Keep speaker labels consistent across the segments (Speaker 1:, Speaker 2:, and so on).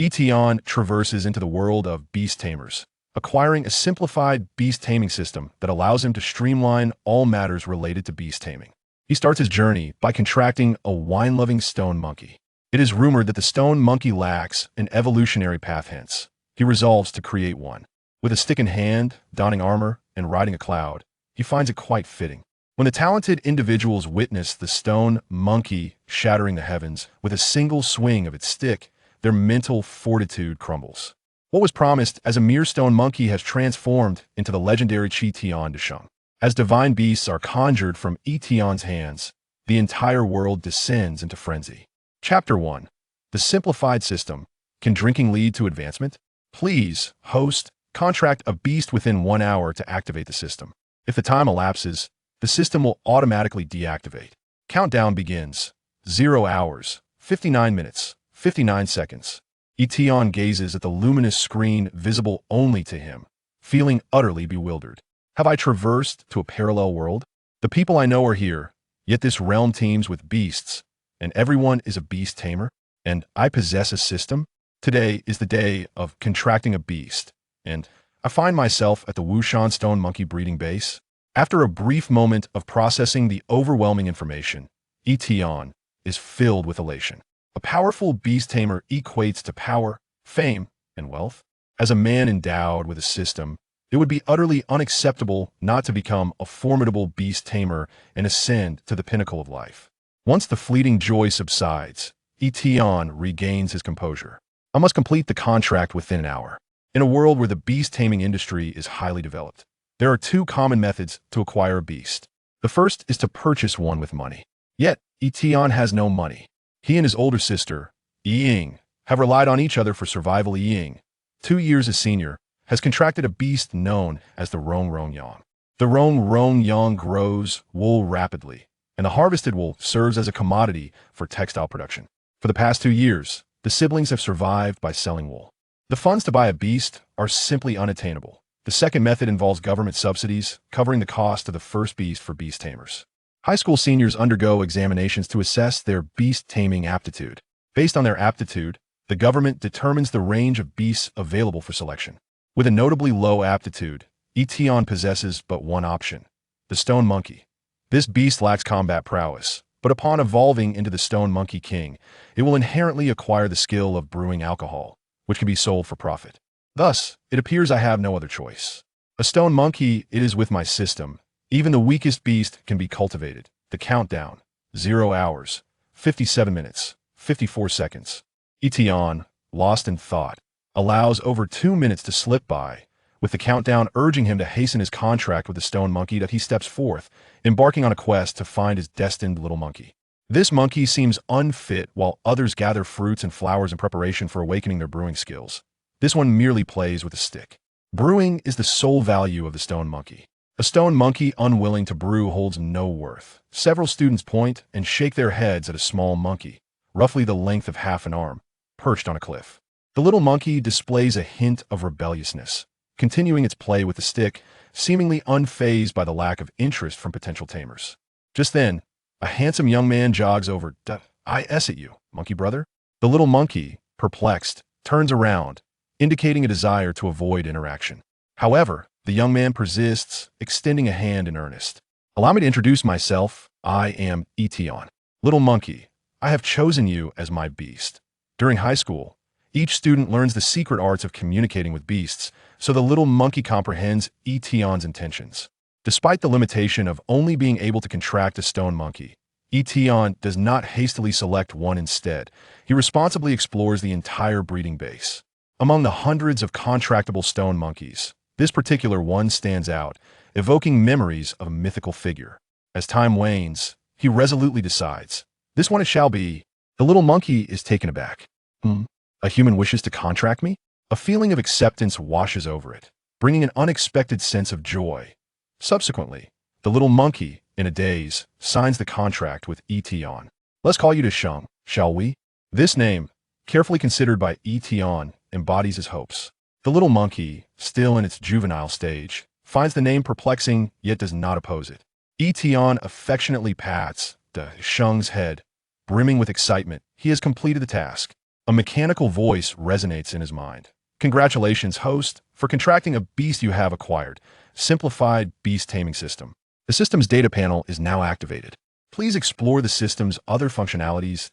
Speaker 1: Yi Tian traverses into the world of beast tamers, acquiring a simplified beast taming system that allows him to streamline all matters related to beast taming. He starts his journey by contracting a wine-loving stone monkey. It is rumored that the stone monkey lacks an evolutionary path, hence he resolves to create one. With a stick in hand, donning armor, and riding a cloud, he finds it quite fitting. When the talented individuals witness the stone monkey shattering the heavens with a single swing of its stick, their mental fortitude crumbles. What was promised as a mere stone monkey has transformed into the legendary Yi Tian de Sheng. As divine beasts are conjured from Yi Tian's hands, the entire world descends into frenzy. Chapter 1. The Simplified System. Can drinking lead to advancement? Please, host, contract a beast within 1 hour to activate the system. If the time elapses, the system will automatically deactivate. Countdown begins. 0 hours, 59 minutes, 59 seconds. Yi Tian gazes at the luminous screen visible only to him, feeling utterly bewildered. Have I traversed to a parallel world? The people I know are here, yet this realm teems with beasts, and everyone is a beast tamer, and I possess a system? Today is the day of contracting a beast, and I find myself at the Wushan stone monkey breeding base. After a brief moment of processing the overwhelming information, Yi Tian is filled with elation. A powerful beast tamer equates to power, fame, and wealth. As a man endowed with a system, it would be utterly unacceptable not to become a formidable beast tamer and ascend to the pinnacle of life. Once the fleeting joy subsides, Yi Tian regains his composure. I must complete the contract within an hour. In a world where the beast taming industry is highly developed, there are two common methods to acquire a beast. The first is to purchase one with money. Yet, Yi Tian has no money. He and his older sister, Yi, have relied on each other for survival. Yi, 2 years his senior, has contracted a beast known as the Yang. The Yang grows wool rapidly, and the harvested wool serves as a commodity for textile production. For the past 2 years, the siblings have survived by selling wool. The funds to buy a beast are simply unattainable. The second method involves government subsidies, covering the cost of the first beast for beast tamers. High school seniors undergo examinations to assess their beast taming aptitude. Based on their aptitude, the government determines the range of beasts available for selection. With a notably low aptitude, Yi Tian possesses but one option: the stone monkey. This beast lacks combat prowess, but upon evolving into the stone monkey king, it will inherently acquire the skill of brewing alcohol, which can be sold for profit. Thus, it appears I have no other choice. A stone monkey it is with my system. Even the weakest beast can be cultivated. The countdown: 0 hours, 57 minutes, 54 seconds. Yi Tian, lost in thought, allows over 2 minutes to slip by, with the countdown urging him to hasten his contract with the stone monkey that he steps forth, embarking on a quest to find his destined little monkey. This monkey seems unfit while others gather fruits and flowers in preparation for awakening their brewing skills. This one merely plays with a stick. Brewing is the sole value of the stone monkey. A stone monkey unwilling to brew holds no worth. Several students point and shake their heads at a small monkey, roughly the length of half an arm, perched on a cliff. The little monkey displays a hint of rebelliousness, continuing its play with the stick, seemingly unfazed by the lack of interest from potential tamers. Just then, a handsome young man jogs over. "I s at you, monkey brother." The little monkey, perplexed, turns around, indicating a desire to avoid interaction. However, the young man persists, extending a hand in earnest. "Allow me to introduce myself. I am Yi Tian. Little monkey, I have chosen you as my beast." During high school, each student learns the secret arts of communicating with beasts, so the little monkey comprehends Yi Tian's intentions. Despite the limitation of only being able to contract a stone monkey, Yi Tian does not hastily select one instead. He responsibly explores the entire breeding base. Among the hundreds of contractable stone monkeys, this particular one stands out, evoking memories of a mythical figure. As time wanes, he resolutely decides, "This one it shall be." The little monkey is taken aback. A human wishes to contract me? A feeling of acceptance washes over it, bringing an unexpected sense of joy. Subsequently, the little monkey, in a daze, signs the contract with Yi Tian. "Let's call you de Sheng, shall we?" This name, carefully considered by Yi Tian, embodies his hopes. The little monkey, still in its juvenile stage, finds the name perplexing yet does not oppose it. Yi Tian affectionately pats de Sheng's head. Brimming with excitement, he has completed the task. A mechanical voice resonates in his mind. Congratulations, host, for contracting a beast you have acquired. Simplified Beast Taming System. The system's data panel is now activated. Please explore the system's other functionalities.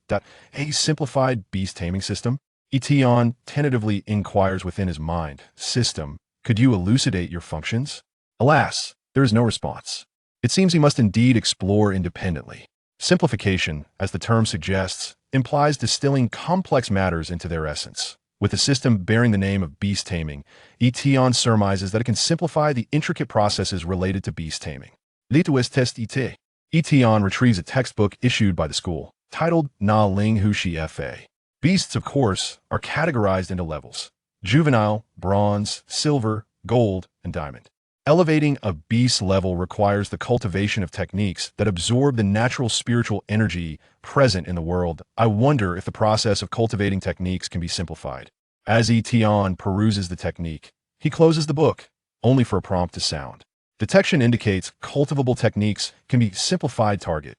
Speaker 1: A simplified beast taming system? Yi Tian tentatively inquires within his mind. System, could you elucidate your functions? Alas, there is no response. It seems he must indeed explore independently. Simplification, as the term suggests, implies distilling complex matters into their essence. With the system bearing the name of beast taming, Yi Tian surmises that it can simplify the intricate processes related to beast taming. Lituis test it. Yi Tian retrieves a textbook issued by the school, titled Na Ling Hushi Fa. Beasts, of course, are categorized into levels: juvenile, bronze, silver, gold, and diamond. Elevating a beast level requires the cultivation of techniques that absorb the natural spiritual energy present in the world. I wonder if the process of cultivating techniques can be simplified. As Yi Tian peruses the technique, he closes the book, only for a prompt to sound. Detection indicates cultivable techniques can be simplified. Target.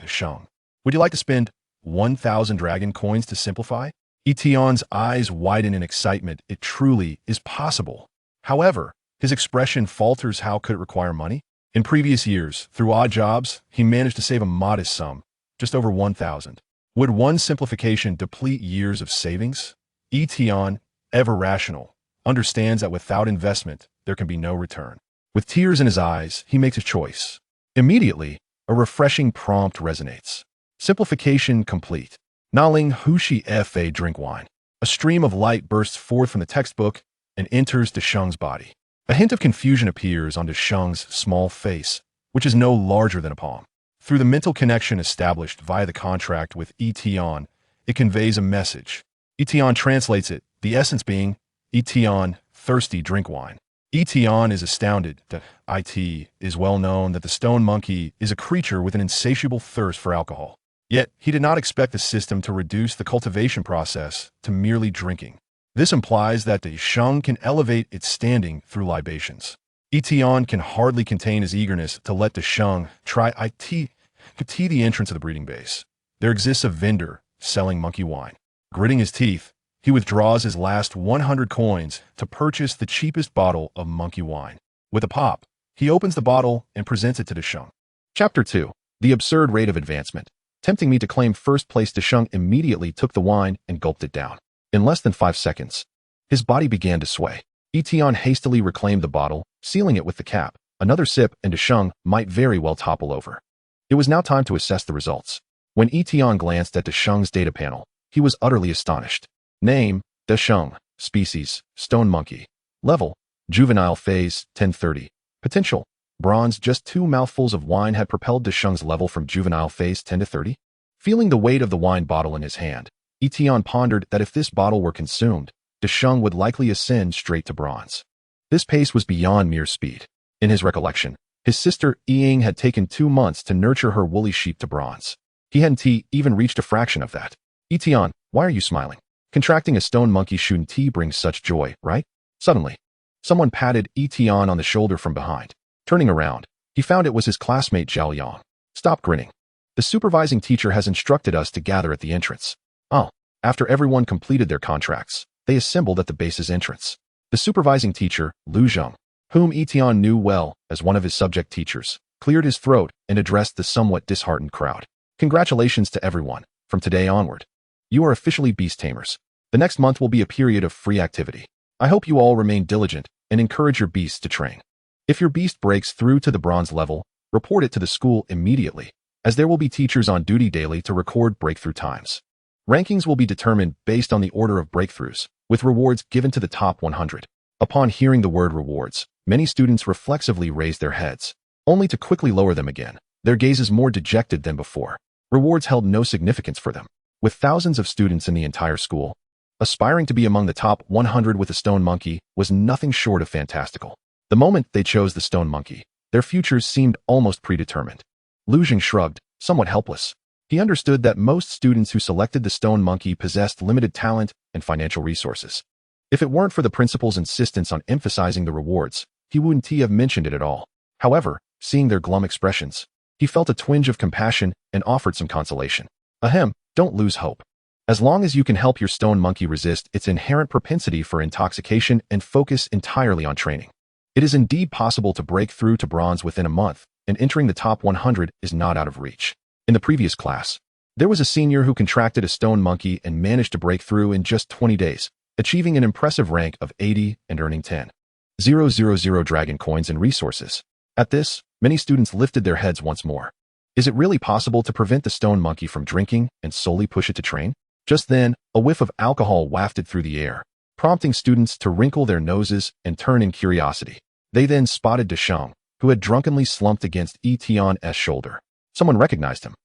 Speaker 1: Sheng. Would you like to spend 1,000 dragon coins to simplify? Yi Tian's eyes widen in excitement. It truly is possible. However, his expression falters. How could it require money? In previous years, through odd jobs, he managed to save a modest sum, just over 1,000. Would one simplification deplete years of savings? Yi Tian, ever rational, understands that without investment, there can be no return. With tears in his eyes, he makes a choice. Immediately, a refreshing prompt resonates. Simplification complete. Naling Hushi Fa. Drink wine. A stream of light bursts forth from the textbook and enters Sheng's body. A hint of confusion appears on Sheng's small face, which is no larger than a palm. Through the mental connection established via the contract with Yi Tian, it conveys a message. Yi Tian translates it, the essence being, Yi Tian, thirsty, drink wine. Yi Tian is astounded that it is well known that the stone monkey is a creature with an insatiable thirst for alcohol. Yet, he did not expect the system to reduce the cultivation process to merely drinking. This implies that the Sheng can elevate its standing through libations. Yi Tian can hardly contain his eagerness to let the Sheng try the entrance of the breeding base. There exists a vendor selling monkey wine. Gritting his teeth, he withdraws his last 100 coins to purchase the cheapest bottle of monkey wine. With a pop, he opens the bottle and presents it to the Sheng. Chapter 2. The absurd rate of advancement. Tempting me to claim first place, the Sheng immediately took the wine and gulped it down. In less than 5 seconds, his body began to sway. Yi Tian hastily reclaimed the bottle, sealing it with the cap. Another sip and Sheng might very well topple over. It was now time to assess the results. When Yi Tian glanced at Sheng's data panel, he was utterly astonished. Name, Sheng. Species, stone monkey. Level, juvenile phase, 1030. Potential, bronze. Just 2 mouthfuls of wine had propelled Sheng's level from juvenile phase 10 to 30. Feeling the weight of the wine bottle in his hand, Yi Tian pondered that if this bottle were consumed, Sheng would likely ascend straight to bronze. This pace was beyond mere speed. In his recollection, his sister Ying had taken 2 months to nurture her woolly sheep to bronze. He hadn't even reached a fraction of that. Yi Tian, why are you smiling? Contracting a stone monkey shouldn't brings such joy, right? Suddenly, someone patted Yi Tian on the shoulder from behind. Turning around, he found it was his classmate Zhao Yang. Stop grinning. The supervising teacher has instructed us to gather at the entrance. Oh, after everyone completed their contracts, they assembled at the base's entrance. The supervising teacher, Lu Zheng, whom Yi Tian knew well as one of his subject teachers, cleared his throat and addressed the somewhat disheartened crowd. Congratulations to everyone. From today onward, you are officially beast tamers. The next month will be a period of free activity. I hope you all remain diligent and encourage your beasts to train. If your beast breaks through to the bronze level, report it to the school immediately, as there will be teachers on duty daily to record breakthrough times. Rankings will be determined based on the order of breakthroughs, with rewards given to the top 100. Upon hearing the word rewards, many students reflexively raise their heads, only to quickly lower them again, their gazes more dejected than before. Rewards held no significance for them. With thousands of students in the entire school, aspiring to be among the top 100 with a stone monkey was nothing short of fantastical. The moment they chose the stone monkey, their futures seemed almost predetermined. Lu Zheng shrugged, somewhat helpless. He understood that most students who selected the stone monkey possessed limited talent and financial resources. If it weren't for the principal's insistence on emphasizing the rewards, he wouldn't have mentioned it at all. However, seeing their glum expressions, he felt a twinge of compassion and offered some consolation. Ahem, don't lose hope. as long as you can help your stone monkey resist its inherent propensity for intoxication and focus entirely on training. It is indeed possible to break through to bronze within a month, and entering the top 100 is not out of reach. In the previous class, there was a senior who contracted a stone monkey and managed to break through in just 20 days, achieving an impressive rank of 80 and earning 10,000 dragon coins and resources. At this, many students lifted their heads once more. Is it really possible to prevent the stone monkey from drinking and solely push it to train? Just then, a whiff of alcohol wafted through the air, prompting students to wrinkle their noses and turn in curiosity. They then spotted Desheng, who had drunkenly slumped against Yi Tian's shoulder. Someone recognized him.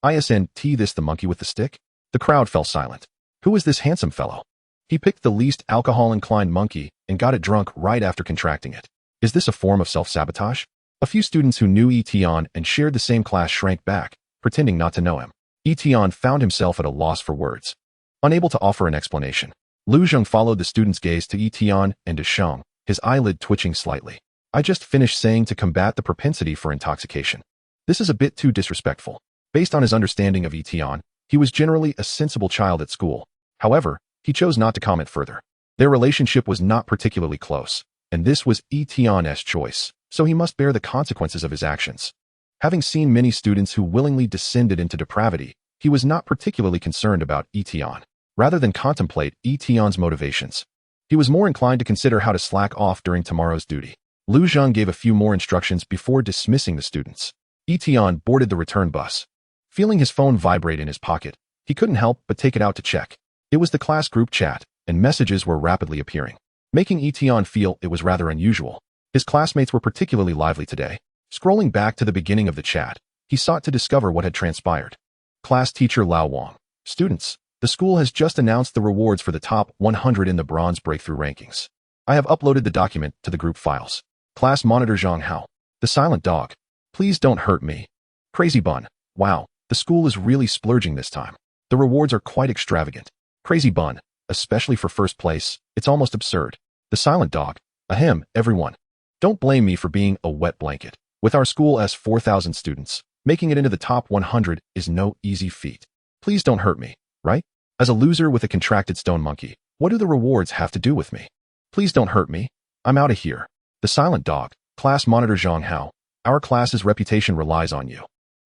Speaker 1: Isn't this the monkey with the stick? The crowd fell silent. Who is this handsome fellow? He picked the least alcohol-inclined monkey and got it drunk right after contracting it. Is this a form of self-sabotage? A few students who knew Yi Tian and shared the same class shrank back, pretending not to know him. Yi Tian found himself at a loss for words. Unable to offer an explanation, Lu Zheng followed the student's gaze to Yi Tian and Desheng, his eyelid twitching slightly. I just finished saying to combat the propensity for intoxication. This is a bit too disrespectful. Based on his understanding of Yi Tian, he was generally a sensible child at school. However, he chose not to comment further. Their relationship was not particularly close, and this was Yi Tian's choice, so he must bear the consequences of his actions. Having seen many students who willingly descended into depravity, he was not particularly concerned about Yi Tian. Rather than contemplate Yi Tian's motivations, he was more inclined to consider how to slack off during tomorrow's duty. Lu Zheng gave a few more instructions before dismissing the students. Yi Tian boarded the return bus. Feeling his phone vibrate in his pocket, he couldn't help but take it out to check. It was the class group chat, and messages were rapidly appearing, making Yi Tian feel it was rather unusual. His classmates were particularly lively today. Scrolling back to the beginning of the chat, he sought to discover what had transpired. Class teacher Lao Wang. Students, the school has just announced the rewards for the top 100 in the bronze breakthrough rankings. I have uploaded the document to the group files. Class monitor Zhang Hao. The silent dog. Please don't hurt me. Crazy Bun. Wow, the school is really splurging this time. The rewards are quite extravagant. Crazy Bun, especially for first place, it's almost absurd. The silent dog. Ahem, everyone. Don't blame me for being a wet blanket. With our school as 4,000 students, making it into the top 100 is no easy feat. Please don't hurt me, right? As a loser with a contracted stone monkey, what do the rewards have to do with me? Please don't hurt me. I'm out of here. The silent dog. Class monitor Zhang Hao. Our class's reputation relies on you.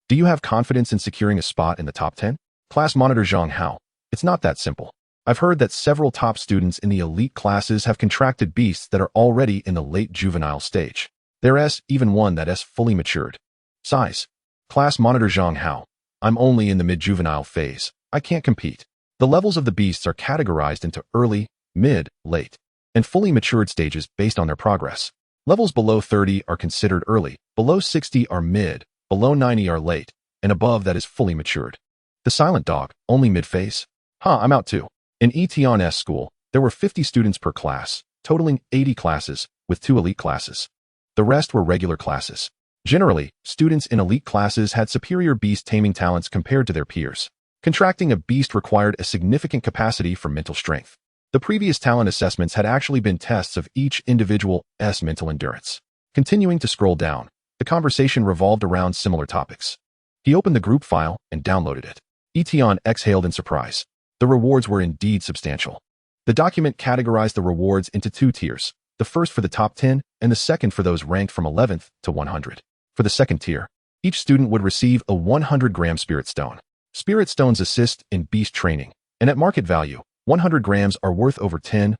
Speaker 1: Do you have confidence in securing a spot in the top 10? Class monitor Zhang Hao. It's not that simple. I've heard that several top students in the elite classes have contracted beasts that are already in the late juvenile stage. There's even one that's fully matured. Size. Class monitor Zhang Hao. I'm only in the mid-juvenile phase. I can't compete. The levels of the beasts are categorized into early, mid, late, and fully matured stages based on their progress. Levels below 30 are considered early, below 60 are mid, below 90 are late, and above that is fully matured. The silent dog, only mid-phase? I'm out too. In Yi Tian's school, there were 50 students per class, totaling 80 classes, with 2 elite classes. The rest were regular classes. Generally, students in elite classes had superior beast taming talents compared to their peers. Contracting a beast required a significant capacity for mental strength. The previous talent assessments had actually been tests of each individual's mental endurance. Continuing to scroll down, the conversation revolved around similar topics. He opened the group file and downloaded it. Yi Tian exhaled in surprise. The rewards were indeed substantial. The document categorized the rewards into 2 tiers, the first for the top 10 and the second for those ranked from 11th to 100. For the second tier, each student would receive a 100-gram spirit stone. Spirit stones assist in beast training, and at market value, 100 grams are worth over 10,000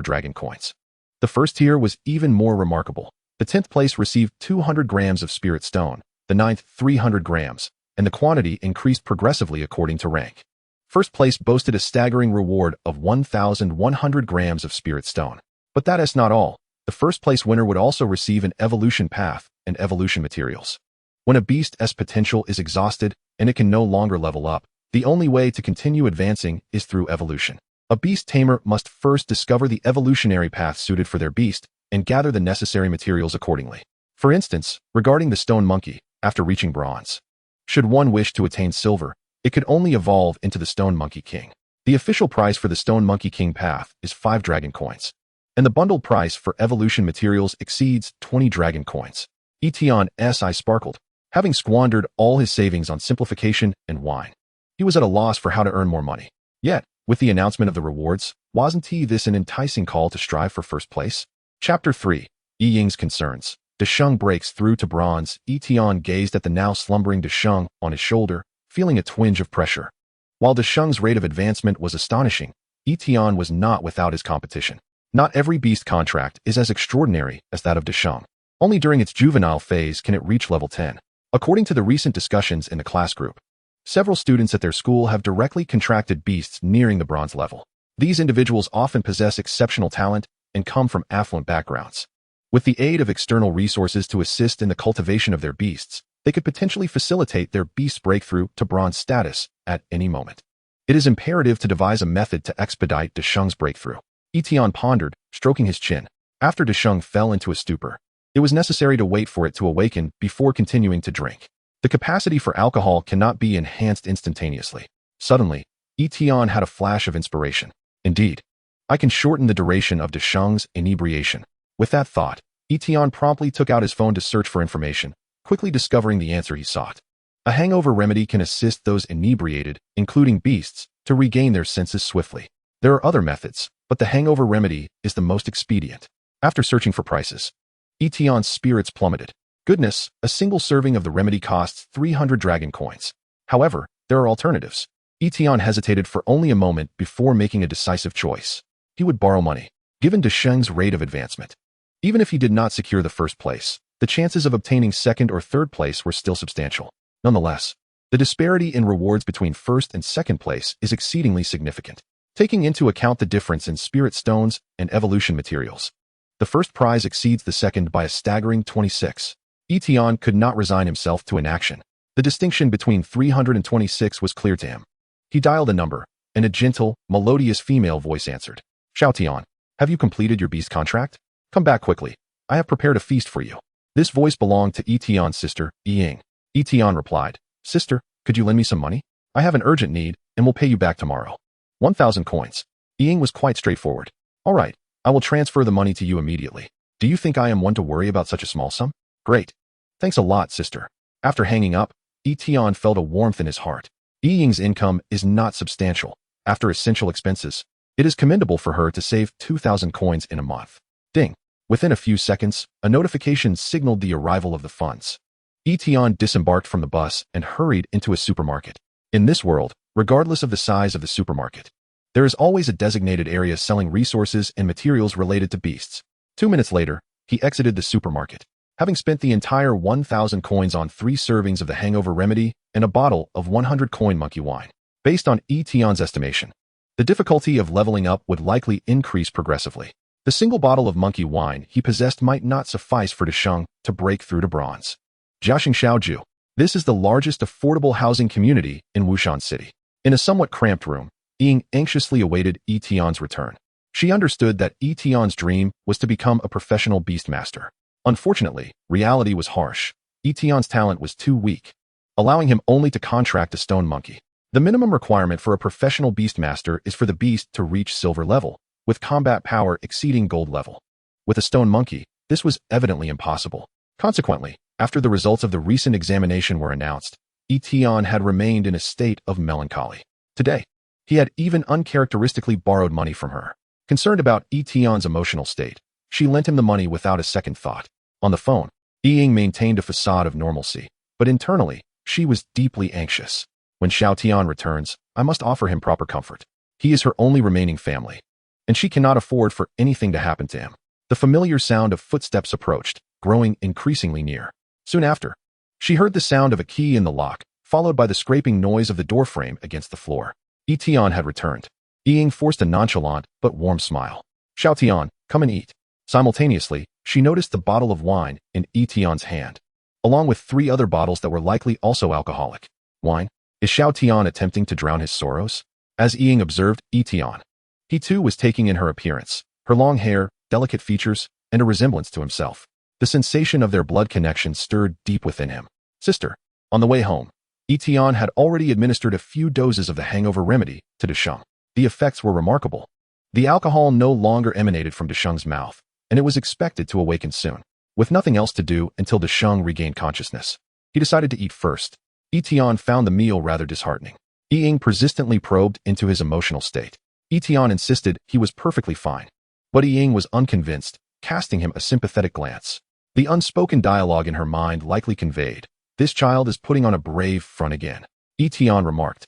Speaker 1: dragon coins. The first tier was even more remarkable. The 10th place received 200 grams of spirit stone, the 9th 300 grams, and the quantity increased progressively according to rank. First place boasted a staggering reward of 1,100 grams of spirit stone. But that is not all. The first place winner would also receive an evolution path and evolution materials. When a beast's potential is exhausted and it can no longer level up, the only way to continue advancing is through evolution. A beast tamer must first discover the evolutionary path suited for their beast and gather the necessary materials accordingly. For instance, regarding the stone monkey, after reaching bronze, should one wish to attain silver, it could only evolve into the stone monkey king. The official price for the stone monkey king path is 5 dragon coins, and the bundled price for evolution materials exceeds 20 dragon coins. Yi Tian's eye sparkled, having squandered all his savings on simplification and wine. He was at a loss for how to earn more money. Yet, with the announcement of the rewards, wasn't this an enticing call to strive for first place? Chapter 3. Yi Ying's Concerns. Desheng breaks through to bronze. Yi Tian gazed at the now slumbering Desheng on his shoulder, feeling a twinge of pressure. While Desheng's rate of advancement was astonishing, Yi Tian was not without his competition. Not every beast contract is as extraordinary as that of Desheng. Only during its juvenile phase can it reach level 10. According to the recent discussions in the class group, several students at their school have directly contracted beasts nearing the bronze level. These individuals often possess exceptional talent and come from affluent backgrounds. With the aid of external resources to assist in the cultivation of their beasts, they could potentially facilitate their beast's breakthrough to bronze status at any moment. It is imperative to devise a method to expedite Desheng's breakthrough. Yi Tian pondered, stroking his chin. After Desheng fell into a stupor, it was necessary to wait for it to awaken before continuing to drink. The capacity for alcohol cannot be enhanced instantaneously. Suddenly, Yi Tian had a flash of inspiration. Indeed, I can shorten the duration of Desheng's inebriation. With that thought, Yi Tian promptly took out his phone to search for information, quickly discovering the answer he sought. A hangover remedy can assist those inebriated, including beasts, to regain their senses swiftly. There are other methods, but the hangover remedy is the most expedient. After searching for prices, Yi Tian's spirits plummeted. Goodness, a single serving of the remedy costs 300 dragon coins. However, there are alternatives. Yi Tian hesitated for only a moment before making a decisive choice. He would borrow money. Given Desheng's rate of advancement, even if he did not secure the first place, the chances of obtaining second or third place were still substantial. Nonetheless, the disparity in rewards between first and second place is exceedingly significant. Taking into account the difference in spirit stones and evolution materials, the first prize exceeds the second by a staggering 26. Yi Tian could not resign himself to inaction. The distinction between 326 was clear to him. He dialed a number, and a gentle, melodious female voice answered. Xiao Tian, have you completed your beast contract? Come back quickly. I have prepared a feast for you. This voice belonged to Yi Tian's sister, Yi Ying. Yi Tian replied, Sister, could you lend me some money? I have an urgent need, and will pay you back tomorrow. 1,000 coins. Yi Ying was quite straightforward. All right, I will transfer the money to you immediately. Do you think I am one to worry about such a small sum? Great. Thanks a lot, sister. After hanging up, Yi Tian felt a warmth in his heart. Yi Ying's income is not substantial. After essential expenses, it is commendable for her to save 2,000 coins in a month. Ding. Within a few seconds, a notification signaled the arrival of the funds. Yi Tian disembarked from the bus and hurried into a supermarket. In this world, regardless of the size of the supermarket, there is always a designated area selling resources and materials related to beasts. 2 minutes later, he exited the supermarket, having spent the entire 1,000 coins on 3 servings of the hangover remedy and a bottle of 100-coin monkey wine. Based on Yi Tian's estimation, the difficulty of leveling up would likely increase progressively. The single bottle of monkey wine he possessed might not suffice for Desheng to break through to bronze. Jiaxing Xiaoju. This is the largest affordable housing community in Wushan City. In a somewhat cramped room, Ying anxiously awaited Yi Tian's return. She understood that Yi Tian's dream was to become a professional beastmaster. Unfortunately, reality was harsh. Yi Tian's talent was too weak, allowing him only to contract a stone monkey. The minimum requirement for a professional beastmaster is for the beast to reach silver level, with combat power exceeding gold level. With a stone monkey, this was evidently impossible. Consequently, after the results of the recent examination were announced, Yi Tian had remained in a state of melancholy. Today, he had even uncharacteristically borrowed money from her. Concerned about Yi Tian's emotional state, she lent him the money without a second thought. On the phone, Yi Ying maintained a facade of normalcy, but internally, she was deeply anxious. When Xiao Tian returns, I must offer him proper comfort. He is her only remaining family, and she cannot afford for anything to happen to him. The familiar sound of footsteps approached, growing increasingly near. Soon after, she heard the sound of a key in the lock, followed by the scraping noise of the doorframe against the floor. Yi Tian had returned. Yi Ying forced a nonchalant but warm smile. Xiao Tian, come and eat. Simultaneously, she noticed the bottle of wine in Yi Tian's hand, along with 3 other bottles that were likely also alcoholic. Wine? Is Xiao Tian attempting to drown his sorrows? As Yi Ying observed Yi Tian, he too was taking in her appearance, her long hair, delicate features, and a resemblance to himself. The sensation of their blood connection stirred deep within him. Sister. On the way home, Yi Tian had already administered a few doses of the hangover remedy to Desheng. The effects were remarkable. The alcohol no longer emanated from Desheng's mouth, and it was expected to awaken soon. With nothing else to do until Desheng regained consciousness, he decided to eat first. Yi Tian found the meal rather disheartening. Yi Ying persistently probed into his emotional state. Yi Tian insisted he was perfectly fine. But Yi Ying was unconvinced, casting him a sympathetic glance. The unspoken dialogue in her mind likely conveyed, "This child is putting on a brave front again." Yi Tian remarked,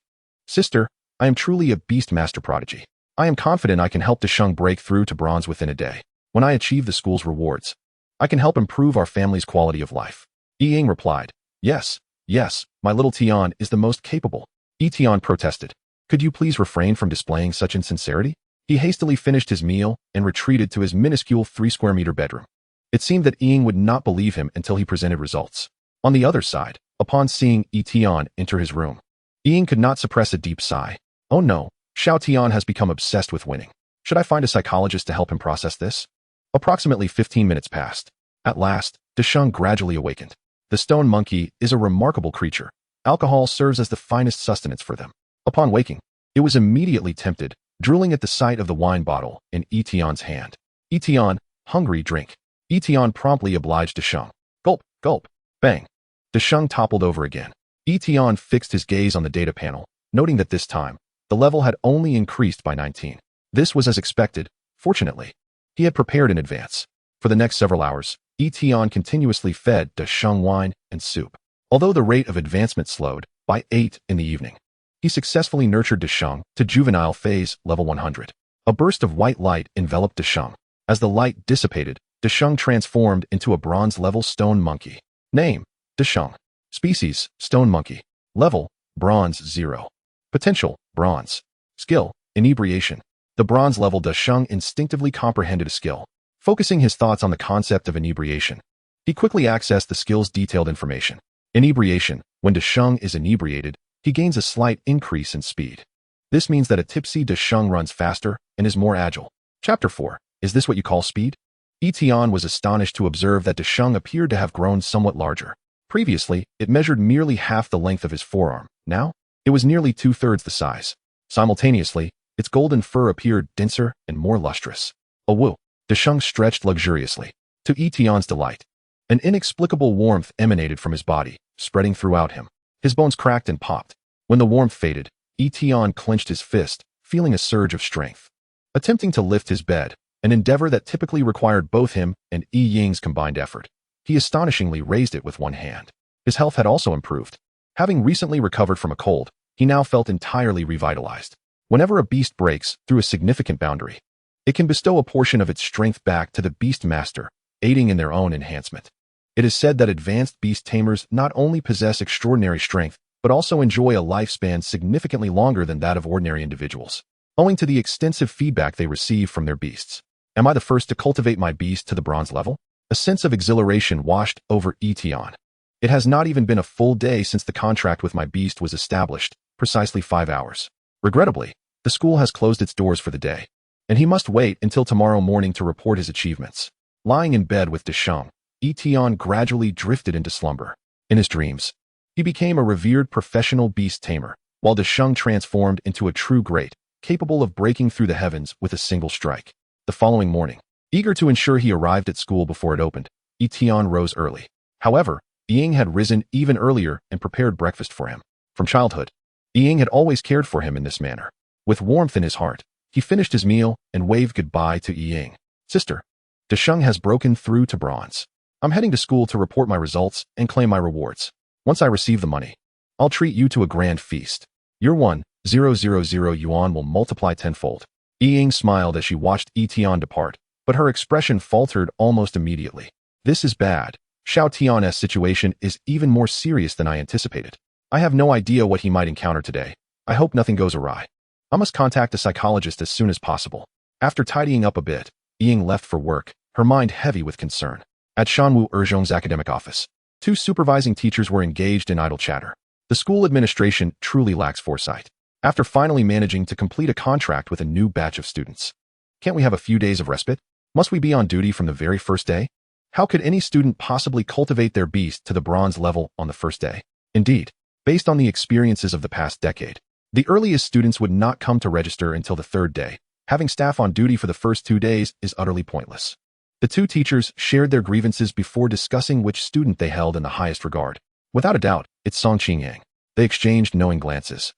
Speaker 1: "Sister, I am truly a beast master prodigy. I am confident I can help Desheng break through to bronze within a day. When I achieve the school's rewards, I can help improve our family's quality of life." Yi Ying replied, Yes, my little Tian is the most capable." Yi Tian protested, "Could you please refrain from displaying such insincerity?" He hastily finished his meal and retreated to his minuscule 3-square-meter bedroom. It seemed that Yi Ying would not believe him until he presented results. On the other side, upon seeing Yi Tian enter his room, Yi Ying could not suppress a deep sigh. "Oh no, Xiao Tian has become obsessed with winning. Should I find a psychologist to help him process this?" Approximately 15 minutes passed. At last, Desheng gradually awakened. The stone monkey is a remarkable creature. Alcohol serves as the finest sustenance for them. Upon waking, it was immediately tempted, drooling at the sight of the wine bottle in Yi Tian's hand. "Yi Tian, hungry, drink." Yi Tian promptly obliged Desheng. Gulp, gulp, bang. Desheng toppled over again. Yi Tian fixed his gaze on the data panel, noting that this time, the level had only increased by 19. This was as expected, fortunately. He had prepared in advance. For the next several hours, Yi Tian continuously fed Desheng wine and soup. Although the rate of advancement slowed, by 8 in the evening, he successfully nurtured Desheng to juvenile phase level 100. A burst of white light enveloped Desheng. As the light dissipated, Desheng transformed into a bronze-level stone monkey. Name, Desheng. Species, stone monkey. Level, bronze 0. Potential, bronze. Skill, inebriation. The bronze-level Desheng instinctively comprehended a skill. Focusing his thoughts on the concept of inebriation, he quickly accessed the skill's detailed information. Inebriation, when Desheng is inebriated, he gains a slight increase in speed. This means that a tipsy Desheng runs faster and is more agile. Chapter 4. Is this what you call speed? Yi Tian was astonished to observe that Desheng appeared to have grown somewhat larger. Previously, it measured merely half the length of his forearm. Now, it was nearly 2/3 the size. Simultaneously, its golden fur appeared denser and more lustrous. A woo. Desheng stretched luxuriously. To Yi Tian's delight, an inexplicable warmth emanated from his body, spreading throughout him. His bones cracked and popped. When the warmth faded, Yi Tian clenched his fist, feeling a surge of strength. Attempting to lift his bed, an endeavor that typically required both him and Yi Ying's combined effort, he astonishingly raised it with one hand. His health had also improved. Having recently recovered from a cold, he now felt entirely revitalized. Whenever a beast breaks through a significant boundary, it can bestow a portion of its strength back to the beast master, aiding in their own enhancement. It is said that advanced beast tamers not only possess extraordinary strength, but also enjoy a lifespan significantly longer than that of ordinary individuals, owing to the extensive feedback they receive from their beasts. Am I the first to cultivate my beast to the bronze level? A sense of exhilaration washed over Yi Tian. It has not even been a full day since the contract with my beast was established, precisely 5 hours. Regrettably, the school has closed its doors for the day, and he must wait until tomorrow morning to report his achievements. Lying in bed with Desheng, Yi Tian gradually drifted into slumber. In his dreams, he became a revered professional beast tamer, while Desheng transformed into a true great, capable of breaking through the heavens with a single strike. The following morning, eager to ensure he arrived at school before it opened, Yi Tian rose early. However, Yi Ying had risen even earlier and prepared breakfast for him. From childhood, Yi Ying had always cared for him in this manner. With warmth in his heart, he finished his meal and waved goodbye to Yi Ying. "Sister, Desheng has broken through to bronze. I'm heading to school to report my results and claim my rewards. Once I receive the money, I'll treat you to a grand feast. Your 1,000 yuan will multiply tenfold." Yi Ying smiled as she watched Yi Tian depart, but her expression faltered almost immediately. "This is bad. Xiao Tian's situation is even more serious than I anticipated. I have no idea what he might encounter today. I hope nothing goes awry. I must contact a psychologist as soon as possible." After tidying up a bit, Yi Ying left for work, her mind heavy with concern. At Shanwu Erzhong's academic office, 2 supervising teachers were engaged in idle chatter. The school administration truly lacks foresight. After finally managing to complete a contract with a new batch of students, can't we have a few days of respite? Must we be on duty from the very first day? How could any student possibly cultivate their beast to the bronze level on the first day? Indeed, based on the experiences of the past decade, the earliest students would not come to register until the 3rd day. Having staff on duty for the first 2 days is utterly pointless. The 2 teachers shared their grievances before discussing which student they held in the highest regard. Without a doubt, it's Seqing Hang. They exchanged knowing glances.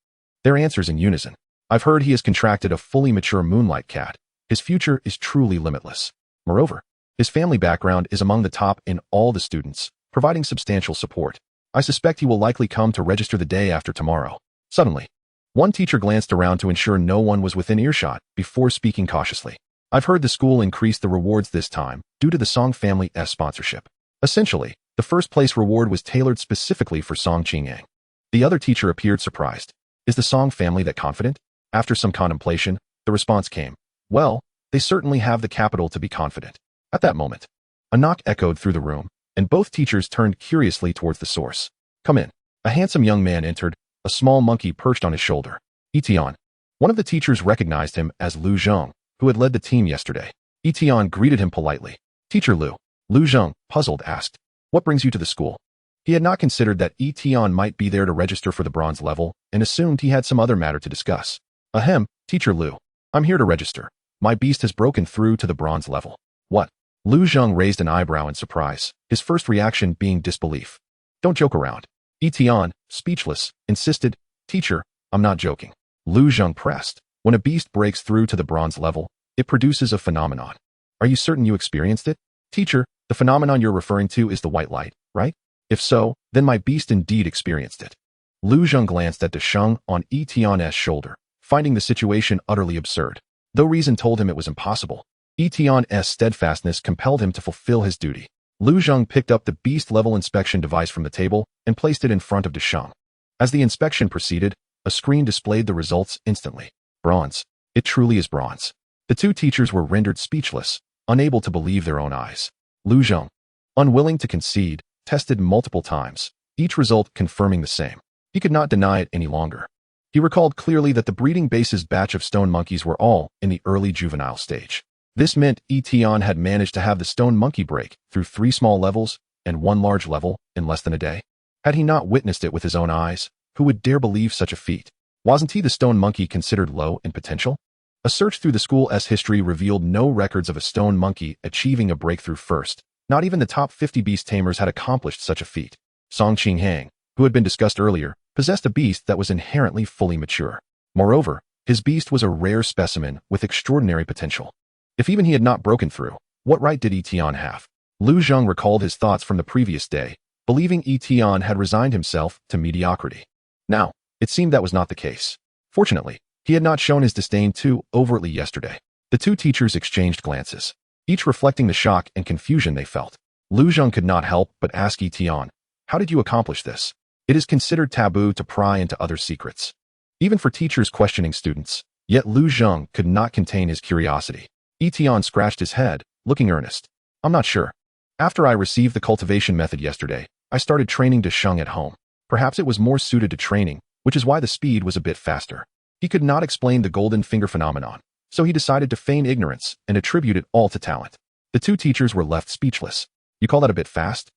Speaker 1: Their answers in unison. I've heard he has contracted a fully mature moonlight cat. His future is truly limitless. Moreover, his family background is among the top in all the students, providing substantial support. I suspect he will likely come to register the day after tomorrow. Suddenly, one teacher glanced around to ensure no one was within earshot before speaking cautiously. I've heard the school increased the rewards this time due to the Song family's sponsorship. Essentially, the first place reward was tailored specifically for Seqing Hang. The other teacher appeared surprised. Is the Song family that confident? After some contemplation, the response came. Well, they certainly have the capital to be confident. At that moment, a knock echoed through the room, and both teachers turned curiously towards the source. Come in. A handsome young man entered, a small monkey perched on his shoulder. Yi Tian. One of the teachers recognized him as Lu Zheng, who had led the team yesterday. Yi Tian greeted him politely. Teacher Lu. Lu Zheng, puzzled, asked. What brings you to the school? He had not considered that Yi Tian might be there to register for the bronze level, and assumed he had some other matter to discuss. Ahem, Teacher Lu. I'm here to register. My beast has broken through to the bronze level. What? Lu Zheng raised an eyebrow in surprise, his first reaction being disbelief. Don't joke around. Yi Tian, speechless, insisted, Teacher, I'm not joking. Lu Zheng pressed. When a beast breaks through to the bronze level, it produces a phenomenon. Are you certain you experienced it? Teacher, the phenomenon you're referring to is the white light, right? If so, then my beast indeed experienced it. Lu Zheng glanced at the Sheng on Yi Tian's shoulder, finding the situation utterly absurd. Though reason told him it was impossible, Yi Tian's steadfastness compelled him to fulfill his duty. Lu Zheng picked up the beast-level inspection device from the table and placed it in front of the Sheng. As the inspection proceeded, a screen displayed the results instantly. Bronze. It truly is bronze. The two teachers were rendered speechless, unable to believe their own eyes. Lu Zheng, unwilling to concede, tested multiple times, each result confirming the same. He could not deny it any longer. He recalled clearly that the breeding base's batch of stone monkeys were all in the early juvenile stage. This meant Yi Tian had managed to have the stone monkey break through 3 small levels and 1 large level in less than a day. Had he not witnessed it with his own eyes, who would dare believe such a feat? Wasn't he the stone monkey considered low in potential? A search through the school's history revealed no records of a stone monkey achieving a breakthrough first. Not even the top 50 beast tamers had accomplished such a feat. Seqing Hang, who had been discussed earlier, possessed a beast that was inherently fully mature. Moreover, his beast was a rare specimen with extraordinary potential. If even he had not broken through, what right did Yi Tian have? Lu Zheng recalled his thoughts from the previous day, believing Yi Tian had resigned himself to mediocrity. Now, it seemed that was not the case. Fortunately, he had not shown his disdain too overtly yesterday. The two teachers exchanged glances, each reflecting the shock and confusion they felt. Lu Zheng could not help but ask Yi Tian, how did you accomplish this? It is considered taboo to pry into others' secrets, even for teachers questioning students. Yet Lu Zheng could not contain his curiosity. Yi Tian scratched his head, looking earnest. I'm not sure. After I received the cultivation method yesterday, I started training De Sheng at home. Perhaps it was more suited to training, which is why the speed was a bit faster. He could not explain the golden finger phenomenon, so he decided to feign ignorance and attribute it all to talent. The two teachers were left speechless. You call that a bit fast?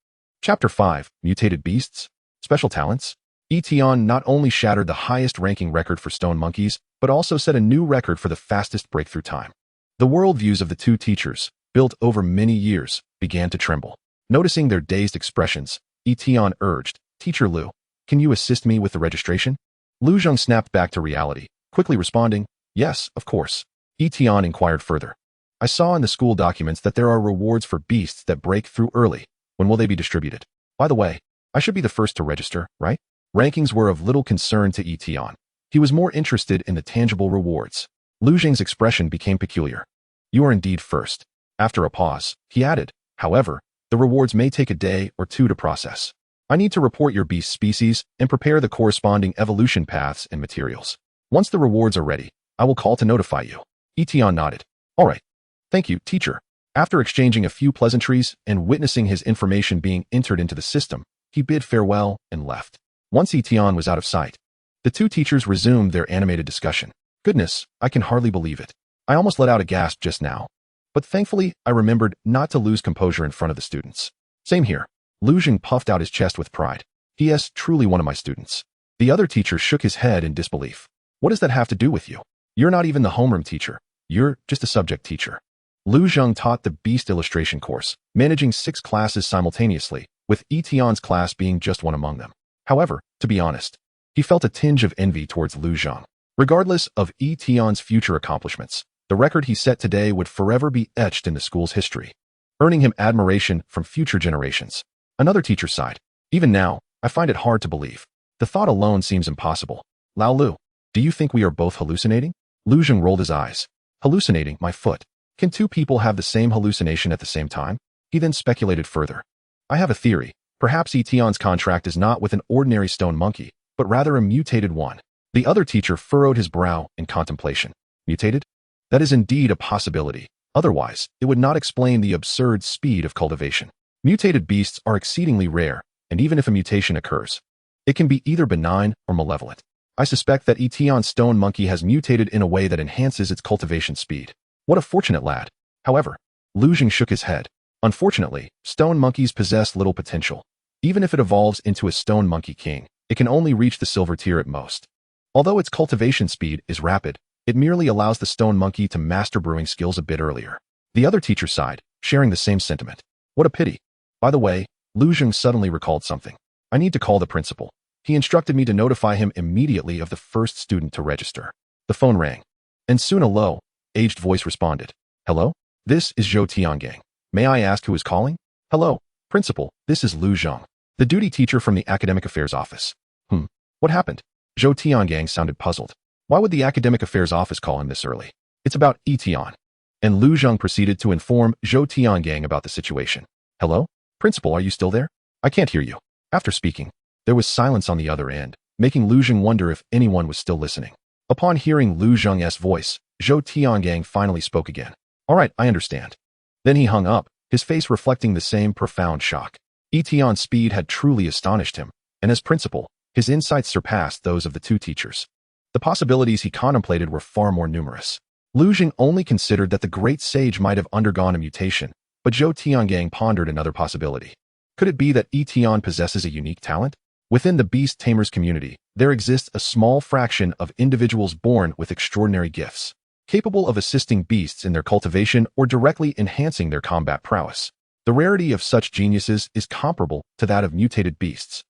Speaker 1: Chapter 5, Mutated Beasts? Special Talents? Yi Tian not only shattered the highest-ranking record for stone monkeys, but also set a new record for the fastest breakthrough time. The worldviews of the two teachers, built over many years, began to tremble. Noticing their dazed expressions, Yi Tian urged, Teacher Lu, can you assist me with the registration? Lu Zheng snapped back to reality, quickly responding, yes, of course. Yi Tian inquired further. I saw in the school documents that there are rewards for beasts that break through early. When will they be distributed? By the way, I should be the first to register, right? Rankings were of little concern to Yi Tian. He was more interested in the tangible rewards. Lu Zheng's expression became peculiar. You are indeed first. After a pause, he added, however, the rewards may take a day or two to process. I need to report your beast species and prepare the corresponding evolution paths and materials. Once the rewards are ready, I will call to notify you. Yi Tian nodded. All right. Thank you, teacher. After exchanging a few pleasantries and witnessing his information being entered into the system, he bid farewell and left. Once Yi Tian was out of sight, the two teachers resumed their animated discussion. Goodness, I can hardly believe it. I almost let out a gasp just now. But thankfully, I remembered not to lose composure in front of the students. Same here. Lu Zheng puffed out his chest with pride. He is truly one of my students. The other teacher shook his head in disbelief. What does that have to do with you? You're not even the homeroom teacher. You're just a subject teacher. Lu Zheng taught the Beast illustration course, managing 6 classes simultaneously, with Yi Tian's class being just one among them. However, to be honest, He felt a tinge of envy towards Lu Zhang. Regardless of Yi Tian's future accomplishments, the record he set today would forever be etched in the school's history, earning him admiration from future generations. Another teacher sighed. Even now, I find it hard to believe. The thought alone seems impossible. Lao Lu, do you think we are both hallucinating? Lu Zhang rolled his eyes. Hallucinating, my foot. Can two people have the same hallucination at the same time? He then speculated further. I have a theory. Perhaps Yi Tian's contract is not with an ordinary stone monkey, but rather a mutated one. The other teacher furrowed his brow in contemplation. Mutated? That is indeed a possibility. Otherwise, it would not explain the absurd speed of cultivation. Mutated beasts are exceedingly rare, and even if a mutation occurs, it can be either benign or malevolent. I suspect that Yi Tian's stone monkey has mutated in a way that enhances its cultivation speed. What a fortunate lad. However, Lu Zhang shook his head. Unfortunately, stone monkeys possess little potential. Even if it evolves into a stone monkey king, it can only reach the silver tier at most. Although its cultivation speed is rapid, it merely allows the stone monkey to master brewing skills a bit earlier. The other teacher sighed, sharing the same sentiment. What a pity. By the way, Lu Zhang suddenly recalled something. I need to call the principal. He instructed me to notify him immediately of the first student to register. The phone rang, and soon a low, aged voice responded. Hello? This is Yi Tian. May I ask who is calling? Hello, principal, this is Lu Zhang, the duty teacher from the academic affairs office. What happened? Yi Tian sounded puzzled. Why would the academic affairs office call him this early? It's about Yi Tian. And Lu Zhang proceeded to inform Yi Tian about the situation. Hello? Principal, are you still there? I can't hear you. After speaking, there was silence on the other end, making Lu Zhang wonder if anyone was still listening. Upon hearing Lu Zhang's voice, Yi Tian finally spoke again. All right, I understand. Then he hung up, his face reflecting the same profound shock. Yi Tian's speed had truly astonished him, and as principal, his insights surpassed those of the two teachers. The possibilities he contemplated were far more numerous. Lu Zhang only considered that the great sage might have undergone a mutation, but Yi Tian pondered another possibility. Could it be that Yi Tian possesses a unique talent? Within the Beast Tamers community, there exists a small fraction of individuals born with extraordinary gifts, capable of assisting beasts in their cultivation or directly enhancing their combat prowess. The rarity of such geniuses is comparable to that of mutated beasts.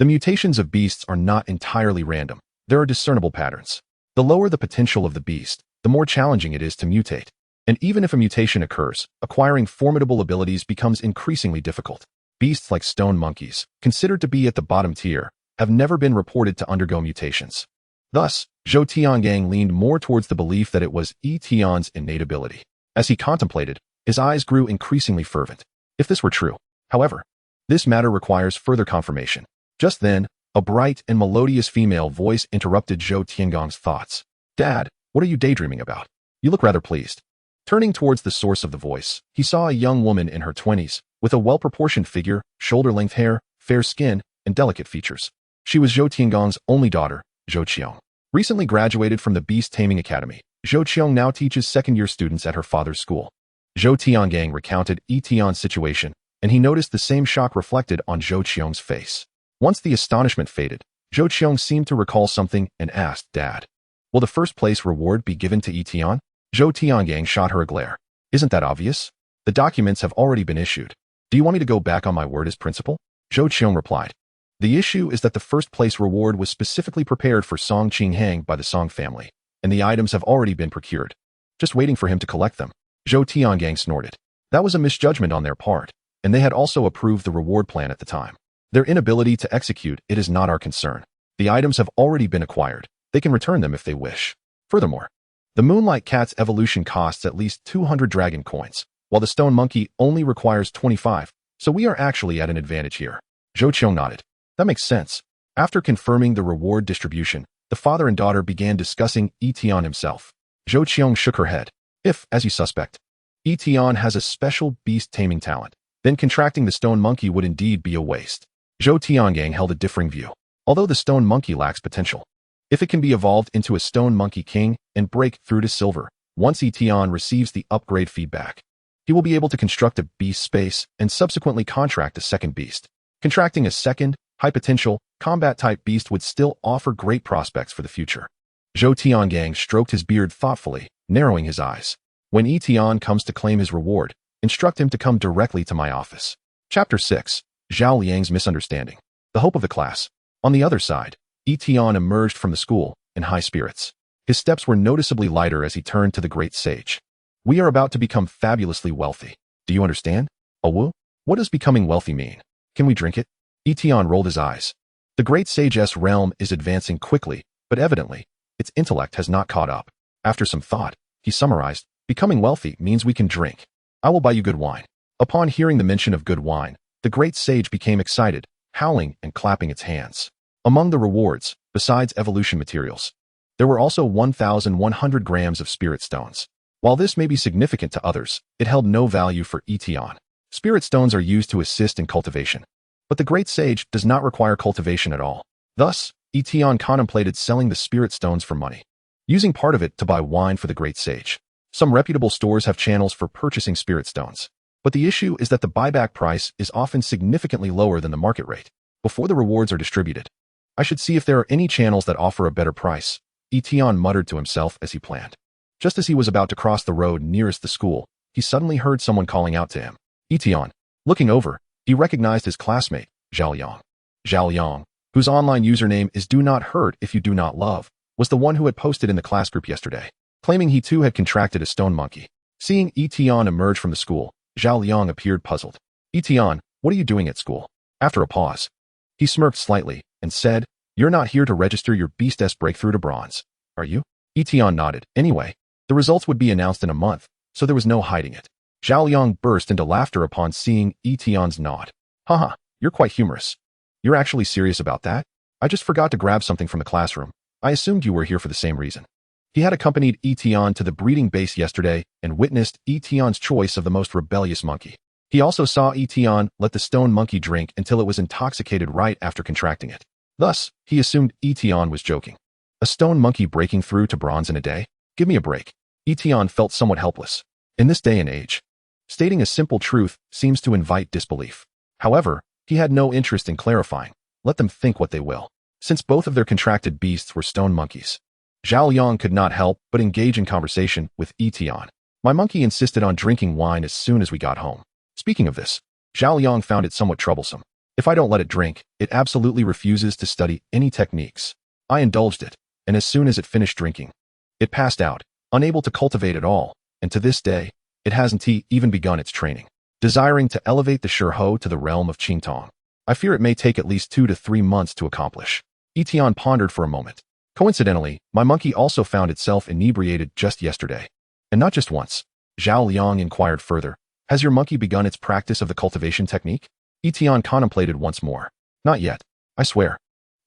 Speaker 1: The mutations of beasts are not entirely random. There are discernible patterns. The lower the potential of the beast, the more challenging it is to mutate. And even if a mutation occurs, acquiring formidable abilities becomes increasingly difficult. Beasts like stone monkeys, considered to be at the bottom tier, have never been reported to undergo mutations. Thus, Yi Tian leaned more towards the belief that it was Yi Tian's innate ability. As he contemplated, his eyes grew increasingly fervent. If this were true, however, this matter requires further confirmation. Just then, a bright and melodious female voice interrupted Yi Tian's thoughts. Dad, what are you daydreaming about? You look rather pleased. Turning towards the source of the voice, he saw a young woman in her 20s, with a well-proportioned figure, shoulder-length hair, fair skin, and delicate features. She was Yi Tian's only daughter, Zhou Qiong. Recently graduated from the Beast Taming Academy, Zhou Qiong now teaches second-year students at her father's school. Yi Tian recounted Yi Tian's situation, and he noticed the same shock reflected on Zhou Qiong's face. Once the astonishment faded, Zhou Qiong seemed to recall something and asked, Dad, will the first place reward be given to Yi Tian? Yi Tian shot her a glare. Isn't that obvious? The documents have already been issued. Do you want me to go back on my word as principal? Zhou Qiong replied. The issue is that the first place reward was specifically prepared for Seqing Hang by the Song family, and the items have already been procured. Just waiting for him to collect them. Yi Tian snorted. That was a misjudgment on their part, and they had also approved the reward plan at the time. Their inability to execute it is not our concern. The items have already been acquired. They can return them if they wish. Furthermore, the Moonlight Cat's evolution costs at least 200 dragon coins, while the Stone Monkey only requires 25, so we are actually at an advantage here. Zhou Qiong nodded. That makes sense. After confirming the reward distribution, the father and daughter began discussing Yi Tian himself. Zhou Qiong shook her head. If, as you suspect, Yi Tian has a special beast taming talent, then contracting the Stone Monkey would indeed be a waste. Yi Tian held a differing view. Although the Stone Monkey lacks potential, if it can be evolved into a Stone Monkey King and break through to silver, once Yi Tian receives the upgrade feedback, he will be able to construct a beast space and subsequently contract a second beast. Contracting a second, high-potential, combat-type beast would still offer great prospects for the future. Yi Tian stroked his beard thoughtfully, narrowing his eyes. When Yi Tian comes to claim his reward, instruct him to come directly to my office. Chapter 6. Zhao Liang's Misunderstanding. The Hope of the Class. On the other side, Yi Tian emerged from the school in high spirits. His steps were noticeably lighter as he turned to the great sage. We are about to become fabulously wealthy. Do you understand? Awu? What does becoming wealthy mean? Can we drink it? Yi Tian rolled his eyes. The great sage's realm is advancing quickly, but evidently, its intellect has not caught up. After some thought, he summarized, becoming wealthy means we can drink. I will buy you good wine. Upon hearing the mention of good wine, the great sage became excited, howling and clapping its hands. Among the rewards, besides evolution materials, there were also 1,100 grams of spirit stones. While this may be significant to others, it held no value for Yi Tian. Spirit stones are used to assist in cultivation, but the great sage does not require cultivation at all. Thus, Yi Tian contemplated selling the spirit stones for money, using part of it to buy wine for the great sage. Some reputable stores have channels for purchasing spirit stones, but the issue is that the buyback price is often significantly lower than the market rate. Before the rewards are distributed, I should see if there are any channels that offer a better price, Yi Tian muttered to himself as he planned. Just as he was about to cross the road nearest the school, he suddenly heard someone calling out to him. Yi Tian. Looking over, he recognized his classmate, Zhao Yang. Zhao Yang, whose online username is Do Not Hurt If You Do Not Love, was the one who had posted in the class group yesterday, claiming he too had contracted a stone monkey. Seeing Yi Tian emerge from the school, Zhao Yang appeared puzzled. Yi Tian, what are you doing at school? After a pause, he smirked slightly and said, You're not here to register your Beast's breakthrough to bronze, are you? Yi Tian nodded. Anyway, the results would be announced in a month, so there was no hiding it. Zhao Yang burst into laughter upon seeing Yi Tian's nod. Haha, you're quite humorous. You're actually serious about that? I just forgot to grab something from the classroom. I assumed you were here for the same reason. He had accompanied Yi Tian to the breeding base yesterday and witnessed Yi Tian's choice of the most rebellious monkey. He also saw Yi Tian let the stone monkey drink until it was intoxicated right after contracting it. Thus, he assumed Yi Tian was joking. A stone monkey breaking through to bronze in a day? Give me a break. Yi Tian felt somewhat helpless. In this day and age, stating a simple truth seems to invite disbelief. However, he had no interest in clarifying. Let them think what they will. Since both of their contracted beasts were stone monkeys, Zhao Yang could not help but engage in conversation with Yi Tian. My monkey insisted on drinking wine as soon as we got home. Speaking of this, Zhao Yang found it somewhat troublesome. If I don't let it drink, it absolutely refuses to study any techniques. I indulged it, and as soon as it finished drinking, it passed out, unable to cultivate at all, and to this day, it hasn't even begun its training. Desiring to elevate the Shurho to the realm of Qingtong, I fear it may take at least 2 to 3 months to accomplish. Yi Tian pondered for a moment. Coincidentally, my monkey also found itself inebriated just yesterday. And not just once. Zhao Yang inquired further. Has your monkey begun its practice of the cultivation technique? Yi Tian contemplated once more. Not yet. I swear.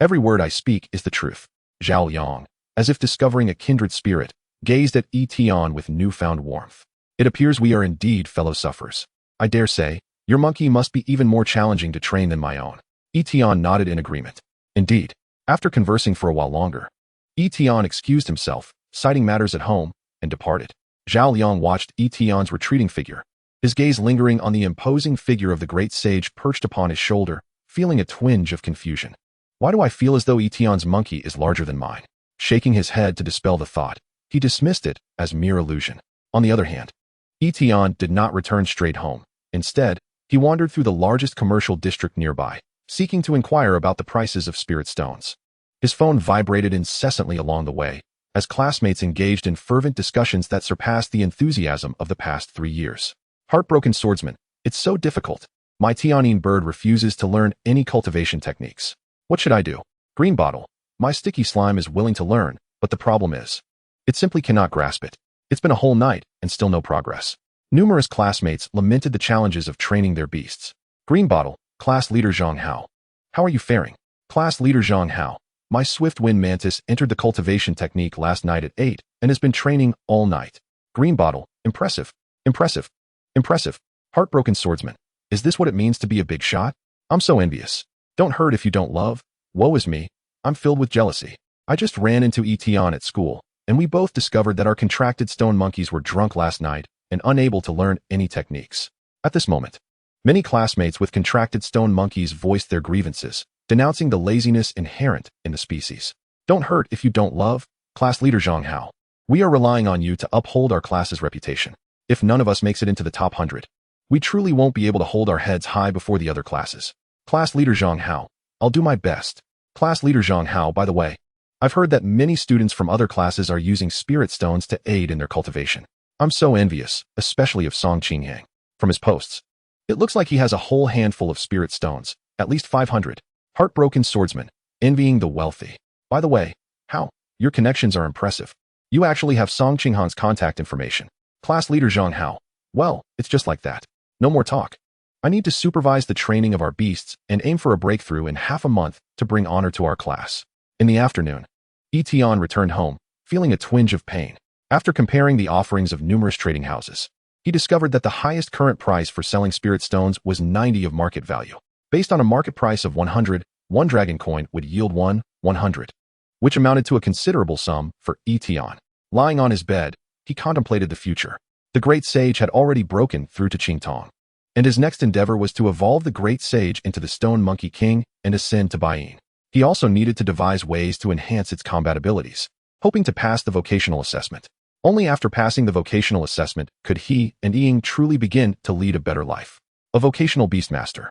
Speaker 1: Every word I speak is the truth. Zhao Yang, as if discovering a kindred spirit, gazed at Yi Tian with newfound warmth. It appears we are indeed fellow sufferers. I dare say, your monkey must be even more challenging to train than my own. Yi Tian nodded in agreement. Indeed. After conversing for a while longer, Yi Tian excused himself, citing matters at home, and departed. Zhao Yang watched Yi Tian's retreating figure, his gaze lingering on the imposing figure of the great sage perched upon his shoulder, feeling a twinge of confusion. Why do I feel as though Yi Tian's monkey is larger than mine? Shaking his head to dispel the thought, he dismissed it as mere illusion. On the other hand, Yi Tian did not return straight home. Instead, he wandered through the largest commercial district nearby, seeking to inquire about the prices of spirit stones. His phone vibrated incessantly along the way, as classmates engaged in fervent discussions that surpassed the enthusiasm of the past 3 years. Heartbroken swordsman, it's so difficult. My Tianine bird refuses to learn any cultivation techniques. What should I do? Green bottle, my sticky slime is willing to learn, but the problem is, it simply cannot grasp it. It's been a whole night, and still no progress. Numerous classmates lamented the challenges of training their beasts. Green bottle, class leader Zhang Hao. How are you faring? Class leader Zhang Hao. My swift wind mantis entered the cultivation technique last night at 8 and has been training all night. Green bottle, impressive, impressive, impressive. Heartbroken swordsman. Is this what it means to be a big shot? I'm so envious. Don't hurt if you don't love. Woe is me. I'm filled with jealousy. I just ran into Yi Tian at school, and we both discovered that our contracted stone monkeys were drunk last night and unable to learn any techniques. At this moment, many classmates with contracted stone monkeys voiced their grievances, denouncing the laziness inherent in the species. Don't hurt if you don't love. Class leader Zhang Hao. We are relying on you to uphold our class's reputation. If none of us makes it into the top 100, we truly won't be able to hold our heads high before the other classes. Class leader Zhang Hao. I'll do my best. Class leader Zhang Hao, by the way. I've heard that many students from other classes are using spirit stones to aid in their cultivation. I'm so envious, especially of Seqing Hang. From his posts, it looks like he has a whole handful of spirit stones, at least 500. Heartbroken swordsman, envying the wealthy. By the way, how? Your connections are impressive. You actually have Seqing Hang's contact information. Class leader Zhang Hao. Well, it's just like that. No more talk. I need to supervise the training of our beasts and aim for a breakthrough in half a month to bring honor to our class. In the afternoon, Yi Tian returned home, feeling a twinge of pain. After comparing the offerings of numerous trading houses, he discovered that the highest current price for selling spirit stones was 90 of market value. Based on a market price of 100, one dragon coin would yield 100, which amounted to a considerable sum for Yi Tian. Lying on his bed, he contemplated the future. The great sage had already broken through to Qingtong, and his next endeavor was to evolve the great sage into the stone monkey king and ascend to Baiyin. He also needed to devise ways to enhance its combat abilities, hoping to pass the vocational assessment. Only after passing the vocational assessment could he and Ying truly begin to lead a better life. A vocational beastmaster,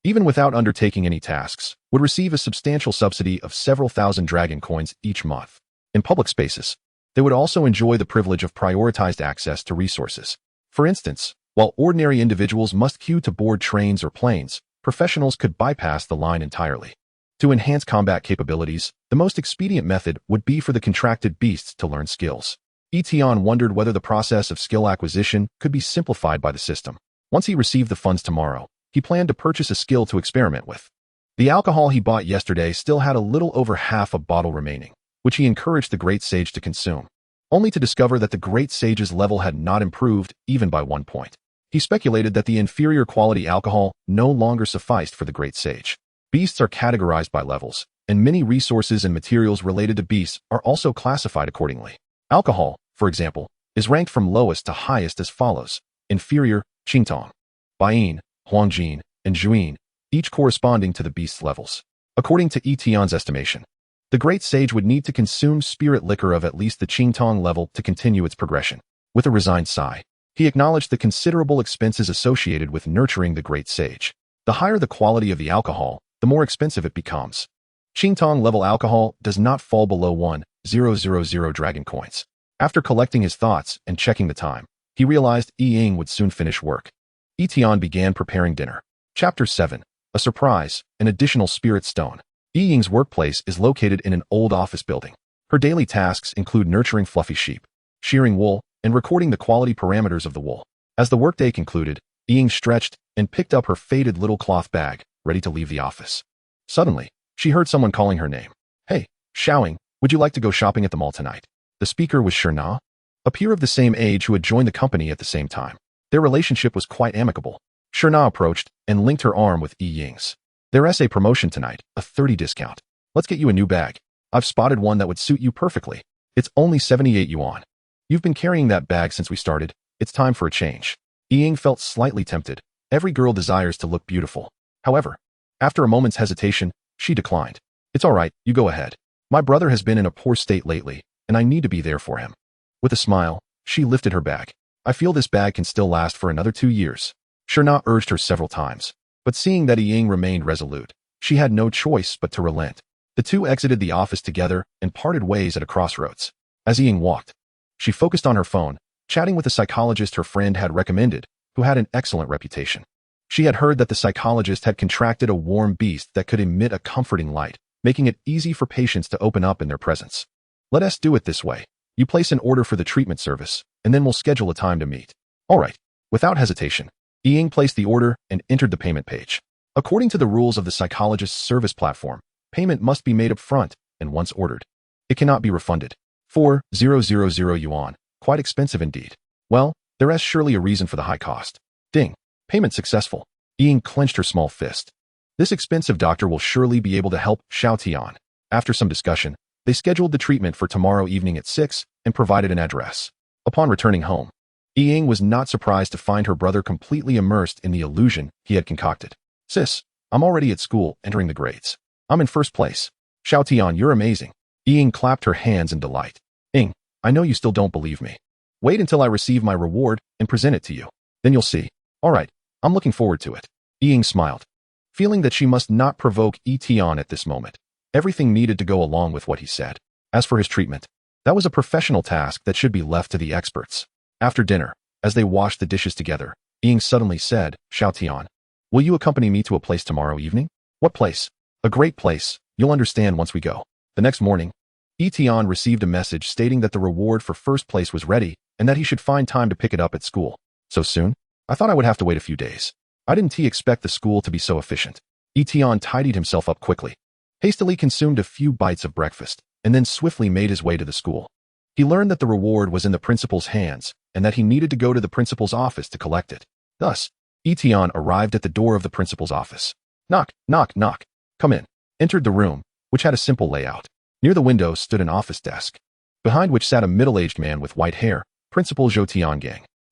Speaker 1: even without undertaking any tasks, would receive a substantial subsidy of several thousand dragon coins each month. In public spaces, they would also enjoy the privilege of prioritized access to resources. For instance, while ordinary individuals must queue to board trains or planes, professionals could bypass the line entirely. To enhance combat capabilities, the most expedient method would be for the contracted beasts to learn skills. Yi Tian wondered whether the process of skill acquisition could be simplified by the system. Once he received the funds tomorrow, he planned to purchase a skill to experiment with. The alcohol he bought yesterday still had a little over half a bottle remaining, which he encouraged the great sage to consume, only to discover that the great sage's level had not improved even by 1 point. He speculated that the inferior quality alcohol no longer sufficed for the great sage. Beasts are categorized by levels, and many resources and materials related to beasts are also classified accordingly. Alcohol, for example, is ranked from lowest to highest as follows: inferior, Qingtong, Baiyin, Huangjin, and Zhuyin, each corresponding to the beast's levels. According to Yi Tian's estimation, the great sage would need to consume spirit liquor of at least the Qingtong level to continue its progression. With a resigned sigh, he acknowledged the considerable expenses associated with nurturing the great sage. The higher the quality of the alcohol, the more expensive it becomes. Qingtong level alcohol does not fall below 1,000 dragon coins. After collecting his thoughts and checking the time, he realized Yi Ying would soon finish work. Yi Tian began preparing dinner. Chapter 7. A surprise, an additional spirit stone. Yi Ying's workplace is located in an old office building. Her daily tasks include nurturing fluffy sheep, shearing wool, and recording the quality parameters of the wool. As the workday concluded, Yi Ying stretched and picked up her faded little cloth bag, ready to leave the office. Suddenly, she heard someone calling her name. "Hey, Xiaoying, would you like to go shopping at the mall tonight?" The speaker was Shirna, a peer of the same age who had joined the company at the same time. Their relationship was quite amicable. Shirna approached and linked her arm with Yi Ying's. "There's a promotion tonight, a 30 discount. Let's get you a new bag. I've spotted one that would suit you perfectly. It's only 78 yuan. You've been carrying that bag since we started. It's time for a change." Yi Ying felt slightly tempted. Every girl desires to look beautiful. However, after a moment's hesitation, she declined. "It's all right, you go ahead. My brother has been in a poor state lately, and I need to be there for him." With a smile, she lifted her bag. "I feel this bag can still last for another 2 years. Shirna urged her several times, but seeing that Yi Ying remained resolute, she had no choice but to relent. The two exited the office together and parted ways at a crossroads. As Yi Ying walked, she focused on her phone, chatting with a psychologist her friend had recommended, who had an excellent reputation. She had heard that the psychologist had contracted a warm beast that could emit a comforting light, making it easy for patients to open up in their presence. "Let us do it this way. You place an order for the treatment service, and then we'll schedule a time to meet." "All right." Without hesitation, Yi Ying placed the order and entered the payment page. According to the rules of the psychologist's service platform, payment must be made up front and once ordered. It cannot be refunded. 4,000 yuan. Quite expensive indeed. Well, there is surely a reason for the high cost. Ding. Payment successful. Yi Ying clenched her small fist. This expensive doctor will surely be able to help Xiao Tian. After some discussion, they scheduled the treatment for tomorrow evening at 6 and provided an address. Upon returning home, Yi Ying was not surprised to find her brother completely immersed in the illusion he had concocted. "Sis, I'm already at school, entering the grades. I'm in first place. Xiao Tian, you're amazing." Yi Ying clapped her hands in delight. "Ying, I know you still don't believe me. Wait until I receive my reward and present it to you. Then you'll see." "All right, I'm looking forward to it." Yi Ying smiled, feeling that she must not provoke Yi Tian at this moment. Everything needed to go along with what he said. As for his treatment, that was a professional task that should be left to the experts. After dinner, as they washed the dishes together, Ying suddenly said, "Yi Tian, will you accompany me to a place tomorrow evening?" "What place?" "A great place. You'll understand once we go." The next morning, Yi Tian received a message stating that the reward for first place was ready and that he should find time to pick it up at school. "So soon? I thought I would have to wait a few days. I didn't expect the school to be so efficient." Yi Tian tidied himself up quickly, hastily consumed a few bites of breakfast, and then swiftly made his way to the school. He learned that the reward was in the principal's hands and that he needed to go to the principal's office to collect it. Thus, Yi Tian arrived at the door of the principal's office. Knock, knock, knock. "Come in." Entered the room, which had a simple layout. Near the window stood an office desk, behind which sat a middle-aged man with white hair, Principal Yi Tian.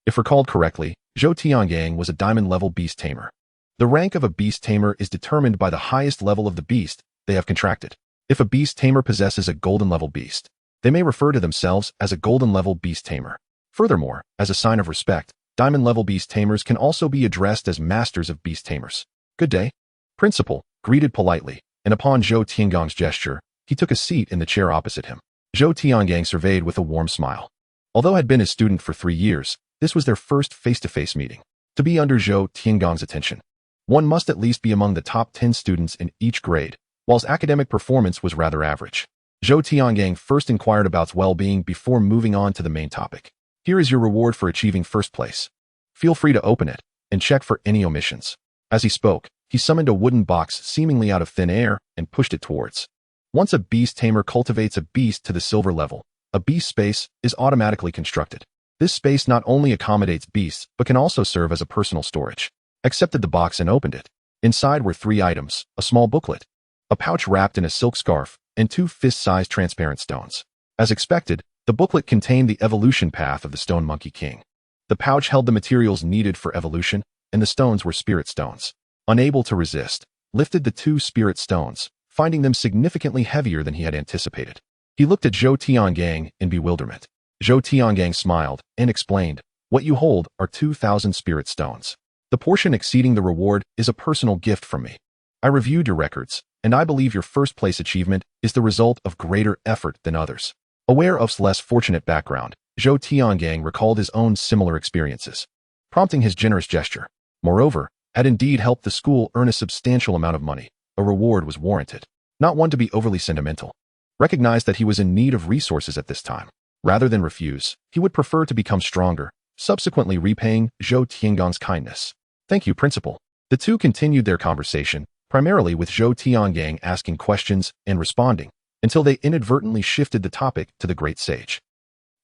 Speaker 1: If recalled correctly, Yi Tian was a diamond-level beast tamer. The rank of a beast tamer is determined by the highest level of the beast they have contracted. If a beast tamer possesses a golden-level beast, they may refer to themselves as a golden-level beast tamer. Furthermore, as a sign of respect, diamond-level beast tamers can also be addressed as masters of beast tamers. "Good day." Principal greeted politely, and upon Yi Tian's gesture, he took a seat in the chair opposite him. Yi Tian surveyed with a warm smile. Although had been his student for 3 years, this was their first face-to-face meeting. To be under Yi Tian's attention, one must at least be among the top 10 students in each grade, whilst academic performance was rather average. Yi Tian first inquired about well-being before moving on to the main topic. "Here is your reward for achieving first place. Feel free to open it and check for any omissions." As he spoke, he summoned a wooden box seemingly out of thin air and pushed it towards. Once a beast tamer cultivates a beast to the silver level, a beast space is automatically constructed. This space not only accommodates beasts, but can also serve as a personal storage. Accepted the box and opened it. Inside were 3 items: a small booklet, a pouch wrapped in a silk scarf, and 2 fist-sized transparent stones. As expected, the booklet contained the evolution path of the Stone Monkey King. The pouch held the materials needed for evolution, and the stones were spirit stones. Unable to resist, lifted the 2 spirit stones, finding them significantly heavier than he had anticipated. He looked at Yi Tian in bewilderment. Yi Tian smiled and explained, "What you hold are 2,000 spirit stones. The portion exceeding the reward is a personal gift from me. I reviewed your records, and I believe your first-place achievement is the result of greater effort than others." Aware of his less fortunate background, Yi Tian recalled his own similar experiences, prompting his generous gesture. Moreover, had indeed helped the school earn a substantial amount of money. A reward was warranted. Not one to be overly sentimental. Recognized that he was in need of resources at this time. Rather than refuse, he would prefer to become stronger, subsequently repaying Yi Tian's kindness. "Thank you, Principal." The two continued their conversation, primarily with Yi Tian asking questions and responding, until they inadvertently shifted the topic to the great sage.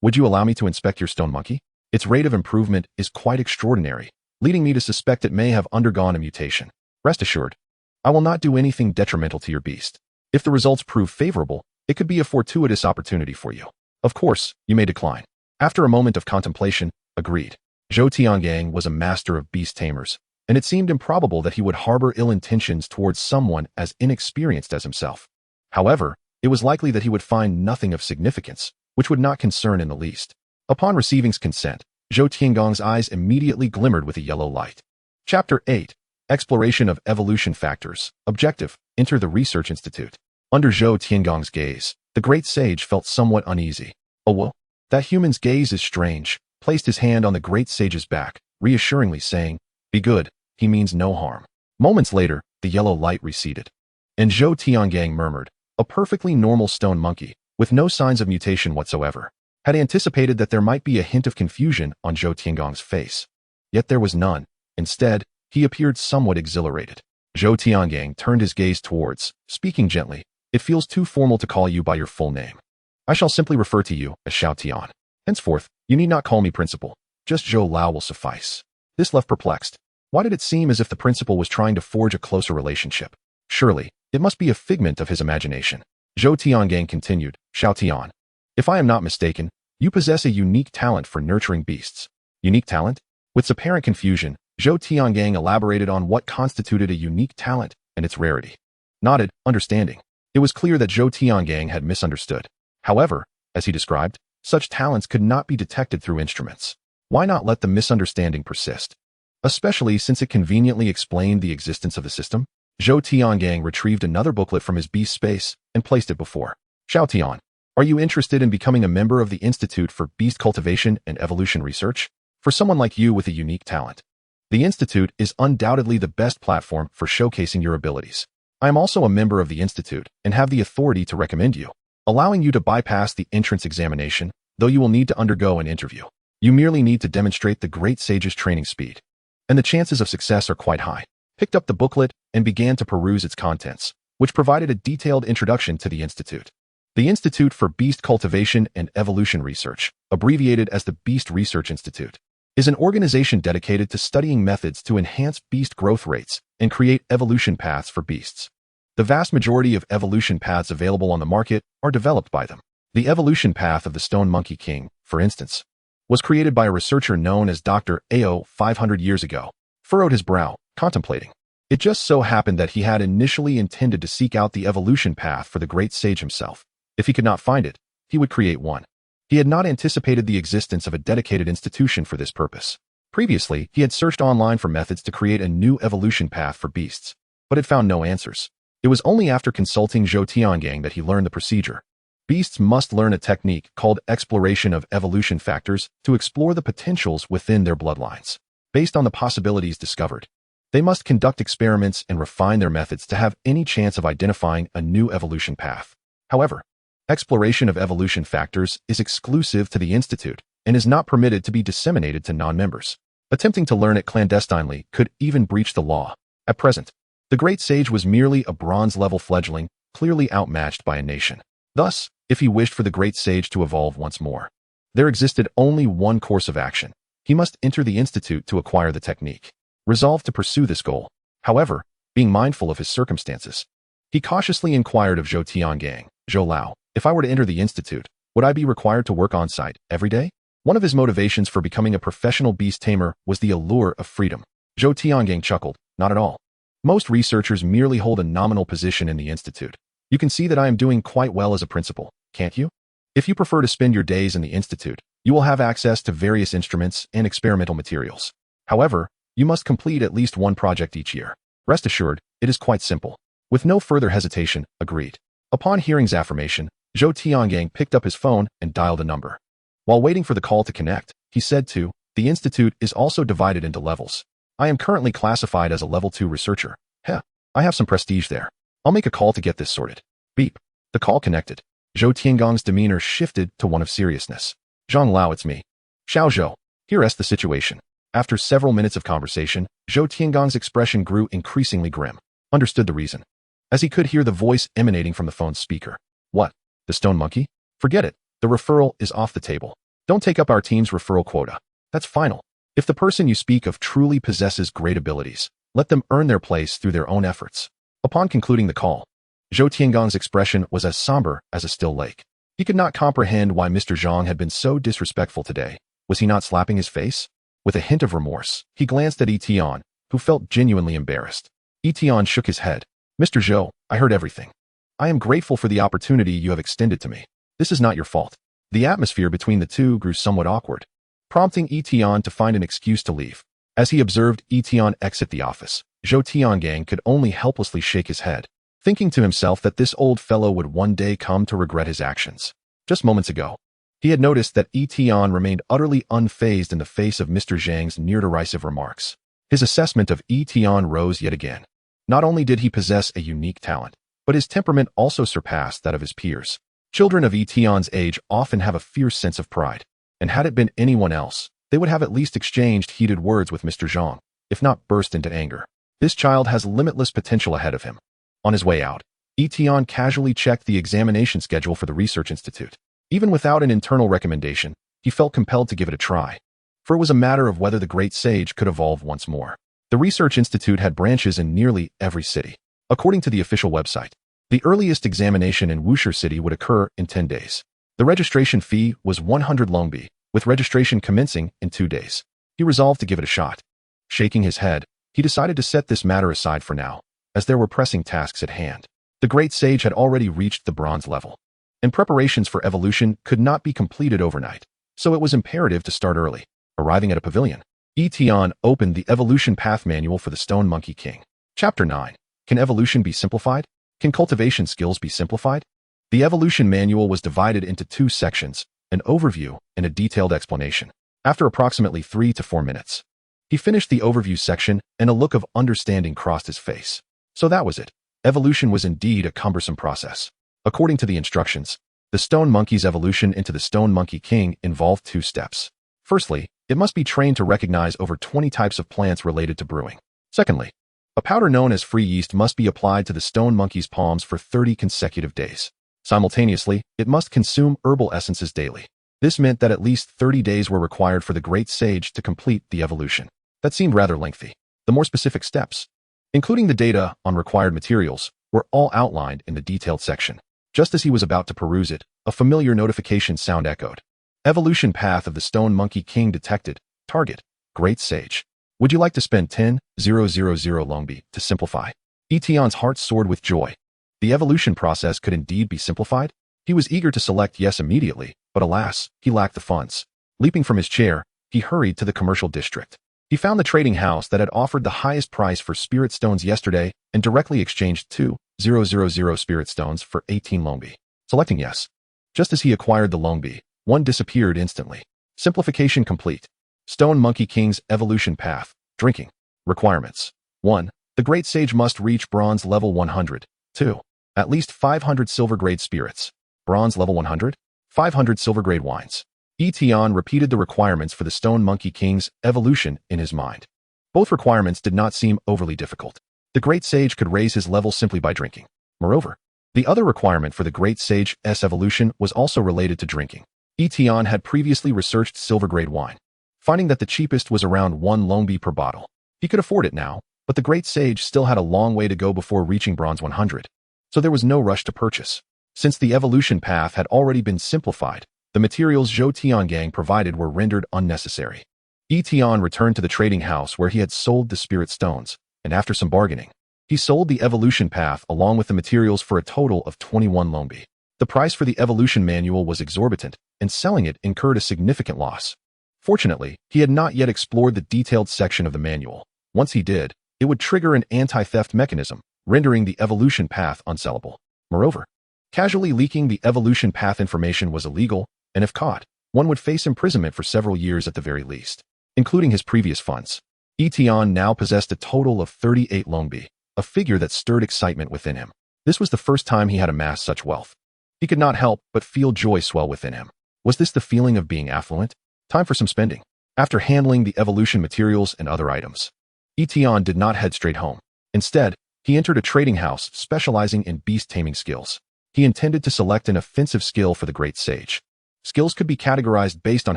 Speaker 1: "Would you allow me to inspect your stone monkey? Its rate of improvement is quite extraordinary, leading me to suspect it may have undergone a mutation. Rest assured, I will not do anything detrimental to your beast. If the results prove favorable, it could be a fortuitous opportunity for you. Of course, you may decline." After a moment of contemplation, agreed. Yi Tian was a master of beast tamers, and it seemed improbable that he would harbor ill intentions towards someone as inexperienced as himself. However, it was likely that he would find nothing of significance, which would not concern in the least. Upon receiving consent, Yi Tian's eyes immediately glimmered with a yellow light. Chapter 8. Exploration of Evolution Factors. Objective: enter the Research Institute. Under Yi Tian's gaze, the great sage felt somewhat uneasy. "Oh well, that human's gaze is strange," placed his hand on the great sage's back, reassuringly saying, "Be good, he means no harm." Moments later, the yellow light receded, and Yi Tian murmured, "A perfectly normal stone monkey, with no signs of mutation whatsoever." Had anticipated that there might be a hint of confusion on Yi Tian's face. Yet there was none. Instead, he appeared somewhat exhilarated. Yi Tian turned his gaze towards, speaking gently, "It feels too formal to call you by your full name. I shall simply refer to you as Yi Tian. Henceforth, you need not call me principal. Just Zhou Lao will suffice." This left perplexed. Why did it seem as if the principal was trying to forge a closer relationship? Surely, it must be a figment of his imagination. Yi Tian continued, "Yi Tian, if I am not mistaken, you possess a unique talent for nurturing beasts." Unique talent? With apparent confusion, Yi Tian elaborated on what constituted a unique talent and its rarity. Nodded, understanding. It was clear that Yi Tian had misunderstood. However, as he described, such talents could not be detected through instruments. Why not let the misunderstanding persist? Especially since it conveniently explained the existence of the system? Zhou Tiangang retrieved another booklet from his beast space and placed it before Xiao Tian. Are you interested in becoming a member of the Institute for Beast Cultivation and Evolution Research? For someone like you with a unique talent, the Institute is undoubtedly the best platform for showcasing your abilities. I am also a member of the Institute and have the authority to recommend you, allowing you to bypass the entrance examination, though you will need to undergo an interview. You merely need to demonstrate the great sage's training speed, and the chances of success are quite high. Picked up the booklet and began to peruse its contents, which provided a detailed introduction to the Institute. The Institute for Beast Cultivation and Evolution Research, abbreviated as the Beast Research Institute, is an organization dedicated to studying methods to enhance beast growth rates and create evolution paths for beasts. The vast majority of evolution paths available on the market are developed by them. The evolution path of the Stone Monkey King, for instance, was created by a researcher known as Dr. Ao 500 years ago, furrowed his brow, contemplating. It just so happened that he had initially intended to seek out the evolution path for the great sage himself. If he could not find it, he would create one. He had not anticipated the existence of a dedicated institution for this purpose. Previously, he had searched online for methods to create a new evolution path for beasts, but had found no answers. It was only after consulting Zhou Tiangang that he learned the procedure. Beasts must learn a technique called exploration of evolution factors to explore the potentials within their bloodlines. Based on the possibilities discovered, they must conduct experiments and refine their methods to have any chance of identifying a new evolution path. However, exploration of evolution factors is exclusive to the Institute and is not permitted to be disseminated to non-members. Attempting to learn it clandestinely could even breach the law. At present, the great sage was merely a bronze-level fledgling, clearly outmatched by a nation. Thus, if he wished for the great sage to evolve once more, there existed only one course of action. He must enter the Institute to acquire the technique. Resolved to pursue this goal, however, being mindful of his circumstances, he cautiously inquired of Zhou Tiangang, Zhou Lao, if I were to enter the Institute, would I be required to work on-site every day? One of his motivations for becoming a professional beast tamer was the allure of freedom. Zhou Tiangang chuckled, not at all. Most researchers merely hold a nominal position in the Institute. You can see that I am doing quite well as a principal, can't you? If you prefer to spend your days in the Institute, you will have access to various instruments and experimental materials. However, you must complete at least one project each year. Rest assured, it is quite simple. With no further hesitation, agreed. Upon hearing's affirmation, Zhou Tiangang picked up his phone and dialed a number. While waiting for the call to connect, he said the Institute is also divided into levels. I am currently classified as a level 2 researcher. I have some prestige there. I'll make a call to get this sorted. Beep. The call connected. Zhou Tiangang's demeanor shifted to one of seriousness. Zhang Lao, it's me. Xiao Zhou. Here's the situation. After several minutes of conversation, Zhou Tiangang's expression grew increasingly grim. Understood the reason, as he could hear the voice emanating from the phone's speaker. What? The stone monkey? Forget it. The referral is off the table. Don't take up our team's referral quota. That's final. If the person you speak of truly possesses great abilities, let them earn their place through their own efforts. Upon concluding the call, Zhou Tiangang's expression was as somber as a still lake. He could not comprehend why Mr. Zhang had been so disrespectful today. Was he not slapping his face? With a hint of remorse, he glanced at Yi Tian, who felt genuinely embarrassed. Yi Tian shook his head. Mr. Zhou, I heard everything. I am grateful for the opportunity you have extended to me. This is not your fault. The atmosphere between the two grew somewhat awkward, prompting Yi Tian to find an excuse to leave. As he observed Yi Tian exit the office, Zhou Tiangang could only helplessly shake his head, thinking to himself that this old fellow would one day come to regret his actions. Just moments ago, he had noticed that Yi Tian remained utterly unfazed in the face of Mr. Zhang's near-derisive remarks. His assessment of Yi Tian rose yet again. Not only did he possess a unique talent, but his temperament also surpassed that of his peers. Children of Yi Tian's age often have a fierce sense of pride, and had it been anyone else, they would have at least exchanged heated words with Mr. Zhang, if not burst into anger. This child has limitless potential ahead of him. On his way out, Yi Tian casually checked the examination schedule for the Research Institute. Even without an internal recommendation, he felt compelled to give it a try, for it was a matter of whether the great sage could evolve once more. The Research Institute had branches in nearly every city. According to the official website, the earliest examination in Wuxi City would occur in 10 days. The registration fee was 100 longbi, with registration commencing in 2 days. He resolved to give it a shot. Shaking his head, he decided to set this matter aside for now, as there were pressing tasks at hand. The great sage had already reached the bronze level, and preparations for evolution could not be completed overnight, so it was imperative to start early. Arriving at a pavilion, Yi Tian opened the Evolution Path Manual for the Stone Monkey King. Chapter 9. Can evolution be simplified? Can cultivation skills be simplified? The evolution manual was divided into 2 sections, an overview and a detailed explanation. After approximately 3 to 4 minutes, he finished the overview section and a look of understanding crossed his face. So that was it. Evolution was indeed a cumbersome process. According to the instructions, the stone monkey's evolution into the stone monkey king involved 2 steps. Firstly, it must be trained to recognize over 20 types of plants related to brewing. Secondly, a powder known as free yeast must be applied to the stone monkey's palms for 30 consecutive days. Simultaneously, it must consume herbal essences daily. This meant that at least 30 days were required for the great sage to complete the evolution. That seemed rather lengthy. The more specific steps, including the data on required materials, were all outlined in the detailed section. Just as he was about to peruse it, a familiar notification sound echoed. Evolution path of the stone monkey king detected. Target, great sage. Would you like to spend 10,000 Longbi to simplify? Yi Tian's heart soared with joy. The evolution process could indeed be simplified. He was eager to select yes immediately, but alas, he lacked the funds. Leaping from his chair, he hurried to the commercial district. He found the trading house that had offered the highest price for spirit stones yesterday and directly exchanged 2,000 spirit stones for 18 Longbi. Selecting yes. Just as he acquired the Longbi, one disappeared instantly. Simplification complete. Stone Monkey King's evolution path. Drinking. Requirements. 1. The great sage must reach bronze level 100. 2. At least 500 silver grade spirits. Bronze level 100. 500 silver grade wines. Yi Tian repeated the requirements for the Stone Monkey King's evolution in his mind. Both requirements did not seem overly difficult. The great sage could raise his level simply by drinking. Moreover, the other requirement for the great sage's evolution was also related to drinking. Yi Tian had previously researched silver grade wine, finding that the cheapest was around 1 Longbi per bottle. He could afford it now, but the great sage still had a long way to go before reaching bronze 100, so there was no rush to purchase. Since the evolution path had already been simplified, the materials Zhou Tiangang provided were rendered unnecessary. Yi Tian returned to the trading house where he had sold the spirit stones, and after some bargaining, he sold the evolution path along with the materials for a total of 21 Longbi. The price for the evolution manual was exorbitant, and selling it incurred a significant loss. Fortunately, he had not yet explored the detailed section of the manual. Once he did, it would trigger an anti-theft mechanism, rendering the evolution path unsellable. Moreover, casually leaking the evolution path information was illegal, and if caught, one would face imprisonment for several years at the very least, including his previous funds. Yi Tian now possessed a total of 38 Longbi, a figure that stirred excitement within him. This was the first time he had amassed such wealth. He could not help but feel joy swell within him. Was this the feeling of being affluent? Time for some spending. After handling the evolution materials and other items, Yi Tian did not head straight home. Instead, he entered a trading house specializing in beast taming skills. He intended to select an offensive skill for the great sage. Skills could be categorized based on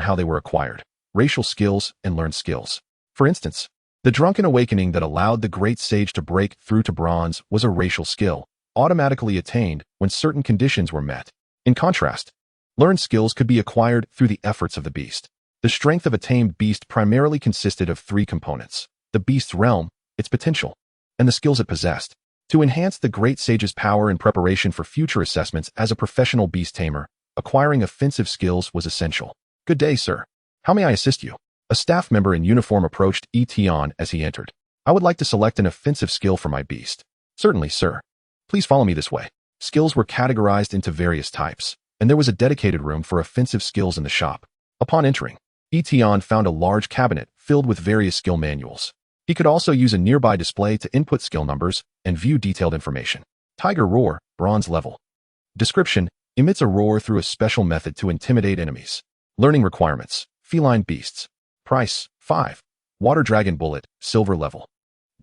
Speaker 1: how they were acquired: racial skills and learned skills. For instance, the drunken awakening that allowed the great sage to break through to bronze was a racial skill, automatically attained when certain conditions were met. In contrast, learned skills could be acquired through the efforts of the beast. The strength of a tamed beast primarily consisted of 3 components: the beast's realm, its potential, and the skills it possessed. To enhance the great sage's power in preparation for future assessments as a professional beast tamer, acquiring offensive skills was essential. Good day, sir. How may I assist you? A staff member in uniform approached Yi Tian as he entered. I would like to select an offensive skill for my beast. Certainly, sir. Please follow me this way. Skills were categorized into various types, and there was a dedicated room for offensive skills in the shop. Upon entering, Yi Tian found a large cabinet filled with various skill manuals. He could also use a nearby display to input skill numbers and view detailed information. Tiger Roar, bronze level. Description: emits a roar through a special method to intimidate enemies. Learning requirements: feline beasts. Price: 5. Water dragon bullet, silver level.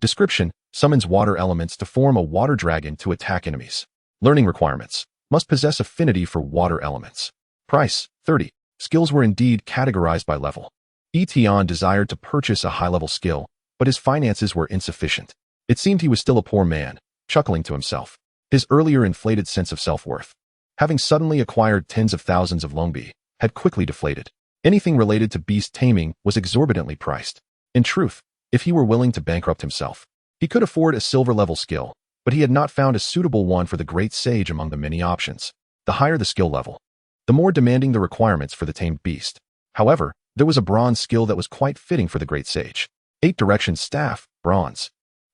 Speaker 1: Description: summons water elements to form a water dragon to attack enemies. Learning requirements: must possess affinity for water elements. Price: 30. Skills were indeed categorized by level. Yi Tian desired to purchase a high-level skill, but his finances were insufficient. It seemed he was still a poor man, chuckling to himself. His earlier inflated sense of self-worth, having suddenly acquired tens of thousands of Longbi, had quickly deflated. Anything related to beast taming was exorbitantly priced. In truth, if he were willing to bankrupt himself, he could afford a silver-level skill, but he had not found a suitable one for the great sage among the many options. The higher the skill level, the more demanding the requirements for the tamed beast. However, there was a bronze skill that was quite fitting for the great sage. 8 direction staff, bronze.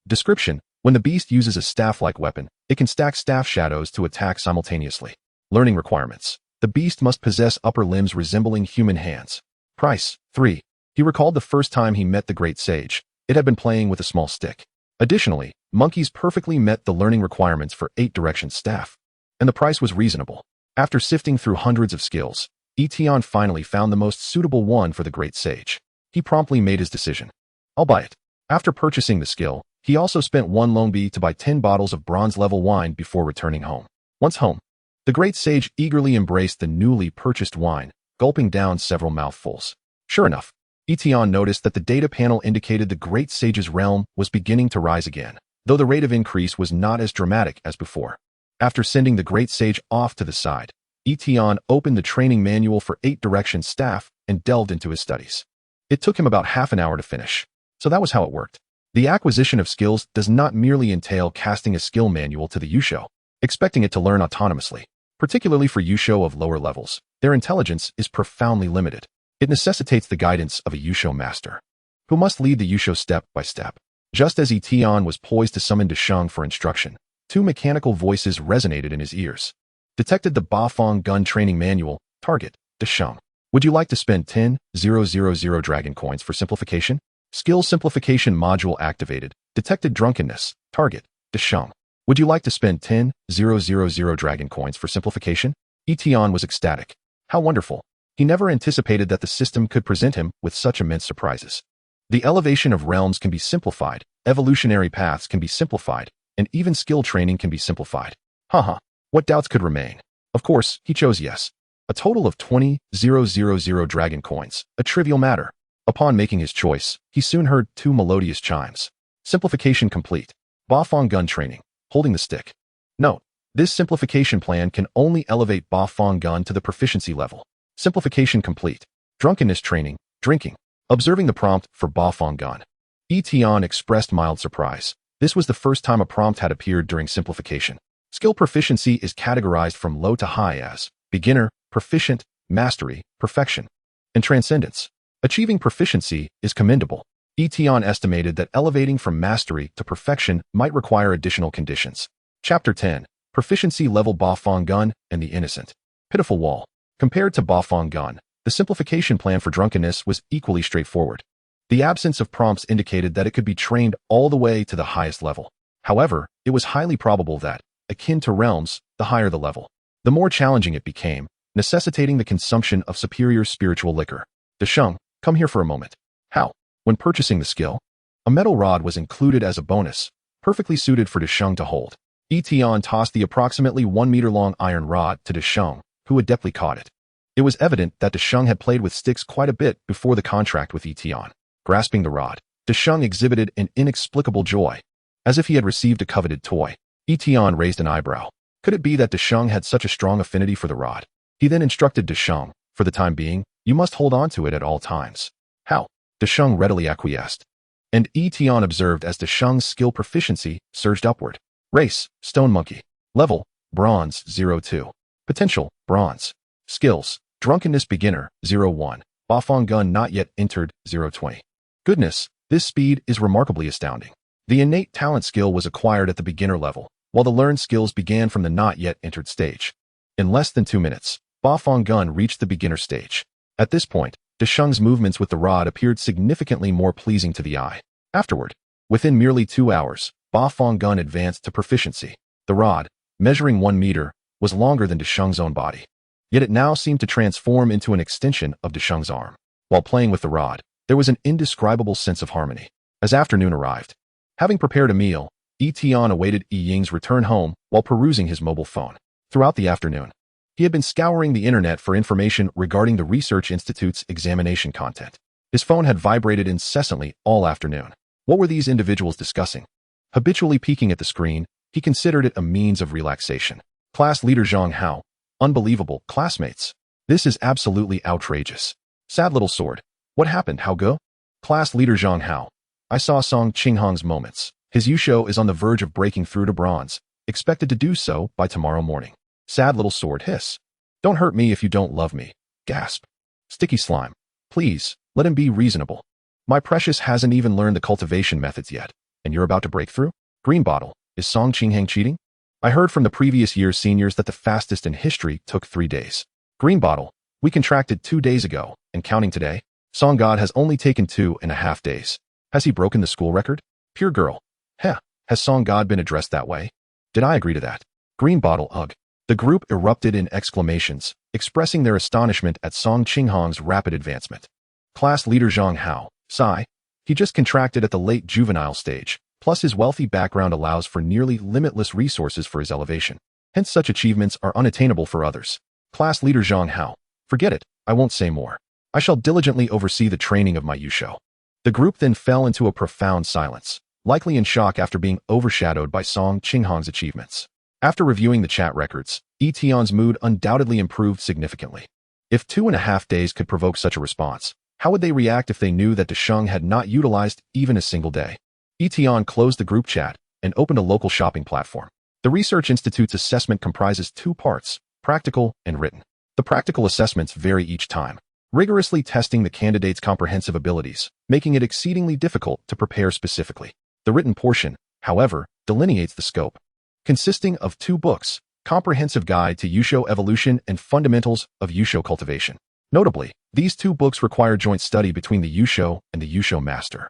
Speaker 1: Description: When the beast uses a staff-like weapon, it can stack staff shadows to attack simultaneously. Learning requirements. The beast must possess upper limbs resembling human hands. Price, 3. He recalled the first time he met the Great Sage. It had been playing with a small stick. Additionally, monkeys perfectly met the learning requirements for 8-direction staff. And the price was reasonable. After sifting through hundreds of skills, Yi Tian finally found the most suitable one for the Great Sage. He promptly made his decision. I'll buy it. After purchasing the skill, he also spent 1 lone bee to buy 10 bottles of bronze-level wine before returning home. Once home, the Great Sage eagerly embraced the newly purchased wine, gulping down several mouthfuls. Sure enough, Yi Tian noticed that the data panel indicated the Great Sage's realm was beginning to rise again, though the rate of increase was not as dramatic as before. After sending the Great Sage off to the side, Yi Tian opened the training manual for 8-direction staff and delved into his studies. It took him about half an hour to finish, so that was how it worked. The acquisition of skills does not merely entail casting a skill manual to the Yusho, expecting it to learn autonomously. Particularly for Yusho of lower levels, their intelligence is profoundly limited. It necessitates the guidance of a Yusho master, who must lead the Yusho step by step. Just as Yi Tian was poised to summon Desheng for instruction, 2 mechanical voices resonated in his ears. Detected the Bafang gun training manual. Target, Desheng. Would you like to spend 10,000 dragon coins for simplification? Skill simplification module activated. Detected drunkenness. Target, Desheng. Would you like to spend 10,000 dragon coins for simplification? Yi Tian was ecstatic. How wonderful. He never anticipated that the system could present him with such immense surprises. The elevation of realms can be simplified, evolutionary paths can be simplified, and even skill training can be simplified. Haha, what doubts could remain? Of course, he chose yes. A total of 20,000 dragon coins, a trivial matter. Upon making his choice, he soon heard 2 melodious chimes. Simplification complete. Bafang gun training. Holding the stick. Note, this simplification plan can only elevate Bafang gun to the proficiency level. Simplification complete. Drunkenness training. Drinking. Observing the prompt for Bafang gun, Yi Tian expressed mild surprise. This was the first time a prompt had appeared during simplification. Skill proficiency is categorized from low to high as beginner, proficient, mastery, perfection, and transcendence. Achieving proficiency is commendable. Yi Tian estimated that elevating from mastery to perfection might require additional conditions. Chapter 10. Proficiency level Bafang gun and the innocent. Pitiful wall. Compared to Bafang gun, the simplification plan for drunkenness was equally straightforward. The absence of prompts indicated that it could be trained all the way to the highest level. However, it was highly probable that, akin to realms, the higher the level, the more challenging it became, necessitating the consumption of superior spiritual liquor. Desheng, come here for a moment. How? When purchasing the skill, a metal rod was included as a bonus, perfectly suited for Desheng to hold. Yi Tian tossed the approximately 1-meter-long iron rod to Desheng, who adeptly caught it. It was evident that Desheng had played with sticks quite a bit before the contract with Yi Tian. Grasping the rod, Desheng exhibited an inexplicable joy, as if he had received a coveted toy. Yi Tian raised an eyebrow. Could it be that Desheng had such a strong affinity for the rod? He then instructed Desheng, for the time being, you must hold on to it at all times. How? Desheng readily acquiesced. And Yi Tian observed as Desheng's skill proficiency surged upward. Race, Stone Monkey. Level, Bronze, 02. Potential, Bronze. Skills, Drunkenness Beginner, 01. Bafang gun not yet entered, 020. Goodness, this speed is remarkably astounding. The innate talent skill was acquired at the beginner level, while the learned skills began from the not yet entered stage. In less than 2 minutes, Bafang gun reached the beginner stage. At this point, Desheng's movements with the rod appeared significantly more pleasing to the eye. Afterward, within merely 2 hours, Bafang gun advanced to proficiency. The rod, measuring 1 meter, was longer than Desheng's own body. Yet it now seemed to transform into an extension of Desheng's arm. While playing with the rod, there was an indescribable sense of harmony. As afternoon arrived, having prepared a meal, Yi Tian awaited Yi Ying's return home while perusing his mobile phone. Throughout the afternoon, he had been scouring the internet for information regarding the Research Institute's examination content. His phone had vibrated incessantly all afternoon. What were these individuals discussing? Habitually peeking at the screen, he considered it a means of relaxation. Class leader Zhang Hao. Unbelievable, classmates. This is absolutely outrageous. Sad little sword. What happened, Hao Ge? Class leader Zhang Hao. I saw Song Qinghang's moments. His Yusho is on the verge of breaking through to bronze, expected to do so by tomorrow morning. Sad little sword hiss. Don't hurt me if you don't love me. Gasp. Sticky slime. Please, let him be reasonable. My precious hasn't even learned the cultivation methods yet, and you're about to break through? Green bottle. Is Seqing Hang cheating? I heard from the previous year's seniors that the fastest in history took 3 days. Green bottle. We contracted 2 days ago, and counting today, Song God has only taken 2.5 days. Has he broken the school record? Pure girl. Heh, has Song God been addressed that way? Did I agree to that? Green bottle. Ugh. The group erupted in exclamations, expressing their astonishment at Seqing Hang's rapid advancement. Class leader Zhang Hao. Sigh. He just contracted at the late juvenile stage, plus his wealthy background allows for nearly limitless resources for his elevation. Hence such achievements are unattainable for others. Class leader Zhang Hao. Forget it, I won't say more. I shall diligently oversee the training of my Yusho. The group then fell into a profound silence, likely in shock after being overshadowed by Seqing Hang's achievements. After reviewing the chat records, Yi Tian's mood undoubtedly improved significantly. If 2.5 days could provoke such a response, how would they react if they knew that Desheng had not utilized even a single day? Yi Tian closed the group chat and opened a local shopping platform. The Research Institute's assessment comprises 2 parts, practical and written. The practical assessments vary each time, rigorously testing the candidate's comprehensive abilities, making it exceedingly difficult to prepare specifically. The written portion, however, delineates the scope. Consisting of 2 books, Comprehensive Guide to Yusho Evolution and Fundamentals of Yusho Cultivation. Notably, these 2 books require joint study between the Yusho and the Yusho master,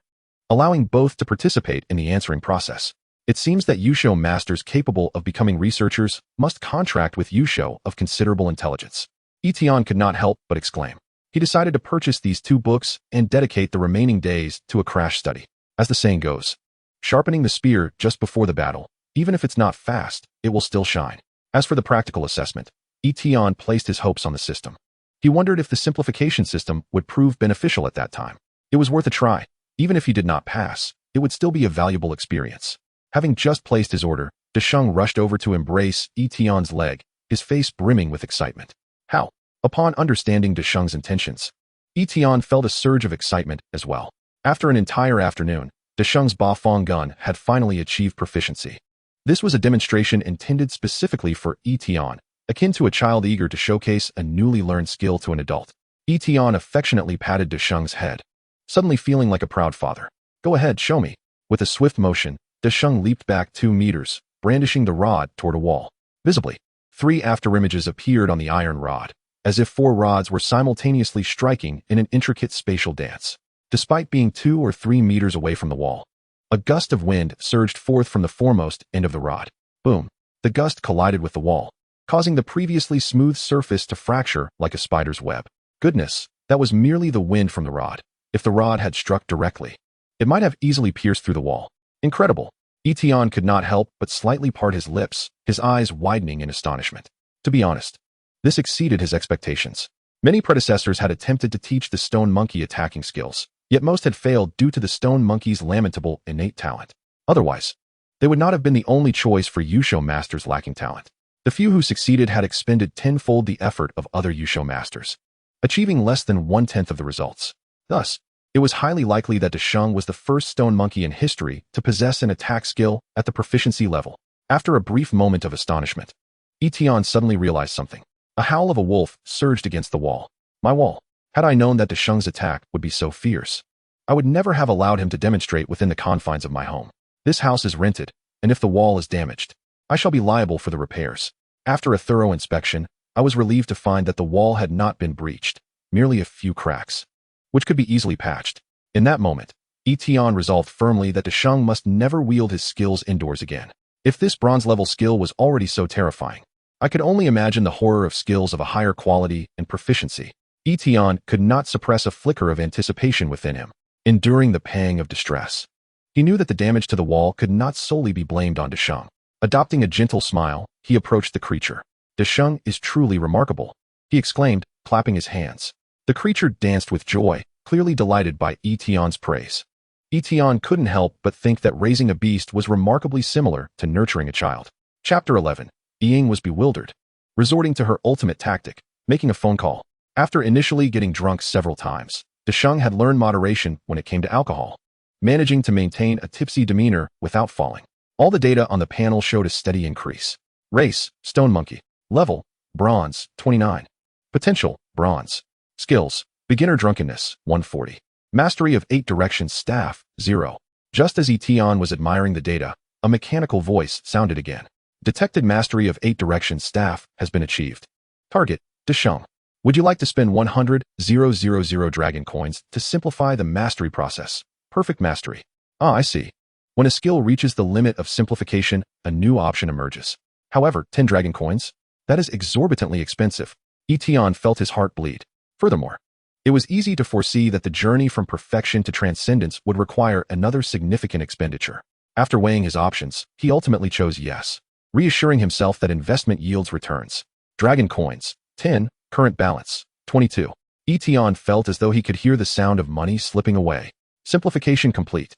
Speaker 1: allowing both to participate in the answering process. It seems that Yusho masters capable of becoming researchers must contract with Yusho of considerable intelligence. Yi Tian could not help but exclaim. He decided to purchase these 2 books and dedicate the remaining days to a crash study. As the saying goes, sharpening the spear just before the battle, even if it's not fast, it will still shine. As for the practical assessment, Yi Tian placed his hopes on the system. He wondered if the simplification system would prove beneficial at that time. It was worth a try. Even if he did not pass, it would still be a valuable experience. Having just placed his order, Desheng rushed over to embrace Yi Tian's leg, his face brimming with excitement. How? Upon understanding Desheng's intentions, Yi Tian felt a surge of excitement as well. After an entire afternoon, Desheng's Bafong gun had finally achieved proficiency. This was a demonstration intended specifically for Yi Tian, akin to a child eager to showcase a newly learned skill to an adult. Yi Tian affectionately patted Desheng's head, suddenly feeling like a proud father. Go ahead, show me. With a swift motion, Desheng leaped back 2 meters, brandishing the rod toward a wall. Visibly, 3 afterimages appeared on the iron rod, as if 4 rods were simultaneously striking in an intricate spatial dance. Despite being 2 or 3 meters away from the wall, a gust of wind surged forth from the foremost end of the rod. Boom! The gust collided with the wall, causing the previously smooth surface to fracture like a spider's web. Goodness, that was merely the wind from the rod. If the rod had struck directly, it might have easily pierced through the wall. Incredible! Yi Tian could not help but slightly part his lips, his eyes widening in astonishment. To be honest, this exceeded his expectations. Many predecessors had attempted to teach the stone monkey attacking skills, yet most had failed due to the stone monkey's lamentable innate talent. Otherwise, they would not have been the only choice for Yusho masters lacking talent. The few who succeeded had expended tenfold the effort of other Yusho masters, achieving less than 1/10 of the results. Thus, it was highly likely that Desheng was the first stone monkey in history to possess an attack skill at the proficiency level. After a brief moment of astonishment, Yi Tian suddenly realized something. A howl of a wolf surged against the wall. My wall. Had I known that Desheng's attack would be so fierce, I would never have allowed him to demonstrate within the confines of my home. This house is rented, and if the wall is damaged, I shall be liable for the repairs. After a thorough inspection, I was relieved to find that the wall had not been breached, merely a few cracks, which could be easily patched. In that moment, Yi Tian resolved firmly that Desheng must never wield his skills indoors again. If this bronze-level skill was already so terrifying, I could only imagine the horror of skills of a higher quality and proficiency. Yi Tian could not suppress a flicker of anticipation within him, enduring the pang of distress. He knew that the damage to the wall could not solely be blamed on Desheng. Adopting a gentle smile, he approached the creature. Desheng is truly remarkable, he exclaimed, clapping his hands. The creature danced with joy, clearly delighted by Yi Tian's praise. Yi Tian couldn't help but think that raising a beast was remarkably similar to nurturing a child. Chapter 11. Ying was bewildered, resorting to her ultimate tactic, making a phone call. After initially getting drunk several times, Desheng had learned moderation when it came to alcohol, managing to maintain a tipsy demeanor without falling. All the data on the panel showed a steady increase. Race, Stone Monkey. Level, Bronze, 29. Potential, Bronze. Skills, Beginner Drunkenness, 140. Mastery of 8 Directions Staff, 0. Just as Yi Tian was admiring the data, A mechanical voice sounded again. Detected mastery of 8 directions staff has been achieved. Target, Desheng. Would you like to spend 100,000 dragon coins to simplify the mastery process? Perfect mastery. Ah, I see. When a skill reaches the limit of simplification, a new option emerges. However, 10 dragon coins? That is exorbitantly expensive. Yi Tian felt his heart bleed. Furthermore, it was easy to foresee that the journey from perfection to transcendence would require another significant expenditure. After weighing his options, he ultimately chose yes, reassuring himself that investment yields returns. Dragon coins, 10, current balance, 22. Yi Tian felt as though he could hear the sound of money slipping away. Simplification complete.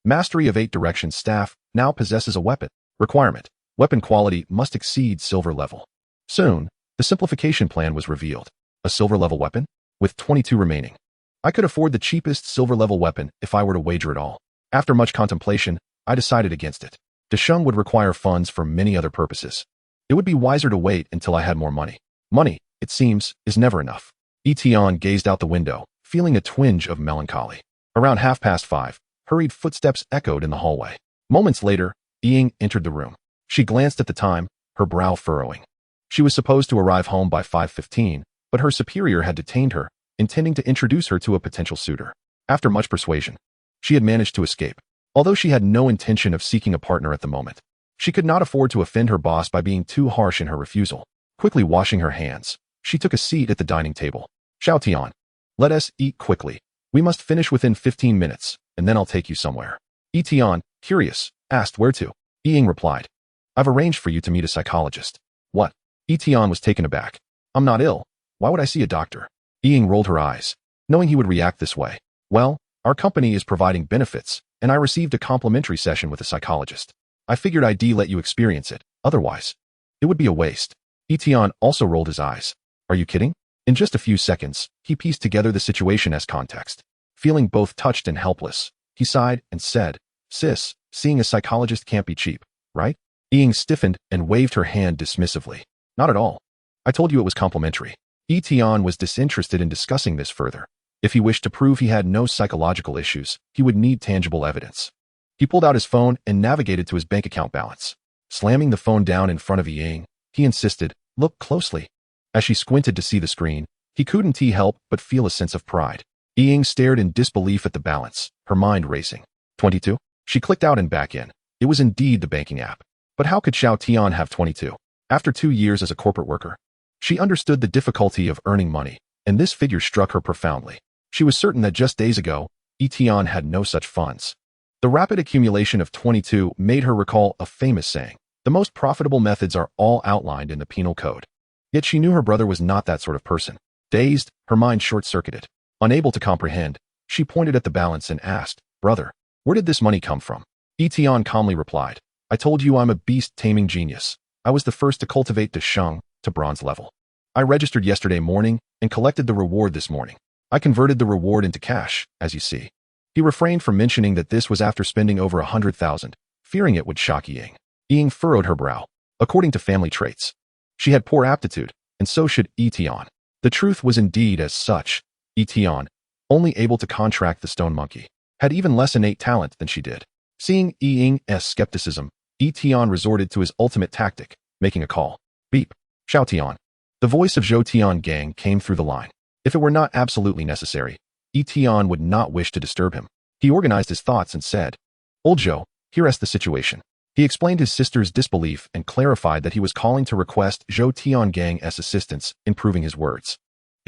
Speaker 1: Mastery of 8 directions staff now possesses a weapon. Requirement. Weapon quality must exceed silver level. Soon, the simplification plan was revealed. A silver level weapon? With 22 remaining. I could afford the cheapest silver level weapon if I were to wager it all. After much contemplation, I decided against it. Desheng would require funds for many other purposes. It would be wiser to wait until I had more money. Money, it seems, is never enough. Yi Tian gazed out the window, feeling a twinge of melancholy. Around 5:30, hurried footsteps echoed in the hallway. Moments later, Ying entered the room. She glanced at the time, her brow furrowing. She was supposed to arrive home by 5:15, but her superior had detained her, intending to introduce her to a potential suitor. After much persuasion, she had managed to escape. Although she had no intention of seeking a partner at the moment, she could not afford to offend her boss by being too harsh in her refusal. Quickly washing her hands, she took a seat at the dining table. Xiao Tian, let us eat quickly. We must finish within 15 minutes, and then I'll take you somewhere. Yi Tian, curious, asked where to. Ying replied, I've arranged for you to meet a psychologist. What? Yi Tian was taken aback. I'm not ill. Why would I see a doctor? Ying rolled her eyes, knowing he would react this way. Well, our company is providing benefits, and I received a complimentary session with a psychologist. I figured I'd let you experience it, otherwise, it would be a waste. Yi Tian also rolled his eyes. Are you kidding? In just a few seconds, he pieced together the situation as context. Feeling both touched and helpless, he sighed and said, Sis, seeing a psychologist can't be cheap, right? Ying stiffened and waved her hand dismissively. Not at all. I told you it was complimentary. Yi Tian was disinterested in discussing this further. If he wished to prove he had no psychological issues, he would need tangible evidence. He pulled out his phone and navigated to his bank account balance. Slamming the phone down in front of Ying, he insisted, Look closely. As she squinted to see the screen, he couldn't help but feel a sense of pride. Ying stared in disbelief at the balance, her mind racing. 22? She clicked out and back in. It was indeed the banking app. But how could Xiao Tian have 22? After 2 years as a corporate worker, she understood the difficulty of earning money, and this figure struck her profoundly. She was certain that just days ago, Yi Tian had no such funds. The rapid accumulation of 22 made her recall a famous saying. The most profitable methods are all outlined in the penal code. Yet she knew her brother was not that sort of person. Dazed, her mind short-circuited. Unable to comprehend, she pointed at the balance and asked, Brother, where did this money come from? Yi Tian calmly replied, I told you I'm a beast taming genius. I was the first to cultivate Desheng to bronze level. I registered yesterday morning and collected the reward this morning. I converted the reward into cash, as you see. He refrained from mentioning that this was after spending over 100,000, fearing it would shock Ying. Ying furrowed her brow. According to family traits, she had poor aptitude, and so should Yi Tian. The truth was indeed as such. Yi Tian, only able to contract the stone monkey, had even less innate talent than she did. Seeing Ying's skepticism, Yi Tian resorted to his ultimate tactic, making a call. Beep. Xiao Tian. The voice of Zhou Tiangang came through the line. If it were not absolutely necessary, Yi Tian would not wish to disturb him. He organized his thoughts and said, Old Zhou, here's the situation. He explained his sister's disbelief and clarified that he was calling to request Zhou Tiangang's assistance in proving his words.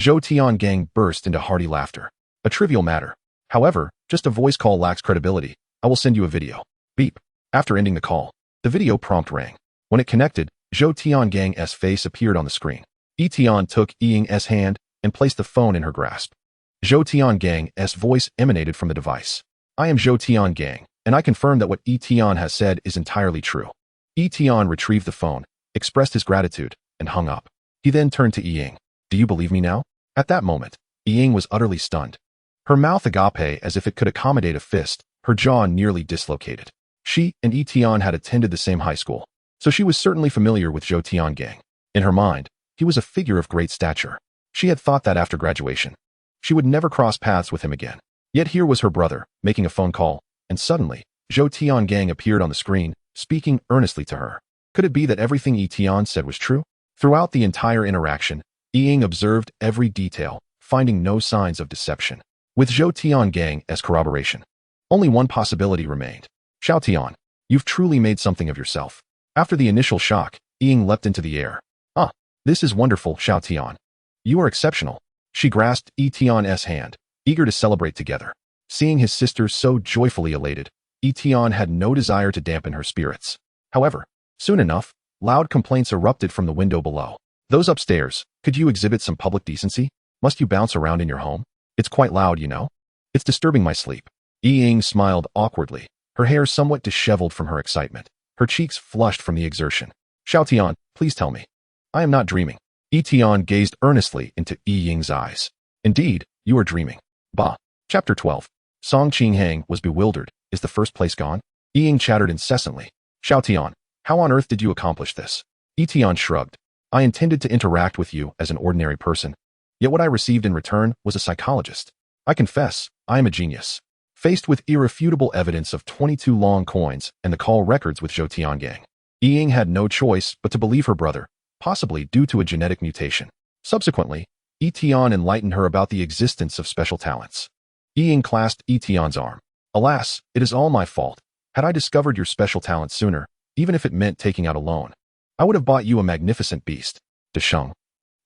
Speaker 1: Zhou Tiangang burst into hearty laughter. A trivial matter. However, just a voice call lacks credibility. I will send you a video. Beep. After ending the call, the video prompt rang. When it connected, Zhou Tiangang's face appeared on the screen. Yi Tian took Ying's hand and placed the phone in her grasp. Zhou Tiangang's voice emanated from the device. I am Zhou Tiangang, and I confirm that what Yi Tian has said is entirely true. Yi Tian retrieved the phone, expressed his gratitude, and hung up. He then turned to Ying. Do you believe me now? At that moment, Ying was utterly stunned. Her mouth agape as if it could accommodate a fist, her jaw nearly dislocated. She and Yi Tian had attended the same high school, so she was certainly familiar with Zhou Tiangang. In her mind, he was a figure of great stature. She had thought that after graduation, she would never cross paths with him again. Yet here was her brother, making a phone call, and suddenly, Zhou Tiangang appeared on the screen, speaking earnestly to her. Could it be that everything Yi Tian said was true? Throughout the entire interaction, Yi observed every detail, finding no signs of deception. With Zhou Tiangang as corroboration, only one possibility remained. Xiao Tian, you've truly made something of yourself. After the initial shock, Yi leapt into the air. Ah, this is wonderful, Xiao Tian. You are exceptional. She grasped Yi Tian's hand, eager to celebrate together. Seeing his sister so joyfully elated, Yi Tian had no desire to dampen her spirits. However, soon enough, loud complaints erupted from the window below. Those upstairs, could you exhibit some public decency? Must you bounce around in your home? It's quite loud, you know. It's disturbing my sleep. Yi smiled awkwardly, her hair somewhat disheveled from her excitement. Her cheeks flushed from the exertion. Xiao Tian, please tell me. I am not dreaming. Yi Tian gazed earnestly into Yi's eyes. Indeed, you are dreaming. Bah. Chapter 12. Seqing Hang was bewildered. Is the first place gone? Yi chattered incessantly. Xiao Tian, how on earth did you accomplish this? Yi Tian shrugged. I intended to interact with you as an ordinary person. Yet what I received in return was a psychologist. I confess, I am a genius. Faced with irrefutable evidence of 22 long coins and the call records with Zhou Tiangang, Yi had no choice but to believe her brother, possibly due to a genetic mutation. Subsequently, Yi Tian enlightened her about the existence of special talents. Yi clasped Yi Tian's arm. Alas, it is all my fault. Had I discovered your special talent sooner, even if it meant taking out a loan, I would have bought you a magnificent beast. Desheng.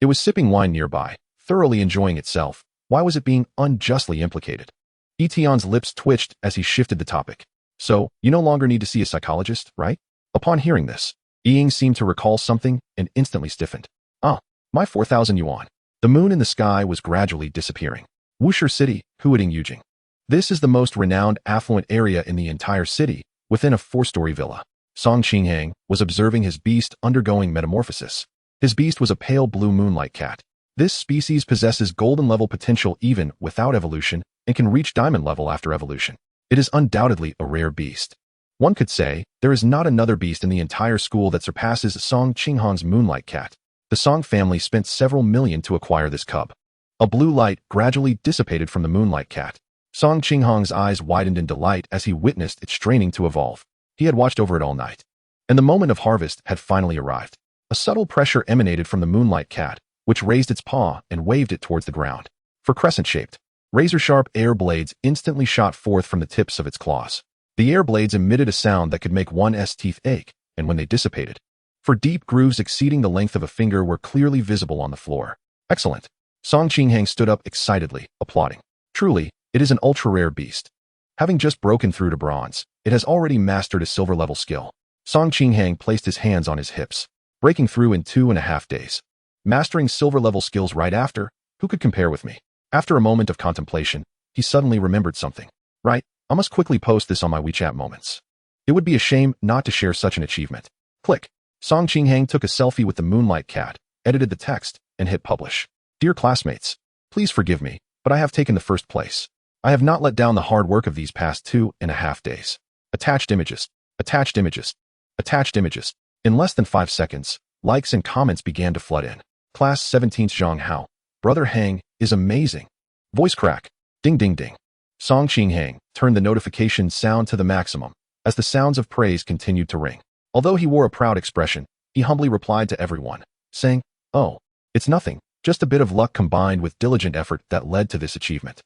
Speaker 1: It was sipping wine nearby, thoroughly enjoying itself. Why was it being unjustly implicated? Yi Tian's lips twitched as he shifted the topic. So, you no longer need to see a psychologist, right? Upon hearing this, Yi seemed to recall something and instantly stiffened. Ah, my 4,000 yuan. The moon in the sky was gradually disappearing. Wushi City, Huading Yujing. This is the most renowned affluent area in the entire city, within a 4-story villa. Seqing Hang was observing his beast undergoing metamorphosis. His beast was a pale blue moonlight cat. This species possesses golden level potential even without evolution and can reach diamond level after evolution. It is undoubtedly a rare beast. One could say, there is not another beast in the entire school that surpasses Seqing Hang's moonlight cat. The Song family spent several million to acquire this cub. A blue light gradually dissipated from the moonlight cat. Seqing Hang's eyes widened in delight as he witnessed its training to evolve. He had watched over it all night. And the moment of harvest had finally arrived. A subtle pressure emanated from the moonlight cat, which raised its paw and waved it towards the ground. For crescent-shaped, razor-sharp air blades instantly shot forth from the tips of its claws. The air blades emitted a sound that could make one's teeth ache, and when they dissipated, for deep grooves exceeding the length of a finger were clearly visible on the floor. Excellent. Seqing Hang stood up excitedly, applauding. Truly, it is an ultra-rare beast. Having just broken through to bronze, it has already mastered a silver-level skill. Seqing Hang placed his hands on his hips, breaking through in 2.5 days. Mastering silver-level skills right after, who could compare with me? After a moment of contemplation, he suddenly remembered something. Right, I must quickly post this on my WeChat moments. It would be a shame not to share such an achievement. Click. Seqing Hang took a selfie with the moonlight cat, edited the text, and hit publish. Dear classmates, please forgive me, but I have taken the first place. I have not let down the hard work of these past 2.5 days. Attached images. Attached images. Attached images. In less than 5 seconds, likes and comments began to flood in. Class 17th Zhang Hao. Brother Hang is amazing. Voice crack. Ding ding ding. Seqing Hang turned the notification sound to the maximum as the sounds of praise continued to ring. Although he wore a proud expression, he humbly replied to everyone, saying, "Oh, it's nothing, just a bit of luck combined with diligent effort that led to this achievement."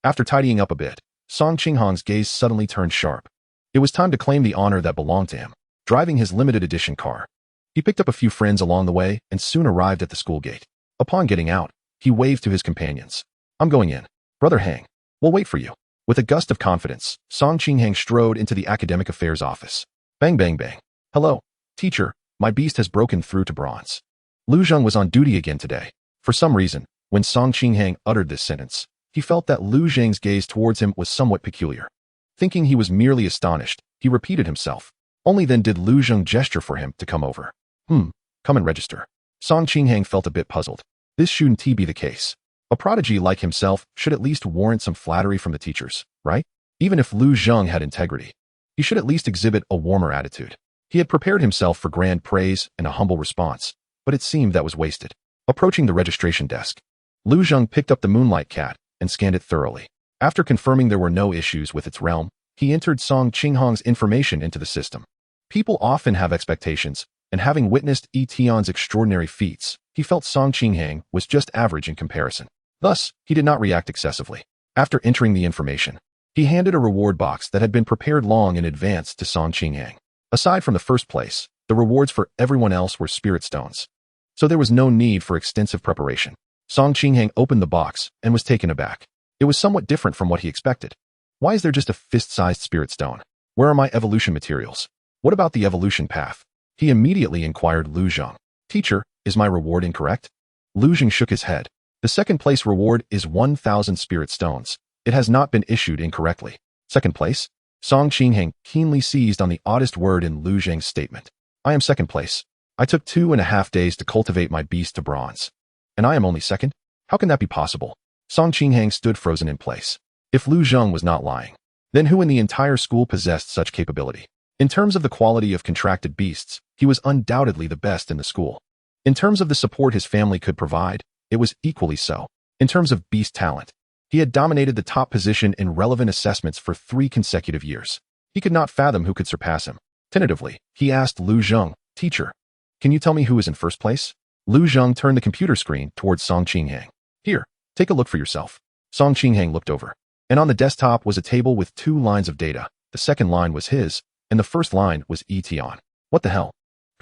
Speaker 1: After tidying up a bit, Seqing Hang's gaze suddenly turned sharp. It was time to claim the honor that belonged to him. Driving his limited edition car, he picked up a few friends along the way and soon arrived at the school gate. Upon getting out, he waved to his companions. "I'm going in. Brother Hang, we'll wait for you." With a gust of confidence, Seqing Hang strode into the academic affairs office. Bang bang bang. "Hello, teacher, my beast has broken through to bronze." Lu Zheng was on duty again today. For some reason, when Seqing Hang uttered this sentence, he felt that Lu Zheng's gaze towards him was somewhat peculiar. Thinking he was merely astonished, he repeated himself. Only then did Lu Zheng gesture for him to come over. Come and register. Seqing Hang felt a bit puzzled. This shouldn't be the case. A prodigy like himself should at least warrant some flattery from the teachers, right? Even if Lu Zheng had integrity, he should at least exhibit a warmer attitude. He had prepared himself for grand praise and a humble response, but it seemed that was wasted. Approaching the registration desk, Lu Zheng picked up the moonlight cat and scanned it thoroughly. After confirming there were no issues with its realm, he entered Seqing Hang's information into the system. People often have expectations, and having witnessed Yi Tian's extraordinary feats, he felt Seqing Hang was just average in comparison. Thus, he did not react excessively. After entering the information, he handed a reward box that had been prepared long in advance to Seqing Hang. Aside from the first place, the rewards for everyone else were spirit stones. So there was no need for extensive preparation. Seqing Hang opened the box and was taken aback. It was somewhat different from what he expected. Why is there just a fist-sized spirit stone? Where are my evolution materials? What about the evolution path? He immediately inquired Lu Zheng. Teacher, is my reward incorrect? Lu Zheng shook his head. The second place reward is 1,000 spirit stones. It has not been issued incorrectly. Second place? Seqing Hang keenly seized on the oddest word in Lu Zheng's statement. I am second place. I took 2.5 days to cultivate my beast to bronze. And I am only second? How can that be possible? Seqing Hang stood frozen in place. If Lu Zheng was not lying, then who in the entire school possessed such capability? In terms of the quality of contracted beasts, he was undoubtedly the best in the school. In terms of the support his family could provide, it was equally so. In terms of beast talent, he had dominated the top position in relevant assessments for 3 consecutive years. He could not fathom who could surpass him. Tentatively, he asked Lu Zheng, Teacher, can you tell me who is in first place? Lu Zheng turned the computer screen towards Seqing Hang. Here, take a look for yourself. Seqing Hang looked over, and on the desktop was a table with 2 lines of data. The second line was his, and the first line was Yi Tian. What the hell?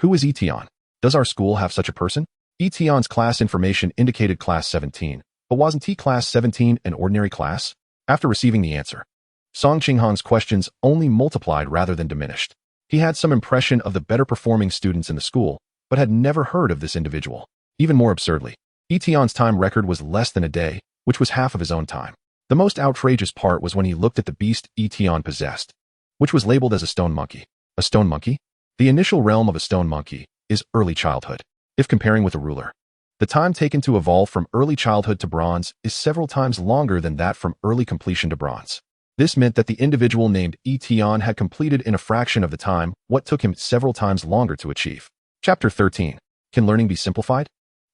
Speaker 1: Who is Yi Tian? Does our school have such a person? Yi Tian's class information indicated class 17, but wasn't he class 17 an ordinary class? After receiving the answer, Seqing Hang's questions only multiplied rather than diminished. He had some impression of the better performing students in the school, but had never heard of this individual. Even more absurdly, Yi Tian's time record was less than a day, which was half of his own time. The most outrageous part was when he looked at the beast Yi Tian possessed, which was labeled as a stone monkey. A stone monkey? The initial realm of a stone monkey is early childhood. If comparing with a ruler, the time taken to evolve from early childhood to bronze is several times longer than that from early completion to bronze. This meant that the individual named Yi Tian had completed in a fraction of the time what took him several times longer to achieve. Chapter 13. Can learning be simplified?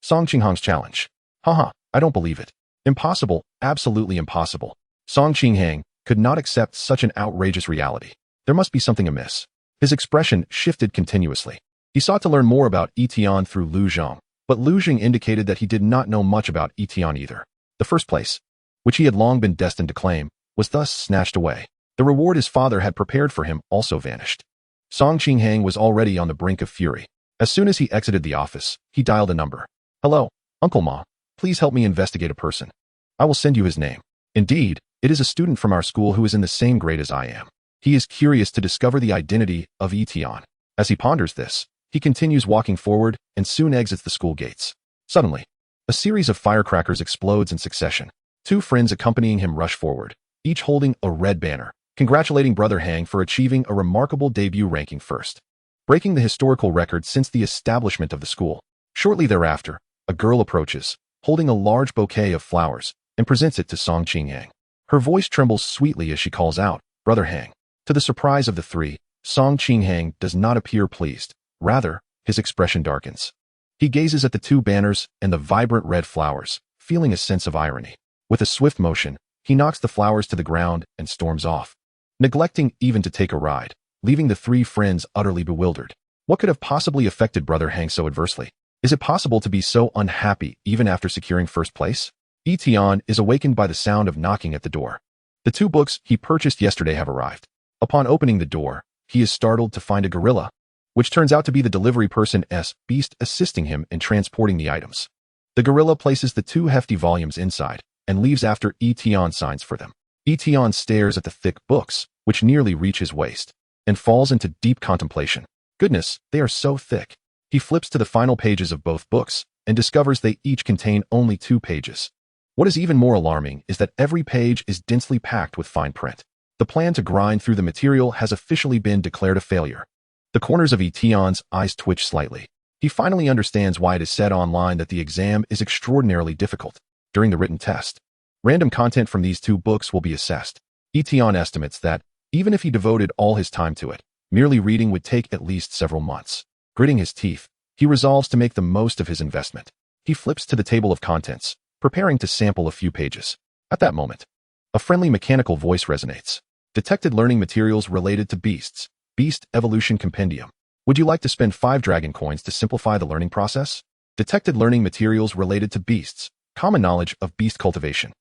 Speaker 1: Seqing Hang's challenge. Haha, I don't believe it. Impossible, absolutely impossible. Seqing Hang could not accept such an outrageous reality. There must be something amiss. His expression shifted continuously. He sought to learn more about Yi Tian through Lu Zheng, but Lu Zheng indicated that he did not know much about Yi Tian either. The first place, which he had long been destined to claim, was thus snatched away. The reward his father had prepared for him also vanished. Seqing Hang was already on the brink of fury. As soon as he exited the office, he dialed a number. Hello, Uncle Ma, please help me investigate a person. I will send you his name. Indeed, it is a student from our school who is in the same grade as I am. He is curious to discover the identity of Yi Tian. As he ponders this, he continues walking forward and soon exits the school gates. Suddenly, a series of firecrackers explodes in succession. 2 friends accompanying him rush forward, each holding a red banner, congratulating Brother Hang for achieving a remarkable debut ranking first, breaking the historical record since the establishment of the school. Shortly thereafter, a girl approaches, holding a large bouquet of flowers, and presents it to Seqing Hang. Her voice trembles sweetly as she calls out, Brother Hang. To the surprise of the 3, Seqing Hang does not appear pleased. Rather, his expression darkens. He gazes at the 2 banners and the vibrant red flowers, feeling a sense of irony. With a swift motion, he knocks the flowers to the ground and storms off, neglecting even to take a ride, leaving the 3 friends utterly bewildered. What could have possibly affected Brother Hang so adversely? Is it possible to be so unhappy even after securing first place? Yi Tian is awakened by the sound of knocking at the door. The 2 books he purchased yesterday have arrived. Upon opening the door, he is startled to find a gorilla, which turns out to be the delivery person's beast assisting him in transporting the items. The gorilla places the 2 hefty volumes inside and leaves after Yi Tian signs for them. Yi Tian stares at the thick books, which nearly reach his waist, and falls into deep contemplation. Goodness, they are so thick. He flips to the final pages of both books and discovers they each contain only 2 pages. What is even more alarming is that every page is densely packed with fine print. The plan to grind through the material has officially been declared a failure. The corners of Yi Tian's eyes twitch slightly. He finally understands why it is said online that the exam is extraordinarily difficult. During the written test, random content from these 2 books will be assessed. Yi Tian estimates that, even if he devoted all his time to it, merely reading would take at least several months. Gritting his teeth, he resolves to make the most of his investment. He flips to the table of contents, preparing to sample a few pages. At that moment, a friendly mechanical voice resonates. Detected learning materials related to beasts. Beast Evolution Compendium. Would you like to spend 5 dragon coins to simplify the learning process? Detected learning materials related to beasts. Common knowledge of beast cultivation.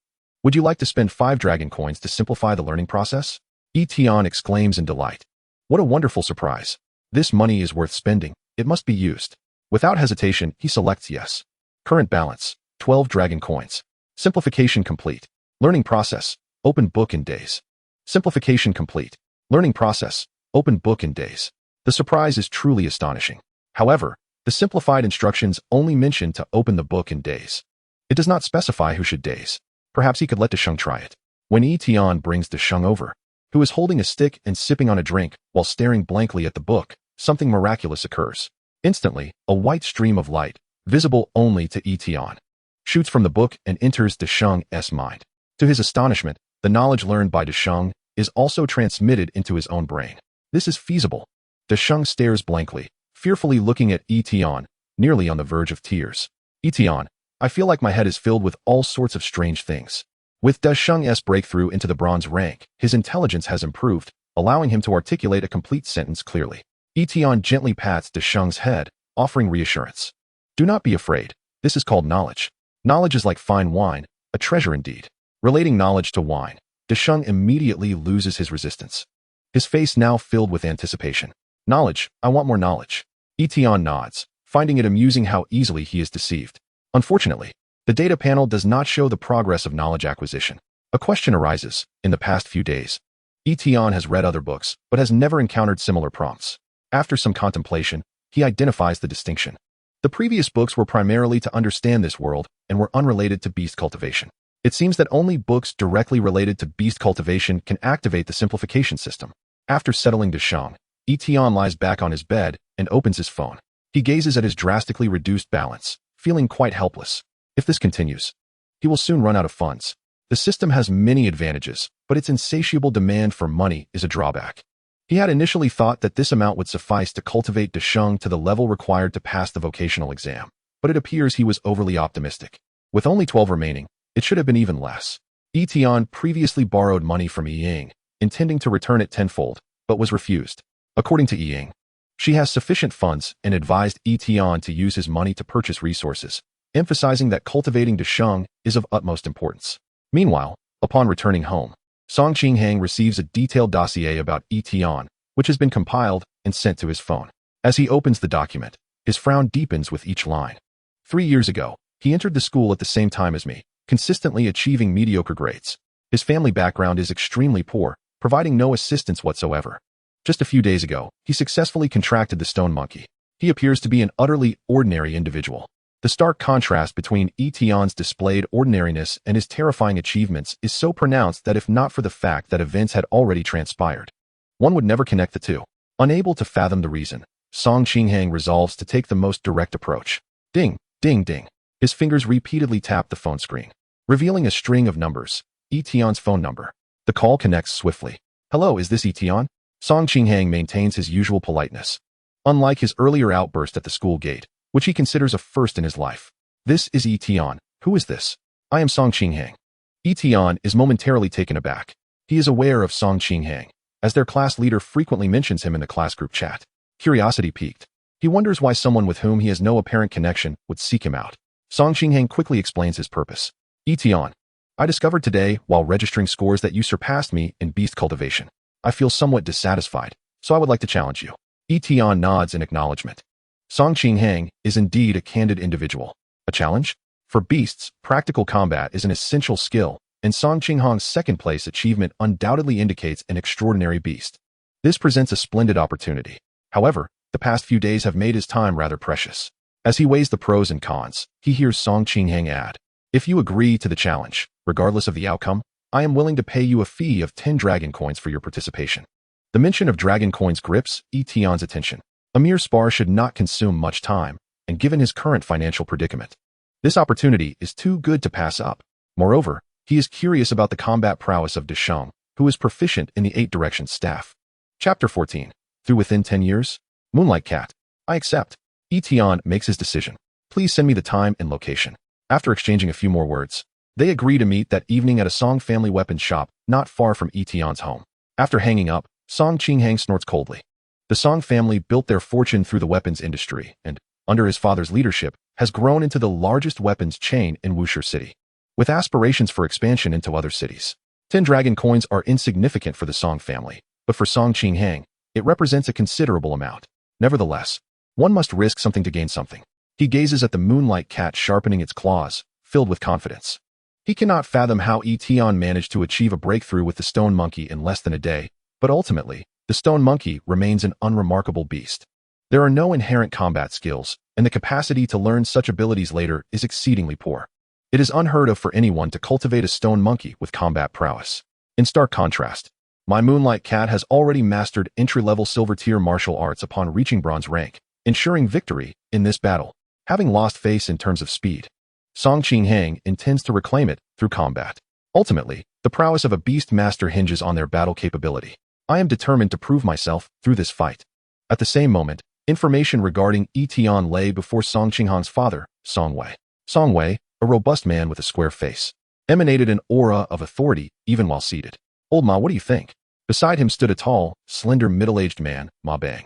Speaker 1: Would you like to spend 5 dragon coins to simplify the learning process? Yi Tian exclaims in delight. What a wonderful surprise. This money is worth spending. It must be used. Without hesitation, he selects yes. Current balance, 12 dragon coins. Simplification complete. Learning process, open book in days. Simplification complete. Learning process, open book in days. The surprise is truly astonishing. However, the simplified instructions only mention to open the book in days. It does not specify who should daze. Perhaps he could let Desheng try it. When Yi Tian brings Desheng over, who is holding a stick and sipping on a drink while staring blankly at the book, something miraculous occurs. Instantly, a white stream of light, visible only to Yi Tian, shoots from the book and enters Desheng's mind. To his astonishment, the knowledge learned by Desheng is also transmitted into his own brain. This is feasible. Desheng stares blankly, fearfully looking at Yi Tian, nearly on the verge of tears. Yi Tian, I feel like my head is filled with all sorts of strange things. With Desheng's breakthrough into the bronze rank, his intelligence has improved, allowing him to articulate a complete sentence clearly. Yi Tian gently pats Desheng's head, offering reassurance. Do not be afraid. This is called knowledge. Knowledge is like fine wine, a treasure indeed. Relating knowledge to wine, Desheng immediately loses his resistance. His face now filled with anticipation. Knowledge, I want more knowledge. Yi Tian nods, finding it amusing how easily he is deceived. Unfortunately, the data panel does not show the progress of knowledge acquisition. A question arises. In the past few days, Yi Tian has read other books, but has never encountered similar prompts. After some contemplation, he identifies the distinction. The previous books were primarily to understand this world and were unrelated to beast cultivation. It seems that only books directly related to beast cultivation can activate the simplification system. After settling Desheng, Yi Tian lies back on his bed and opens his phone. He gazes at his drastically reduced balance, feeling quite helpless. If this continues, he will soon run out of funds. The system has many advantages, but its insatiable demand for money is a drawback. He had initially thought that this amount would suffice to cultivate Desheng to the level required to pass the vocational exam, but it appears he was overly optimistic. With only 12 remaining, it should have been even less. Yi Tian previously borrowed money from Yi, intending to return it tenfold, but was refused. According to Yi, she has sufficient funds and advised Yi Tian to use his money to purchase resources, emphasizing that cultivating Desheng is of utmost importance. Meanwhile, upon returning home, Seqing Hang receives a detailed dossier about Yi Tian, which has been compiled and sent to his phone. As he opens the document, his frown deepens with each line. 3 years ago, he entered the school at the same time as me, consistently achieving mediocre grades. His family background is extremely poor, providing no assistance whatsoever. Just a few days ago, he successfully contracted the stone monkey. He appears to be an utterly ordinary individual. The stark contrast between Yi Tian's displayed ordinariness and his terrifying achievements is so pronounced that if not for the fact that events had already transpired, one would never connect the two. Unable to fathom the reason, Seqing Hang resolves to take the most direct approach. Ding, ding, ding. His fingers repeatedly tap the phone screen, revealing a string of numbers. Yi Tian's phone number. The call connects swiftly. Hello, is this Yi Tian? Seqing Hang maintains his usual politeness. Unlike his earlier outburst at the school gate, which he considers a first in his life. This is Yi Tian. Who is this? I am Seqing Hang. Yi Tian is momentarily taken aback. He is aware of Seqing Hang, as their class leader frequently mentions him in the class group chat. Curiosity piqued. He wonders why someone with whom he has no apparent connection would seek him out. Seqing Hang quickly explains his purpose. Yi Tian, I discovered today, while registering scores, that you surpassed me in beast cultivation. I feel somewhat dissatisfied, so I would like to challenge you. Yi Tian nods in acknowledgement. Seqing Hang is indeed a candid individual. A challenge? For beasts, practical combat is an essential skill, and Seqing Hang's second-place achievement undoubtedly indicates an extraordinary beast. This presents a splendid opportunity. However, the past few days have made his time rather precious. As he weighs the pros and cons, he hears Seqing Hang add, if you agree to the challenge, regardless of the outcome, I am willing to pay you a fee of 10 dragon coins for your participation. The mention of dragon coins grips Yi Tian's attention. A mere spar should not consume much time, and given his current financial predicament, this opportunity is too good to pass up. Moreover, he is curious about the combat prowess of Desheng, who is proficient in the 8 directions staff. Chapter 14. Through within 10 years? Moonlight Cat. I accept. Yi Tian makes his decision. Please send me the time and location. After exchanging a few more words, they agree to meet that evening at a Song family weapons shop not far from Yi Tian's home. After hanging up, Seqing Hang snorts coldly. The Song family built their fortune through the weapons industry and, under his father's leadership, has grown into the largest weapons chain in Wuxi City, with aspirations for expansion into other cities. 10 dragon coins are insignificant for the Song family, but for Seqing Hang, it represents a considerable amount. Nevertheless, one must risk something to gain something. He gazes at the moonlight cat sharpening its claws, filled with confidence. He cannot fathom how Yi Tian managed to achieve a breakthrough with the stone monkey in less than a day, but ultimately, the stone monkey remains an unremarkable beast. There are no inherent combat skills, and the capacity to learn such abilities later is exceedingly poor. It is unheard of for anyone to cultivate a stone monkey with combat prowess. In stark contrast, my moonlight cat has already mastered entry-level silver-tier martial arts upon reaching bronze rank, ensuring victory in this battle, having lost face in terms of speed. Seqing Hang intends to reclaim it through combat. Ultimately, the prowess of a beast master hinges on their battle capability. I am determined to prove myself through this fight. At the same moment, information regarding Yi Tian lay before Seqing Hang's father, Song Wei. Song Wei, a robust man with a square face, emanated an aura of authority even while seated. Old Ma, what do you think? Beside him stood a tall, slender middle-aged man, Ma Bang,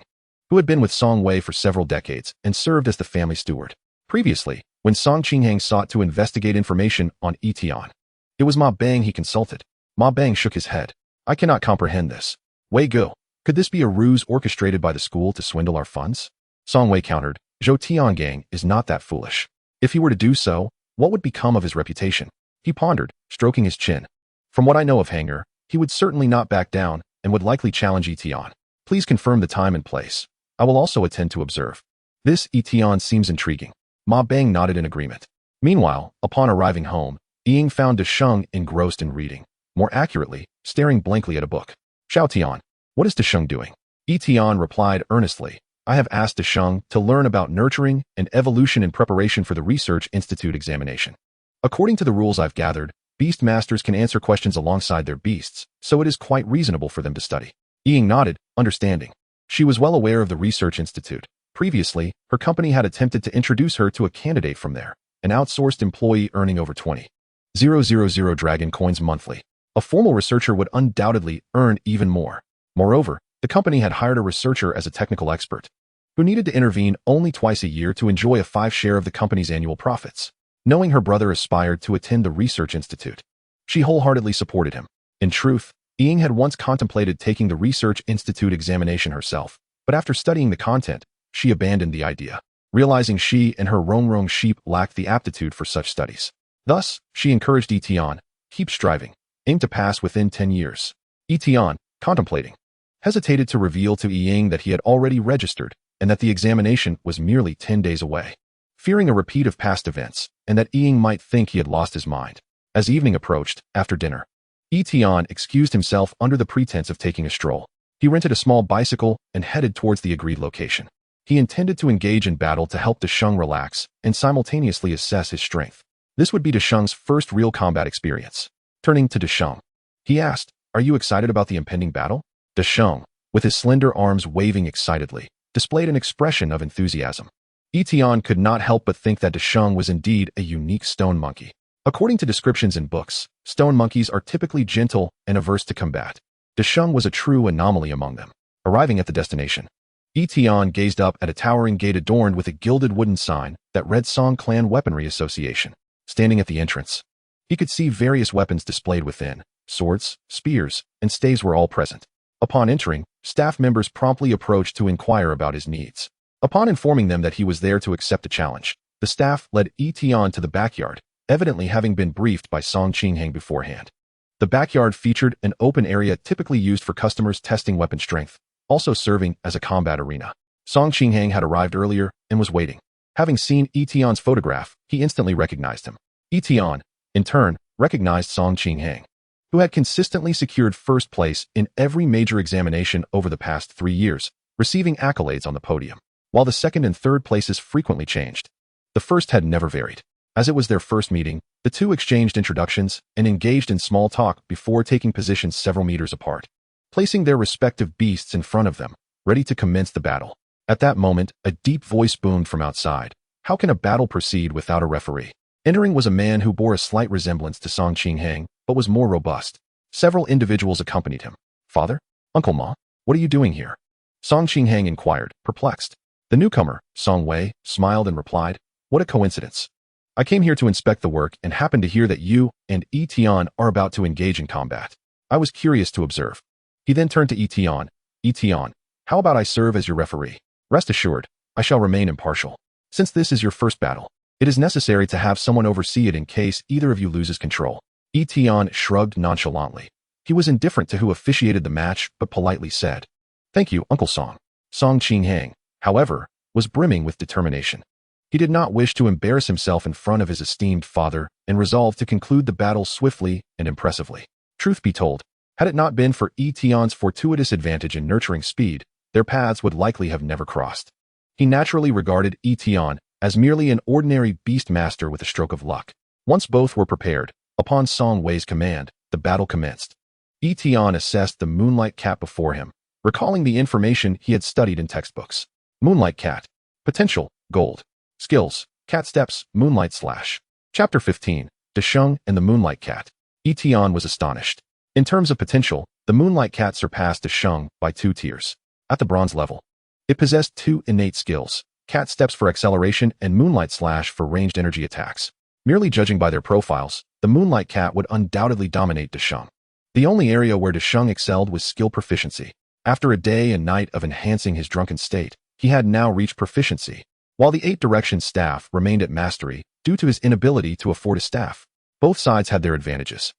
Speaker 1: who had been with Song Wei for several decades and served as the family steward. Previously, when Seqing Hang sought to investigate information on Yi Tian, it was Ma Bang he consulted. Ma Bang shook his head. I cannot comprehend this. Wei Go, could this be a ruse orchestrated by the school to swindle our funds? Song Wei countered, Zhou Tiangang is not that foolish. If he were to do so, what would become of his reputation? He pondered, stroking his chin. From what I know of Hanger, he would certainly not back down and would likely challenge Yi Tian. Please confirm the time and place. I will also attend to observe. This Yi Tian seems intriguing. Ma Bang nodded in agreement. Meanwhile, upon arriving home, Ying found De Sheng engrossed in reading, more accurately, staring blankly at a book. Xiao Tian, what is De Sheng doing? Yi Tian replied earnestly, I have asked De Sheng to learn about nurturing and evolution in preparation for the Research Institute examination. According to the rules I've gathered, beast masters can answer questions alongside their beasts, so it is quite reasonable for them to study. Ying nodded, understanding. She was well aware of the Research Institute. Previously, her company had attempted to introduce her to a candidate from there, an outsourced employee earning over 20,000 dragon coins monthly. A formal researcher would undoubtedly earn even more. Moreover, the company had hired a researcher as a technical expert, who needed to intervene only twice a year to enjoy a 5% share of the company's annual profits. Knowing her brother aspired to attend the Research Institute, she wholeheartedly supported him. In truth, Ying had once contemplated taking the Research Institute examination herself, but after studying the content, she abandoned the idea, realizing she and her Rongrong sheep lacked the aptitude for such studies. Thus, she encouraged Yi Tian, keep striving, aim to pass within 10 years. Yi Tian, contemplating, hesitated to reveal to Ying that he had already registered and that the examination was merely 10 days away, fearing a repeat of past events and that Ying might think he had lost his mind. As evening approached, after dinner, Yi Tian excused himself under the pretense of taking a stroll. He rented a small bicycle and headed towards the agreed location. He intended to engage in battle to help De Sheng relax and simultaneously assess his strength. This would be De Sheng's first real combat experience. Turning to De Sheng, he asked, Are you excited about the impending battle? De Sheng, with his slender arms waving excitedly, displayed an expression of enthusiasm. Yi Tian could not help but think that De Sheng was indeed a unique stone monkey. According to descriptions in books, stone monkeys are typically gentle and averse to combat. De Sheng was a true anomaly among them. Arriving at the destination, Yi Tian gazed up at a towering gate adorned with a gilded wooden sign that read Song Clan Weaponry Association. Standing at the entrance, he could see various weapons displayed within. Swords, spears, and staves were all present. Upon entering, staff members promptly approached to inquire about his needs. Upon informing them that he was there to accept a challenge, the staff led Yi Tian to the backyard, evidently having been briefed by Seqing Hang beforehand. The backyard featured an open area typically used for customers testing weapon strength, also serving as a combat arena. Seqing Hang had arrived earlier and was waiting. Having seen Yi Tian's photograph, he instantly recognized him. Yi Tian, in turn, recognized Seqing Hang, who had consistently secured first place in every major examination over the past 3 years, receiving accolades on the podium. While the second and third places frequently changed, the first had never varied. As it was their first meeting, the two exchanged introductions and engaged in small talk before taking positions several meters apart, placing their respective beasts in front of them, ready to commence the battle. At that moment, a deep voice boomed from outside. How can a battle proceed without a referee? Entering was a man who bore a slight resemblance to Seqing Hang, but was more robust. Several individuals accompanied him. Father? Uncle Ma? What are you doing here? Seqing Hang inquired, perplexed. The newcomer, Song Wei, smiled and replied, "What a coincidence. I came here to inspect the work and happened to hear that you and Yi Tian are about to engage in combat. I was curious to observe." He then turned to Yi Tian. "Yi Tian, how about I serve as your referee? Rest assured, I shall remain impartial. Since this is your first battle, it is necessary to have someone oversee it in case either of you loses control." Yi Tian shrugged nonchalantly. He was indifferent to who officiated the match, but politely said, "Thank you, Uncle Song." Seqing Hang, however, was brimming with determination. He did not wish to embarrass himself in front of his esteemed father and resolved to conclude the battle swiftly and impressively. Truth be told, had it not been for Yi Tian's fortuitous advantage in nurturing speed, their paths would likely have never crossed. He naturally regarded Yi Tian as merely an ordinary beast master with a stroke of luck. Once both were prepared, upon Song Wei's command, the battle commenced. Yi Tian assessed the Moonlight Cat before him, recalling the information he had studied in textbooks. Moonlight Cat. Potential, gold. Skills, cat steps, moonlight slash. Chapter 15, Desheng and the Moonlight Cat. Yi Tian was astonished. In terms of potential, the Moonlight Cat surpassed Desheng by 2 tiers. At the bronze level, it possessed 2 innate skills, cat steps for acceleration and moonlight slash for ranged energy attacks. Merely judging by their profiles, the Moonlight Cat would undoubtedly dominate Desheng. The only area where Desheng excelled was skill proficiency. After a day and night of enhancing his drunken state, he had now reached proficiency, while the 8-direction staff remained at mastery due to his inability to afford a staff. Both sides had their advantages,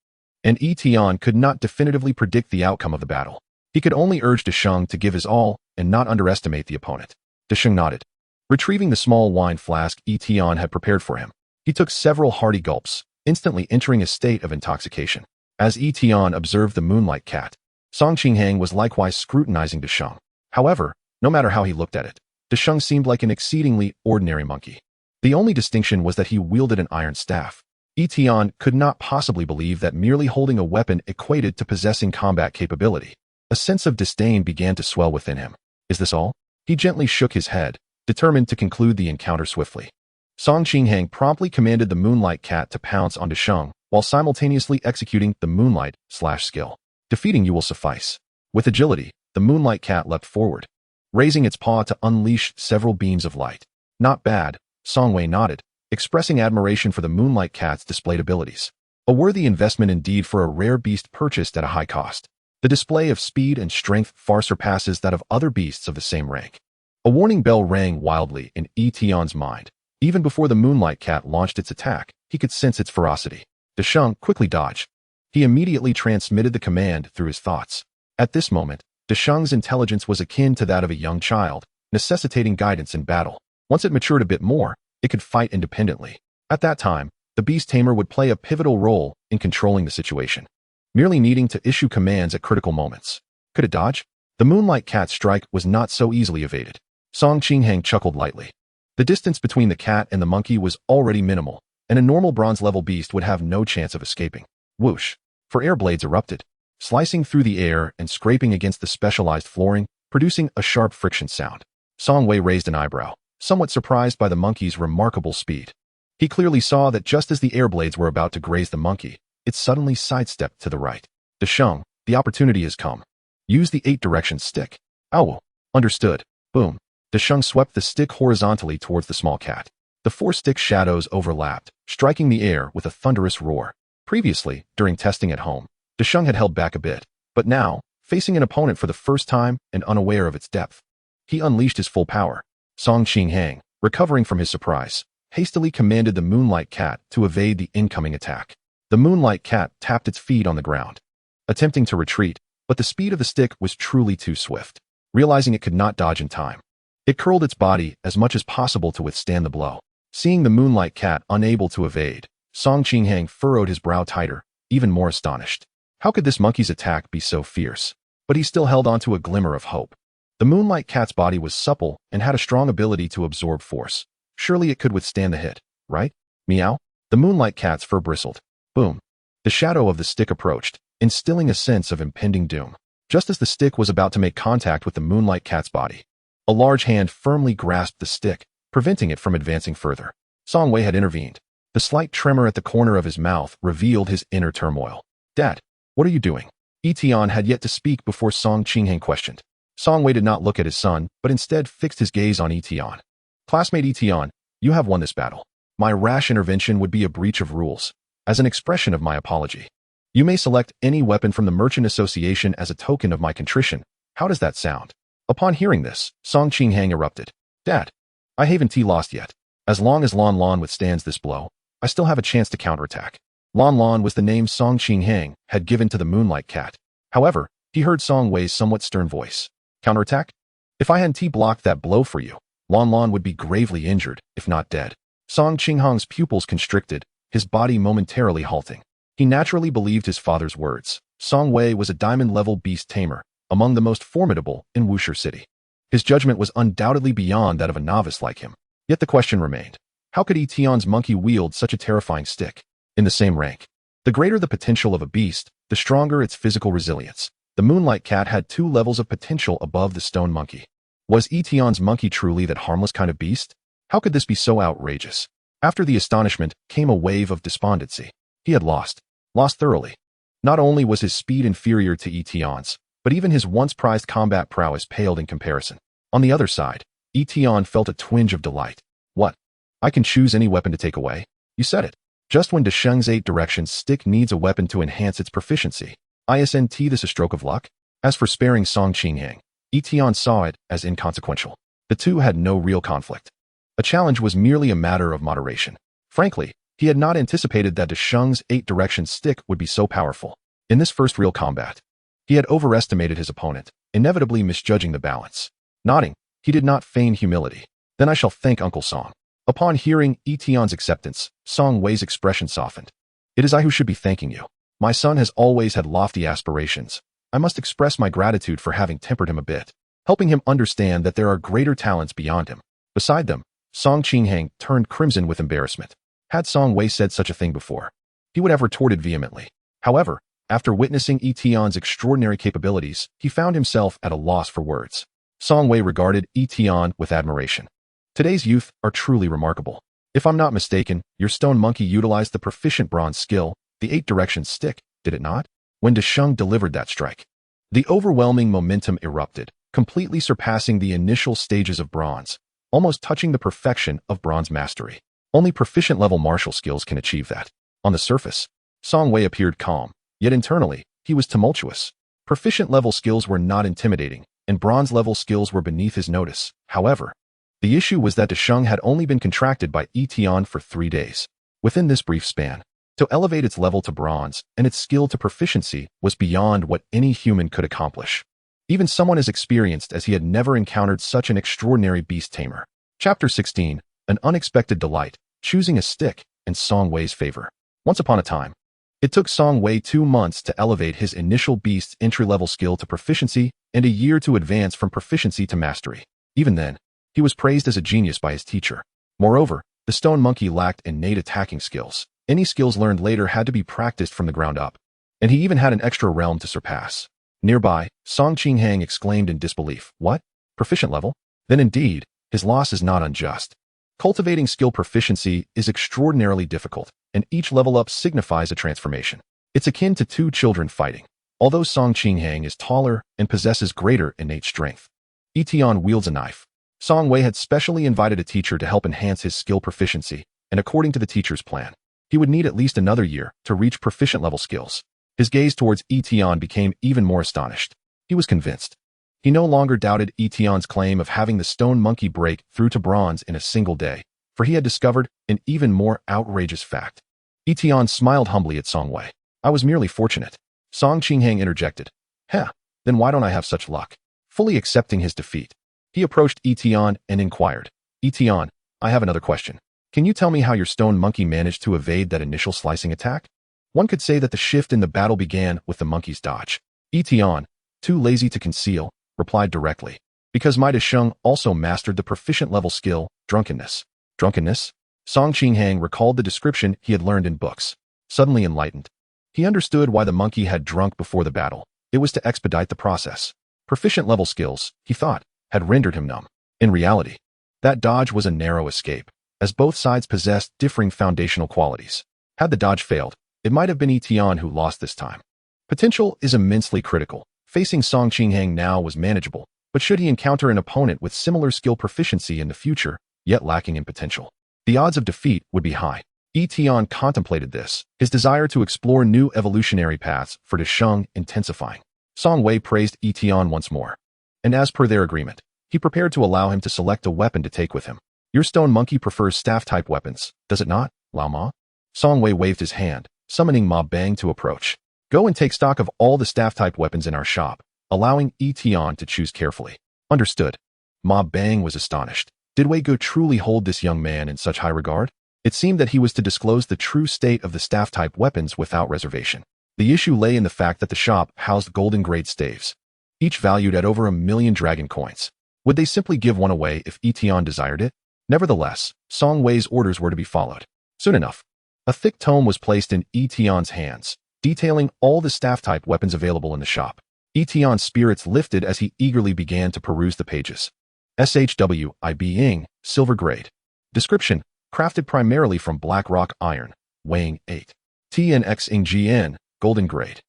Speaker 1: and Yi Tian could not definitively predict the outcome of the battle. He could only urge Desheng to give his all and not underestimate the opponent. Desheng nodded. Retrieving the small wine flask Yi Tian had prepared for him, he took several hearty gulps, instantly entering a state of intoxication. As Yi Tian observed the Moonlight Cat, Seqing Hang was likewise scrutinizing Desheng. However, no matter how he looked at it, Desheng seemed like an exceedingly ordinary monkey. The only distinction was that he wielded an iron staff. Yi Tian could not possibly believe that merely holding a weapon equated to possessing combat capability. A sense of disdain began to swell within him. Is this all? He gently shook his head, determined to conclude the encounter swiftly. Seqing Hang promptly commanded the Moonlight Cat to pounce on Desheng, while simultaneously executing the Moonlight slash skill. Defeating you will suffice. With agility, the Moonlight Cat leapt forward, raising its paw to unleash several beams of light. Not bad, Song Wei nodded, expressing admiration for the Moonlight Cat's displayed abilities. A worthy investment indeed for a rare beast purchased at a high cost. The display of speed and strength far surpasses that of other beasts of the same rank. A warning bell rang wildly in Yi Tian's mind. Even before the Moonlight Cat launched its attack, he could sense its ferocity. Desheng quickly dodged. He immediately transmitted the command through his thoughts. At this moment, Desheng's intelligence was akin to that of a young child, necessitating guidance in battle. Once it matured a bit more, it could fight independently. At that time, the Beast Tamer would play a pivotal role in controlling the situation, merely needing to issue commands at critical moments. Could it dodge? The Moonlight Cat's strike was not so easily evaded. Seqing Hang chuckled lightly. The distance between the cat and the monkey was already minimal, and a normal bronze-level beast would have no chance of escaping. Whoosh! For air blades erupted, slicing through the air and scraping against the specialized flooring, producing a sharp friction sound. Song Wei raised an eyebrow, somewhat surprised by the monkey's remarkable speed. He clearly saw that just as the air blades were about to graze the monkey, it suddenly sidestepped to the right. Desheng, the opportunity has come. Use the 8-direction stick. Ow! Understood. Boom. Desheng swept the stick horizontally towards the small cat. The 4 stick shadows overlapped, striking the air with a thunderous roar. Previously, during testing at home, Desheng had held back a bit, but now, facing an opponent for the first time and unaware of its depth, he unleashed his full power. Seqing Hang, recovering from his surprise, hastily commanded the Moonlight Cat to evade the incoming attack. The Moonlight Cat tapped its feet on the ground, attempting to retreat, but the speed of the stick was truly too swift. Realizing it could not dodge in time, it curled its body as much as possible to withstand the blow. Seeing the Moonlight Cat unable to evade, Seqing Hang furrowed his brow tighter, even more astonished. How could this monkey's attack be so fierce? But he still held on to a glimmer of hope. The Moonlight Cat's body was supple and had a strong ability to absorb force. Surely it could withstand the hit, right? Meow? The Moonlight Cat's fur bristled. Boom. The shadow of the stick approached, instilling a sense of impending doom. Just as the stick was about to make contact with the Moonlight Cat's body, a large hand firmly grasped the stick, preventing it from advancing further. Song Wei had intervened. The slight tremor at the corner of his mouth revealed his inner turmoil. Dad, what are you doing? Yi Tian had yet to speak before Seqing Hang questioned. Song Wei did not look at his son, but instead fixed his gaze on Yi Tian. Classmate Yi Tian, you have won this battle. My rash intervention would be a breach of rules. As an expression of my apology, you may select any weapon from the Merchant Association as a token of my contrition. How does that sound? Upon hearing this, Seqing Hang erupted. Dad, I haven't lost yet. As long as Lan Lan withstands this blow, I still have a chance to counterattack. Lan Lan was the name Seqing Hang had given to the Moonlight Cat. However, he heard Song Wei's somewhat stern voice. Counterattack? If I hadn't blocked that blow for you, Lan Lan would be gravely injured, if not dead. Seqing Hang's pupils constricted, his body momentarily halting. He naturally believed his father's words. Song Wei was a diamond-level beast tamer, among the most formidable in Wuxi City. His judgment was undoubtedly beyond that of a novice like him. Yet the question remained, how could Yi Tian's monkey wield such a terrifying stick? In the same rank, the greater the potential of a beast, the stronger its physical resilience. The Moonlight Cat had 2 levels of potential above the stone monkey. Was Yi Tian's monkey truly that harmless kind of beast? How could this be so outrageous? After the astonishment came a wave of despondency. He had lost thoroughly. Not only was his speed inferior to Yi Tian's, but even his once prized combat prowess paled in comparison. On the other side, Yi Tian felt a twinge of delight. What? I can choose any weapon to take away? You said it. Just when Desheng's 8 directions stick needs a weapon to enhance its proficiency. Isn't this a stroke of luck? As for sparing Seqing Hang, Yi Tian saw it as inconsequential. The two had no real conflict. A challenge was merely a matter of moderation. Frankly, he had not anticipated that Desheng's 8 directions stick would be so powerful. In this first real combat, he had overestimated his opponent, inevitably misjudging the balance. Nodding, he did not feign humility. Then I shall thank Uncle Song. Upon hearing Yi Tian's acceptance, Song Wei's expression softened. It is I who should be thanking you. My son has always had lofty aspirations. I must express my gratitude for having tempered him a bit, helping him understand that there are greater talents beyond him. Beside them, Seqing Hang turned crimson with embarrassment. Had Song Wei said such a thing before, he would have retorted vehemently. However, after witnessing Yi Tian's extraordinary capabilities, he found himself at a loss for words. Song Wei regarded Yi Tian with admiration. Today's youth are truly remarkable. If I'm not mistaken, your stone monkey utilized the proficient bronze skill, the 8 directions stick, did it not? When Desheng delivered that strike, the overwhelming momentum erupted, completely surpassing the initial stages of bronze, almost touching the perfection of bronze mastery. Only proficient-level martial skills can achieve that. On the surface, Song Wei appeared calm, yet internally, he was tumultuous. Proficient-level skills were not intimidating, and bronze-level skills were beneath his notice. However, the issue was that Desheng had only been contracted by Yi Tian for 3 days. Within this brief span, to elevate its level to bronze and its skill to proficiency was beyond what any human could accomplish. Even someone as experienced as he had never encountered such an extraordinary beast tamer. Chapter 16, An Unexpected Delight, Choosing a Stick in Song Wei's Favor. Once upon a time, it took Song Wei 2 months to elevate his initial beast's entry-level skill to proficiency and a year to advance from proficiency to mastery. Even then, he was praised as a genius by his teacher. Moreover, the stone monkey lacked innate attacking skills. Any skills learned later had to be practiced from the ground up. And he even had an extra realm to surpass. Nearby, Seqing Hang exclaimed in disbelief. What? Proficient level? Then indeed, his loss is not unjust. Cultivating skill proficiency is extraordinarily difficult, and each level up signifies a transformation. It's akin to 2 children fighting. Although Seqing Hang is taller and possesses greater innate strength, Yi Tian wields a knife. Song Wei had specially invited a teacher to help enhance his skill proficiency, and according to the teacher's plan, he would need at least another year to reach proficient-level skills. His gaze towards Yi Tian became even more astonished. He was convinced. He no longer doubted Yi Tian's claim of having the stone monkey break through to bronze in a single day, for he had discovered an even more outrageous fact. Yi Tian smiled humbly at Song Wei. I was merely fortunate. Seqing Hang interjected. Then why don't I have such luck? Fully accepting his defeat, he approached Yi Tian and inquired. Yi Tian, I have another question. Can you tell me how your stone monkey managed to evade that initial slicing attack? One could say that the shift in the battle began with the monkey's dodge. Yi Tian, too lazy to conceal, replied directly. Because my Desheng also mastered the proficient-level skill, drunkenness. Drunkenness? Seqing Hang recalled the description he had learned in books. Suddenly enlightened, he understood why the monkey had drunk before the battle. It was to expedite the process. Proficient-level skills, he thought, had rendered him numb. In reality, that dodge was a narrow escape, as both sides possessed differing foundational qualities. Had the dodge failed, it might have been Yi Tian who lost this time. Potential is immensely critical. Facing Seqing Hang now was manageable, But should he encounter an opponent with similar skill proficiency in the future, yet lacking in potential, the odds of defeat would be high. Yi Tian contemplated this, his desire to explore new evolutionary paths for the Sheng intensifying. Song Wei praised Yi Tian once more, and as per their agreement, he prepared to allow him to select a weapon to take with him. Your stone monkey prefers staff-type weapons, does it not, Lao Ma? Song Wei waved his hand, summoning Ma Bang to approach. Go and take stock of all the staff-type weapons in our shop, allowing Yi Tian to choose carefully. Understood. Ma Bang was astonished. Did Wei Gu truly hold this young man in such high regard? It seemed that he was to disclose the true state of the staff-type weapons without reservation. The issue lay in the fact that the shop housed golden grade staves, each valued at over 1 million dragon coins. Would they simply give one away if Yi Tian desired it? Nevertheless, Song Wei's orders were to be followed. Soon enough, a thick tome was placed in Yi Tian's hands, detailing all the staff-type weapons available in the shop. Yi Tian's spirits lifted as he eagerly began to peruse the pages. SHWIBing, silver grade. Description: crafted primarily from black rock iron, weighing 8. TNXNGN, golden grade.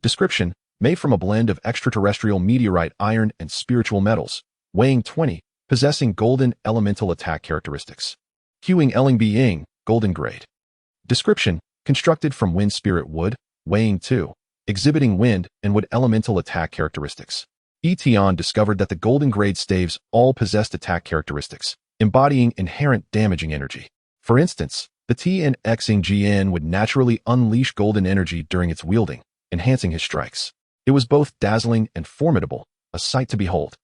Speaker 1: Description: made from a blend of extraterrestrial meteorite iron and spiritual metals, weighing 20, possessing golden elemental attack characteristics. Hewing Elling Being, golden grade. Description: constructed from wind spirit wood, weighing 2, exhibiting wind and wood elemental attack characteristics. Yi Tian discovered that the golden grade staves all possessed attack characteristics, embodying inherent damaging energy. For instance, the TNXNGN would naturally unleash golden energy during its wielding, enhancing his strikes. It was both dazzling and formidable, a sight to behold.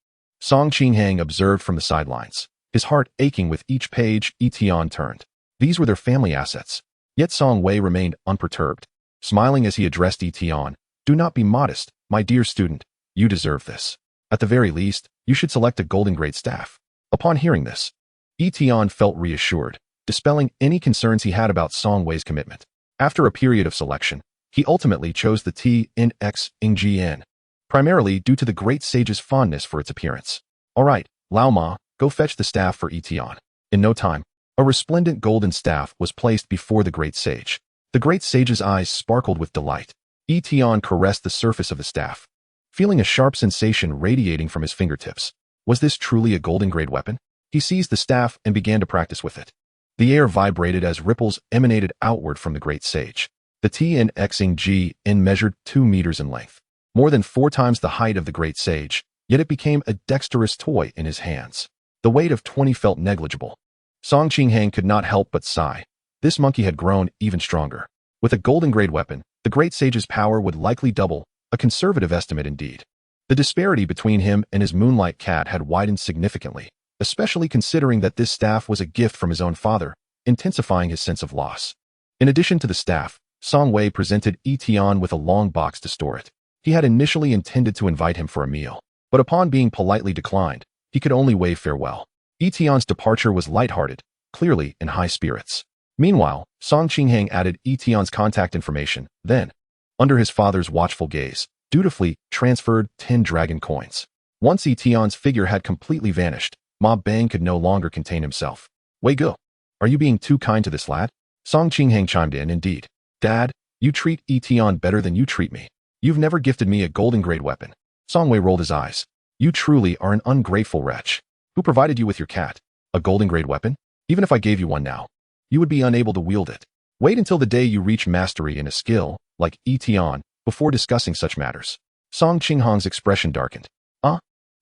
Speaker 1: Seqing Hang observed from the sidelines, his heart aching with each page Yi Tian turned. These were their family assets. Yet Song Wei remained unperturbed, smiling as he addressed Yi Tian. Do not be modest, my dear student. You deserve this. At the very least, you should select a golden grade staff. Upon hearing this, Yi Tian felt reassured, dispelling any concerns he had about Song Wei's commitment. After a period of selection, he ultimately chose the TNXNGN, primarily due to the great sage's fondness for its appearance. All right, Lao Ma, go fetch the staff for Yi Tian. In no time, a resplendent golden staff was placed before the great sage. The great sage's eyes sparkled with delight. Yi Tian caressed the surface of the staff, feeling a sharp sensation radiating from his fingertips. Was this truly a golden grade weapon? He seized the staff and began to practice with it. The air vibrated as ripples emanated outward from the great sage. The TNXNGN measured 2 meters in length, more than 4 times the height of the great sage, yet it became a dexterous toy in his hands. The weight of 20 felt negligible. Seqing Hang could not help but sigh. This monkey had grown even stronger. With a golden grade weapon, the great sage's power would likely double, a conservative estimate indeed. The disparity between him and his moonlight cat had widened significantly, especially considering that this staff was a gift from his own father, intensifying his sense of loss. In addition to the staff, Song Wei presented Yi Tian with a long box to store it. He had initially intended to invite him for a meal, but upon being politely declined, he could only wave farewell. Yi Tian's departure was lighthearted, clearly in high spirits. Meanwhile, Seqing Hang added Yi Tian's contact information, then, under his father's watchful gaze, dutifully transferred 10 dragon coins. Once Yi Tian's figure had completely vanished, Ma Bang could no longer contain himself. Wei Gu, are you being too kind to this lad? Seqing Hang chimed in, indeed. Dad, you treat Yi Tian better than you treat me. You've never gifted me a golden grade weapon. Song Wei rolled his eyes. You truly are an ungrateful wretch. Who provided you with your cat? A golden grade weapon? Even if I gave you one now, you would be unable to wield it. Wait until the day you reach mastery in a skill, like Yi Tian, before discussing such matters. Seqing Hang's expression darkened.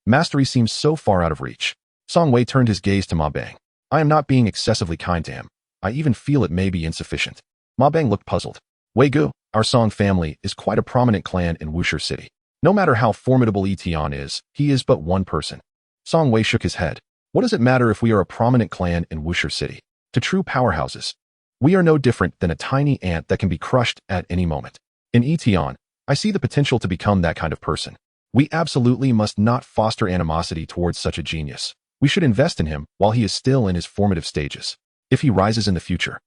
Speaker 1: Mastery seems so far out of reach. Song Wei turned his gaze to Ma Bang. I am not being excessively kind to him. I even feel it may be insufficient. Ma Bang looked puzzled. Wei Gu, our Song family is quite a prominent clan in Wushi City. No matter how formidable Yi Tian is, he is but one person. Song Wei shook his head. What does it matter if we are a prominent clan in Wushi City? To true powerhouses, we are no different than a tiny ant that can be crushed at any moment. In Yi Tian, I see the potential to become that kind of person. We absolutely must not foster animosity towards such a genius. We should invest in him while he is still in his formative stages. If he rises in the future,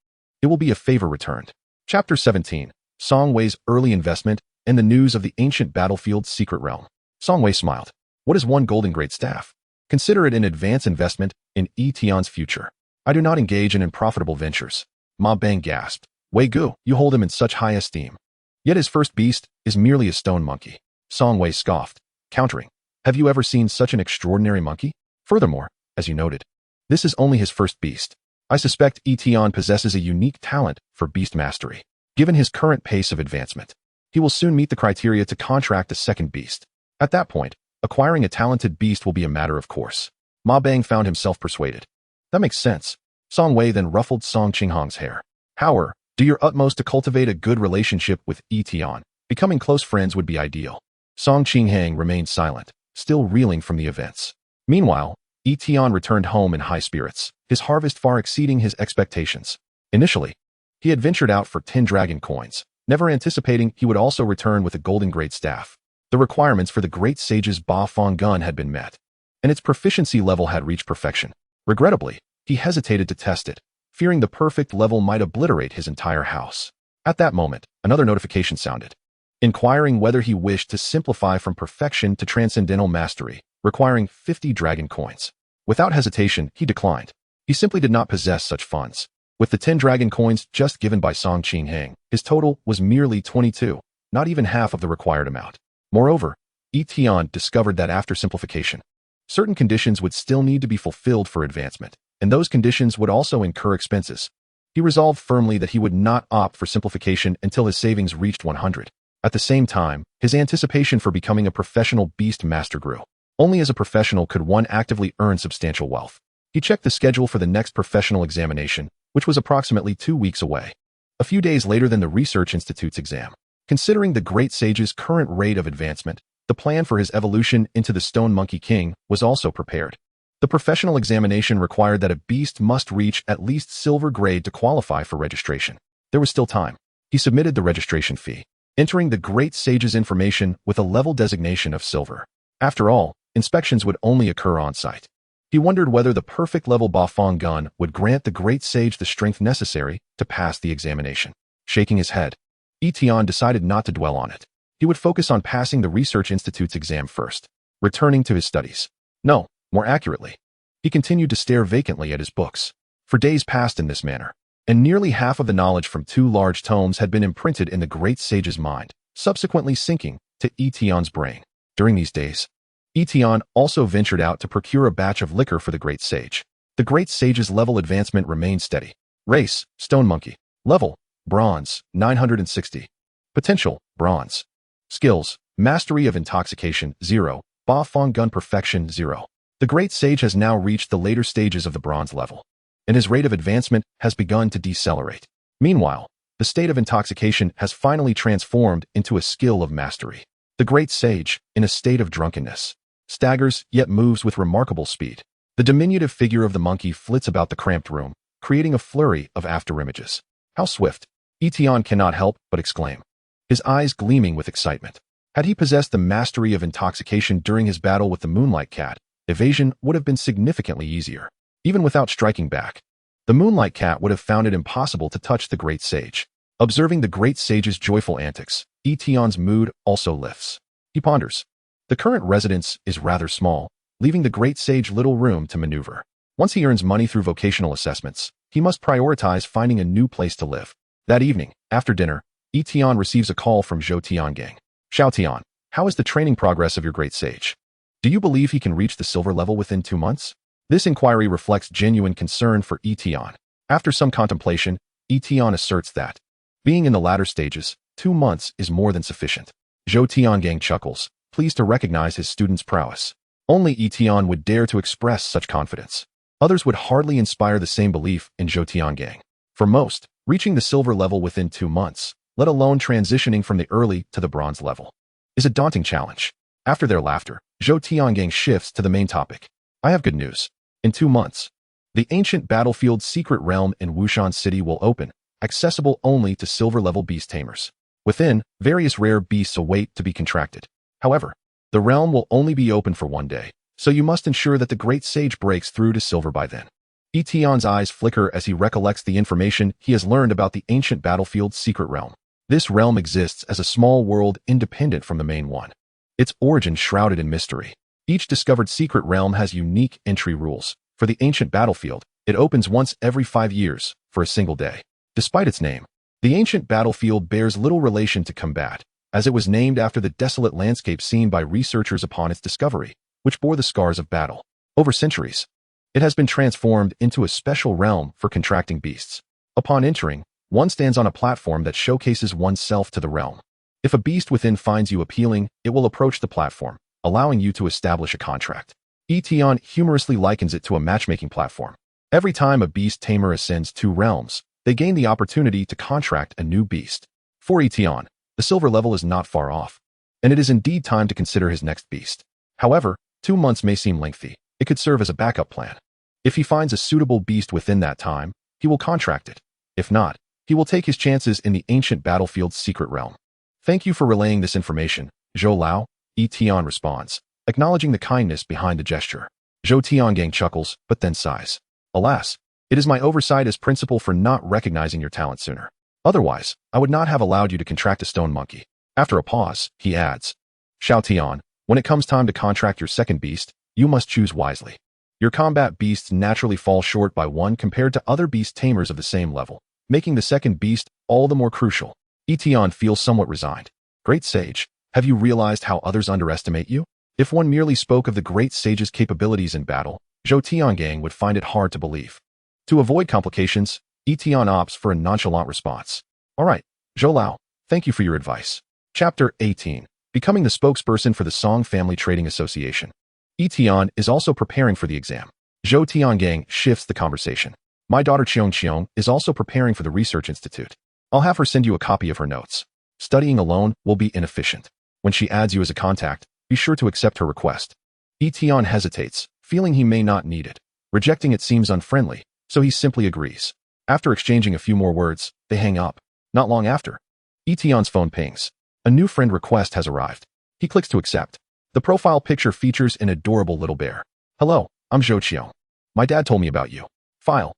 Speaker 1: it will be a favor returned. Chapter 17, Song Wei's early investment and the news of the ancient battlefield's secret realm. Song Wei smiled. What is one golden grade staff? Consider it an advance investment in Yi Tian's future. I do not engage in unprofitable ventures. Ma Bang gasped. Wei Gu, you hold him in such high esteem. Yet his first beast is merely a stone monkey. Song Wei scoffed, countering. Have you ever seen such an extraordinary monkey? Furthermore, as you noted, this is only his first beast. I suspect Yi Tian possesses a unique talent for beast mastery. Given his current pace of advancement, he will soon meet the criteria to contract a second beast. At that point, acquiring a talented beast will be a matter of course. Ma Bang found himself persuaded. That makes sense. Song Wei then ruffled Seqing Hang's hair. However, do your utmost to cultivate a good relationship with Yi Tian. Becoming close friends would be ideal. Seqing Hang remained silent, still reeling from the events. Meanwhile, Yi Tian returned home in high spirits, his harvest far exceeding his expectations. Initially, he had ventured out for 10 dragon coins, never anticipating he would also return with a golden great staff. The requirements for the great sage's Ba Fong gun had been met, and its proficiency level had reached perfection. Regrettably, he hesitated to test it, fearing the perfect level might obliterate his entire house. At that moment, another notification sounded, inquiring whether he wished to simplify from perfection to transcendental mastery, requiring 50 dragon coins. Without hesitation, he declined. He simply did not possess such funds. With the 10 dragon coins just given by Seqing Hang, his total was merely 22, not even half of the required amount. Moreover, Yi Tian discovered that after simplification, certain conditions would still need to be fulfilled for advancement, and those conditions would also incur expenses. He resolved firmly that he would not opt for simplification until his savings reached 100. At the same time, his anticipation for becoming a professional beast master grew. Only as a professional could one actively earn substantial wealth. He checked the schedule for the next professional examination, which was approximately 2 weeks away. A few days later than the Research Institute's exam. Considering the Great Sage's current rate of advancement, the plan for his evolution into the Stone Monkey King was also prepared. The professional examination required that a beast must reach at least silver grade to qualify for registration. There was still time. He submitted the registration fee, entering the Great Sage's information with a level designation of silver. After all, inspections would only occur on-site. He wondered whether the perfect level Ba Fong gun would grant the Great Sage the strength necessary to pass the examination. Shaking his head, Yi Tian decided not to dwell on it. He would focus on passing the Research Institute's exam first, returning to his studies. No, more accurately, he continued to stare vacantly at his books. For days passed in this manner, and nearly half of the knowledge from 2 large tomes had been imprinted in the Great Sage's mind, subsequently sinking to Yi Tian's brain. During these days, Yi Tian also ventured out to procure a batch of liquor for the Great Sage. The Great Sage's level advancement remained steady. Race, Stone Monkey. Level, Bronze, 960. Potential, Bronze. Skills, Mastery of Intoxication, 0. Ba Fong Gun Perfection, 0. The Great Sage has now reached the later stages of the Bronze level, and his rate of advancement has begun to decelerate. Meanwhile, the state of intoxication has finally transformed into a skill of mastery. The Great Sage, in a state of drunkenness, staggers yet moves with remarkable speed. The diminutive figure of the monkey flits about the cramped room, creating a flurry of afterimages. How swift! Yi Tian cannot help but exclaim, his eyes gleaming with excitement. Had he possessed the mastery of intoxication during his battle with the Moonlight Cat, evasion would have been significantly easier. Even without striking back, the Moonlight Cat would have found it impossible to touch the Great Sage. Observing the Great Sage's joyful antics, Yi Tian's mood also lifts. He ponders. The current residence is rather small, leaving the Great Sage little room to maneuver. Once he earns money through vocational assessments, he must prioritize finding a new place to live. That evening, after dinner, Yi Tian receives a call from Zhou Tiangang. Xiao Tian, how is the training progress of your Great Sage? Do you believe he can reach the silver level within 2 months? This inquiry reflects genuine concern for Yi Tian. After some contemplation, Yi Tian asserts that, being in the latter stages, 2 months is more than sufficient. Zhou Tiangang chuckles, pleased to recognize his student's prowess. Only Yi Tian would dare to express such confidence. Others would hardly inspire the same belief in Zhou Tiangang. For most, reaching the silver level within 2 months, let alone transitioning from the early to the bronze level, is a daunting challenge. After their laughter, Zhou Tiangang shifts to the main topic. I have good news. In 2 months, the ancient battlefield secret realm in Wushan City will open, accessible only to silver-level beast tamers. Within, various rare beasts await to be contracted. However, the realm will only be open for 1 day, so you must ensure that the Great Sage breaks through to silver by then. Yi Tian's eyes flicker as he recollects the information he has learned about the ancient battlefield secret realm. This realm exists as a small world independent from the main one, its origin shrouded in mystery. Each discovered secret realm has unique entry rules. For the ancient battlefield, it opens once every 5 years, for a single day. Despite its name, the ancient battlefield bears little relation to combat, as it was named after the desolate landscape seen by researchers upon its discovery, which bore the scars of battle. Over centuries, it has been transformed into a special realm for contracting beasts. Upon entering, one stands on a platform that showcases oneself to the realm. If a beast within finds you appealing, it will approach the platform, allowing you to establish a contract. Yi Tian humorously likens it to a matchmaking platform. Every time a beast tamer ascends 2 realms, they gain the opportunity to contract a new beast. For Yi Tian, the silver level is not far off, and it is indeed time to consider his next beast. However, 2 months may seem lengthy. It could serve as a backup plan. If he finds a suitable beast within that time, he will contract it. If not, he will take his chances in the ancient battlefield's secret realm. Thank you for relaying this information, Zhou Lao, Yi Tian responds, acknowledging the kindness behind the gesture. Zhou Tiangang chuckles, but then sighs. Alas, it is my oversight as principal for not recognizing your talent sooner. Otherwise, I would not have allowed you to contract a stone monkey. After a pause, he adds, Xiao Tian, when it comes time to contract your second beast, you must choose wisely. Your combat beasts naturally fall short by 1 compared to other beast tamers of the same level, making the second beast all the more crucial. Yi Tian feels somewhat resigned. Great sage, have you realized how others underestimate you? If one merely spoke of the great sage's capabilities in battle, Zhou Tiangang would find it hard to believe. To avoid complications, Yi Tian opts for a nonchalant response. All right, Zhou Lao, thank you for your advice. Chapter 18. Becoming the spokesperson for the Song Family Trading Association. Yi Tian is also preparing for the exam. Zhou Tiangang shifts the conversation. My daughter Qiong is also preparing for the research institute. I'll have her send you a copy of her notes. Studying alone will be inefficient. When she adds you as a contact, be sure to accept her request. Yi Tian hesitates, feeling he may not need it. Rejecting it seems unfriendly, so he simply agrees. After exchanging a few more words, they hang up. Not long after, Yi Tian's phone pings. A new friend request has arrived. He clicks to accept. The profile picture features an adorable little bear. Hello, I'm Zhou Qiong. My dad told me about you. File.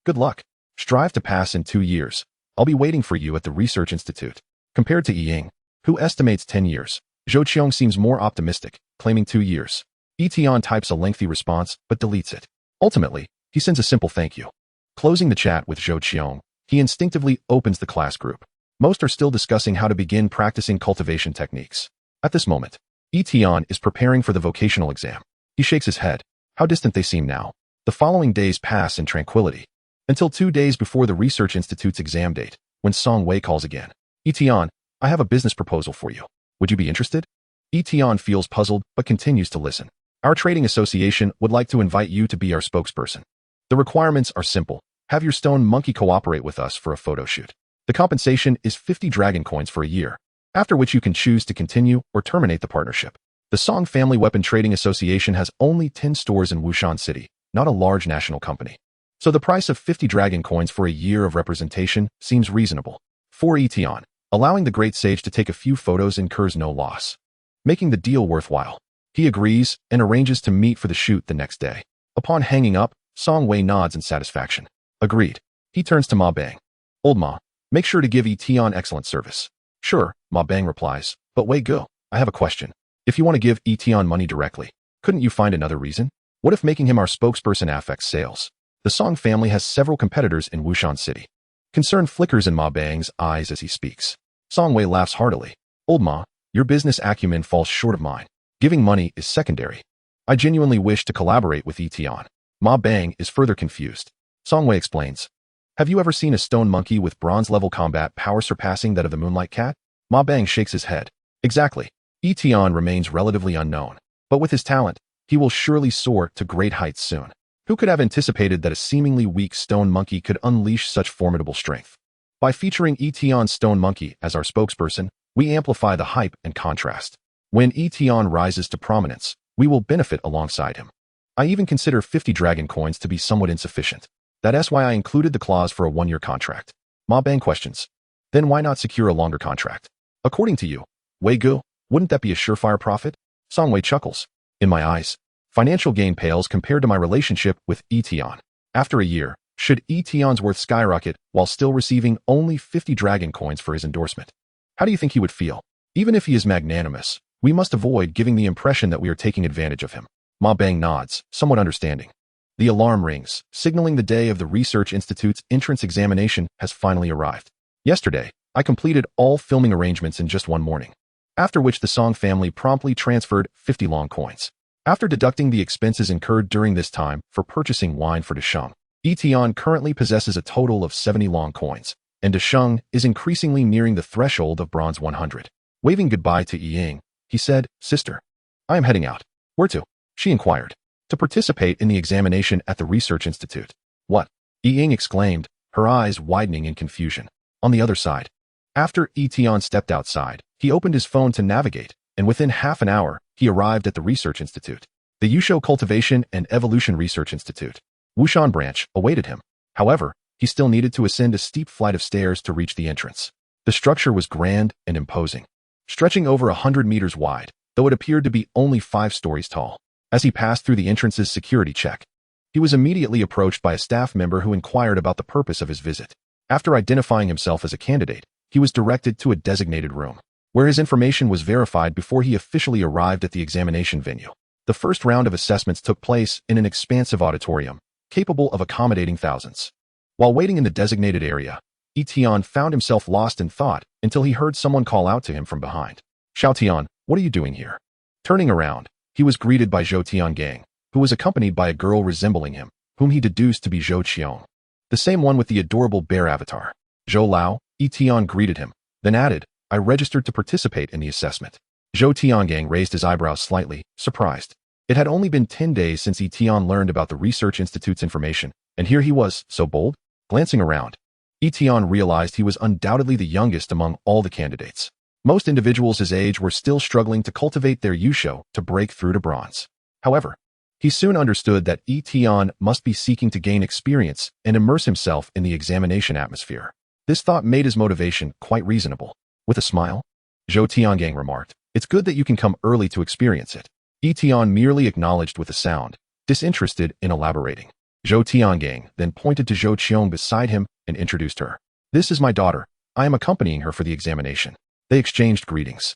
Speaker 1: Good luck. Strive to pass in 2 years. I'll be waiting for you at the Research Institute. Compared to Yi Ying, who estimates 10 years, Zhou Qiong seems more optimistic, claiming 2 years. Yi Tian types a lengthy response, but deletes it. Ultimately, he sends a simple thank you. Closing the chat with Zhou Qiong, he instinctively opens the class group. Most are still discussing how to begin practicing cultivation techniques. At this moment, Yi Tian is preparing for the vocational exam. He shakes his head. How distant they seem now. The following days pass in tranquility, until 2 days before the Research Institute's exam date, when Song Wei calls again. Yi Tian, I have a business proposal for you. Would you be interested? Yi Tian feels puzzled, but continues to listen. Our trading association would like to invite you to be our spokesperson. The requirements are simple. Have your stone monkey cooperate with us for a photo shoot. The compensation is 50 dragon coins for a year, after which you can choose to continue or terminate the partnership. The Song Family Weapon Trading Association has only 10 stores in Wushan City, not a large national company. So the price of 50 dragon coins for a year of representation seems reasonable. For Yi Tian, allowing the great sage to take a few photos incurs no loss, making the deal worthwhile. He agrees and arranges to meet for the shoot the next day. Upon hanging up, Song Wei nods in satisfaction. Agreed. He turns to Ma Bang. Old Ma, make sure to give Yi Tian excellent service. Sure, Ma Bang replies, but Wei Go, I have a question. If you want to give Yi Tian money directly, couldn't you find another reason? What if making him our spokesperson affects sales? The Song family has several competitors in Wushan City. Concern flickers in Ma Bang's eyes as he speaks. Song Wei laughs heartily. Old Ma, your business acumen falls short of mine. Giving money is secondary. I genuinely wish to collaborate with Yi Tian. Ma Bang is further confused. Song Wei explains. Have you ever seen a stone monkey with bronze-level combat power surpassing that of the Moonlight Cat? Ma Bang shakes his head. Exactly. Yi Tian remains relatively unknown, but with his talent, he will surely soar to great heights soon. Who could have anticipated that a seemingly weak stone monkey could unleash such formidable strength? By featuring Yi Tian's stone monkey as our spokesperson, we amplify the hype and contrast. When Yi Tian rises to prominence, we will benefit alongside him. I even consider 50 dragon coins to be somewhat insufficient. That's why I included the clause for a 1-year contract. Ma Bang questions. Then why not secure a longer contract? According to you, Wei Gu, wouldn't that be a surefire profit? Song Wei chuckles. In my eyes, financial gain pales compared to my relationship with Yi Tian. After a year, should Yi Tian's worth skyrocket while still receiving only 50 dragon coins for his endorsement? How do you think he would feel? Even if he is magnanimous, we must avoid giving the impression that we are taking advantage of him. Ma Bang nods, somewhat understanding. The alarm rings, signaling the day of the Research Institute's entrance examination has finally arrived. Yesterday, I completed all filming arrangements in just one morning. After which the Song family promptly transferred 50 long coins. After deducting the expenses incurred during this time for purchasing wine for Desheng, Yi Tian currently possesses a total of 70 long coins, and Desheng is increasingly nearing the threshold of bronze 100. Waving goodbye to Yi Ying, he said, "Sister, I am heading out." "Where to?" she inquired. "To participate in the examination at the Research Institute." "What?" Yi Ying exclaimed, her eyes widening in confusion. On the other side, after Yi Tian stepped outside, he opened his phone to navigate, and within half an hour, he arrived at the Research Institute. The Yusho Cultivation and Evolution Research Institute, Wushan branch, awaited him. However, he still needed to ascend a steep flight of stairs to reach the entrance. The structure was grand and imposing, stretching over 100 meters wide, though it appeared to be only 5 stories tall. As he passed through the entrance's security check, he was immediately approached by a staff member who inquired about the purpose of his visit. After identifying himself as a candidate, he was directed to a designated room, where his information was verified before he officially arrived at the examination venue. The first round of assessments took place in an expansive auditorium, capable of accommodating thousands. While waiting in the designated area, Yi Tian found himself lost in thought until he heard someone call out to him from behind. "Xiao Tian, what are you doing here?" Turning around, he was greeted by Zhou Tiangang, who was accompanied by a girl resembling him, whom he deduced to be Zhou Qiong, the same one with the adorable bear avatar. "Zhou Lao," Yi Tian greeted him, then added, "I registered to participate in the assessment." Zhou Tiangang raised his eyebrows slightly, surprised. It had only been 10 days since Yi Tian learned about the Research Institute's information, and here he was, so bold? Glancing around, Yi Tian realized he was undoubtedly the youngest among all the candidates. Most individuals his age were still struggling to cultivate their Yusho to break through to bronze. However, he soon understood that Yi Tian must be seeking to gain experience and immerse himself in the examination atmosphere. This thought made his motivation quite reasonable. With a smile, Zhou Tiangang remarked, "It's good that you can come early to experience it." Yi Tian merely acknowledged with a sound, disinterested in elaborating. Zhou Tiangang then pointed to Zhou Qiong beside him and introduced her. "This is my daughter. I am accompanying her for the examination." They exchanged greetings.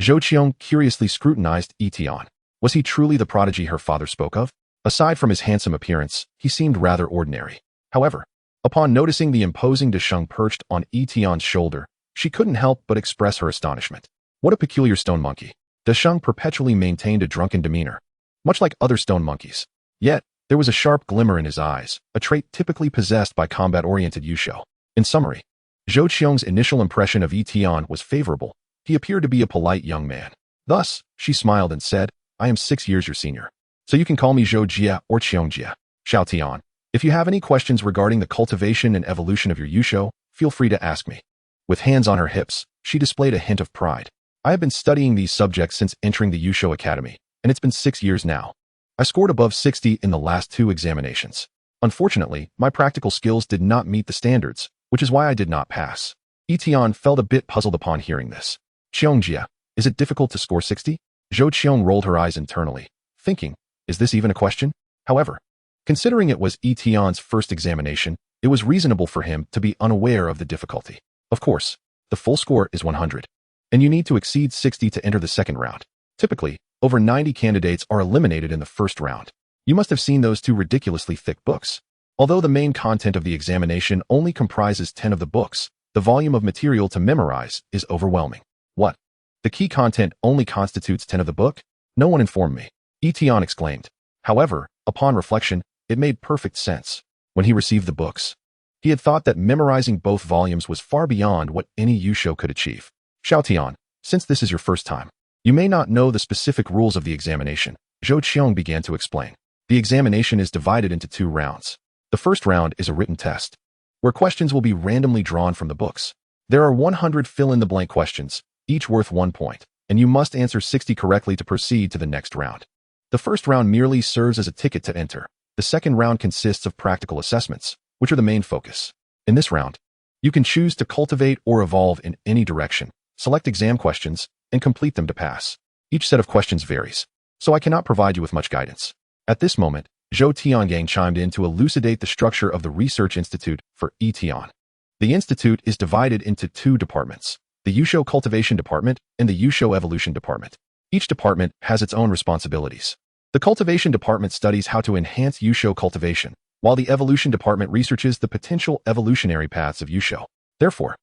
Speaker 1: Zhou Qiong curiously scrutinized Yi Tian. Was he truly the prodigy her father spoke of? Aside from his handsome appearance, he seemed rather ordinary. However, upon noticing the imposing Desheng perched on Yi Tian's shoulder, she couldn't help but express her astonishment. What a peculiar stone monkey. Desheng perpetually maintained a drunken demeanor, much like other stone monkeys. Yet, there was a sharp glimmer in his eyes, a trait typically possessed by combat-oriented Yusho. In summary, Zhou Qiong's initial impression of Yi Tian was favorable. He appeared to be a polite young man. Thus, she smiled and said, "I am 6 years your senior, so you can call me Zhou Jia or Qiong Jia." "Xiao Tian, if you have any questions regarding the cultivation and evolution of your Yusho, feel free to ask me." With hands on her hips, she displayed a hint of pride. "I have been studying these subjects since entering the Yusho Academy, and it's been 6 years now. I scored above 60 in the last 2 examinations. Unfortunately, my practical skills did not meet the standards, which is why I did not pass." Yi Tian felt a bit puzzled upon hearing this. "Qiong Jia, is it difficult to score 60? Zhou Qiong rolled her eyes internally, thinking, is this even a question? However, considering it was Yi Tian's first examination, it was reasonable for him to be unaware of the difficulty. Of course, the full score is 100, and you need to exceed 60 to enter the second round. Typically, over 90 candidates are eliminated in the first round. You must have seen those 2 ridiculously thick books. Although the main content of the examination only comprises 10 of the books, the volume of material to memorize is overwhelming." "What? The key content only constitutes 10 of the book? No one informed me," Yi Tian exclaimed. However, upon reflection, it made perfect sense. When he received the books, he had thought that memorizing both volumes was far beyond what any Yusho could achieve. "Xiao Tian, since this is your first time, you may not know the specific rules of the examination," Zhou Qiong began to explain. "The examination is divided into 2 rounds. The first round is a written test, where questions will be randomly drawn from the books. There are 100 fill-in-the-blank questions, each worth 1 point, and you must answer 60 correctly to proceed to the next round. The first round merely serves as a ticket to enter. The second round consists of practical assessments, which are the main focus. In this round, you can choose to cultivate or evolve in any direction, select exam questions, and complete them to pass. Each set of questions varies, so I cannot provide you with much guidance." At this moment, Zhou Tiangang chimed in to elucidate the structure of the Research Institute for Yi Tian. The institute is divided into 2 departments, the Yusho Cultivation Department and the Yusho Evolution Department. Each department has its own responsibilities. The Cultivation Department studies how to enhance Yusho cultivation, while the Evolution Department researches the potential evolutionary paths of Yusho. Therefore,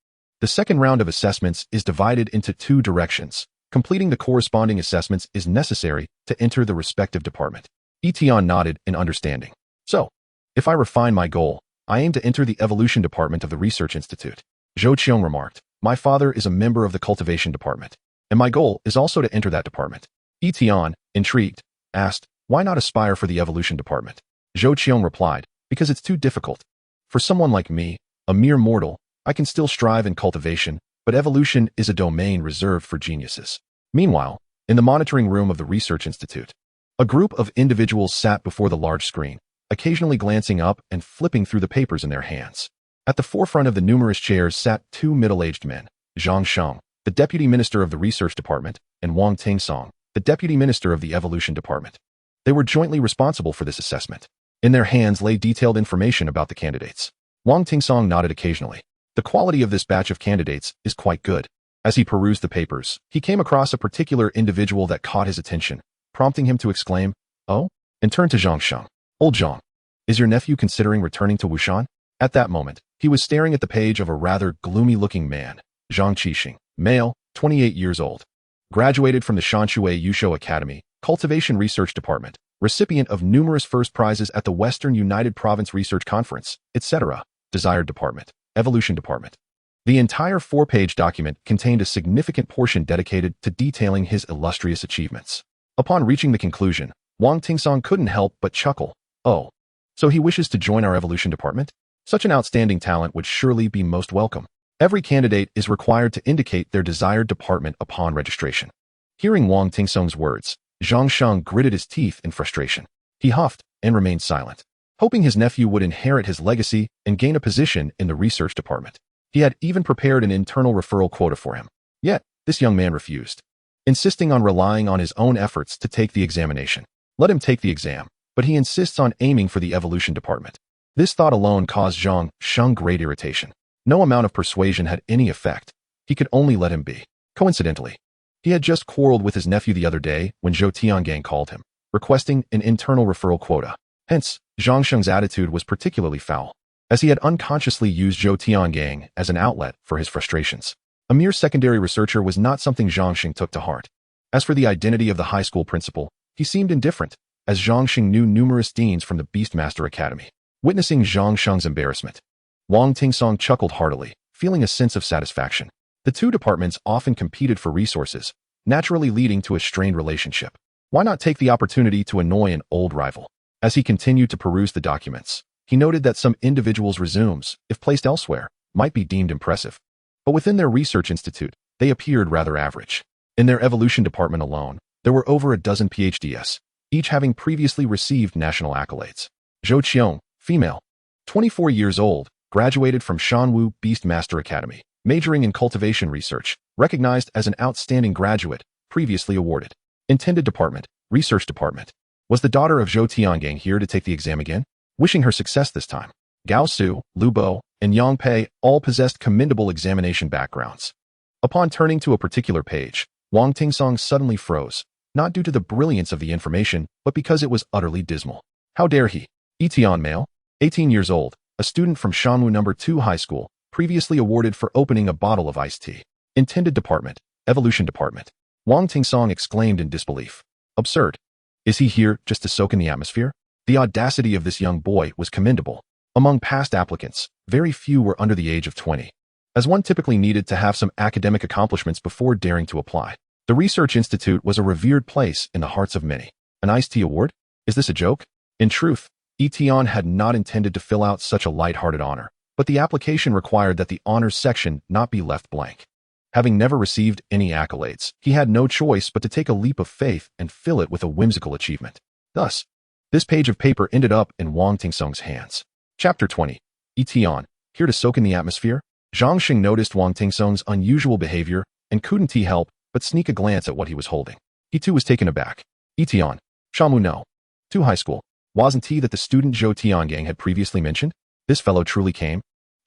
Speaker 1: The second round of assessments is divided into two directions. Completing the corresponding assessments is necessary to enter the respective department. Yi Tian nodded in understanding. So, if I refine my goal, I aim to enter the evolution department of the research institute. Zhou Qiong remarked. My father is a member of the cultivation department, and my goal is also to enter that department. Yi Tian, intrigued, asked, why not aspire for the evolution department? Zhou Qiong replied, because it's too difficult. For someone like me, a mere mortal, I can still strive in cultivation, but evolution is a domain reserved for geniuses. Meanwhile, in the monitoring room of the research institute, a group of individuals sat before the large screen, occasionally glancing up and flipping through the papers in their hands. At the forefront of the numerous chairs sat two middle-aged men, Zhang Sheng, the deputy minister of the research department, and Wang Tingsong, the deputy minister of the evolution department. They were jointly responsible for this assessment. In their hands lay detailed information about the candidates. Wang Tingsong nodded occasionally. The quality of this batch of candidates is quite good. As he perused the papers, he came across a particular individual that caught his attention, prompting him to exclaim, "Oh?" and turned to Zhang Sheng. "Old Zhang, is your nephew considering returning to Wushan?" At that moment, he was staring at the page of a rather gloomy-looking man, Zhang Qixing, male, 28 years old. Graduated from the Shanshui Yusho Academy, Cultivation Research Department, recipient of numerous first prizes at the Western United Province Research Conference, etc. Desired Department, Evolution Department. The entire 4-page document contained a significant portion dedicated to detailing his illustrious achievements. Upon reaching the conclusion, Wang Tingsong couldn't help but chuckle. Oh, so he wishes to join our evolution department? Such an outstanding talent would surely be most welcome. Every candidate is required to indicate their desired department upon registration. Hearing Wang Tingsong's words, Zhang Sheng gritted his teeth in frustration. He huffed and remained silent, hoping his nephew would inherit his legacy and gain a position in the research department. He had even prepared an internal referral quota for him. Yet, this young man refused, insisting on relying on his own efforts to take the examination. Let him take the exam, but he insists on aiming for the evolution department. This thought alone caused Zhang Sheng great irritation. No amount of persuasion had any effect. He could only let him be. Coincidentally, he had just quarreled with his nephew the other day when Zhou Tiangang called him, requesting an internal referral quota. Hence, Zhang Sheng's attitude was particularly foul, as he had unconsciously used Zhou Tiangang as an outlet for his frustrations. A mere secondary researcher was not something Zhang Sheng took to heart. As for the identity of the high school principal, he seemed indifferent, as Zhang Sheng knew numerous deans from the Beastmaster Academy. Witnessing Zhang Sheng's embarrassment, Wang Tingsong chuckled heartily, feeling a sense of satisfaction. The two departments often competed for resources, naturally leading to a strained relationship. Why not take the opportunity to annoy an old rival? As he continued to peruse the documents, he noted that some individuals' resumes, if placed elsewhere, might be deemed impressive. But within their research institute, they appeared rather average. In their evolution department alone, there were over a dozen PhDs, each having previously received national accolades. Zhou Qiong, female, 24 years old, graduated from Shanwu Beastmaster Academy, majoring in cultivation research, recognized as an outstanding graduate, previously awarded. Intended department, research department. Was the daughter of Zhou Tiangang here to take the exam again? Wishing her success this time. Gao Su, Lu Bo, and Yang Pei all possessed commendable examination backgrounds. Upon turning to a particular page, Wang Tingsong suddenly froze, not due to the brilliance of the information, but because it was utterly dismal. How dare he? Yi Tian, male, 18 years old, a student from Shanwu No. 2 High School, previously awarded for opening a bottle of iced tea. Intended department, evolution department. Wang Tingsong exclaimed in disbelief. Absurd. Is he here just to soak in the atmosphere? The audacity of this young boy was commendable. Among past applicants, very few were under the age of 20, as one typically needed to have some academic accomplishments before daring to apply. The Research Institute was a revered place in the hearts of many. An iced tea award? Is this a joke? In truth, Yi Tian had not intended to fill out such a light-hearted honor, but the application required that the honors section not be left blank. Having never received any accolades, he had no choice but to take a leap of faith and fill it with a whimsical achievement. Thus, this page of paper ended up in Wang Tingsong's hands. Chapter 20. Yi Tian, here to soak in the atmosphere? Zhang Sheng noticed Wang Tingsong's unusual behavior and couldn't help but sneak a glance at what he was holding. He too was taken aback. Yi Tian, Shanwu No. 2 High School. Wasn't he that the student Zhou Tiangang had previously mentioned? This fellow truly came.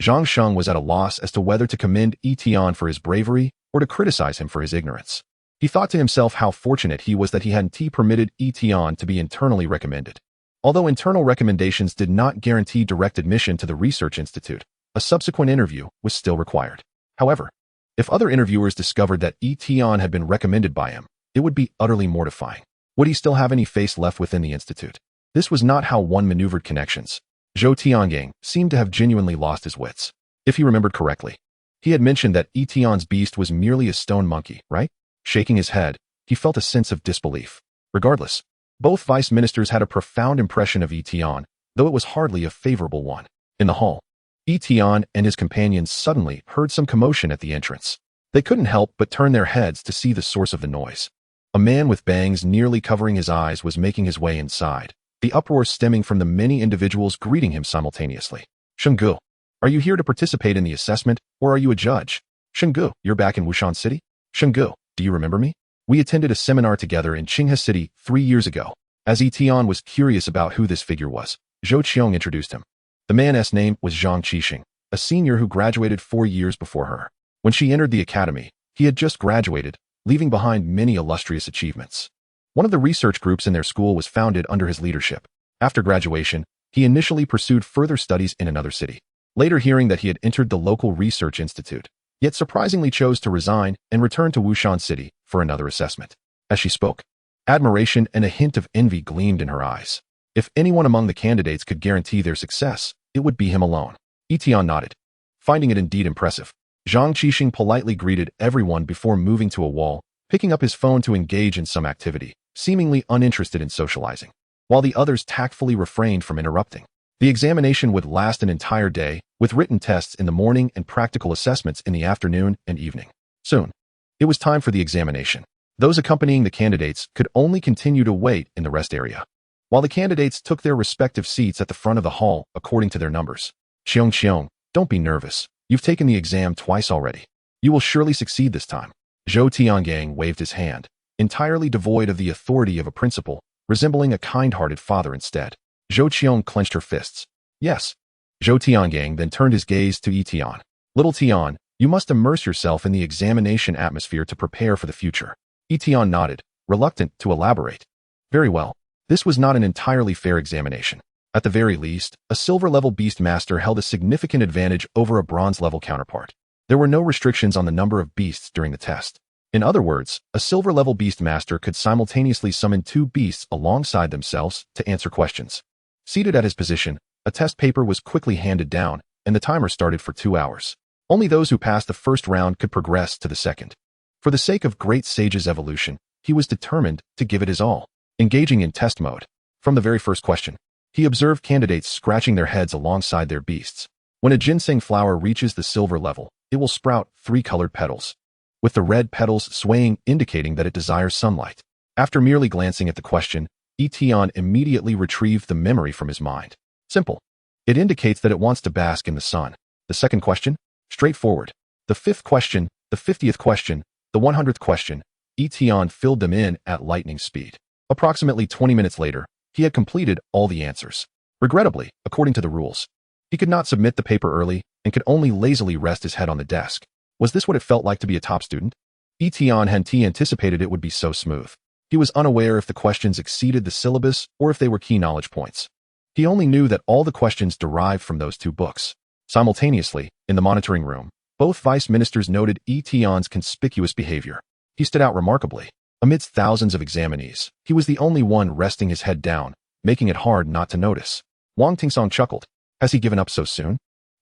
Speaker 1: Zhang Sheng was at a loss as to whether to commend Yi Tian for his bravery or to criticize him for his ignorance. He thought to himself how fortunate he was that he hadn't permitted Yi Tian to be internally recommended. Although internal recommendations did not guarantee direct admission to the Research Institute, a subsequent interview was still required. However, if other interviewers discovered that Yi Tian had been recommended by him, it would be utterly mortifying. Would he still have any face left within the institute? This was not how one maneuvered connections. Zhou Tiangang seemed to have genuinely lost his wits. If he remembered correctly, he had mentioned that Yi Tian's beast was merely a stone monkey, right? Shaking his head, he felt a sense of disbelief. Regardless, both vice ministers had a profound impression of Yi Tian, though it was hardly a favorable one. In the hall, Yi Tian and his companions suddenly heard some commotion at the entrance. They couldn't help but turn their heads to see the source of the noise. A man with bangs nearly covering his eyes was making his way inside, the uproar stemming from the many individuals greeting him simultaneously. Shenggu, are you here to participate in the assessment, or are you a judge? Shenggu, you're back in Wushan City? Shenggu, do you remember me? We attended a seminar together in Qinghe City 3 years ago. As Yi Tian was curious about who this figure was, Zhou Qiong introduced him. The man's name was Zhang Qixing, a senior who graduated 4 years before her. When she entered the academy, he had just graduated, leaving behind many illustrious achievements. One of the research groups in their school was founded under his leadership. After graduation, he initially pursued further studies in another city. Later, hearing that he had entered the local research institute, yet surprisingly chose to resign and return to Wushan City for another assessment. As she spoke, admiration and a hint of envy gleamed in her eyes. If anyone among the candidates could guarantee their success, it would be him alone. Yi Tian nodded, finding it indeed impressive. Zhang Qixing politely greeted everyone before moving to a wall, picking up his phone to engage in some activity, seemingly uninterested in socializing, while the others tactfully refrained from interrupting. The examination would last an entire day, with written tests in the morning and practical assessments in the afternoon and evening. Soon, it was time for the examination. Those accompanying the candidates could only continue to wait in the rest area, while the candidates took their respective seats at the front of the hall according to their numbers. Qiong, don't be nervous. You've taken the exam twice already. You will surely succeed this time. Zhou Tiangang waved his hand, entirely devoid of the authority of a principal, resembling a kind-hearted father instead. Zhou Qiong clenched her fists. Yes. Zhou Tiangang then turned his gaze to Yi Tian. Little Tian, you must immerse yourself in the examination atmosphere to prepare for the future. Yi Tian nodded, reluctant to elaborate. Very well. This was not an entirely fair examination. At the very least, a silver-level beast master held a significant advantage over a bronze-level counterpart. There were no restrictions on the number of beasts during the test. In other words, a silver-level beast master could simultaneously summon 2 beasts alongside themselves to answer questions. Seated at his position, a test paper was quickly handed down, and the timer started for 2 hours. Only those who passed the first round could progress to the second. For the sake of Great Sage's evolution, he was determined to give it his all. Engaging in test mode. From the very first question, he observed candidates scratching their heads alongside their beasts. When a ginseng flower reaches the silver level, it will sprout 3 colored petals, with the red petals swaying, indicating that it desires sunlight. After merely glancing at the question, Yi Tian immediately retrieved the memory from his mind. Simple. It indicates that it wants to bask in the sun. The second question? Straightforward. The 5th question, the 50th question, the 100th question, Yi Tian filled them in at lightning speed. Approximately 20 minutes later, he had completed all the answers. Regrettably, according to the rules, he could not submit the paper early and could only lazily rest his head on the desk. Was this what it felt like to be a top student? Yi Tian had anticipated it would be so smooth. He was unaware if the questions exceeded the syllabus or if they were key knowledge points. He only knew that all the questions derived from those 2 books. Simultaneously, in the monitoring room, both vice ministers noted Yi Tian's conspicuous behavior. He stood out remarkably. Amidst thousands of examinees, he was the only one resting his head down, making it hard not to notice. Wang Tingsong chuckled. Has he given up so soon?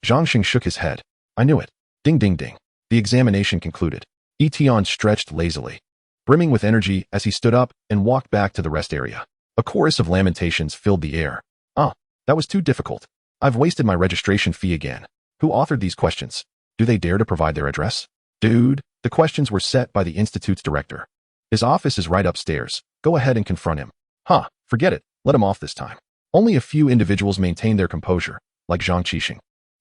Speaker 1: Zhang Xing shook his head. I knew it. Ding ding ding. The examination concluded. Yi Tian stretched lazily, brimming with energy as he stood up and walked back to the rest area. A chorus of lamentations filled the air. That was too difficult. I've wasted my registration fee again. Who authored these questions? Do they dare to provide their address? Dude, the questions were set by the institute's director. His office is right upstairs. Go ahead and confront him. Forget it. Let him off this time. Only a few individuals maintained their composure, like Zhang Qixing,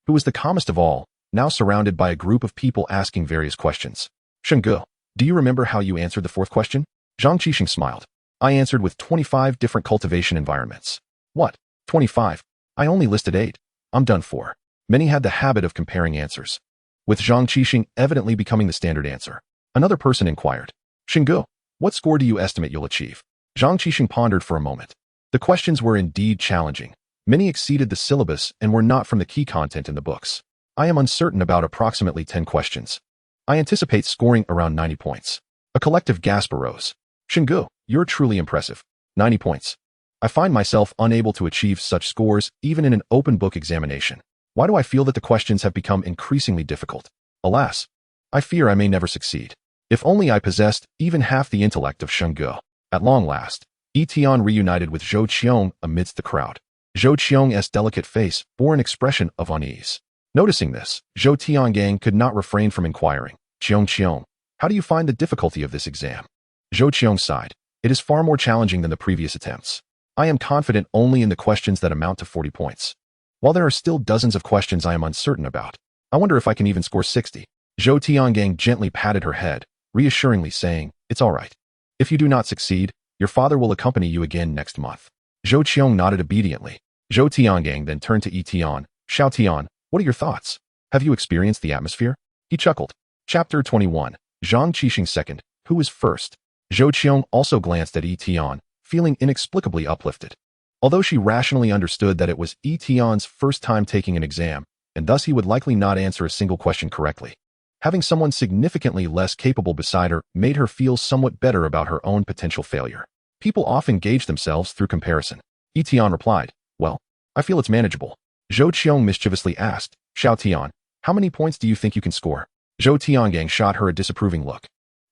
Speaker 1: who was the calmest of all, now surrounded by a group of people asking various questions. Shenggu, do you remember how you answered the 4th question? Zhang Qixing smiled. I answered with 25 different cultivation environments. What? 25? I only listed 8. I'm done for. Many had the habit of comparing answers, with Zhang Qixing evidently becoming the standard answer. Another person inquired. Shenggu, what score do you estimate you'll achieve? Zhang Qixing pondered for a moment. The questions were indeed challenging. Many exceeded the syllabus and were not from the key content in the books. I am uncertain about approximately 10 questions. I anticipate scoring around 90 points. A collective gasp arose. Shingu, you're truly impressive. 90 points. I find myself unable to achieve such scores even in an open book examination. Why do I feel that the questions have become increasingly difficult? Alas, I fear I may never succeed. If only I possessed even half the intellect of Shingu. At long last, Yi Tian reunited with Zhou Qiong amidst the crowd. Zhou Qiong's delicate face bore an expression of unease. Noticing this, Zhou Tiangang could not refrain from inquiring, Qiong, how do you find the difficulty of this exam? Zhou Qiong sighed. It is far more challenging than the previous attempts. I am confident only in the questions that amount to 40 points. While there are still dozens of questions I am uncertain about, I wonder if I can even score 60. Zhou Tiangang gently patted her head, reassuringly saying, it's all right. If you do not succeed, your father will accompany you again next month. Zhou Qiong nodded obediently. Zhou Tiangang then turned to Yi Tian. Xiao Tian, what are your thoughts? Have you experienced the atmosphere? He chuckled. Chapter 21. Zhang Qixing second. Who is first? Zhou Qiong also glanced at Yi Tian, feeling inexplicably uplifted. Although she rationally understood that it was Yi Tian's first time taking an exam, and thus he would likely not answer a single question correctly, having someone significantly less capable beside her made her feel somewhat better about her own potential failure. People often gauge themselves through comparison. Yi Tian replied, well, I feel it's manageable. Zhou Qiong mischievously asked, Xiao Tian, how many points do you think you can score? Zhou Tiangang shot her a disapproving look.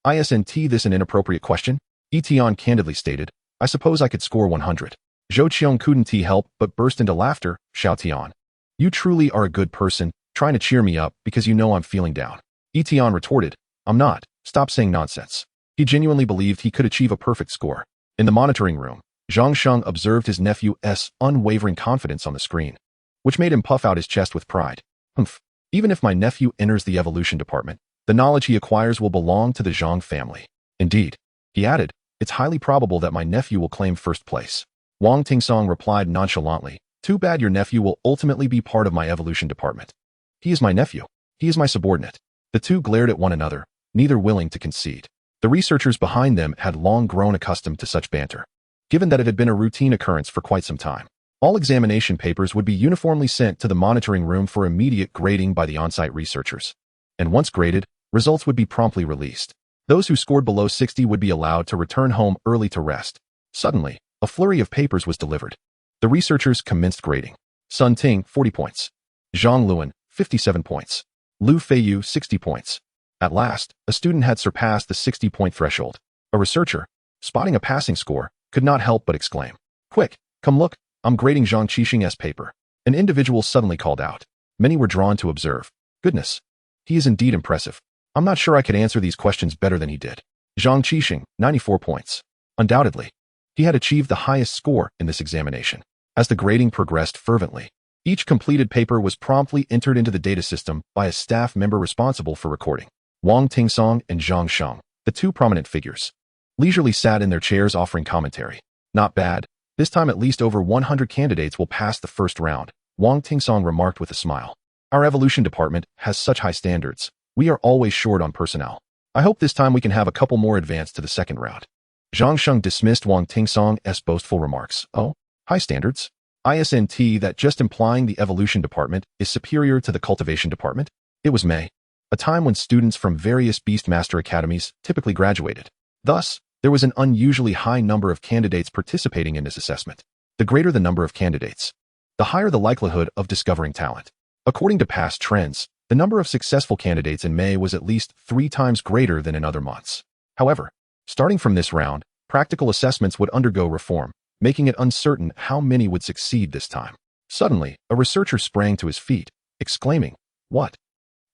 Speaker 1: Isn't this an inappropriate question? Yi Tian candidly stated, I suppose I could score 100. Zhou Qiong couldn't help but burst into laughter. Xiao Tian, you truly are a good person, trying to cheer me up because you know I'm feeling down. Yi Tian retorted, I'm not, stop saying nonsense. He genuinely believed he could achieve a perfect score. In the monitoring room, Zhang Sheng observed his nephew's unwavering confidence on the screen, which made him puff out his chest with pride. Humph. Even if my nephew enters the evolution department, the knowledge he acquires will belong to the Zhang family. Indeed, he added, it's highly probable that my nephew will claim first place. Wang Tingsong replied nonchalantly, too bad your nephew will ultimately be part of my evolution department. He is my nephew. He is my subordinate. The two glared at one another, neither willing to concede. The researchers behind them had long grown accustomed to such banter, given that it had been a routine occurrence for quite some time. All examination papers would be uniformly sent to the monitoring room for immediate grading by the on-site researchers. And once graded, results would be promptly released. Those who scored below 60 would be allowed to return home early to rest. Suddenly, a flurry of papers was delivered. The researchers commenced grading. Sun Ting, 40 points. Zhang Luan, 57 points. Lu Feiyu, 60 points. At last, a student had surpassed the 60-point threshold. A researcher, spotting a passing score, could not help but exclaim, quick, come look, I'm grading Zhang Qixing's paper. An individual suddenly called out. Many were drawn to observe. Goodness, he is indeed impressive. I'm not sure I could answer these questions better than he did. Zhang Qixing, 94 points. Undoubtedly, he had achieved the highest score in this examination. As the grading progressed fervently, each completed paper was promptly entered into the data system by a staff member responsible for recording. Wang Tingsong and Zhang Sheng, the two prominent figures, leisurely sat in their chairs offering commentary. Not bad. This time at least over 100 candidates will pass the first round, Wang Tingsong remarked with a smile. Our evolution department has such high standards. We are always short on personnel. I hope this time we can have a couple more advance to the second round. Zhang Sheng dismissed Wang Tingsong's boastful remarks. Oh, high standards? Isn't that just implying the evolution department is superior to the cultivation department? It was May, a time when students from various Beastmaster academies typically graduated. Thus, there was an unusually high number of candidates participating in this assessment. The greater the number of candidates, the higher the likelihood of discovering talent. According to past trends, the number of successful candidates in May was at least 3 times greater than in other months. However, starting from this round, practical assessments would undergo reform, making it uncertain how many would succeed this time. Suddenly, a researcher sprang to his feet, exclaiming, what?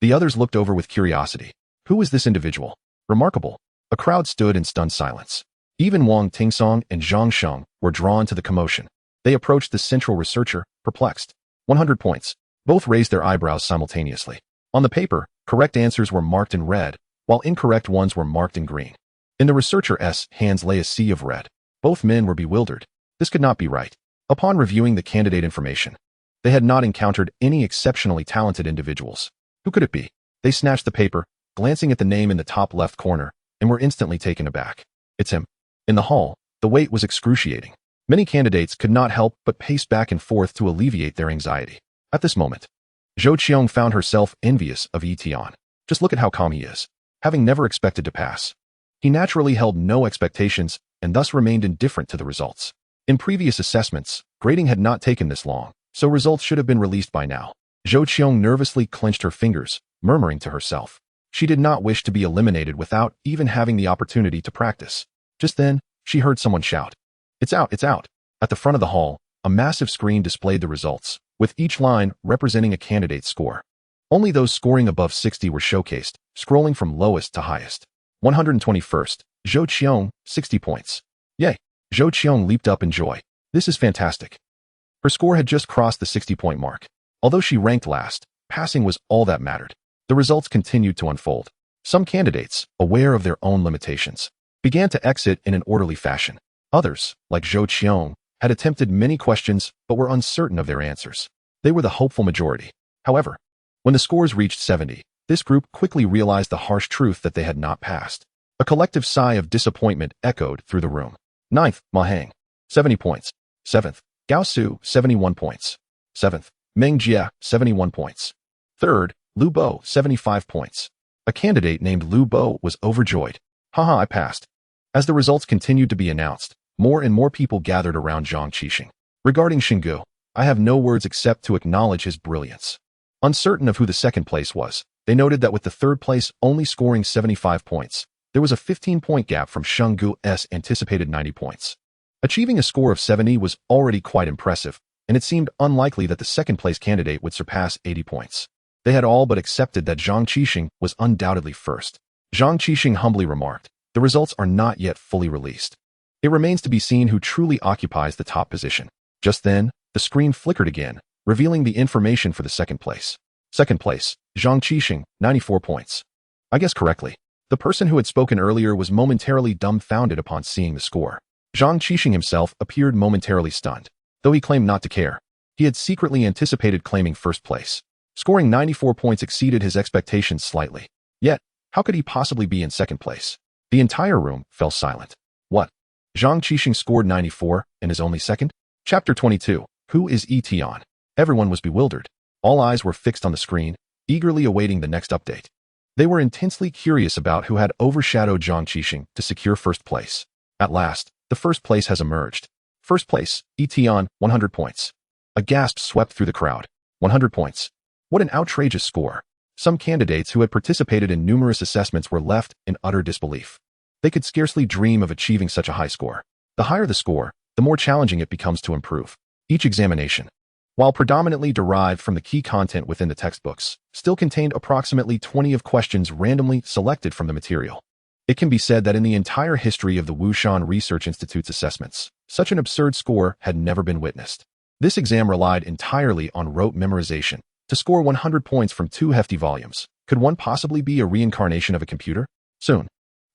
Speaker 1: The others looked over with curiosity. Who is this individual? Remarkable. A crowd stood in stunned silence. Even Wang Tingsong and Zhang Sheng were drawn to the commotion. They approached the central researcher, perplexed. 100 points. Both raised their eyebrows simultaneously. On the paper, correct answers were marked in red, while incorrect ones were marked in green. In the researcher's hands lay a sea of red. Both men were bewildered. This could not be right. Upon reviewing the candidate information, they had not encountered any exceptionally talented individuals. Who could it be? They snatched the paper, glancing at the name in the top left corner, and were instantly taken aback. It's him. In the hall, the wait was excruciating. Many candidates could not help but pace back and forth to alleviate their anxiety. At this moment, Zhou Qiong found herself envious of Yi Tian. Just look at how calm he is, having never expected to pass. He naturally held no expectations and thus remained indifferent to the results. In previous assessments, grading had not taken this long, so results should have been released by now. Zhou Qiong nervously clenched her fingers, murmuring to herself. She did not wish to be eliminated without even having the opportunity to practice. Just then, she heard someone shout, "It's out, it's out!" At the front of the hall, a massive screen displayed the results, with each line representing a candidate's score. Only those scoring above 60 were showcased, scrolling from lowest to highest. 121st, Zhou Qiong, 60 points. Yay! Zhou Qiong leaped up in joy. This is fantastic. Her score had just crossed the 60-point mark. Although she ranked last, passing was all that mattered. The results continued to unfold. Some candidates, aware of their own limitations, began to exit in an orderly fashion. Others, like Zhou Qiong, had attempted many questions but were uncertain of their answers. They were the hopeful majority. However, when the scores reached 70, this group quickly realized the harsh truth that they had not passed. A collective sigh of disappointment echoed through the room. 9th, Ma Hang, 70 points. 7th, Gao Su, 71 points. 7th, Meng Jie, 71 points. 3rd, Lu Bo, 75 points. A candidate named Lu Bo was overjoyed. Haha, I passed. As the results continued to be announced, more and more people gathered around Zhang Qixing. Regarding Xinggu, I have no words except to acknowledge his brilliance. Uncertain of who the second place was, they noted that with the third place only scoring 75 points, there was a 15-point gap from Xinggu's anticipated 90 points. Achieving a score of 70 was already quite impressive, and it seemed unlikely that the second-place candidate would surpass 80 points. They had all but accepted that Zhang Qixing was undoubtedly first. Zhang Qixing humbly remarked, "The results are not yet fully released. It remains to be seen who truly occupies the top position." Just then, the screen flickered again, revealing the information for the second place. Second place, Zhang Qixing, 94 points. I guessed correctly. The person who had spoken earlier was momentarily dumbfounded upon seeing the score. Zhang Qixing himself appeared momentarily stunned, though he claimed not to care. He had secretly anticipated claiming first place. Scoring 94 points exceeded his expectations slightly. Yet, how could he possibly be in second place? The entire room fell silent. What? Zhang Qixing scored 94 and is only second? Chapter 22. Who is Yi Tian? Everyone was bewildered. All eyes were fixed on the screen, eagerly awaiting the next update. They were intensely curious about who had overshadowed Zhang Qixing to secure first place. At last, the first place has emerged. First place, Yi Tian, 100 points. A gasp swept through the crowd. 100 points. What an outrageous score. Some candidates who had participated in numerous assessments were left in utter disbelief. They could scarcely dream of achieving such a high score. The higher the score, the more challenging it becomes to improve. Each examination, while predominantly derived from the key content within the textbooks, still contained approximately 20 of questions randomly selected from the material. It can be said that in the entire history of the Wushan Research Institute's assessments, such an absurd score had never been witnessed. This exam relied entirely on rote memorization. To score 100 points from 2 hefty volumes, could one possibly be a reincarnation of a computer? Soon,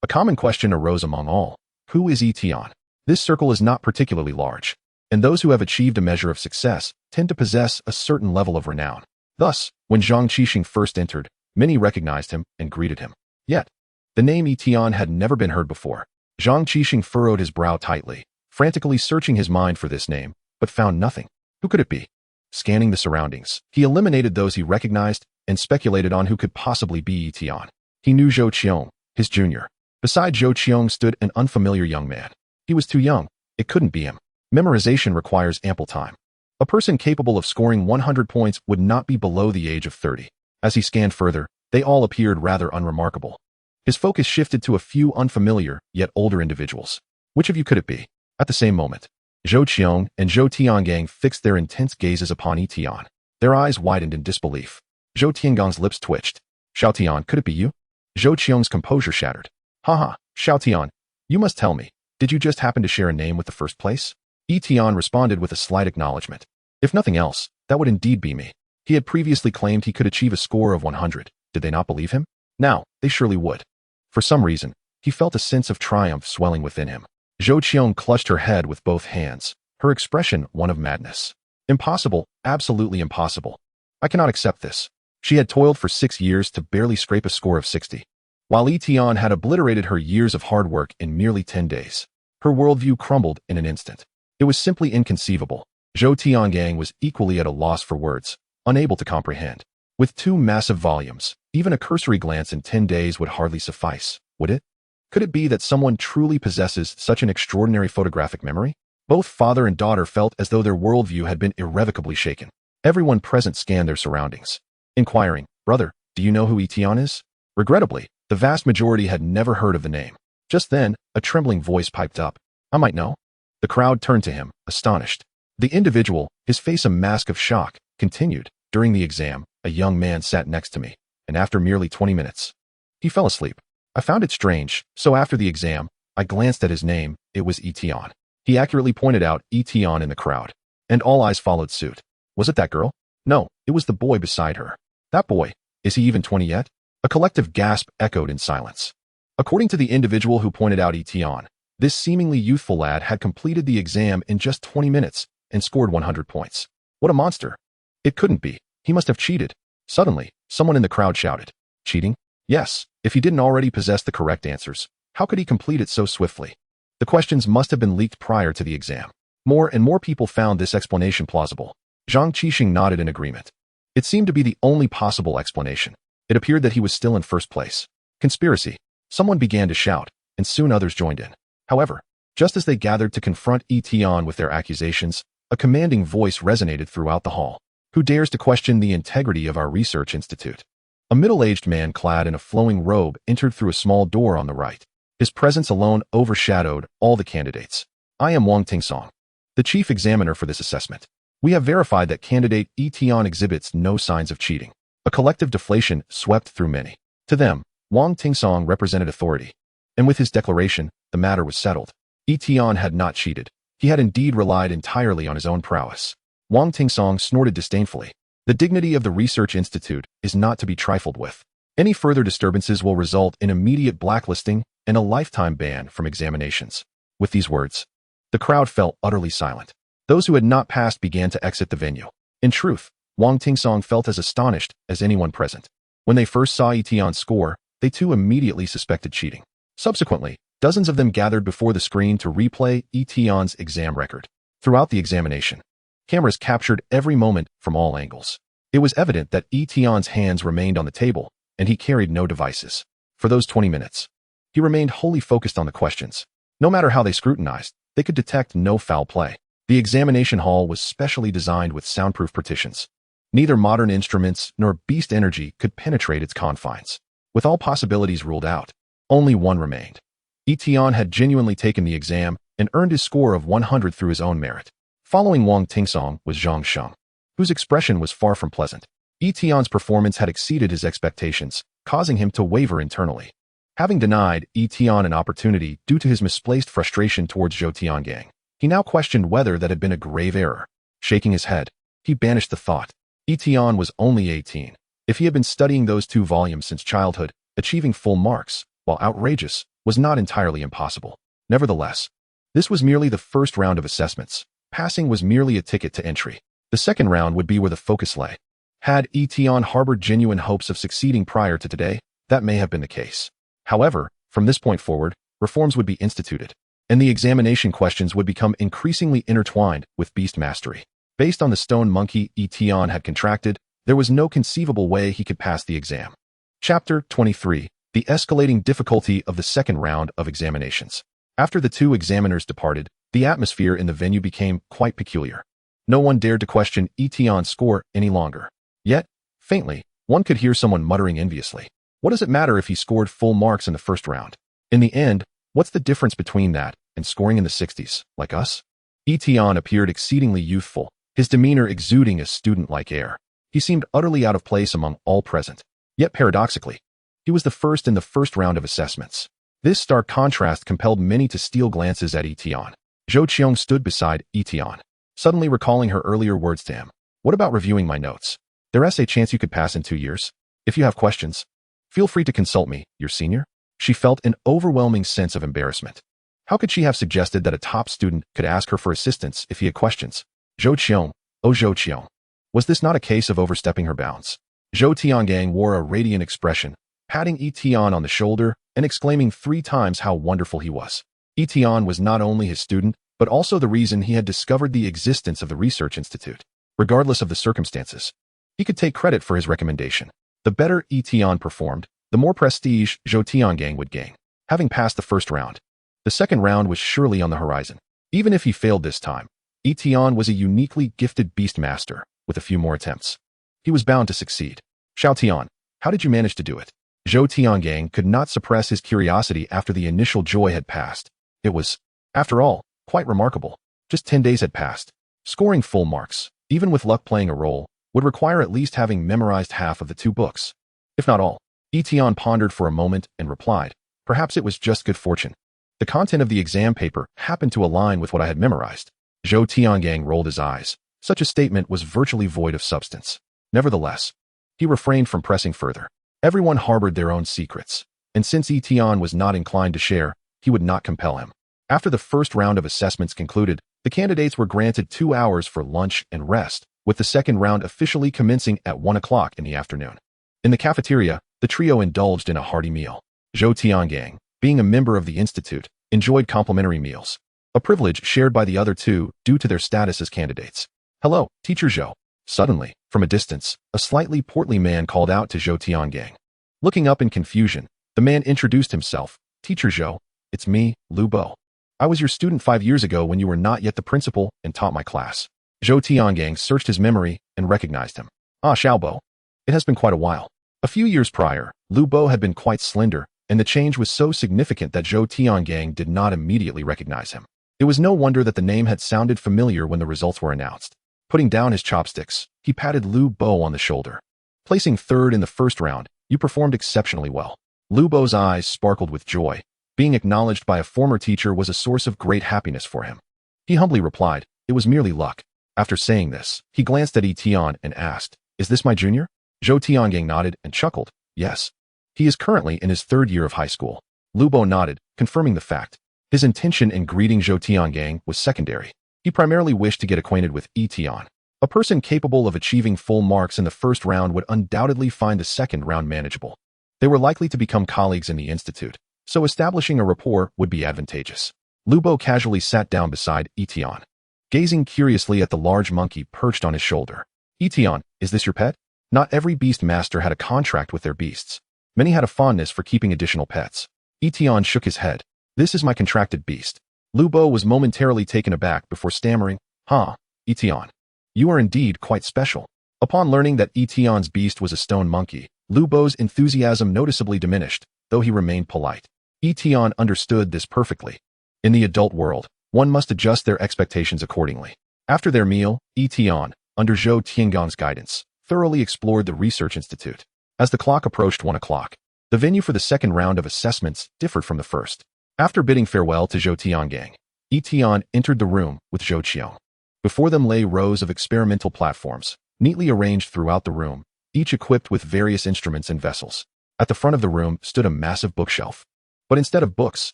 Speaker 1: a common question arose among all. Who is Yi Tian? This circle is not particularly large, and those who have achieved a measure of success tend to possess a certain level of renown. Thus, when Zhang Qixing first entered, many recognized him and greeted him. Yet, the name Yi Tian had never been heard before. Zhang Qixing furrowed his brow tightly, frantically searching his mind for this name, but found nothing. Who could it be? Scanning the surroundings, he eliminated those he recognized and speculated on who could possibly be Yi Tian. He knew Zhou Qiong, his junior. Beside Zhou Qiong stood an unfamiliar young man. He was too young. It couldn't be him. Memorization requires ample time. A person capable of scoring 100 points would not be below the age of 30. As he scanned further, they all appeared rather unremarkable. His focus shifted to a few unfamiliar, yet older individuals. Which of you could it be? At the same moment, Zhou Qiong and Zhou Tiangang fixed their intense gazes upon Yi Tian. Their eyes widened in disbelief. Zhou Tiangang's lips twitched. Xiao Tian, could it be you? Zhou Qiong's composure shattered. Haha, Xiao Tian, you must tell me, did you just happen to share a name with the first place? Yi Tian responded with a slight acknowledgement. If nothing else, that would indeed be me. He had previously claimed he could achieve a score of 100. Did they not believe him? Now, they surely would. For some reason, he felt a sense of triumph swelling within him. Zhou Qiong clutched her head with both hands, her expression one of madness. Impossible, absolutely impossible. I cannot accept this. She had toiled for 6 years to barely scrape a score of 60. While Yi Tian had obliterated her years of hard work in merely 10 days, her worldview crumbled in an instant. It was simply inconceivable. Zhou Tiangang was equally at a loss for words, unable to comprehend. With 2 massive volumes, even a cursory glance in 10 days would hardly suffice, would it? Could it be that someone truly possesses such an extraordinary photographic memory? Both father and daughter felt as though their worldview had been irrevocably shaken. Everyone present scanned their surroundings, inquiring, "Brother, do you know who Yi Tian is?" Regrettably, the vast majority had never heard of the name. Just then, a trembling voice piped up. "I might know." The crowd turned to him, astonished. The individual, his face a mask of shock, continued, "During the exam, a young man sat next to me, and after merely 20 minutes, he fell asleep. I found it strange, so after the exam, I glanced at his name. It was Yi Tian." He accurately pointed out Yi Tian in the crowd, and all eyes followed suit. Was it that girl? No, it was the boy beside her. That boy, is he even 20 yet? A collective gasp echoed in silence. According to the individual who pointed out Yi Tian, this seemingly youthful lad had completed the exam in just 20 minutes and scored 100 points. What a monster. It couldn't be. He must have cheated. Suddenly, someone in the crowd shouted, "Cheating? Yes, if he didn't already possess the correct answers, how could he complete it so swiftly?" The questions must have been leaked prior to the exam. More and more people found this explanation plausible. Zhang Qixing nodded in agreement. It seemed to be the only possible explanation. It appeared that he was still in first place. Conspiracy. Someone began to shout, and soon others joined in. However, just as they gathered to confront Yi Tian with their accusations, a commanding voice resonated throughout the hall. "Who dares to question the integrity of our research institute?" A middle-aged man clad in a flowing robe entered through a small door on the right. His presence alone overshadowed all the candidates. "I am Wang Tingsong, the chief examiner for this assessment. We have verified that candidate Yi Tian exhibits no signs of cheating." A collective deflation swept through many. To them, Wang Tingsong represented authority. And with his declaration, the matter was settled. Yi Tian had not cheated. He had indeed relied entirely on his own prowess. Wang Tingsong snorted disdainfully. "The dignity of the research institute is not to be trifled with. Any further disturbances will result in immediate blacklisting and a lifetime ban from examinations." With these words, the crowd fell utterly silent. Those who had not passed began to exit the venue. In truth, Wang Tingsong felt as astonished as anyone present. When they first saw Yi Tian's score, they too immediately suspected cheating. Subsequently, dozens of them gathered before the screen to replay Yi Tian's exam record. Throughout the examination, cameras captured every moment from all angles. It was evident that Yi Tian's hands remained on the table, and he carried no devices. For those 20 minutes, he remained wholly focused on the questions. No matter how they scrutinized, they could detect no foul play. The examination hall was specially designed with soundproof partitions. Neither modern instruments nor beast energy could penetrate its confines. With all possibilities ruled out, only one remained. Yi Tian had genuinely taken the exam and earned his score of 100 through his own merit. Following Wang Tingsong was Zhang Sheng, whose expression was far from pleasant. Yi Tian's performance had exceeded his expectations, causing him to waver internally. Having denied Yi Tian an opportunity due to his misplaced frustration towards Zhou Tiangang, he now questioned whether that had been a grave error. Shaking his head, he banished the thought. Yi Tian was only 18. If he had been studying those 2 volumes since childhood, achieving full marks, while outrageous, was not entirely impossible. Nevertheless, this was merely the first round of assessments. Passing was merely a ticket to entry. The second round would be where the focus lay. Had Yi Tian harbored genuine hopes of succeeding prior to today, that may have been the case. However, from this point forward, reforms would be instituted, and the examination questions would become increasingly intertwined with beast mastery. Based on the stone monkey Yi Tian had contracted, there was no conceivable way he could pass the exam. Chapter 23. The escalating difficulty of the second round of examinations. After the 2 examiners departed, the atmosphere in the venue became quite peculiar. No one dared to question Yi Tian's score any longer. Yet, faintly, one could hear someone muttering enviously. What does it matter if he scored full marks in the first round? In the end, what's the difference between that and scoring in the 60s, like us? Yi Tian appeared exceedingly youthful, his demeanor exuding a student-like air. He seemed utterly out of place among all present. Yet paradoxically, he was the first in the first round of assessments. This stark contrast compelled many to steal glances at Yi Tian. Zhou Qiong stood beside Yi Tian, suddenly recalling her earlier words to him. "What about reviewing my notes? There's a chance you could pass in 2 years. If you have questions, feel free to consult me, your senior." She felt an overwhelming sense of embarrassment. How could she have suggested that a top student could ask her for assistance if he had questions? Zhou Qiong, oh Zhou Qiong. Was this not a case of overstepping her bounds? Zhou Tiangang wore a radiant expression, patting Yi Tian on the shoulder and exclaiming 3 times how wonderful he was. Yi Tian was not only his student, but also the reason he had discovered the existence of the research institute. Regardless of the circumstances, He could take credit for his recommendation. The better Yi Tian performed, the more prestige Zhou Tiangang would gain. Having passed the first round, the second round was surely on the horizon. Even if he failed this time, Yi Tian was a uniquely gifted beast master with a few more attempts. He was bound to succeed. Xiao Tian, how did you manage to do it? Zhou Tiangang could not suppress his curiosity after the initial joy had passed. It was, after all, quite remarkable. Just 10 days had passed. Scoring full marks, even with luck playing a role, would require at least having memorized half of the 2 books. If not all. Yi Tian pondered for a moment and replied, perhaps it was just good fortune. The content of the exam paper happened to align with what I had memorized. Zhou Tiangang rolled his eyes. Such a statement was virtually void of substance. Nevertheless, he refrained from pressing further. Everyone harbored their own secrets, and since Yi Tian was not inclined to share, he would not compel him. After the first round of assessments concluded, the candidates were granted 2 hours for lunch and rest, with the second round officially commencing at 1 o'clock in the afternoon. In the cafeteria, the trio indulged in a hearty meal. Zhou Tiangang, being a member of the institute, enjoyed complimentary meals, a privilege shared by the other 2 due to their status as candidates. Hello, Teacher Zhou. Suddenly, from a distance, a slightly portly man called out to Zhou Tiangang. Looking up in confusion, the man introduced himself. Teacher Zhou, it's me, Lu Bo. I was your student 5 years ago when you were not yet the principal and taught my class. Zhou Tiangang searched his memory and recognized him. Ah, Xiao Bo. It has been quite a while. A few years prior, Lu Bo had been quite slender, and the change was so significant that Zhou Tiangang did not immediately recognize him. It was no wonder that the name had sounded familiar when the results were announced. Putting down his chopsticks, he patted Lu Bo on the shoulder. Placing third in the first round, you performed exceptionally well. Lu Bo's eyes sparkled with joy. Being acknowledged by a former teacher was a source of great happiness for him. He humbly replied, it was merely luck. After saying this, he glanced at Yi Tian and asked, is this my junior? Zhou Tiangang nodded and chuckled, yes. He is currently in his 3rd year of high school. Lu Bo nodded, confirming the fact. His intention in greeting Zhou Tiangang was secondary. He primarily wished to get acquainted with Yi Tian. A person capable of achieving full marks in the first round would undoubtedly find the second round manageable. They were likely to become colleagues in the institute, so establishing a rapport would be advantageous. Lu Bo casually sat down beside Yi Tian, gazing curiously at the large monkey perched on his shoulder. Yi Tian, is this your pet? Not every beast master had a contract with their beasts. Many had a fondness for keeping additional pets. Yi Tian shook his head. This is my contracted beast. Lu Bo was momentarily taken aback before stammering, huh, Yi Tian. You are indeed quite special. Upon learning that Yi Tian's beast was a stone monkey, Lu Bo's enthusiasm noticeably diminished, though he remained polite. Yi Tian understood this perfectly. In the adult world, one must adjust their expectations accordingly. After their meal, Yi Tian, under Zhou Tiangang's guidance, thoroughly explored the research institute. As the clock approached 1 o'clock, the venue for the second round of assessments differed from the first. After bidding farewell to Zhou Tiangang, Yi Tian entered the room with Zhou Qiong. Before them lay rows of experimental platforms, neatly arranged throughout the room, each equipped with various instruments and vessels. At the front of the room stood a massive bookshelf. But instead of books,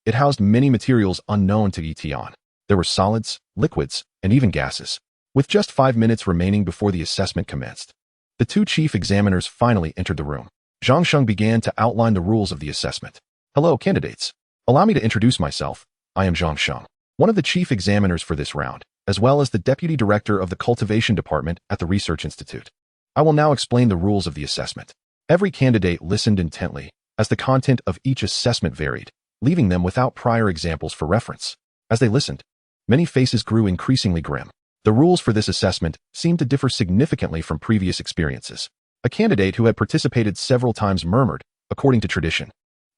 Speaker 1: it housed many materials unknown to Yi Tian. There were solids, liquids, and even gases. With just 5 minutes remaining before the assessment commenced, the 2 chief examiners finally entered the room. Zhang Sheng began to outline the rules of the assessment. Hello, candidates. Allow me to introduce myself. I am Zhang Sheng, one of the chief examiners for this round, as well as the deputy director of the cultivation department at the Research Institute. I will now explain the rules of the assessment. Every candidate listened intently, as the content of each assessment varied, leaving them without prior examples for reference. As they listened, many faces grew increasingly grim. The rules for this assessment seemed to differ significantly from previous experiences. A candidate who had participated several times murmured, according to tradition.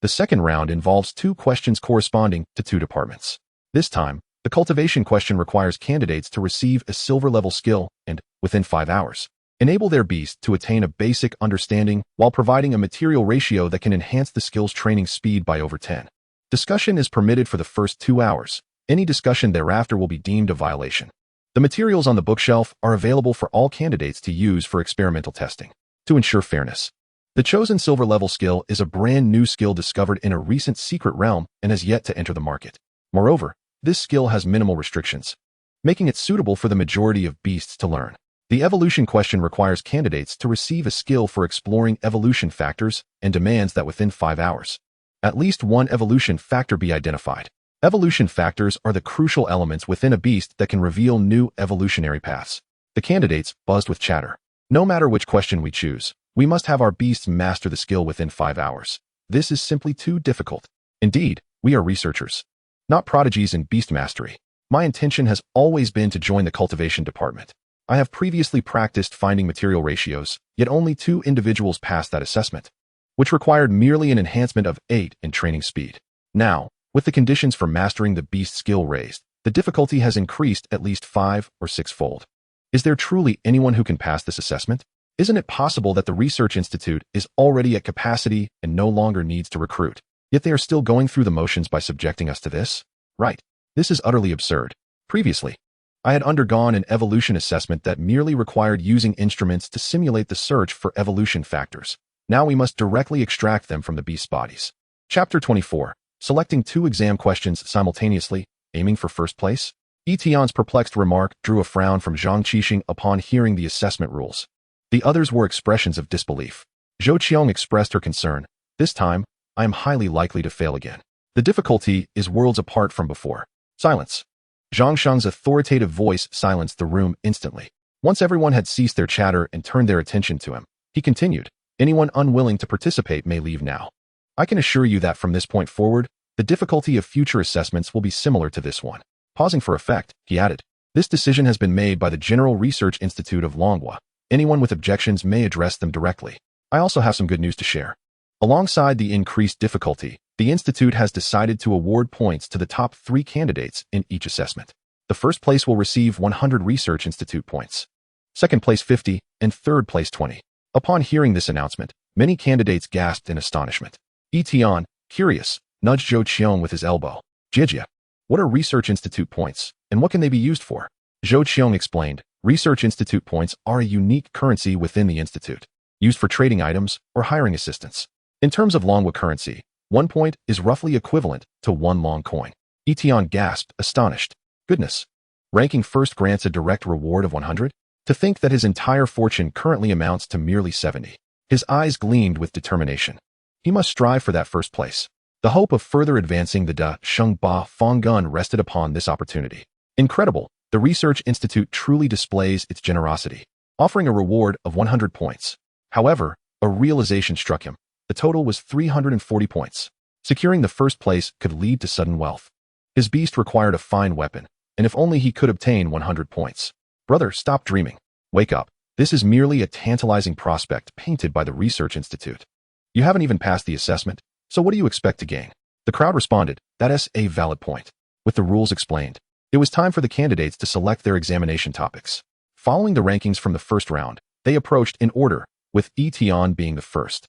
Speaker 1: The second round involves 2 questions corresponding to 2 departments. This time, the cultivation question requires candidates to receive a silver-level skill and, within 5 hours, enable their beast to attain a basic understanding while providing a material ratio that can enhance the skill's training speed by over 10. Discussion is permitted for the first 2 hours. Any discussion thereafter will be deemed a violation. The materials on the bookshelf are available for all candidates to use for experimental testing. To ensure fairness, the chosen silver-level skill is a brand new skill discovered in a recent secret realm and has yet to enter the market. Moreover, this skill has minimal restrictions, making it suitable for the majority of beasts to learn. The evolution question requires candidates to receive a skill for exploring evolution factors and demands that within 5 hours, at least one evolution factor be identified. Evolution factors are the crucial elements within a beast that can reveal new evolutionary paths. The candidates buzzed with chatter. No matter which question we choose, we must have our beasts master the skill within 5 hours. This is simply too difficult. Indeed, we are researchers, not prodigies in beast mastery. My intention has always been to join the cultivation department. I have previously practiced finding material ratios, yet only 2 individuals passed that assessment, which required merely an enhancement of 8 in training speed. Now, with the conditions for mastering the beast skill raised, the difficulty has increased at least 5 or 6-fold. Is there truly anyone who can pass this assessment? Isn't it possible that the Research Institute is already at capacity and no longer needs to recruit, yet they are still going through the motions by subjecting us to this? Right. This is utterly absurd. Previously, I had undergone an evolution assessment that merely required using instruments to simulate the search for evolution factors. Now we must directly extract them from the beast's bodies. Chapter 24. Selecting 2 exam questions simultaneously, aiming for first place? Yi Tian's perplexed remark drew a frown from Zhang Qixing upon hearing the assessment rules. The others were expressions of disbelief. Zhou Qiong expressed her concern. This time, I am highly likely to fail again. The difficulty is worlds apart from before. Silence. Zhang Sheng's authoritative voice silenced the room instantly. Once everyone had ceased their chatter and turned their attention to him, he continued, anyone unwilling to participate may leave now. I can assure you that from this point forward, the difficulty of future assessments will be similar to this one. Pausing for effect, he added, this decision has been made by the General Research Institute of Longhua. Anyone with objections may address them directly. I also have some good news to share. Alongside the increased difficulty, the Institute has decided to award points to the top 3 candidates in each assessment. The first place will receive 100 Research Institute points, second place 50, and third place 20. Upon hearing this announcement, many candidates gasped in astonishment. Yi Tian, curious, nudged Zhou Qiong with his elbow. Jijia. What are Research Institute points, and what can they be used for? Zhou Qiong explained, Research Institute points are a unique currency within the Institute, used for trading items or hiring assistants. In terms of Longhua currency, 1 point is roughly equivalent to 1 long coin. Yi Tian gasped, astonished. Goodness. Ranking first grants a direct reward of 100? To think that his entire fortune currently amounts to merely 70. His eyes gleamed with determination. He must strive for that first place. The hope of further advancing the Da Sheng Ba Fong Gun rested upon this opportunity. Incredible, the Research Institute truly displays its generosity, offering a reward of 100 points. However, a realization struck him. The total was 340 points. Securing the first place could lead to sudden wealth. His beast required a fine weapon, and if only he could obtain 100 points. Brother, stop dreaming. Wake up. This is merely a tantalizing prospect painted by the Research Institute. You haven't even passed the assessment. So what do you expect to gain? The crowd responded, that's a valid point. With the rules explained, it was time for the candidates to select their examination topics. Following the rankings from the first round, they approached in order, with Yi Tian being the first.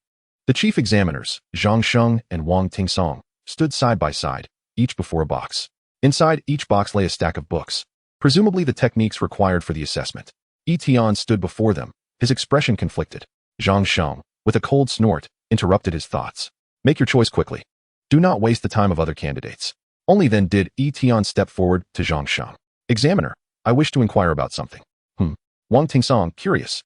Speaker 1: The chief examiners, Zhang Sheng and Wang Tingsong, stood side by side, each before a box. Inside each box lay a stack of books, presumably the techniques required for the assessment. Yi Tian stood before them, his expression conflicted. Zhang Sheng, with a cold snort, interrupted his thoughts. Make your choice quickly. Do not waste the time of other candidates. Only then did Yi Tian step forward to Zhang Sheng. Examiner, I wish to inquire about something. Wang Tingsong, curious,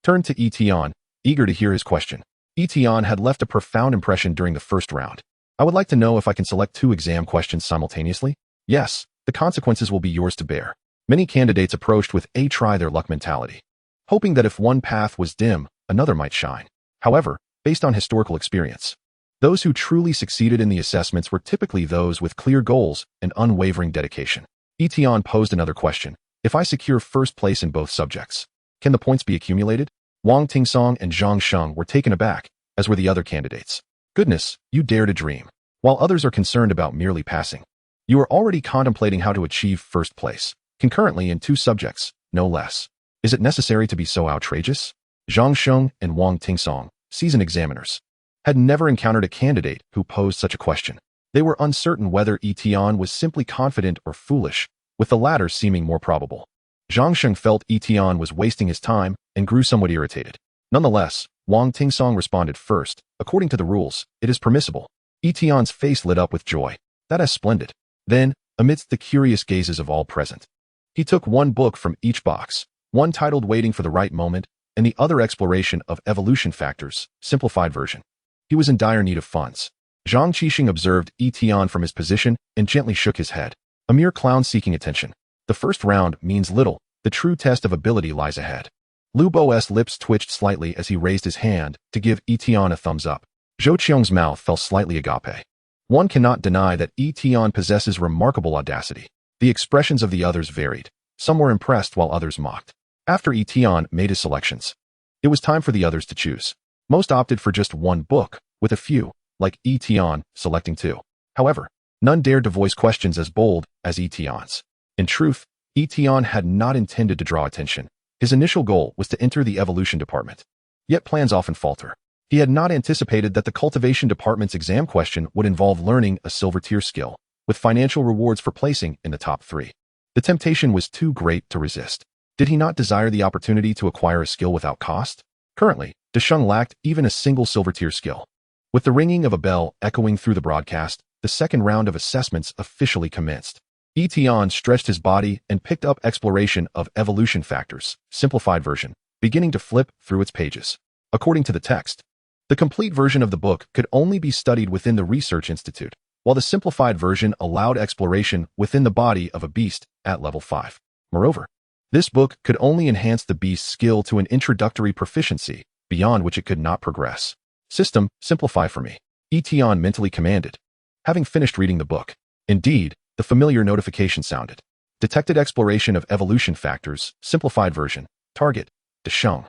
Speaker 1: turned to Yi Tian, eager to hear his question. Yi Tian had left a profound impression during the first round. I would like to know if I can select 2 exam questions simultaneously. Yes, the consequences will be yours to bear. Many candidates approached with a try their luck mentality, hoping that if one path was dim, another might shine. However, based on historical experience, those who truly succeeded in the assessments were typically those with clear goals and unwavering dedication. Yi Tian posed another question. If I secure first place in both subjects, can the points be accumulated? Wang Tingsong and Zhang Sheng were taken aback, as were the other candidates. Goodness, you dare to dream. While others are concerned about merely passing, you are already contemplating how to achieve first place, concurrently in 2 subjects, no less. Is it necessary to be so outrageous? Zhang Sheng and Wang Tingsong, seasoned examiners, had never encountered a candidate who posed such a question. They were uncertain whether Yi Tian was simply confident or foolish, with the latter seeming more probable. Zhang Sheng felt Yi Tian was wasting his time and grew somewhat irritated. Nonetheless, Wang Tingsong responded first. According to the rules, it is permissible. Yi Tian's face lit up with joy. That is splendid. Then, amidst the curious gazes of all present, he took 1 book from each box, one titled Waiting for the Right Moment, and the other Exploration of Evolution Factors, Simplified version. He was in dire need of funds. Zhang Qixing observed Yi Tian from his position and gently shook his head. A mere clown seeking attention. The first round means little. The true test of ability lies ahead. Lu Bo's lips twitched slightly as he raised his hand to give Yi Tian a thumbs up. Zhou Qiong's mouth fell slightly agape. One cannot deny that Yi Tian possesses remarkable audacity. The expressions of the others varied. Some were impressed while others mocked. After Yi Tian made his selections, it was time for the others to choose. Most opted for just one book, with a few, like Yi Tian, selecting two. However, none dared to voice questions as bold as Yi Tian's. In truth, Yi Tian had not intended to draw attention. His initial goal was to enter the evolution department. Yet plans often falter. He had not anticipated that the cultivation department's exam question would involve learning a silver tier skill, with financial rewards for placing in the top 3. The temptation was too great to resist. Did he not desire the opportunity to acquire a skill without cost? Currently, Desheng lacked even a single silver tier skill. With the ringing of a bell echoing through the broadcast, the second round of assessments officially commenced. Yi Tian stretched his body and picked up Exploration of Evolution Factors, Simplified version, beginning to flip through its pages. According to the text, the complete version of the book could only be studied within the Research Institute, while the simplified version allowed exploration within the body of a beast at level 5. Moreover, this book could only enhance the beast's skill to an introductory proficiency, beyond which it could not progress. System, simplify for me, Yi Tian mentally commanded. Having finished reading the book, indeed, the familiar notification sounded. Detected Exploration of Evolution Factors, Simplified version. Target, Desheng.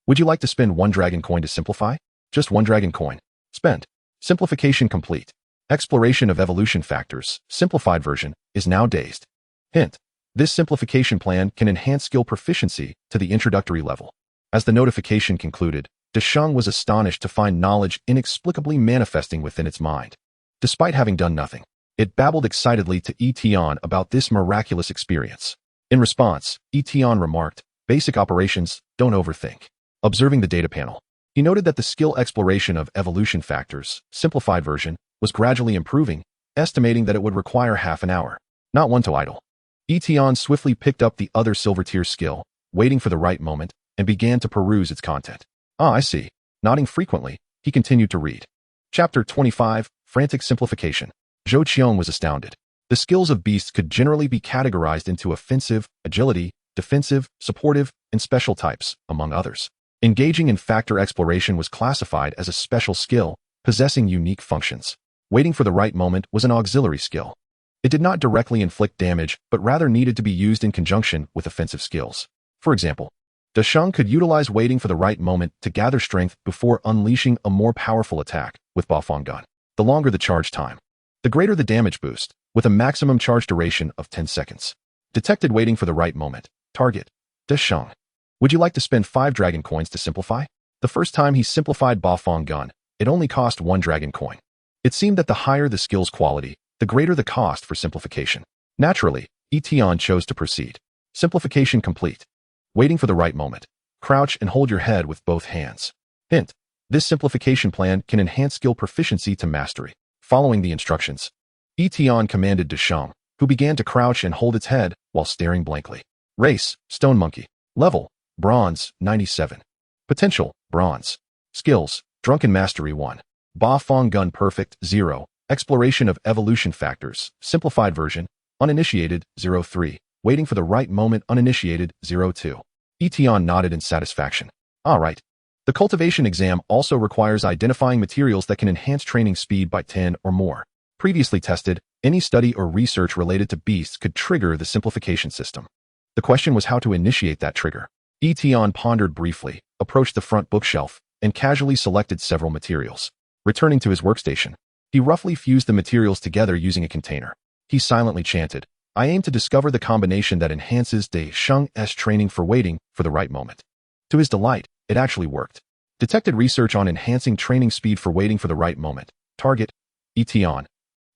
Speaker 1: Would you like to spend 1 dragon coin to simplify? Just 1 dragon coin. Spend. Simplification complete. Exploration of Evolution Factors, Simplified version, is now dazed. Hint. This simplification plan can enhance skill proficiency to the introductory level. As the notification concluded, Desheng was astonished to find knowledge inexplicably manifesting within its mind. Despite having done nothing, it babbled excitedly to Yi Tian about this miraculous experience. In response, Yi Tian remarked, "Basic operations, don't overthink." Observing the data panel, he noted that the skill Exploration of Evolution Factors, Simplified version, was gradually improving, estimating that it would require half an hour. Not one to idle. Yi Tian swiftly picked up the other silver tier skill, waiting for the right moment, and began to peruse its content. Ah, I see. Nodding frequently, he continued to read. Chapter 25, Frantic Simplification. Zhou Qiong was astounded. The skills of beasts could generally be categorized into offensive, agility, defensive, supportive, and special types, among others. Engaging in factor exploration was classified as a special skill, possessing unique functions. Waiting for the right moment was an auxiliary skill. It did not directly inflict damage, but rather needed to be used in conjunction with offensive skills. For example, Desheng could utilize waiting for the right moment to gather strength before unleashing a more powerful attack with Bafang Gun. The longer the charge time, the greater the damage boost, with a maximum charge duration of 10 seconds. Detected waiting for the right moment. Target, Desheng. Would you like to spend 5 dragon coins to simplify? The first time he simplified Bafang Gun, it only cost 1 dragon coin. It seemed that the higher the skill's quality, the greater the cost for simplification. Naturally, Yi Tian chose to proceed. Simplification complete. Waiting for the right moment. Crouch and hold your head with both hands. Hint. This simplification plan can enhance skill proficiency to mastery. Following the instructions, Yi Tian commanded Desheng, who began to crouch and hold its head while staring blankly. Race, Stone Monkey. Level, Bronze, 97. Potential, Bronze. Skills, Drunken Mastery 1. Bafang Gun Perfect, 0. Exploration of Evolution Factors, Simplified version, Uninitiated, 03. Waiting for the right moment, Uninitiated, 02. Yi Tian nodded in satisfaction. All right. The cultivation exam also requires identifying materials that can enhance training speed by 10 or more. Previously tested, any study or research related to beasts could trigger the simplification system. The question was how to initiate that trigger. Yi Tian pondered briefly, approached the front bookshelf, and casually selected several materials. Returning to his workstation, he roughly fused the materials together using a container. He silently chanted, "I aim to discover the combination that enhances Desheng's training for waiting for the right moment." To his delight, it actually worked. Detected research on enhancing training speed for waiting for the right moment. Target, Yi Tian.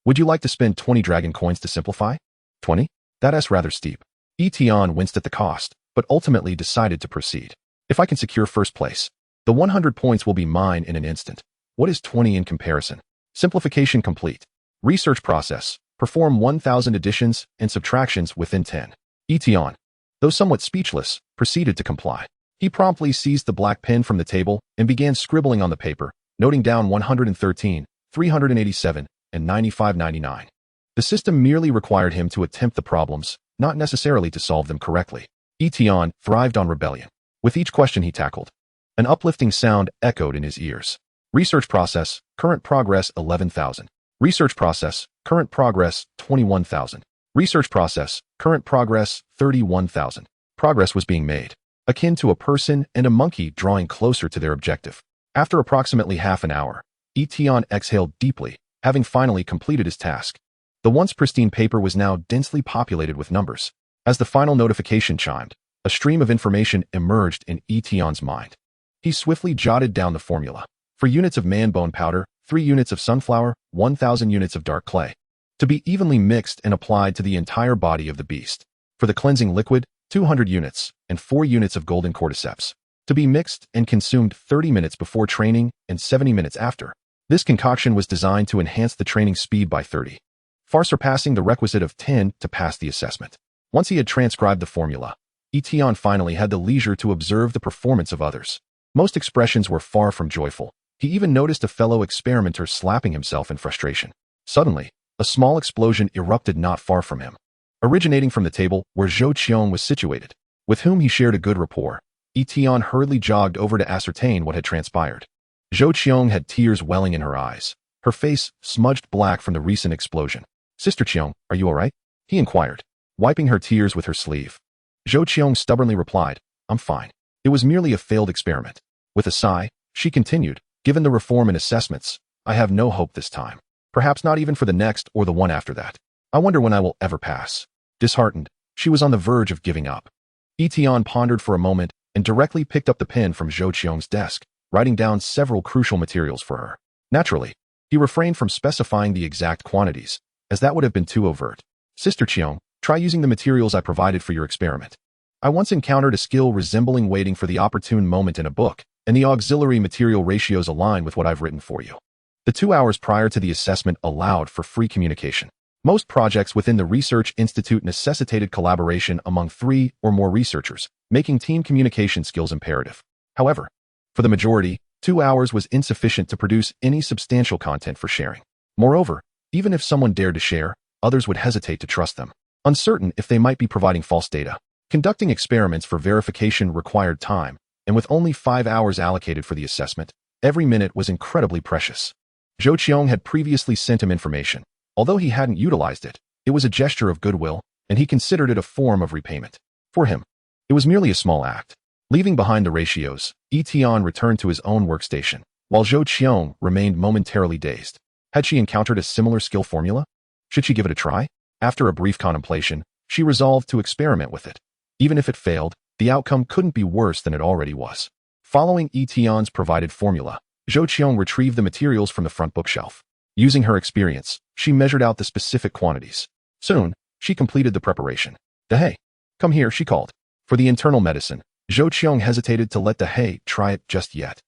Speaker 1: Would you like to spend 20 dragon coins to simplify? 20? That's rather steep. Yi Tian winced at the cost, but ultimately decided to proceed. If I can secure first place, the 100 points will be mine in an instant. What is 20 in comparison? Simplification complete. Research process. Perform 1,000 additions and subtractions within 10. Yi Tian, though somewhat speechless, proceeded to comply. He promptly seized the black pen from the table and began scribbling on the paper, noting down 113, 387, and 9599. The system merely required him to attempt the problems, not necessarily to solve them correctly. Yi Tian thrived on rebellion. With each question he tackled, an uplifting sound echoed in his ears. Research process, current progress 11,000. Research process, current progress 21,000. Research process, current progress 31,000. Progress was being made, akin to a person and a monkey drawing closer to their objective. After approximately half an hour, Yi Tian exhaled deeply, having finally completed his task. The once pristine paper was now densely populated with numbers. As the final notification chimed, a stream of information emerged in Yi Tian's mind. He swiftly jotted down the formula. For units of man-bone powder, 3 units of sunflower, 1,000 units of dark clay, to be evenly mixed and applied to the entire body of the beast. For the cleansing liquid, 200 units, and 4 units of golden cordyceps, to be mixed and consumed 30 minutes before training and 70 minutes after. This concoction was designed to enhance the training speed by 30, far surpassing the requisite of 10 to pass the assessment. Once he had transcribed the formula, Yi Tian finally had the leisure to observe the performance of others. Most expressions were far from joyful. He even noticed a fellow experimenter slapping himself in frustration. Suddenly, a small explosion erupted not far from him, originating from the table where Zhou Qiong was situated, with whom he shared a good rapport. Yi Tian hurriedly jogged over to ascertain what had transpired. Zhou Qiong had tears welling in her eyes, her face smudged black from the recent explosion. "Sister Qiong, are you all right?" he inquired, wiping her tears with her sleeve. Zhou Qiong stubbornly replied, "I'm fine. It was merely a failed experiment." With a sigh, she continued, "Given the reform and assessments, I have no hope this time. Perhaps not even for the next or the one after that. I wonder when I will ever pass." Disheartened, she was on the verge of giving up. Yi Tian pondered for a moment and directly picked up the pen from Zhou Qiong's desk, writing down several crucial materials for her. Naturally, he refrained from specifying the exact quantities, as that would have been too overt. "Sister Qiong, try using the materials I provided for your experiment. I once encountered a skill resembling waiting for the opportune moment in a book, and the auxiliary material ratios align with what I've written for you." The 2 hours prior to the assessment allowed for free communication. Most projects within the Research Institute necessitated collaboration among 3 or more researchers, making team communication skills imperative. However, for the majority, 2 hours was insufficient to produce any substantial content for sharing. Moreover, even if someone dared to share, others would hesitate to trust them, uncertain if they might be providing false data. Conducting experiments for verification required time, and with only 5 hours allocated for the assessment, every minute was incredibly precious. Zhou Qiong had previously sent him information. Although he hadn't utilized it, it was a gesture of goodwill, and he considered it a form of repayment. For him, it was merely a small act. Leaving behind the ratios, Yi Tian returned to his own workstation, while Zhou Qiong remained momentarily dazed. Had she encountered a similar skill formula? Should she give it a try? After a brief contemplation, she resolved to experiment with it. Even if it failed, the outcome couldn't be worse than it already was. Following Yi Tian's provided formula, Zhou Qiong retrieved the materials from the front bookshelf. Using her experience, she measured out the specific quantities. Soon, she completed the preparation. "Dehei, come here," she called. For the internal medicine, Zhou Qiong hesitated to let Dehei try it just yet.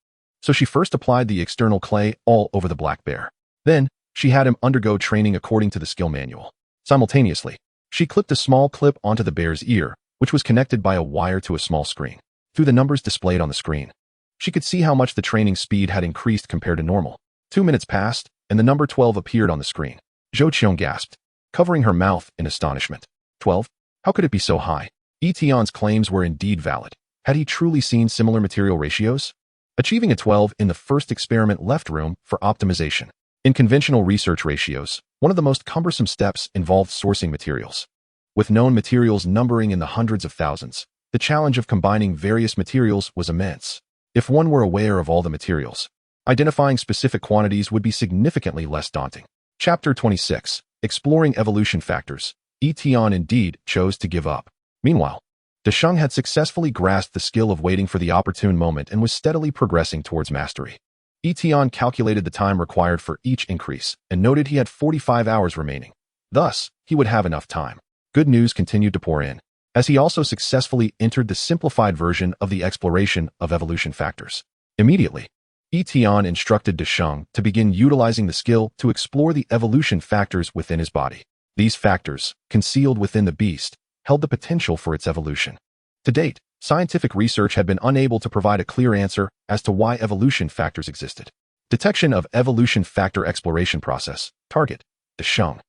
Speaker 1: So she first applied the external clay all over the black bear. Then, she had him undergo training according to the skill manual. Simultaneously, she clipped a small clip onto the bear's ear, which was connected by a wire to a small screen. Through the numbers displayed on the screen, she could see how much the training speed had increased compared to normal. 2 minutes passed, and the number 12 appeared on the screen. Zhou Qiong gasped, covering her mouth in astonishment. 12? How could it be so high? Yi Tian's claims were indeed valid. Had he truly seen similar material ratios? Achieving a 12 in the first experiment left room for optimization. In conventional research ratios, one of the most cumbersome steps involved sourcing materials. With known materials numbering in the hundreds of thousands, the challenge of combining various materials was immense. If one were aware of all the materials, identifying specific quantities would be significantly less daunting. Chapter 26. Exploring Evolution Factors. Yi Tian indeed chose to give up. Meanwhile, Desheng had successfully grasped the skill of waiting for the opportune moment and was steadily progressing towards mastery. Yi Tian calculated the time required for each increase and noted he had 45 hours remaining. Thus, he would have enough time. Good news continued to pour in, as he also successfully entered the simplified version of the exploration of evolution factors. Immediately, Yi Tian instructed Desheng to begin utilizing the skill to explore the evolution factors within his body. These factors, concealed within the beast, held the potential for its evolution. To date, scientific research had been unable to provide a clear answer as to why evolution factors existed. Detection of evolution factor exploration process. Target: Desheng.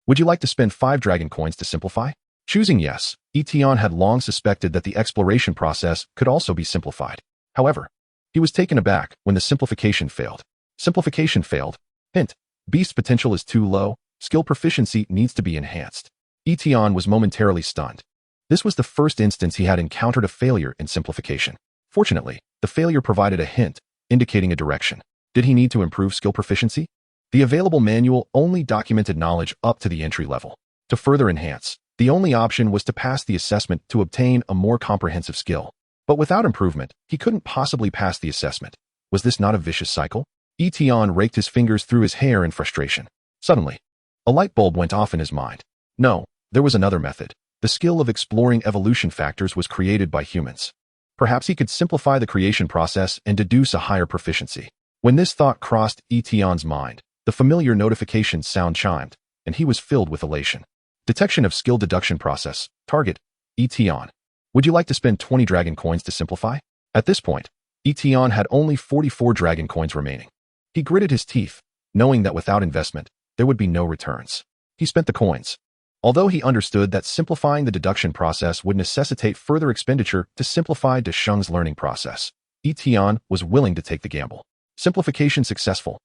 Speaker 1: Would you like to spend 5 dragon coins to simplify? Choosing yes, Yi Tian had long suspected that the exploration process could also be simplified. However, he was taken aback when the simplification failed. Simplification failed. Hint: Beast potential is too low, skill proficiency needs to be enhanced. Yi Tian was momentarily stunned. This was the first instance he had encountered a failure in simplification. Fortunately, the failure provided a hint, indicating a direction. Did he need to improve skill proficiency? The available manual only documented knowledge up to the entry level. To further enhance, the only option was to pass the assessment to obtain a more comprehensive skill. But without improvement, he couldn't possibly pass the assessment. Was this not a vicious cycle? Yi Tian raked his fingers through his hair in frustration. Suddenly, a light bulb went off in his mind. No, there was another method. The skill of exploring evolution factors was created by humans. Perhaps he could simplify the creation process and deduce a higher proficiency. When this thought crossed Yi Tian's mind, the familiar notification sound chimed, and he was filled with elation. Detection of skill deduction process. Target: Yi Tian. Would you like to spend 20 dragon coins to simplify? At this point, Yi Tian had only 44 dragon coins remaining. He gritted his teeth, knowing that without investment, there would be no returns. He spent the coins. Although he understood that simplifying the deduction process would necessitate further expenditure to simplify Desheng's learning process, Yi Tian was willing to take the gamble. Simplification successful.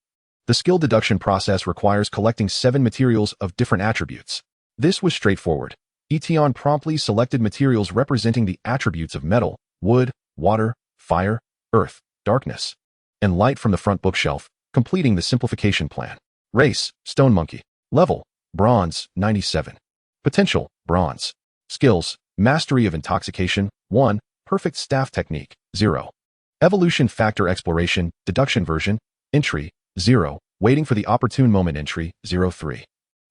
Speaker 1: The skill deduction process requires collecting 7 materials of different attributes. This was straightforward. Yi Tian promptly selected materials representing the attributes of metal, wood, water, fire, earth, darkness, and light from the front bookshelf, completing the simplification plan. Race: Stone Monkey. Level: Bronze, 97. Potential: Bronze. Skills: Mastery of Intoxication, 1. Perfect Staff Technique, 0. Evolution Factor Exploration, Deduction Version, Entry, 0. Waiting for the Opportune Moment Entry, 03.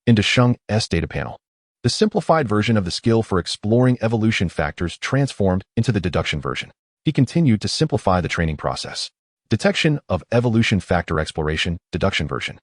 Speaker 1: In Desheng's data panel, the simplified version of the skill for exploring evolution factors transformed into the deduction version. He continued to simplify the training process. Detection of Evolution Factor Exploration, Deduction Version.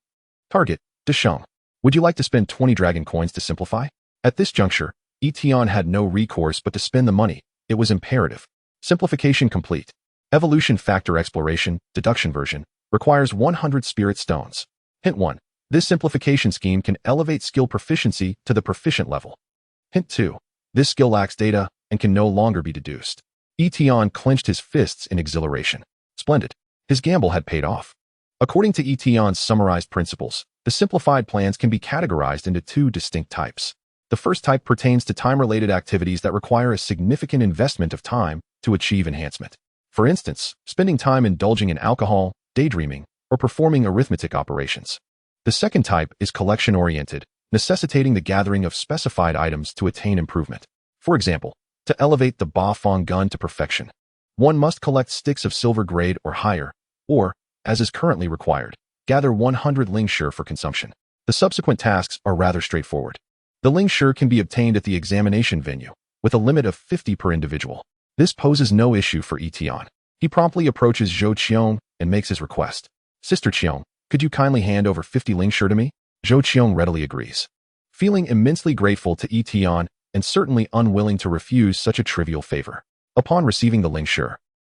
Speaker 1: Target: Desheng. Would you like to spend 20 dragon coins to simplify? At this juncture, Yi Tian had no recourse but to spend the money. It was imperative. Simplification complete. Evolution Factor Exploration, Deduction Version, requires 100 Spirit Stones. Hint 1. This simplification scheme can elevate skill proficiency to the proficient level. Hint 2. This skill lacks data and can no longer be deduced. Yi Tian clenched his fists in exhilaration. Splendid. His gamble had paid off. According to Yi Tian's summarized principles, the simplified plans can be categorized into 2 distinct types. The first type pertains to time-related activities that require a significant investment of time to achieve enhancement. For instance, spending time indulging in alcohol, daydreaming, or performing arithmetic operations. The second type is collection-oriented, necessitating the gathering of specified items to attain improvement. For example, to elevate the Ba Fong gun to perfection, one must collect sticks of silver grade or higher, or, as is currently required, gather 100 ling shi for consumption. The subsequent tasks are rather straightforward. The ling shi can be obtained at the examination venue, with a limit of 50 per individual. This poses no issue for Yi Tian. He promptly approaches Zhou Qiong and makes his request. Sister Qiong, could you kindly hand over 50 ling shi to me? Zhou Qiong readily agrees. Feeling immensely grateful to Yi Tian and certainly unwilling to refuse such a trivial favor. Upon receiving the ling shi,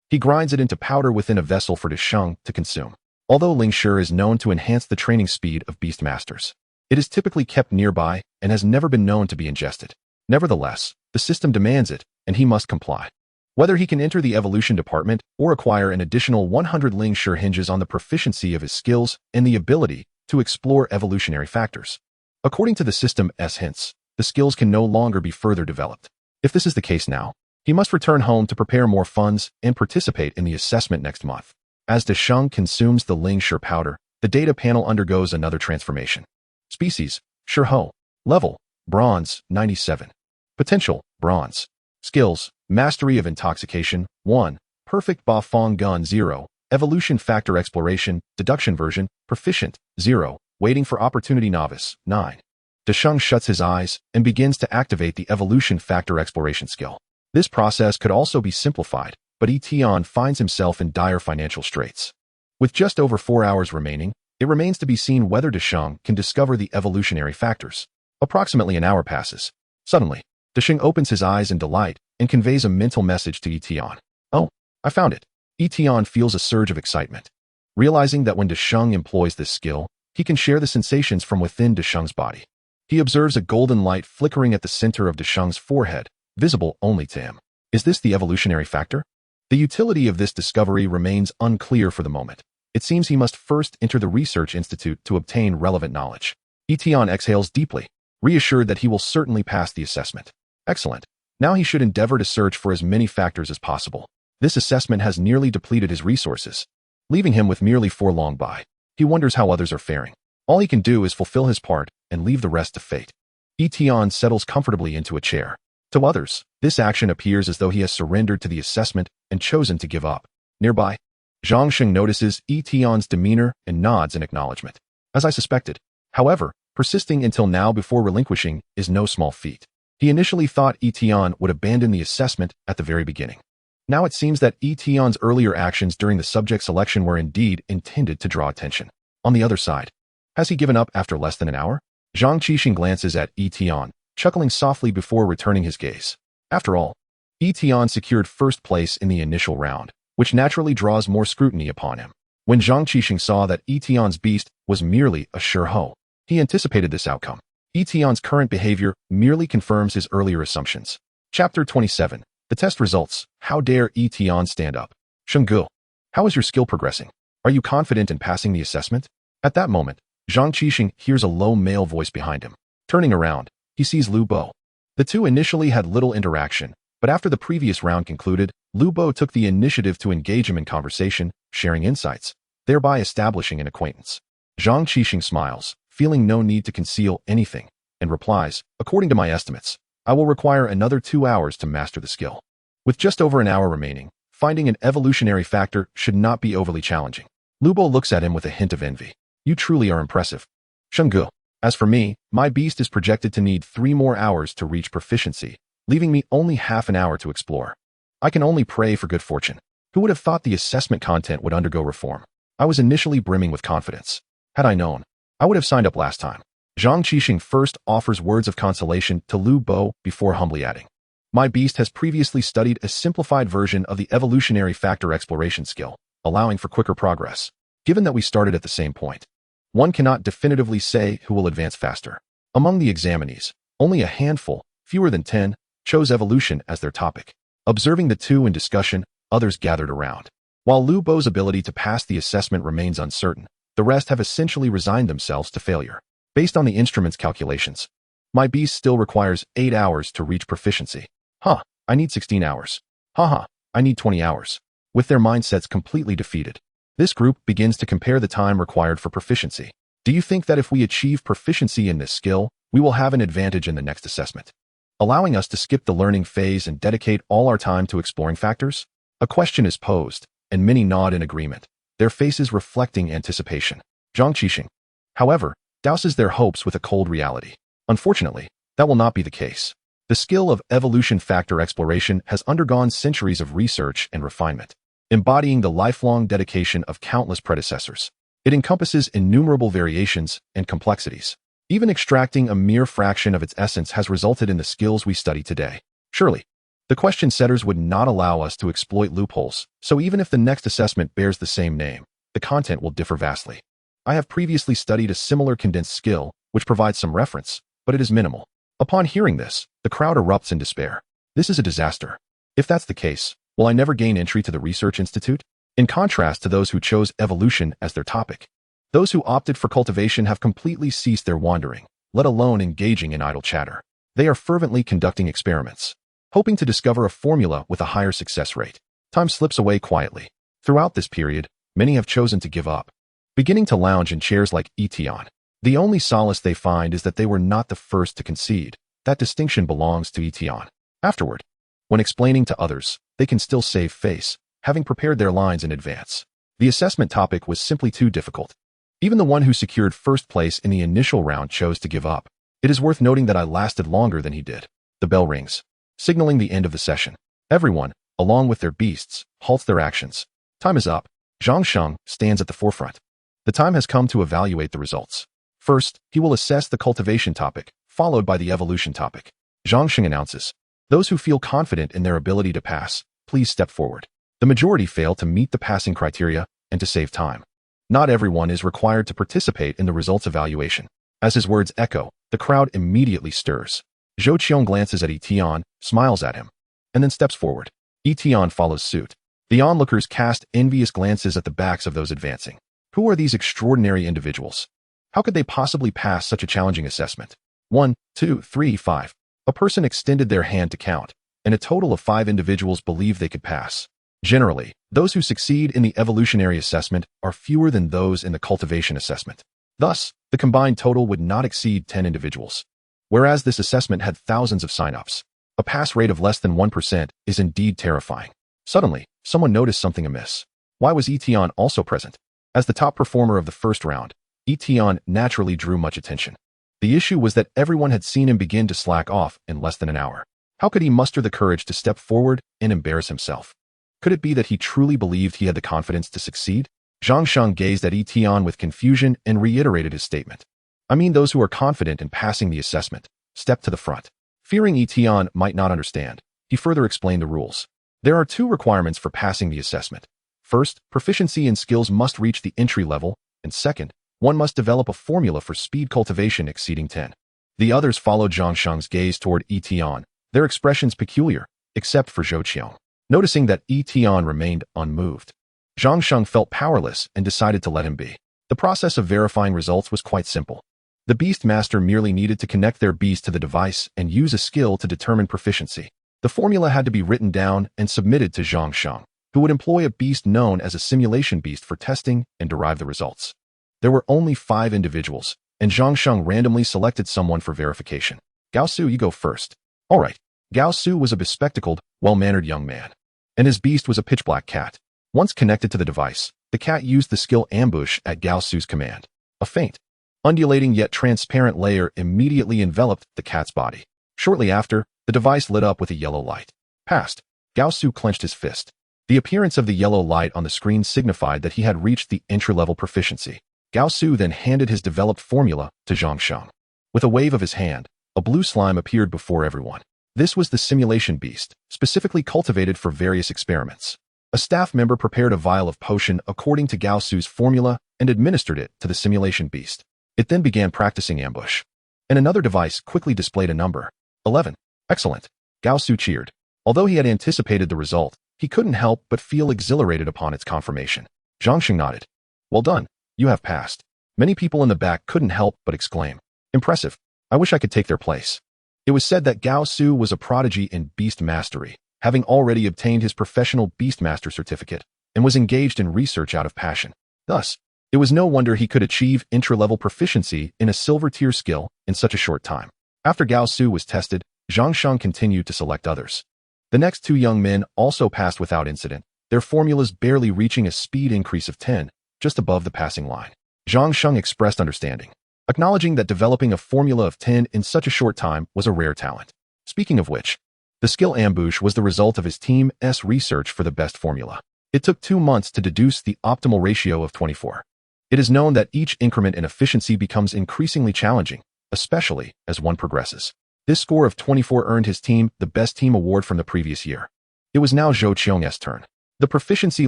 Speaker 1: he grinds it into powder within a vessel for Desheng to consume. Although ling shi is known to enhance the training speed of beast masters, it is typically kept nearby and has never been known to be ingested. Nevertheless, the system demands it, and he must comply. Whether he can enter the evolution department or acquire an additional 100 ling shi hinges on the proficiency of his skills and the ability to explore evolutionary factors. According to the system's hints, the skills can no longer be further developed. If this is the case now, he must return home to prepare more funds and participate in the assessment next month. As Desheng consumes the ling shi powder, the data panel undergoes another transformation. Species: Shiho. Level: Bronze, 97. Potential: Bronze. Skills: Mastery of Intoxication, 1. Perfect Ba Fong gun, 0. Evolution Factor Exploration, Deduction Version, Proficient, 0. Waiting for Opportunity Novice, 9. Desheng shuts his eyes and begins to activate the Evolution Factor Exploration skill. This process could also be simplified, but Yi Tian finds himself in dire financial straits. With just over 4 hours remaining, it remains to be seen whether Desheng can discover the evolutionary factors. Approximately an hour passes. Suddenly, Desheng opens his eyes in delight and conveys a mental message to Yi Tian. Oh, I found it. Yi Tian feels a surge of excitement. Realizing that when Desheng employs this skill, he can share the sensations from within Desheng's body. He observes a golden light flickering at the center of Desheng's forehead, visible only to him. Is this the evolutionary factor? The utility of this discovery remains unclear for the moment. It seems he must first enter the research institute to obtain relevant knowledge. Yi Tian exhales deeply, reassured that he will certainly pass the assessment. Excellent. Now he should endeavor to search for as many factors as possible. This assessment has nearly depleted his resources, leaving him with merely 4 long by. He wonders how others are faring. All he can do is fulfill his part and leave the rest to fate. Yi Tian settles comfortably into a chair. To others, this action appears as though he has surrendered to the assessment and chosen to give up. Nearby, Zhang Sheng notices Yi Tian's demeanor and nods in acknowledgement. As I suspected. However, persisting until now before relinquishing is no small feat. He initially thought Yi Tian would abandon the assessment at the very beginning. Now it seems that Yi Tian's earlier actions during the subject selection were indeed intended to draw attention. On the other side, has he given up after less than an hour? Zhang Qixing glances at Yi Tian, chuckling softly before returning his gaze. After all, Yi Tian secured first place in the initial round, which naturally draws more scrutiny upon him. When Zhang Qixing saw that Yi Tian's beast was merely a sure hoe, he anticipated this outcome. Yi Tian's current behavior merely confirms his earlier assumptions. Chapter 27. The test results. How dare Yi Tian stand up? Shenggu, how is your skill progressing? Are you confident in passing the assessment? At that moment, Zhang Qixing hears a low male voice behind him. Turning around, he sees Lu Bo. The two initially had little interaction, but after the previous round concluded, Lu Bo took the initiative to engage him in conversation, sharing insights, thereby establishing an acquaintance. Zhang Qixing smiles, feeling no need to conceal anything, and replies, according to my estimates, I will require another 2 hours to master the skill. With just over an hour remaining, finding an evolutionary factor should not be overly challenging. Lu Bo looks at him with a hint of envy. You truly are impressive. Shenggu, as for me, my beast is projected to need 3 more hours to reach proficiency, leaving me only half an hour to explore. I can only pray for good fortune. Who would have thought the assessment content would undergo reform? I was initially brimming with confidence. Had I known, I would have signed up last time. Zhang Qixing first offers words of consolation to Lu Bo before humbly adding, my beast has previously studied a simplified version of the evolutionary factor exploration skill, allowing for quicker progress. Given that we started at the same point, one cannot definitively say who will advance faster. Among the examinees, only a handful, fewer than 10, chose evolution as their topic. Observing the two in discussion, others gathered around. While Lu Bo's ability to pass the assessment remains uncertain, the rest have essentially resigned themselves to failure. Based on the instrument's calculations, my beast still requires 8 hours to reach proficiency. I need 16 hours. I need 20 hours. With their mindsets completely defeated, this group begins to compare the time required for proficiency. Do you think that if we achieve proficiency in this skill, we will have an advantage in the next assessment, allowing us to skip the learning phase and dedicate all our time to exploring factors? A question is posed, and many nod in agreement, their faces reflecting anticipation. Zhang Qixing, however, douses their hopes with a cold reality. Unfortunately, that will not be the case. The skill of evolution factor exploration has undergone centuries of research and refinement, embodying the lifelong dedication of countless predecessors. It encompasses innumerable variations and complexities. Even extracting a mere fraction of its essence has resulted in the skills we study today. Surely, the question setters would not allow us to exploit loopholes, so even if the next assessment bears the same name, the content will differ vastly. I have previously studied a similar condensed skill, which provides some reference, but it is minimal. Upon hearing this, the crowd erupts in despair. This is a disaster. If that's the case, will I never gain entry to the Research Institute? In contrast to those who chose evolution as their topic, those who opted for cultivation have completely ceased their wandering, let alone engaging in idle chatter. They are fervently conducting experiments, hoping to discover a formula with a higher success rate. Time slips away quietly. Throughout this period, many have chosen to give up, beginning to lounge in chairs like Yi Tian. The only solace they find is that they were not the first to concede. That distinction belongs to Yi Tian. Afterward, when explaining to others, they can still save face, having prepared their lines in advance. The assessment topic was simply too difficult. Even the one who secured first place in the initial round chose to give up. It is worth noting that I lasted longer than he did. The bell rings, signaling the end of the session. Everyone, along with their beasts, halts their actions. Time is up. Zhang Sheng stands at the forefront. The time has come to evaluate the results. First, he will assess the cultivation topic, followed by the evolution topic. Zhang Sheng announces, those who feel confident in their ability to pass, please step forward. The majority fail to meet the passing criteria, and to save time, not everyone is required to participate in the results evaluation. As his words echo, the crowd immediately stirs. Zhou Qiong glances at Yi Tian, smiles at him, and then steps forward. Yi Tian follows suit. The onlookers cast envious glances at the backs of those advancing. Who are these extraordinary individuals? How could they possibly pass such a challenging assessment? 1, 2, 3, 5. A person extended their hand to count, and a total of 5 individuals believe they could pass. Generally, those who succeed in the evolutionary assessment are fewer than those in the cultivation assessment. Thus, the combined total would not exceed 10 individuals. Whereas this assessment had thousands of sign-ups. A pass rate of less than 1% is indeed terrifying. Suddenly, someone noticed something amiss. Why was Yi Tian also present? As the top performer of the first round, Yi Tian naturally drew much attention. The issue was that everyone had seen him begin to slack off in less than an hour. How could he muster the courage to step forward and embarrass himself? Could it be that he truly believed he had the confidence to succeed? Zhang Sheng gazed at Yi Tian with confusion and reiterated his statement. I mean, those who are confident in passing the assessment, step to the front. Fearing Yi Tian might not understand, he further explained the rules. There are 2 requirements for passing the assessment. First, proficiency in skills must reach the entry level, and second, one must develop a formula for speed cultivation exceeding 10. The others followed Zhang Sheng's gaze toward Yi Tian, their expressions peculiar, except for Zhou Qiong. Noticing that Yi Tian remained unmoved, Zhang Sheng felt powerless and decided to let him be. The process of verifying results was quite simple. The Beast Master merely needed to connect their beast to the device and use a skill to determine proficiency. The formula had to be written down and submitted to Zhang Sheng, who would employ a beast known as a simulation beast for testing and derive the results. There were only 5 individuals, and Zhang Sheng randomly selected someone for verification. Gao Su, you go first. All right. Gao Su was a bespectacled, well-mannered young man, and his beast was a pitch-black cat. Once connected to the device, the cat used the skill ambush at Gao Su's command. A faint, undulating yet transparent layer immediately enveloped the cat's body. Shortly after, the device lit up with a yellow light. Passed. Gao Su clenched his fist. The appearance of the yellow light on the screen signified that he had reached the entry-level proficiency. Gao Su then handed his developed formula to Zhang Sheng. With a wave of his hand, a blue slime appeared before everyone. This was the simulation beast, specifically cultivated for various experiments. A staff member prepared a vial of potion according to Gao Su's formula and administered it to the simulation beast. It then began practicing ambush. And another device quickly displayed a number. 11. Excellent. Gao Su cheered. Although he had anticipated the result, he couldn't help but feel exhilarated upon its confirmation. Zhang Sheng nodded. Well done. You have passed. Many people in the back couldn't help but exclaim. Impressive. I wish I could take their place. It was said that Gao Su was a prodigy in beast mastery, having already obtained his professional beast master certificate, and was engaged in research out of passion. Thus, it was no wonder he could achieve intra-level proficiency in a silver-tier skill in such a short time. After Gao Su was tested, Zhang Sheng continued to select others. The next 2 young men also passed without incident, their formulas barely reaching a speed increase of 10, just above the passing line. Zhang Sheng expressed understanding, acknowledging that developing a formula of 10 in such a short time was a rare talent. Speaking of which, the skill ambush was the result of his team's research for the best formula. It took 2 months to deduce the optimal ratio of 24. It is known that each increment in efficiency becomes increasingly challenging, especially as one progresses. This score of 24 earned his team the Best Team Award from the previous year. It was now Zhou Qiong's turn. The proficiency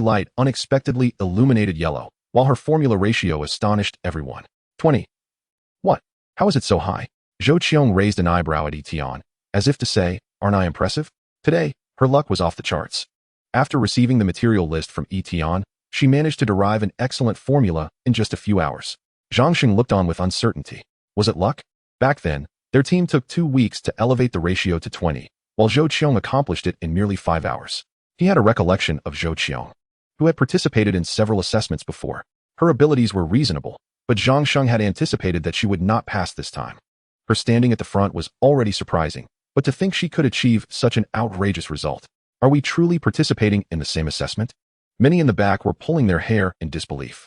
Speaker 1: light unexpectedly illuminated yellow, while her formula ratio astonished everyone. 20. What? How is it so high? Zhou Qiong raised an eyebrow at Yi Tian, as if to say, aren't I impressive? Today, her luck was off the charts. After receiving the material list from Yi Tian, she managed to derive an excellent formula in just a few hours. Zhang Sheng looked on with uncertainty. Was it luck? Back then, their team took 2 weeks to elevate the ratio to 20, while Zhou Qiong accomplished it in merely 5 hours. He had a recollection of Zhou Qiong, who had participated in several assessments before. Her abilities were reasonable, but Zhang Sheng had anticipated that she would not pass this time. Her standing at the front was already surprising, but to think she could achieve such an outrageous result. Are we truly participating in the same assessment? Many in the back were pulling their hair in disbelief.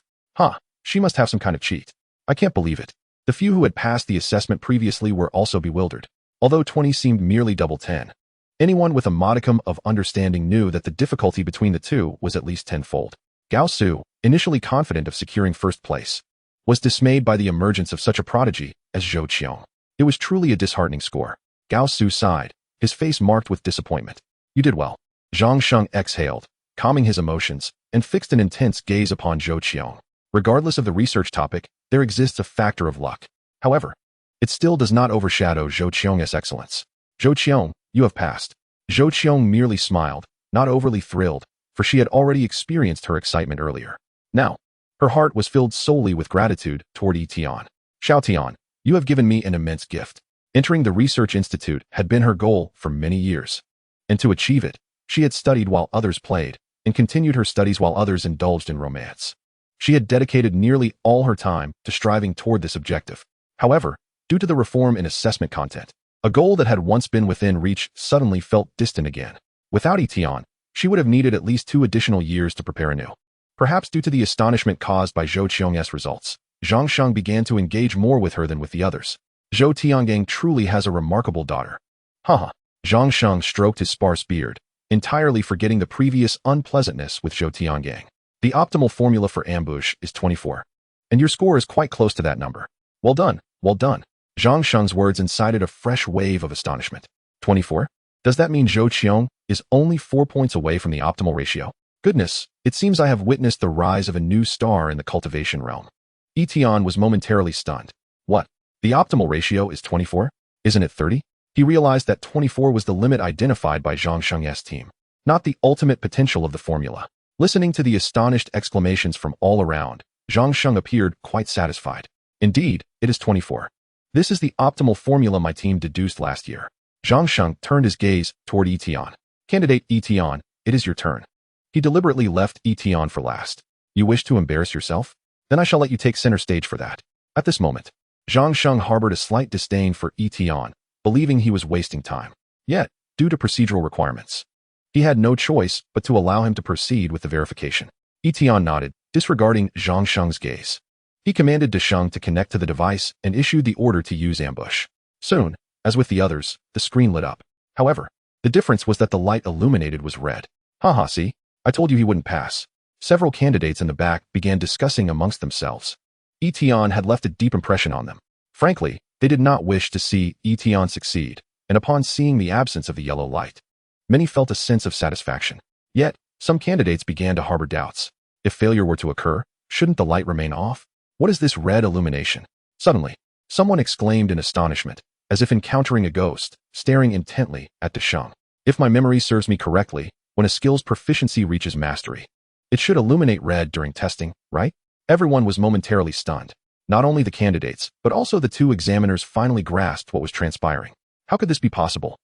Speaker 1: She must have some kind of cheat. I can't believe it. The few who had passed the assessment previously were also bewildered, although 20 seemed merely double 10. Anyone with a modicum of understanding knew that the difficulty between the two was at least tenfold. Gao Su, initially confident of securing first place, was dismayed by the emergence of such a prodigy as Zhou Qiong. It was truly a disheartening score. Gao Su sighed, his face marked with disappointment. You did well. Zhang Sheng exhaled, calming his emotions, and fixed an intense gaze upon Zhou Qiong. Regardless of the research topic, there exists a factor of luck. However, it still does not overshadow Zhou Qiong's excellence. Zhou Qiong, you have passed. Zhou Qiong merely smiled, not overly thrilled, for she had already experienced her excitement earlier. Now, her heart was filled solely with gratitude toward Yi Tian. Xiao Tian, you have given me an immense gift. Entering the research institute had been her goal for many years. And to achieve it, she had studied while others played, and continued her studies while others indulged in romance. She had dedicated nearly all her time to striving toward this objective. However, due to the reform in assessment content, a goal that had once been within reach suddenly felt distant again. Without Yi Tian, she would have needed at least 2 additional years to prepare anew. Perhaps due to the astonishment caused by Zhou Qiong's results, Zhang Sheng began to engage more with her than with the others. Zhou Tiangang truly has a remarkable daughter. Haha. Zhang Sheng stroked his sparse beard, entirely forgetting the previous unpleasantness with Zhou Tiangang. The optimal formula for ambush is 24. And your score is quite close to that number. Well done, well done. Zhang Sheng's words incited a fresh wave of astonishment. 24? Does that mean Zhou Qiong is only 4 points away from the optimal ratio? Goodness, it seems I have witnessed the rise of a new star in the cultivation realm. Yi Tian was momentarily stunned. What? The optimal ratio is 24? Isn't it 30? He realized that 24 was the limit identified by Zhang Sheng's team, not the ultimate potential of the formula. Listening to the astonished exclamations from all around, Zhang Sheng appeared quite satisfied. Indeed, it is 24. This is the optimal formula my team deduced last year. Zhang Sheng turned his gaze toward Yi Tian. Candidate Yi Tian, it is your turn. He deliberately left Yi Tian for last. You wish to embarrass yourself? Then I shall let you take center stage for that. At this moment, Zhang Sheng harbored a slight disdain for Yi Tian, believing he was wasting time. Yet, due to procedural requirements, he had no choice but to allow him to proceed with the verification. Yi Tian nodded, disregarding Zhang Sheng's gaze. He commanded De Sheng to connect to the device and issued the order to use ambush. Soon, as with the others, the screen lit up. However, the difference was that the light illuminated was red. Haha, see? I told you he wouldn't pass. Several candidates in the back began discussing amongst themselves. Yi Tian had left a deep impression on them. Frankly, they did not wish to see Yi Tian succeed, and upon seeing the absence of the yellow light, many felt a sense of satisfaction. Yet, some candidates began to harbor doubts. If failure were to occur, shouldn't the light remain off? What is this red illumination? Suddenly, someone exclaimed in astonishment, as if encountering a ghost, staring intently at De Sheng. If my memory serves me correctly, when a skill's proficiency reaches mastery, it should illuminate red during testing, right? Everyone was momentarily stunned. Not only the candidates, but also the 2 examiners finally grasped what was transpiring. How could this be possible?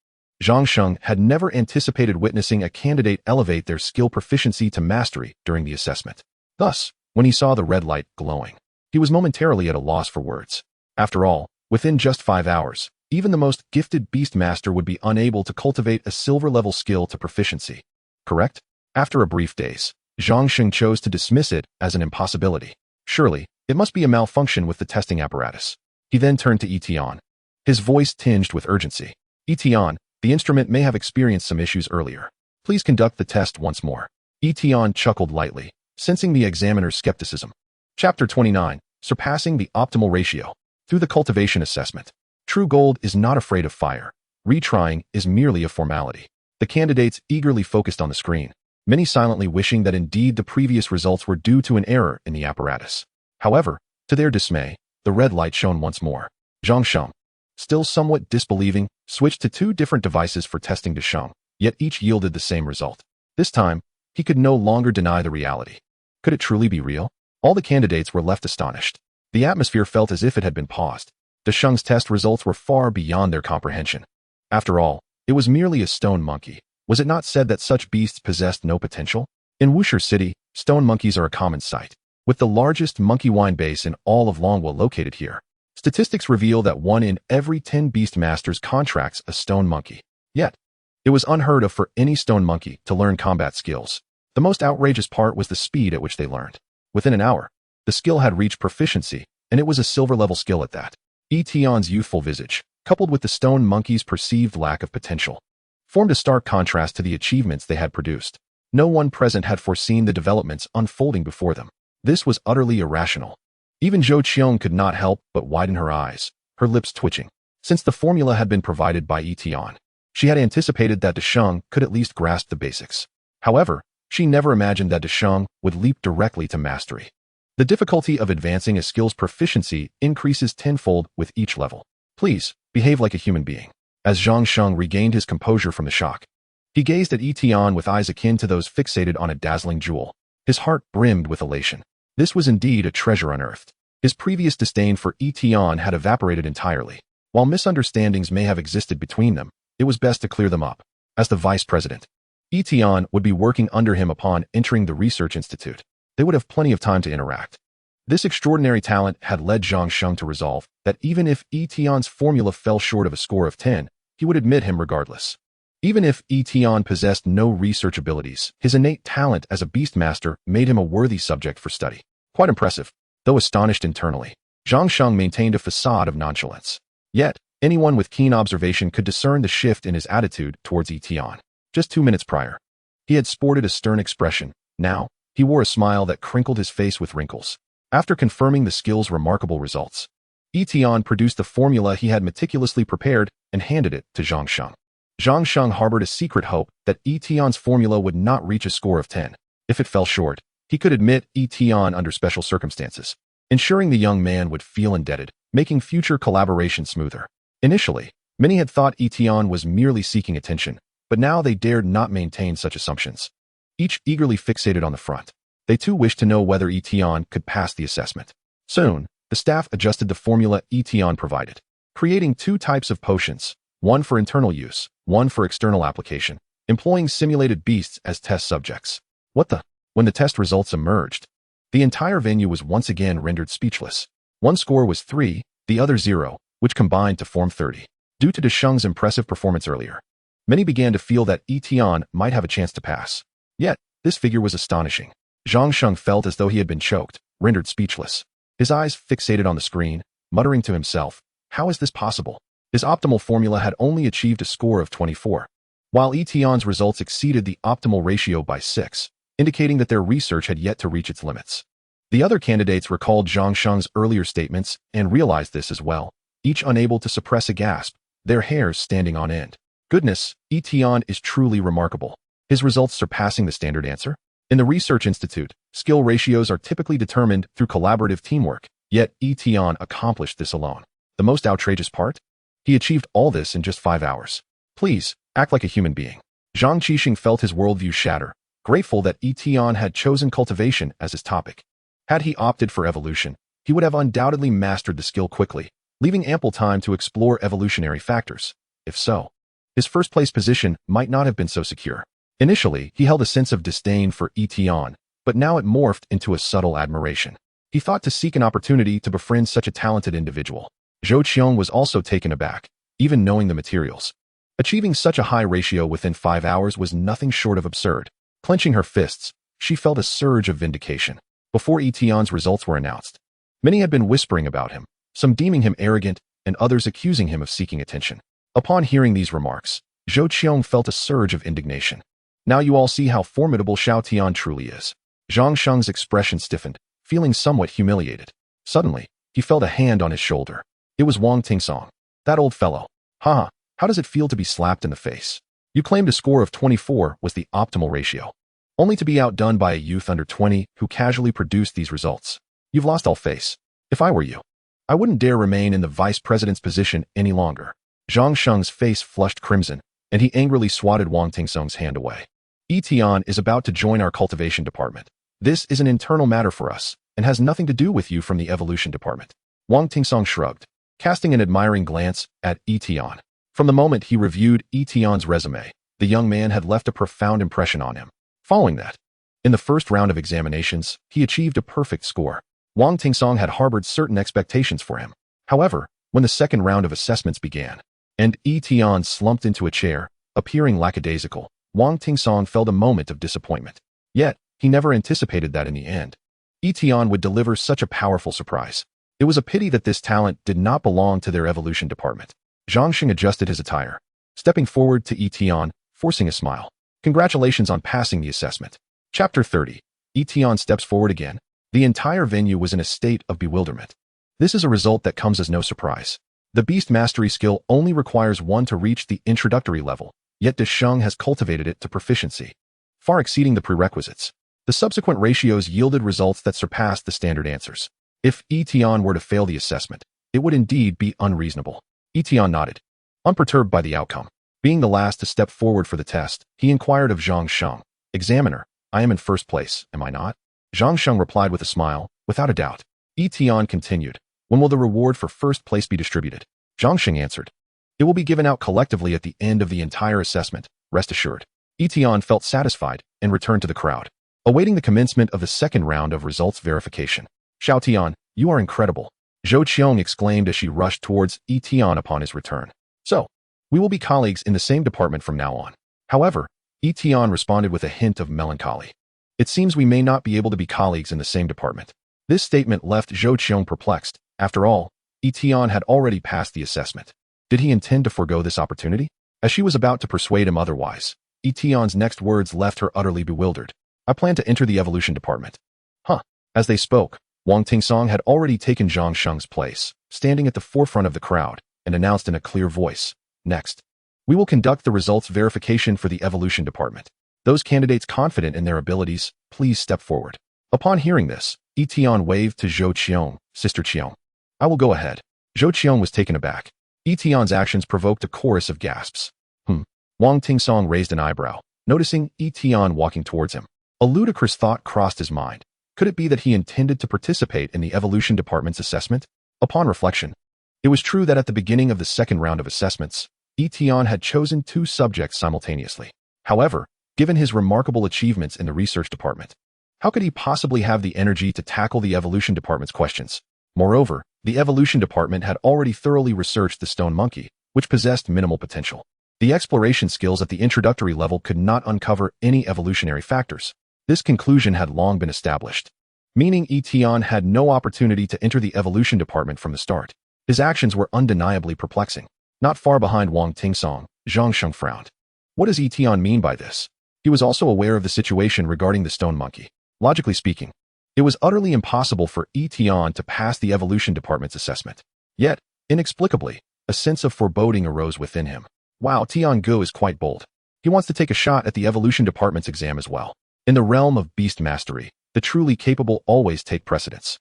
Speaker 1: Zhang Sheng had never anticipated witnessing a candidate elevate their skill proficiency to mastery during the assessment. Thus, when he saw the red light glowing, he was momentarily at a loss for words. After all, within just 5 hours, even the most gifted beast master would be unable to cultivate a silver-level skill to proficiency. Correct? After a brief daze, Zhang Sheng chose to dismiss it as an impossibility. Surely, it must be a malfunction with the testing apparatus. He then turned to Yi Tian, his voice tinged with urgency. Yi Tian, the instrument may have experienced some issues earlier. Please conduct the test once more. Yi Tian chuckled lightly, sensing the examiner's skepticism. Chapter 29, Surpassing the Optimal Ratio. Through the cultivation assessment, true gold is not afraid of fire. Retrying is merely a formality. The candidates eagerly focused on the screen, many silently wishing that indeed the previous results were due to an error in the apparatus. However, to their dismay, the red light shone once more. Zhang Sheng, still somewhat disbelieving, switched to 2 different devices for testing De Sheng, yet each yielded the same result. This time, he could no longer deny the reality. Could it truly be real? All the candidates were left astonished. The atmosphere felt as if it had been paused. De Sheng's test results were far beyond their comprehension. After all, it was merely a stone monkey. Was it not said that such beasts possessed no potential? In Wuxi City, stone monkeys are a common sight, with the largest monkey wine base in all of Longwa located here. Statistics reveal that 1 in every 10 beast masters contracts a stone monkey. Yet, it was unheard of for any stone monkey to learn combat skills. The most outrageous part was the speed at which they learned. Within an hour, the skill had reached proficiency, and it was a silver-level skill at that. Yi Tian's youthful visage, coupled with the stone monkey's perceived lack of potential, formed a stark contrast to the achievements they had produced. No one present had foreseen the developments unfolding before them. This was utterly irrational. Even Zhou Qiong could not help but widen her eyes, her lips twitching. Since the formula had been provided by Yi Tian, she had anticipated that De Sheng could at least grasp the basics. However, she never imagined that De Sheng would leap directly to mastery. The difficulty of advancing a skill's proficiency increases tenfold with each level. Please, behave like a human being. As Zhang Sheng regained his composure from the shock, he gazed at Yi Tian with eyes akin to those fixated on a dazzling jewel. His heart brimmed with elation. This was indeed a treasure unearthed. His previous disdain for Yi Tian had evaporated entirely. While misunderstandings may have existed between them, it was best to clear them up. As the vice president, Yi Tian would be working under him upon entering the research institute. They would have plenty of time to interact. This extraordinary talent had led Zhang Sheng to resolve that even if Yi Tian's formula fell short of a score of 10, he would admit him regardless. Even if Yi Tian possessed no research abilities, his innate talent as a beastmaster made him a worthy subject for study. Quite impressive. Though astonished internally, Zhang Sheng maintained a facade of nonchalance. Yet, anyone with keen observation could discern the shift in his attitude towards Yi Tian. Just 2 minutes prior, he had sported a stern expression. Now, he wore a smile that crinkled his face with wrinkles. After confirming the skill's remarkable results, Yi Tian produced the formula he had meticulously prepared and handed it to Zhang Sheng. Zhang Sheng harbored a secret hope that Yi Tian's formula would not reach a score of 10. If it fell short, he could admit Yi Tian under special circumstances, ensuring the young man would feel indebted, making future collaboration smoother. Initially, many had thought Yi Tian was merely seeking attention, but now they dared not maintain such assumptions. Each eagerly fixated on the front. They too wished to know whether Yi Tian could pass the assessment. Soon, the staff adjusted the formula Yi Tian provided, creating 2 types of potions, one for internal use, one for external application, employing simulated beasts as test subjects. When the test results emerged, the entire venue was once again rendered speechless. One score was 3, the other 0, which combined to form 30. Due to Sheng's impressive performance earlier, many began to feel that Yi Tian might have a chance to pass. Yet, this figure was astonishing. Zhang Sheng felt as though he had been choked, rendered speechless. His eyes fixated on the screen, muttering to himself, how is this possible? His optimal formula had only achieved a score of 24, while Yi Tian's results exceeded the optimal ratio by 6, indicating that their research had yet to reach its limits. The other candidates recalled Zhang Sheng's earlier statements and realized this as well, each unable to suppress a gasp, their hairs standing on end. Goodness, Yi Tian is truly remarkable. His results surpassing the standard answer? In the Research Institute, skill ratios are typically determined through collaborative teamwork, yet Yi Tian accomplished this alone. The most outrageous part? He achieved all this in just 5 hours. Please, act like a human being. Zhang Qixing felt his worldview shatter, grateful that Yi Tian had chosen cultivation as his topic. Had he opted for evolution, he would have undoubtedly mastered the skill quickly, leaving ample time to explore evolutionary factors. If so, his first-place position might not have been so secure. Initially, he held a sense of disdain for Yi Tian, but now it morphed into a subtle admiration. He thought to seek an opportunity to befriend such a talented individual. Zhou Qiong was also taken aback, even knowing the materials. Achieving such a high ratio within 5 hours was nothing short of absurd. Clenching her fists, she felt a surge of vindication. Before Yi Tian's results were announced, many had been whispering about him, some deeming him arrogant and others accusing him of seeking attention. Upon hearing these remarks, Zhou Qiong felt a surge of indignation. Now you all see how formidable Xiao Tian truly is. Zhang Sheng's expression stiffened, feeling somewhat humiliated. Suddenly, he felt a hand on his shoulder. It was Wang Tingsong. That old fellow. Haha, how does it feel to be slapped in the face? You claimed a score of 24 was the optimal ratio, only to be outdone by a youth under 20 who casually produced these results. You've lost all face. If I were you, I wouldn't dare remain in the vice president's position any longer. Zhang Sheng's face flushed crimson, and he angrily swatted Wang Tingsong's hand away. Yi Tian is about to join our cultivation department. This is an internal matter for us, and has nothing to do with you from the evolution department. Wang Tingsong shrugged, casting an admiring glance at Yi Tian. From the moment he reviewed Yi Tian's resume, the young man had left a profound impression on him. Following that, in the first round of examinations, he achieved a perfect score. Wang Tingsong had harbored certain expectations for him. However, when the second round of assessments began, and Yi Tian slumped into a chair, appearing lackadaisical, Wang Tingsong felt a moment of disappointment. Yet, he never anticipated that in the end, Yi Tian would deliver such a powerful surprise. It was a pity that this talent did not belong to their evolution department. Zhang Xing adjusted his attire, stepping forward to Yi Tian, forcing a smile. Congratulations on passing the assessment. Chapter 30. Yi Tian steps forward again. The entire venue was in a state of bewilderment. This is a result that comes as no surprise. The beast mastery skill only requires one to reach the introductory level, yet De Sheng has cultivated it to proficiency, far exceeding the prerequisites. The subsequent ratios yielded results that surpassed the standard answers. If Yi Tian were to fail the assessment, it would indeed be unreasonable. Yi Tian nodded. Unperturbed by the outcome, being the last to step forward for the test, he inquired of Zhang Sheng, "Examiner, I am in first place, am I not?" Zhang Sheng replied with a smile, "Without a doubt." Yi Tian continued, "When will the reward for first place be distributed?" Zhang Sheng answered, "It will be given out collectively at the end of the entire assessment, rest assured." Yi Tian felt satisfied and returned to the crowd, awaiting the commencement of the second round of results verification. "Xiao Tian, you are incredible," Zhou Qiong exclaimed as she rushed towards Yi Tian upon his return. "So, we will be colleagues in the same department from now on." However, Yi Tian responded with a hint of melancholy. "It seems we may not be able to be colleagues in the same department." This statement left Zhou Qiong perplexed. After all, Yi Tian had already passed the assessment. Did he intend to forego this opportunity? As she was about to persuade him otherwise, Yi Tian's next words left her utterly bewildered. "I plan to enter the evolution department." Huh. As they spoke, Wang Tingsong had already taken Zhang Sheng's place, standing at the forefront of the crowd, and announced in a clear voice, "Next, we will conduct the results verification for the evolution department. Those candidates confident in their abilities, please step forward." Upon hearing this, Yi Tian waved to Zhou Qiong, "Sister Qiong, I will go ahead." Zhou Qiong was taken aback. Yi Tian's actions provoked a chorus of gasps. Wang Tingsong raised an eyebrow, noticing Yi Tian walking towards him. A ludicrous thought crossed his mind. Could it be that he intended to participate in the evolution department's assessment? Upon reflection, it was true that at the beginning of the second round of assessments, Yi Tian had chosen 2 subjects simultaneously. However, given his remarkable achievements in the research department, how could he possibly have the energy to tackle the evolution department's questions? Moreover, the evolution department had already thoroughly researched the stone monkey, which possessed minimal potential. The exploration skills at the introductory level could not uncover any evolutionary factors. This conclusion had long been established, meaning Yi Tian had no opportunity to enter the evolution department from the start. His actions were undeniably perplexing. Not far behind Wang Tingsong, Zhang Sheng frowned. What does Yi Tian mean by this? He was also aware of the situation regarding the stone monkey. Logically speaking, it was utterly impossible for Yi Tian to pass the evolution department's assessment. Yet, inexplicably, a sense of foreboding arose within him. Wow, Tian Gu is quite bold. He wants to take a shot at the evolution department's exam as well. In the realm of beast mastery, the truly capable always take precedence.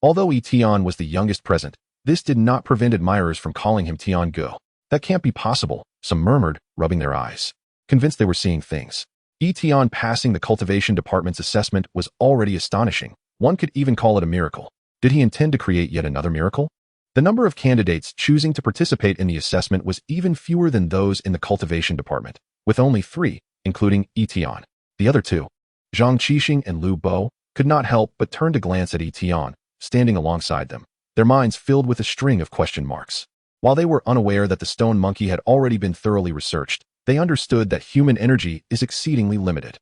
Speaker 1: Although Yi Tian was the youngest present, this did not prevent admirers from calling him Tian Gu. "That can't be possible," some murmured, rubbing their eyes, convinced they were seeing things. Yi Tian passing the cultivation department's assessment was already astonishing. One could even call it a miracle. Did he intend to create yet another miracle? The number of candidates choosing to participate in the assessment was even fewer than those in the cultivation department, with only 3, including Yi Tian. The other 2, Zhang Qixing and Lu Bo, could not help but turn to glance at Yi Tian, standing alongside them, their minds filled with a string of question marks. While they were unaware that the stone monkey had already been thoroughly researched, they understood that human energy is exceedingly limited.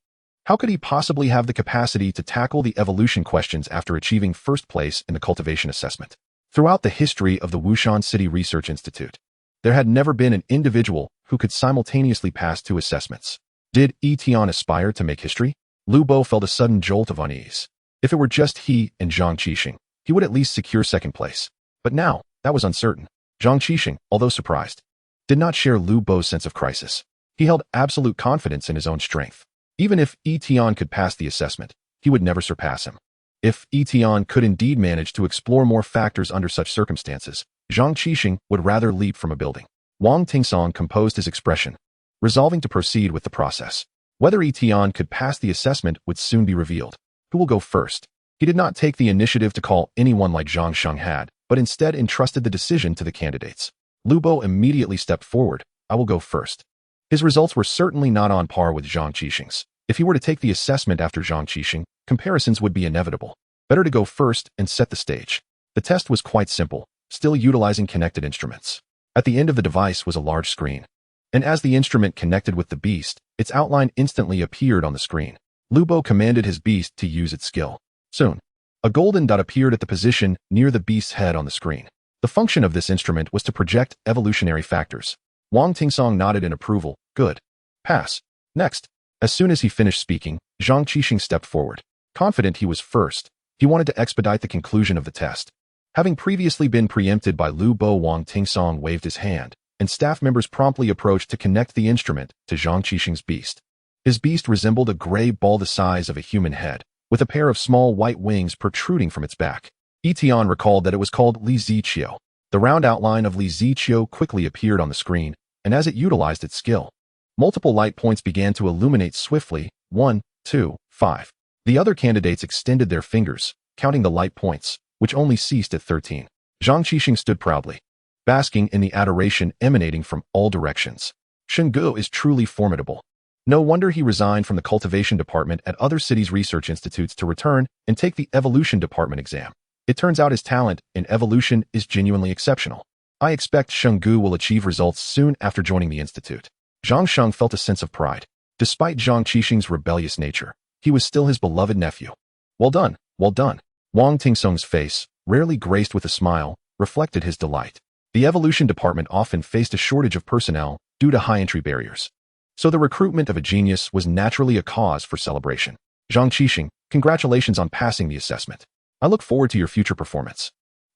Speaker 1: How could he possibly have the capacity to tackle the evolution questions after achieving first place in the cultivation assessment? Throughout the history of the Wushan City Research Institute, there had never been an individual who could simultaneously pass 2 assessments. Did Yi Tian aspire to make history? Lu Bo felt a sudden jolt of unease. If it were just he and Zhang Qixing, he would at least secure second place. But now, that was uncertain. Zhang Qixing, although surprised, did not share Lu Bo's sense of crisis. He held absolute confidence in his own strength. Even if Yi Tian could pass the assessment, he would never surpass him. If Yi Tian could indeed manage to explore more factors under such circumstances, Zhang Qixing would rather leap from a building. Wang Tingsong composed his expression, resolving to proceed with the process. Whether Yi Tian could pass the assessment would soon be revealed. Who will go first? He did not take the initiative to call anyone like Zhang Sheng had, but instead entrusted the decision to the candidates. Lu Bo immediately stepped forward. "I will go first." His results were certainly not on par with Zhang Qixing's. If he were to take the assessment after Zhang Qixing, comparisons would be inevitable. Better to go first and set the stage. The test was quite simple, still utilizing connected instruments. At the end of the device was a large screen, and as the instrument connected with the beast, its outline instantly appeared on the screen. Lu Bo commanded his beast to use its skill. Soon, a golden dot appeared at the position near the beast's head on the screen. The function of this instrument was to project evolutionary factors. Wang Tingsong nodded in approval. "Good. Pass." Next, as soon as he finished speaking, Zhang Qixing stepped forward. Confident he was first, he wanted to expedite the conclusion of the test. Having previously been preempted by Lu Bo, Wang Tingsong waved his hand, and staff members promptly approached to connect the instrument to Zhang Qixing's beast. His beast resembled a gray ball the size of a human head, with a pair of small white wings protruding from its back. Yi Tian recalled that it was called Li Ziqiu. The round outline of Li Ziqiu quickly appeared on the screen, and as it utilized its skill, multiple light points began to illuminate swiftly. 1, 2, 5. The other candidates extended their fingers, counting the light points, which only ceased at 13. Zhang Qixing stood proudly, basking in the adoration emanating from all directions. Shenggu is truly formidable. No wonder he resigned from the cultivation department at other cities' research institutes to return and take the evolution department exam. It turns out his talent in evolution is genuinely exceptional. I expect Shenggu will achieve results soon after joining the institute. Zhang Sheng felt a sense of pride. Despite Zhang Qixing's rebellious nature, he was still his beloved nephew. Well done, well done. Wang Tingsong's face, rarely graced with a smile, reflected his delight. The evolution department often faced a shortage of personnel due to high entry barriers. So the recruitment of a genius was naturally a cause for celebration. Zhang Qixing, congratulations on passing the assessment. I look forward to your future performance.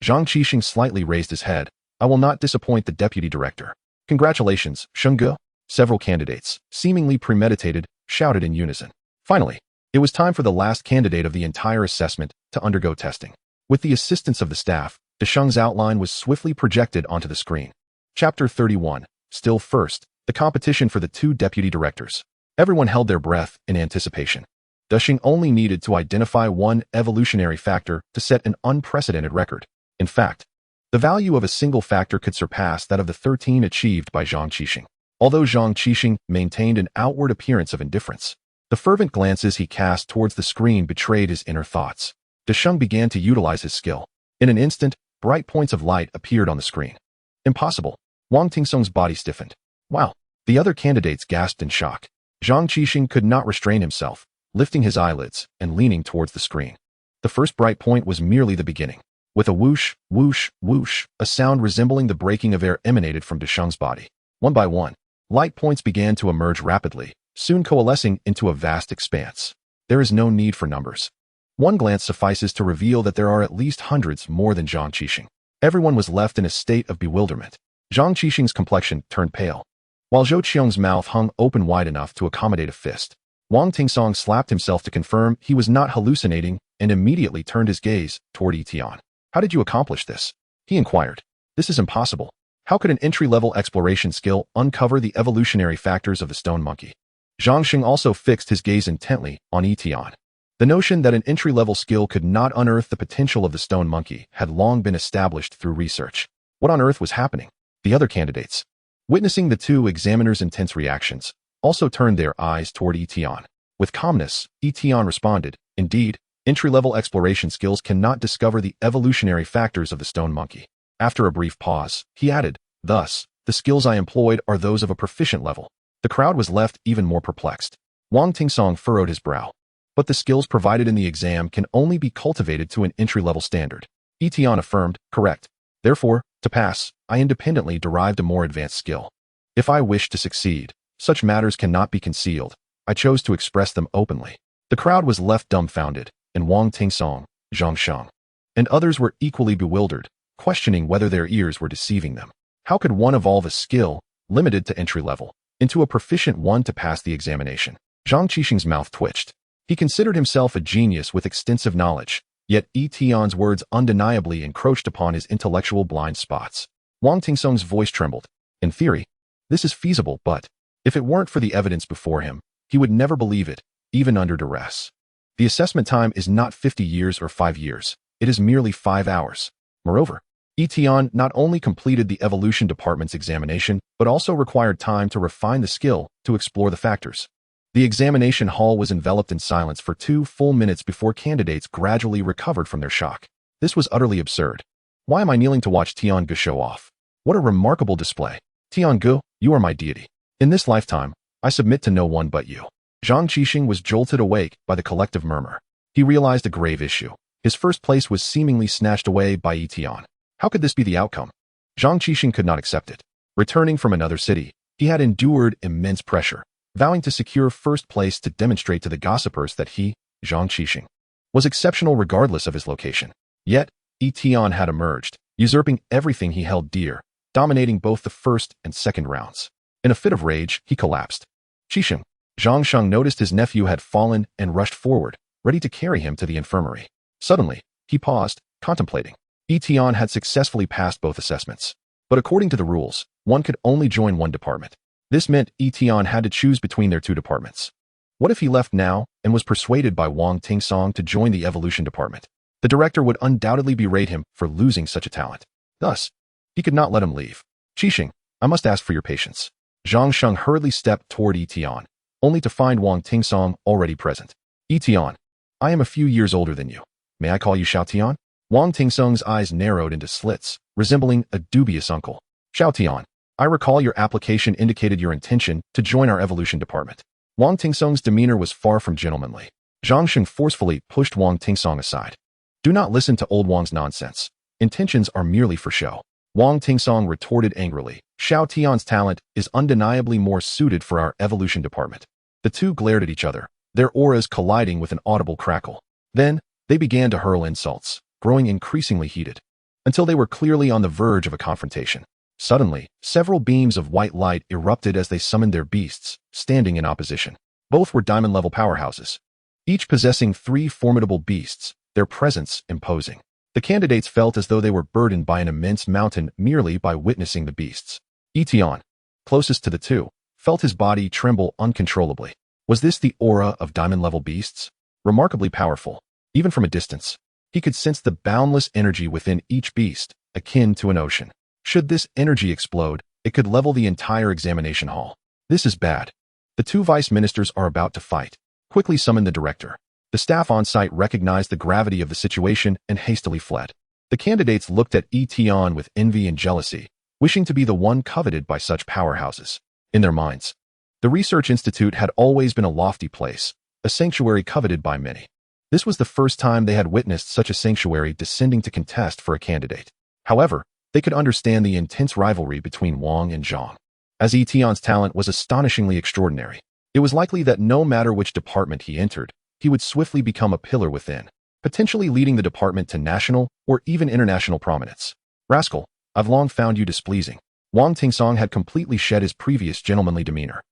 Speaker 1: Zhang Qixing slightly raised his head. I will not disappoint the deputy director. Congratulations, Shenggu. Several candidates, seemingly premeditated, shouted in unison. Finally, it was time for the last candidate of the entire assessment to undergo testing. With the assistance of the staff, Desheng's outline was swiftly projected onto the screen. Chapter 31. Still first, the competition for the 2 deputy directors. Everyone held their breath in anticipation. Desheng only needed to identify one evolutionary factor to set an unprecedented record. In fact, the value of a single factor could surpass that of the 13 achieved by Zhang Qixing. Although Zhang Qixing maintained an outward appearance of indifference, the fervent glances he cast towards the screen betrayed his inner thoughts. Desheng began to utilize his skill. In an instant, bright points of light appeared on the screen. Impossible. Wang Tingsong's body stiffened. Wow. The other candidates gasped in shock. Zhang Qixing could not restrain himself, lifting his eyelids and leaning towards the screen. The first bright point was merely the beginning. With a whoosh, whoosh, whoosh, a sound resembling the breaking of air emanated from Desheng's body. One by one, light points began to emerge rapidly, soon coalescing into a vast expanse. There is no need for numbers. One glance suffices to reveal that there are at least hundreds more than Zhang Qixing. Everyone was left in a state of bewilderment. Zhang Qixing's complexion turned pale, while Zhou Qiong's mouth hung open wide enough to accommodate a fist. Wang Tingsong slapped himself to confirm he was not hallucinating and immediately turned his gaze toward Yi Tian. How did you accomplish this? He inquired. This is impossible. How could an entry-level exploration skill uncover the evolutionary factors of the stone monkey? Zhang Sheng also fixed his gaze intently on Yi Tian. The notion that an entry-level skill could not unearth the potential of the stone monkey had long been established through research. What on earth was happening? The other candidates, witnessing the 2 examiners' intense reactions, also turned their eyes toward Yi Tian. With calmness, Yi Tian responded, indeed, entry-level exploration skills cannot discover the evolutionary factors of the stone monkey. After a brief pause, he added, thus, the skills I employed are those of a proficient level. The crowd was left even more perplexed. Wang Tingsong furrowed his brow. But the skills provided in the exam can only be cultivated to an entry-level standard. Yi Tian affirmed, correct. Therefore, to pass, I independently derived a more advanced skill. If I wish to succeed, such matters cannot be concealed. I chose to express them openly. The crowd was left dumbfounded, and Wang Tingsong, Zhang Sheng, and others were equally bewildered, questioning whether their ears were deceiving them. How could one evolve a skill, limited to entry level, into a proficient one to pass the examination? Zhang Qixing's mouth twitched. He considered himself a genius with extensive knowledge, yet Yi Tian's words undeniably encroached upon his intellectual blind spots. Wang Tingsong's voice trembled. In theory, this is feasible, but if it weren't for the evidence before him, he would never believe it, even under duress. The assessment time is not 50 years or 5 years. It is merely 5 hours. Moreover, Yi Tian not only completed the evolution department's examination, but also required time to refine the skill to explore the factors. The examination hall was enveloped in silence for 2 full minutes before candidates gradually recovered from their shock. This was utterly absurd. Why am I kneeling to watch Tian Gu show off? What a remarkable display. Tian Gu, you are my deity. In this lifetime, I submit to no one but you. Zhang Qixing was jolted awake by the collective murmur. He realized a grave issue. His first place was seemingly snatched away by Yi Tian. How could this be the outcome? Zhang Qixing could not accept it. Returning from another city, he had endured immense pressure, vowing to secure first place to demonstrate to the gossipers that he, Zhang Qixing, was exceptional regardless of his location. Yet, Yi Tian had emerged, usurping everything he held dear, dominating both the first and second rounds. In a fit of rage, he collapsed. Qixing. Zhang Sheng noticed his nephew had fallen and rushed forward, ready to carry him to the infirmary. Suddenly, he paused, contemplating. Yi Tian had successfully passed both assessments. But according to the rules, one could only join one department. This meant Yi Tian had to choose between their two departments. What if he left now and was persuaded by Wang Tingsong to join the evolution department? The director would undoubtedly berate him for losing such a talent. Thus, he could not let him leave. Qixing, I must ask for your patience. Zhang Sheng hurriedly stepped toward Yi Tian, only to find Wang Tingsong already present. Yi Tian, I am a few years older than you. May I call you Xiao Tian? Wang Tingsong's eyes narrowed into slits, resembling a dubious uncle. Xiao Tian, I recall your application indicated your intention to join our evolution department. Wang Tingsong's demeanor was far from gentlemanly. Zhang Sheng forcefully pushed Wang Tingsong aside. Do not listen to old Wang's nonsense. Intentions are merely for show. Wang Tingsong retorted angrily. Xiao Tian's talent is undeniably more suited for our evolution department. The two glared at each other, their auras colliding with an audible crackle. Then, they began to hurl insults, growing increasingly heated, until they were clearly on the verge of a confrontation. Suddenly, several beams of white light erupted as they summoned their beasts, standing in opposition. Both were diamond-level powerhouses, each possessing 3 formidable beasts, their presence imposing. The candidates felt as though they were burdened by an immense mountain merely by witnessing the beasts. Yi Tian, closest to the two, felt his body tremble uncontrollably. Was this the aura of diamond-level beasts? Remarkably powerful. Even from a distance, he could sense the boundless energy within each beast, akin to an ocean. Should this energy explode, it could level the entire examination hall. This is bad. The two vice ministers are about to fight. Quickly summon the director. The staff on site recognized the gravity of the situation and hastily fled. The candidates looked at Yi Tian with envy and jealousy, wishing to be the one coveted by such powerhouses. In their minds, the research institute had always been a lofty place, a sanctuary coveted by many. This was the first time they had witnessed such a sanctuary descending to contest for a candidate. However, they could understand the intense rivalry between Wang and Zhang. As Yi Tian's talent was astonishingly extraordinary, it was likely that no matter which department he entered, he would swiftly become a pillar within, potentially leading the department to national or even international prominence. Rascal, I've long found you displeasing. Wang Tingsong had completely shed his previous gentlemanly demeanor.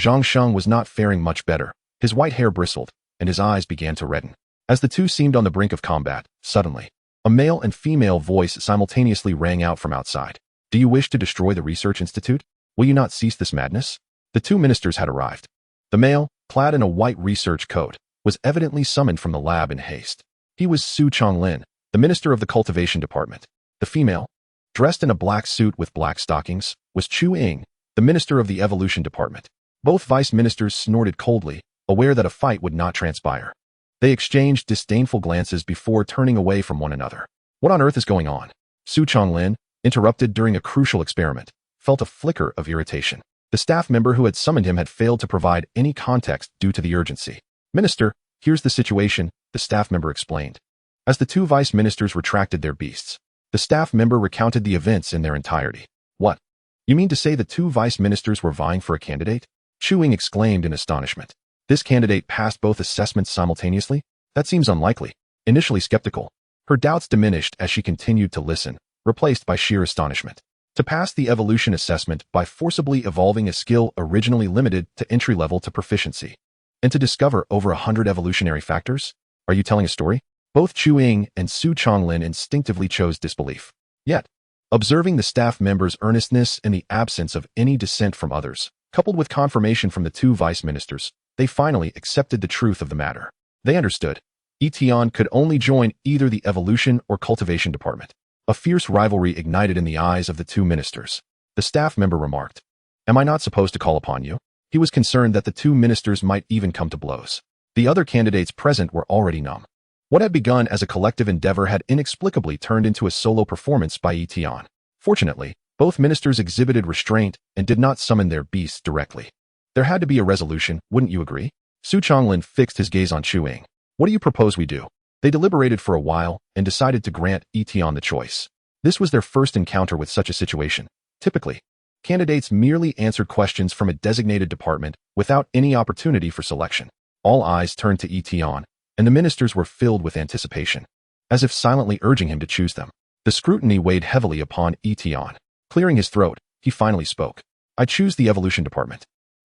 Speaker 1: Zhang Sheng was not faring much better. His white hair bristled, and his eyes began to redden. As the two seemed on the brink of combat, suddenly, a male and female voice simultaneously rang out from outside. Do you wish to destroy the research institute? Will you not cease this madness? The two ministers had arrived. The male, clad in a white research coat, was evidently summoned from the lab in haste. He was Su Chonglin, the minister of the cultivation department. The female, dressed in a black suit with black stockings, was Chu Ying, the minister of the evolution department. Both vice ministers snorted coldly, aware that a fight would not transpire. They exchanged disdainful glances before turning away from one another. What on earth is going on? Su Chonglin, interrupted during a crucial experiment, felt a flicker of irritation. The staff member who had summoned him had failed to provide any context due to the urgency. Minister, here's the situation, the staff member explained. As the two vice ministers retracted their beasts, the staff member recounted the events in their entirety. What? You mean to say the two vice ministers were vying for a candidate? Chu Ying exclaimed in astonishment. This candidate passed both assessments simultaneously? That seems unlikely. Initially skeptical, her doubts diminished as she continued to listen, replaced by sheer astonishment. To pass the evolution assessment by forcibly evolving a skill originally limited to entry level to proficiency, and to discover over 100 evolutionary factors? Are you telling a story? Both Chu Ying and Su Chonglin instinctively chose disbelief. Yet, observing the staff member's earnestness and the absence of any dissent from others, coupled with confirmation from the two vice ministers, they finally accepted the truth of the matter. They understood. Yi Tian could only join either the evolution or cultivation department. A fierce rivalry ignited in the eyes of the two ministers. The staff member remarked, Am I not supposed to call upon you? He was concerned that the two ministers might even come to blows. The other candidates present were already numb. What had begun as a collective endeavor had inexplicably turned into a solo performance by Yi Tian. Fortunately, both ministers exhibited restraint and did not summon their beasts directly. There had to be a resolution, wouldn't you agree? Su Chonglin fixed his gaze on Chu Ying. What do you propose we do? They deliberated for a while and decided to grant Yi Tian the choice. This was their first encounter with such a situation. Typically, candidates merely answered questions from a designated department without any opportunity for selection. All eyes turned to Yi Tian, and the ministers were filled with anticipation, as if silently urging him to choose them. The scrutiny weighed heavily upon Yi Tian. Clearing his throat, he finally spoke. I choose the evolution department.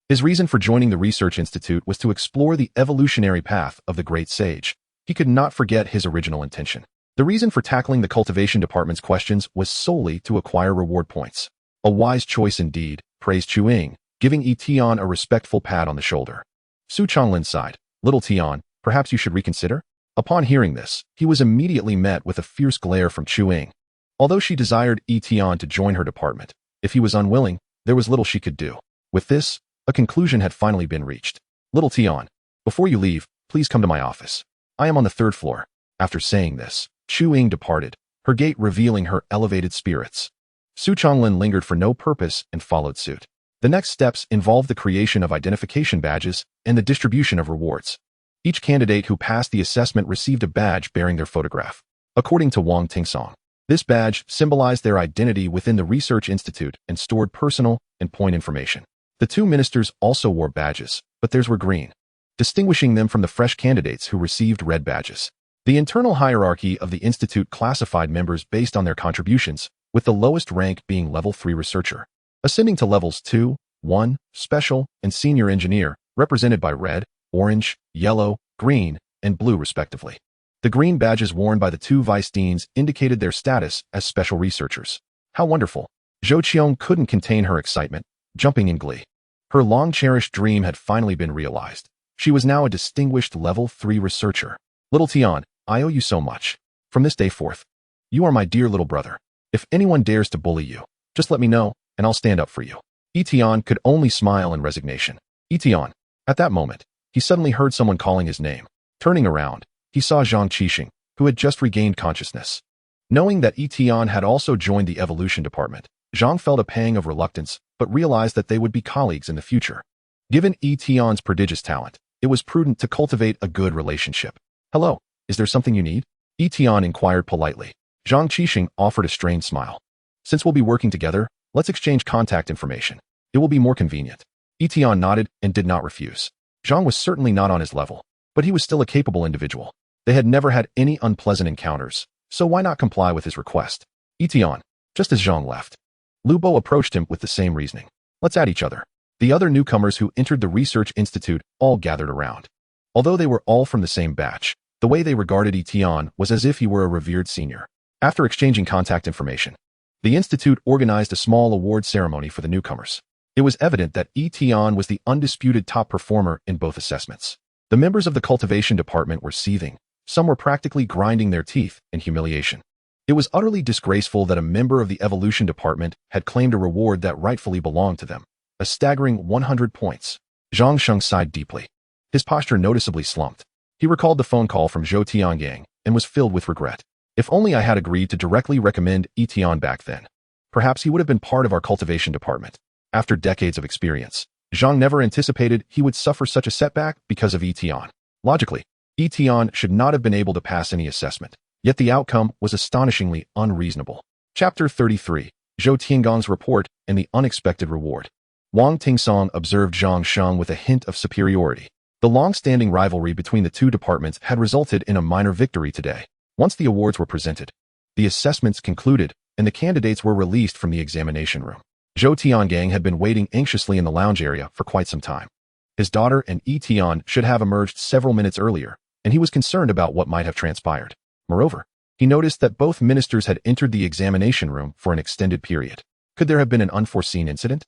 Speaker 1: His reason for joining the research institute was to explore the evolutionary path of the great sage. He could not forget his original intention. The reason for tackling the cultivation department's questions was solely to acquire reward points. A wise choice indeed, praised Chuing, giving Yi Tian a respectful pat on the shoulder. Su Chonglin sighed. Little Tian, perhaps you should reconsider? Upon hearing this, he was immediately met with a fierce glare from Chuing. Although she desired Yi Tian to join her department, if he was unwilling, there was little she could do. With this, a conclusion had finally been reached. Little Tian, before you leave, please come to my office. I am on the 3rd floor. After saying this, Chuing departed, her gait revealing her elevated spirits. Su Chonglin lingered for no purpose and followed suit. The next steps involved the creation of identification badges and the distribution of rewards. Each candidate who passed the assessment received a badge bearing their photograph. According to Wang Tingsong, this badge symbolized their identity within the research institute and stored personal and point information. The 2 ministers also wore badges, but theirs were green, distinguishing them from the fresh candidates who received red badges. The internal hierarchy of the institute classified members based on their contributions, with the lowest rank being level 3 researcher, ascending to levels 2, 1, special, and senior engineer, represented by red, orange, yellow, green, and blue respectively. The green badges worn by the 2 vice deans indicated their status as special researchers. How wonderful! Zhou Qiong couldn't contain her excitement, jumping in glee. Her long-cherished dream had finally been realized. She was now a distinguished level 3 researcher. Little Tian, I owe you so much. From this day forth, you are my dear little brother. If anyone dares to bully you, just let me know, and I'll stand up for you. Yi Tian could only smile in resignation. Yi Tian. At that moment, he suddenly heard someone calling his name. Turning around, he saw Zhang Qixing, who had just regained consciousness. Knowing that Yi Tian had also joined the evolution department, Zhang felt a pang of reluctance, but realized that they would be colleagues in the future. Given Yi Tian's prodigious talent, it was prudent to cultivate a good relationship. Hello, is there something you need? Yi Tian inquired politely. Zhang Qixing offered a strained smile. Since we'll be working together, let's exchange contact information. It will be more convenient. Yi Tian nodded and did not refuse. Zhang was certainly not on his level, but he was still a capable individual. They had never had any unpleasant encounters, so why not comply with his request? Yi Tian, just as Zhang left, Lu Bo approached him with the same reasoning. Let's add each other. The other newcomers who entered the research institute all gathered around. Although they were all from the same batch, the way they regarded Yi Tian was as if he were a revered senior. After exchanging contact information, the institute organized a small award ceremony for the newcomers. It was evident that Yi Tian was the undisputed top performer in both assessments. The members of the cultivation department were seething. Some were practically grinding their teeth in humiliation. It was utterly disgraceful that a member of the evolution department had claimed a reward that rightfully belonged to them, a staggering 100 points. Zhang Sheng sighed deeply. His posture noticeably slumped. He recalled the phone call from Zhou Tiangang and was filled with regret. If only I had agreed to directly recommend Yi Tian back then. Perhaps he would have been part of our cultivation department. After decades of experience, Zhang never anticipated he would suffer such a setback because of Yi Tian. Logically, Yi Tian should not have been able to pass any assessment, yet the outcome was astonishingly unreasonable. Chapter 33, Zhou Tiangong's Report and the Unexpected Reward. Wang Tingsong observed Zhang Sheng with a hint of superiority. The long-standing rivalry between the 2 departments had resulted in a minor victory today. Once the awards were presented, the assessments concluded, and the candidates were released from the examination room. Zhou Tiangang had been waiting anxiously in the lounge area for quite some time. His daughter and Yi Tian should have emerged several minutes earlier, and he was concerned about what might have transpired. Moreover, he noticed that both ministers had entered the examination room for an extended period. Could there have been an unforeseen incident?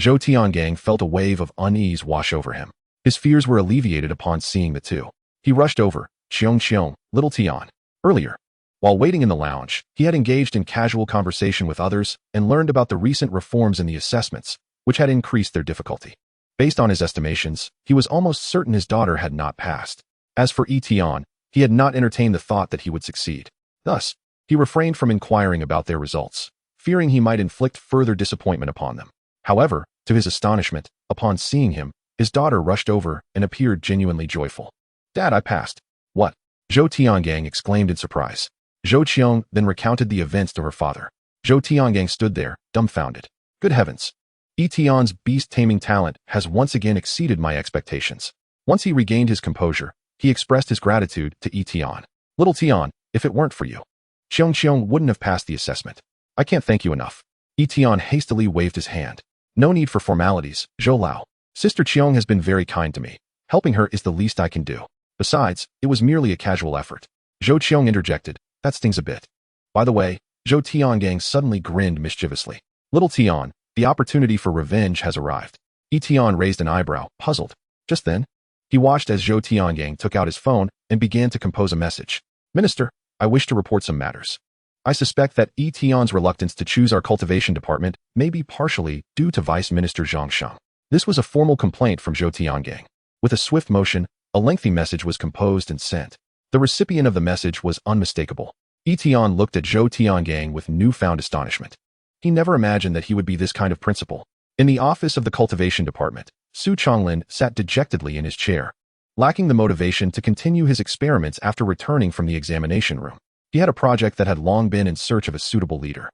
Speaker 1: Zhou Tiangang felt a wave of unease wash over him. His fears were alleviated upon seeing the 2. He rushed over. Qiong, little Tian. Earlier, while waiting in the lounge, he had engaged in casual conversation with others and learned about the recent reforms in the assessments, which had increased their difficulty. Based on his estimations, he was almost certain his daughter had not passed. As for Yi Tian, he had not entertained the thought that he would succeed. Thus, he refrained from inquiring about their results, fearing he might inflict further disappointment upon them. However, to his astonishment, upon seeing him, his daughter rushed over and appeared genuinely joyful. Dad, I passed. What? Zhou Tiangang exclaimed in surprise. Zhou Qiong then recounted the events to her father. Zhou Tiangang stood there, dumbfounded. Good heavens! Yi Tian's beast taming talent has once again exceeded my expectations. Once he regained his composure, he expressed his gratitude to Yi Tian. Little Tian, if it weren't for you, Qiong wouldn't have passed the assessment. I can't thank you enough. Yi Tian hastily waved his hand. No need for formalities, Zhou Lao. Sister Qiong has been very kind to me. Helping her is the least I can do. Besides, it was merely a casual effort. Zhou Qiong interjected, That stings a bit. By the way, Zhou Tiangang suddenly grinned mischievously. Little Tian, the opportunity for revenge has arrived. Yi Tian raised an eyebrow, puzzled. Just then, he watched as Zhou Tiangang took out his phone and began to compose a message. Minister, I wish to report some matters. I suspect that Yi Tian's reluctance to choose our cultivation department may be partially due to Vice Minister Zhang Sheng. This was a formal complaint from Zhou Tiangang. With a swift motion, a lengthy message was composed and sent. The recipient of the message was unmistakable. Yi Tian looked at Zhou Tiangang with newfound astonishment. He never imagined that he would be this kind of principal. In the office of the cultivation department, Su Chonglin sat dejectedly in his chair, lacking the motivation to continue his experiments after returning from the examination room. He had a project that had long been in search of a suitable leader.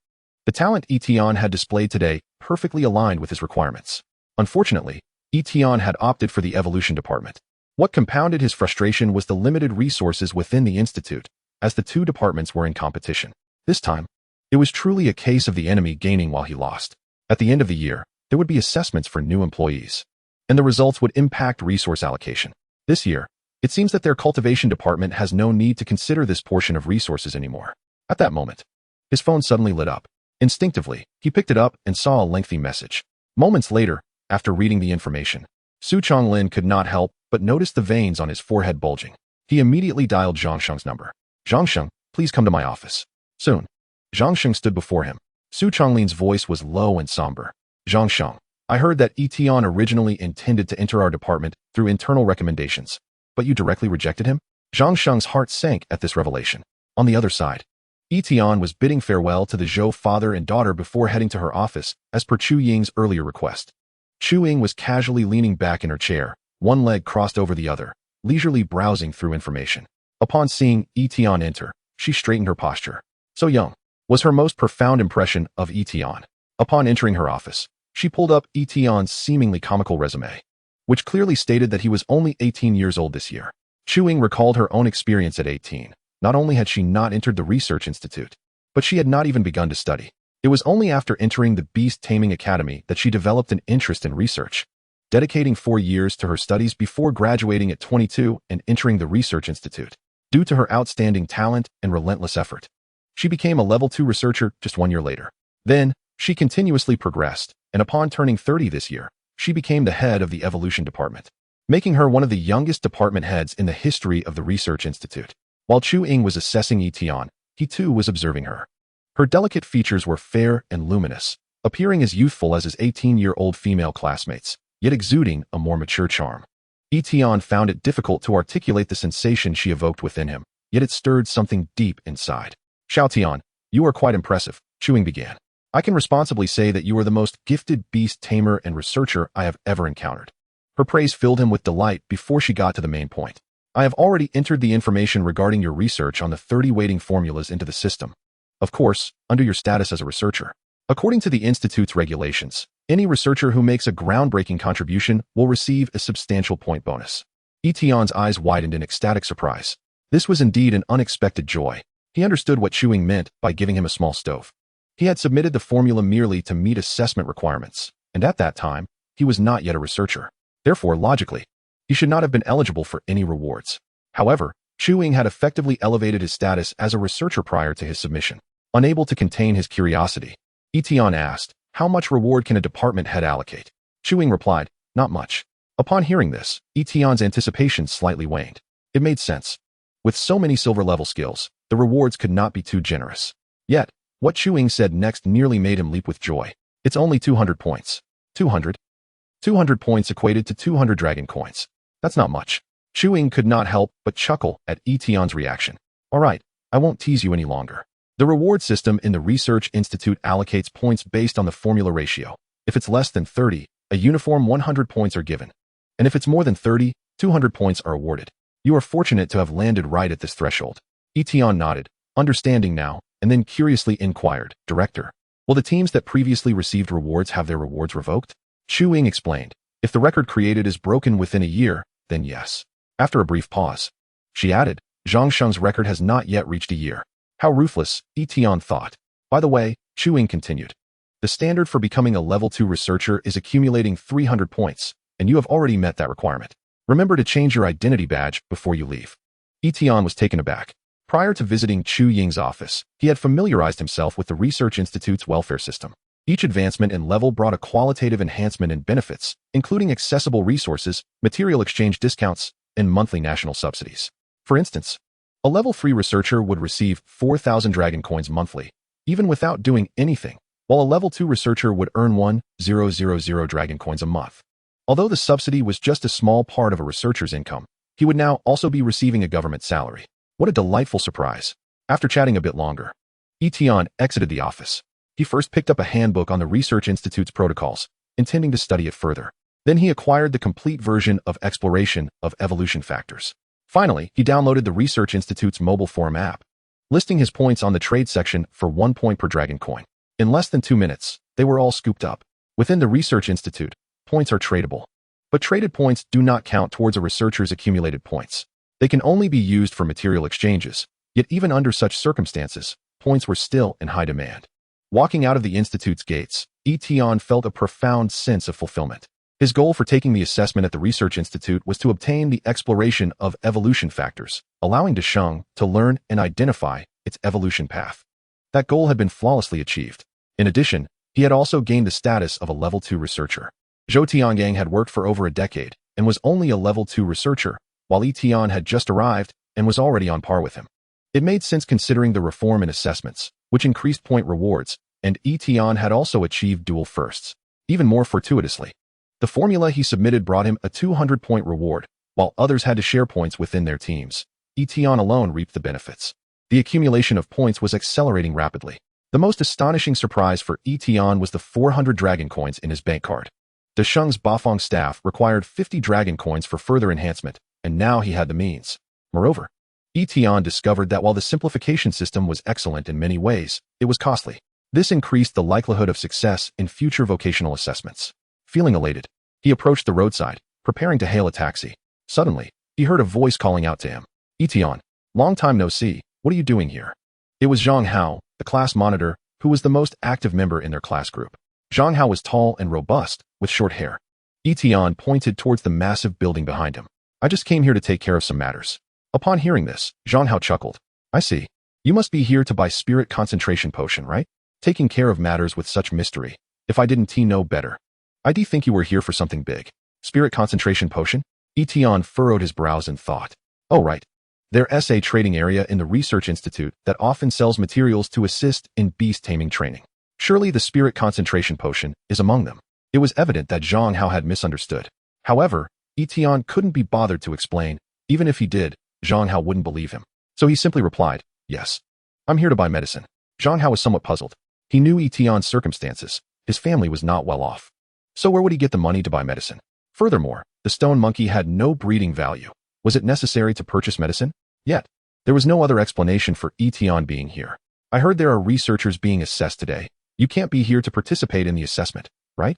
Speaker 1: The talent Yi Tian had displayed today perfectly aligned with his requirements. Unfortunately, Yi Tian had opted for the evolution department. What compounded his frustration was the limited resources within the institute, as the two departments were in competition. This time, it was truly a case of the enemy gaining while he lost. At the end of the year, there would be assessments for new employees, and the results would impact resource allocation. This year, it seems that their cultivation department has no need to consider this portion of resources anymore. At that moment, his phone suddenly lit up. Instinctively, he picked it up and saw a lengthy message. Moments later, after reading the information, Su Chonglin could not help but notice the veins on his forehead bulging. He immediately dialed Zhang Sheng's number. Zhang Sheng, please come to my office. Soon. Zhang Sheng stood before him. Su Chonglin's voice was low and somber. Zhang Sheng, I heard that Yi Tian originally intended to enter our department through internal recommendations, but you directly rejected him? Zhang Sheng's heart sank at this revelation. On the other side, Yi Tian was bidding farewell to the Zhou father and daughter before heading to her office, as per Chu Ying's earlier request. Chu Ying was casually leaning back in her chair, one leg crossed over the other, leisurely browsing through information. Upon seeing Yi Tian enter, she straightened her posture. So young was her most profound impression of Yi Tian. Upon entering her office, she pulled up Yi Tian's seemingly comical resume, which clearly stated that he was only 18 years old this year. Chu Ying recalled her own experience at 18. Not only had she not entered the research institute, but she had not even begun to study. It was only after entering the Beast Taming Academy that she developed an interest in research, dedicating 4 years to her studies before graduating at 22 and entering the research institute. Due to her outstanding talent and relentless effort, she became a level 2 researcher just 1 year later. Then, she continuously progressed, and upon turning 30 this year, she became the head of the evolution department, making her one of the youngest department heads in the history of the research institute. While Chu Ying was assessing Yi Tian, he too was observing her. Her delicate features were fair and luminous, appearing as youthful as his 18-year-old female classmates, yet exuding a more mature charm. Yi Tian found it difficult to articulate the sensation she evoked within him, yet it stirred something deep inside. Xiao Tian, you are quite impressive, Chu Ying began. I can responsibly say that you are the most gifted beast tamer and researcher I have ever encountered. Her praise filled him with delight before she got to the main point. I have already entered the information regarding your research on the 30 waiting formulas into the system. Of course, under your status as a researcher. According to the Institute's regulations, any researcher who makes a groundbreaking contribution will receive a substantial point bonus. Yi Tian's eyes widened in ecstatic surprise. This was indeed an unexpected joy. He understood what Chu Ying meant by giving him a small stove. He had submitted the formula merely to meet assessment requirements, and at that time, he was not yet a researcher. Therefore, logically, he should not have been eligible for any rewards. However, Chu Ying had effectively elevated his status as a researcher prior to his submission. Unable to contain his curiosity, Yi Tian asked, how much reward can a department head allocate? Chu Ying replied, not much. Upon hearing this, Yi Tian's anticipation slightly waned. It made sense. With so many silver-level skills, the rewards could not be too generous. Yet, what Chu Ying said next nearly made him leap with joy. It's only 200 points. 200? 200 points equated to 200 dragon coins. That's not much. Chu Ying could not help but chuckle at Yi Tian's reaction. All right, I won't tease you any longer. The reward system in the Research Institute allocates points based on the formula ratio. If it's less than 30, a uniform 100 points are given. And if it's more than 30, 200 points are awarded. You are fortunate to have landed right at this threshold. Yi Tian nodded, understanding now, and then curiously inquired, Director, will the teams that previously received rewards have their rewards revoked? Chu Ying explained, if the record created is broken within a year, then yes. After a brief pause, she added, Zhang Sheng's record has not yet reached a year. How ruthless, Yi Tian thought. By the way, Chu Ying continued, the standard for becoming a level 2 researcher is accumulating 300 points, and you have already met that requirement. Remember to change your identity badge before you leave. Yi Tian was taken aback. Prior to visiting Chu Ying's office, he had familiarized himself with the Research Institute's welfare system. Each advancement in level brought a qualitative enhancement in benefits, including accessible resources, material exchange discounts, and monthly national subsidies. For instance, a level 3 researcher would receive 4,000 dragon coins monthly, even without doing anything, while a level 2 researcher would earn 1,000 dragon coins a month. Although the subsidy was just a small part of a researcher's income, he would now also be receiving a government salary. What a delightful surprise. After chatting a bit longer, Yi Tian exited the office. He first picked up a handbook on the Research Institute's protocols, intending to study it further. Then he acquired the complete version of Exploration of Evolution Factors. Finally, he downloaded the Research Institute's mobile forum app, listing his points on the trade section for 1 point per dragon coin. In less than 2 minutes, they were all scooped up. Within the Research Institute, points are tradable. But traded points do not count towards a researcher's accumulated points. They can only be used for material exchanges, yet even under such circumstances, points were still in high demand. Walking out of the Institute's gates, Yi Tian felt a profound sense of fulfillment. His goal for taking the assessment at the Research Institute was to obtain the Exploration of Evolution Factors, allowing Desheng to learn and identify its evolution path. That goal had been flawlessly achieved. In addition, he had also gained the status of a level 2 researcher. Zhou Tiangang had worked for over a decade and was only a level 2 researcher, while Yi Tian had just arrived and was already on par with him. It made sense considering the reform in assessments, which increased point rewards, and Yi Tian had also achieved dual firsts. Even more fortuitously, the formula he submitted brought him a 200-point reward, while others had to share points within their teams. Yi Tian alone reaped the benefits. The accumulation of points was accelerating rapidly. The most astonishing surprise for Yi Tian was the 400 dragon coins in his bank card. Desheng's Bafang staff required 50 dragon coins for further enhancement, and now he had the means. Moreover, Yi Tian discovered that while the simplification system was excellent in many ways, it was costly. This increased the likelihood of success in future vocational assessments. Feeling elated, he approached the roadside, preparing to hail a taxi. Suddenly, he heard a voice calling out to him. Yi Tian, long time no see, what are you doing here? It was Zhang Hao, the class monitor, who was the most active member in their class group. Zhang Hao was tall and robust, with short hair. Yi Tian pointed towards the massive building behind him. I just came here to take care of some matters. Upon hearing this, Zhang Hao chuckled. I see. You must be here to buy spirit concentration potion, right? Taking care of matters with such mystery. If I didn't know better, I'd think you were here for something big. Spirit concentration potion? Yi Tian furrowed his brows in thought. Oh right. Their SA trading area in the Research Institute that often sells materials to assist in beast taming training. Surely the spirit concentration potion is among them. It was evident that Zhang Hao had misunderstood. However, Yi Tian couldn't be bothered to explain. Even if he did, Zhang Hao wouldn't believe him. So he simply replied, yes. I'm here to buy medicine. Zhang Hao was somewhat puzzled. He knew Yi Tian's circumstances. His family was not well off. So where would he get the money to buy medicine? Furthermore, the stone monkey had no breeding value. Was it necessary to purchase medicine? Yet, there was no other explanation for Yi Tian being here. I heard there are researchers being assessed today. You can't be here to participate in the assessment, right?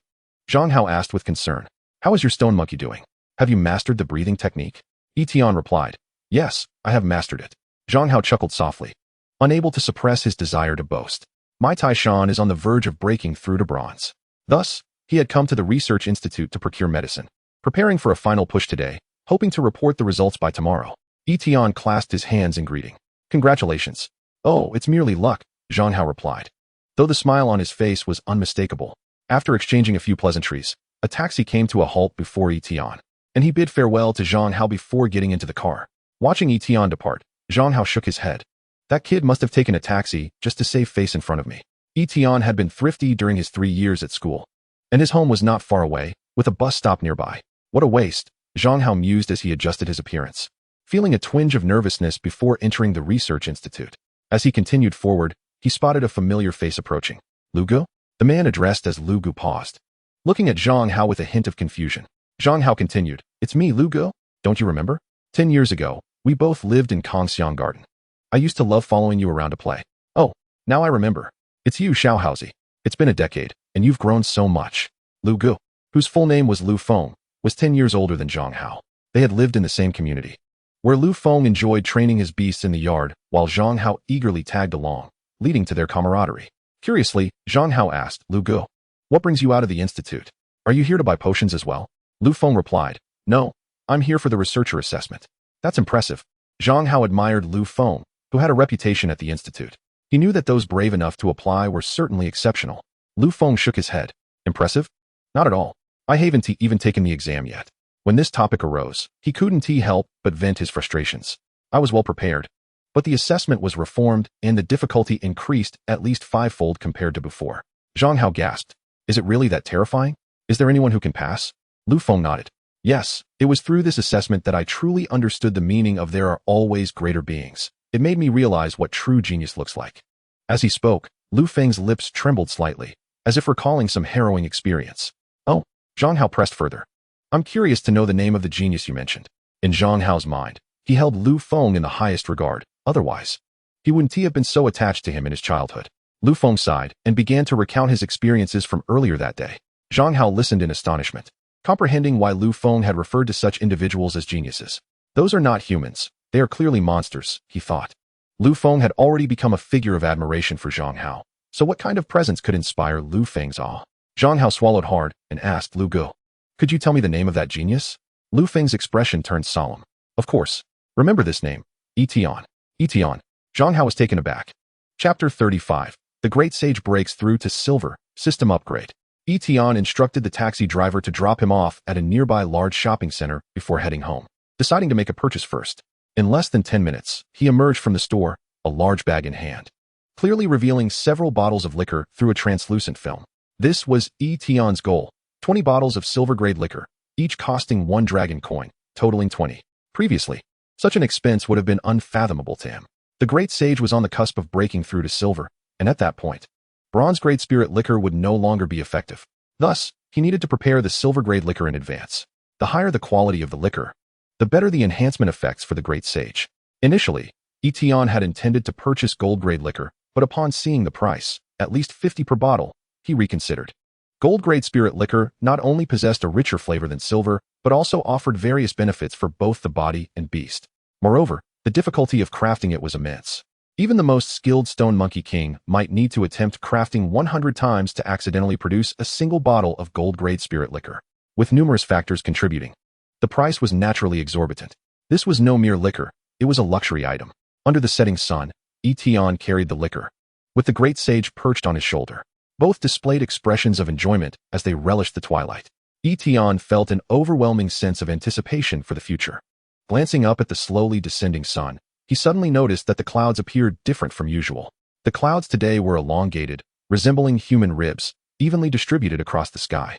Speaker 1: Zhang Hao asked with concern. How is your stone monkey doing? Have you mastered the breathing technique? Yi Tian replied. Yes, I have mastered it. Zhang Hao chuckled softly, unable to suppress his desire to boast. My Taishan is on the verge of breaking through to bronze. Thus, he had come to the Research Institute to procure medicine, preparing for a final push today, hoping to report the results by tomorrow. Yi Tian clasped his hands in greeting. Congratulations. Oh, it's merely luck, Zhang Hao replied, though the smile on his face was unmistakable. After exchanging a few pleasantries, a taxi came to a halt before Yi Tian, and he bid farewell to Zhang Hao before getting into the car. Watching Yi Tian depart, Zhang Hao shook his head. That kid must have taken a taxi just to save face in front of me. Yi Tian had been thrifty during his 3 years at school, and his home was not far away, with a bus stop nearby. What a waste, Zhang Hao mused as he adjusted his appearance, feeling a twinge of nervousness before entering the Research Institute. As he continued forward, he spotted a familiar face approaching. Lu Gu? The man addressed as Lu Gu paused, looking at Zhang Hao with a hint of confusion. Zhang Hao continued, It's me, Lu Gu. Don't you remember? 10 years ago, we both lived in Kongxiang Garden. I used to love following you around to play. Oh, now I remember. It's you, Xiaohaozi. It's been a decade, and you've grown so much. Lu Gu, whose full name was Lu Feng, was 10 years older than Zhang Hao. They had lived in the same community, where Lu Feng enjoyed training his beasts in the yard, while Zhang Hao eagerly tagged along, leading to their camaraderie. Curiously, Zhang Hao asked, Lu Gu, what brings you out of the institute? Are you here to buy potions as well? Lu Feng replied, No, I'm here for the researcher assessment. That's impressive. Zhang Hao admired Lu Feng, who had a reputation at the institute. He knew that those brave enough to apply were certainly exceptional. Lu Feng shook his head. Impressive? Not at all. I haven't even taken the exam yet. When this topic arose, he couldn't help but vent his frustrations. I was well prepared. But the assessment was reformed and the difficulty increased at least fivefold compared to before. Zhang Hao gasped. Is it really that terrifying? Is there anyone who can pass? Lu Feng nodded. Yes, it was through this assessment that I truly understood the meaning of there are always greater beings. It made me realize what true genius looks like. As he spoke, Lu Feng's lips trembled slightly, as if recalling some harrowing experience. Oh, Zhang Hao pressed further. I'm curious to know the name of the genius you mentioned. In Zhang Hao's mind, he held Lu Feng in the highest regard. Otherwise, he wouldn't have been so attached to him in his childhood. Lu Feng sighed and began to recount his experiences from earlier that day. Zhang Hao listened in astonishment, comprehending why Lu Feng had referred to such individuals as geniuses. Those are not humans. They are clearly monsters, he thought. Lu Feng had already become a figure of admiration for Zhang Hao, so what kind of presence could inspire Lu Feng's awe? Zhang Hao swallowed hard and asked Lu Gu, could you tell me the name of that genius? Lu Feng's expression turned solemn. Of course. Remember this name. Yi Tian. Yi Tian. Zhang Hao was taken aback. Chapter 35. The Great Sage breaks through to Silver. System upgrade. Yi Tian instructed the taxi driver to drop him off at a nearby large shopping center before heading home, deciding to make a purchase first. In less than 10 minutes, he emerged from the store, a large bag in hand, clearly revealing several bottles of liquor through a translucent film. This was Yi Tian's goal, 20 bottles of silver-grade liquor, each costing 1 dragon coin, totaling 20. Previously, such an expense would have been unfathomable to him. The great sage was on the cusp of breaking through to silver, and at that point, bronze-grade spirit liquor would no longer be effective. Thus, he needed to prepare the silver-grade liquor in advance. The higher the quality of the liquor, the better the enhancement effects for the great sage. Initially, Yi Tian had intended to purchase gold-grade liquor, but upon seeing the price, at least 50 per bottle, he reconsidered. Gold-grade spirit liquor not only possessed a richer flavor than silver, but also offered various benefits for both the body and beast. Moreover, the difficulty of crafting it was immense. Even the most skilled Stone Monkey King might need to attempt crafting 100 times to accidentally produce a single bottle of gold-grade spirit liquor, with numerous factors contributing. The price was naturally exorbitant. This was no mere liquor, it was a luxury item. Under the setting sun, Yi Tian carried the liquor, with the great sage perched on his shoulder. Both displayed expressions of enjoyment as they relished the twilight. Yi Tian felt an overwhelming sense of anticipation for the future. Glancing up at the slowly descending sun, he suddenly noticed that the clouds appeared different from usual. The clouds today were elongated, resembling human ribs, evenly distributed across the sky.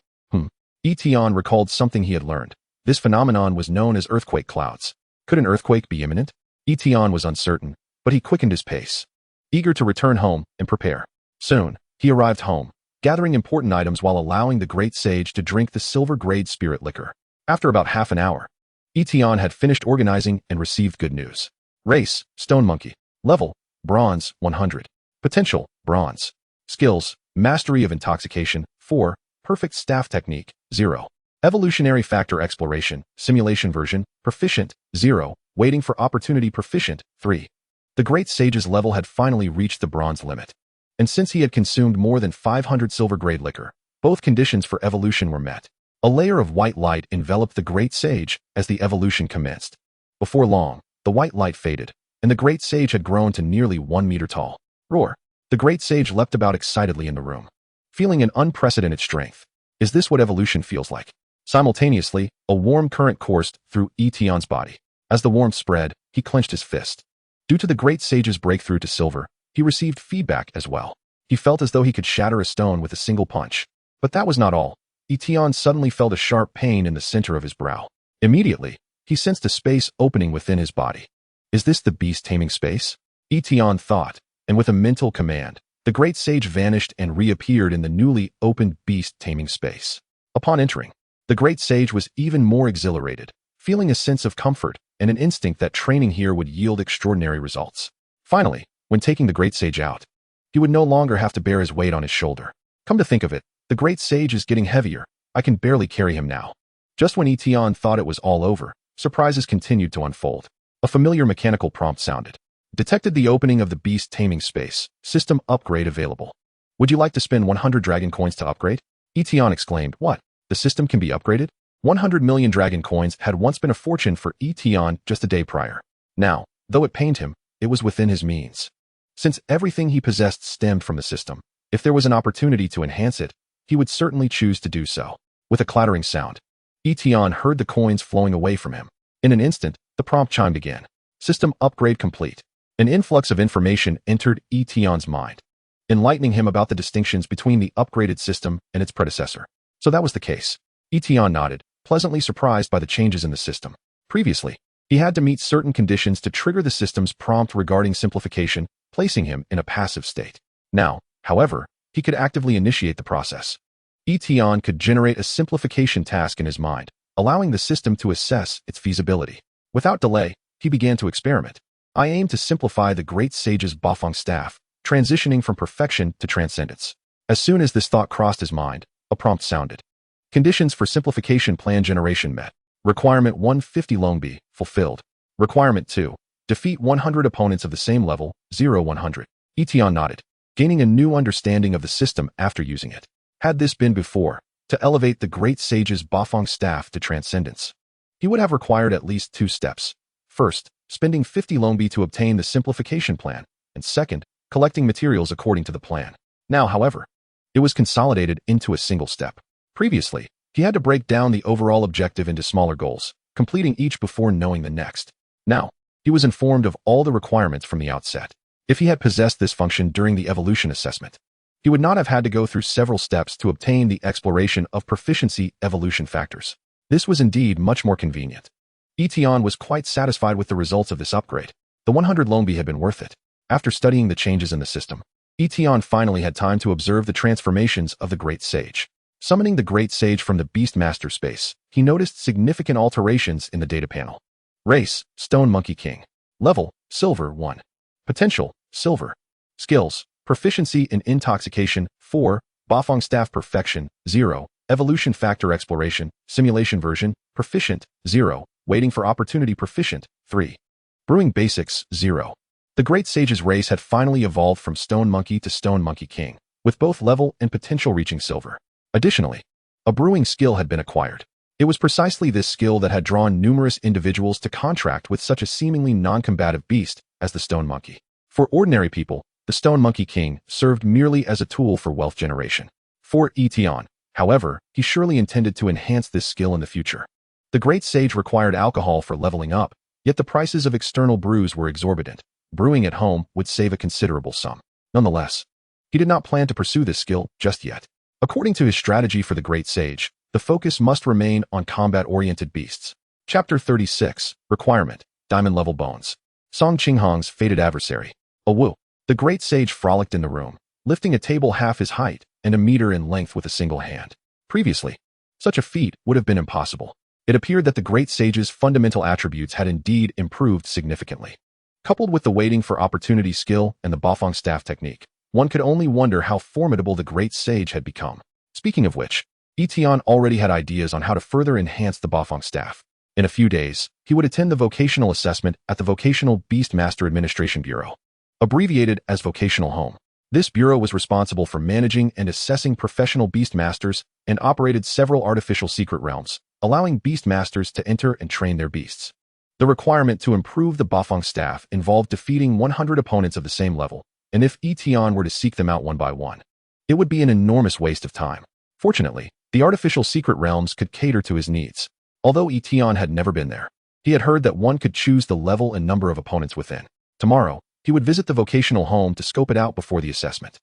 Speaker 1: Yi Tian recalled something he had learned. This phenomenon was known as earthquake clouds. Could an earthquake be imminent? Yi Tian was uncertain, but he quickened his pace, eager to return home and prepare. Soon, he arrived home, gathering important items while allowing the great sage to drink the silver-grade spirit liquor. After about half an hour, Yi Tian had finished organizing and received good news. Race, Stone Monkey. Level, Bronze, 100. Potential, Bronze. Skills, Mastery of Intoxication, 4. Perfect Staff Technique, 0. Evolutionary Factor Exploration, Simulation Version, Proficient, 0. Waiting for Opportunity Proficient, 3. The Great Sage's level had finally reached the bronze limit. And since he had consumed more than 500 silver-grade liquor, both conditions for evolution were met. A layer of white light enveloped the Great Sage as the evolution commenced. Before long, the white light faded, and the Great Sage had grown to nearly 1 meter tall. Roar! The Great Sage leapt about excitedly in the room, feeling an unprecedented strength. Is this what evolution feels like? Simultaneously, a warm current coursed through Yi Tian's body. As the warmth spread, he clenched his fist. Due to the Great Sage's breakthrough to silver, he received feedback as well. He felt as though he could shatter a stone with a single punch. But that was not all. Yi Tian suddenly felt a sharp pain in the center of his brow. Immediately, he sensed a space opening within his body. Is this the Beast Taming space? Yi Tian thought, and with a mental command, the Great Sage vanished and reappeared in the newly opened Beast Taming space. Upon entering, the Great Sage was even more exhilarated, feeling a sense of comfort and an instinct that training here would yield extraordinary results. Finally, when taking the Great Sage out, he would no longer have to bear his weight on his shoulder. Come to think of it, the Great Sage is getting heavier. I can barely carry him now. Just when Yi Tian thought it was all over, surprises continued to unfold. A familiar mechanical prompt sounded. Detected the opening of the Beast Taming space. System upgrade available. Would you like to spend 100 dragon coins to upgrade? Yi Tian exclaimed. What? The system can be upgraded? 100 million dragon coins had once been a fortune for Yi Tian just a day prior. Now, though it pained him, it was within his means. Since everything he possessed stemmed from the system, if there was an opportunity to enhance it, he would certainly choose to do so. With a clattering sound, Yi Tian heard the coins flowing away from him. In an instant, the prompt chimed again. System upgrade complete. An influx of information entered Yi Tian's mind, enlightening him about the distinctions between the upgraded system and its predecessor. So that was the case. Yi Tian nodded, pleasantly surprised by the changes in the system. Previously, he had to meet certain conditions to trigger the system's prompt regarding simplification, placing him in a passive state. Now, however, he could actively initiate the process. Yi Tian could generate a simplification task in his mind, allowing the system to assess its feasibility. Without delay, he began to experiment. I aim to simplify the great sage's Bafeng staff, transitioning from perfection to transcendence. As soon as this thought crossed his mind, a prompt sounded. Conditions for simplification plan generation met. Requirement 150 Longbi, fulfilled. Requirement 2. Defeat 100 opponents of the same level, 0-100. Yi Tian nodded, gaining a new understanding of the system after using it. Had this been before, to elevate the great sage's Bafeng staff to transcendence, he would have required at least 2 steps. First, spending 50 Longbi to obtain the simplification plan, and second, collecting materials according to the plan. Now, however, it was consolidated into a single step. Previously, he had to break down the overall objective into smaller goals, completing each before knowing the next. Now, he was informed of all the requirements from the outset. If he had possessed this function during the evolution assessment, he would not have had to go through several steps to obtain the exploration of proficiency evolution factors. This was indeed much more convenient. Yi Tian was quite satisfied with the results of this upgrade. The 100 Longbi had been worth it. After studying the changes in the system, Yi Tian finally had time to observe the transformations of the Great Sage. Summoning the Great Sage from the Beast Master space, he noticed significant alterations in the data panel. Race, Stone Monkey King. Level, Silver 1. Potential, Silver. Skills, Proficiency in Intoxication, 4. Bafeng Staff Perfection, 0. Evolution Factor Exploration, Simulation Version, Proficient, 0. Waiting for Opportunity Proficient, 3. Brewing Basics, 0. The Great Sage's race had finally evolved from Stone Monkey to Stone Monkey King, with both level and potential reaching silver. Additionally, a brewing skill had been acquired. It was precisely this skill that had drawn numerous individuals to contract with such a seemingly non-combative beast as the Stone Monkey. For ordinary people, the Stone Monkey King served merely as a tool for wealth generation. For Yi Tian, however, he surely intended to enhance this skill in the future. The Great Sage required alcohol for leveling up, yet the prices of external brews were exorbitant. Brewing at home would save a considerable sum. Nonetheless, he did not plan to pursue this skill just yet. According to his strategy for the Great Sage, the focus must remain on combat-oriented beasts. Chapter 36, Requirement, Diamond Level Bones. Seqing Hang's fated adversary. A woo. The Great Sage frolicked in the room, lifting a table half his height and a meter in length with a single hand. Previously, such a feat would have been impossible. It appeared that the Great Sage's fundamental attributes had indeed improved significantly. Coupled with the waiting for opportunity skill and the Bafeng staff technique, one could only wonder how formidable the Great Sage had become. Speaking of which, Yi Tian already had ideas on how to further enhance the Bafeng staff. In a few days, he would attend the vocational assessment at the Vocational Beast Master Administration Bureau, abbreviated as Vocational Home. This bureau was responsible for managing and assessing professional beast masters and operated several artificial secret realms, allowing beast masters to enter and train their beasts. The requirement to improve the Bafeng staff involved defeating 100 opponents of the same level, and if Yi Tian were to seek them out one by one, it would be an enormous waste of time. Fortunately, the artificial secret realms could cater to his needs. Although Yi Tian had never been there, he had heard that one could choose the level and number of opponents within. Tomorrow, he would visit the vocational home to scope it out before the assessment.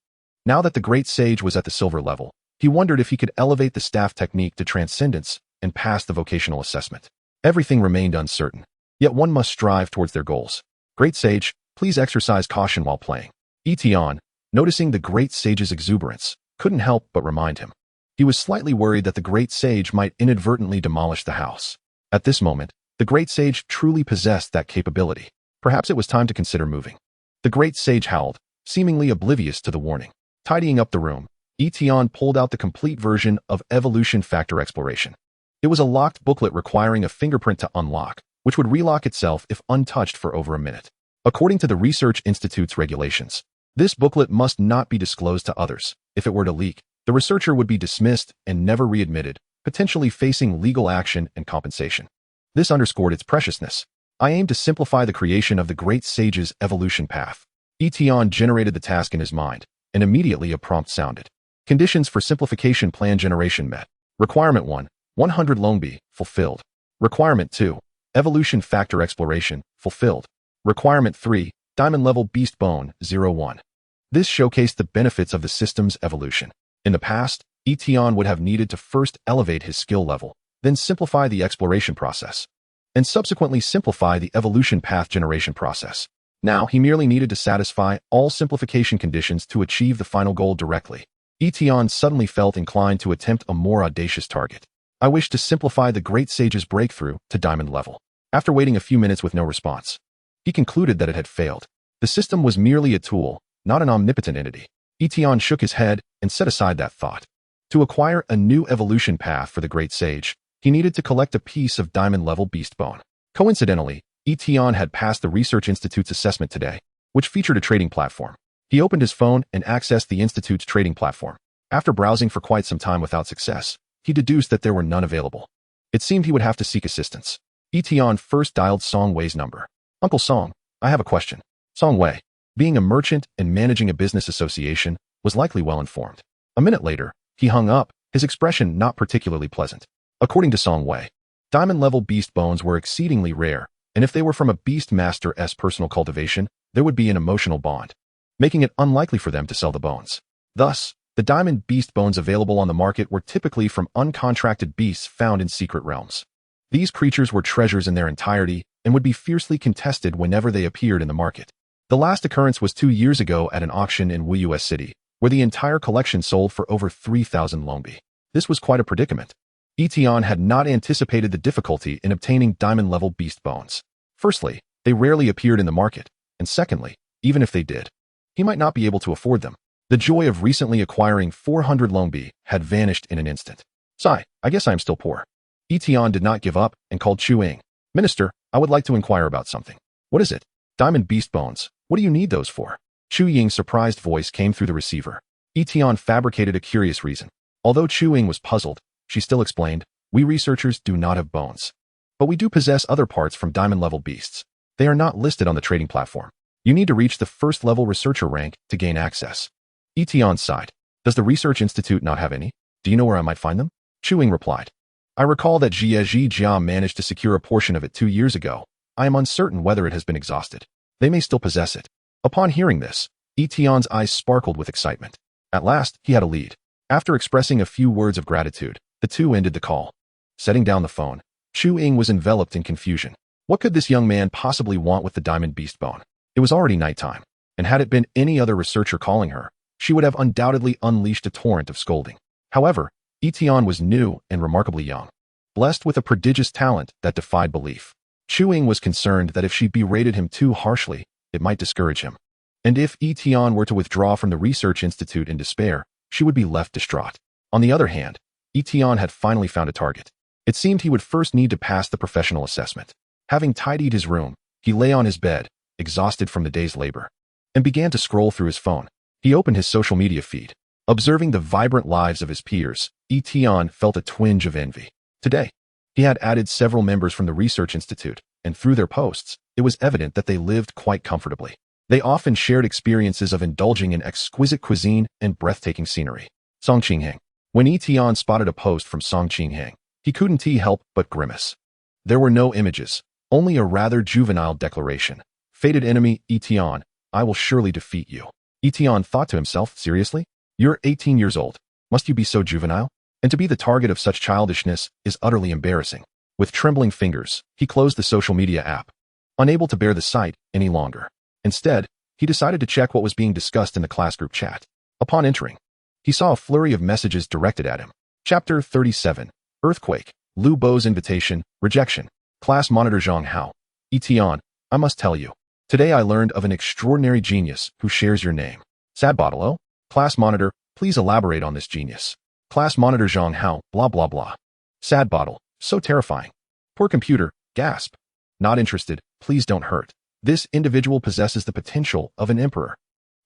Speaker 1: Now that the Great Sage was at the silver level, he wondered if he could elevate the staff technique to transcendence and pass the vocational assessment. Everything remained uncertain, yet one must strive towards their goals. Great Sage, please exercise caution while playing. Yi Tian, noticing the Great Sage's exuberance, couldn't help but remind him. He was slightly worried that the Great Sage might inadvertently demolish the house. At this moment, the Great Sage truly possessed that capability. Perhaps it was time to consider moving. The Great Sage howled, seemingly oblivious to the warning. Tidying up the room, Yi Tian pulled out the complete version of Evolution Factor Exploration. It was a locked booklet requiring a fingerprint to unlock, which would relock itself if untouched for over a minute. According to the Research Institute's regulations, this booklet must not be disclosed to others. If it were to leak, the researcher would be dismissed and never readmitted, potentially facing legal action and compensation. This underscored its preciousness. I aim to simplify the creation of the great sage's evolution path. Yi Tian generated the task in his mind, and immediately a prompt sounded. Conditions for simplification plan generation met. Requirement 1, 100 Longbi, fulfilled. Requirement 2, evolution factor exploration, fulfilled. Requirement 3, diamond level beast bone, 01. This showcased the benefits of the system's evolution. In the past, Yi Tian would have needed to first elevate his skill level, then simplify the exploration process, and subsequently simplify the evolution path generation process. Now, he merely needed to satisfy all simplification conditions to achieve the final goal directly. Yi Tian suddenly felt inclined to attempt a more audacious target. I wish to simplify the great sage's breakthrough to diamond level. After waiting a few minutes with no response, he concluded that it had failed. The system was merely a tool, not an omnipotent entity. Yi Tian shook his head and set aside that thought. To acquire a new evolution path for the great sage, he needed to collect a piece of diamond-level beast bone. Coincidentally, Yi Tian had passed the Research Institute's assessment today, which featured a trading platform. He opened his phone and accessed the Institute's trading platform. After browsing for quite some time without success, he deduced that there were none available. It seemed he would have to seek assistance. Yi Tian first dialed Song Wei's number. "Uncle Song, I have a question." Song Wei, being a merchant and managing a business association, was likely well informed. A minute later, he hung up, his expression not particularly pleasant. According to Song Wei, diamond-level beast bones were exceedingly rare, and if they were from a beast master's personal cultivation, there would be an emotional bond, making it unlikely for them to sell the bones. Thus, the diamond beast bones available on the market were typically from uncontracted beasts found in secret realms. These creatures were treasures in their entirety and would be fiercely contested whenever they appeared in the market. The last occurrence was 2 years ago at an auction in Wuyue City, where the entire collection sold for over 3,000 Longbi. This was quite a predicament. Yi Tian had not anticipated the difficulty in obtaining diamond-level beast bones. Firstly, they rarely appeared in the market, and secondly, even if they did, he might not be able to afford them. The joy of recently acquiring 400 Longbi had vanished in an instant. "Sigh, I guess I am still poor." Yi Tian did not give up and called Chu Ying. "Minister, I would like to inquire about something." "What is it?" "Diamond beast bones. What do you need those for?" Chu Ying's surprised voice came through the receiver. Yi Tian fabricated a curious reason. Although Chu Ying was puzzled, she still explained, "We researchers do not have bones, but we do possess other parts from diamond-level beasts. They are not listed on the trading platform. You need to reach the first-level researcher rank to gain access." Yi Tian sighed. "Does the Research Institute not have any? Do you know where I might find them?" Chu Ying replied, "I recall that Jie Jia managed to secure a portion of it 2 years ago. I am uncertain whether it has been exhausted. They may still possess it." Upon hearing this, Yi Tian's eyes sparkled with excitement. At last, he had a lead. After expressing a few words of gratitude, the two ended the call. Setting down the phone, Chu Ying was enveloped in confusion. What could this young man possibly want with the diamond beast bone? It was already nighttime, and had it been any other researcher calling her, she would have undoubtedly unleashed a torrent of scolding. However, Yi Tian was new and remarkably young, blessed with a prodigious talent that defied belief. Chu Ying was concerned that if she berated him too harshly, it might discourage him. And if Yi Tian were to withdraw from the Research Institute in despair, she would be left distraught. On the other hand, Yi Tian had finally found a target. It seemed he would first need to pass the professional assessment. Having tidied his room, he lay on his bed, exhausted from the day's labor, and began to scroll through his phone. He opened his social media feed. Observing the vibrant lives of his peers, Yi Tian felt a twinge of envy. Today, he had added several members from the Research Institute, and through their posts, it was evident that they lived quite comfortably. They often shared experiences of indulging in exquisite cuisine and breathtaking scenery. Seqing Hang. When Yi Tian spotted a post from Seqing Hang, he couldn't help but grimace. There were no images, only a rather juvenile declaration. "Fated enemy, Yi Tian, I will surely defeat you." Yi Tian thought to himself, seriously? You're 18 years old. Must you be so juvenile? And to be the target of such childishness is utterly embarrassing. With trembling fingers, he closed the social media app, unable to bear the sight any longer. Instead, he decided to check what was being discussed in the class group chat. Upon entering, he saw a flurry of messages directed at him. Chapter 37, Earthquake, Lu Bo's Invitation, Rejection. Class Monitor Zhang Hao. Yi Tian, I must tell you. Today I learned of an extraordinary genius who shares your name. Sad bottle, oh? Class Monitor, please elaborate on this genius. Class Monitor Zhang Hao, blah blah blah. Sad bottle, so terrifying. Poor computer, gasp. Not interested, please don't hurt. This individual possesses the potential of an emperor.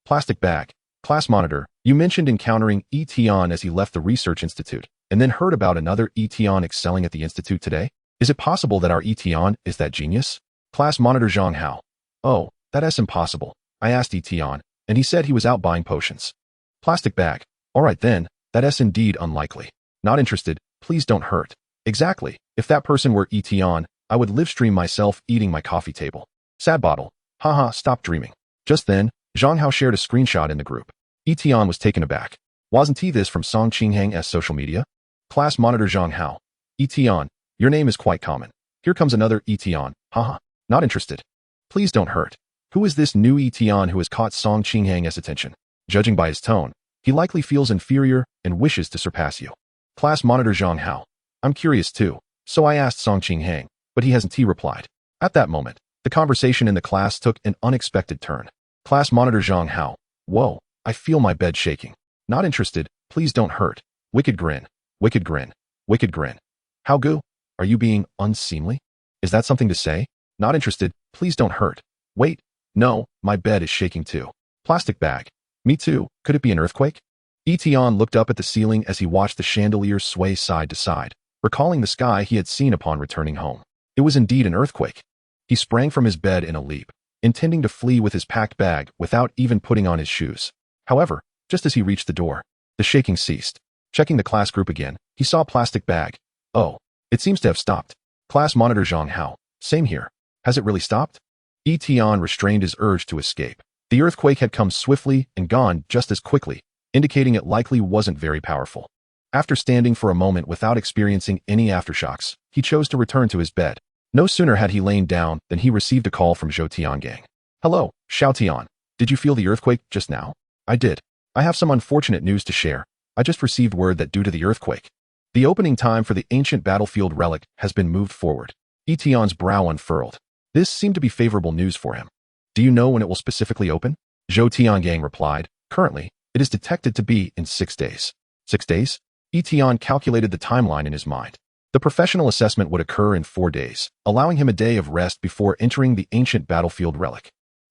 Speaker 1: Plastic bag. Class Monitor, you mentioned encountering Yi Tian as he left the Research Institute, and then heard about another Yi Tian excelling at the Institute today? Is it possible that our Yi Tian is that genius? Class monitor Zhang Hao. Oh, that's impossible. I asked Yi Tian, and he said he was out buying potions. Plastic bag. Alright then, that's indeed unlikely. Not interested, please don't hurt. Exactly, if that person were Yi Tian, I would live stream myself eating my coffee table. Sad bottle. Haha, stop dreaming. Just then, Zhang Hao shared a screenshot in the group. Yi Tian was taken aback. Wasn't he this from Seqing Hang's social media? Class monitor Zhang Hao. Yi Tian, your name is quite common. Here comes another Yi Tian. Haha, not interested. Please don't hurt. Who is this new Yi Tian who has caught Seqing Hang's attention? Judging by his tone, he likely feels inferior and wishes to surpass you. Class monitor Zhang Hao. I'm curious too, so I asked Seqing Hang, but he hasn't replied. At that moment, the conversation in the class took an unexpected turn. Class monitor Zhang Hao. Whoa, I feel my bed shaking. Not interested, please don't hurt. Wicked grin. Wicked grin. Wicked grin. How goo? Are you being unseemly? Is that something to say? Not interested, please don't hurt. Wait, no, my bed is shaking too. Plastic bag. Me too, could it be an earthquake? Yi Tian looked up at the ceiling as he watched the chandelier sway side to side, recalling the sky he had seen upon returning home. It was indeed an earthquake. He sprang from his bed in a leap, intending to flee with his packed bag without even putting on his shoes. However, just as he reached the door, the shaking ceased. Checking the class group again, he saw a plastic bag. Oh, it seems to have stopped. Class monitor Zhang Hao. Same here. Has it really stopped? Yi Tian restrained his urge to escape. The earthquake had come swiftly and gone just as quickly, indicating it likely wasn't very powerful. After standing for a moment without experiencing any aftershocks, he chose to return to his bed. No sooner had he lain down than he received a call from Zhou Tiangang. Hello, Xiao Tian. Did you feel the earthquake just now? I did. I have some unfortunate news to share. I just received word that due to the earthquake, the opening time for the ancient battlefield relic has been moved forward. Yi Tian's brow unfurled. This seemed to be favorable news for him. Do you know when it will specifically open? Zhou Tiangang replied. Currently, it is detected to be in 6 days. 6 days? Yi Tian calculated the timeline in his mind. The professional assessment would occur in 4 days, allowing him a day of rest before entering the ancient battlefield relic.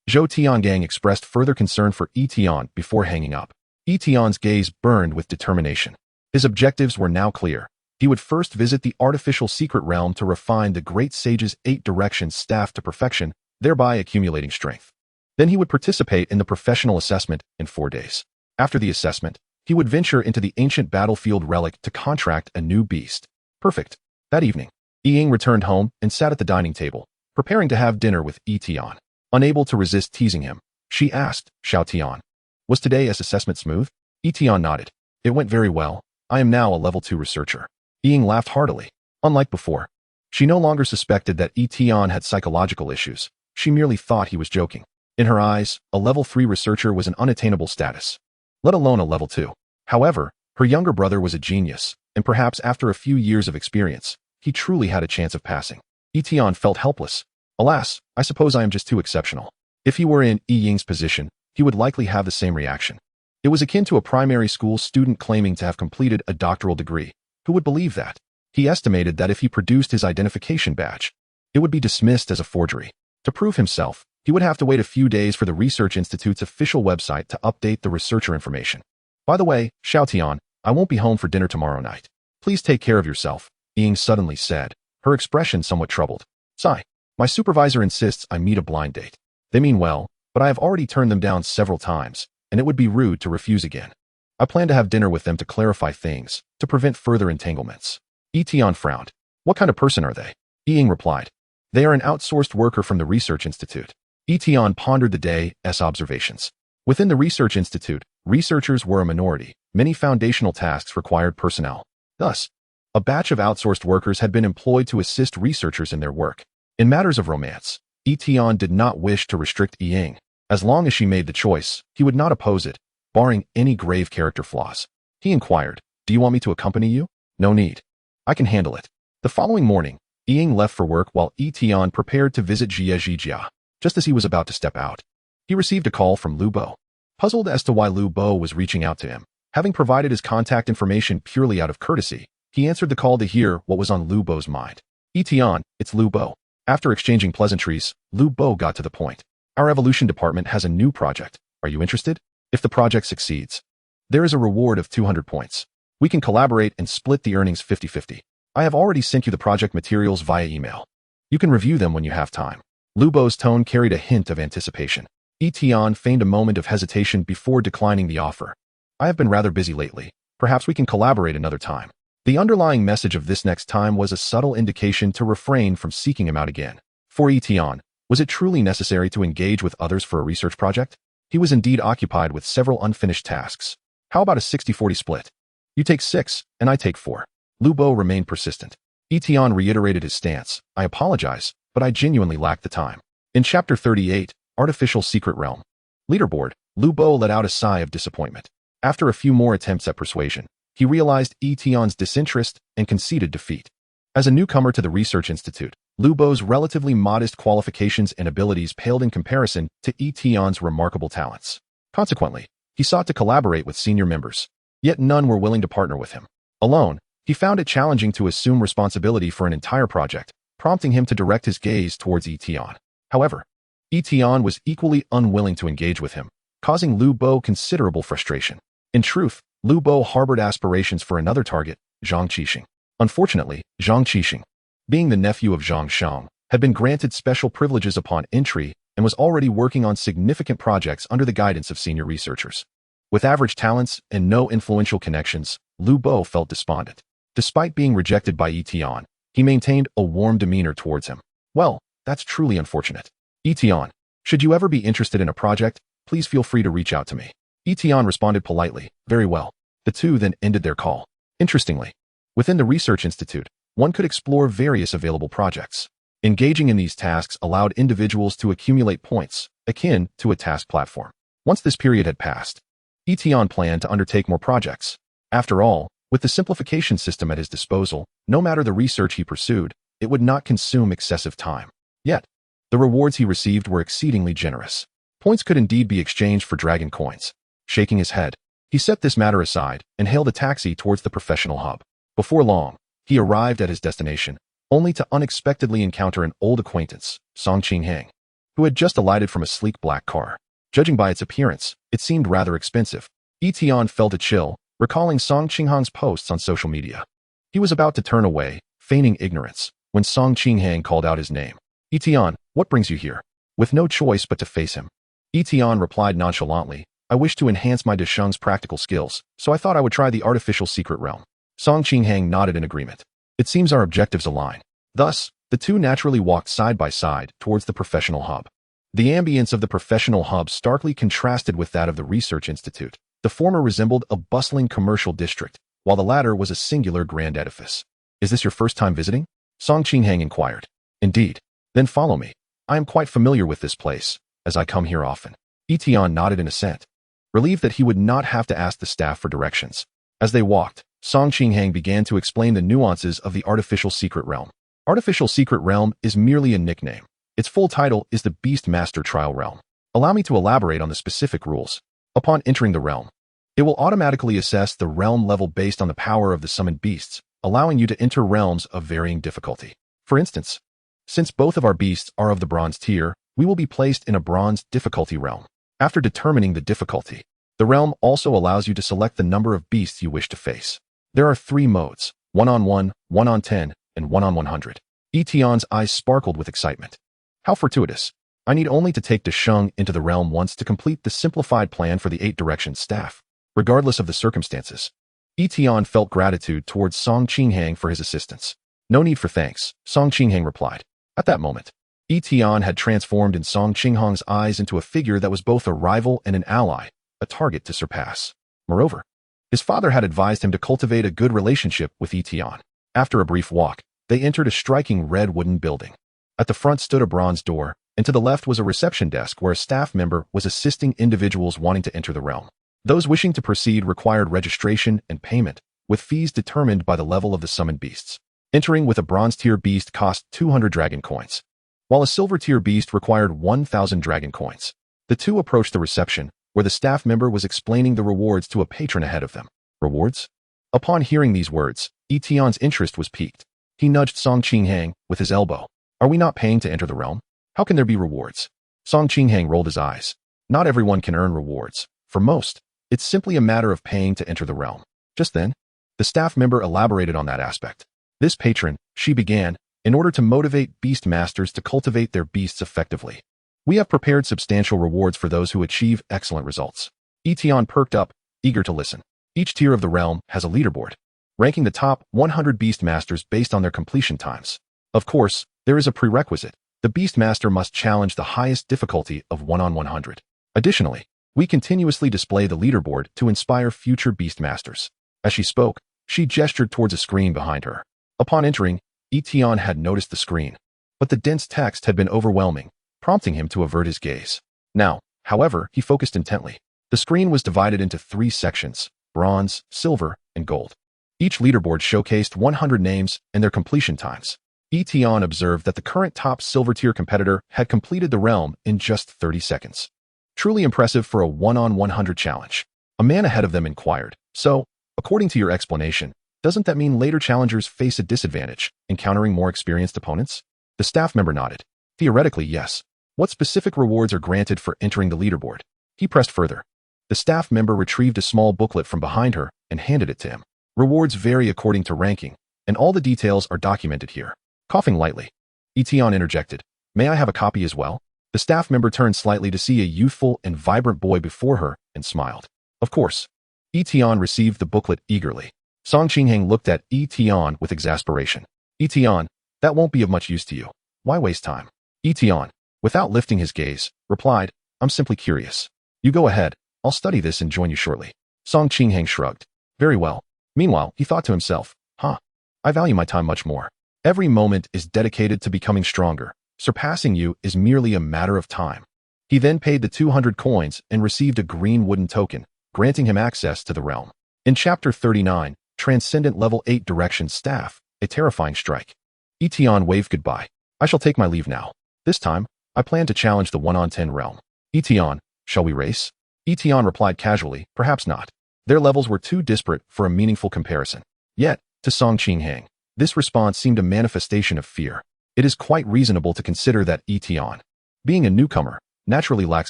Speaker 1: Zhou Tiangang expressed further concern for Yi Tian before hanging up. Yi Tian's gaze burned with determination. His objectives were now clear. He would first visit the artificial secret realm to refine the great sage's 8 directions staff to perfection, thereby accumulating strength. Then he would participate in the professional assessment in 4 days. After the assessment, he would venture into the ancient battlefield relic to contract a new beast. Perfect. That evening, Ying returned home and sat at the dining table, preparing to have dinner with Yi Tian. Unable to resist teasing him, she asked, Xiao Tian, was today's assessment smooth? Yi Tian nodded. It went very well. I am now a level 2 researcher. Ying laughed heartily. Unlike before, she no longer suspected that Yi Tian had psychological issues. She merely thought he was joking. In her eyes, a level 3 researcher was an unattainable status, let alone a level 2. However, her younger brother was a genius, and perhaps after a few years of experience, he truly had a chance of passing. Yi Tian felt helpless. Alas, I suppose I am just too exceptional. If he were in Yi Ying's position, he would likely have the same reaction. It was akin to a primary school student claiming to have completed a doctoral degree. Who would believe that? He estimated that if he produced his identification badge, it would be dismissed as a forgery. To prove himself, he would have to wait a few days for the Research Institute's official website to update the researcher information. By the way, Xiao Tian, I won't be home for dinner tomorrow night. Please take care of yourself, Ying suddenly said, her expression somewhat troubled. Sigh. My supervisor insists I meet a blind date. They mean well, but I have already turned them down several times, and it would be rude to refuse again. I plan to have dinner with them to clarify things, to prevent further entanglements. Yi Tian frowned. What kind of person are they? Ying replied. They are an outsourced worker from the Research Institute. Yi Tian pondered the day's observations. Within the Research Institute, researchers were a minority. Many foundational tasks required personnel. Thus, a batch of outsourced workers had been employed to assist researchers in their work. In matters of romance, Yi Tian did not wish to restrict Ying. As long as she made the choice, he would not oppose it, barring any grave character flaws. He inquired, do you want me to accompany you? No need. I can handle it. The following morning, Ying left for work while Yi Tian prepared to visit Jia. Just as he was about to step out, he received a call from Lu Bo. Puzzled as to why Lu Bo was reaching out to him, having provided his contact information purely out of courtesy, he answered the call to hear what was on Lu Bo's mind. Yi Tian, it's Lu Bo. After exchanging pleasantries, Lu Bo got to the point. Our evolution department has a new project. Are you interested? If the project succeeds, there is a reward of 200 points. We can collaborate and split the earnings 50-50. I have already sent you the project materials via email. You can review them when you have time. Lu Bo's tone carried a hint of anticipation. Yi Tian feigned a moment of hesitation before declining the offer. I have been rather busy lately. Perhaps we can collaborate another time. The underlying message of this next time was a subtle indication to refrain from seeking him out again. For Yi Tian, was it truly necessary to engage with others for a research project? He was indeed occupied with several unfinished tasks. How about a 60-40 split? You take 6, and I take 4. Lu Bo remained persistent. Yi Tian reiterated his stance. I apologize, but I genuinely lack the time. In Chapter 38, Artificial Secret Realm. Leaderboard, Lu Bo let out a sigh of disappointment. After a few more attempts at persuasion, he realized Yi Tian's disinterest and conceded defeat. As a newcomer to the Research Institute, Lu Bo's relatively modest qualifications and abilities paled in comparison to Yi Tian's remarkable talents. Consequently, he sought to collaborate with senior members, yet none were willing to partner with him. Alone, he found it challenging to assume responsibility for an entire project, prompting him to direct his gaze towards Yi Tian. However, Yi Tian was equally unwilling to engage with him, causing Lu Bo considerable frustration. In truth, Lu Bo harbored aspirations for another target, Zhang Qixing. Unfortunately, Zhang Qixing, being the nephew of Zhang Shang, had been granted special privileges upon entry and was already working on significant projects under the guidance of senior researchers. With average talents and no influential connections, Lu Bo felt despondent. Despite being rejected by Yi Tian, he maintained a warm demeanor towards him. Well, that's truly unfortunate. Yi Tian, should you ever be interested in a project, please feel free to reach out to me. Yi Tian responded politely. Very well. The two then ended their call. Interestingly, within the Research Institute, one could explore various available projects. Engaging in these tasks allowed individuals to accumulate points, akin to a task platform. Once this period had passed, Yi Tian planned to undertake more projects. After all, with the simplification system at his disposal, no matter the research he pursued, it would not consume excessive time. Yet, the rewards he received were exceedingly generous. Points could indeed be exchanged for dragon coins. Shaking his head, he set this matter aside and hailed a taxi towards the professional hub. Before long, he arrived at his destination, only to unexpectedly encounter an old acquaintance, Seqing Hang, who had just alighted from a sleek black car. Judging by its appearance, it seemed rather expensive. Yi Tian felt a chill, recalling Seqing Hang's posts on social media. He was about to turn away, feigning ignorance, when Seqing Hang called out his name. Yi Tian, what brings you here? With no choice but to face him, Yi Tian replied nonchalantly, I wish to enhance my Desheng's practical skills, so I thought I would try the artificial secret realm. Seqing Hang nodded in agreement. It seems our objectives align. Thus, the two naturally walked side by side towards the professional hub. The ambience of the professional hub starkly contrasted with that of the Research Institute. The former resembled a bustling commercial district, while the latter was a singular grand edifice. Is this your first time visiting? Seqing Hang inquired. Indeed. Then follow me. I am quite familiar with this place, as I come here often. Yi Tian nodded in assent, relieved that he would not have to ask the staff for directions. As they walked, Seqing Hang began to explain the nuances of the artificial secret realm. Artificial secret realm is merely a nickname. Its full title is the Beast Master Trial Realm. Allow me to elaborate on the specific rules. Upon entering the realm, it will automatically assess the realm level based on the power of the summoned beasts, allowing you to enter realms of varying difficulty. For instance, since both of our beasts are of the bronze tier, we will be placed in a bronze difficulty realm. After determining the difficulty, the realm also allows you to select the number of beasts you wish to face. There are 3 modes, 1-on-1, 1-on-10, and 1-on-100. Yi Tian's eyes sparkled with excitement. How fortuitous. I need only to take Desheng into the realm once to complete the simplified plan for the 8 directions staff. Regardless of the circumstances, Yi Tian felt gratitude towards Seqing Hang for his assistance. No need for thanks, Seqing Hang replied. At that moment, Yi Tian had transformed in Seqing Hang's eyes into a figure that was both a rival and an ally, a target to surpass. Moreover, his father had advised him to cultivate a good relationship with Yi Tian. After a brief walk, they entered a striking red wooden building. At the front stood a bronze door, and to the left was a reception desk where a staff member was assisting individuals wanting to enter the realm. Those wishing to proceed required registration and payment, with fees determined by the level of the summoned beasts. Entering with a bronze tier beast cost 200 dragon coins, while a silver tier beast required 1,000 dragon coins. The two approached the reception, where the staff member was explaining the rewards to a patron ahead of them. Rewards? Upon hearing these words, Yi Tian's interest was piqued. He nudged Seqing Hang with his elbow. Are we not paying to enter the realm? How can there be rewards? Seqing Hang rolled his eyes. Not everyone can earn rewards. For most, it's simply a matter of paying to enter the realm. Just then, the staff member elaborated on that aspect. This patron, she began, in order to motivate beast masters to cultivate their beasts effectively. We have prepared substantial rewards for those who achieve excellent results. Yi Tian perked up, eager to listen. Each tier of the realm has a leaderboard, ranking the top 100 beast masters based on their completion times. Of course, there is a prerequisite. The beast master must challenge the highest difficulty of 1-on-100. Additionally, we continuously display the leaderboard to inspire future beast masters. As she spoke, she gestured towards a screen behind her. Upon entering, Yi Tian had noticed the screen, but the dense text had been overwhelming, prompting him to avert his gaze. Now, however, he focused intently. The screen was divided into 3 sections: bronze, silver, and gold. Each leaderboard showcased 100 names and their completion times. Yi Tian observed that the current top silver-tier competitor had completed the realm in just 30 seconds. Truly impressive for a 1-on-100 challenge. A man ahead of them inquired, "So, according to your explanation, doesn't that mean later challengers face a disadvantage, encountering more experienced opponents?" The staff member nodded. "Theoretically, yes. What specific rewards are granted for entering the leaderboard?" He pressed further. The staff member retrieved a small booklet from behind her and handed it to him. "Rewards vary according to ranking, and all the details are documented here." Coughing lightly, Yi Tian interjected, "May I have a copy as well?" The staff member turned slightly to see a youthful and vibrant boy before her and smiled. "Of course." Yi Tian received the booklet eagerly. Seqing Hang looked at Yi Tian with exasperation. "Yi Tian, that won't be of much use to you. Why waste time?" Yi Tian, without lifting his gaze, replied, "I'm simply curious. You go ahead, I'll study this and join you shortly." Seqing Hang shrugged. "Very well." Meanwhile, he thought to himself, I value my time much more. Every moment is dedicated to becoming stronger. Surpassing you is merely a matter of time." He then paid the 200 coins and received a green wooden token, granting him access to the realm. In Chapter 39, Transcendent Level 8 Direction Staff, a terrifying strike. Yi Tian waved goodbye. "I shall take my leave now. This time, I plan to challenge the 1-on-10 realm." "Yi Tian, shall we race?" Yi Tian replied casually, "Perhaps not." Their levels were too disparate for a meaningful comparison. Yet, to Seqing Hang, this response seemed a manifestation of fear. It is quite reasonable to consider that Yi Tian, being a newcomer, naturally lacks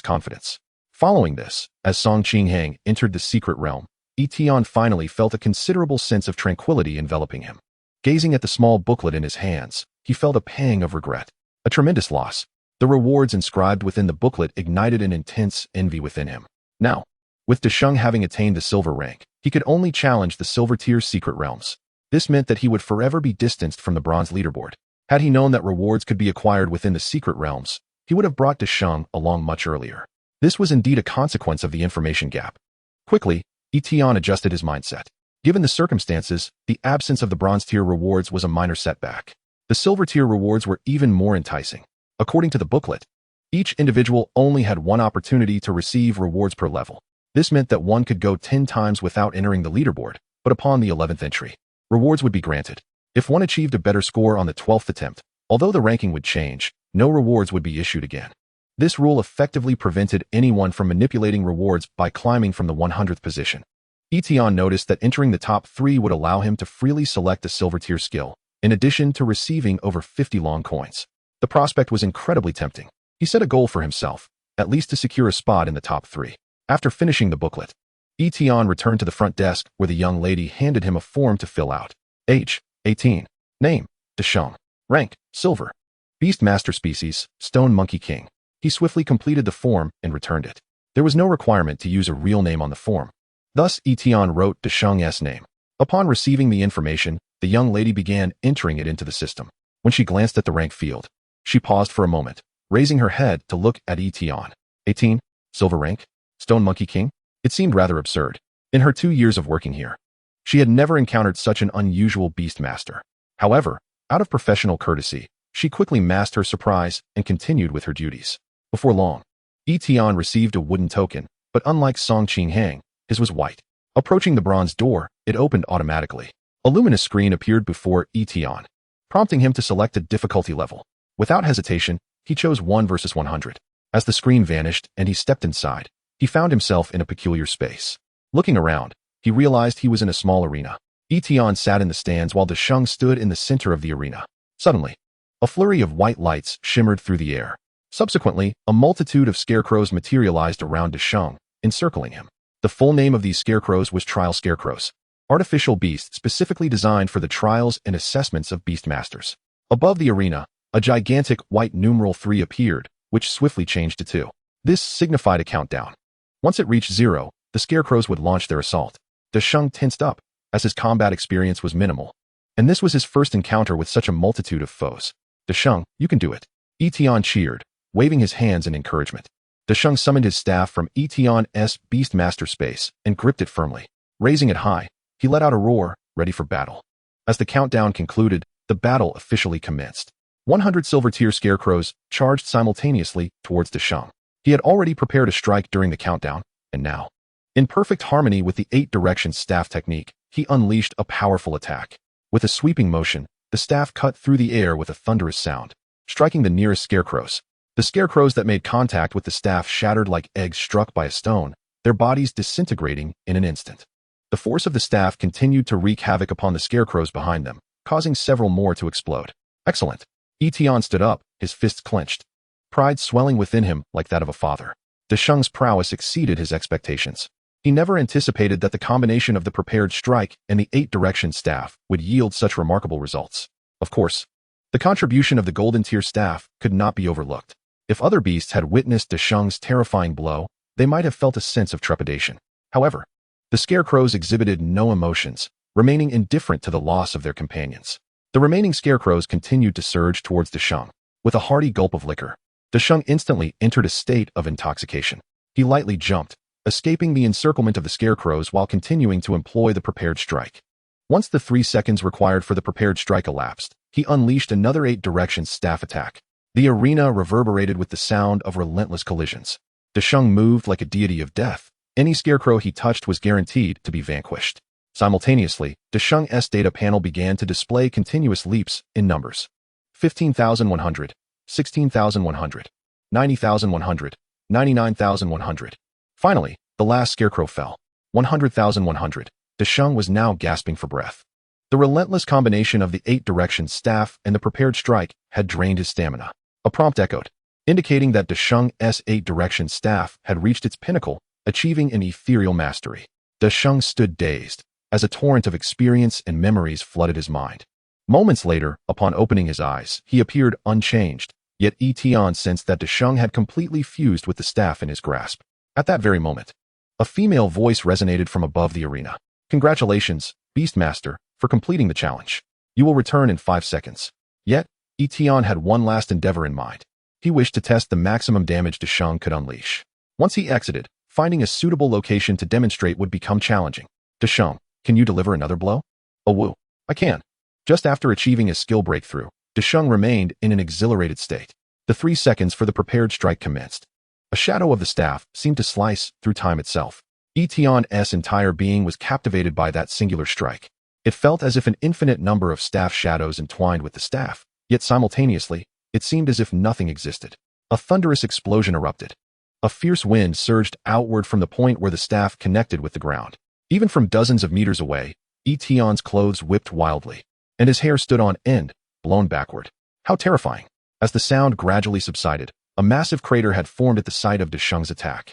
Speaker 1: confidence. Following this, as Seqing Hang entered the secret realm, Yi Tian finally felt a considerable sense of tranquility enveloping him. Gazing at the small booklet in his hands, he felt a pang of regret. A tremendous loss. The rewards inscribed within the booklet ignited an intense envy within him. Now, with Desheng having attained the silver rank, he could only challenge the silver-tier secret realms. This meant that he would forever be distanced from the bronze leaderboard. Had he known that rewards could be acquired within the secret realms, he would have brought Desheng along much earlier. This was indeed a consequence of the information gap. Quickly, Yi Tian adjusted his mindset. Given the circumstances, the absence of the bronze-tier rewards was a minor setback. The silver-tier rewards were even more enticing. According to the booklet, each individual only had one opportunity to receive rewards per level. This meant that one could go 10 times without entering the leaderboard, but upon the 11th entry, rewards would be granted. If one achieved a better score on the 12th attempt, although the ranking would change, no rewards would be issued again. This rule effectively prevented anyone from manipulating rewards by climbing from the 100th position. Yi Tian noticed that entering the top 3 would allow him to freely select a silver-tier skill, in addition to receiving over 50 long coins. The prospect was incredibly tempting. He set a goal for himself, at least to secure a spot in the top 3. After finishing the booklet, Yi Tian returned to the front desk where the young lady handed him a form to fill out. Age, 18. Name, Desheng. Rank, silver. Beast Master Species, Stone Monkey King. He swiftly completed the form and returned it. There was no requirement to use a real name on the form. Thus, Yi Tian wrote Desheng's name. Upon receiving the information, the young lady began entering it into the system. When she glanced at the rank field, she paused for a moment, raising her head to look at Yi Tian. 18. Silver rank? Stone Monkey King? It seemed rather absurd. In her 2 years of working here, she had never encountered such an unusual beast master. However, out of professional courtesy, she quickly masked her surprise and continued with her duties. Before long, Yi Tian received a wooden token, but unlike Seqing Hang, his was white. Approaching the bronze door, it opened automatically. A luminous screen appeared before Yi Tian, prompting him to select a difficulty level. Without hesitation, he chose 1 versus 100. As the screen vanished and he stepped inside, he found himself in a peculiar space. Looking around, he realized he was in a small arena. Yi Tian sat in the stands while Desheng stood in the center of the arena. Suddenly, a flurry of white lights shimmered through the air. Subsequently, a multitude of scarecrows materialized around Desheng, encircling him. The full name of these scarecrows was Trial Scarecrows, artificial beasts specifically designed for the trials and assessments of beast masters. Above the arena, a gigantic white numeral 3 appeared, which swiftly changed to 2. This signified a countdown. Once it reached 0, the scarecrows would launch their assault. Desheng tensed up, as his combat experience was minimal. And this was his first encounter with such a multitude of foes. Desheng, you can do it. Yi Tian cheered, waving his hands in encouragement. Desheng summoned his staff from Yi Tian's Beastmaster space and gripped it firmly. Raising it high, he let out a roar, ready for battle. As the countdown concluded, the battle officially commenced. 100 silver-tier scarecrows charged simultaneously towards Desheng. He had already prepared a strike during the countdown, and now, in perfect harmony with the 8-direction staff technique, he unleashed a powerful attack. With a sweeping motion, the staff cut through the air with a thunderous sound, striking the nearest scarecrows. The scarecrows that made contact with the staff shattered like eggs struck by a stone, their bodies disintegrating in an instant. The force of the staff continued to wreak havoc upon the scarecrows behind them, causing several more to explode. Excellent. Yi Tian stood up, his fists clenched, pride swelling within him like that of a father. Desheng's prowess exceeded his expectations. He never anticipated that the combination of the prepared strike and the 8-direction staff would yield such remarkable results. Of course, the contribution of the golden tier staff could not be overlooked. If other beasts had witnessed Desheng's terrifying blow, they might have felt a sense of trepidation. However, the scarecrows exhibited no emotions, remaining indifferent to the loss of their companions. The remaining scarecrows continued to surge towards Desheng. With a hearty gulp of liquor, Desheng instantly entered a state of intoxication. He lightly jumped, escaping the encirclement of the scarecrows while continuing to employ the prepared strike. Once the 3 seconds required for the prepared strike elapsed, he unleashed another 8-direction staff attack. The arena reverberated with the sound of relentless collisions. Desheng moved like a deity of death. Any scarecrow he touched was guaranteed to be vanquished. Simultaneously, Desheng's data panel began to display continuous leaps in numbers. 15,100, 16,100, 90,100, 99,100. Finally, the last scarecrow fell. 100,100. Desheng was now gasping for breath. The relentless combination of the 8-direction staff and the prepared strike had drained his stamina. A prompt echoed, indicating that Desheng's 8-direction staff had reached its pinnacle, achieving an ethereal mastery. Desheng stood dazed, as a torrent of experience and memories flooded his mind. Moments later, upon opening his eyes, he appeared unchanged, yet Yi Tian sensed that Desheng had completely fused with the staff in his grasp. At that very moment, a female voice resonated from above the arena. Congratulations, Beastmaster, for completing the challenge. You will return in 5 seconds. Yet, Yi Tian had one last endeavor in mind. He wished to test the maximum damage Desheng could unleash. Once he exited, finding a suitable location to demonstrate would become challenging. Desheng, can you deliver another blow? Oh woo, I can. Just after achieving a skill breakthrough, Desheng remained in an exhilarated state. The 3 seconds for the prepared strike commenced. A shadow of the staff seemed to slice through time itself. Yi Tian's entire being was captivated by that singular strike. It felt as if an infinite number of staff shadows entwined with the staff, yet simultaneously, it seemed as if nothing existed. A thunderous explosion erupted. A fierce wind surged outward from the point where the staff connected with the ground. Even from dozens of meters away, Yi Tian's clothes whipped wildly, and his hair stood on end, blown backward. How terrifying! As the sound gradually subsided, a massive crater had formed at the site of Desheng's attack.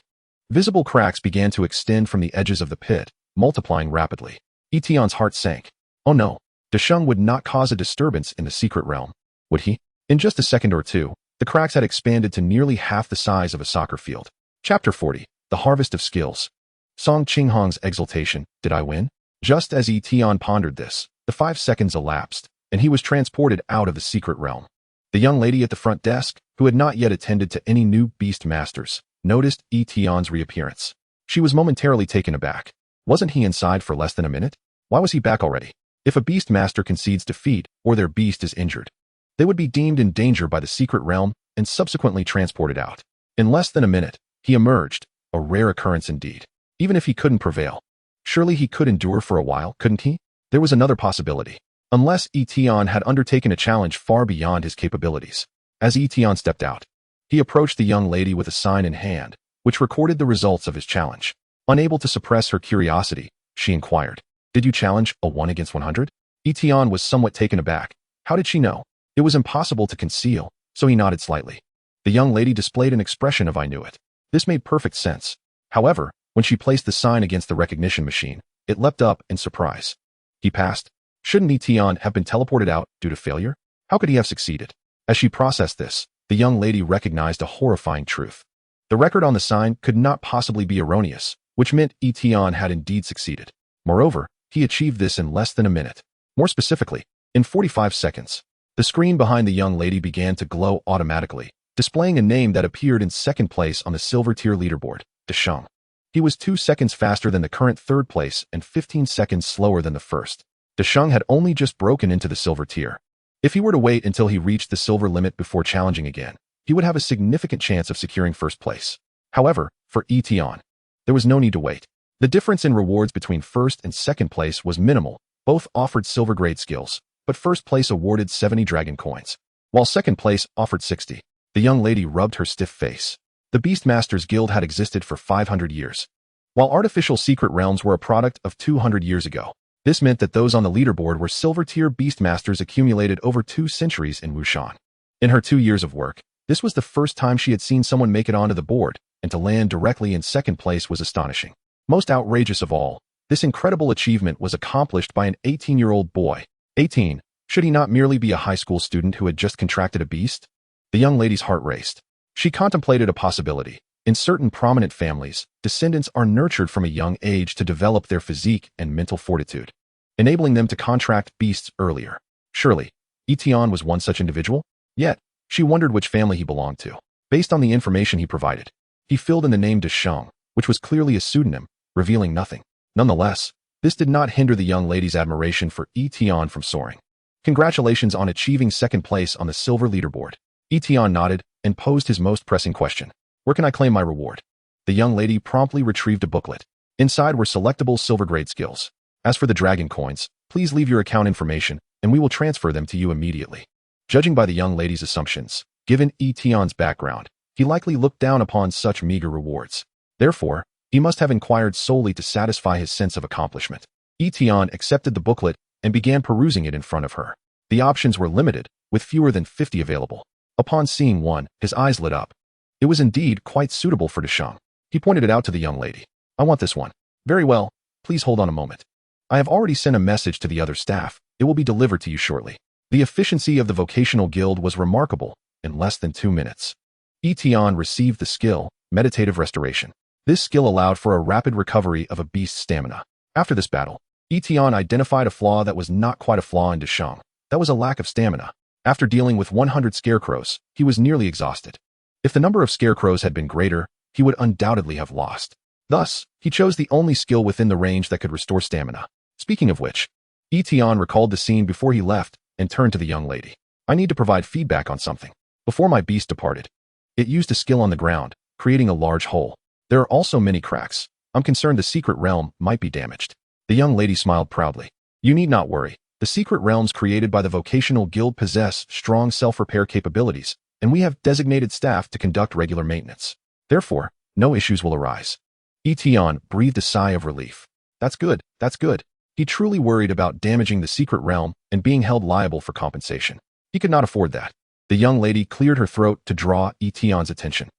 Speaker 1: Visible cracks began to extend from the edges of the pit, multiplying rapidly. Yi Tian's heart sank. Oh no, Desheng would not cause a disturbance in the secret realm, would he? In just a second or two, the cracks had expanded to nearly half the size of a soccer field. Chapter 40. The Harvest of Skills. Seqing Hang's exultation. Did I win? Just as Yi Tian pondered this, the 5 seconds elapsed, and he was transported out of the secret realm. The young lady at the front desk, who had not yet attended to any new beast masters, noticed Yi Tian's reappearance. She was momentarily taken aback. Wasn't he inside for less than a minute? Why was he back already? If a beast master concedes defeat or their beast is injured, they would be deemed in danger by the secret realm and subsequently transported out. In less than a minute, he emerged, a rare occurrence indeed. Even if he couldn't prevail, surely he could endure for a while, couldn't he? There was another possibility. Unless Yi Tian had undertaken a challenge far beyond his capabilities. As Yi Tian stepped out, he approached the young lady with a sign in hand, which recorded the results of his challenge. Unable to suppress her curiosity, she inquired, "Did you challenge a 1 against 100? Yi Tian was somewhat taken aback. How did she know? It was impossible to conceal, so he nodded slightly. The young lady displayed an expression of "I knew it." This made perfect sense. However, when she placed the sign against the recognition machine, it leapt up in surprise. He passed. Shouldn't Yi Tian have been teleported out due to failure? How could he have succeeded? As she processed this, the young lady recognized a horrifying truth. The record on the sign could not possibly be erroneous, which meant Yi Tian had indeed succeeded. Moreover, he achieved this in less than a minute. More specifically, in 45 seconds. The screen behind the young lady began to glow automatically, displaying a name that appeared in second place on the silver tier leaderboard, Desheng. He was 2 seconds faster than the current third place and 15 seconds slower than the first. Desheng had only just broken into the silver tier. If he were to wait until he reached the silver limit before challenging again, he would have a significant chance of securing first place. However, for Yi Tian, there was no need to wait. The difference in rewards between first and second place was minimal. Both offered silver grade skills, but first place awarded 70 dragon coins, while second place offered 60. The young lady rubbed her stiff face. The Beastmasters Guild had existed for 500 years. While artificial secret realms were a product of 200 years ago, this meant that those on the leaderboard were silver-tier Beastmasters accumulated over 2 centuries in Wushan. In her 2 years of work, this was the first time she had seen someone make it onto the board, and to land directly in second place was astonishing. Most outrageous of all, this incredible achievement was accomplished by an 18-year-old boy. 18. Should he not merely be a high school student who had just contracted a beast? The young lady's heart raced. She contemplated a possibility. In certain prominent families, descendants are nurtured from a young age to develop their physique and mental fortitude, enabling them to contract beasts earlier. Surely, Yi Tian was one such individual? Yet, she wondered which family he belonged to. Based on the information he provided, he filled in the name Desheng, which was clearly a pseudonym, revealing nothing. Nonetheless, this did not hinder the young lady's admiration for Yi Tian from soaring. Congratulations on achieving second place on the silver leaderboard. Yi Tian nodded and posed his most pressing question. Where can I claim my reward? The young lady promptly retrieved a booklet. Inside were selectable silver grade skills. As for the dragon coins, please leave your account information and we will transfer them to you immediately. Judging by the young lady's assumptions, given Yi Tian's background, he likely looked down upon such meager rewards. Therefore, he must have inquired solely to satisfy his sense of accomplishment. Yi Tian accepted the booklet and began perusing it in front of her. The options were limited, with fewer than 50 available. Upon seeing one, his eyes lit up. It was indeed quite suitable for Desheng. He pointed it out to the young lady. I want this one. Very well, please hold on a moment. I have already sent a message to the other staff. It will be delivered to you shortly. The efficiency of the vocational guild was remarkable. In less than 2 minutes, Yi Tian received the skill, Meditative Restoration. This skill allowed for a rapid recovery of a beast's stamina. After this battle, Yi Tian identified a flaw that was not quite a flaw in Desheng. That was a lack of stamina. After dealing with 100 scarecrows, he was nearly exhausted. If the number of scarecrows had been greater, he would undoubtedly have lost. Thus, he chose the only skill within the range that could restore stamina. Speaking of which, Yi Tian recalled the scene before he left and turned to the young lady. I need to provide feedback on something. Before my beast departed, it used a skill on the ground, creating a large hole. There are also many cracks. I'm concerned the secret realm might be damaged. The young lady smiled proudly. You need not worry. The secret realms created by the vocational guild possess strong self-repair capabilities, and we have designated staff to conduct regular maintenance. Therefore, no issues will arise. Yi Tian breathed a sigh of relief. That's good, that's good. He truly worried about damaging the secret realm and being held liable for compensation. He could not afford that. The young lady cleared her throat to draw Yi Tian's attention.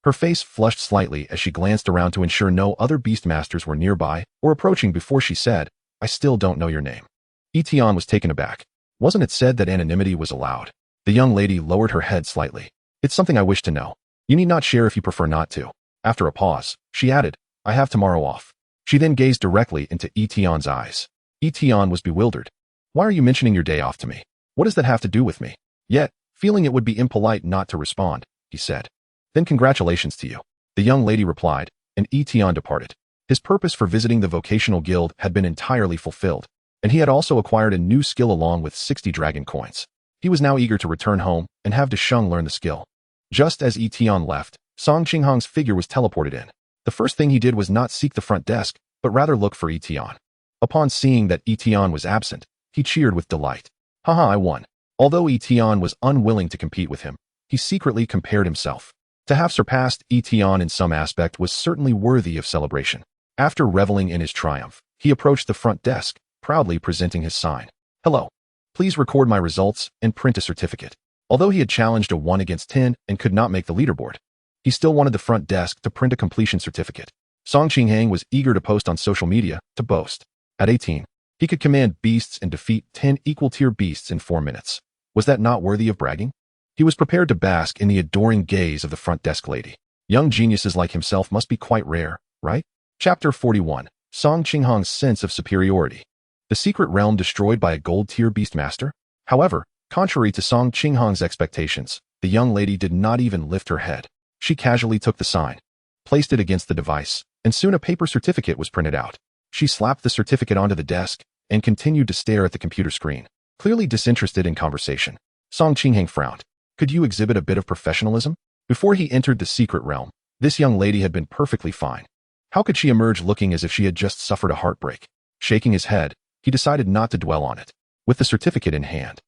Speaker 1: Her face flushed slightly as she glanced around to ensure no other beastmasters were nearby or approaching before she said, I still don't know your name. Yi Tian was taken aback. Wasn't it said that anonymity was allowed? The young lady lowered her head slightly. It's something I wish to know. You need not share if you prefer not to. After a pause, she added, I have tomorrow off. She then gazed directly into Yi Tian's eyes. Yi Tian was bewildered. Why are you mentioning your day off to me? What does that have to do with me? Yet, feeling it would be impolite not to respond, he said. Then congratulations to you. The young lady replied, and Yi Tian departed. His purpose for visiting the vocational guild had been entirely fulfilled, and he had also acquired a new skill along with 60 dragon coins. He was now eager to return home and have Desheng learn the skill. Just as Yi Tian left, Seqing Hang's figure was teleported in. The first thing he did was not seek the front desk, but rather look for Yi Tian. Upon seeing that Yi Tian was absent, he cheered with delight. Haha, I won. Although Yi Tian was unwilling to compete with him, he secretly compared himself. To have surpassed Yi Tian in some aspect was certainly worthy of celebration. After reveling in his triumph, he approached the front desk, proudly presenting his sign. Hello. Please record my results and print a certificate. Although he had challenged a 1 against 10 and could not make the leaderboard, he still wanted the front desk to print a completion certificate. Seqing Hang was eager to post on social media to boast. At 18, he could command beasts and defeat 10 equal-tier beasts in 4 minutes. Was that not worthy of bragging? He was prepared to bask in the adoring gaze of the front desk lady. Young geniuses like himself must be quite rare, right? Chapter 41. Seqing Hang's sense of superiority. The secret realm destroyed by a gold-tier beastmaster? However, contrary to Seqing Hang's expectations, the young lady did not even lift her head. She casually took the sign, placed it against the device, and soon a paper certificate was printed out. She slapped the certificate onto the desk and continued to stare at the computer screen, clearly disinterested in conversation. Seqing Hang frowned. Could you exhibit a bit of professionalism? Before he entered the secret realm, this young lady had been perfectly fine. How could she emerge looking as if she had just suffered a heartbreak? Shaking his head, he decided not to dwell on it. With the certificate in hand,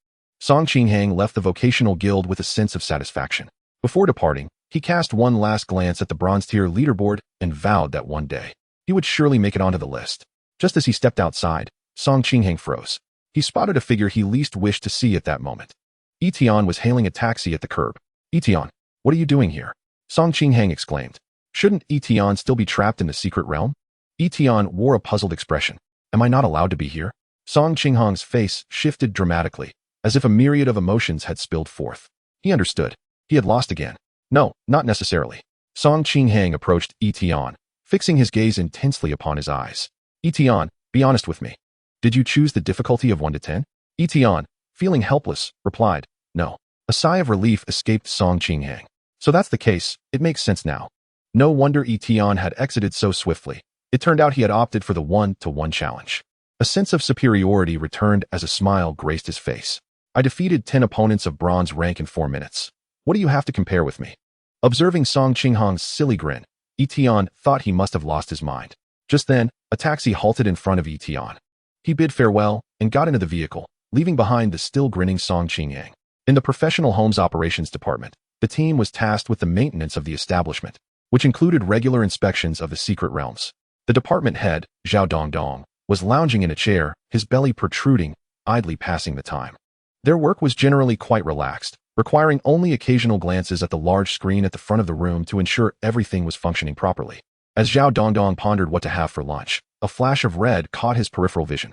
Speaker 1: Seqing Hang left the vocational guild with a sense of satisfaction. Before departing, he cast one last glance at the bronze-tier leaderboard and vowed that one day, he would surely make it onto the list. Just as he stepped outside, Seqing Hang froze. He spotted a figure he least wished to see at that moment. Yi Tian was hailing a taxi at the curb. Yi Tian, what are you doing here? Seqing Hang exclaimed. Shouldn't Yi Tian still be trapped in the secret realm? Yi Tian wore a puzzled expression. Am I not allowed to be here? Seqing Hang's face shifted dramatically, as if a myriad of emotions had spilled forth. He understood. He had lost again. No, not necessarily. Seqing Hang approached Yi Tian, fixing his gaze intensely upon his eyes. Yi Tian, be honest with me. Did you choose the difficulty of 1 to 10? Yi Tian, feeling helpless, replied, no. A sigh of relief escaped Seqing Hang. So that's the case, it makes sense now. No wonder Yi Tian had exited so swiftly. It turned out he had opted for the 1-to-1 challenge. A sense of superiority returned as a smile graced his face. I defeated 10 opponents of bronze rank in 4 minutes. What do you have to compare with me? Observing Seqing Hang's silly grin, Yi Tian thought he must have lost his mind. Just then, a taxi halted in front of Yi Tian. He bid farewell and got into the vehicle, leaving behind the still grinning Seqing Hang. In the professional homes operations department, the team was tasked with the maintenance of the establishment, which included regular inspections of the secret realms. The department head, Zhao Dongdong, was lounging in a chair, his belly protruding, idly passing the time. Their work was generally quite relaxed, requiring only occasional glances at the large screen at the front of the room to ensure everything was functioning properly. As Zhao Dongdong pondered what to have for lunch, a flash of red caught his peripheral vision.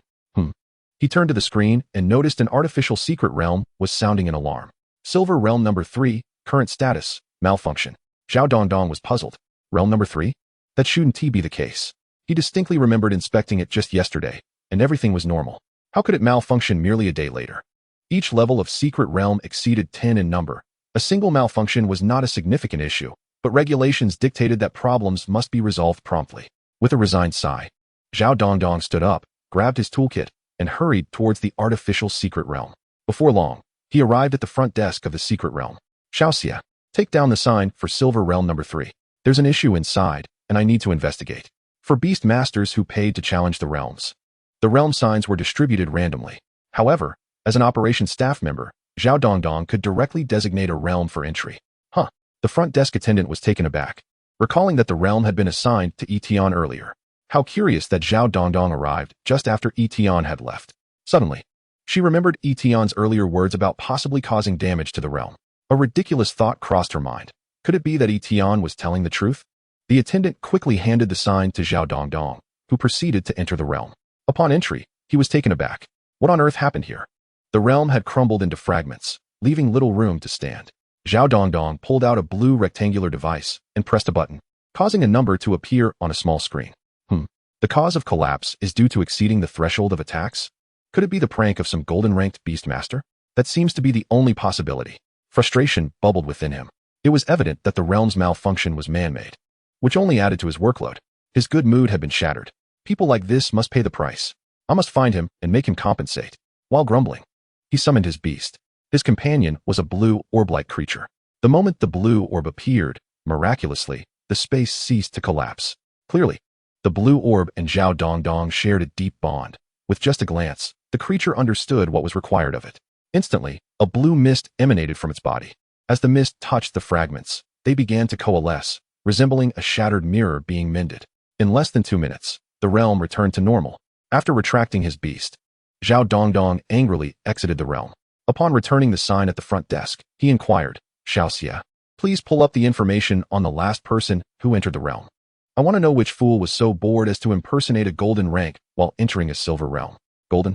Speaker 1: He turned to the screen and noticed an artificial secret realm was sounding an alarm. Silver Realm Number 3, current status, malfunction. Zhao Dongdong was puzzled. Realm Number 3? That shouldn't be the case. He distinctly remembered inspecting it just yesterday, and everything was normal. How could it malfunction merely a day later? Each level of secret realm exceeded 10 in number. A single malfunction was not a significant issue, but regulations dictated that problems must be resolved promptly. With a resigned sigh, Zhao Dongdong stood up, grabbed his toolkit, and hurried towards the artificial secret realm. Before long, he arrived at the front desk of the secret realm. Xiaoxia, take down the sign for Silver Realm Number 3. There's an issue inside, and I need to investigate. For beast masters who paid to challenge the realms, the realm signs were distributed randomly. However, as an operations staff member, Zhao Dongdong could directly designate a realm for entry. The front desk attendant was taken aback, recalling that the realm had been assigned to Yi Tian earlier. How curious that Zhao Dongdong arrived just after Yi Tian had left. Suddenly, she remembered Yi Tian's earlier words about possibly causing damage to the realm. A ridiculous thought crossed her mind. Could it be that Yi Tian was telling the truth? The attendant quickly handed the sign to Zhao Dongdong, who proceeded to enter the realm. Upon entry, he was taken aback. What on earth happened here? The realm had crumbled into fragments, leaving little room to stand. Zhao Dongdong pulled out a blue rectangular device and pressed a button, causing a number to appear on a small screen. The cause of collapse is due to exceeding the threshold of attacks? Could it be the prank of some golden-ranked beastmaster? That seems to be the only possibility. Frustration bubbled within him. It was evident that the realm's malfunction was man-made, which only added to his workload. His good mood had been shattered. People like this must pay the price. I must find him and make him compensate. While grumbling, he summoned his beast. His companion was a blue orb-like creature. The moment the blue orb appeared, miraculously, the space ceased to collapse. Clearly, the blue orb and Zhao Dongdong shared a deep bond. With just a glance, the creature understood what was required of it. Instantly, a blue mist emanated from its body. As the mist touched the fragments, they began to coalesce, resembling a shattered mirror being mended. In less than 2 minutes, the realm returned to normal. After retracting his beast, Zhao Dongdong angrily exited the realm. Upon returning the sign at the front desk, he inquired, Xiaoxia, please pull up the information on the last person who entered the realm. I want to know which fool was so bored as to impersonate a golden rank while entering a silver realm. Golden?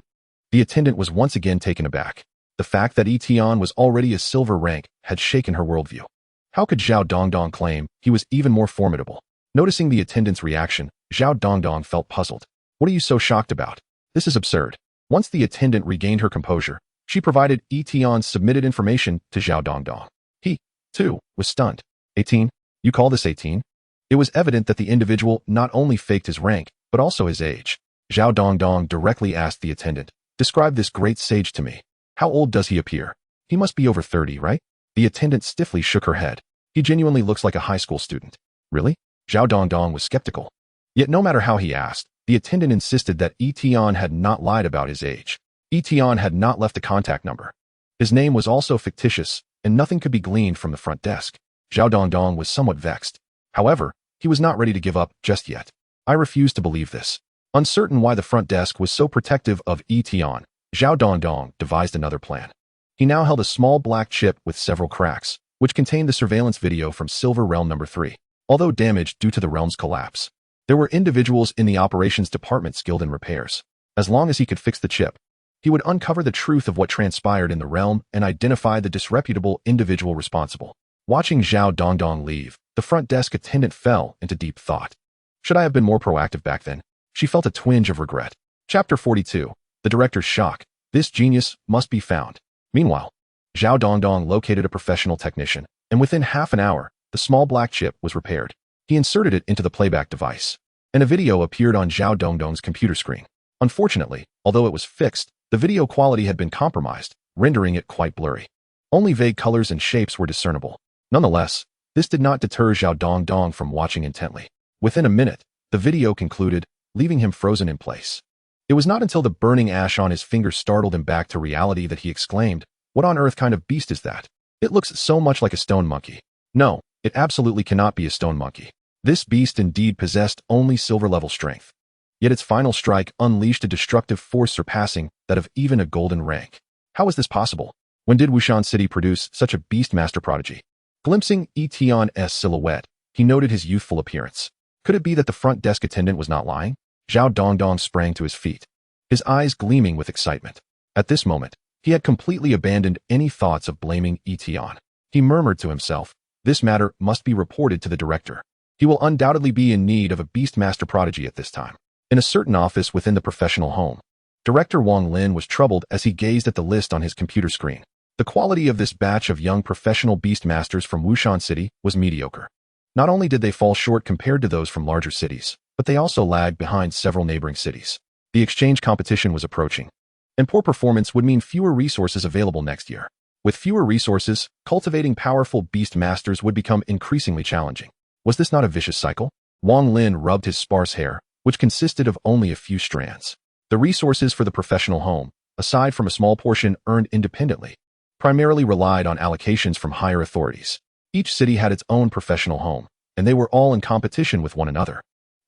Speaker 1: The attendant was once again taken aback. The fact that Yi Tian was already a silver rank had shaken her worldview. How could Zhao Dongdong claim he was even more formidable? Noticing the attendant's reaction, Zhao Dongdong felt puzzled. What are you so shocked about? This is absurd. Once the attendant regained her composure, she provided Yi Tian's submitted information to Zhao Dongdong. He, too, was stunned. 18? You call this 18? It was evident that the individual not only faked his rank, but also his age. Zhao Dongdong directly asked the attendant, "Describe this great sage to me. How old does he appear? He must be over 30, right?" The attendant stiffly shook her head. "He genuinely looks like a high school student." "Really?" Zhao Dongdong was skeptical. Yet no matter how he asked, the attendant insisted that Yi Tian had not lied about his age. Yi Tian had not left a contact number. His name was also fictitious, and nothing could be gleaned from the front desk. Zhao Dongdong was somewhat vexed. However, he was not ready to give up just yet. "I refuse to believe this." Uncertain why the front desk was so protective of Yi Tian, Zhao Dongdong devised another plan. He now held a small black chip with several cracks, which contained the surveillance video from Silver Realm number 3. Although damaged due to the realm's collapse, there were individuals in the operations department skilled in repairs. As long as he could fix the chip, he would uncover the truth of what transpired in the realm and identify the disreputable individual responsible. Watching Zhao Dongdong leave, the front desk attendant fell into deep thought. Should I have been more proactive back then? She felt a twinge of regret. Chapter 42. The Director's Shock. This genius must be found. Meanwhile, Zhao Dongdong located a professional technician, and within half an hour, the small black chip was repaired. He inserted it into the playback device, and a video appeared on Zhao Dongdong's computer screen. Unfortunately, although it was fixed, the video quality had been compromised, rendering it quite blurry. Only vague colors and shapes were discernible. Nonetheless, this did not deter Zhao Dongdong from watching intently. Within a minute, the video concluded, leaving him frozen in place. It was not until the burning ash on his finger startled him back to reality that he exclaimed, "What on earth kind of beast is that? It looks so much like a stone monkey." No, it absolutely cannot be a stone monkey. This beast indeed possessed only silver-level strength. Yet its final strike unleashed a destructive force surpassing that of even a golden rank. How is this possible? When did Wushan City produce such a beast-master prodigy? Glimpsing Yi Tian's silhouette, he noted his youthful appearance. Could it be that the front desk attendant was not lying? Zhao Dongdong sprang to his feet, his eyes gleaming with excitement. At this moment, he had completely abandoned any thoughts of blaming Yi Tian. He murmured to himself, "This matter must be reported to the director. He will undoubtedly be in need of a beast-master prodigy at this time." In a certain office within the professional home, Director Wang Lin was troubled as he gazed at the list on his computer screen. The quality of this batch of young professional beastmasters from Wushan City was mediocre. Not only did they fall short compared to those from larger cities, but they also lagged behind several neighboring cities. The exchange competition was approaching, and poor performance would mean fewer resources available next year. With fewer resources, cultivating powerful beastmasters would become increasingly challenging. Was this not a vicious cycle? Wang Lin rubbed his sparse hair, which consisted of only a few strands. The resources for the professional home, aside from a small portion earned independently, primarily relied on allocations from higher authorities. Each city had its own professional home, and they were all in competition with one another.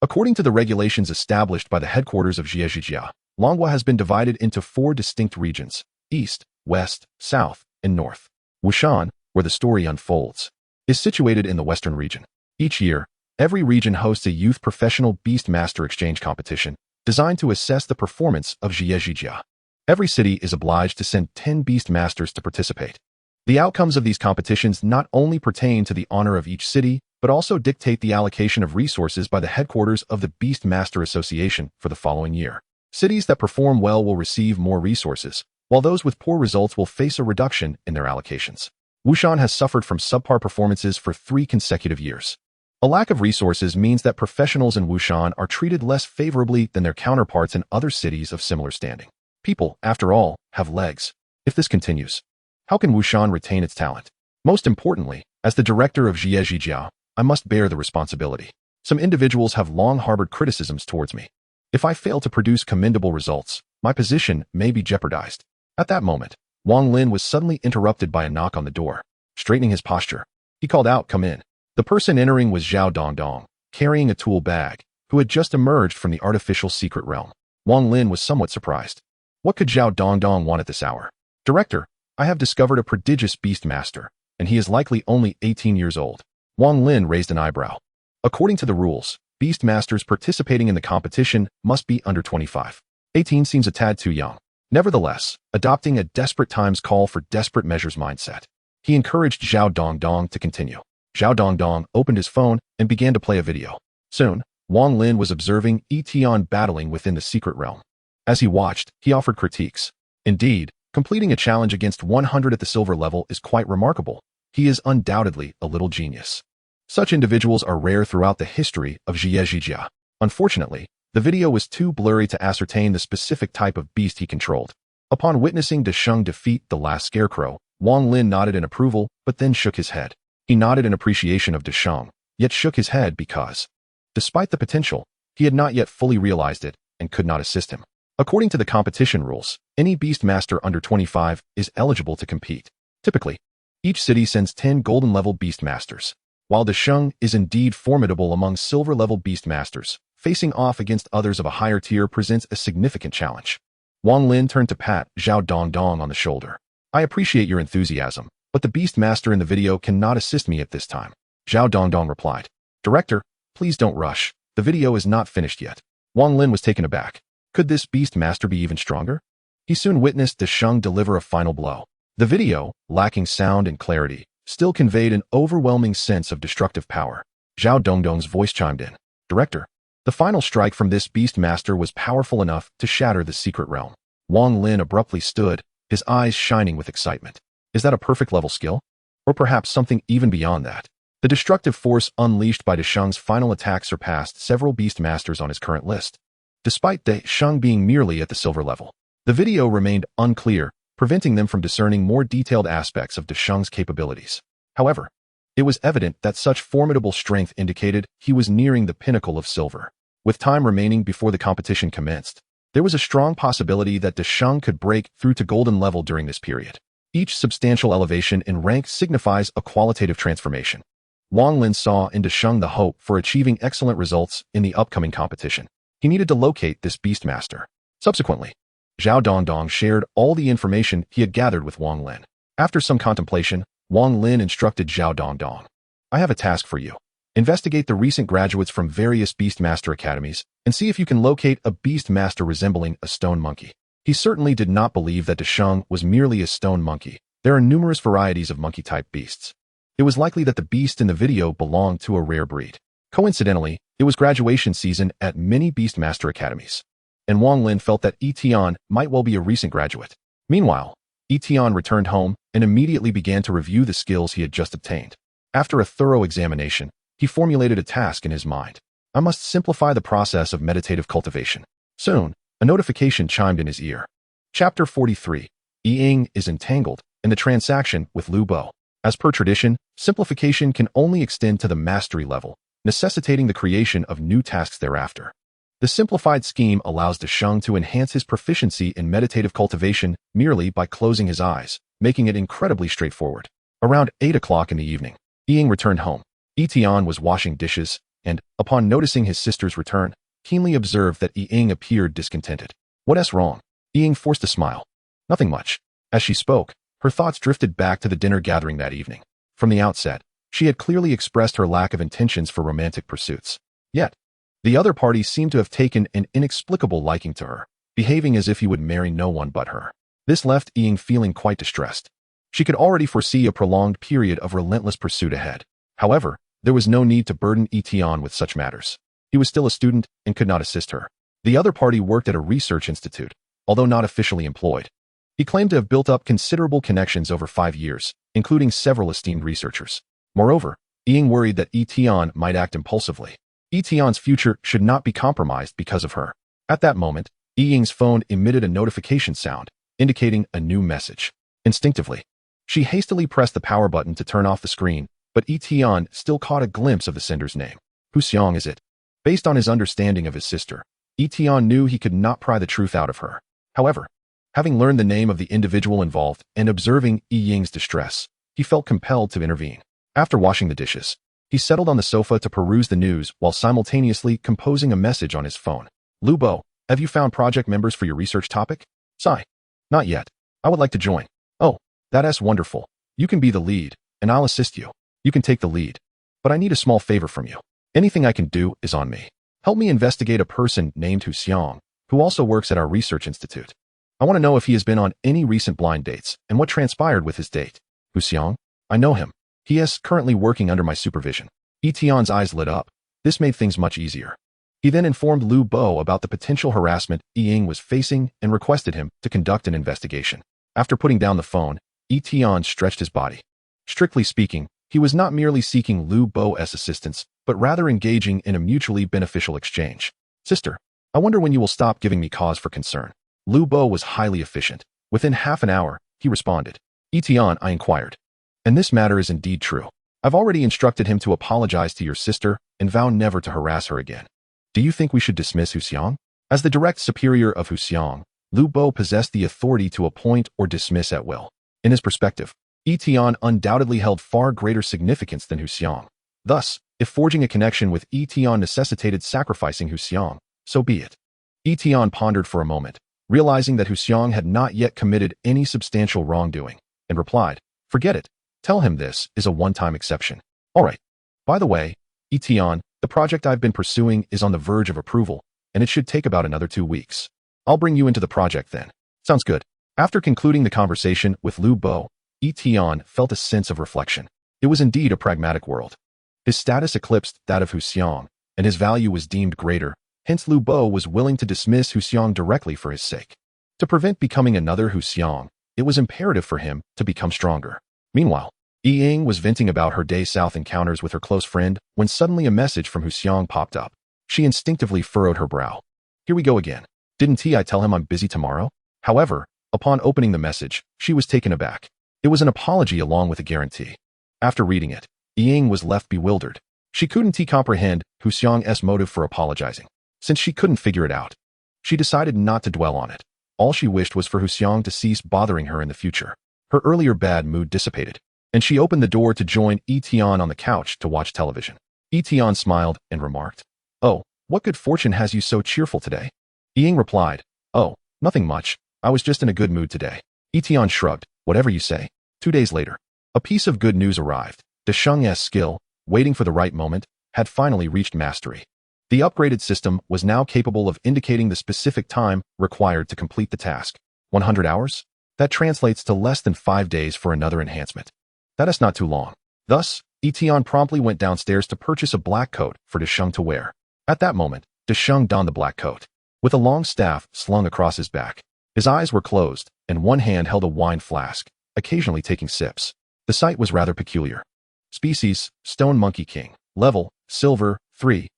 Speaker 1: According to the regulations established by the headquarters of Ziyezhijia, Longhua has been divided into 4 distinct regions: East, West, South, and North. Wushan, where the story unfolds, is situated in the Western region. Each year, every region hosts a youth professional beastmaster exchange competition designed to assess the performance of Ziyezhijia. Every city is obliged to send 10 beastmasters to participate. The outcomes of these competitions not only pertain to the honor of each city, but also dictate the allocation of resources by the headquarters of the Beastmaster Association for the following year. Cities that perform well will receive more resources, while those with poor results will face a reduction in their allocations. Wushan has suffered from subpar performances for 3 consecutive years. A lack of resources means that professionals in Wushan are treated less favorably than their counterparts in other cities of similar standing. People, after all, have legs. If this continues, how can Wushan retain its talent? Most importantly, as the director of Ziyezhijia, I must bear the responsibility. Some individuals have long harbored criticisms towards me. If I fail to produce commendable results, my position may be jeopardized. At that moment, Wang Lin was suddenly interrupted by a knock on the door. Straightening his posture, he called out, "Come in." The person entering was Zhao Dongdong, carrying a tool bag, who had just emerged from the artificial secret realm. Wang Lin was somewhat surprised. What could Zhao Dongdong want at this hour? "Director, I have discovered a prodigious beastmaster, and he is likely only 18 years old." Wang Lin raised an eyebrow. According to the rules, beastmasters participating in the competition must be under 25. 18 seems a tad too young. Nevertheless, adopting a desperate times call for desperate measures mindset, he encouraged Zhao Dongdong to continue. Zhao Dongdong opened his phone and began to play a video. Soon, Wang Lin was observing Yi Tian battling within the secret realm. As he watched, he offered critiques. Indeed, completing a challenge against 100 at the silver level is quite remarkable. He is undoubtedly a little genius. Such individuals are rare throughout the history of Zhie. Unfortunately, the video was too blurry to ascertain the specific type of beast he controlled. Upon witnessing Desheng defeat the last scarecrow, Wang Lin nodded in approval, but then shook his head. He nodded in appreciation of Desheng, yet shook his head because, despite the potential, he had not yet fully realized it and could not assist him. According to the competition rules, any beast master under 25 is eligible to compete. Typically, each city sends 10 golden-level beast masters. While Desheng is indeed formidable among silver-level beast masters, facing off against others of a higher tier presents a significant challenge. Wang Lin turned to pat Zhao Dongdong on the shoulder. I appreciate your enthusiasm, but the beast master in the video cannot assist me at this time. Zhao Dongdong replied. Director, please don't rush. The video is not finished yet. Wang Lin was taken aback. Could this beast master be even stronger? He soon witnessed Desheng deliver a final blow. The video, lacking sound and clarity, still conveyed an overwhelming sense of destructive power. Zhao Dongdong's voice chimed in. Director, the final strike from this beast master was powerful enough to shatter the secret realm. Wang Lin abruptly stood, his eyes shining with excitement. Is that a perfect level skill? Or perhaps something even beyond that? The destructive force unleashed by Desheng's final attack surpassed several beast masters on his current list. Despite Desheng being merely at the silver level, the video remained unclear, preventing them from discerning more detailed aspects of Desheng's capabilities. However, it was evident that such formidable strength indicated he was nearing the pinnacle of silver. With time remaining before the competition commenced, there was a strong possibility that Desheng could break through to golden level during this period. Each substantial elevation in rank signifies a qualitative transformation. Wang Lin saw in Desheng the hope for achieving excellent results in the upcoming competition. He needed to locate this beast master. Subsequently, Zhao Dongdong shared all the information he had gathered with Wang Lin. After some contemplation, Wang Lin instructed Zhao Dongdong. I have a task for you. Investigate the recent graduates from various Beastmaster academies and see if you can locate a Beastmaster resembling a stone monkey. He certainly did not believe that Desheng was merely a stone monkey. There are numerous varieties of monkey-type beasts. It was likely that the beast in the video belonged to a rare breed. Coincidentally, it was graduation season at many Beastmaster academies, and Wang Lin felt that Yi Tian might well be a recent graduate. Meanwhile, Yi Tian returned home and immediately began to review the skills he had just obtained. After a thorough examination, he formulated a task in his mind. I must simplify the process of meditative cultivation. Soon, a notification chimed in his ear. Chapter 43. Yi Ying is entangled in the transaction with Lu Bo. As per tradition, simplification can only extend to the mastery level, necessitating the creation of new tasks thereafter. The simplified scheme allows Desheng to enhance his proficiency in meditative cultivation merely by closing his eyes, making it incredibly straightforward. Around 8 o'clock in the evening, Yi Ying returned home. Yi Tian was washing dishes, and, upon noticing his sister's return, keenly observed that Yi Ying appeared discontented. What's wrong? Yi Ying forced a smile. Nothing much. As she spoke, her thoughts drifted back to the dinner gathering that evening. From the outset, she had clearly expressed her lack of intentions for romantic pursuits. Yet, the other party seemed to have taken an inexplicable liking to her, behaving as if he would marry no one but her. This left Yi Ying feeling quite distressed. She could already foresee a prolonged period of relentless pursuit ahead. However, there was no need to burden Yi Tian with such matters. He was still a student and could not assist her. The other party worked at a research institute, although not officially employed. He claimed to have built up considerable connections over 5 years, including several esteemed researchers. Moreover, Yi Ying worried that Yi Tian might act impulsively. Yi Tian's future should not be compromised because of her. At that moment, Yi Ying's phone emitted a notification sound, indicating a new message. Instinctively, she hastily pressed the power button to turn off the screen, but Yi Tian still caught a glimpse of the sender's name. Who Xiang is it? Based on his understanding of his sister, Yi Tian knew he could not pry the truth out of her. However, having learned the name of the individual involved and observing Yi Ying's distress, he felt compelled to intervene. After washing the dishes, he settled on the sofa to peruse the news while simultaneously composing a message on his phone. Lu Bo, have you found project members for your research topic? Sigh. Not yet. I would like to join. Oh, that's wonderful. You can be the lead, and I'll assist you. You can take the lead. But I need a small favor from you. Anything I can do is on me. Help me investigate a person named Hu Xiang, who also works at our research institute. I want to know if he has been on any recent blind dates and what transpired with his date. Hu Xiang? I know him. He is currently working under my supervision. Yi Tian's eyes lit up. This made things much easier. He then informed Lu Bo about the potential harassment Yi Ying was facing and requested him to conduct an investigation. After putting down the phone, Yi Tian stretched his body. Strictly speaking, he was not merely seeking Lu Bo's assistance, but rather engaging in a mutually beneficial exchange. Sister, I wonder when you will stop giving me cause for concern. Lu Bo was highly efficient. Within half an hour, he responded. Yi Tian, I inquired. And this matter is indeed true. I've already instructed him to apologize to your sister and vow never to harass her again. Do you think we should dismiss Hu Xiang? As the direct superior of Hu Xiang, Lu Bo possessed the authority to appoint or dismiss at will. In his perspective, Yi Tian undoubtedly held far greater significance than Hu Xiang. Thus, if forging a connection with Yi Tian necessitated sacrificing Hu Xiang, so be it. Yi Tian pondered for a moment, realizing that Hu Xiang had not yet committed any substantial wrongdoing, and replied, forget it. Tell him this is a one-time exception. All right. By the way, Yi Tian, the project I've been pursuing is on the verge of approval, and it should take about another 2 weeks. I'll bring you into the project then. Sounds good. After concluding the conversation with Lu Bo, Yi Tian felt a sense of reflection. It was indeed a pragmatic world. His status eclipsed that of Hu Xiang, and his value was deemed greater, hence Lu Bo was willing to dismiss Hu Xiang directly for his sake. To prevent becoming another Hu Xiang, it was imperative for him to become stronger. Meanwhile, Yi Ying was venting about her day south encounters with her close friend when suddenly a message from Hu Xiang popped up. She instinctively furrowed her brow. Here we go again. Didn't I tell him I'm busy tomorrow? However, upon opening the message, she was taken aback. It was an apology along with a guarantee. After reading it, Yi Ying was left bewildered. She couldn't comprehend Hu Xiang's motive for apologizing. Since she couldn't figure it out, she decided not to dwell on it. All she wished was for Hu Xiang to cease bothering her in the future. Her earlier bad mood dissipated, and she opened the door to join Yi Tian on the couch to watch television. Yi Tian smiled and remarked, "Oh, what good fortune has you so cheerful today?" Yi Ying replied, "Oh, nothing much. I was just in a good mood today." Yi Tian shrugged, "Whatever you say." 2 days later, a piece of good news arrived. Desheng's skill, waiting for the right moment, had finally reached mastery. The upgraded system was now capable of indicating the specific time required to complete the task. 100 hours? That translates to less than 5 days for another enhancement. That is not too long. Thus, Yi Tian promptly went downstairs to purchase a black coat for Desheng to wear. At that moment, Desheng donned the black coat. With a long staff slung across his back, his eyes were closed, and one hand held a wine flask, occasionally taking sips. The sight was rather peculiar. Species, Stone Monkey King. Level, Silver, 3.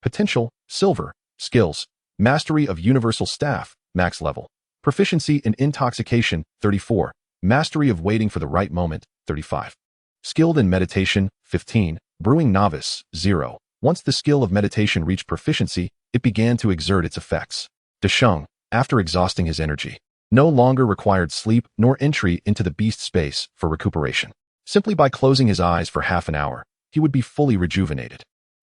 Speaker 1: Potential, Silver. Skills, Mastery of Universal Staff, Max level. Proficiency in Intoxication, 34. Mastery of Waiting for the Right Moment, 35. Skilled in Meditation, 15. Brewing Novice, 0. Once the skill of meditation reached proficiency, it began to exert its effects. Desheng, after exhausting his energy, no longer required sleep nor entry into the beast space for recuperation. Simply by closing his eyes for half an hour, he would be fully rejuvenated.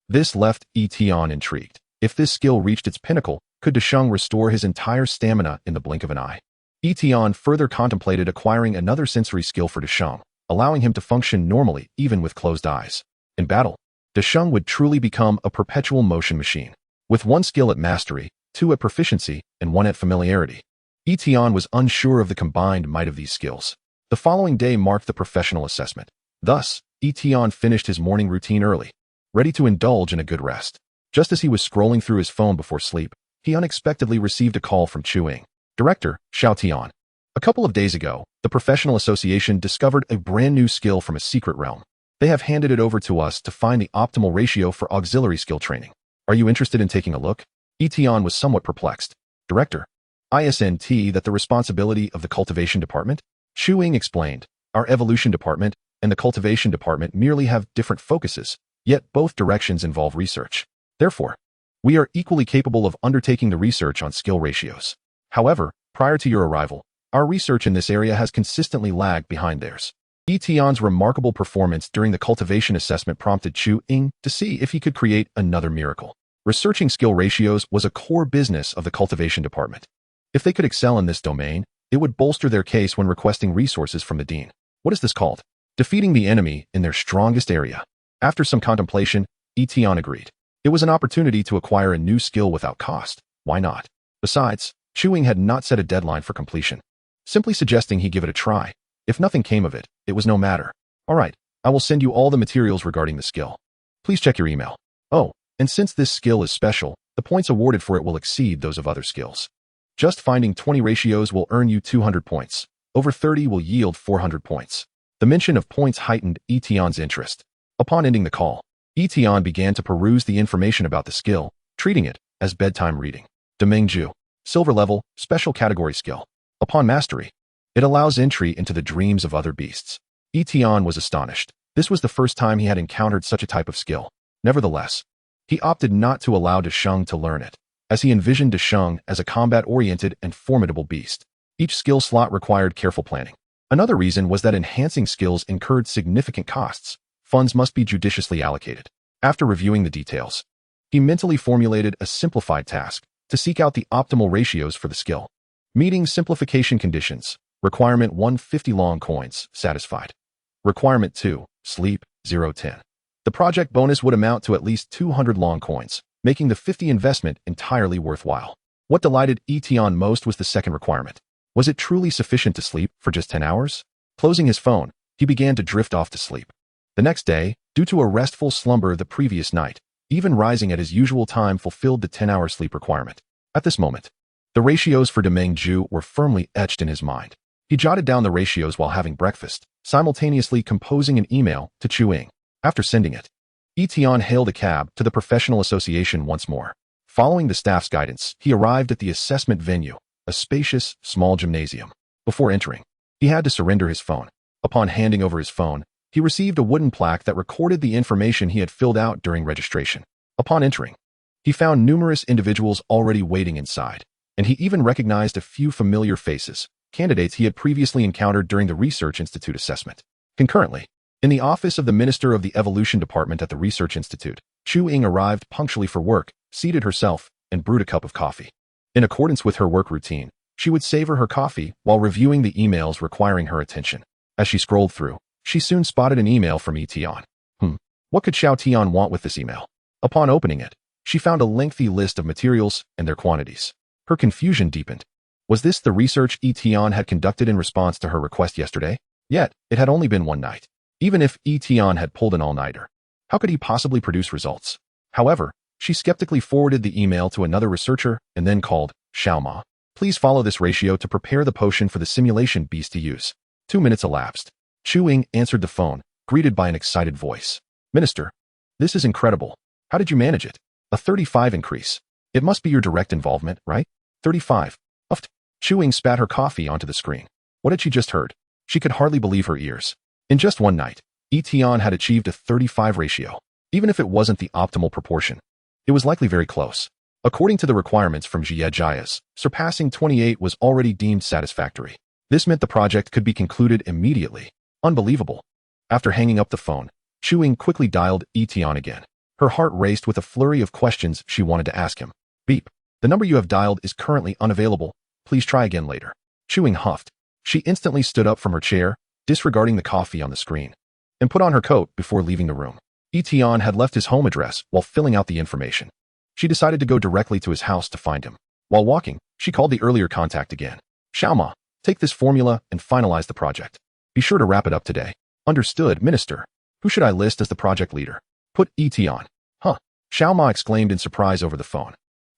Speaker 1: This left Yi Tian intrigued. If this skill reached its pinnacle, could Desheng restore his entire stamina in the blink of an eye? Yi Tian further contemplated acquiring another sensory skill for Desheng, allowing him to function normally even with closed eyes. In battle, Desheng would truly become a perpetual motion machine, with 1 skill at mastery, 2 at proficiency, and 1 at familiarity. Yi Tian was unsure of the combined might of these skills. The following day marked the professional assessment. Thus, Yi Tian finished his morning routine early, ready to indulge in a good rest. Just as he was scrolling through his phone before sleep, he unexpectedly received a call from Chuing. Director, Xiao Tian. A couple of days ago, the Professional Association discovered a brand new skill from a secret realm. They have handed it over to us to find the optimal ratio for auxiliary skill training. Are you interested in taking a look? Yi Tian was somewhat perplexed. Director, isn't that the responsibility of the cultivation department? Chuing explained, our evolution department and the cultivation department merely have different focuses, yet both directions involve research. Therefore, we are equally capable of undertaking the research on skill ratios. However, prior to your arrival, our research in this area has consistently lagged behind theirs. Yi Tian's remarkable performance during the cultivation assessment prompted Chu Ying to see if he could create another miracle. Researching skill ratios was a core business of the cultivation department. If they could excel in this domain, it would bolster their case when requesting resources from the dean. What is this called? Defeating the enemy in their strongest area. After some contemplation, Yi Tian agreed. It was an opportunity to acquire a new skill without cost. Why not? Besides, Seqing had not set a deadline for completion, simply suggesting he give it a try. If nothing came of it, it was no matter. All right, I will send you all the materials regarding the skill. Please check your email. Oh, and since this skill is special, the points awarded for it will exceed those of other skills. Just finding 20 ratios will earn you 200 points. Over 30 will yield 400 points. The mention of points heightened Yi Tian's interest. Upon ending the call, Yi Tian began to peruse the information about the skill, treating it as bedtime reading. Taming Ju. Silver level, special category skill. Upon mastery, it allows entry into the dreams of other beasts. Yi Tian was astonished. This was the first time he had encountered such a type of skill. Nevertheless, he opted not to allow Desheng to learn it, as he envisioned Desheng as a combat-oriented and formidable beast. Each skill slot required careful planning. Another reason was that enhancing skills incurred significant costs. Funds must be judiciously allocated. After reviewing the details, he mentally formulated a simplified task to seek out the optimal ratios for the skill. Meeting simplification conditions. Requirement 1, 50 long coins, satisfied. Requirement 2, sleep, 0, 10. The project bonus would amount to at least 200 long coins, making the 50 investment entirely worthwhile. What delighted Yi Tian most was the second requirement. Was it truly sufficient to sleep for just 10 hours? Closing his phone, he began to drift off to sleep. The next day, due to a restful slumber the previous night, even rising at his usual time fulfilled the 10-hour sleep requirement. At this moment, the ratios for Taming Ju were firmly etched in his mind. He jotted down the ratios while having breakfast, simultaneously composing an email to Seqing. After sending it, Yi Tian hailed a cab to the professional association once more. Following the staff's guidance, he arrived at the assessment venue, a spacious, small gymnasium. Before entering, he had to surrender his phone. Upon handing over his phone, he received a wooden plaque that recorded the information he had filled out during registration. Upon entering, he found numerous individuals already waiting inside, and he even recognized a few familiar faces, candidates he had previously encountered during the Research Institute assessment. Concurrently, in the office of the Minister of the Evolution Department at the Research Institute, Seqing arrived punctually for work, seated herself, and brewed a cup of coffee. In accordance with her work routine, she would savor her coffee while reviewing the emails requiring her attention. As she scrolled through, she soon spotted an email from Yi Tian. What could Xiao Tian want with this email? Upon opening it, she found a lengthy list of materials and their quantities. Her confusion deepened. Was this the research Yi Tian had conducted in response to her request yesterday? Yet, it had only been one night. Even if Yi Tian had pulled an all-nighter, how could he possibly produce results? However, she skeptically forwarded the email to another researcher and then called, Xiaoma. Please follow this ratio to prepare the potion for the simulation beast to use. 2 minutes elapsed. Seqing answered the phone, greeted by an excited voice. Minister, this is incredible. How did you manage it? A 35 increase. It must be your direct involvement, right? 35. Uffed. Seqing spat her coffee onto the screen. What had she just heard? She could hardly believe her ears. In just one night, Yi Tian had achieved a 35 ratio. Even if it wasn't the optimal proportion, it was likely very close. According to the requirements from Jiejias, surpassing 28 was already deemed satisfactory. This meant the project could be concluded immediately. Unbelievable. After hanging up the phone, Seqing quickly dialed Yi Tian again. Her heart raced with a flurry of questions she wanted to ask him. Beep. The number you have dialed is currently unavailable. Please try again later. Seqing huffed. She instantly stood up from her chair, disregarding the coffee on the screen, and put on her coat before leaving the room. Yi Tian had left his home address while filling out the information. She decided to go directly to his house to find him. While walking, she called the earlier contact again. Xiaoma, take this formula and finalize the project. Be sure to wrap it up today. Understood, Minister. Who should I list as the project leader? Put Yi Tian. Huh. Xiaoma exclaimed in surprise over the phone.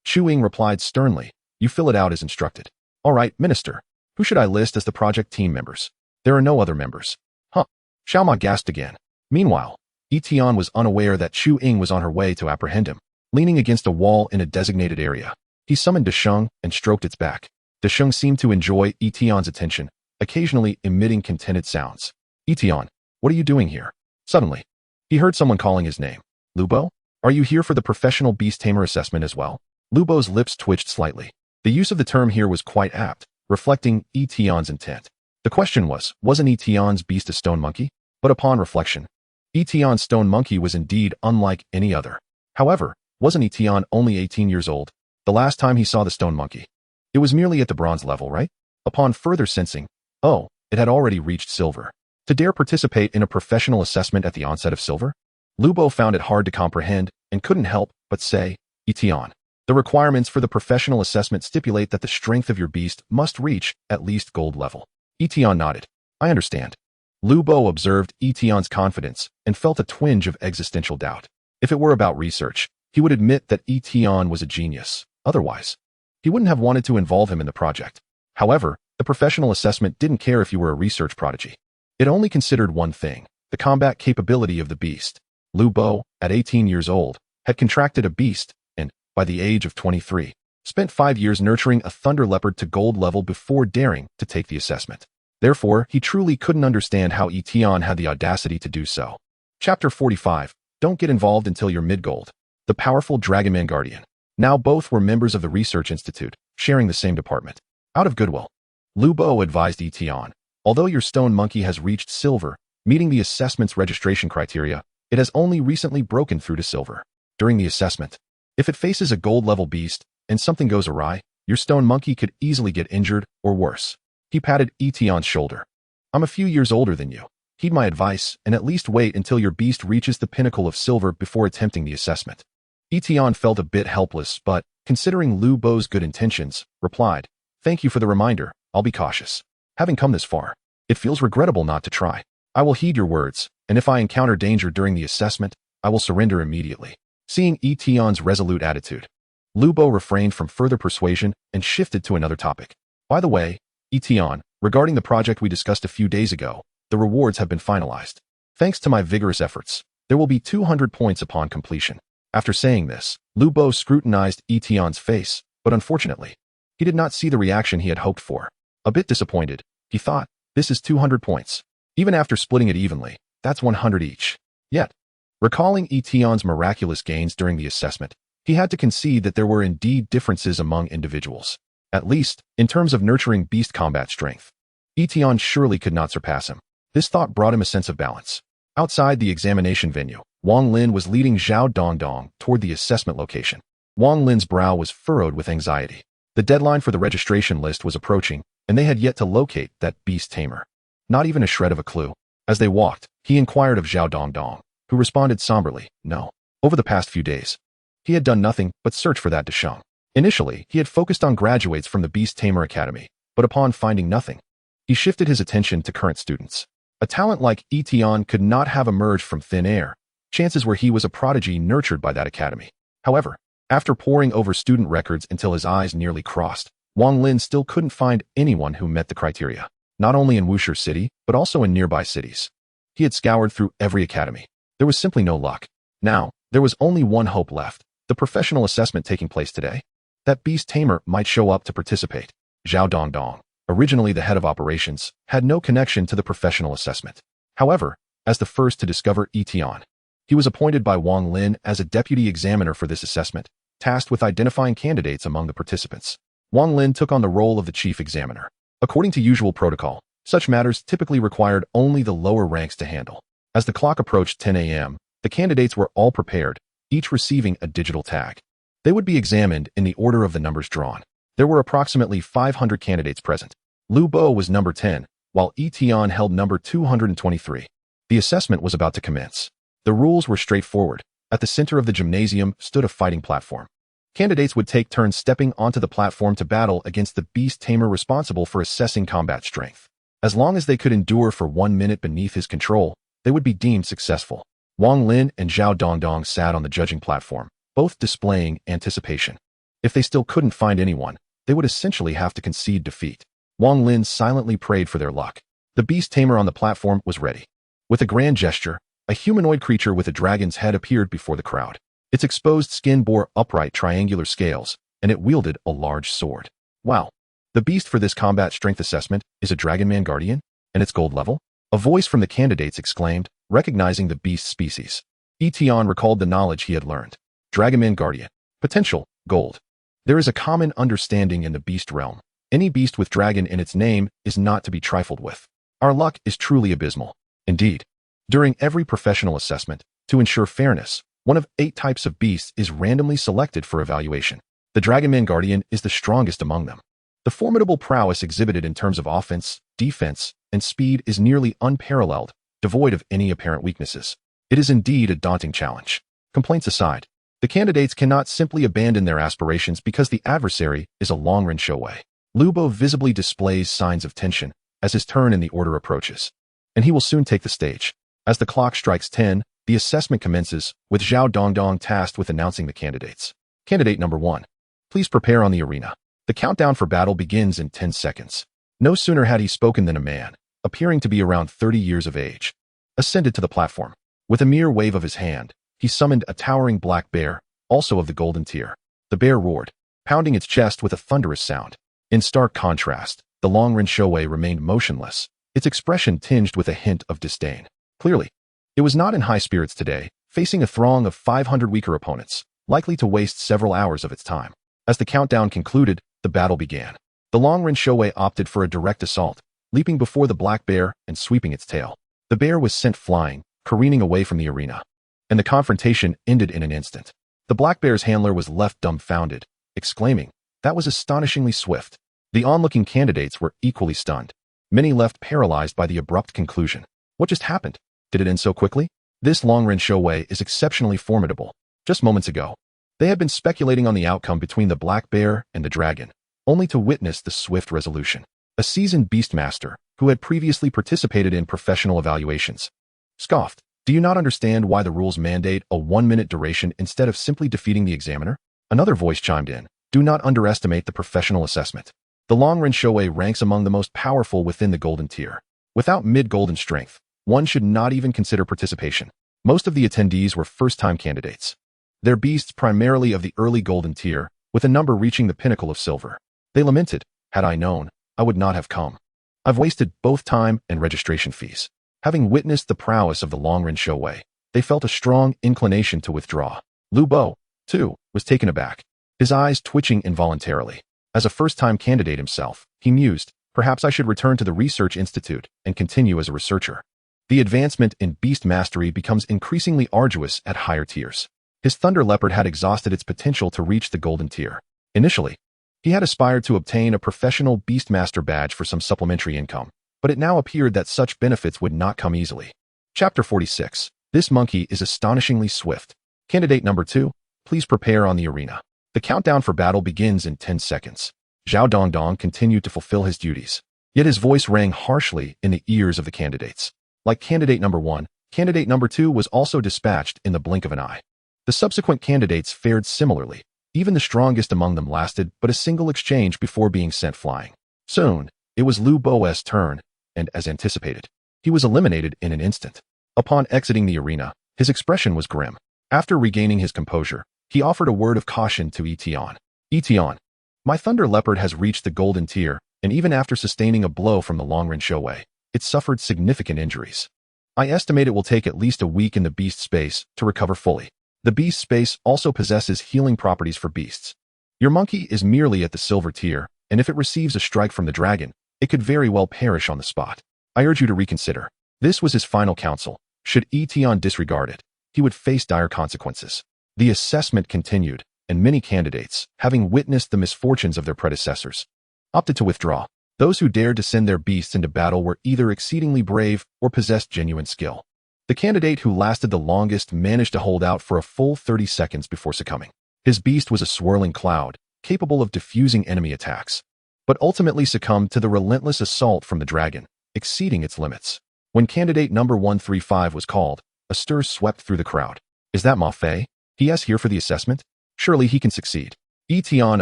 Speaker 1: Seqing replied sternly, you fill it out as instructed. All right, Minister. Who should I list as the project team members? There are no other members. Huh. Xiaoma gasped again. Meanwhile, Yi Tian was unaware that Seqing was on her way to apprehend him. Leaning against a wall in a designated area, he summoned Desheng and stroked its back. Desheng seemed to enjoy Yi Tian's attention, occasionally emitting contented sounds. Yi Tian, what are you doing here? Suddenly, he heard someone calling his name. Lubo? Are you here for the professional beast tamer assessment as well? Lubo's lips twitched slightly. The use of the term here was quite apt, reflecting Yi Tian's intent. The question was, wasn't Yi Tian's beast a stone monkey? But upon reflection, Yi Tian's stone monkey was indeed unlike any other. However, wasn't Yi Tian only 18 years old the last time he saw the stone monkey? It was merely at the bronze level, right? Upon further sensing, oh, it had already reached silver. To dare participate in a professional assessment at the onset of silver? Lubo found it hard to comprehend and couldn't help but say, Yi Tian, The requirements for the professional assessment stipulate that the strength of your beast must reach at least gold level. Yi Tian nodded. I understand. Lu Bo observed Yi Tian's confidence and felt a twinge of existential doubt. If it were about research, he would admit that Yi Tian was a genius. Otherwise, he wouldn't have wanted to involve him in the project. However, the professional assessment didn't care if you were a research prodigy. It only considered one thing, the combat capability of the beast. Lu Bo, at 18 years old, had contracted a beast and, by the age of 23, spent 5 years nurturing a thunder leopard to gold level before daring to take the assessment. Therefore, he truly couldn't understand how Yi Tian had the audacity to do so. Chapter 45. Don't get involved until you're mid-gold. The powerful Dragonman Guardian. Now both were members of the Research Institute, sharing the same department. Out of goodwill, Lu Bo advised Yi Tian, although your stone monkey has reached silver, meeting the assessment's registration criteria, it has only recently broken through to silver. During the assessment, if it faces a gold-level beast and something goes awry, your stone monkey could easily get injured or worse. He patted Yi Tian's shoulder. I'm a few years older than you. Heed my advice and at least wait until your beast reaches the pinnacle of silver before attempting the assessment. Yi Tian felt a bit helpless, but, considering Lu Bo's good intentions, replied, Thank you for the reminder. I'll be cautious. Having come this far, it feels regrettable not to try. I will heed your words, and if I encounter danger during the assessment, I will surrender immediately. Seeing Yi Tian's resolute attitude, Lu Bo refrained from further persuasion and shifted to another topic. By the way, Yi Tian, regarding the project we discussed a few days ago, the rewards have been finalized. Thanks to my vigorous efforts, there will be 200 points upon completion. After saying this, Lu Bo scrutinized Yi Tian's face, but unfortunately, he did not see the reaction he had hoped for. A bit disappointed, he thought, this is 200 points. Even after splitting it evenly, that's 100 each. Yet, recalling Yi Tian's miraculous gains during the assessment, he had to concede that there were indeed differences among individuals. At least, in terms of nurturing beast combat strength. Yi Tian surely could not surpass him. This thought brought him a sense of balance. Outside the examination venue, Wang Lin was leading Zhao Dongdong toward the assessment location. Wang Lin's brow was furrowed with anxiety. The deadline for the registration list was approaching, and they had yet to locate that beast tamer. Not even a shred of a clue. As they walked, he inquired of Zhao Dongdong, who responded somberly, no. Over the past few days, he had done nothing but search for that Desheng. Initially, he had focused on graduates from the Beast Tamer Academy, but upon finding nothing, he shifted his attention to current students. A talent like Yi Tian could not have emerged from thin air. Chances were he was a prodigy nurtured by that academy. However, after poring over student records until his eyes nearly crossed, Wang Lin still couldn't find anyone who met the criteria, not only in Wuxi City, but also in nearby cities. He had scoured through every academy. There was simply no luck. Now, there was only one hope left, the professional assessment taking place today. That beast tamer might show up to participate. Zhao Dongdong, originally the head of operations, had no connection to the professional assessment. However, as the first to discover Yi Tian, he was appointed by Wang Lin as a deputy examiner for this assessment, tasked with identifying candidates among the participants. Wang Lin took on the role of the chief examiner. According to usual protocol, such matters typically required only the lower ranks to handle. As the clock approached 10 a.m., the candidates were all prepared, each receiving a digital tag. They would be examined in the order of the numbers drawn. There were approximately 500 candidates present. Lu Bo was number 10, while Yi Tian held number 223. The assessment was about to commence. The rules were straightforward. At the center of the gymnasium stood a fighting platform. Candidates would take turns stepping onto the platform to battle against the beast tamer responsible for assessing combat strength. As long as they could endure for 1 minute beneath his control, they would be deemed successful. Wang Lin and Zhao Dongdong sat on the judging platform, both displaying anticipation. If they still couldn't find anyone, they would essentially have to concede defeat. Wang Lin silently prayed for their luck. The beast tamer on the platform was ready. With a grand gesture, a humanoid creature with a dragon's head appeared before the crowd. Its exposed skin bore upright triangular scales, and it wielded a large sword. Wow! The beast for this combat strength assessment is a Dragonman Guardian, and its gold level? A voice from the candidates exclaimed, recognizing the beast species. Yi Tian recalled the knowledge he had learned. Dragonman Guardian. Potential, gold. There is a common understanding in the beast realm. Any beast with dragon in its name is not to be trifled with. Our luck is truly abysmal. Indeed. During every professional assessment, to ensure fairness, one of 8 types of beasts is randomly selected for evaluation. The Dragonman Guardian is the strongest among them. The formidable prowess exhibited in terms of offense, defense, and speed is nearly unparalleled, devoid of any apparent weaknesses. It is indeed a daunting challenge. Complaints aside, The candidates cannot simply abandon their aspirations because the adversary is a long-range showway. Lu Bo visibly displays signs of tension as his turn in the order approaches, and he will soon take the stage. As the clock strikes 10, the assessment commences, with Zhao Dongdong tasked with announcing the candidates. Candidate number 1. Please prepare on the arena. The countdown for battle begins in 10 seconds. No sooner had he spoken than a man, appearing to be around 30 years of age, ascended to the platform. With a mere wave of his hand, he summoned a towering black bear, also of the golden tier. The bear roared, pounding its chest with a thunderous sound. In stark contrast, the long-range showway remained motionless, its expression tinged with a hint of disdain. Clearly, it was not in high spirits today, facing a throng of 500 weaker opponents, likely to waste several hours of its time. As the countdown concluded, the battle began. The long-range showway opted for a direct assault, leaping before the black bear and sweeping its tail. The bear was sent flying, careening away from the arena, and the confrontation ended in an instant. The black bear's handler was left dumbfounded, exclaiming, "That was astonishingly swift." The onlooking candidates were equally stunned. Many left paralyzed by the abrupt conclusion. What just happened? Did it end so quickly? This long-range showway is exceptionally formidable. Just moments ago, they had been speculating on the outcome between the black bear and the dragon, only to witness the swift resolution. A seasoned beastmaster, who had previously participated in professional evaluations, scoffed. "Do you not understand why the rules mandate a 1-minute duration instead of simply defeating the examiner?" Another voice chimed in. "Do not underestimate the professional assessment. The long-range showway ranks among the most powerful within the golden tier. Without mid-golden strength, one should not even consider participation." Most of the attendees were first-time candidates. Their beasts primarily of the early golden tier, with a number reaching the pinnacle of silver. They lamented, "Had I known, I would not have come. I've wasted both time and registration fees." Having witnessed the prowess of the long-range showway, they felt a strong inclination to withdraw. Lu Bo, too, was taken aback, his eyes twitching involuntarily. As a first-time candidate himself, he mused, "Perhaps I should return to the research institute and continue as a researcher." The advancement in beast mastery becomes increasingly arduous at higher tiers. His Thunder Leopard had exhausted its potential to reach the golden tier. Initially, he had aspired to obtain a professional beastmaster badge for some supplementary income, but it now appeared that such benefits would not come easily. Chapter 46. This monkey is astonishingly swift. Candidate number 2, please prepare on the arena. The countdown for battle begins in 10 seconds. Zhao Dongdong continued to fulfill his duties, yet his voice rang harshly in the ears of the candidates. Like candidate number 1, candidate number 2 was also dispatched in the blink of an eye. The subsequent candidates fared similarly. Even the strongest among them lasted but a single exchange before being sent flying. Soon, it was Lu Bo's turn, and as anticipated, he was eliminated in an instant. Upon exiting the arena, his expression was grim. After regaining his composure, he offered a word of caution to Yi Tian. "Yi Tian, my Thunder Leopard has reached the golden tier, and even after sustaining a blow from the long-range showway, it suffered significant injuries. I estimate it will take at least a week in the beast space to recover fully. The beast space also possesses healing properties for beasts. Your monkey is merely at the silver tier, and if it receives a strike from the dragon, it could very well perish on the spot. I urge you to reconsider." This was his final counsel. Should Yi Tian disregard it, he would face dire consequences. The assessment continued, and many candidates, having witnessed the misfortunes of their predecessors, opted to withdraw. Those who dared to send their beasts into battle were either exceedingly brave or possessed genuine skill. The candidate who lasted the longest managed to hold out for a full 30 seconds before succumbing. His beast was a swirling cloud, capable of diffusing enemy attacks, but ultimately succumbed to the relentless assault from the dragon, exceeding its limits. When candidate number 135 was called, a stir swept through the crowd. "Is that Ma Fei? He is here for the assessment? Surely he can succeed." Yi Tian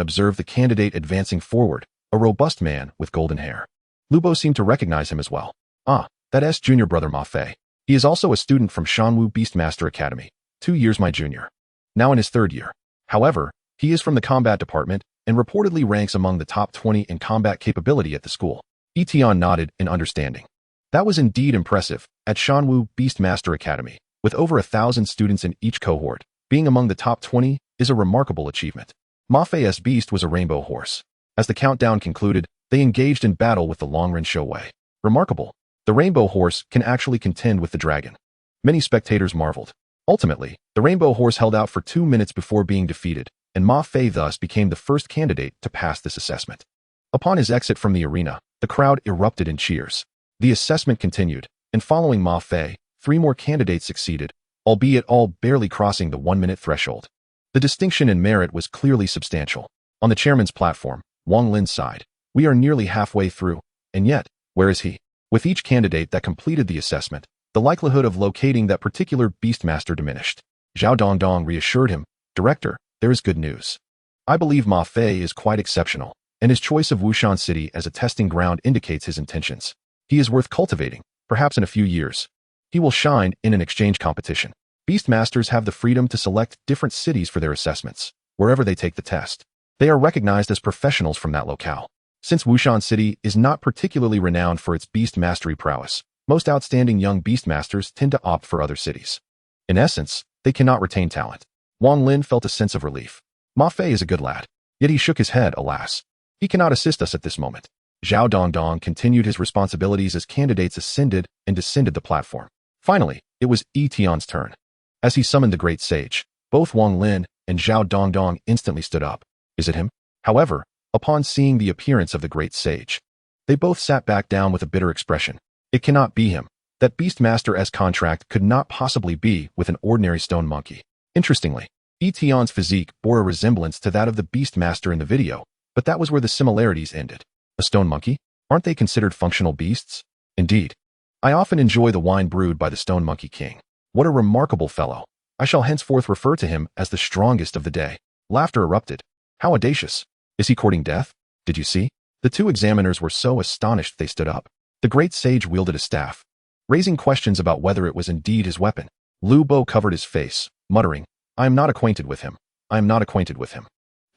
Speaker 1: observed the candidate advancing forward, a robust man with golden hair. Lu Bo seemed to recognize him as well. "Ah, that is junior brother Ma Fei. He is also a student from Shanwu Beastmaster Academy, 2 years my junior. Now in his 3rd year. However, he is from the combat department and reportedly ranks among the top 20 in combat capability at the school." Yi Tian nodded in understanding. That was indeed impressive. At Shanwu Beastmaster Academy, with over 1,000 students in each cohort, being among the top 20 is a remarkable achievement. Ma Fei's beast was a rainbow horse. As the countdown concluded, they engaged in battle with the long-range showway. Remarkable. The rainbow horse can actually contend with the dragon. Many spectators marveled. Ultimately, the rainbow horse held out for 2 minutes before being defeated, and Ma Fei thus became the first candidate to pass this assessment. Upon his exit from the arena, the crowd erupted in cheers. The assessment continued, and following Ma Fei, 3 more candidates succeeded, albeit all barely crossing the 1-minute threshold. The distinction in merit was clearly substantial. On the chairman's platform, Wang Lin sighed. We are nearly halfway through, and yet, where is he? With each candidate that completed the assessment, the likelihood of locating that particular beastmaster diminished. Zhao Dongdong reassured him, Director, there is good news. I believe Ma Fei is quite exceptional, and his choice of Wushan City as a testing ground indicates his intentions. He is worth cultivating, perhaps in a few years. He will shine in an exchange competition. Beastmasters have the freedom to select different cities for their assessments, wherever they take the test. They are recognized as professionals from that locale. Since Wushan City is not particularly renowned for its beast mastery prowess, most outstanding young beastmasters tend to opt for other cities. In essence, they cannot retain talent. Wang Lin felt a sense of relief. Ma Fei is a good lad, yet he shook his head, alas. He cannot assist us at this moment. Zhao Dongdong continued his responsibilities as candidates ascended and descended the platform. Finally, it was Yi Tian's turn. As he summoned the great sage, both Wang Lin and Zhao Dongdong instantly stood up. Is it him? However, upon seeing the appearance of the great sage, they both sat back down with a bitter expression. It cannot be him. That beastmaster as contract could not possibly be with an ordinary stone monkey. Interestingly, Yi Tian's physique bore a resemblance to that of the beastmaster in the video, but that was where the similarities ended. A stone monkey? Aren't they considered functional beasts? Indeed. I often enjoy the wine brewed by the stone monkey king. What a remarkable fellow. I shall henceforth refer to him as the strongest of the day. Laughter erupted. How audacious. Is he courting death? Did you see? The two examiners were so astonished they stood up. The great sage wielded a staff, raising questions about whether it was indeed his weapon. Lu Bo covered his face, muttering, I am not acquainted with him. I am not acquainted with him.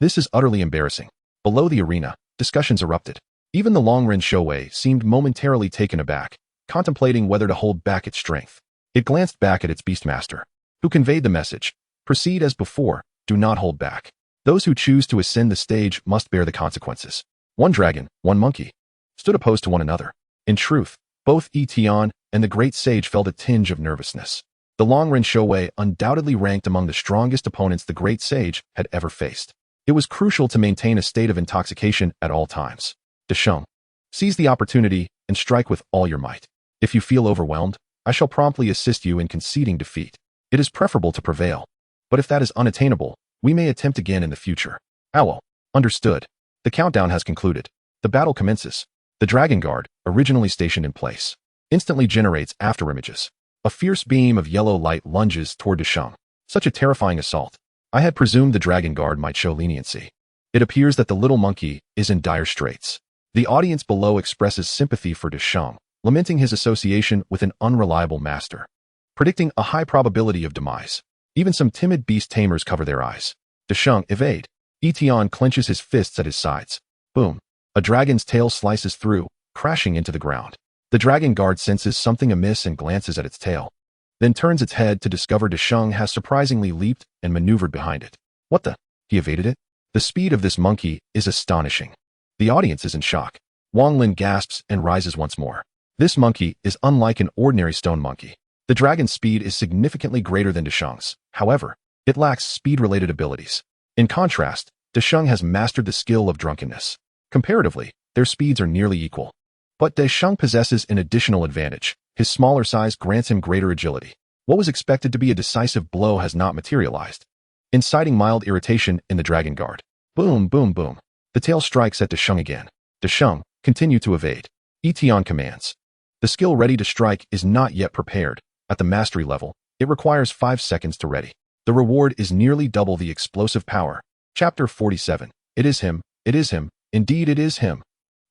Speaker 1: This is utterly embarrassing. Below the arena, discussions erupted. Even the Longren Shouwei seemed momentarily taken aback, contemplating whether to hold back its strength. It glanced back at its beastmaster, who conveyed the message, proceed as before, do not hold back. Those who choose to ascend the stage must bear the consequences. One dragon, one monkey, stood opposed to one another. In truth, both Yi Tian and the great sage felt a tinge of nervousness. The Longren Shouwei undoubtedly ranked among the strongest opponents the great sage had ever faced. It was crucial to maintain a state of intoxication at all times. Desheng, seize the opportunity and strike with all your might. If you feel overwhelmed, I shall promptly assist you in conceding defeat. It is preferable to prevail. But if that is unattainable, we may attempt again in the future. Owl. Understood. The countdown has concluded. The battle commences. The Dragon Guard, originally stationed in place, instantly generates afterimages. A fierce beam of yellow light lunges toward Desheng. Such a terrifying assault. I had presumed the Dragon Guard might show leniency. It appears that the little monkey is in dire straits. The audience below expresses sympathy for Desheng, lamenting his association with an unreliable master, predicting a high probability of demise. Even some timid beast tamers cover their eyes. Desheng evade. Yi Tian clenches his fists at his sides. Boom. A dragon's tail slices through, crashing into the ground. The Dragon Guard senses something amiss and glances at its tail, then turns its head to discover Desheng has surprisingly leaped and maneuvered behind it. What the? He evaded it? The speed of this monkey is astonishing. The audience is in shock. Wang Lin gasps and rises once more. This monkey is unlike an ordinary stone monkey. The dragon's speed is significantly greater than Desheng's. However, it lacks speed-related abilities. In contrast, Desheng has mastered the skill of drunkenness. Comparatively, their speeds are nearly equal. But Desheng possesses an additional advantage. His smaller size grants him greater agility. What was expected to be a decisive blow has not materialized, inciting mild irritation in the Dragon Guard. Boom, boom, boom. The tail strikes at Desheng again. Desheng, continue to evade. Yi Tian commands. The skill ready to strike is not yet prepared. At the mastery level, it requires 5 seconds to ready. The reward is nearly double the explosive power. Chapter 47. It is him. It is him. Indeed, it is him.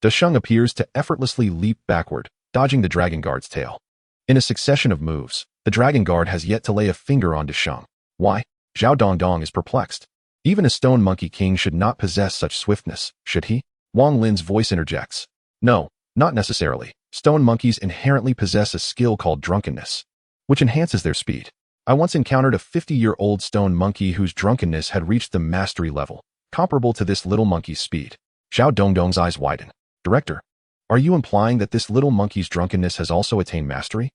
Speaker 1: Desheng appears to effortlessly leap backward, dodging the Dragon Guard's tail. In a succession of moves, the Dragon Guard has yet to lay a finger on Desheng. Why? Zhao Dongdong is perplexed. Even a stone monkey king should not possess such swiftness, should he? Wang Lin's voice interjects. No, not necessarily. Stone monkeys inherently possess a skill called drunkenness, which enhances their speed. I once encountered a 50-year-old stone monkey whose drunkenness had reached the mastery level, comparable to this little monkey's speed. Zhao Dongdong's eyes widen. Director, are you implying that this little monkey's drunkenness has also attained mastery?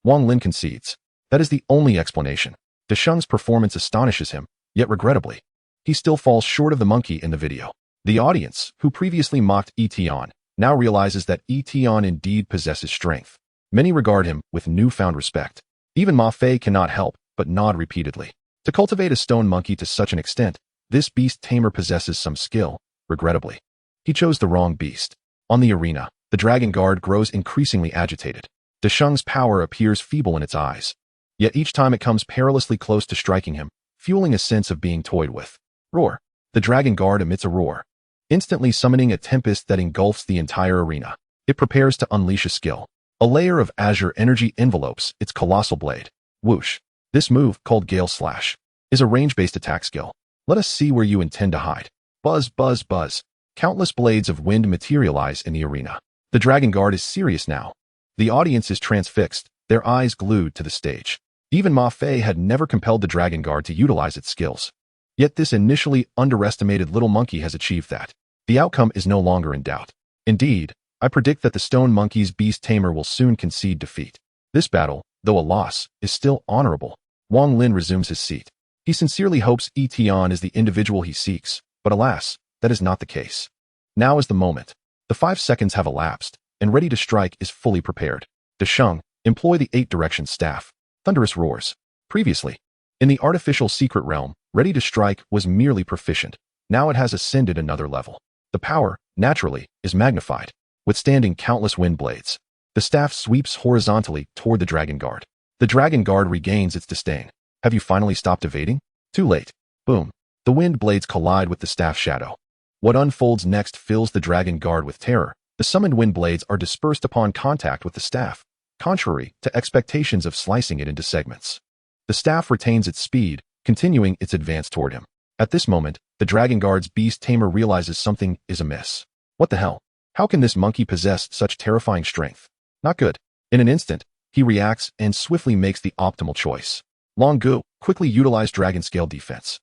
Speaker 1: Wang Lin concedes. That is the only explanation. Desheng's performance astonishes him, yet regrettably, he still falls short of the monkey in the video. The audience, who previously mocked Yi Tian, now realizes that Yi Tian indeed possesses strength. Many regard him with newfound respect. Even Ma Fei cannot help but nod repeatedly. To cultivate a stone monkey to such an extent, this beast tamer possesses some skill, regrettably. He chose the wrong beast. On the arena, the dragon guard grows increasingly agitated. Desheng's power appears feeble in its eyes. Yet each time it comes perilously close to striking him, fueling a sense of being toyed with. Roar. The dragon guard emits a roar, instantly summoning a tempest that engulfs the entire arena. It prepares to unleash a skill. A layer of azure energy envelopes its colossal blade. Whoosh. This move, called Gale Slash, is a range-based attack skill. Let us see where you intend to hide. Buzz, buzz, buzz. Countless blades of wind materialize in the arena. The dragon guard is serious now. The audience is transfixed, their eyes glued to the stage. Even Ma Fei had never compelled the dragon guard to utilize its skills. Yet this initially underestimated little monkey has achieved that. The outcome is no longer in doubt. Indeed, I predict that the stone monkey's beast tamer will soon concede defeat. This battle, though a loss, is still honorable. Wang Lin resumes his seat. He sincerely hopes Yi Tian is the individual he seeks, but alas, that is not the case. Now is the moment. The 5 seconds have elapsed, and ready to strike is fully prepared. Desheng, employ the 8-direction staff. Thunderous roars. Previously, in the artificial secret realm, ready to strike was merely proficient. Now it has ascended another level. The power, naturally, is magnified, withstanding countless wind blades. The staff sweeps horizontally toward the dragon guard. The dragon guard regains its disdain. Have you finally stopped evading? Too late. Boom. The wind blades collide with the staff shadow. What unfolds next fills the dragon guard with terror. The summoned wind blades are dispersed upon contact with the staff, contrary to expectations of slicing it into segments. The staff retains its speed, continuing its advance toward him. At this moment, the dragon guard's beast tamer realizes something is amiss. What the hell? How can this monkey possess such terrifying strength? Not good. In an instant, he reacts and swiftly makes the optimal choice. Long Gu, quickly utilize dragon scale defense.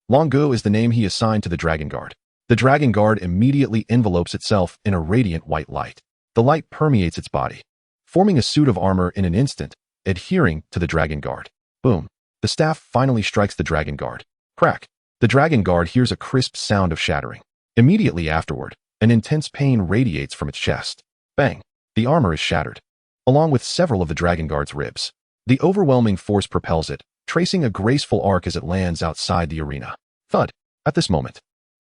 Speaker 1: Long Gu is the name he assigned to the dragon guard. The dragon guard immediately envelopes itself in a radiant white light. The light permeates its body, forming a suit of armor in an instant, adhering to the dragon guard. Boom. The staff finally strikes the dragon guard. Crack. The dragon guard hears a crisp sound of shattering. Immediately afterward, an intense pain radiates from its chest. Bang. The armor is shattered, along with several of the dragon guard's ribs. The overwhelming force propels it, tracing a graceful arc as it lands outside the arena. Thud. At this moment,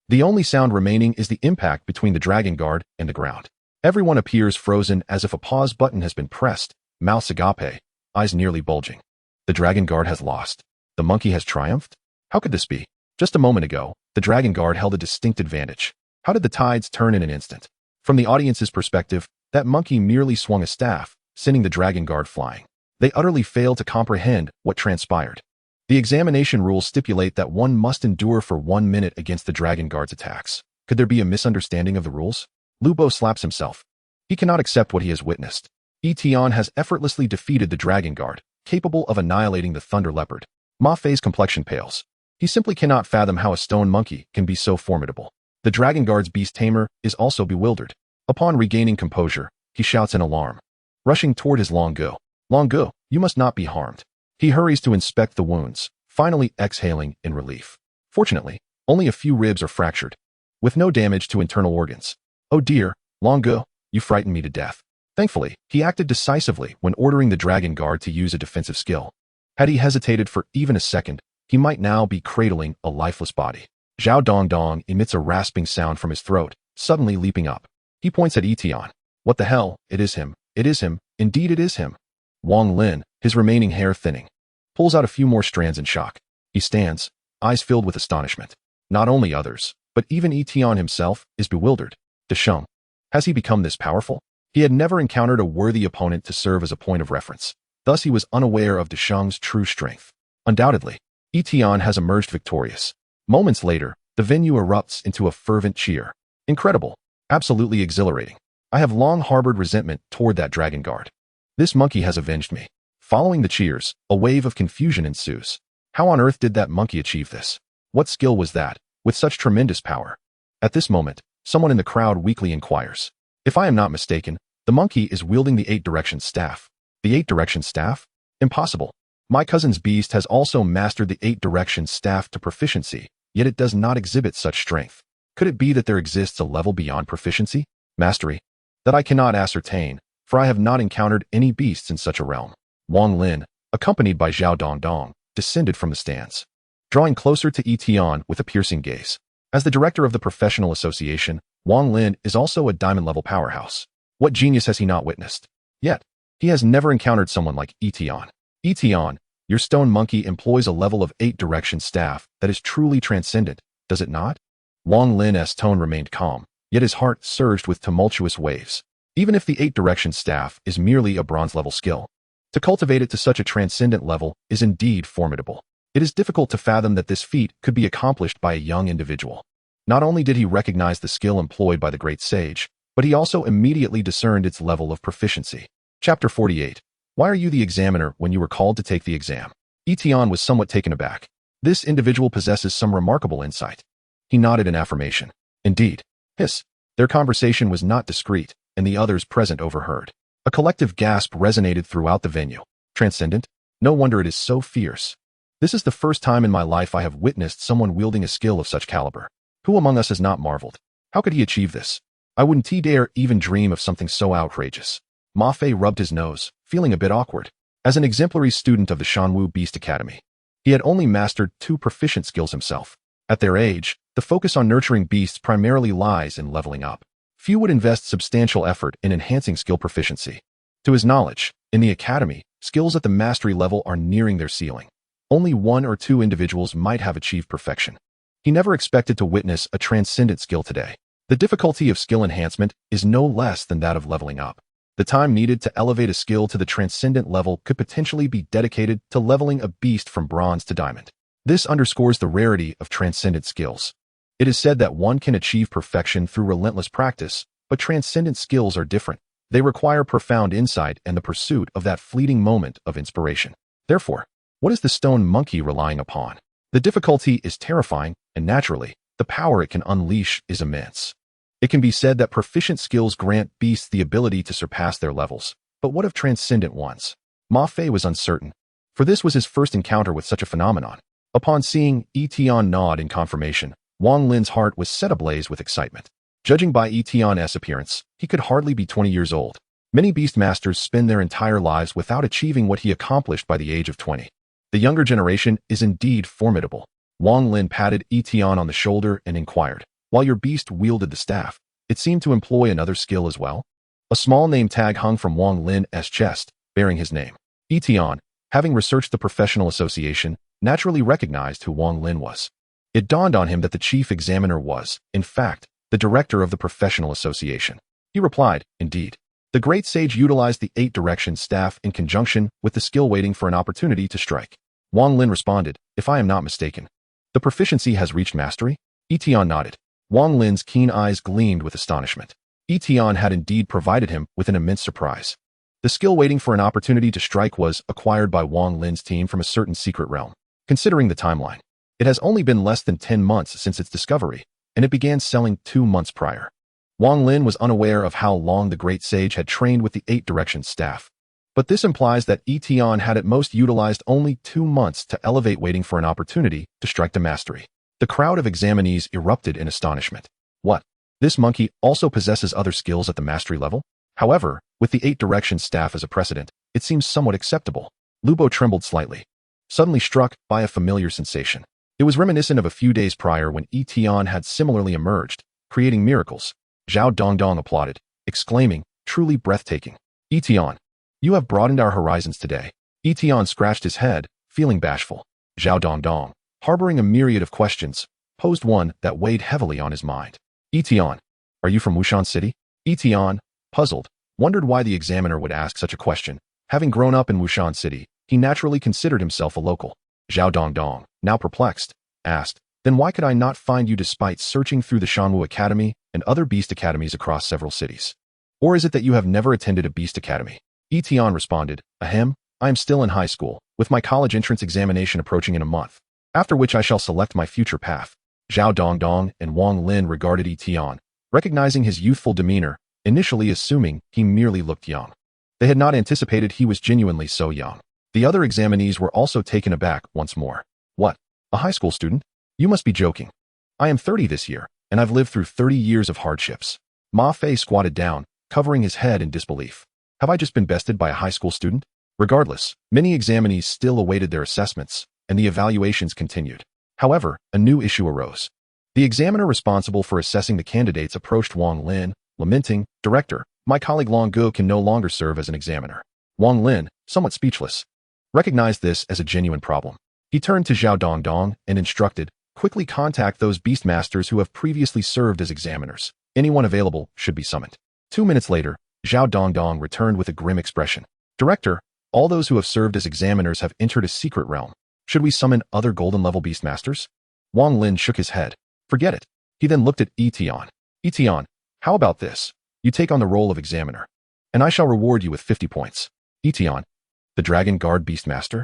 Speaker 1: the only sound remaining is the impact between the dragon guard and the ground. Everyone appears frozen as if a pause button has been pressed, mouths agape, eyes nearly bulging. The dragon guard has lost. The monkey has triumphed? How could this be? Just a moment ago, the dragon guard held a distinct advantage. How did the tides turn in an instant? From the audience's perspective, that monkey merely swung a staff, sending the dragon guard flying. They utterly failed to comprehend what transpired. The examination rules stipulate that one must endure for 1 minute against the dragon guard's attacks. Could there be a misunderstanding of the rules? Lu Bo slaps himself. He cannot accept what he has witnessed. Yi Tian has effortlessly defeated the dragon guard, capable of annihilating the thunder leopard. Ma Fei's complexion pales. He simply cannot fathom how a stone monkey can be so formidable. The dragon guard's beast tamer is also bewildered. Upon regaining composure, he shouts in alarm, rushing toward his Long Gu. Long Gu, you must not be harmed. He hurries to inspect the wounds, finally exhaling in relief. Fortunately, only a few ribs are fractured, with no damage to internal organs. Oh dear, Long Gu, you frightened me to death. Thankfully, he acted decisively when ordering the dragon guard to use a defensive skill. Had he hesitated for even a second, he might now be cradling a lifeless body. Zhao Dong Dong emits a rasping sound from his throat, suddenly leaping up. He points at Yi Tian. What the hell? It is him. It is him. Indeed it is him. Wang Lin, his remaining hair thinning, pulls out a few more strands in shock. He stands, eyes filled with astonishment. Not only others, but even Yi Tian himself, is bewildered. Desheng. Has he become this powerful? He had never encountered a worthy opponent to serve as a point of reference. Thus he was unaware of Desheng's true strength. Undoubtedly, Yi Tian has emerged victorious. Moments later, the venue erupts into a fervent cheer. Incredible. Absolutely exhilarating. I have long harbored resentment toward that dragon guard. This monkey has avenged me. Following the cheers, a wave of confusion ensues. How on earth did that monkey achieve this? What skill was that, with such tremendous power? At this moment, someone in the crowd weakly inquires. If I am not mistaken, the monkey is wielding the 8-direction staff. The 8-direction staff? Impossible. My cousin's beast has also mastered the 8-direction staff to proficiency, yet it does not exhibit such strength. Could it be that there exists a level beyond proficiency? Mastery? That I cannot ascertain, for I have not encountered any beasts in such a realm. Wang Lin, accompanied by Zhao Dong Dong, descended from the stands. drawing closer to Yi Tian with a piercing gaze. As the director of the professional association, Wang Lin is also a diamond-level powerhouse. What genius has he not witnessed? Yet, he has never encountered someone like Yi Tian. Yi Tian, your stone monkey employs a level of 8-direction staff that is truly transcendent, does it not? Wang Lin's tone remained calm, yet his heart surged with tumultuous waves. Even if the 8-direction staff is merely a bronze-level skill, to cultivate it to such a transcendent level is indeed formidable. It is difficult to fathom that this feat could be accomplished by a young individual. Not only did he recognize the skill employed by the great sage, but he also immediately discerned its level of proficiency. Chapter 48. Why are you the examiner when you were called to take the exam? Yi Tian was somewhat taken aback. This individual possesses some remarkable insight. He nodded in affirmation. Indeed. Hiss. Their conversation was not discreet, and the others present overheard. A collective gasp resonated throughout the venue. Transcendent? No wonder it is so fierce. This is the first time in my life I have witnessed someone wielding a skill of such caliber. Who among us has not marveled? How could he achieve this? I wouldn't dare even dream of something so outrageous. Ma Fei rubbed his nose, feeling a bit awkward. As an exemplary student of the Shanwu Beast Academy, he had only mastered 2 proficient skills himself. At their age, the focus on nurturing beasts primarily lies in leveling up. Few would invest substantial effort in enhancing skill proficiency. To his knowledge, in the academy, skills at the mastery level are nearing their ceiling. Only 1 or 2 individuals might have achieved perfection. He never expected to witness a transcendent skill today. The difficulty of skill enhancement is no less than that of leveling up. The time needed to elevate a skill to the transcendent level could potentially be dedicated to leveling a beast from bronze to diamond. This underscores the rarity of transcendent skills. It is said that one can achieve perfection through relentless practice, but transcendent skills are different. They require profound insight and the pursuit of that fleeting moment of inspiration. Therefore, what is the stone monkey relying upon? The difficulty is terrifying, and naturally, the power it can unleash is immense. It can be said that proficient skills grant beasts the ability to surpass their levels, but what of transcendent ones? Ma Fei was uncertain, for this was his first encounter with such a phenomenon. Upon seeing Yi Tian nod in confirmation, Wang Lin's heart was set ablaze with excitement. Judging by Yi Tian's appearance, he could hardly be 20 years old. Many beast masters spend their entire lives without achieving what he accomplished by the age of 20. The younger generation is indeed formidable. Wang Lin patted Yi Tian on the shoulder and inquired, while your beast wielded the staff, it seemed to employ another skill as well? A small name tag hung from Wang Lin's chest, bearing his name. Yi Tian, having researched the professional association, naturally recognized who Wang Lin was. It dawned on him that the chief examiner was, in fact, the director of the professional association. He replied, indeed. The great sage utilized the 8-direction staff in conjunction with the skill waiting for an opportunity to strike. Wang Lin responded, if I am not mistaken. The proficiency has reached mastery? Yi Tian nodded. Wang Lin's keen eyes gleamed with astonishment. Yi Tian had indeed provided him with an immense surprise. The skill waiting for an opportunity to strike was acquired by Wang Lin's team from a certain secret realm. Considering the timeline, it has only been less than 10 months since its discovery, and it began selling 2 months prior. Wang Lin was unaware of how long the great sage had trained with the 8-direction staff. But this implies that Yi Tian had at most utilized only 2 months to elevate waiting for an opportunity to strike to mastery. The crowd of examinees erupted in astonishment. What? This monkey also possesses other skills at the mastery level? However, with the 8-direction staff as a precedent, it seems somewhat acceptable. Lubo trembled slightly, suddenly struck by a familiar sensation. It was reminiscent of a few days prior when Yi Tian had similarly emerged, creating miracles. Zhao Dongdong applauded, exclaiming, truly breathtaking. Yi Tian, you have broadened our horizons today. Yi Tian scratched his head, feeling bashful. Zhao Dongdong, harboring a myriad of questions, posed one that weighed heavily on his mind. Yi Tian, are you from Wushan City? Yi Tian, puzzled, wondered why the examiner would ask such a question. Having grown up in Wushan City, he naturally considered himself a local. Zhao Dongdong, now perplexed, asked, then why could I not find you despite searching through the Shanwu Academy and other beast academies across several cities? Or is it that you have never attended a beast academy? Yi Tian responded, ahem, I am still in high school, with my college entrance examination approaching in a month, after which I shall select my future path. Zhao Dongdong and Wang Lin regarded Yi Tian, recognizing his youthful demeanor, initially assuming he merely looked young. They had not anticipated he was genuinely so young. The other examinees were also taken aback once more. What? A high school student? You must be joking. I am 30 this year, and I've lived through 30 years of hardships. Ma Fei squatted down, covering his head in disbelief. Have I just been bested by a high school student? Regardless, many examinees still awaited their assessments, and the evaluations continued. However, a new issue arose. The examiner responsible for assessing the candidates approached Wang Lin, lamenting, "Director, my colleague Long Gu can no longer serve as an examiner." Wang Lin, somewhat speechless, recognized this as a genuine problem. He turned to Zhao Dongdong and instructed, "Quickly contact those beastmasters who have previously served as examiners. Anyone available should be summoned." 2 minutes later, Zhao Dongdong returned with a grim expression. "Director, all those who have served as examiners have entered a secret realm. Should we summon other golden-level beastmasters?" Wang Lin shook his head. "Forget it." He then looked at Yi Tian. "Yi Tian, how about this? You take on the role of examiner, and I shall reward you with 50 points. Yi Tian, the Dragon Guard Beastmaster?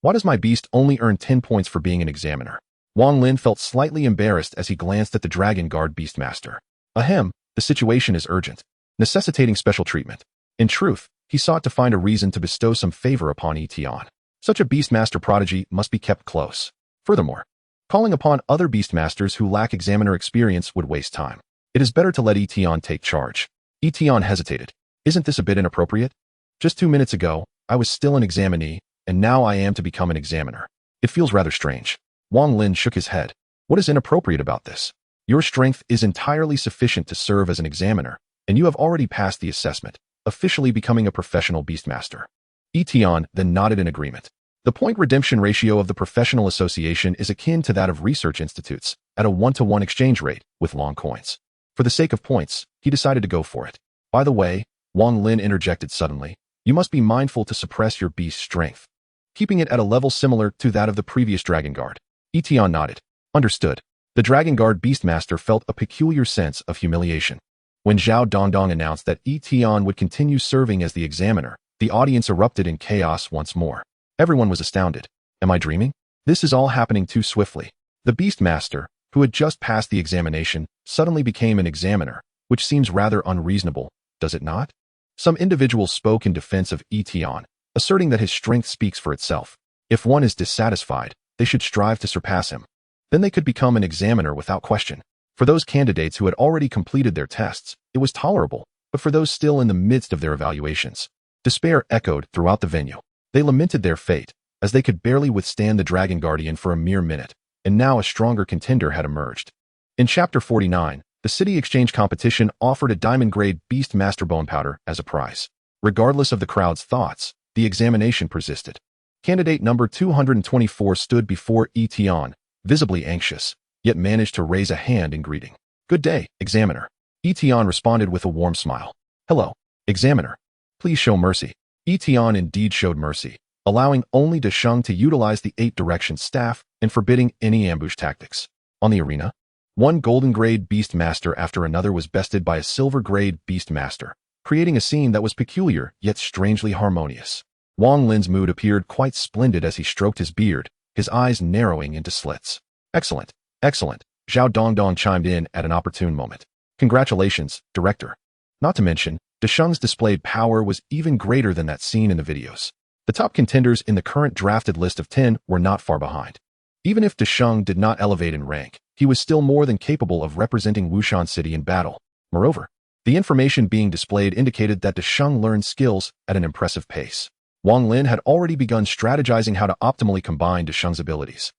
Speaker 1: Why does my beast only earn 10 points for being an examiner?" Wang Lin felt slightly embarrassed as he glanced at the Dragon Guard Beastmaster. Ahem, the situation is urgent, necessitating special treatment. In truth, he sought to find a reason to bestow some favor upon Yi Tian. Such a Beastmaster prodigy must be kept close. Furthermore, calling upon other Beastmasters who lack examiner experience would waste time. It is better to let Yi Tian take charge. Yi Tian hesitated. "Isn't this a bit inappropriate? Just 2 minutes ago, I was still an examinee, and now I am to become an examiner. It feels rather strange." Wang Lin shook his head. "What is inappropriate about this? Your strength is entirely sufficient to serve as an examiner, and you have already passed the assessment, officially becoming a professional Beastmaster." Yi Tian then nodded in agreement. The point redemption ratio of the professional association is akin to that of research institutes, at a 1-to-1 exchange rate, with long coins. For the sake of points, he decided to go for it. "By the way," Wang Lin interjected suddenly, "you must be mindful to suppress your beast's strength, keeping it at a level similar to that of the previous Dragon Guard." Yi Tian nodded. "Understood." The Dragon Guard Beastmaster felt a peculiar sense of humiliation. When Zhao Dongdong announced that Yi Tian would continue serving as the examiner, the audience erupted in chaos once more. Everyone was astounded. Am I dreaming? This is all happening too swiftly. The Beastmaster, who had just passed the examination, suddenly became an examiner, which seems rather unreasonable, does it not? Some individuals spoke in defense of Yi Tian, asserting that his strength speaks for itself. If one is dissatisfied, they should strive to surpass him. Then they could become an examiner without question. For those candidates who had already completed their tests, it was tolerable, but for those still in the midst of their evaluations, despair echoed throughout the venue. They lamented their fate, as they could barely withstand the Dragon Guardian for a mere minute, and now a stronger contender had emerged. In Chapter 49, the City Exchange competition offered a diamond-grade Beast Master Bone Powder as a prize. Regardless of the crowd's thoughts, the examination persisted. Candidate number 224 stood before Yi Tian, visibly anxious, yet managed to raise a hand in greeting. "Good day, Examiner." Yi Tian responded with a warm smile. "Hello, Examiner. Please show mercy." Yi Tian indeed showed mercy, allowing only De Sheng to utilize the 8-direction staff and forbidding any ambush tactics. On the arena, one golden-grade Beast Master after another was bested by a silver-grade Beast Master, creating a scene that was peculiar yet strangely harmonious. Wang Lin's mood appeared quite splendid as he stroked his beard, his eyes narrowing into slits. "Excellent, excellent," Zhao Dongdong chimed in at an opportune moment. "Congratulations, Director." Not to mention, De Sheng's displayed power was even greater than that seen in the videos. The top contenders in the current drafted list of 10 were not far behind. Even if De Sheng did not elevate in rank, he was still more than capable of representing Wushan City in battle. Moreover, the information being displayed indicated that De Sheng learned skills at an impressive pace. Wang Lin had already begun strategizing how to optimally combine De Sheng's abilities.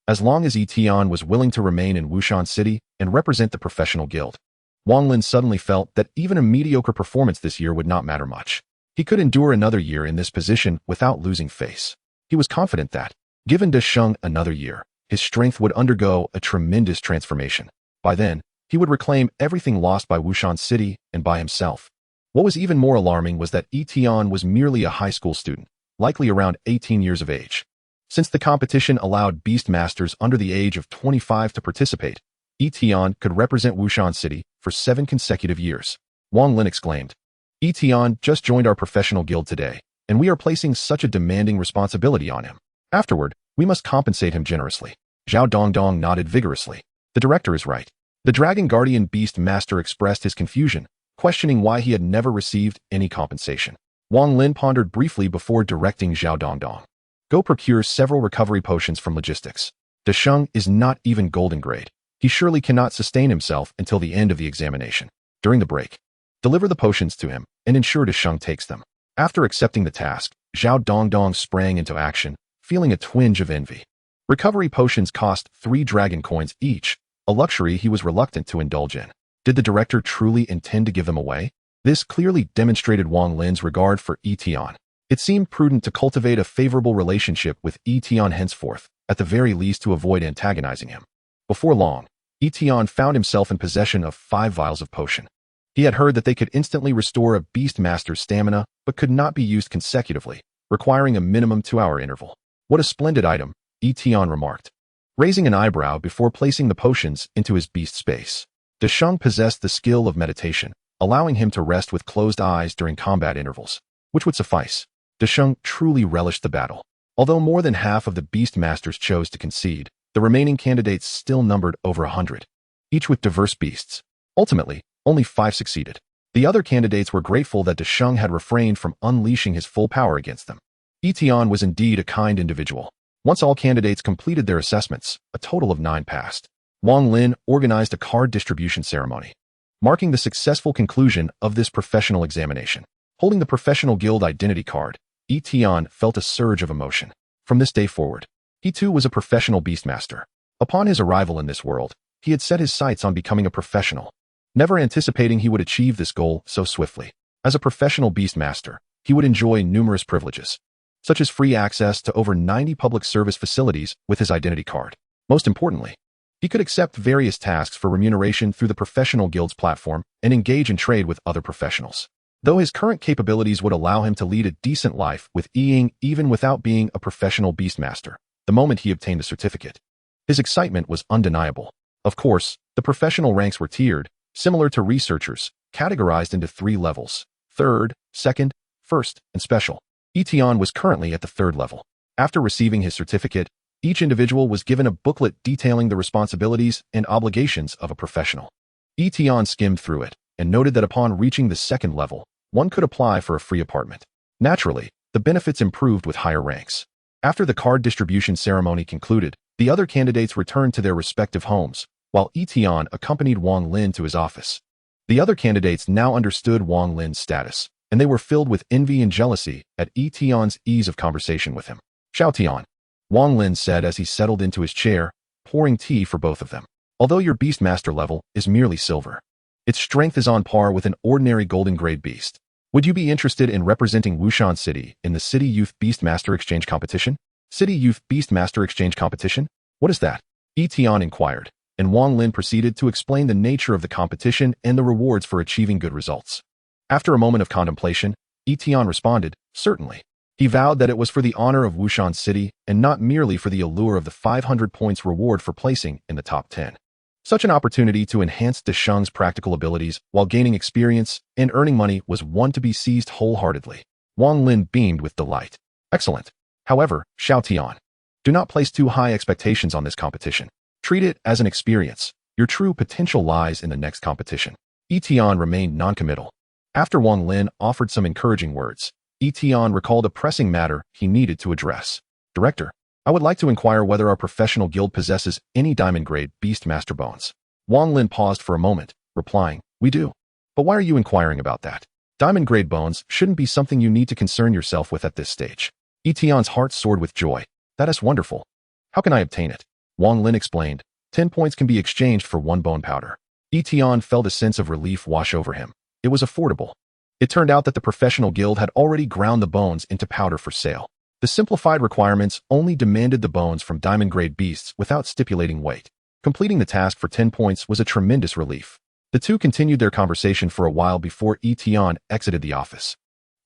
Speaker 1: As long as Yi Tian was willing to remain in Wushan City and represent the professional guild, Wang Lin suddenly felt that even a mediocre performance this year would not matter much. He could endure another year in this position without losing face. He was confident that, given De Sheng another year, his strength would undergo a tremendous transformation. By then, he would reclaim everything lost by Wushan City and by himself. What was even more alarming was that Yi Tian was merely a high school student, likely around 18 years of age. Since the competition allowed Beast Masters under the age of 25 to participate, Yi Tian could represent Wushan City for 7 consecutive years. Wang Lin exclaimed, "Yi Tian just joined our professional guild today, and we are placing such a demanding responsibility on him. Afterward, we must compensate him generously." Zhao Dongdong nodded vigorously. The director is right. The Dragon Guardian Beast Master expressed his confusion, questioning why he had never received any compensation. Wang Lin pondered briefly before directing Zhao Dongdong. "Go procure several recovery potions from logistics. De Sheng is not even golden grade. He surely cannot sustain himself until the end of the examination. During the break, deliver the potions to him and ensure De Sheng takes them." After accepting the task, Zhao Dongdong sprang into action, feeling a twinge of envy. Recovery potions cost 3 dragon coins each, a luxury he was reluctant to indulge in. Did the director truly intend to give them away? This clearly demonstrated Wang Lin's regard for Yi Tian. It seemed prudent to cultivate a favorable relationship with Yi Tian henceforth, at the very least to avoid antagonizing him. Before long, Yi Tian found himself in possession of 5 vials of potion. He had heard that they could instantly restore a beast master's stamina, but could not be used consecutively, requiring a minimum 2-hour interval. What a splendid item, Yi Tian remarked, raising an eyebrow before placing the potions into his beast space. De Sheng possessed the skill of meditation, allowing him to rest with closed eyes during combat intervals, which would suffice. De Sheng truly relished the battle. Although more than half of the beast masters chose to concede, the remaining candidates still numbered over 100, each with diverse beasts. Ultimately, only 5 succeeded. The other candidates were grateful that De Sheng had refrained from unleashing his full power against them. Yi Tian was indeed a kind individual. Once all candidates completed their assessments, a total of 9 passed. Wang Lin organized a card distribution ceremony, marking the successful conclusion of this professional examination. Holding the professional guild identity card, Yi Tian felt a surge of emotion. From this day forward, he too was a professional beastmaster. Upon his arrival in this world, he had set his sights on becoming a professional, never anticipating he would achieve this goal so swiftly. As a professional beastmaster, he would enjoy numerous privileges, such as free access to over 90 public service facilities with his identity card. Most importantly, he could accept various tasks for remuneration through the professional guild's platform and engage in trade with other professionals. Though his current capabilities would allow him to lead a decent life with Ying even without being a professional beastmaster, the moment he obtained the certificate, his excitement was undeniable. Of course, the professional ranks were tiered, similar to researchers, categorized into 3 levels: third, second, first, and special. Yi Tian was currently at the 3rd level. After receiving his certificate, each individual was given a booklet detailing the responsibilities and obligations of a professional. Yi Tian skimmed through it and noted that upon reaching the 2nd level, one could apply for a free apartment. Naturally, the benefits improved with higher ranks. After the card distribution ceremony concluded, the other candidates returned to their respective homes, while Yi Tian accompanied Wang Lin to his office. The other candidates now understood Wang Lin's status, and they were filled with envy and jealousy at Yi Tian's ease of conversation with him. Xiao Tian, Wang Lin said as he settled into his chair, pouring tea for both of them. Although your beastmaster level is merely silver, its strength is on par with an ordinary golden grade beast. Would you be interested in representing Wushan City in the City Youth Beastmaster Exchange Competition? City Youth Beastmaster Exchange Competition? What is that? Yi Tian inquired, and Wang Lin proceeded to explain the nature of the competition and the rewards for achieving good results. After a moment of contemplation, Yi Tian responded, certainly. He vowed that it was for the honor of Wushan City and not merely for the allure of the 500 points reward for placing in the top 10. Such an opportunity to enhance De Sheng's practical abilities while gaining experience and earning money was one to be seized wholeheartedly. Wang Lin beamed with delight. Excellent. However, Xiao Tian, do not place too high expectations on this competition. Treat it as an experience. Your true potential lies in the next competition. Yi Tian remained noncommittal. After Wang Lin offered some encouraging words, Yi Tian recalled a pressing matter he needed to address. Director, I would like to inquire whether our professional guild possesses any diamond-grade beastmaster bones. Wang Lin paused for a moment, replying, we do. But why are you inquiring about that? Diamond-grade bones shouldn't be something you need to concern yourself with at this stage. Yi Tian's heart soared with joy. That is wonderful. How can I obtain it? Wang Lin explained. 10 points can be exchanged for 1 bone powder. Yi Tian felt a sense of relief wash over him. It was affordable. It turned out that the professional guild had already ground the bones into powder for sale. The simplified requirements only demanded the bones from diamond-grade beasts without stipulating weight. Completing the task for 10 points was a tremendous relief. The two continued their conversation for a while before Yi Tian exited the office.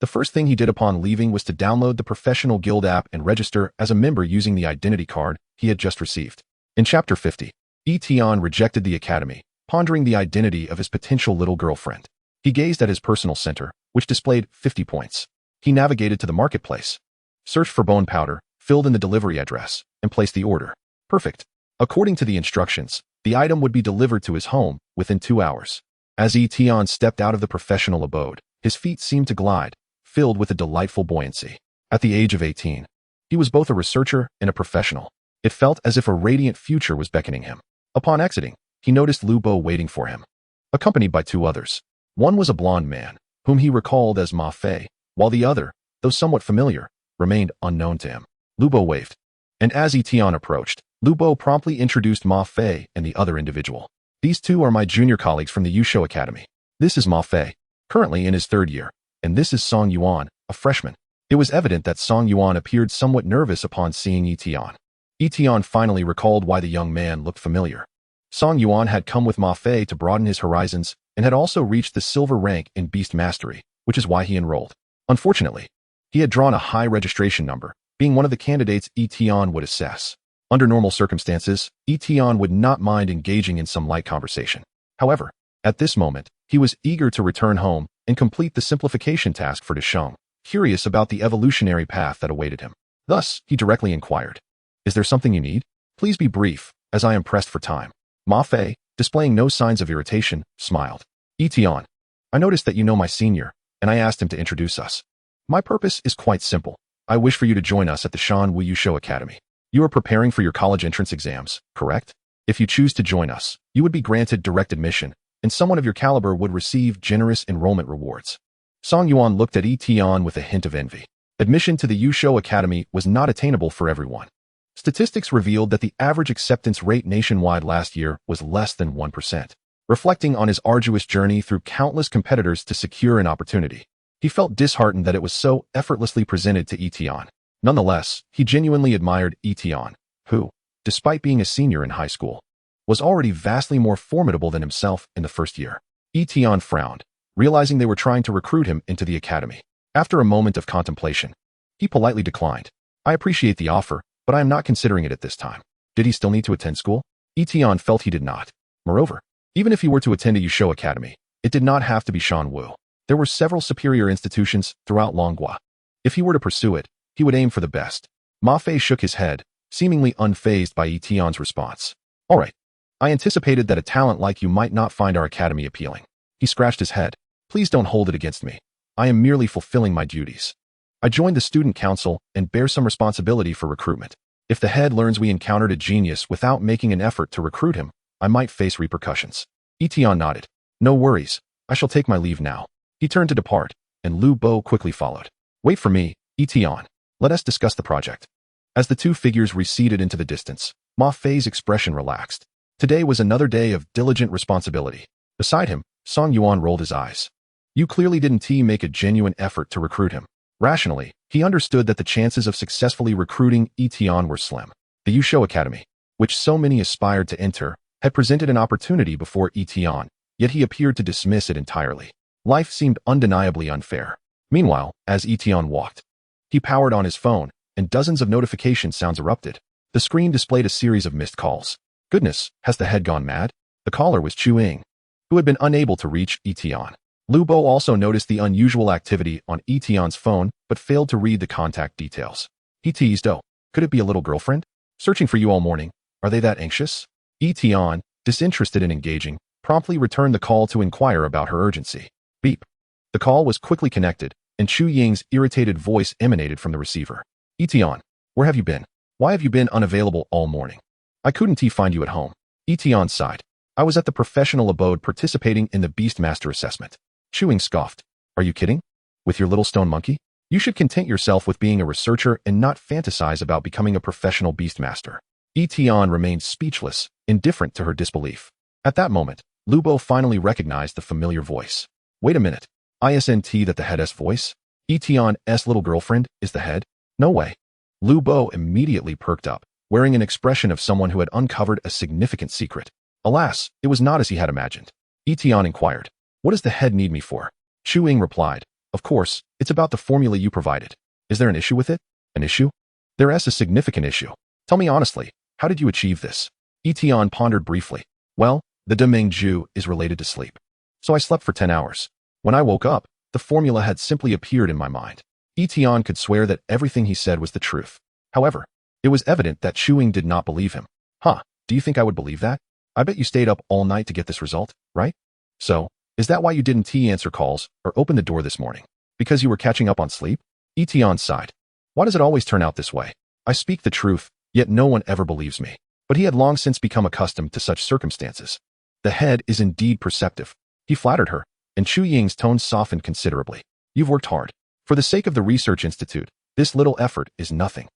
Speaker 1: The first thing he did upon leaving was to download the professional guild app and register as a member using the identity card he had just received. In Chapter 50, Yi Tian rejected the academy, pondering the identity of his potential little girlfriend. He gazed at his personal center, which displayed 50 points. He navigated to the marketplace, searched for bone powder, filled in the delivery address, and placed the order. Perfect. According to the instructions, the item would be delivered to his home within 2 hours. As Yi Tian stepped out of the professional abode, his feet seemed to glide, filled with a delightful buoyancy. At the age of 18, he was both a researcher and a professional. It felt as if a radiant future was beckoning him. Upon exiting, he noticed Lu Bo waiting for him, accompanied by 2 others. One was a blond man, whom he recalled as Ma Fei, while the other, though somewhat familiar, remained unknown to him. Lu Bo waved. And as Yi Tian approached, Lu Bo promptly introduced Ma Fei and the other individual. These two are my junior colleagues from the Yusho Academy. This is Ma Fei, currently in his third year, and this is Song Yuan, a freshman. It was evident that Song Yuan appeared somewhat nervous upon seeing Yi Tian. Yi Tian finally recalled why the young man looked familiar. Song Yuan had come with Ma Fei to broaden his horizons and had also reached the silver rank in Beast Mastery, which is why he enrolled. Unfortunately, he had drawn a high registration number, being one of the candidates Yi Tian would assess. Under normal circumstances, Yi Tian would not mind engaging in some light conversation. However, at this moment, he was eager to return home and complete the simplification task for Desheng, curious about the evolutionary path that awaited him. Thus, he directly inquired, "Is there something you need? Please be brief, as I am pressed for time." Ma Fei, displaying no signs of irritation, smiled. "Yi Tian, I noticed that you know my senior, and I asked him to introduce us. My purpose is quite simple. I wish for you to join us at the Shan Wu Yusho Academy. You are preparing for your college entrance exams, correct? If you choose to join us, you would be granted direct admission, and someone of your caliber would receive generous enrollment rewards." Song Yuan looked at Yi Tian with a hint of envy. Admission to the Yusho Academy was not attainable for everyone. Statistics revealed that the average acceptance rate nationwide last year was less than 1%. Reflecting on his arduous journey through countless competitors to secure an opportunity, he felt disheartened that it was so effortlessly presented to Yi Tian. Nonetheless, he genuinely admired Yi Tian, who, despite being a senior in high school, was already vastly more formidable than himself in the first year. Yi Tian frowned, realizing they were trying to recruit him into the academy. After a moment of contemplation, he politely declined. "I appreciate the offer, but I am not considering it at this time." Did he still need to attend school? Yi Tian felt he did not. Moreover, even if he were to attend a Yusho Academy, it did not have to be Shanwu. There were several superior institutions throughout Longhua. If he were to pursue it, he would aim for the best. Ma Fei shook his head, seemingly unfazed by Yi Tian's response. "All right. I anticipated that a talent like you might not find our academy appealing." He scratched his head. "Please don't hold it against me. I am merely fulfilling my duties. I joined the student council and bear some responsibility for recruitment. If the head learns we encountered a genius without making an effort to recruit him, I might face repercussions." Yi Tian nodded. "No worries. I shall take my leave now." He turned to depart, and Lu Bo quickly followed. "Wait for me, Yi Tian. Let us discuss the project." As the two figures receded into the distance, Ma Fei's expression relaxed. Today was another day of diligent responsibility. Beside him, Song Yuan rolled his eyes. You clearly didn't make a genuine effort to recruit him. Rationally, he understood that the chances of successfully recruiting Yi Tian were slim. The Yusho Academy, which so many aspired to enter, had presented an opportunity before Yi Tian, yet he appeared to dismiss it entirely. Life seemed undeniably unfair. Meanwhile, as Yi Tian walked, he powered on his phone, and dozens of notification sounds erupted. The screen displayed a series of missed calls. Goodness, has the head gone mad? The caller was Chu Ying, who had been unable to reach Yi Tian. Lu Bo also noticed the unusual activity on Yi Tian's phone, but failed to read the contact details. He teased, "Oh, could it be a little girlfriend? Searching for you all morning. Are they that anxious?" Yi Tian, disinterested in engaging, promptly returned the call to inquire about her urgency. Beep. The call was quickly connected, and Chu Ying's irritated voice emanated from the receiver. "Yi Tian, where have you been? Why have you been unavailable all morning? I couldn't find you at home." Yi Tian sighed. "I was at the professional abode participating in the Beast Master assessment." Chu Ying scoffed. "Are you kidding? With your little stone monkey? You should content yourself with being a researcher and not fantasize about becoming a professional Beast Master." Yi Tian remained speechless, indifferent to her disbelief. At that moment, Lu Bo finally recognized the familiar voice. "Wait a minute. Isn't that the head's voice? Yi Tian's little girlfriend is the head? No way." Lu Bo immediately perked up, wearing an expression of someone who had uncovered a significant secret. Alas, it was not as he had imagined. Yi Tian inquired, "What does the head need me for?" Chu Ying replied, "Of course, it's about the formula you provided. Is there an issue with it?" "An issue? There is a significant issue. Tell me honestly, how did you achieve this?" Yi Tian pondered briefly. "Well, the Demeng Ju is related to sleep. So I slept for 10 hours. When I woke up, the formula had simply appeared in my mind." Yi Tian could swear that everything he said was the truth. However, it was evident that Chu Ying did not believe him. "Huh, do you think I would believe that? I bet you stayed up all night to get this result, right? So, is that why you didn't answer calls or open the door this morning? Because you were catching up on sleep?" Yi Tian sighed. "Why does it always turn out this way? I speak the truth, yet no one ever believes me." But he had long since become accustomed to such circumstances. The head is indeed perceptive. He flattered her, and Chu Ying's tone softened considerably. "You've worked hard. For the sake of the research institute, this little effort is nothing.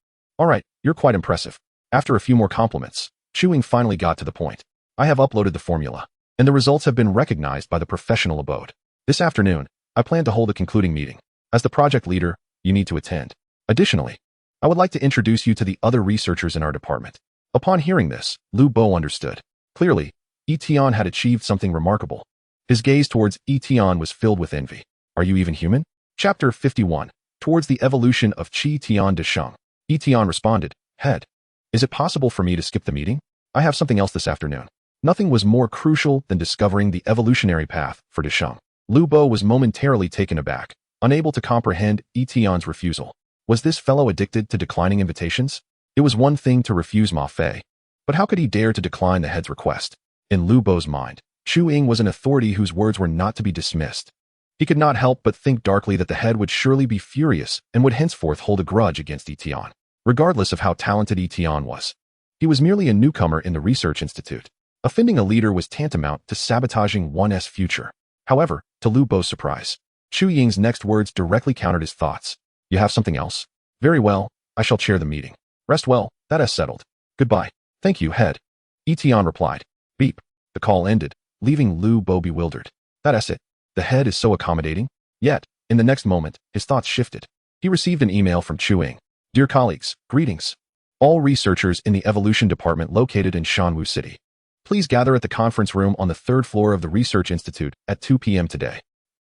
Speaker 1: Alright, you're quite impressive. After a few more compliments, Chu Ying finally got to the point. I have uploaded the formula, and the results have been recognized by the professional abode. This afternoon, I plan to hold a concluding meeting. As the project leader, you need to attend. Additionally, I would like to introduce you to the other researchers in our department. Upon hearing this, Lu Bo understood. Clearly, Yi Tian had achieved something remarkable. His gaze towards Yi Tian was filled with envy. Are you even human? Chapter 51. Towards the evolution of Yi Tian de Sheng. Yi Tian responded, Head. Is it possible for me to skip the meeting? I have something else this afternoon. Nothing was more crucial than discovering the evolutionary path for de Sheng. Lu Bo was momentarily taken aback, unable to comprehend Yi Tian's refusal. Was this fellow addicted to declining invitations? It was one thing to refuse Ma Fei, but how could he dare to decline the head's request? In Lu Bo's mind, Chu Ying was an authority whose words were not to be dismissed. He could not help but think darkly that the head would surely be furious and would henceforth hold a grudge against Yi Tian, regardless of how talented Yi Tian was. He was merely a newcomer in the research institute. Offending a leader was tantamount to sabotaging one's future. However, to Lu Bo's surprise, Chu Ying's next words directly countered his thoughts. You have something else? Very well, I shall chair the meeting. Rest well, that is settled. Goodbye. Thank you, head. Yi Tian replied. Beep. The call ended, leaving Lu Bo bewildered. That's it. The head is so accommodating. Yet, in the next moment, his thoughts shifted. He received an email from Chu Ying. Dear colleagues, greetings. All researchers in the evolution department located in Shanwu City. Please gather at the conference room on the 3rd floor of the Research Institute at 2 p.m. today.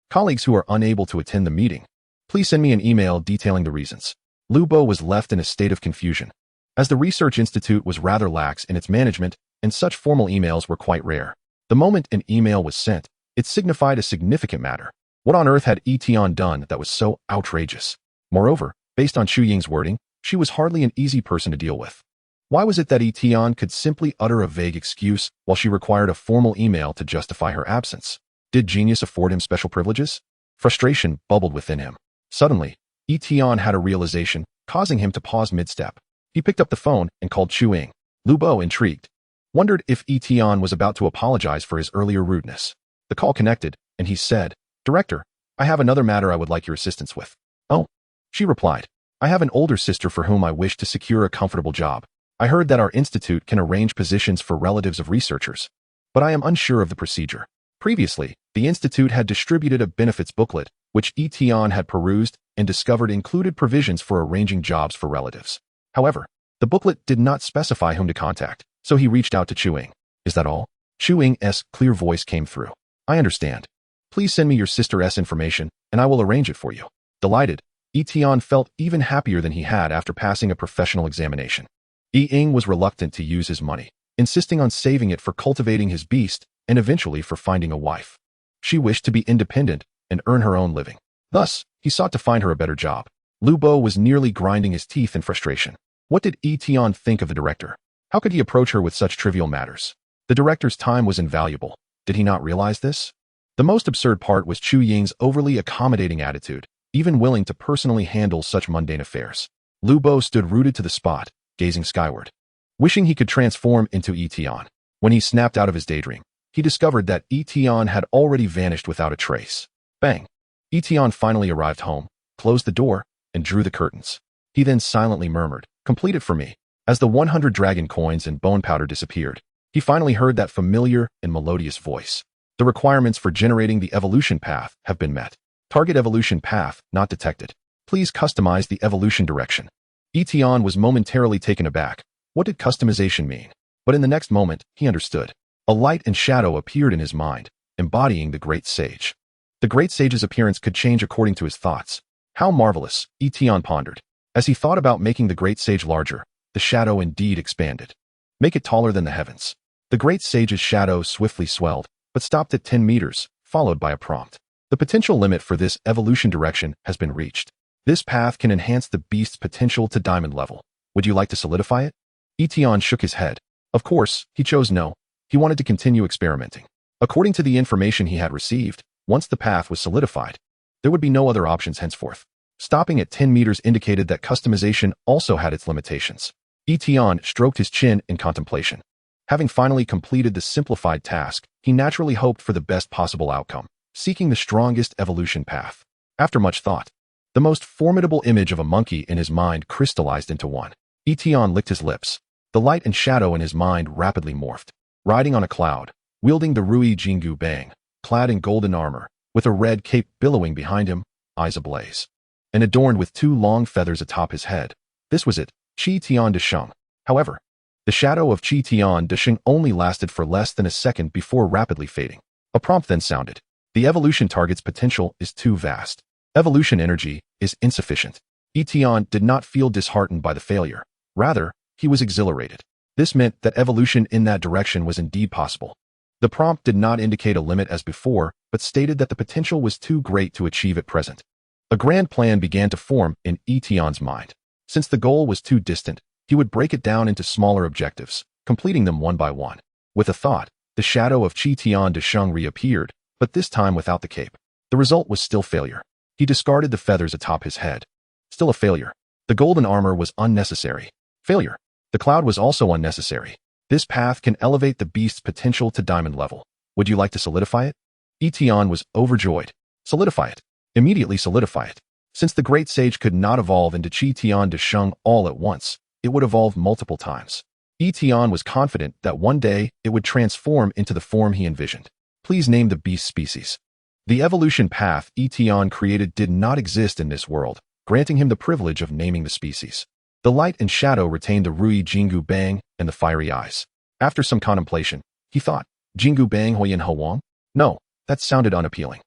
Speaker 1: Colleagues who are unable to attend the meeting, please send me an email detailing the reasons. Lu Bo was left in a state of confusion, as the Research Institute was rather lax in its management and such formal emails were quite rare. The moment an email was sent, it signified a significant matter. What on earth had Yi Tian done that was so outrageous? Moreover, based on Chu Ying's wording, she was hardly an easy person to deal with. Why was it that Yi Tian could simply utter a vague excuse while she required a formal email to justify her absence? Did genius afford him special privileges? Frustration bubbled within him. Suddenly, Yi Tian had a realization, causing him to pause mid-step. He picked up the phone and called Chu Ying. Lu Bo, intrigued, wondered if Yi Tian was about to apologize for his earlier rudeness. The call connected, and he said, Director, I have another matter I would like your assistance with. Oh, she replied. I have an older sister for whom I wish to secure a comfortable job. I heard that our institute can arrange positions for relatives of researchers, but I am unsure of the procedure. Previously, the institute had distributed a benefits booklet, which Yi Tian had perused and discovered included provisions for arranging jobs for relatives. However, the booklet did not specify whom to contact, so he reached out to Chu Ying. Is that all? Chu Ying's clear voice came through. I understand. Please send me your sister's information, and I will arrange it for you. Delighted, Yi Tian felt even happier than he had after passing a professional examination. Yi Ying was reluctant to use his money, insisting on saving it for cultivating his beast and eventually for finding a wife. She wished to be independent and earn her own living. Thus, he sought to find her a better job. Lu Bo was nearly grinding his teeth in frustration. What did Yi Tian think of the director? How could he approach her with such trivial matters? The director's time was invaluable. Did he not realize this? The most absurd part was Chu Ying's overly accommodating attitude, even willing to personally handle such mundane affairs. Lu Bo stood rooted to the spot, gazing skyward, wishing he could transform into Yi Tian. When he snapped out of his daydream, he discovered that Yi Tian had already vanished without a trace. Bang! Yi Tian finally arrived home, closed the door, and drew the curtains. He then silently murmured, Complete it for me. As the 100 dragon coins and bone powder disappeared, he finally heard that familiar and melodious voice. The requirements for generating the evolution path have been met. Target evolution path not detected. Please customize the evolution direction. Yi Tian was momentarily taken aback. What did customization mean? But in the next moment, he understood. A light and shadow appeared in his mind, embodying the great sage. The great sage's appearance could change according to his thoughts. How marvelous, Yi Tian pondered. As he thought about making the great sage larger, the shadow indeed expanded. Make it taller than the heavens. The great sage's shadow swiftly swelled, but stopped at 10 meters, followed by a prompt. The potential limit for this evolution direction has been reached. This path can enhance the beast's potential to diamond level. Would you like to solidify it? Yi Tian shook his head. Of course, he chose no. He wanted to continue experimenting. According to the information he had received, once the path was solidified, there would be no other options henceforth. Stopping at 10 meters indicated that customization also had its limitations. Yi Tian stroked his chin in contemplation. Having finally completed the simplified task, he naturally hoped for the best possible outcome, seeking the strongest evolution path. After much thought, the most formidable image of a monkey in his mind crystallized into one. Yi Tian licked his lips. The light and shadow in his mind rapidly morphed. Riding on a cloud, wielding the Rui Jingu Bang, clad in golden armor, with a red cape billowing behind him, eyes ablaze, and adorned with 2 long feathers atop his head. This was it, Yi Tian de Sheng. However, the shadow of Yi Tian de Sheng only lasted for less than a second before rapidly fading. A prompt then sounded. The evolution target's potential is too vast. Evolution energy is insufficient. Yi Tian did not feel disheartened by the failure. Rather, he was exhilarated. This meant that evolution in that direction was indeed possible. The prompt did not indicate a limit as before, but stated that the potential was too great to achieve at present. A grand plan began to form in Yi Tian's mind. Since the goal was too distant, he would break it down into smaller objectives, completing them one by one. With a thought, the shadow of Yi Tian de Sheng reappeared, but this time without the cape. The result was still failure. He discarded the feathers atop his head. Still a failure. The golden armor was unnecessary. Failure. The cloud was also unnecessary. This path can elevate the beast's potential to diamond level. Would you like to solidify it? Yi Tian was overjoyed. Solidify it. Immediately solidify it. Since the great sage could not evolve into Yi Tian de Sheng all at once, it would evolve multiple times. Yi Tian was confident that one day it would transform into the form he envisioned. Please name the beast species. The evolution path Yi Tian created did not exist in this world, granting him the privilege of naming the species. The light and shadow retained the Rui Jingu Bang and the fiery eyes. After some contemplation, he thought, Jingu Bang Huoyan Huang? No, that sounded unappealing.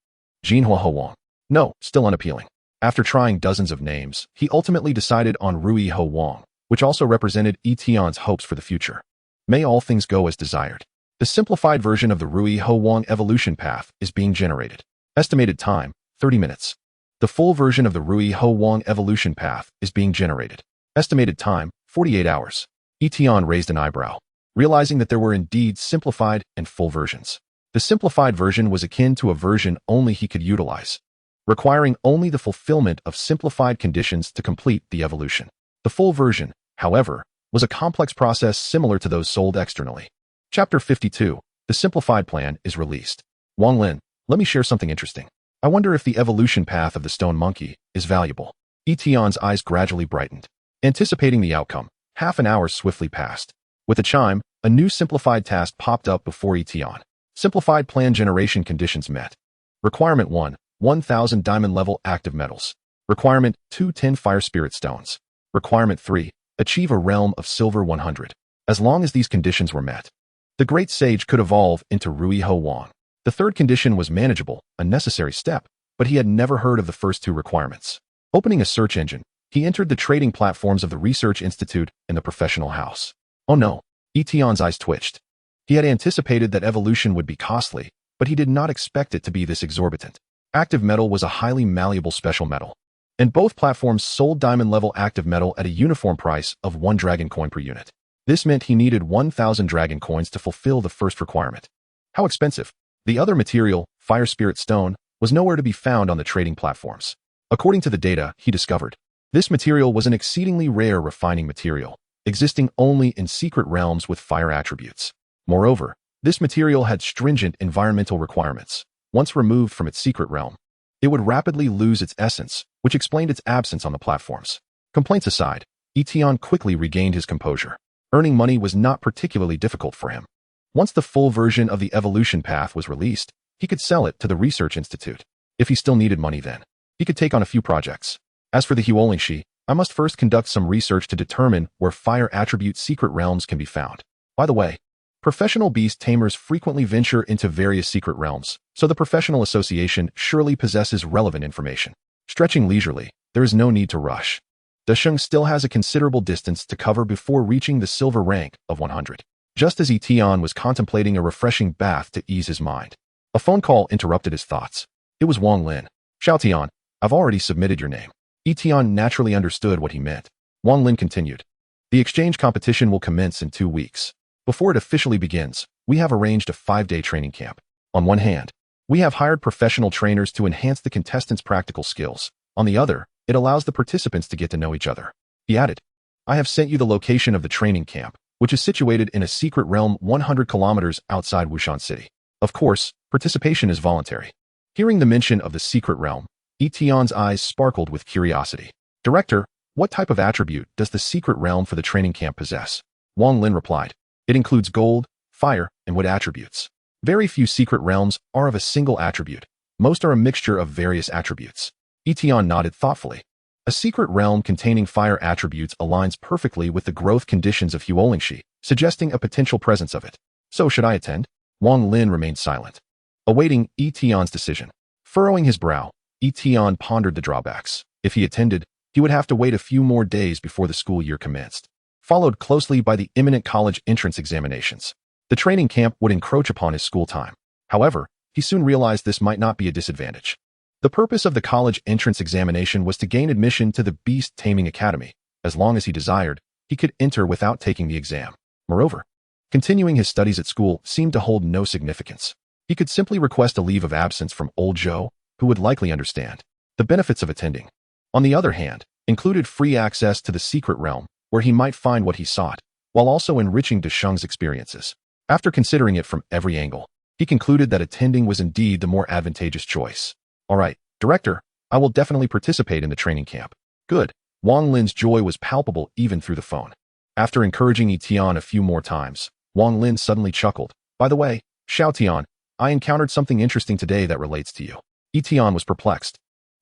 Speaker 1: Jinhua Huang? No, still unappealing. After trying dozens of names, he ultimately decided on Rui Huang, which also represented Yi Tian's hopes for the future. May all things go as desired. The simplified version of the Rui Huang evolution path is being generated. Estimated time, 30 minutes. The full version of the Rui Huang evolution path is being generated. Estimated time, 48 hours. Yi Tian raised an eyebrow, realizing that there were indeed simplified and full versions. The simplified version was akin to a version only he could utilize, requiring only the fulfillment of simplified conditions to complete the evolution. The full version, however, was a complex process similar to those sold externally. Chapter 52, The Simplified Plan is released. Wang Lin, let me share something interesting. I wonder if the evolution path of the stone monkey is valuable. Yi Tian's eyes gradually brightened. Anticipating the outcome, half an hour swiftly passed. With a chime, a new simplified task popped up before Yi Tian. Simplified plan generation conditions met. Requirement 1, 1000 diamond level active metals. Requirement 2, 10 fire spirit stones. Requirement 3, achieve a realm of silver 100. As long as these conditions were met, the great sage could evolve into Rui Huang. The third condition was manageable, a necessary step, but he had never heard of the first 2 requirements. Opening a search engine, he entered the trading platforms of the Research Institute and the Professional House. Oh no, Yi Tian's eyes twitched. He had anticipated that evolution would be costly, but he did not expect it to be this exorbitant. Active metal was a highly malleable special metal, and both platforms sold diamond-level active metal at a uniform price of 1 dragon coin per unit. This meant he needed 1,000 dragon coins to fulfill the first requirement. How expensive? The other material, fire spirit stone, was nowhere to be found on the trading platforms. According to the data he discovered, this material was an exceedingly rare refining material, existing only in secret realms with fire attributes. Moreover, this material had stringent environmental requirements. Once removed from its secret realm, it would rapidly lose its essence, which explained its absence on the platforms. Complaints aside, Yi Tian quickly regained his composure. Earning money was not particularly difficult for him. Once the full version of the evolution path was released, he could sell it to the Research Institute. If he still needed money then, he could take on a few projects. As for the Huolingshi, I must first conduct some research to determine where fire attribute secret realms can be found. By the way, professional beast tamers frequently venture into various secret realms, so the professional association surely possesses relevant information. Stretching leisurely, there is no need to rush. Desheng still has a considerable distance to cover before reaching the silver rank of 100. Just as Yi Tian was contemplating a refreshing bath to ease his mind, a phone call interrupted his thoughts. It was Wang Lin. Xiao Tian, I've already submitted your name. Yi Tian naturally understood what he meant. Wang Lin continued. The exchange competition will commence in 2 weeks. Before it officially begins, we have arranged a 5-day training camp. On one hand, we have hired professional trainers to enhance the contestants' practical skills. On the other, it allows the participants to get to know each other. He added, I have sent you the location of the training camp, which is situated in a secret realm 100 kilometers outside Wushan City. Of course, participation is voluntary. Hearing the mention of the secret realm, Yi Tian's eyes sparkled with curiosity. Director, What type of attribute does the secret realm for the training camp possess? Wang Lin replied. It includes gold, fire, and wood attributes. Very few secret realms are of a single attribute. Most are a mixture of various attributes. Yi Tian nodded thoughtfully. A secret realm containing fire attributes aligns perfectly with the growth conditions of Huolingshi, suggesting a potential presence of it. So should I attend? Wang Lin remained silent, awaiting Yi Tian's decision. Furrowing his brow, Yi Tian pondered the drawbacks. If he attended, he would have to wait a few more days before the school year commenced, followed closely by the imminent college entrance examinations. The training camp would encroach upon his school time. However, he soon realized this might not be a disadvantage. The purpose of the college entrance examination was to gain admission to the Beast Taming Academy. As long as he desired, he could enter without taking the exam. Moreover, continuing his studies at school seemed to hold no significance. He could simply request a leave of absence from old Zhou, who would likely understand. The benefits of attending, on the other hand, included free access to the secret realm, where he might find what he sought, while also enriching Desheng's experiences. After considering it from every angle, he concluded that attending was indeed the more advantageous choice. All right, Director, I will definitely participate in the training camp. Good. Wang Lin's joy was palpable even through the phone. After encouraging Yi Tian a few more times, Wang Lin suddenly chuckled. By the way, Xiao Tian, I encountered something interesting today that relates to you. Yi Tian was perplexed.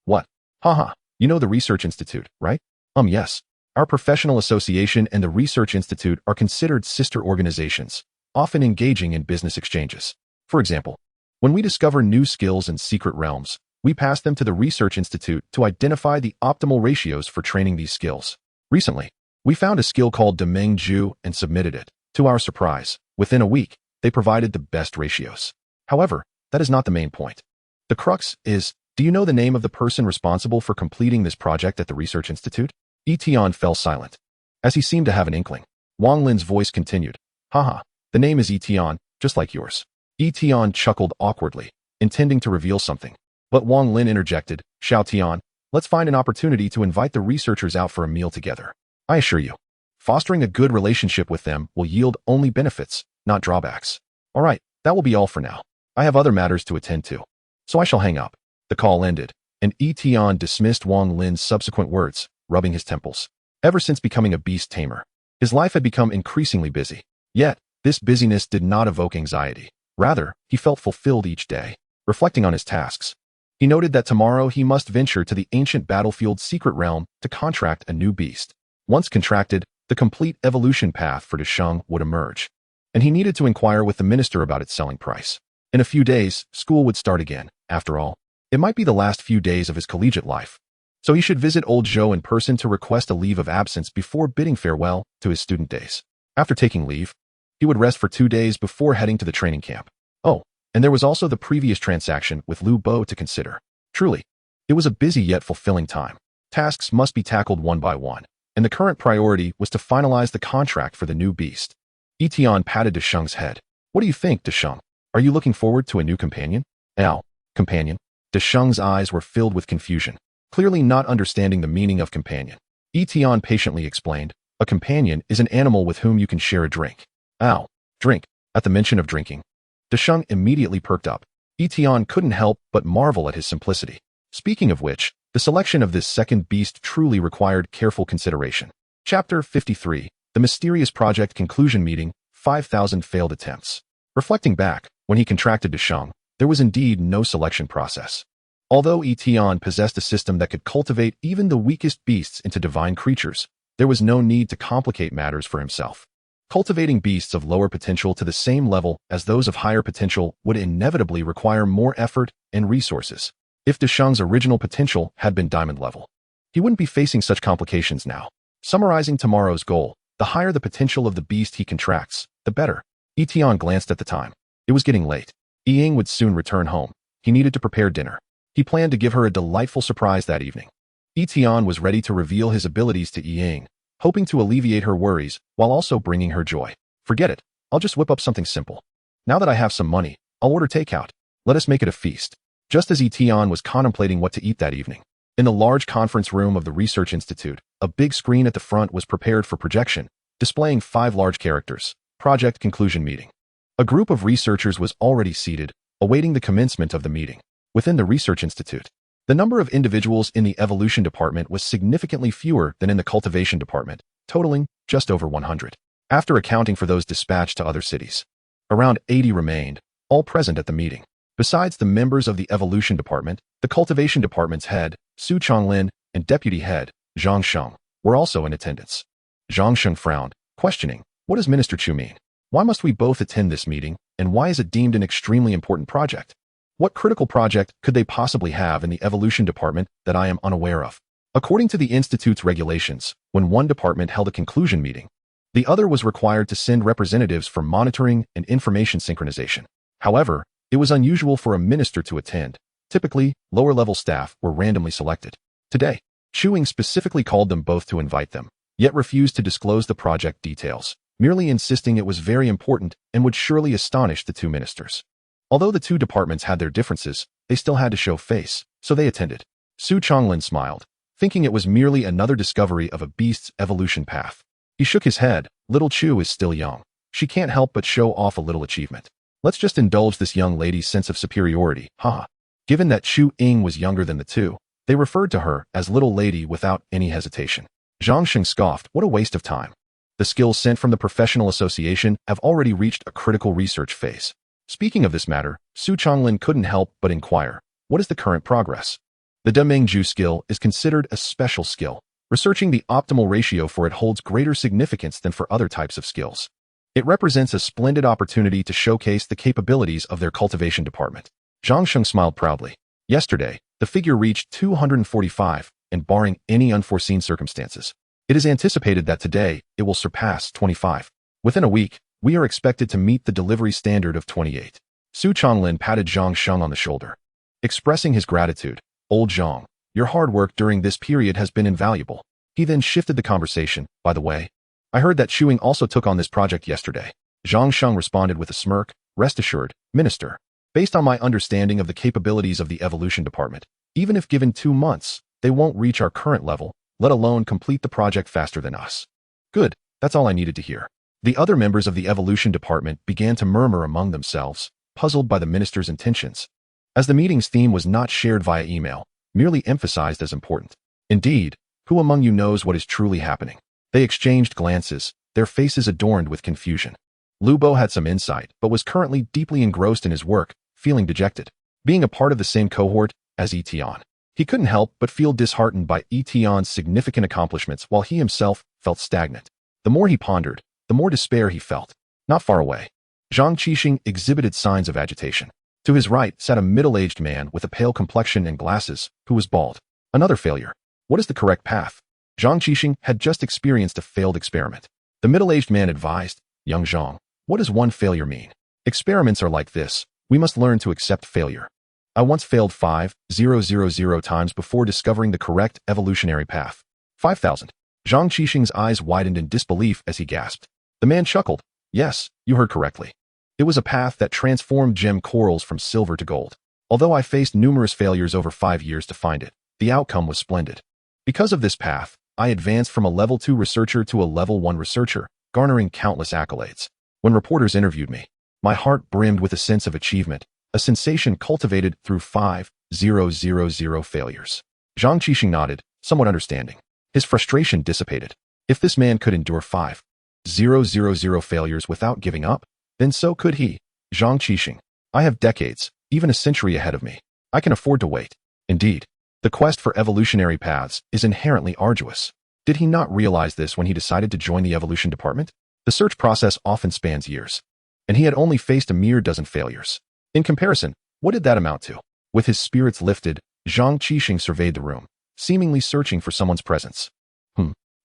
Speaker 1: What? Haha, you know the Research Institute, right? Yes. Our professional association and the Research Institute are considered sister organizations, often engaging in business exchanges. For example, when we discover new skills in secret realms, we pass them to the Research Institute to identify the optimal ratios for training these skills. Recently, we found a skill called Demeng Ju and submitted it. To our surprise, within a week, they provided the best ratios. However, that is not the main point. The crux is, do you know the name of the person responsible for completing this project at the Research Institute? Yi Tian fell silent. As he seemed to have an inkling, Wang Lin's voice continued. Haha, the name is Yi Tian, just like yours. Yi Tian chuckled awkwardly, intending to reveal something. But Wang Lin interjected, Xiao Tian, let's find an opportunity to invite the researchers out for a meal together. I assure you, fostering a good relationship with them will yield only benefits, not drawbacks. All right, that will be all for now. I have other matters to attend to. So I shall hang up. The call ended, and Yi Tian dismissed Wang Lin's subsequent words, rubbing his temples. Ever since becoming a beast tamer, his life had become increasingly busy. Yet, this busyness did not evoke anxiety. Rather, he felt fulfilled each day. Reflecting on his tasks, he noted that tomorrow he must venture to the ancient battlefield secret realm to contract a new beast. Once contracted, the complete evolution path for Desheng would emerge, and he needed to inquire with the minister about its selling price. In a few days, school would start again. After all, it might be the last few days of his collegiate life, so he should visit old Zhou in person to request a leave of absence before bidding farewell to his student days. After taking leave, he would rest for 2 days before heading to the training camp. Oh, and there was also the previous transaction with Liu Bo to consider. Truly, it was a busy yet fulfilling time. Tasks must be tackled one by one, and the current priority was to finalize the contract for the new beast. Yi Tian patted Desheng's head. What do you think, Desheng? Are you looking forward to a new companion? Ow, companion. Desheng's eyes were filled with confusion, clearly not understanding the meaning of companion. Yi Tian patiently explained, a companion is an animal with whom you can share a drink. Ow, drink. At the mention of drinking, Desheng immediately perked up. Yi Tian couldn't help but marvel at his simplicity. Speaking of which, the selection of this second beast truly required careful consideration. Chapter 53, The Mysterious Project Conclusion Meeting, 5,000 Failed Attempts. Reflecting back, when he contracted Desheng, there was indeed no selection process. Although Yi Tian possessed a system that could cultivate even the weakest beasts into divine creatures, there was no need to complicate matters for himself. Cultivating beasts of lower potential to the same level as those of higher potential would inevitably require more effort and resources. If Desheng's original potential had been diamond level, he wouldn't be facing such complications now. Summarizing tomorrow's goal, the higher the potential of the beast he contracts, the better. Yi Tian glanced at the time. It was getting late. Ying would soon return home. He needed to prepare dinner. He planned to give her a delightful surprise that evening. Yi Tian was ready to reveal his abilities to Ying, hoping to alleviate her worries while also bringing her joy. Forget it. I'll just whip up something simple. Now that I have some money, I'll order takeout. Let us make it a feast. Just as Yi Tian was contemplating what to eat that evening, in the large conference room of the Research Institute, a big screen at the front was prepared for projection, displaying 5 large characters. Project Conclusion Meeting. A group of researchers was already seated, awaiting the commencement of the meeting. Within the Research Institute, The number of individuals in the evolution department was significantly fewer than in the cultivation department, totaling just over 100. After accounting for those dispatched to other cities, around 80 remained, all present at the meeting. Besides the members of the evolution department, the cultivation department's head, Su Chonglin, and deputy head, Zhang Sheng, were also in attendance. Zhang Sheng frowned, questioning, what does Minister Chu mean? Why must we both attend this meeting, and why is it deemed an extremely important project? What critical project could they possibly have in the evolution department that I am unaware of? According to the Institute's regulations, when one department held a conclusion meeting, the other was required to send representatives for monitoring and information synchronization. However, it was unusual for a minister to attend. Typically, lower-level staff were randomly selected. Today, Chu specifically called them both to invite them, yet refused to disclose the project details, merely insisting it was very important and would surely astonish the two ministers. Although the two departments had their differences, they still had to show face, so they attended. Su Chonglin smiled, thinking it was merely another discovery of a beast's evolution path. He shook his head. Little Chu is still young. She can't help but show off a little achievement. Let's just indulge this young lady's sense of superiority, haha. Given that Chu Ying was younger than the two, they referred to her as Little Lady without any hesitation. Zhang Sheng scoffed, what a waste of time. The skills sent from the professional association have already reached a critical research phase. Speaking of this matter, Su Chonglin couldn't help but inquire, what is the current progress? The Demengju skill is considered a special skill. Researching the optimal ratio for it holds greater significance than for other types of skills. It represents a splendid opportunity to showcase the capabilities of their cultivation department. Zhang Sheng smiled proudly. Yesterday, the figure reached 245, and barring any unforeseen circumstances, it is anticipated that today it will surpass 25. Within a week, we are expected to meet the delivery standard of 28. Su Chonglin patted Zhang Sheng on the shoulder, expressing his gratitude. Old Zhang, your hard work during this period has been invaluable. He then shifted the conversation. By the way, I heard that Chu also took on this project yesterday. Zhang Sheng responded with a smirk. Rest assured, Minister. Based on my understanding of the capabilities of the evolution department, even if given 2 months, they won't reach our current level, let alone complete the project faster than us. Good, that's all I needed to hear. The other members of the evolution department began to murmur among themselves, puzzled by the minister's intentions. As the meeting's theme was not shared via email, merely emphasized as important. Indeed, who among you knows what is truly happening? They exchanged glances, their faces adorned with confusion. Lu Bo had some insight, but was currently deeply engrossed in his work, feeling dejected. Being a part of the same cohort as Yi Tian, he couldn't help but feel disheartened by Yi Tian's significant accomplishments while he himself felt stagnant. The more he pondered, the more despair he felt. Not far away, Zhang Qixing exhibited signs of agitation. To his right sat a middle-aged man with a pale complexion and glasses, who was bald. Another failure. What is the correct path? Zhang Qixing had just experienced a failed experiment. The middle-aged man advised, Young Zhang, what does one failure mean? Experiments are like this. We must learn to accept failure. I once failed 5,000 times before discovering the correct evolutionary path. 5,000. Zhang Qixing's eyes widened in disbelief as he gasped. The man chuckled. Yes, you heard correctly. It was a path that transformed gem corals from silver to gold. Although I faced numerous failures over 5 years to find it, the outcome was splendid. Because of this path, I advanced from a level 2 researcher to a level 1 researcher, garnering countless accolades. When reporters interviewed me, my heart brimmed with a sense of achievement, a sensation cultivated through 5,000 failures. Zhang Qixing nodded, somewhat understanding. His frustration dissipated. If this man could endure 5,000 failures without giving up, then so could he. Zhang Qixing. I have decades, even a century ahead of me. I can afford to wait. Indeed, the quest for evolutionary paths is inherently arduous. Did he not realize this when he decided to join the evolution department? The search process often spans years, and he had only faced a mere dozen failures. In comparison, what did that amount to? With his spirits lifted, Zhang Qixing surveyed the room, seemingly searching for someone's presence.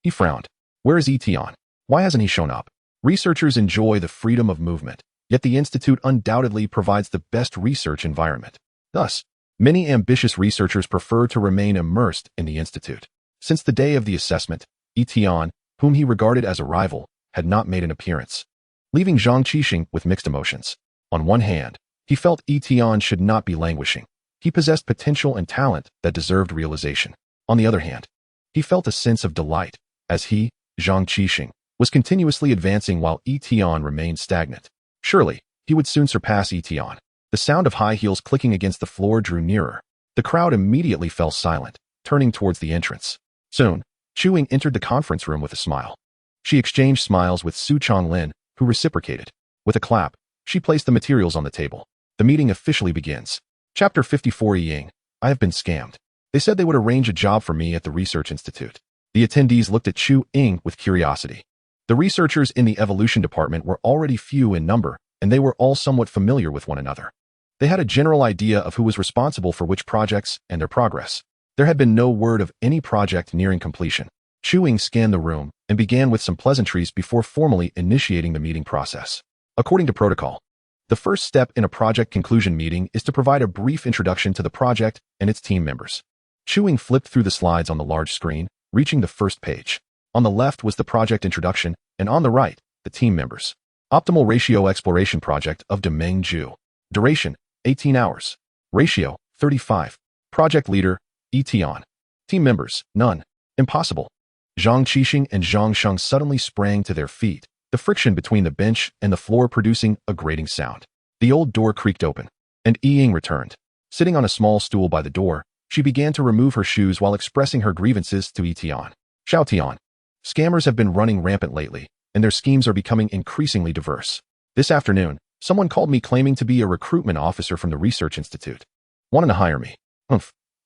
Speaker 1: He frowned. Where is Yi Tian? Why hasn't he shown up? Researchers enjoy the freedom of movement, yet the Institute undoubtedly provides the best research environment. Thus, many ambitious researchers prefer to remain immersed in the Institute. Since the day of the assessment, Yi Tian, whom he regarded as a rival, had not made an appearance, leaving Zhang Qixing with mixed emotions. On one hand, he felt Yi Tian should not be languishing. He possessed potential and talent that deserved realization. On the other hand, he felt a sense of delight, as he, Zhang Qixing, was continuously advancing while Yi Tian remained stagnant. Surely, he would soon surpass Yi Tian. The sound of high heels clicking against the floor drew nearer. The crowd immediately fell silent, turning towards the entrance. Soon, Chu Ying entered the conference room with a smile. She exchanged smiles with Su Changlin, who reciprocated. With a clap, she placed the materials on the table. The meeting officially begins. Chapter 54. Yi Ying, I have been scammed. They said they would arrange a job for me at the Research Institute. The attendees looked at Chu Ying with curiosity. The researchers in the evolution department were already few in number, and they were all somewhat familiar with one another. They had a general idea of who was responsible for which projects and their progress. There had been no word of any project nearing completion. Chu Ying scanned the room and began with some pleasantries before formally initiating the meeting process. According to protocol, the first step in a project conclusion meeting is to provide a brief introduction to the project and its team members. Chu Ying flipped through the slides on the large screen, reaching the first page. On the left was the project introduction, and on the right, the team members. Optimal Ratio Exploration Project of Demeng Ju. Duration, 18 hours. Ratio, 35. Project Leader, Yi Tian. Team members, none. Impossible. Zhang Qixing and Zhang Sheng suddenly sprang to their feet, the friction between the bench and the floor producing a grating sound. The old door creaked open, and Yi Ying returned. Sitting on a small stool by the door, she began to remove her shoes while expressing her grievances to Yi Tian. Xiao Tian. Scammers have been running rampant lately, and their schemes are becoming increasingly diverse. This afternoon, someone called me claiming to be a recruitment officer from the Research Institute. Wanting to hire me.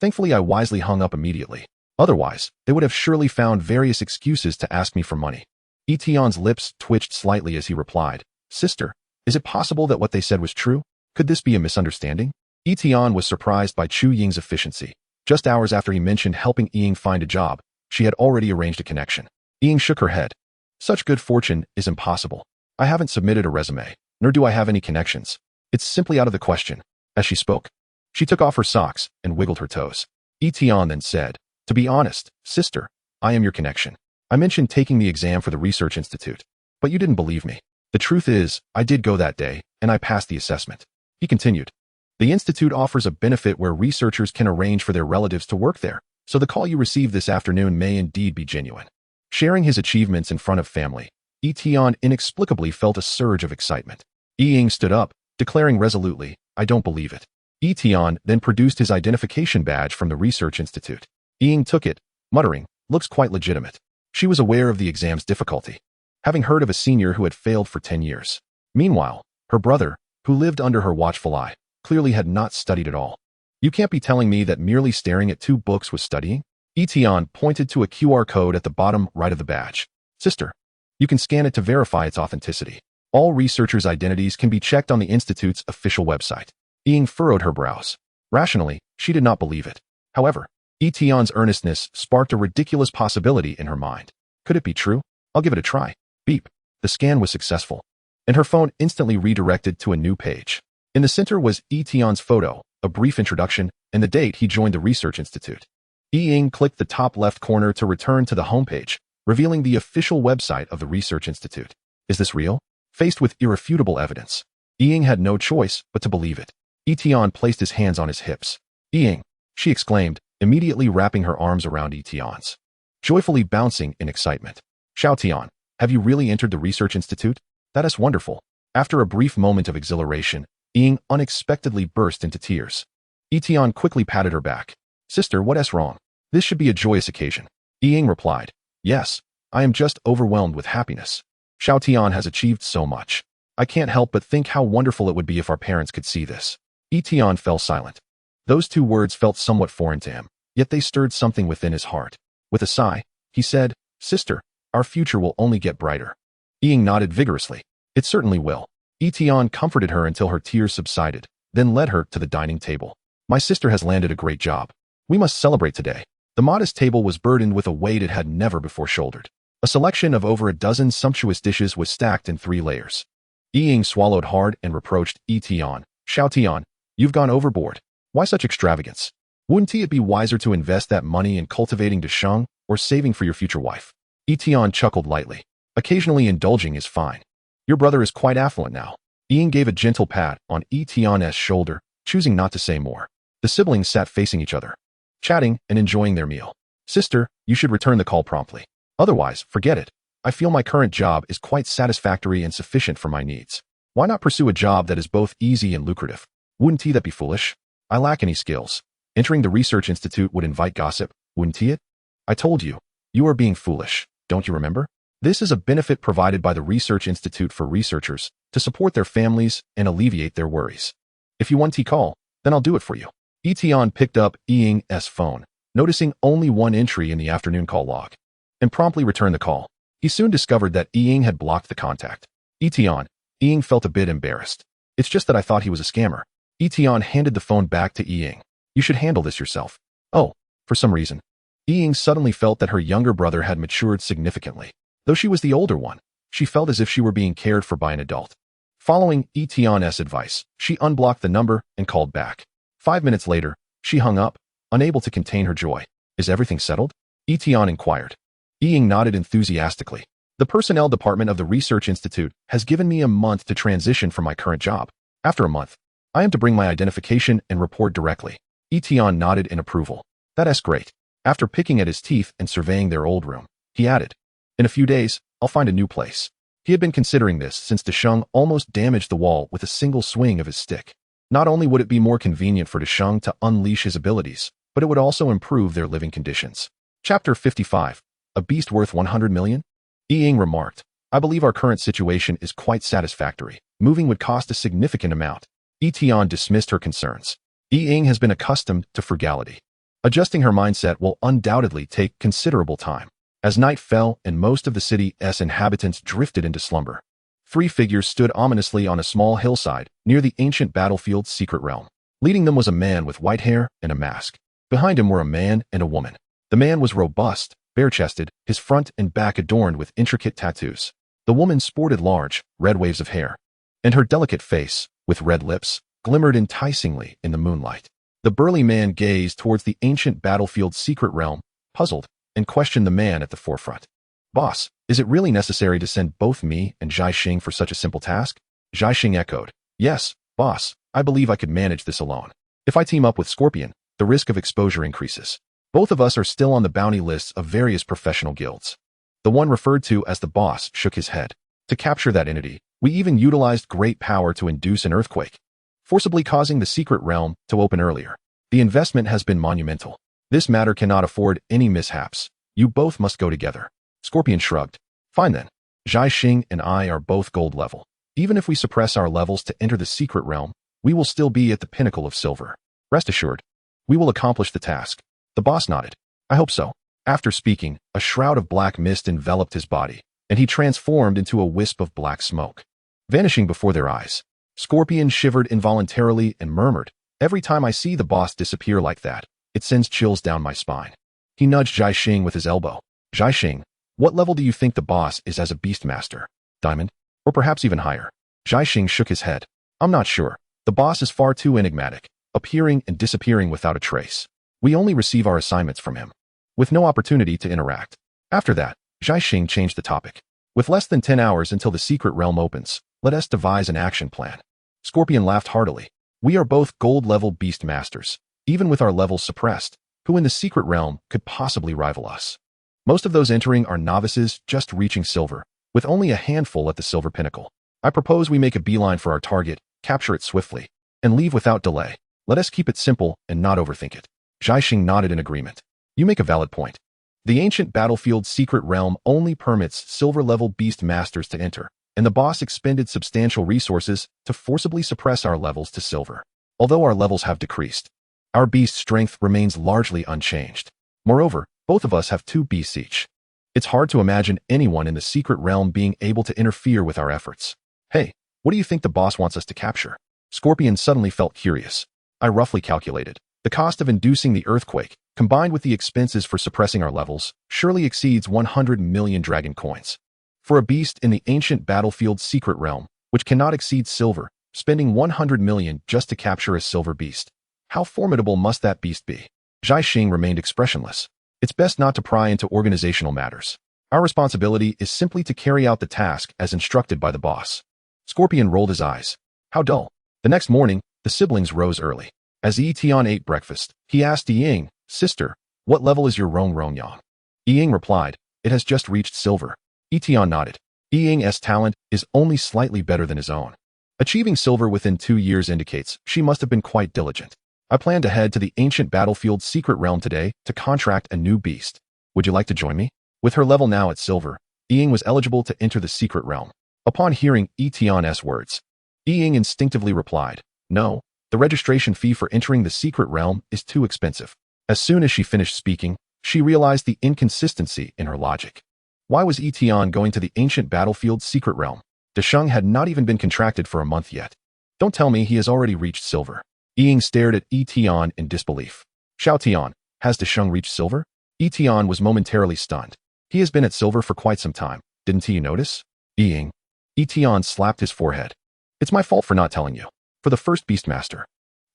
Speaker 1: Thankfully, I wisely hung up immediately. Otherwise, they would have surely found various excuses to ask me for money. Yi Tian's lips twitched slightly as he replied, Sister, is it possible that what they said was true? Could this be a misunderstanding? Yi Tian was surprised by Chu Ying's efficiency. Just hours after he mentioned helping Yi Ying find a job, she had already arranged a connection. Yi Ying shook her head. Such good fortune is impossible. I haven't submitted a resume, nor do I have any connections. It's simply out of the question. As she spoke, she took off her socks and wiggled her toes. Yi Tian then said, To be honest, sister, I am your connection. I mentioned taking the exam for the Research Institute, but you didn't believe me. The truth is, I did go that day, and I passed the assessment. He continued. The Institute offers a benefit where researchers can arrange for their relatives to work there, so the call you received this afternoon may indeed be genuine. Sharing his achievements in front of family, Yi Tian inexplicably felt a surge of excitement. Yi Ying stood up, declaring resolutely, I don't believe it. Yi Tian then produced his identification badge from the Research Institute. Yi Ying took it, muttering, looks quite legitimate. She was aware of the exam's difficulty, having heard of a senior who had failed for 10 years. Meanwhile, her brother, who lived under her watchful eye, clearly had not studied at all. You can't be telling me that merely staring at 2 books was studying? Yi Tian pointed to a QR code at the bottom right of the badge. Sister, you can scan it to verify its authenticity. All researchers' identities can be checked on the Institute's official website. Yi Ying furrowed her brows. Rationally, she did not believe it. However, Yi Tian's earnestness sparked a ridiculous possibility in her mind. Could it be true? I'll give it a try. Beep. The scan was successful, and her phone instantly redirected to a new page. In the center was Yi Tian's photo, a brief introduction, and the date he joined the Research Institute. Yi Ying clicked the top left corner to return to the homepage, revealing the official website of the Research Institute. Is this real? Faced with irrefutable evidence, Yi Ying had no choice but to believe it. Yi Tian placed his hands on his hips. Yi Ying, she exclaimed, immediately wrapping her arms around Yi Tian's, joyfully bouncing in excitement. Xiao Tian, have you really entered the Research Institute? That is wonderful. After a brief moment of exhilaration, Yi Ying unexpectedly burst into tears. Yi Tian quickly patted her back. Sister, what is wrong? This should be a joyous occasion. Yi Ying replied. Yes, I am just overwhelmed with happiness. Xiao Tian has achieved so much. I can't help but think how wonderful it would be if our parents could see this. Yi Tian fell silent. Those 2 words felt somewhat foreign to him, yet they stirred something within his heart. With a sigh, he said, Sister, our future will only get brighter. Yi Ying nodded vigorously. It certainly will. Yi Tian comforted her until her tears subsided, then led her to the dining table. My sister has landed a great job. We must celebrate today. The modest table was burdened with a weight it had never before shouldered. A selection of over a dozen sumptuous dishes was stacked in 3 layers. Yi Ying swallowed hard and reproached Yi Tian. Xiao Tian, you've gone overboard. Why such extravagance? Wouldn't it be wiser to invest that money in cultivating Desheng or saving for your future wife? Yi Tian chuckled lightly. Occasionally indulging is fine. Your brother is quite affluent now. Yi Ying gave a gentle pat on Yi Tian's shoulder, choosing not to say more. The siblings sat facing each other, chatting and enjoying their meal. Sister, you should return the call promptly. Otherwise, forget it. I feel my current job is quite satisfactory and sufficient for my needs. Why not pursue a job that is both easy and lucrative? Wouldn't that be foolish? I lack any skills. Entering the research institute would invite gossip, wouldn't it? I told you. You are being foolish, don't you remember? This is a benefit provided by the Research Institute for researchers to support their families and alleviate their worries. If you want to call, then I'll do it for you. Yi Tian picked up Ying's phone, noticing only one entry in the afternoon call log, and promptly returned the call. He soon discovered that Ying had blocked the contact. Yi Tian, Ying felt a bit embarrassed. It's just that I thought he was a scammer. Yi Tian handed the phone back to Ying. You should handle this yourself. Oh, for some reason. Ying suddenly felt that her younger brother had matured significantly. Though she was the older one, she felt as if she were being cared for by an adult. Following Yi Tian's advice, she unblocked the number and called back. 5 minutes later, she hung up, unable to contain her joy. Is everything settled? Yi Tian inquired. Ying nodded enthusiastically. The personnel department of the Research Institute has given me a month to transition from my current job. After a month, I am to bring my identification and report directly. Yi Tian nodded in approval. That's great. After picking at his teeth and surveying their old room, he added, in a few days, I'll find a new place. He had been considering this since Desheng almost damaged the wall with a single swing of his stick. Not only would it be more convenient for Desheng to unleash his abilities, but it would also improve their living conditions. Chapter 55. A beast worth 100 million? Ying remarked, I believe our current situation is quite satisfactory. Moving would cost a significant amount. Yi Tian dismissed her concerns. Ying has been accustomed to frugality. Adjusting her mindset will undoubtedly take considerable time. As night fell and most of the city's inhabitants drifted into slumber, 3 figures stood ominously on a small hillside near the ancient battlefield's secret realm. Leading them was a man with white hair and a mask. Behind him were a man and a woman. The man was robust, bare-chested, his front and back adorned with intricate tattoos. The woman sported large, red waves of hair, and her delicate face, with red lips, glimmered enticingly in the moonlight. The burly man gazed towards the ancient battlefield's secret realm, puzzled, and questioned the man at the forefront. Boss, is it really necessary to send both me and Zhaixing for such a simple task? Zhaixing echoed. Yes, boss, I believe I could manage this alone. If I team up with Scorpion, the risk of exposure increases. Both of us are still on the bounty lists of various professional guilds. The one referred to as the boss shook his head. To capture that entity, we even utilized great power to induce an earthquake, forcibly causing the secret realm to open earlier. The investment has been monumental. This matter cannot afford any mishaps. You both must go together. Scorpion shrugged. Fine then. Zhaixing and I are both gold level. Even if we suppress our levels to enter the secret realm, we will still be at the pinnacle of silver. Rest assured, we will accomplish the task. The boss nodded. I hope so. After speaking, a shroud of black mist enveloped his body, and he transformed into a wisp of black smoke, vanishing before their eyes. Scorpion shivered involuntarily and murmured, every time I see the boss disappear like that, it sends chills down my spine. He nudged Zhaixing with his elbow. Zhaixing, what level do you think the boss is as a beastmaster? Diamond? Or perhaps even higher? Zhaixing shook his head. I'm not sure. The boss is far too enigmatic, appearing and disappearing without a trace. We only receive our assignments from him, with no opportunity to interact. After that, Zhaixing changed the topic. With less than 10 hours until the secret realm opens, let us devise an action plan. Scorpion laughed heartily. We are both gold-level beast masters. Even with our levels suppressed, who in the secret realm could possibly rival us? Most of those entering are novices just reaching silver, with only a handful at the silver pinnacle. I propose we make a beeline for our target, capture it swiftly, and leave without delay. Let us keep it simple and not overthink it. Zhaixing nodded in agreement. You make a valid point. The ancient battlefield's secret realm only permits silver-level beast masters to enter, and the boss expended substantial resources to forcibly suppress our levels to silver. Although our levels have decreased, our beast strength remains largely unchanged. Moreover, both of us have 2 beasts each. It's hard to imagine anyone in the secret realm being able to interfere with our efforts. Hey, what do you think the boss wants us to capture? Scorpion suddenly felt curious. I roughly calculated. The cost of inducing the earthquake, combined with the expenses for suppressing our levels, surely exceeds 100 million dragon coins. For a beast in the ancient battlefield's secret realm, which cannot exceed silver, spending 100 million just to capture a silver beast. How formidable must that beast be? Zhaixing remained expressionless. It's best not to pry into organizational matters. Our responsibility is simply to carry out the task as instructed by the boss. Scorpion rolled his eyes. How dull. The next morning, the siblings rose early. As Yi Tian ate breakfast, he asked Ying, Sister, what level is your Rong Yang? Ying replied, It has just reached silver. Yi Tian nodded. Ying's talent is only slightly better than his own. Achieving silver within 2 years indicates she must have been quite diligent. I plan to head to the ancient battlefield secret realm today to contract a new beast. Would you like to join me? With her level now at silver, Yi was eligible to enter the secret realm. Upon hearing Yi Tian's words, Yi instinctively replied, "No, the registration fee for entering the secret realm is too expensive." As soon as she finished speaking, she realized the inconsistency in her logic. Why was Yi Tian going to the ancient battlefield secret realm? Desheng had not even been contracted for a month yet. Don't tell me he has already reached silver. Yi stared at Yi Tian in disbelief. Xiao Tian, has Desheng reached silver? Yi Tian was momentarily stunned. He has been at silver for quite some time. Didn't you notice? Yi Tian slapped his forehead. It's my fault for not telling you. For the first Beastmaster,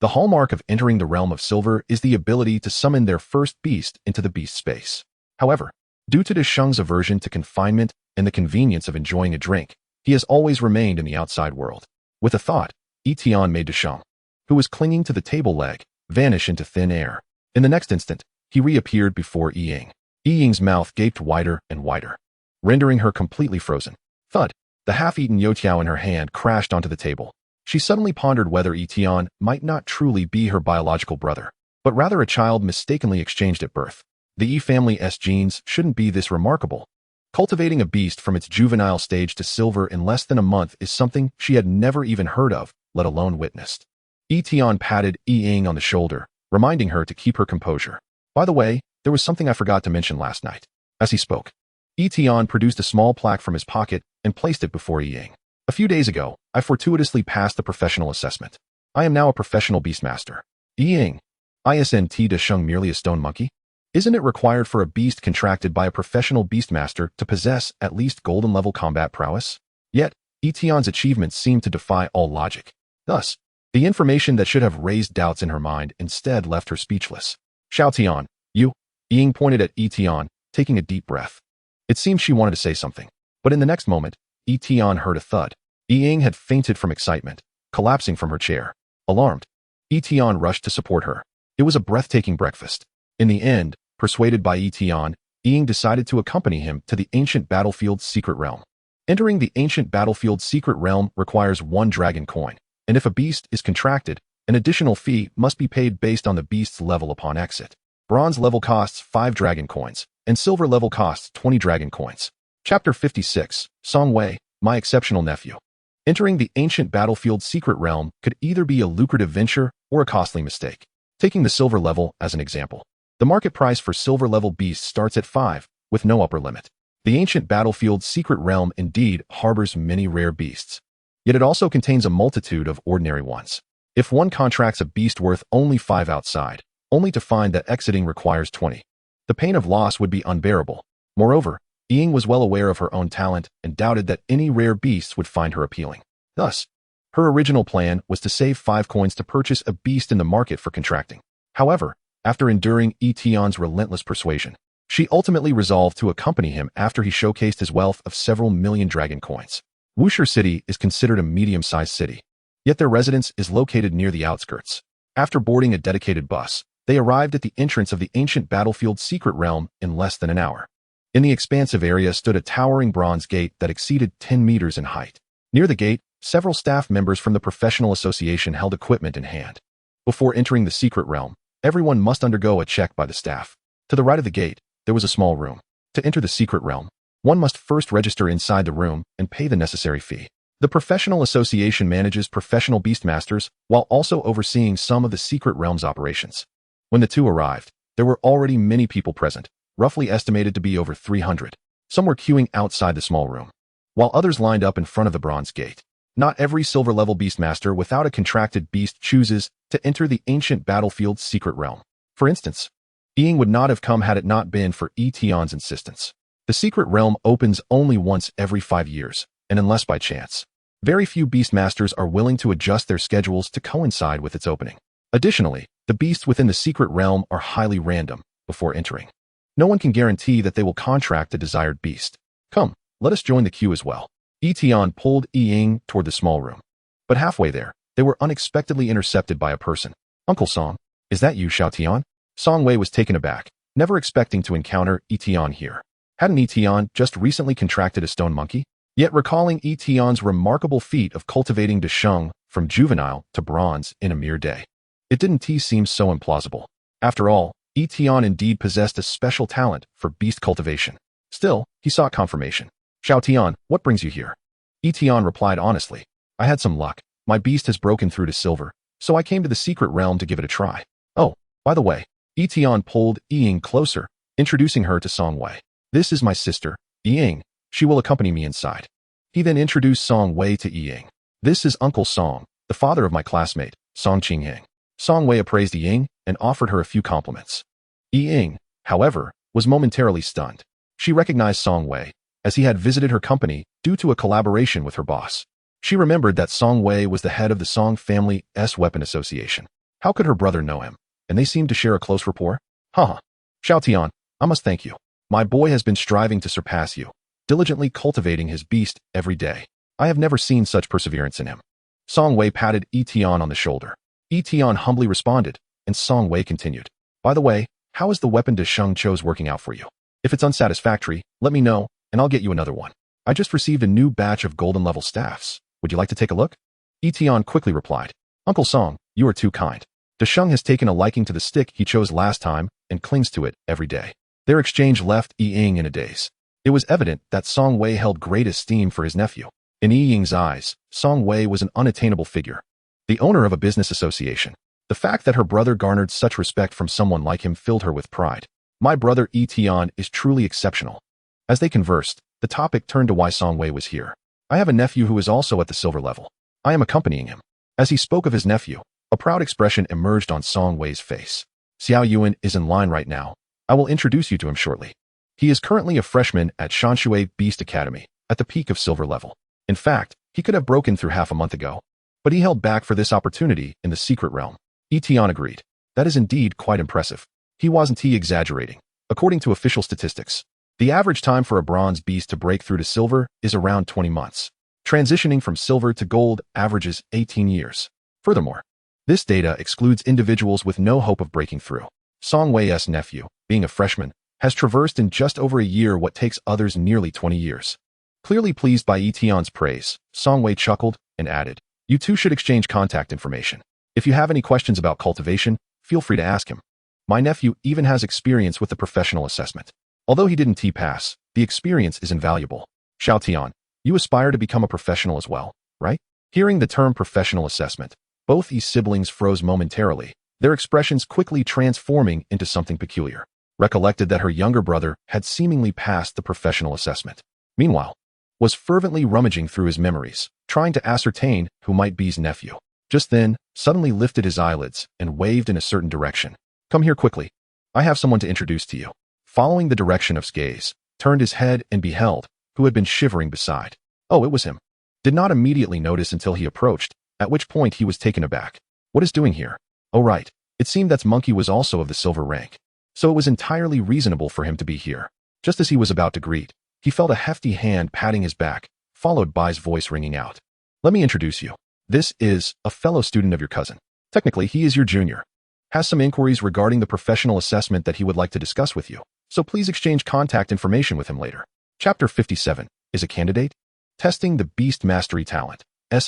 Speaker 1: the hallmark of entering the realm of silver is the ability to summon their first beast into the beast space. However, due to Desheng's aversion to confinement and the convenience of enjoying a drink, he has always remained in the outside world. With a thought, Yi Tian made Desheng, who was clinging to the table leg, vanish into thin air. In the next instant, he reappeared before Yi. Yi's mouth gaped wider and wider, rendering her completely frozen. Thud! The half-eaten youtiao in her hand crashed onto the table. She suddenly pondered whether Yi Tian might not truly be her biological brother, but rather a child mistakenly exchanged at birth. The Yi family's genes shouldn't be this remarkable. Cultivating a beast from its juvenile stage to silver in less than a month is something she had never even heard of, let alone witnessed. Yi Tian patted Yi on the shoulder, reminding her to keep her composure. By the way, there was something I forgot to mention last night. As he spoke, Yi Tian produced a small plaque from his pocket and placed it before Yi. A few days ago, I fortuitously passed the professional assessment. I am now a professional beastmaster. Yi. Isn't Desheng merely a stone monkey? Isn't it required for a beast contracted by a professional beastmaster to possess at least golden-level combat prowess? Yet, Yi Tian's achievements seemed to defy all logic. Thus, the information that should have raised doubts in her mind instead left her speechless. Xiao Tian, you? Yi pointed at Yi Tian, taking a deep breath. It seemed she wanted to say something, but in the next moment, Yi Tian heard a thud. Yi had fainted from excitement, collapsing from her chair. Alarmed, Yi Tian rushed to support her. It was a breathtaking breakfast. In the end, persuaded by Yi Tian, Yi decided to accompany him to the ancient battlefield's secret realm. Entering the ancient battlefield's secret realm requires 1 dragon coin, and if a beast is contracted, an additional fee must be paid based on the beast's level upon exit. Bronze level costs 5 dragon coins, and silver level costs 20 dragon coins. Chapter 56, Song Wei, My Exceptional Nephew. Entering the ancient battlefield secret realm could either be a lucrative venture or a costly mistake. Taking the silver level as an example, the market price for silver level beasts starts at 5, with no upper limit. The ancient battlefield secret realm indeed harbors many rare beasts, yet it also contains a multitude of ordinary ones. If one contracts a beast worth only 5 outside, only to find that exiting requires 20, the pain of loss would be unbearable. Moreover, Yi was well aware of her own talent and doubted that any rare beasts would find her appealing. Thus, her original plan was to save 5 coins to purchase a beast in the market for contracting. However, after enduring Yi Tian's relentless persuasion, she ultimately resolved to accompany him after he showcased his wealth of several million dragon coins. Wuxi City is considered a medium-sized city, yet their residence is located near the outskirts. After boarding a dedicated bus, they arrived at the entrance of the ancient battlefield secret realm in less than an hour. In the expansive area stood a towering bronze gate that exceeded 10 meters in height. Near the gate, several staff members from the professional association held equipment in hand. Before entering the secret realm, everyone must undergo a check by the staff. To the right of the gate, there was a small room. To enter the secret realm, one must first register inside the room and pay the necessary fee. The professional association manages professional beastmasters while also overseeing some of the secret realm's operations. When the two arrived, there were already many people present, roughly estimated to be over 300. Some were queuing outside the small room, while others lined up in front of the bronze gate. Not every silver-level beastmaster without a contracted beast chooses to enter the ancient battlefield's secret realm. For instance, Yi would not have come had it not been for Yi Tian's insistence. The secret realm opens only once every 5 years, and unless by chance, very few beastmasters are willing to adjust their schedules to coincide with its opening. Additionally, the beasts within the secret realm are highly random before entering. No one can guarantee that they will contract the desired beast. Come, let us join the queue as well. Yi Tian pulled Yi toward the small room. But halfway there, they were unexpectedly intercepted by a person. Uncle Song, is that you, Xiao Tian? Song Wei was taken aback, never expecting to encounter Yi Tian here. Hadn't Yi Tian just recently contracted a stone monkey? Yet recalling Yi Tian's remarkable feat of cultivating Desheng from juvenile to bronze in a mere day, It didn't seem so implausible. After all, Yi Tian indeed possessed a special talent for beast cultivation. Still, he sought confirmation. Xiao Tian, what brings you here? Yi Tian replied honestly. I had some luck. My beast has broken through to silver, so I came to the secret realm to give it a try. Oh, by the way, Yi Tian pulled Ying closer, introducing her to Song Wei. This is my sister, Ying. She will accompany me inside. He then introduced Song Wei to Ying. This is Uncle Song, the father of my classmate, Seqing Hang. Song Wei appraised Ying and offered her a few compliments. Ying, however, was momentarily stunned. She recognized Song Wei, as he had visited her company due to a collaboration with her boss. She remembered that Song Wei was the head of the Song family's weapon association. How could her brother know him? And they seemed to share a close rapport? Haha. Xiao Tian, I must thank you. My boy has been striving to surpass you, diligently cultivating his beast every day. I have never seen such perseverance in him. Song Wei patted Yi Tian on the shoulder. Yi Tian humbly responded, and Song Wei continued. By the way, how is the weapon de Sheng chose working out for you? If it's unsatisfactory, let me know, and I'll get you another one. I just received a new batch of golden level staffs. Would you like to take a look? Yi Tian quickly replied. Uncle Song, you are too kind. De Sheng has taken a liking to the stick he chose last time and clings to it every day. Their exchange left Yi Ying in a daze. It was evident that Song Wei held great esteem for his nephew. In Yi Ying's eyes, Song Wei was an unattainable figure. The owner of a business association. The fact that her brother garnered such respect from someone like him filled her with pride. My brother Yi Tian is truly exceptional. As they conversed, the topic turned to why Song Wei was here. I have a nephew who is also at the silver level. I am accompanying him. As he spoke of his nephew, a proud expression emerged on Song Wei's face. Xiao Yuan is in line right now. I will introduce you to him shortly. He is currently a freshman at Shanshui Beast Academy, at the peak of silver level. In fact, he could have broken through half a month ago, but he held back for this opportunity in the secret realm. Yi Tian agreed. That is indeed quite impressive. He wasn't exaggerating. According to official statistics, the average time for a bronze beast to break through to silver is around 20 months. Transitioning from silver to gold averages 18 years. Furthermore, this data excludes individuals with no hope of breaking through. Song Wei's nephew, being a freshman, has traversed in just over a year what takes others nearly 20 years. Clearly pleased by Yi Tian's praise, Song Wei chuckled and added, You two should exchange contact information. If you have any questions about cultivation, feel free to ask him. My nephew even has experience with the professional assessment. Although he didn't pass, the experience is invaluable. Xiao Tian, you aspire to become a professional as well, right? Hearing the term professional assessment, both Yi's siblings froze momentarily, their expressions quickly transforming into something peculiar. Recollected that her younger brother had seemingly passed the professional assessment. Meanwhile, was fervently rummaging through his memories, trying to ascertain who might be his nephew. Just then, suddenly lifted his eyelids and waved in a certain direction. Come here quickly. I have someone to introduce to you. Following the direction of his gaze, turned his head and beheld who had been shivering beside. Oh, it was him. Did not immediately notice until he approached, at which point he was taken aback. What is doing here? Oh right, it seemed that Monkey was also of the silver rank. So it was entirely reasonable for him to be here. Just as he was about to greet, he felt a hefty hand patting his back, followed by his voice ringing out. Let me introduce you. This is a fellow student of your cousin. Technically, he is your junior. Has some inquiries regarding the professional assessment that he would like to discuss with you, so please exchange contact information with him later. Chapter 57. Is a candidate? Testing the beast mastery talent.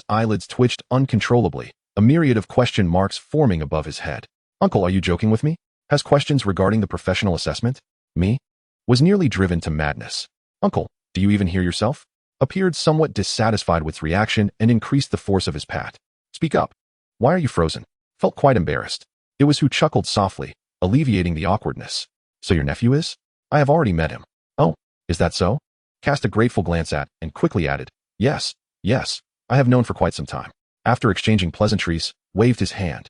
Speaker 1: Eyelids twitched uncontrollably, a myriad of question marks forming above his head. Uncle, are you joking with me? Has questions regarding the professional assessment? Me? Was nearly driven to madness. Uncle, do you even hear yourself? Appeared somewhat dissatisfied with his reaction and increased the force of his pat. Speak up. Why are you frozen? Felt quite embarrassed. It was who chuckled softly, alleviating the awkwardness. So your nephew is? I have already met him. Oh, is that so? Cast a grateful glance at, and quickly added, Yes, I have known for quite some time. After exchanging pleasantries, waved his hand.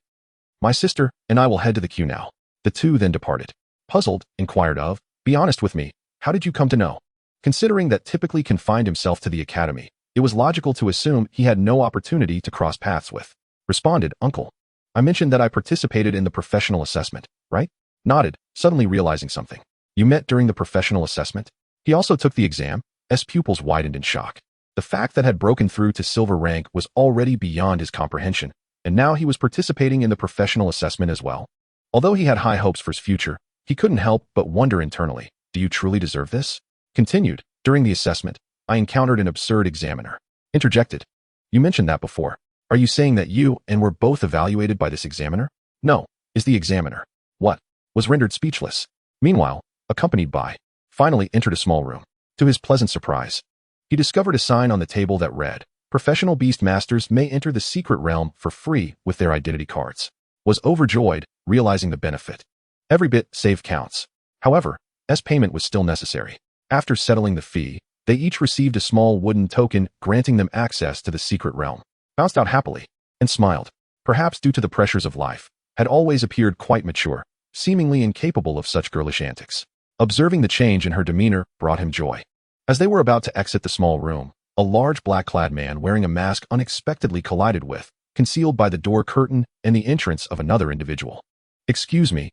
Speaker 1: My sister and I will head to the queue now. The two then departed. Puzzled, inquired of, Be honest with me, how did you come to know? Considering that typically confined himself to the academy, it was logical to assume he had no opportunity to cross paths with. Responded, Uncle. I mentioned that I participated in the professional assessment, right? Nodded, suddenly realizing something. You met during the professional assessment? He also took the exam. His pupils widened in shock. The fact that had broken through to silver rank was already beyond his comprehension, and now he was participating in the professional assessment as well. Although he had high hopes for his future, he couldn't help but wonder internally, do you truly deserve this? Continued, during the assessment, I encountered an absurd examiner. Interjected. You mentioned that before. Are you saying that you and were both evaluated by this examiner? No, is the examiner. What? Was rendered speechless. Meanwhile, accompanied by, finally entered a small room. To his pleasant surprise, he discovered a sign on the table that read, "Professional beast masters may enter the secret realm for free with their identity cards." Was overjoyed, realizing the benefit. Every bit saved counts. However, as payment was still necessary. After settling the fee, they each received a small wooden token granting them access to the secret realm. Bounced out happily and smiled. Perhaps due to the pressures of life, had always appeared quite mature, seemingly incapable of such girlish antics. Observing the change in her demeanor brought him joy. As they were about to exit the small room, a large black-clad man wearing a mask unexpectedly collided with, concealed by the door curtain and the entrance of another individual. Excuse me,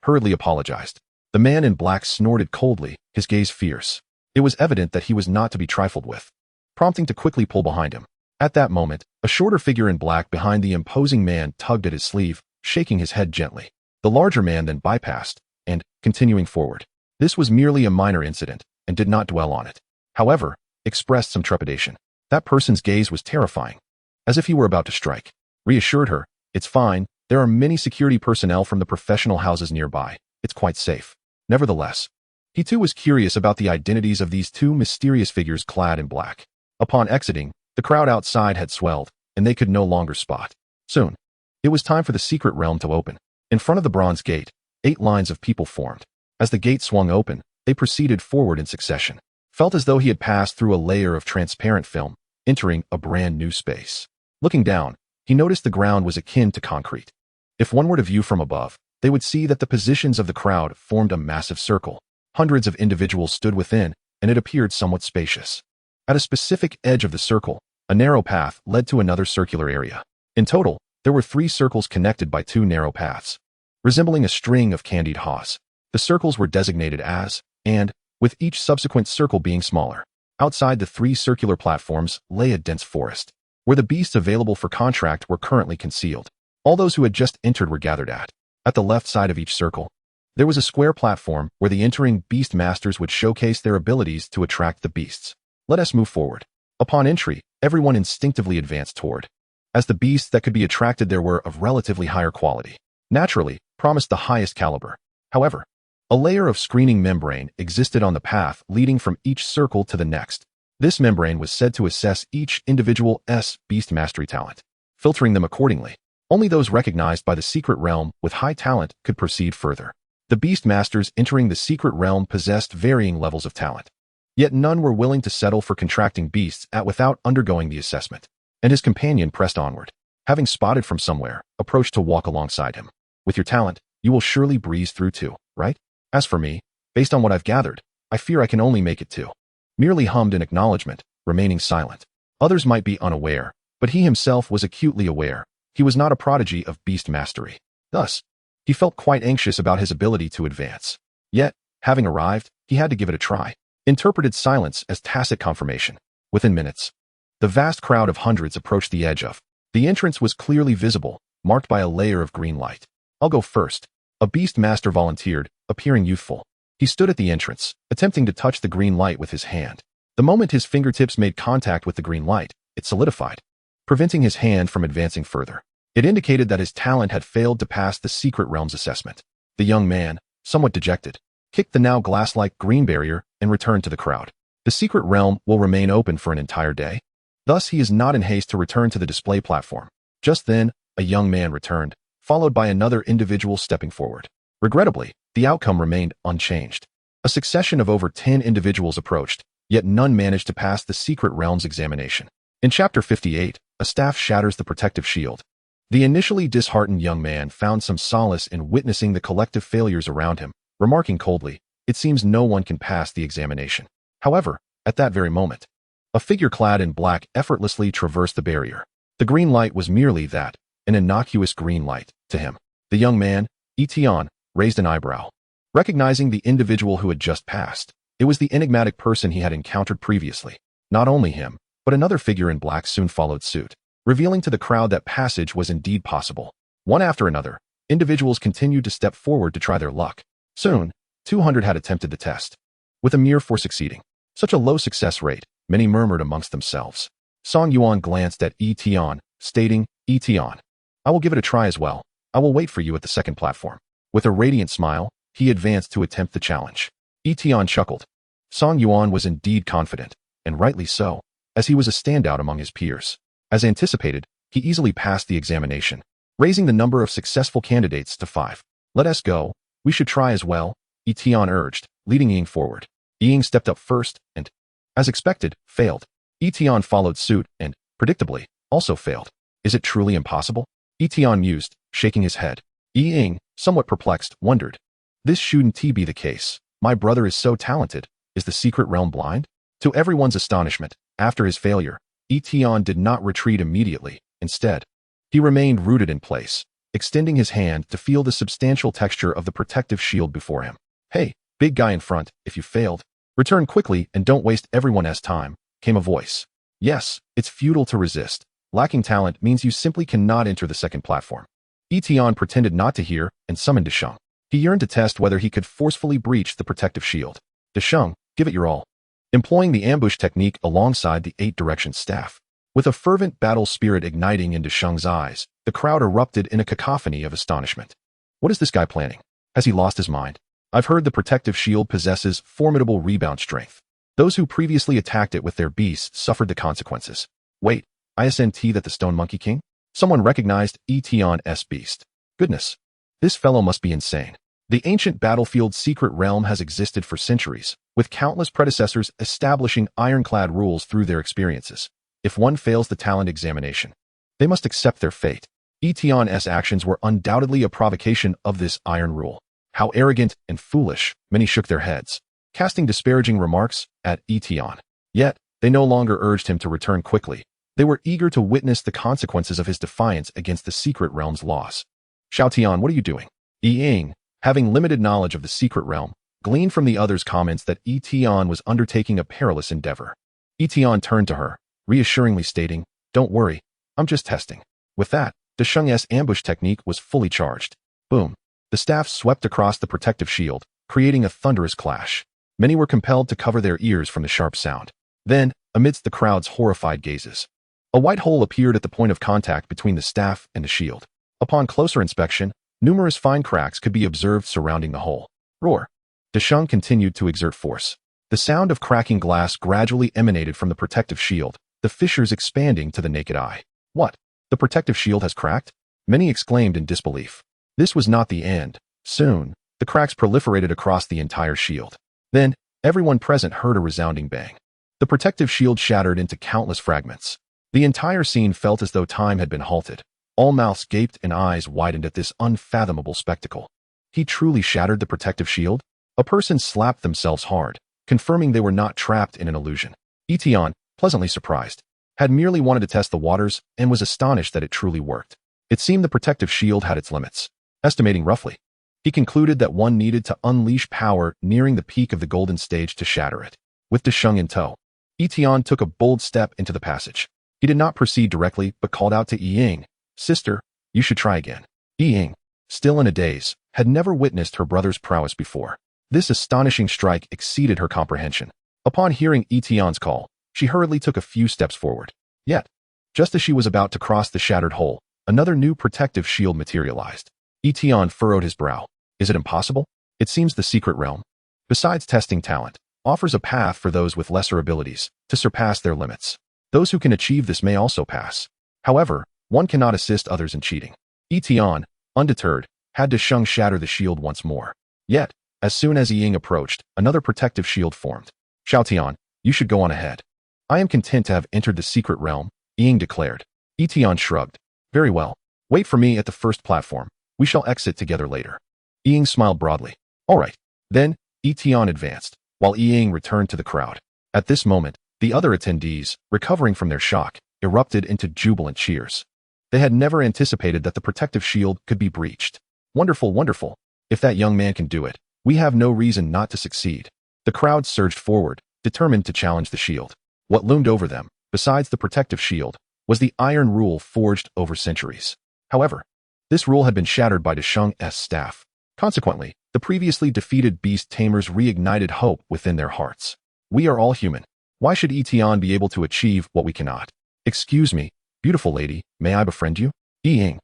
Speaker 1: hurriedly apologized. The man in black snorted coldly, his gaze fierce. It was evident that he was not to be trifled with, prompting to quickly pull behind him. At that moment, a shorter figure in black behind the imposing man tugged at his sleeve, shaking his head gently. The larger man then bypassed, and, continuing forward. This was merely a minor incident, and did not dwell on it. However, expressed some trepidation. That person's gaze was terrifying, as if he were about to strike. Reassured her, "It's fine, there are many security personnel from the professional houses nearby. It's quite safe." Nevertheless, he too was curious about the identities of these two mysterious figures clad in black. Upon exiting, the crowd outside had swelled, and they could no longer spot. Soon, it was time for the secret realm to open. In front of the bronze gate, 8 lines of people formed. As the gate swung open, they proceeded forward in succession. Felt as though he had passed through a layer of transparent film, entering a brand new space. Looking down, he noticed the ground was akin to concrete. If one were to view from above, they would see that the positions of the crowd formed a massive circle. Hundreds of individuals stood within, and it appeared somewhat spacious. At a specific edge of the circle, a narrow path led to another circular area. In total, there were 3 circles connected by 2 narrow paths, resembling a string of candied haws. The circles were designated as, and, with each subsequent circle being smaller. Outside the 3 circular platforms lay a dense forest, where the beasts available for contract were currently concealed. All those who had just entered were gathered at. At the left side of each circle, there was a square platform where the entering beast masters would showcase their abilities to attract the beasts. Let us move forward. Upon entry, everyone instinctively advanced toward, as the beasts that could be attracted there were of relatively higher quality. Naturally, promised the highest caliber. However, a layer of screening membrane existed on the path leading from each circle to the next. This membrane was said to assess each individual's beast mastery talent, filtering them accordingly. Only those recognized by the secret realm with high talent could proceed further. The beast masters entering the secret realm possessed varying levels of talent. Yet none were willing to settle for contracting beasts without undergoing the assessment. And his companion pressed onward. Having spotted from somewhere, approached to walk alongside him. "With your talent, you will surely breeze through too, right? As for me, based on what I've gathered, I fear I can only make it 2. Merely hummed in acknowledgement, remaining silent. Others might be unaware, but he himself was acutely aware. He was not a prodigy of beast mastery. Thus, he felt quite anxious about his ability to advance. Yet, having arrived, he had to give it a try. Interpreted silence as tacit confirmation. Within minutes, the vast crowd of hundreds approached the edge of. The entrance was clearly visible, marked by a layer of green light. "I'll go first," a beast master volunteered, appearing youthful. He stood at the entrance, attempting to touch the green light with his hand. The moment his fingertips made contact with the green light, it solidified, preventing his hand from advancing further. It indicated that his talent had failed to pass the secret realm's assessment. The young man, somewhat dejected, kicked the now glass-like green barrier and returned to the crowd. The secret realm will remain open for an entire day. Thus, he is not in haste to return to the display platform. Just then, a young man returned, followed by another individual stepping forward. Regrettably, the outcome remained unchanged. A succession of over 10 individuals approached, yet none managed to pass the secret realm's examination. In Chapter 58, a staff shatters the protective shield. The initially disheartened young man found some solace in witnessing the collective failures around him, remarking coldly, "It seems no one can pass the examination." However, at that very moment, a figure clad in black effortlessly traversed the barrier. The green light was merely that, an innocuous green light, to him. The young man, Yi Tian, raised an eyebrow. Recognizing the individual who had just passed, it was the enigmatic person he had encountered previously. Not only him, but another figure in black soon followed suit, revealing to the crowd that passage was indeed possible. One after another, individuals continued to step forward to try their luck. Soon, 200 had attempted the test, with a mere 4 succeeding. Such a low success rate, many murmured amongst themselves. Song Yuan glanced at Yi Tian, stating, "Yi Tian, I will give it a try as well." I will wait for you at the second platform. With a radiant smile, he advanced to attempt the challenge. Yi Tian chuckled. Song Yuan was indeed confident, and rightly so, as he was a standout among his peers. As anticipated, he easily passed the examination, raising the number of successful candidates to 5. Let us go, we should try as well, Yi Tian urged, leading Ying forward. Ying stepped up first and, as expected, failed. Yi Tian followed suit and, predictably, also failed. Is it truly impossible? Yi Tian mused, shaking his head. Ying, somewhat perplexed, wondered. This shouldn't be the case. My brother is so talented. Is the secret realm blind? To everyone's astonishment, after his failure, Yi Tian did not retreat immediately. Instead, he remained rooted in place, extending his hand to feel the substantial texture of the protective shield before him. Hey, big guy in front, if you failed, return quickly and don't waste everyone's time, came a voice. Yes, it's futile to resist. Lacking talent means you simply cannot enter the second platform. Yi Tian pretended not to hear and summoned Desheng. He yearned to test whether he could forcefully breach the protective shield. Desheng, give it your all. Employing the ambush technique alongside the 8-direction staff. With a fervent battle spirit igniting in Desheng's eyes, the crowd erupted in a cacophony of astonishment. What is this guy planning? Has he lost his mind? I've heard the protective shield possesses formidable rebound strength. Those who previously attacked it with their beasts suffered the consequences. Wait, isn't that the Stone Monkey King? Someone recognized Yi Tian's beast. Goodness, this fellow must be insane. The ancient battlefield secret realm has existed for centuries, with countless predecessors establishing ironclad rules through their experiences. If one fails the talent examination, they must accept their fate. Yi Tian's actions were undoubtedly a provocation of this iron rule. How arrogant and foolish, many shook their heads, casting disparaging remarks at Yi Tian. Yet, they no longer urged him to return quickly. They were eager to witness the consequences of his defiance against the secret realm's laws. Xiao Tian, what are you doing? Ying, having limited knowledge of the secret realm, gleaned from the others' comments that Yi Tian was undertaking a perilous endeavor. Yi Tian turned to her, reassuringly stating, "Don't worry, I'm just testing." With that, Desheng's ambush technique was fully charged. Boom. The staff swept across the protective shield, creating a thunderous clash. Many were compelled to cover their ears from the sharp sound. Then, amidst the crowd's horrified gazes, a white hole appeared at the point of contact between the staff and the shield. Upon closer inspection, numerous fine cracks could be observed surrounding the hole. Roar. Desheng continued to exert force. The sound of cracking glass gradually emanated from the protective shield, the fissures expanding to the naked eye. What? The protective shield has cracked? Many exclaimed in disbelief. This was not the end. Soon, the cracks proliferated across the entire shield. Then, everyone present heard a resounding bang. The protective shield shattered into countless fragments. The entire scene felt as though time had been halted. All mouths gaped and eyes widened at this unfathomable spectacle. He truly shattered the protective shield? A person slapped themselves hard, confirming they were not trapped in an illusion. Yi Tian, pleasantly surprised, had merely wanted to test the waters and was astonished that it truly worked. It seemed the protective shield had its limits. Estimating roughly, he concluded that one needed to unleash power nearing the peak of the golden stage to shatter it. With Desheng in tow, Yi Tian took a bold step into the passage. He did not proceed directly, but called out to Ying, "Sister, you should try again." Ying, still in a daze, had never witnessed her brother's prowess before. This astonishing strike exceeded her comprehension. Upon hearing Yi Tian's call, she hurriedly took a few steps forward. Yet, just as she was about to cross the shattered hole, another new protective shield materialized. Yi Tian furrowed his brow. Is it impossible? It seems the secret realm, besides testing talent, offers a path for those with lesser abilities to surpass their limits. Those who can achieve this may also pass. However, one cannot assist others in cheating. Yi Tian, undeterred, had Desheng shatter the shield once more. Yet, as soon as Ying approached, another protective shield formed. Xiao Tian, you should go on ahead. I am content to have entered the secret realm, Ying declared. Yi Tian shrugged. Very well. Wait for me at the first platform. We shall exit together later. Ying smiled broadly. All right. Then, Yi Tian advanced, while Ying returned to the crowd. At this moment, the other attendees, recovering from their shock, erupted into jubilant cheers. They had never anticipated that the protective shield could be breached. Wonderful, wonderful. If that young man can do it, we have no reason not to succeed. The crowd surged forward, determined to challenge the shield. What loomed over them, besides the protective shield, was the iron rule forged over centuries. However, this rule had been shattered by Desheng's staff. Consequently, the previously defeated beast tamers reignited hope within their hearts. We are all human. Why should Yi Tian be able to achieve what we cannot? Excuse me, beautiful lady, may I befriend you? Ying,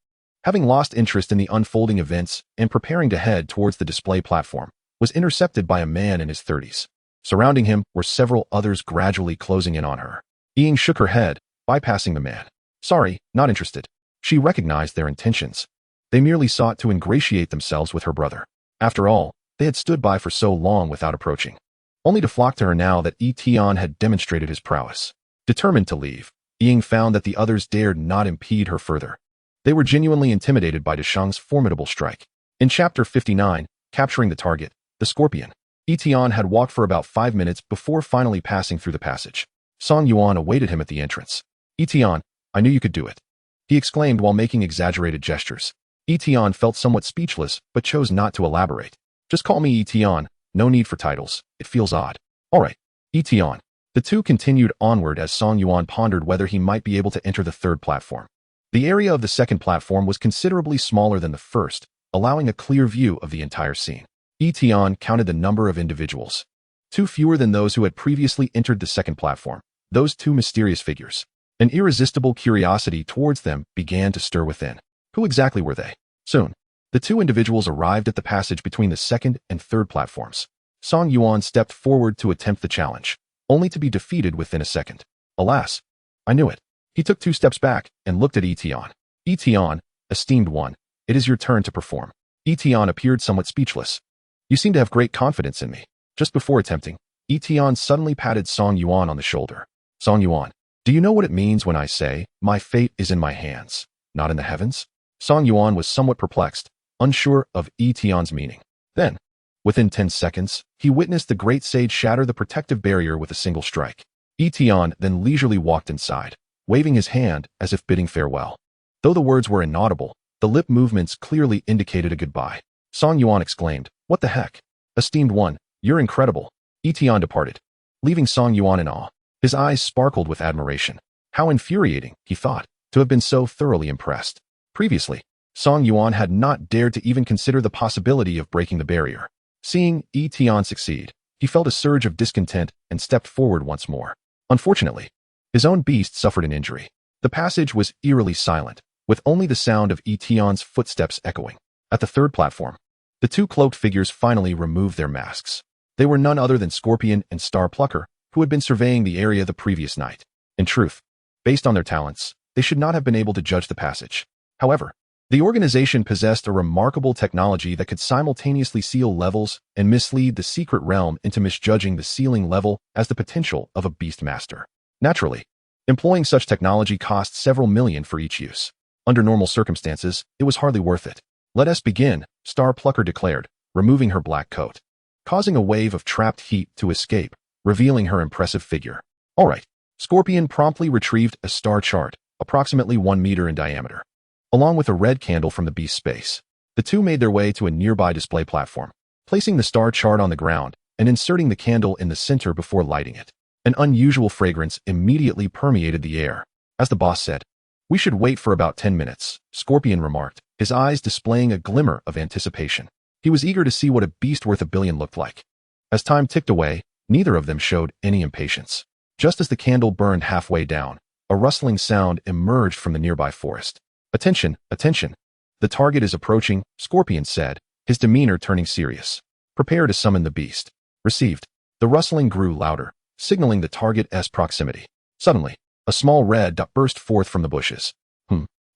Speaker 1: having lost interest in the unfolding events and preparing to head towards the display platform, was intercepted by a man in his 30s. Surrounding him were several others gradually closing in on her. Yi shook her head, bypassing the man. Sorry, not interested. She recognized their intentions. They merely sought to ingratiate themselves with her brother. After all, they had stood by for so long without approaching, only to flock to her now that Yi Tian had demonstrated his prowess. Determined to leave, Yi found that the others dared not impede her further. They were genuinely intimidated by Desheng's formidable strike. In Chapter 59, Capturing the Target, the Scorpion, Yi Tian had walked for about 5 minutes before finally passing through the passage. Song Yuan awaited him at the entrance. Yi Tian, I knew you could do it, he exclaimed while making exaggerated gestures. Yi Tian felt somewhat speechless, but chose not to elaborate. Just call me Yi Tian, no need for titles, it feels odd. Alright, Yi Tian. The two continued onward as Song Yuan pondered whether he might be able to enter the third platform. The area of the second platform was considerably smaller than the first, allowing a clear view of the entire scene. Yi Tian counted the number of individuals. 2 fewer than those who had previously entered the second platform, those 2 mysterious figures. An irresistible curiosity towards them began to stir within. Who exactly were they? Soon, the 2 individuals arrived at the passage between the second and third platforms. Song Yuan stepped forward to attempt the challenge, only to be defeated within a second. Alas, I knew it. He took 2 steps back and looked at Yi Tian. Yi Tian, esteemed one, it is your turn to perform. Yi Tian appeared somewhat speechless. You seem to have great confidence in me. Just before attempting, Yi Tian suddenly patted Song Yuan on the shoulder. Song Yuan, do you know what it means when I say, my fate is in my hands, not in the heavens? Song Yuan was somewhat perplexed, unsure of Yi Tian's meaning. Then, within 10 seconds, he witnessed the great sage shatter the protective barrier with a single strike. Yi Tian then leisurely walked inside, waving his hand as if bidding farewell. Though the words were inaudible, the lip movements clearly indicated a goodbye. Song Yuan exclaimed, what the heck? Esteemed one, you're incredible. Yi Tian departed, leaving Song Yuan in awe. His eyes sparkled with admiration. How infuriating, he thought, to have been so thoroughly impressed. Previously, Song Yuan had not dared to even consider the possibility of breaking the barrier. Seeing Yi Tian succeed, he felt a surge of discontent and stepped forward once more. Unfortunately, his own beast suffered an injury. The passage was eerily silent, with only the sound of Yi Tian's footsteps echoing. At the third platform, the 2 cloaked figures finally removed their masks. They were none other than Scorpion and Star Plucker, who had been surveying the area the previous night. In truth, based on their talents, they should not have been able to judge the passage. However, the organization possessed a remarkable technology that could simultaneously seal levels and mislead the secret realm into misjudging the ceiling level as the potential of a beast master. Naturally, employing such technology cost several million for each use. Under normal circumstances, it was hardly worth it. Let us begin, Star Plucker declared, removing her black coat, causing a wave of trapped heat to escape, revealing her impressive figure. All right. Scorpion promptly retrieved a star chart, approximately 1 meter in diameter, along with a red candle from the beast's space. The 2 made their way to a nearby display platform, placing the star chart on the ground and inserting the candle in the center before lighting it. An unusual fragrance immediately permeated the air. As the boss said, we should wait for about 10 minutes, Scorpion remarked, his eyes displaying a glimmer of anticipation. He was eager to see what a beast worth $1 billion looked like. As time ticked away, neither of them showed any impatience. Just as the candle burned halfway down, a rustling sound emerged from the nearby forest. Attention, attention. The target is approaching, Scorpion said, his demeanor turning serious. Prepare to summon the beast. Received. The rustling grew louder, signaling the target's proximity. Suddenly, a small red dot burst forth from the bushes.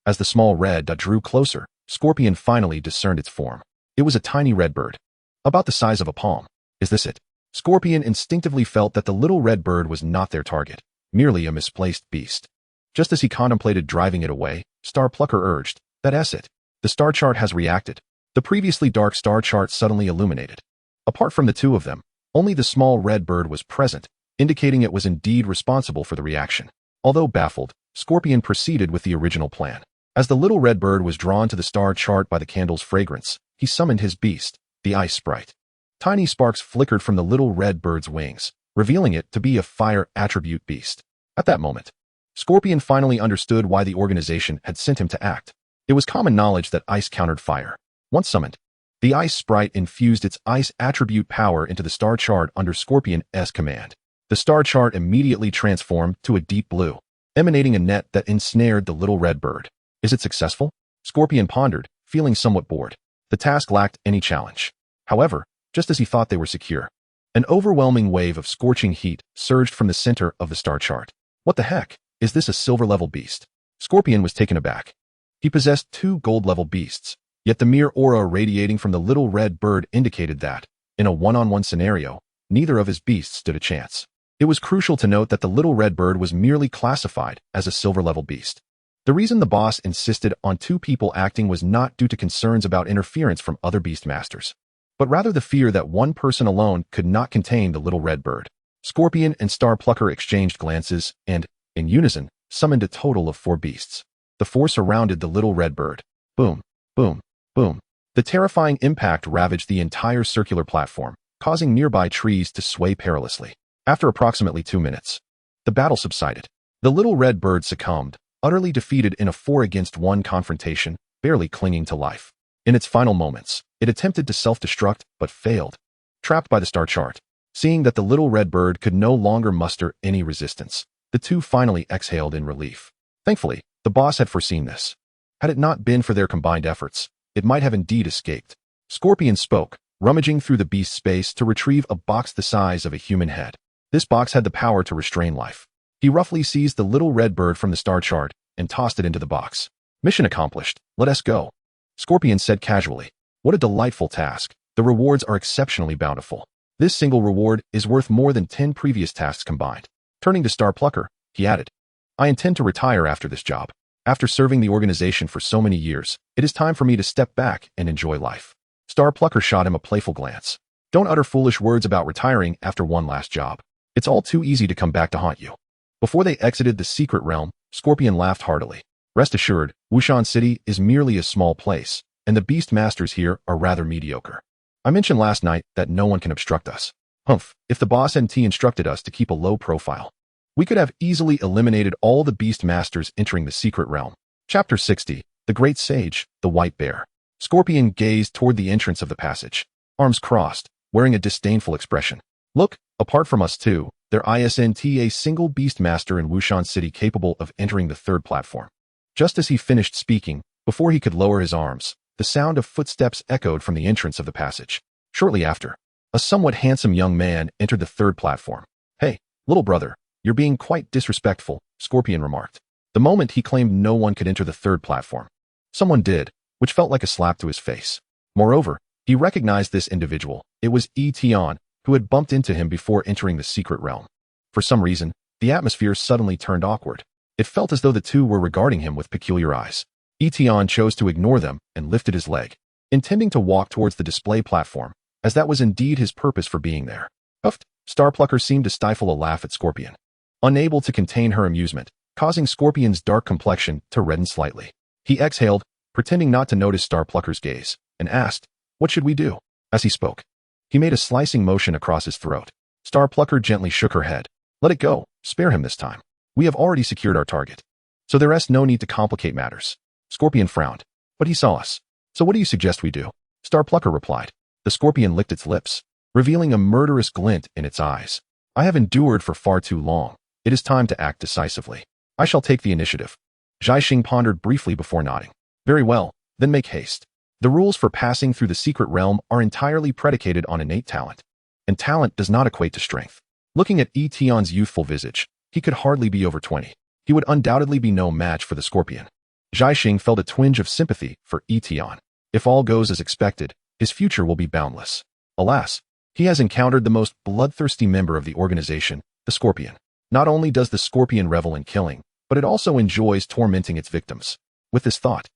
Speaker 1: As the small red dot drew closer, Scorpion finally discerned its form. It was a tiny red bird, about the size of a palm. Is this it? Scorpion instinctively felt that the little red bird was not their target, merely a misplaced beast. Just as he contemplated driving it away, Star Plucker urged, that's it. The star chart has reacted. The previously dark star chart suddenly illuminated. Apart from the 2 of them, only the small red bird was present, indicating it was indeed responsible for the reaction. Although baffled, Scorpion proceeded with the original plan. As the little red bird was drawn to the star chart by the candle's fragrance, he summoned his beast, the ice sprite. Tiny sparks flickered from the little red bird's wings, revealing it to be a fire attribute beast. At that moment, Scorpion finally understood why the organization had sent him to act. It was common knowledge that ice countered fire. Once summoned, the ice sprite infused its ice attribute power into the star chart under Scorpion's command. The star chart immediately transformed to a deep blue, emanating a net that ensnared the little red bird. Is it successful? Scorpion pondered, feeling somewhat bored. The task lacked any challenge. However, just as he thought they were secure, an overwhelming wave of scorching heat surged from the center of the star chart. What the heck? Is this a silver-level beast? Scorpion was taken aback. He possessed 2 gold-level beasts, yet the mere aura radiating from the little red bird indicated that, in a one-on-one scenario, neither of his beasts stood a chance. It was crucial to note that the little red bird was merely classified as a silver-level beast. The reason the boss insisted on 2 people acting was not due to concerns about interference from other beast masters, but rather the fear that one person alone could not contain the little red bird. Scorpion and Star Plucker exchanged glances and, in unison, summoned a total of 4 beasts. The 4 surrounded the little red bird. Boom, boom, boom. The terrifying impact ravaged the entire circular platform, causing nearby trees to sway perilously. After approximately 2 minutes, the battle subsided. The little red bird succumbed, utterly defeated in a 4-against-1 confrontation, barely clinging to life. In its final moments, it attempted to self-destruct, but failed. Trapped by the star chart, seeing that the little red bird could no longer muster any resistance, the 2 finally exhaled in relief. Thankfully, the boss had foreseen this. Had it not been for their combined efforts, it might have indeed escaped. Scorpion spoke, rummaging through the beast's space to retrieve a box the size of a human head. This box had the power to restrain life. He roughly seized the little red bird from the star chart and tossed it into the box. Mission accomplished. Let us go. Scorpion said casually. What a delightful task. The rewards are exceptionally bountiful. This single reward is worth more than 10 previous tasks combined. Turning to Star Plucker, he added, I intend to retire after this job. After serving the organization for so many years, it is time for me to step back and enjoy life. Star Plucker shot him a playful glance. Don't utter foolish words about retiring after one last job. It's all too easy to come back to haunt you. Before they exited the secret realm, Scorpion laughed heartily. Rest assured, Wushan City is merely a small place, and the beast masters here are rather mediocre. I mentioned last night that no one can obstruct us. Humph, if the boss NT instructed us to keep a low profile, we could have easily eliminated all the beast masters entering the secret realm. Chapter 60, The Great Sage, the White Bear. Scorpion gazed toward the entrance of the passage, arms crossed, wearing a disdainful expression. Look, apart from us two, there isn't a single beast master in Wushan City capable of entering the 3rd platform. Just as he finished speaking, before he could lower his arms, the sound of footsteps echoed from the entrance of the passage. Shortly after, a somewhat handsome young man entered the 3rd platform. Hey, little brother, you're being quite disrespectful, Scorpion remarked. The moment he claimed no one could enter the 3rd platform, someone did, which felt like a slap to his face. Moreover, he recognized this individual. It was Yi Tian, who had bumped into him before entering the secret realm. For some reason, the atmosphere suddenly turned awkward. It felt as though the two were regarding him with peculiar eyes. Yi Tian chose to ignore them and lifted his leg, intending to walk towards the display platform, as that was indeed his purpose for being there. Huffed, Star Plucker seemed to stifle a laugh at Scorpion, unable to contain her amusement, causing Scorpion's dark complexion to redden slightly. He exhaled, pretending not to notice Star Plucker's gaze, and asked, "What should we do?" As he spoke, he made a slicing motion across his throat. Star Plucker gently shook her head. "Let it go. Spare him this time. We have already secured our target, so there is no need to complicate matters." Scorpion frowned, but he saw us. "So what do you suggest we do?" Star Plucker replied. The Scorpion licked its lips, revealing a murderous glint in its eyes. "I have endured for far too long. It is time to act decisively. I shall take the initiative." Zhaixing pondered briefly before nodding. "Very well, then make haste. The rules for passing through the secret realm are entirely predicated on innate talent, and talent does not equate to strength." Looking at Yi Tian's youthful visage, he could hardly be over 20. He would undoubtedly be no match for the Scorpion. Zhaixing felt a twinge of sympathy for Yi Tian. If all goes as expected, his future will be boundless. Alas, he has encountered the most bloodthirsty member of the organization, the Scorpion. Not only does the Scorpion revel in killing, but it also enjoys tormenting its victims. With this thought,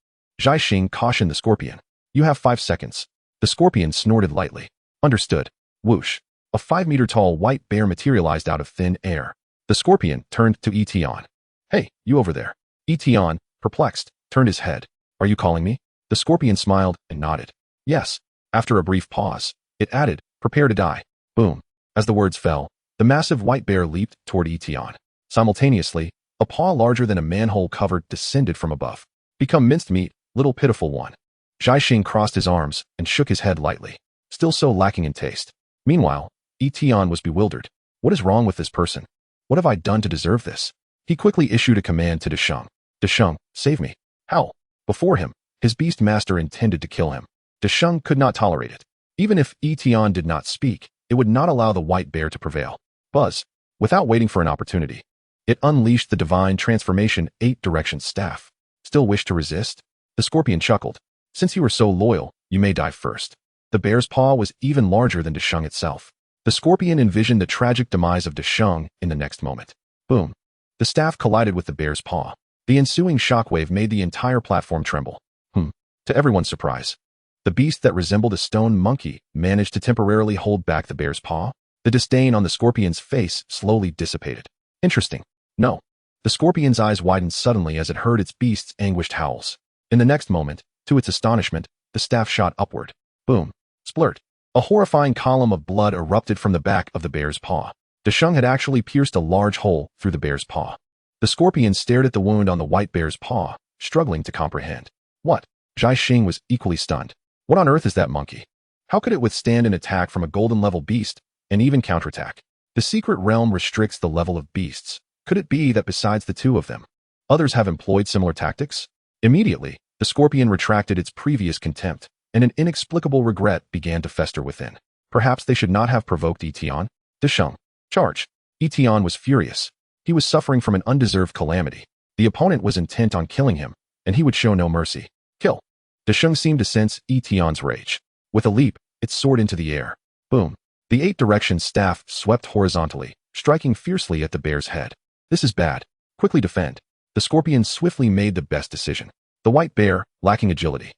Speaker 1: Zhaixing cautioned the Scorpion. "You have 5 seconds. The Scorpion snorted lightly. "Understood." Whoosh. A 5-meter-tall white bear materialized out of thin air. The Scorpion turned to Yi Tian. "Hey, you over there." Yi Tian, perplexed, turned his head. "Are you calling me?" The Scorpion smiled and nodded. "Yes." After a brief pause, it added, "Prepare to die." Boom. As the words fell, the massive white bear leaped toward Yi Tian. Simultaneously, a paw larger than a manhole cover descended from above. "Become minced meat, little pitiful one." Zhaixing crossed his arms and shook his head lightly, still so lacking in taste. Meanwhile, Yi Tian was bewildered. What is wrong with this person? What have I done to deserve this? He quickly issued a command to Desheng. "Desheng, save me." "How?" Before him, His beast master intended to kill him. Desheng could not tolerate it. Even if Yi Tian did not speak, it would not allow the white bear to prevail. Buzz. Without waiting for an opportunity, it unleashed the divine transformation 8-direction staff. Still wish to resist? The scorpion chuckled. Since you were so loyal, you may die first. The bear's paw was even larger than Desheng itself. The scorpion envisioned the tragic demise of Desheng in the next moment. Boom. The staff collided with the bear's paw. The ensuing shockwave made the entire platform tremble. To everyone's surprise, the beast that resembled a stone monkey managed to temporarily hold back the bear's paw. The disdain on the scorpion's face slowly dissipated. Interesting. No. The scorpion's eyes widened suddenly as it heard its beast's anguished howls. In the next moment, to its astonishment, the staff shot upward. Boom. Splurt. A horrifying column of blood erupted from the back of the bear's paw. Desheng had actually pierced a large hole through the bear's paw. The scorpion stared at the wound on the white bear's paw, struggling to comprehend. What? Yi was equally stunned. What on earth is that monkey? How could it withstand an attack from a golden-level beast, and even counterattack? The secret realm restricts the level of beasts. Could it be that besides the two of them, others have employed similar tactics? Immediately, the scorpion retracted its previous contempt, and an inexplicable regret began to fester within. Perhaps they should not have provoked Yi Tian. Desheng. Charge. Yi Tian was furious. He was suffering from an undeserved calamity. The opponent was intent on killing him, and he would show no mercy. Kill. Desheng seemed to sense Yi Tian's rage. With a leap, it soared into the air. Boom. The 8-direction staff swept horizontally, striking fiercely at the bear's head. This is bad. Quickly defend. The scorpion swiftly made the best decision. The white bear, lacking agility,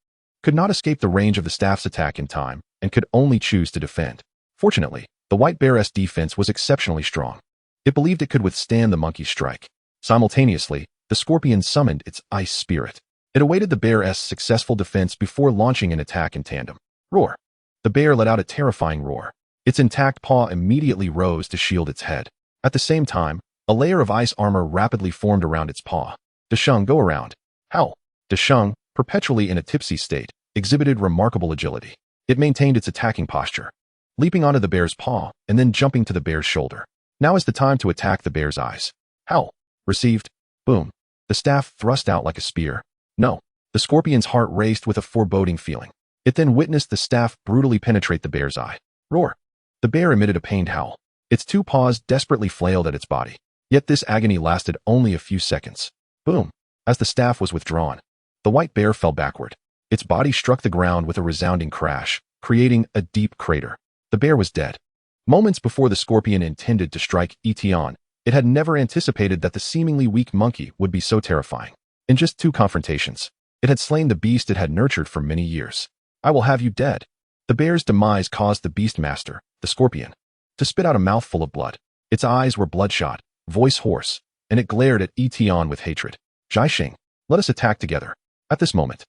Speaker 1: could not escape the range of the staff's attack in time, and could only choose to defend. Fortunately, the white bear's defense was exceptionally strong. It believed it could withstand the monkey's strike. Simultaneously, the scorpion summoned its ice spirit. It awaited the bear's successful defense before launching an attack in tandem. Roar. The bear let out a terrifying roar. Its intact paw immediately rose to shield its head. At the same time, a layer of ice armor rapidly formed around its paw. Desheng, go around. Howl. Desheng, perpetually in a tipsy state, exhibited remarkable agility. It maintained its attacking posture, leaping onto the bear's paw and then jumping to the bear's shoulder. Now is the time to attack the bear's eyes. Howl. Received. Boom. The staff thrust out like a spear. No. The scorpion's heart raced with a foreboding feeling. It then witnessed the staff brutally penetrate the bear's eye. Roar. The bear emitted a pained howl. Its two paws desperately flailed at its body. Yet this agony lasted only a few seconds. Boom. As the staff was withdrawn, the white bear fell backward. Its body struck the ground with a resounding crash, creating a deep crater. The bear was dead. Moments before the scorpion intended to strike Yi Tian, it had never anticipated that the seemingly weak monkey would be so terrifying. In just 2 confrontations, it had slain the beast it had nurtured for many years. I will have you dead. The bear's demise caused the beast master, the scorpion, to spit out a mouthful of blood. Its eyes were bloodshot, voice hoarse, and it glared at Yi Tian with hatred. Yi, let us attack together. At this moment,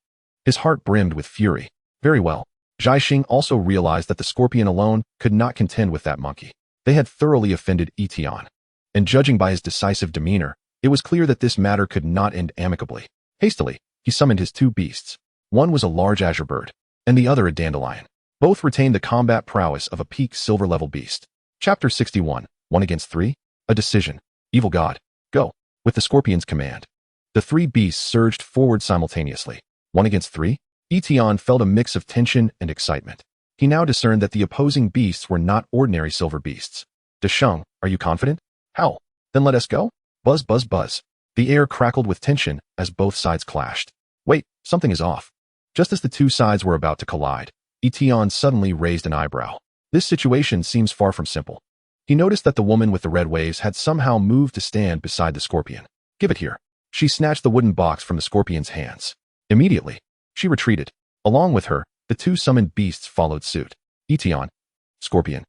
Speaker 1: his heart brimmed with fury. Very well. Yi also realized that the scorpion alone could not contend with that monkey. They had thoroughly offended Yi Tian, and judging by his decisive demeanor, it was clear that this matter could not end amicably. Hastily, he summoned his 2 beasts. One was a large azure bird, and the other a dandelion. Both retained the combat prowess of a peak silver-level beast. Chapter 61, 1 against 3? A decision. Evil God, go. With the scorpion's command, the 3 beasts surged forward simultaneously. 1 against 3? Yi Tian felt a mix of tension and excitement. He now discerned that the opposing beasts were not ordinary silver beasts. Desheng, are you confident? Howl. Then let us go? Buzz, buzz, buzz. The air crackled with tension as both sides clashed. Wait, something is off. Just as the 2 sides were about to collide, Yi Tian suddenly raised an eyebrow. This situation seems far from simple. He noticed that the woman with the red waves had somehow moved to stand beside the scorpion. Give it here. She snatched the wooden box from the scorpion's hands. Immediately, she retreated. Along with her, the 2 summoned beasts followed suit. Yi Tian. Scorpion.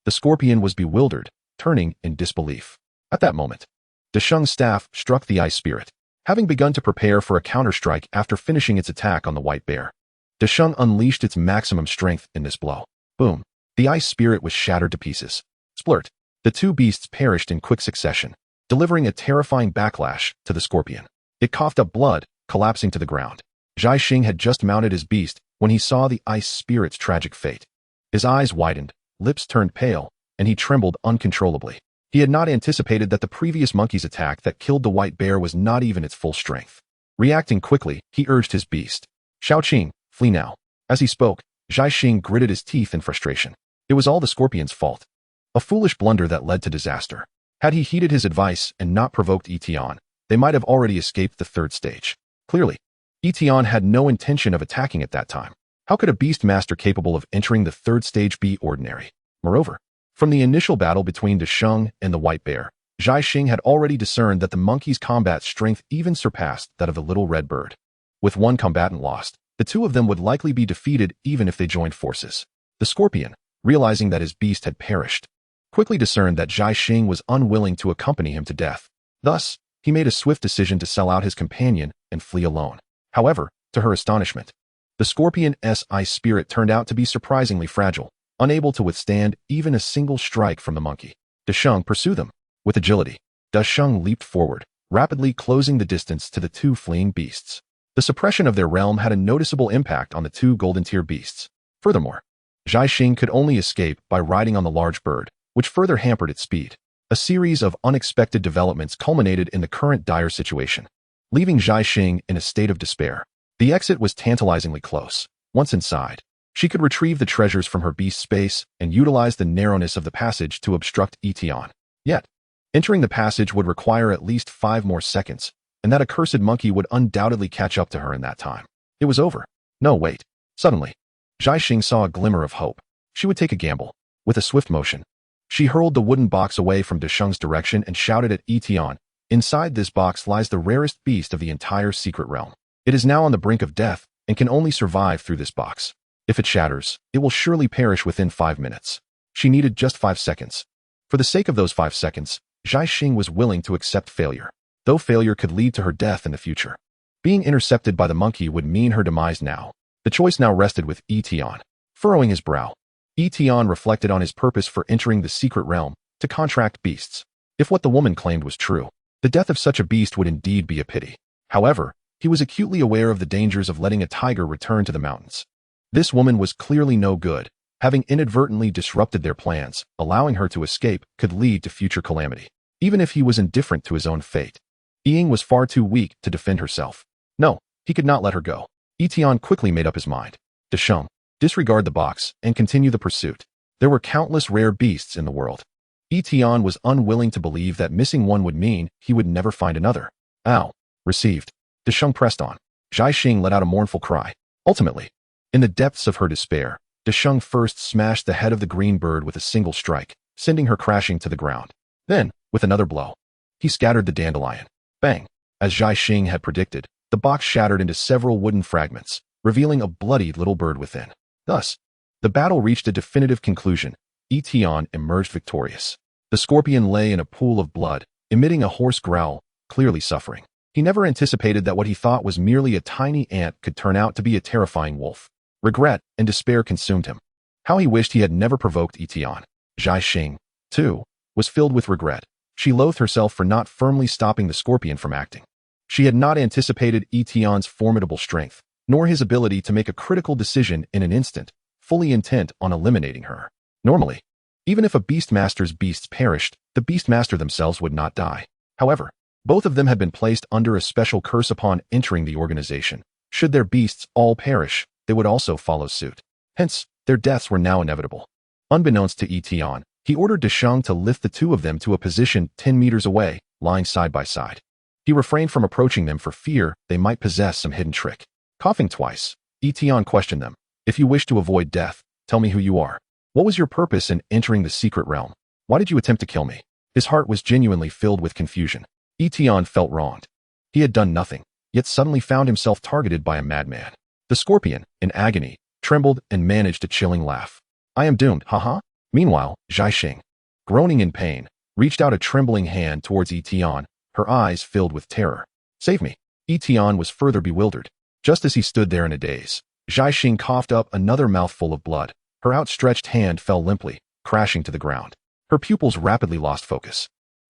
Speaker 1: The scorpion was bewildered, turning in disbelief. At that moment, Desheng's staff struck the ice spirit, having begun to prepare for a counterstrike after finishing its attack on the white bear. Desheng unleashed its maximum strength in this blow. Boom. The ice spirit was shattered to pieces. Splurt. The 2 beasts perished in quick succession, delivering a terrifying backlash to the scorpion. It coughed up blood, collapsing to the ground. Yi had just mounted his beast when he saw the ice spirit's tragic fate. His eyes widened, lips turned pale, and he trembled uncontrollably. He had not anticipated that the previous monkey's attack that killed the white bear was not even its full strength. Reacting quickly, he urged his beast. Shaoqing, flee now. As he spoke, Xing gritted his teeth in frustration. It was all the scorpion's fault. A foolish blunder that led to disaster. Had he heeded his advice and not provoked Yi Tian, they might have already escaped the third stage. Clearly, Yi Tian had no intention of attacking at that time. How could a beast master capable of entering the third stage be ordinary? Moreover, from the initial battle between Desheng and the white bear, Xing had already discerned that the monkey's combat strength even surpassed that of the little red bird. With one combatant lost, the two of them would likely be defeated even if they joined forces. The scorpion, realizing that his beast had perished, quickly discerned that Xing was unwilling to accompany him to death. Thus, he made a swift decision to sell out his companion and flee alone. However, to her astonishment, the scorpion's ice spirit turned out to be surprisingly fragile, unable to withstand even a single strike from the monkey. Desheng pursued them. With agility, Desheng leaped forward, rapidly closing the distance to the two fleeing beasts. The suppression of their realm had a noticeable impact on the two golden-tier beasts. Furthermore, Xing could only escape by riding on the large bird, which further hampered its speed. A series of unexpected developments culminated in the current dire situation, leaving Xing in a state of despair. The exit was tantalizingly close. Once inside, she could retrieve the treasures from her beast space and utilize the narrowness of the passage to obstruct Yi Tian. Yet, entering the passage would require at least 5 more seconds, and that accursed monkey would undoubtedly catch up to her in that time. It was over. No, wait. Suddenly, Xing saw a glimmer of hope. She would take a gamble. With a swift motion, she hurled the wooden box away from Desheng's direction and shouted at Yi Tian, "Inside this box lies the rarest beast of the entire secret realm. It is now on the brink of death and can only survive through this box. If it shatters, it will surely perish within 5 minutes." She needed just 5 seconds. For the sake of those 5 seconds, Xing was willing to accept failure, though failure could lead to her death in the future. Being intercepted by the monkey would mean her demise now. The choice now rested with Yi Tian. Furrowing his brow, Yi Tian reflected on his purpose for entering the secret realm, to contract beasts. If what the woman claimed was true, the death of such a beast would indeed be a pity. However, he was acutely aware of the dangers of letting a tiger return to the mountains. This woman was clearly no good. Having inadvertently disrupted their plans, allowing her to escape could lead to future calamity. Even if he was indifferent to his own fate, Ying was far too weak to defend herself. No, he could not let her go. Yi Tian quickly made up his mind. Desheng, disregard the box and continue the pursuit. There were countless rare beasts in the world. Yi Tian was unwilling to believe that missing one would mean he would never find another. Ow. Received. Desheng pressed on. Xing let out a mournful cry. Ultimately, in the depths of her despair, Desheng first smashed the head of the green bird with a single strike, sending her crashing to the ground. Then, with another blow, he scattered the dandelion. Bang! As Xing had predicted, the box shattered into several wooden fragments, revealing a bloodied little bird within. Thus, the battle reached a definitive conclusion. Yi Tian emerged victorious. The scorpion lay in a pool of blood, emitting a hoarse growl, clearly suffering. He never anticipated that what he thought was merely a tiny ant could turn out to be a terrifying wolf. Regret and despair consumed him. How he wished he had never provoked Yi Tian. Xing, too, was filled with regret. She loathed herself for not firmly stopping the scorpion from acting. She had not anticipated Yi Tian's formidable strength, nor his ability to make a critical decision in an instant, fully intent on eliminating her. Normally, even if a beastmaster's beasts perished, the beastmaster themselves would not die. However, both of them had been placed under a special curse upon entering the organization. Should their beasts all perish, they would also follow suit. Hence, their deaths were now inevitable. Unbeknownst to Yi Tian, he ordered Desheng to lift the two of them to a position 10 meters away, lying side by side. He refrained from approaching them for fear they might possess some hidden trick. Coughing twice, Yi Tian questioned them. "If you wish to avoid death, tell me who you are. What was your purpose in entering the secret realm? Why did you attempt to kill me?" His heart was genuinely filled with confusion. Yi Tian felt wronged. He had done nothing, yet suddenly found himself targeted by a madman. The scorpion, in agony, trembled and managed a chilling laugh. "I am doomed, haha." Meanwhile, Xing, groaning in pain, reached out a trembling hand towards Yi Tian, her eyes filled with terror. "Save me." Yi Tian was further bewildered. Just as he stood there in a daze, Xing coughed up another mouthful of blood. Her outstretched hand fell limply, crashing to the ground. Her pupils rapidly lost focus.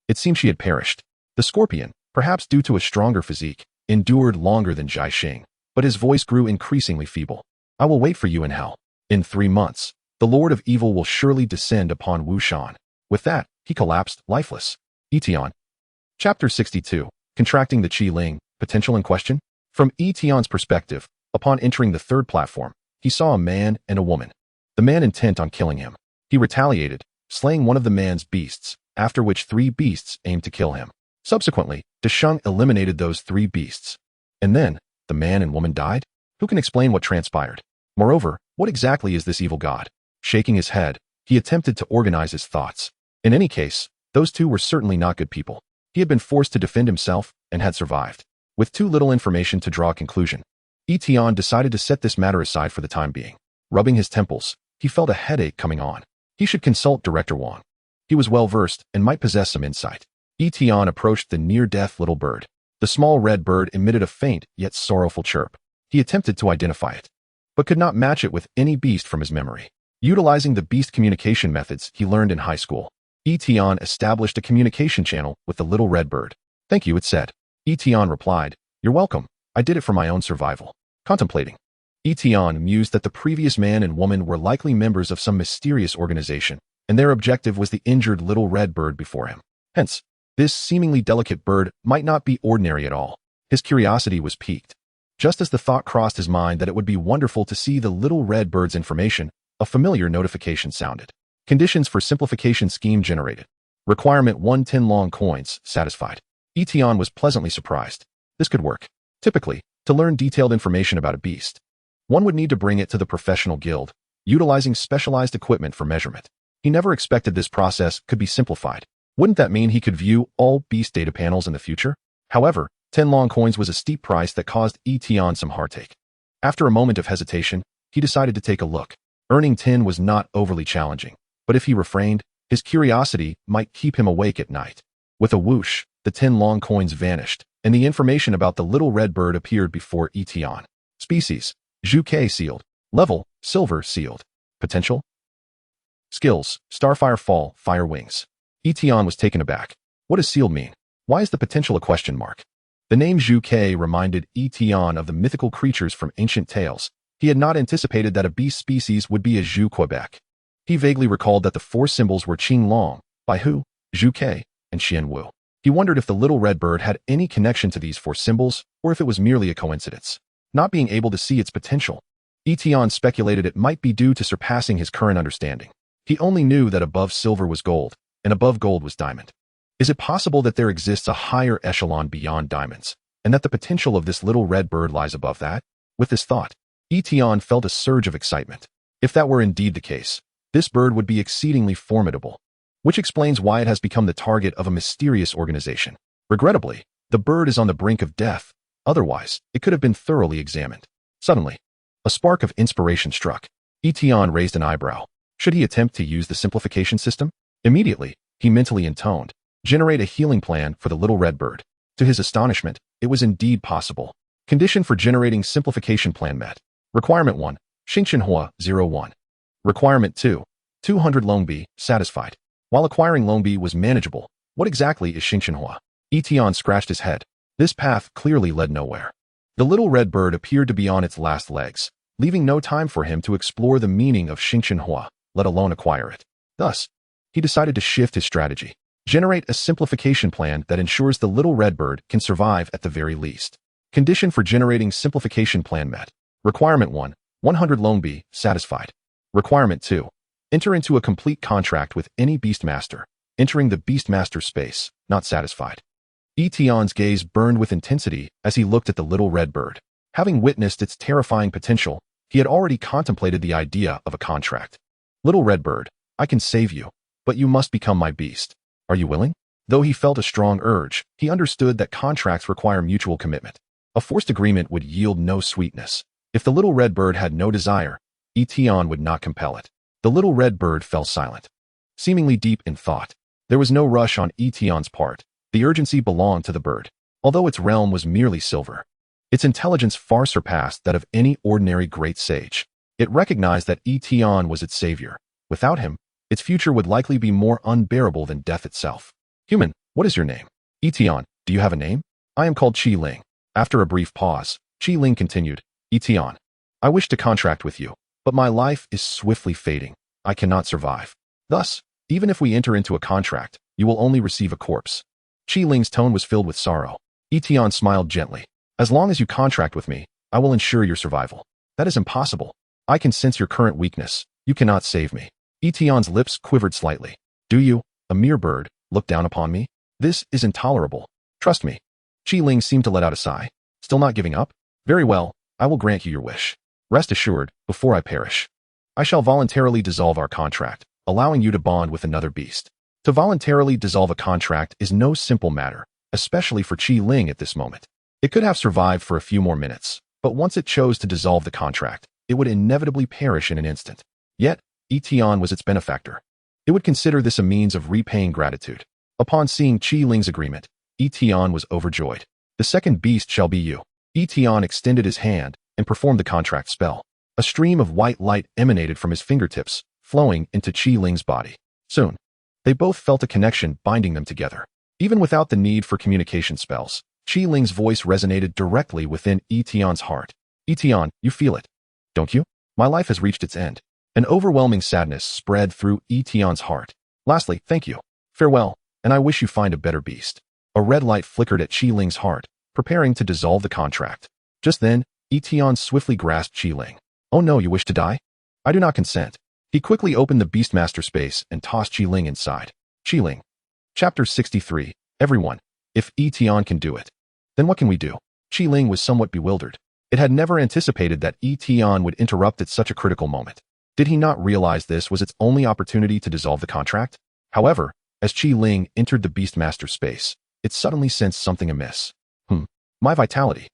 Speaker 1: It seemed she had perished. The scorpion, perhaps due to a stronger physique, endured longer than Xing, but his voice grew increasingly feeble. "I will wait for you in hell. In 3 months, the Lord of Evil will surely descend upon Wushan." With that, he collapsed, lifeless. Yi Tian. Chapter 62. Contracting the Qi Ling, potential in question? From Yi Tian's perspective, Upon entering the third platform, he saw a man and a woman, the man intent on killing him. He retaliated, slaying one of the man's beasts, after which 3 beasts aimed to kill him. Subsequently, Desheng eliminated those 3 beasts. And then, the man and woman died? Who can explain what transpired? Moreover, what exactly is this evil god? Shaking his head, he attempted to organize his thoughts. In any case, those 2 were certainly not good people. He had been forced to defend himself and had survived. With too little information to draw a conclusion, Yi Tian decided to set this matter aside for the time being. Rubbing his temples, he felt a headache coming on. He should consult Director Wang. He was well-versed and might possess some insight. Yi Tian approached the near-death little bird. The small red bird emitted a faint yet sorrowful chirp. He attempted to identify it, but could not match it with any beast from his memory. Utilizing the beast communication methods he learned in high school, Yi Tian established a communication channel with the little red bird. "Thank you," it said. Yi Tian replied, "You're welcome. I did it for my own survival." Contemplating, Yi Tian mused that the previous man and woman were likely members of some mysterious organization, and their objective was the injured little red bird before him. Hence, this seemingly delicate bird might not be ordinary at all. His curiosity was piqued. Just as the thought crossed his mind that it would be wonderful to see the little red bird's information, a familiar notification sounded. Conditions for simplification scheme generated. Requirement 110 long coins satisfied. Yi Tian was pleasantly surprised. This could work. Typically, to learn detailed information about a beast, one would need to bring it to the professional guild, utilizing specialized equipment for measurement. He never expected this process could be simplified. Wouldn't that mean he could view all beast data panels in the future? However, 10 long coins was a steep price that caused Yi Tian some heartache. After a moment of hesitation, he decided to take a look. Earning 10 was not overly challenging, but if he refrained, his curiosity might keep him awake at night. With a whoosh, the 10 long coins vanished, and the information about the little red bird appeared before Yi Tian. Species: Zhu sealed. Level: Silver sealed. Potential: Skills: Starfire Fall, Fire Wings. Yi Tian was taken aback. What does sealed mean? Why is the potential a question mark? The name Zhu reminded Yi Tian of the mythical creatures from ancient tales. He had not anticipated that a beast species would be a Zhu Quebec. He vaguely recalled that the 4 symbols were Qing Long, Bai Hu, Zhu and Xian Wu. He wondered if the little red bird had any connection to these 4 symbols, or if it was merely a coincidence. Not being able to see its potential, Yi Tian speculated it might be due to surpassing his current understanding. He only knew that above silver was gold, and above gold was diamond. Is it possible that there exists a higher echelon beyond diamonds, and that the potential of this little red bird lies above that? With this thought, Yi Tian felt a surge of excitement. If that were indeed the case, this bird would be exceedingly formidable, which explains why it has become the target of a mysterious organization. Regrettably, the bird is on the brink of death, otherwise, it could have been thoroughly examined. Suddenly, a spark of inspiration struck. Yi Tian raised an eyebrow. Should he attempt to use the simplification system? Immediately, he mentally intoned, "Generate a healing plan for the little red bird." To his astonishment, it was indeed possible. Condition for generating simplification plan met. Requirement 1, Xingqianhua 01. Requirement 2, 200 Longbi, satisfied. While acquiring Longbi was manageable, what exactly is Xingqianhua? Yi Tian scratched his head. This path clearly led nowhere. The little red bird appeared to be on its last legs, leaving no time for him to explore the meaning of Xingqianhua, let alone acquire it. Thus, he decided to shift his strategy. Generate a simplification plan that ensures the little red bird can survive at the very least. Condition for generating simplification plan met. Requirement 1, 100 Longbi, satisfied. Requirement 2, enter into a complete contract with any Beastmaster, entering the Beastmaster space, not satisfied. Yi Tian's gaze burned with intensity as he looked at the little red bird. Having witnessed its terrifying potential, he had already contemplated the idea of a contract. Little red bird, I can save you, but you must become my beast. Are you willing? Though he felt a strong urge, he understood that contracts require mutual commitment. A forced agreement would yield no sweetness. If the little red bird had no desire, Yi Tian would not compel it. The little red bird fell silent, seemingly deep in thought. There was no rush on Yi Tian's part. The urgency belonged to the bird. Although its realm was merely silver, its intelligence far surpassed that of any ordinary great sage. It recognized that Yi Tian was its savior. Without him, its future would likely be more unbearable than death itself. Human, what is your name? Yi Tian, do you have a name? I am called Qi Ling. After a brief pause, Qi Ling continued, Yi Tian, I wish to contract with you, but my life is swiftly fading. I cannot survive. Thus, even if we enter into a contract, you will only receive a corpse. Qi Ling's tone was filled with sorrow. Yi Tian smiled gently. As long as you contract with me, I will ensure your survival. That is impossible. I can sense your current weakness. You cannot save me. Yi Tian's lips quivered slightly. Do you, a mere bird, look down upon me? This is intolerable. Trust me. Qi Ling seemed to let out a sigh. Still not giving up? Very well, I will grant you your wish. Rest assured, before I perish, I shall voluntarily dissolve our contract, allowing you to bond with another beast. To voluntarily dissolve a contract is no simple matter, especially for Qi Ling at this moment. It could have survived for a few more minutes, but once it chose to dissolve the contract, it would inevitably perish in an instant. Yet, Yi Tian was its benefactor. It would consider this a means of repaying gratitude. Upon seeing Qi Ling's agreement, Yi Tian was overjoyed. The second beast shall be you. Yi Tian extended his hand and performed the contract spell. A stream of white light emanated from his fingertips, flowing into Qi Ling's body. Soon, they both felt a connection binding them together. Even without the need for communication spells, Qi Ling's voice resonated directly within Yi Tian's heart. Yi Tian, you feel it, don't you? My life has reached its end. An overwhelming sadness spread through Yi Tian's heart. Lastly, thank you. Farewell, and I wish you find a better beast. A red light flickered at Qi Ling's heart, preparing to dissolve the contract. Just then, Yi Tian swiftly grasped Qi Ling. Oh no, you wish to die? I do not consent. He quickly opened the Beastmaster space and tossed Qi Ling inside. Qi Ling. Chapter 63. Everyone. If Yi Tian can do it, then what can we do? Qi Ling was somewhat bewildered. It had never anticipated that Yi Tian would interrupt at such a critical moment. Did he not realize this was its only opportunity to dissolve the contract? However, as Qi Ling entered the Beastmaster space, it suddenly sensed something amiss. My vitality.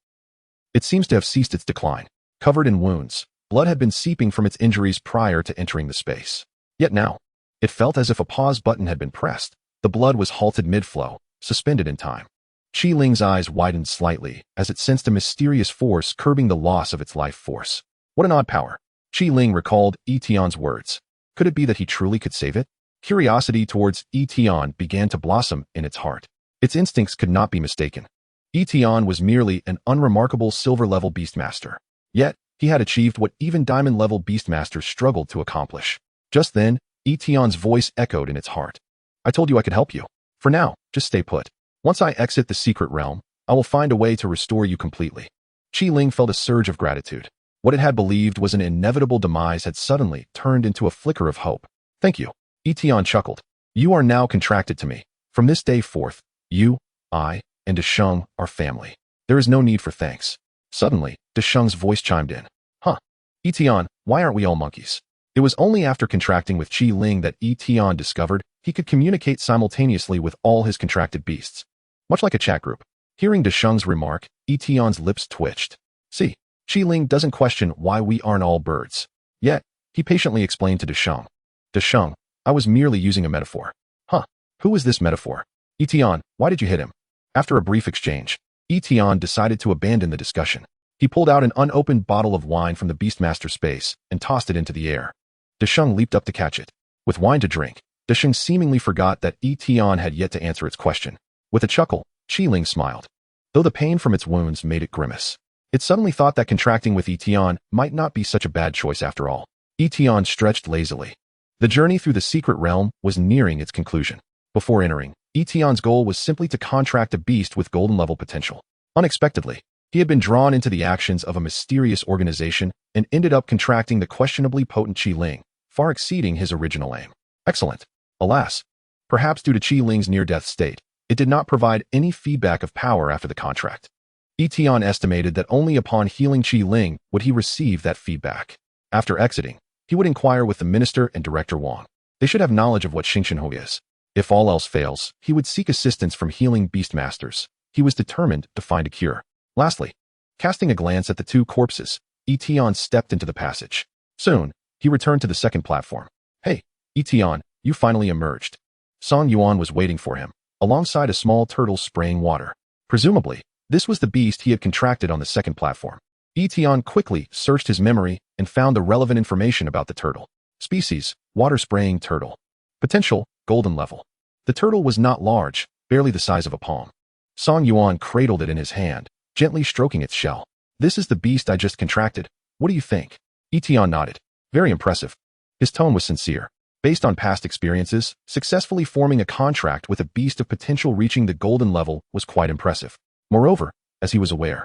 Speaker 1: It seems to have ceased its decline. Covered in wounds, blood had been seeping from its injuries prior to entering the space. Yet now, it felt as if a pause button had been pressed. The blood was halted mid-flow, suspended in time. Qi Ling's eyes widened slightly as it sensed a mysterious force curbing the loss of its life force. What an odd power. Qi Ling recalled Yi Tian's words. Could it be that he truly could save it? Curiosity towards Yi Tian began to blossom in its heart. Its instincts could not be mistaken. Yi Tian was merely an unremarkable silver-level beastmaster. Yet, he had achieved what even diamond-level beastmasters struggled to accomplish. Just then, Yi Tian's voice echoed in its heart. I told you I could help you. For now, just stay put. Once I exit the secret realm, I will find a way to restore you completely. Qi Ling felt a surge of gratitude. What it had believed was an inevitable demise had suddenly turned into a flicker of hope. Thank you. Yi Tian chuckled. You are now contracted to me. From this day forth, you, I, and Desheng are family. There is no need for thanks. Suddenly, Desheng's voice chimed in. Yi Tian, why aren't we all monkeys? It was only after contracting with Qi Ling that Yi Tian discovered he could communicate simultaneously with all his contracted beasts. Much like a chat group. Hearing Desheng's remark, Yi Tian's lips twitched. See, Qi Ling doesn't question why we aren't all birds. Yet, he patiently explained to Desheng. Desheng, I was merely using a metaphor. Who is this metaphor? Yi Tian, why did you hit him? After a brief exchange, Yi Tian decided to abandon the discussion. He pulled out an unopened bottle of wine from the Beastmaster space and tossed it into the air. Desheng leaped up to catch it. With wine to drink, Desheng seemingly forgot that Yi Tian had yet to answer its question. With a chuckle, Qi Ling smiled. Though the pain from its wounds made it grimace, it suddenly thought that contracting with Yi Tian might not be such a bad choice after all. Yi Tian stretched lazily. The journey through the secret realm was nearing its conclusion. Before entering, Yi Tian's goal was simply to contract a beast with golden-level potential. Unexpectedly, he had been drawn into the actions of a mysterious organization and ended up contracting the questionably potent Qi Ling, far exceeding his original aim. Excellent. Alas, perhaps due to Qi Ling's near-death state, it did not provide any feedback of power after the contract. Yi Tian estimated that only upon healing Qi Ling would he receive that feedback. After exiting, he would inquire with the minister and director Wang. They should have knowledge of what Seqing Hang is. If all else fails, he would seek assistance from healing beastmasters. He was determined to find a cure. Lastly, casting a glance at the two corpses, Yi Tian stepped into the passage. Soon, he returned to the second platform. Hey, Yi Tian, you finally emerged. Song Yuan was waiting for him, alongside a small turtle spraying water. Presumably, this was the beast he had contracted on the second platform. Yi Tian quickly searched his memory and found the relevant information about the turtle. Species, water-spraying turtle. Potential, golden level. The turtle was not large, barely the size of a palm. Song Yuan cradled it in his hand, gently stroking its shell. This is the beast I just contracted. What do you think? Yi Tian nodded. Very impressive. His tone was sincere. Based on past experiences, successfully forming a contract with a beast of potential reaching the golden level was quite impressive. Moreover, as he was aware,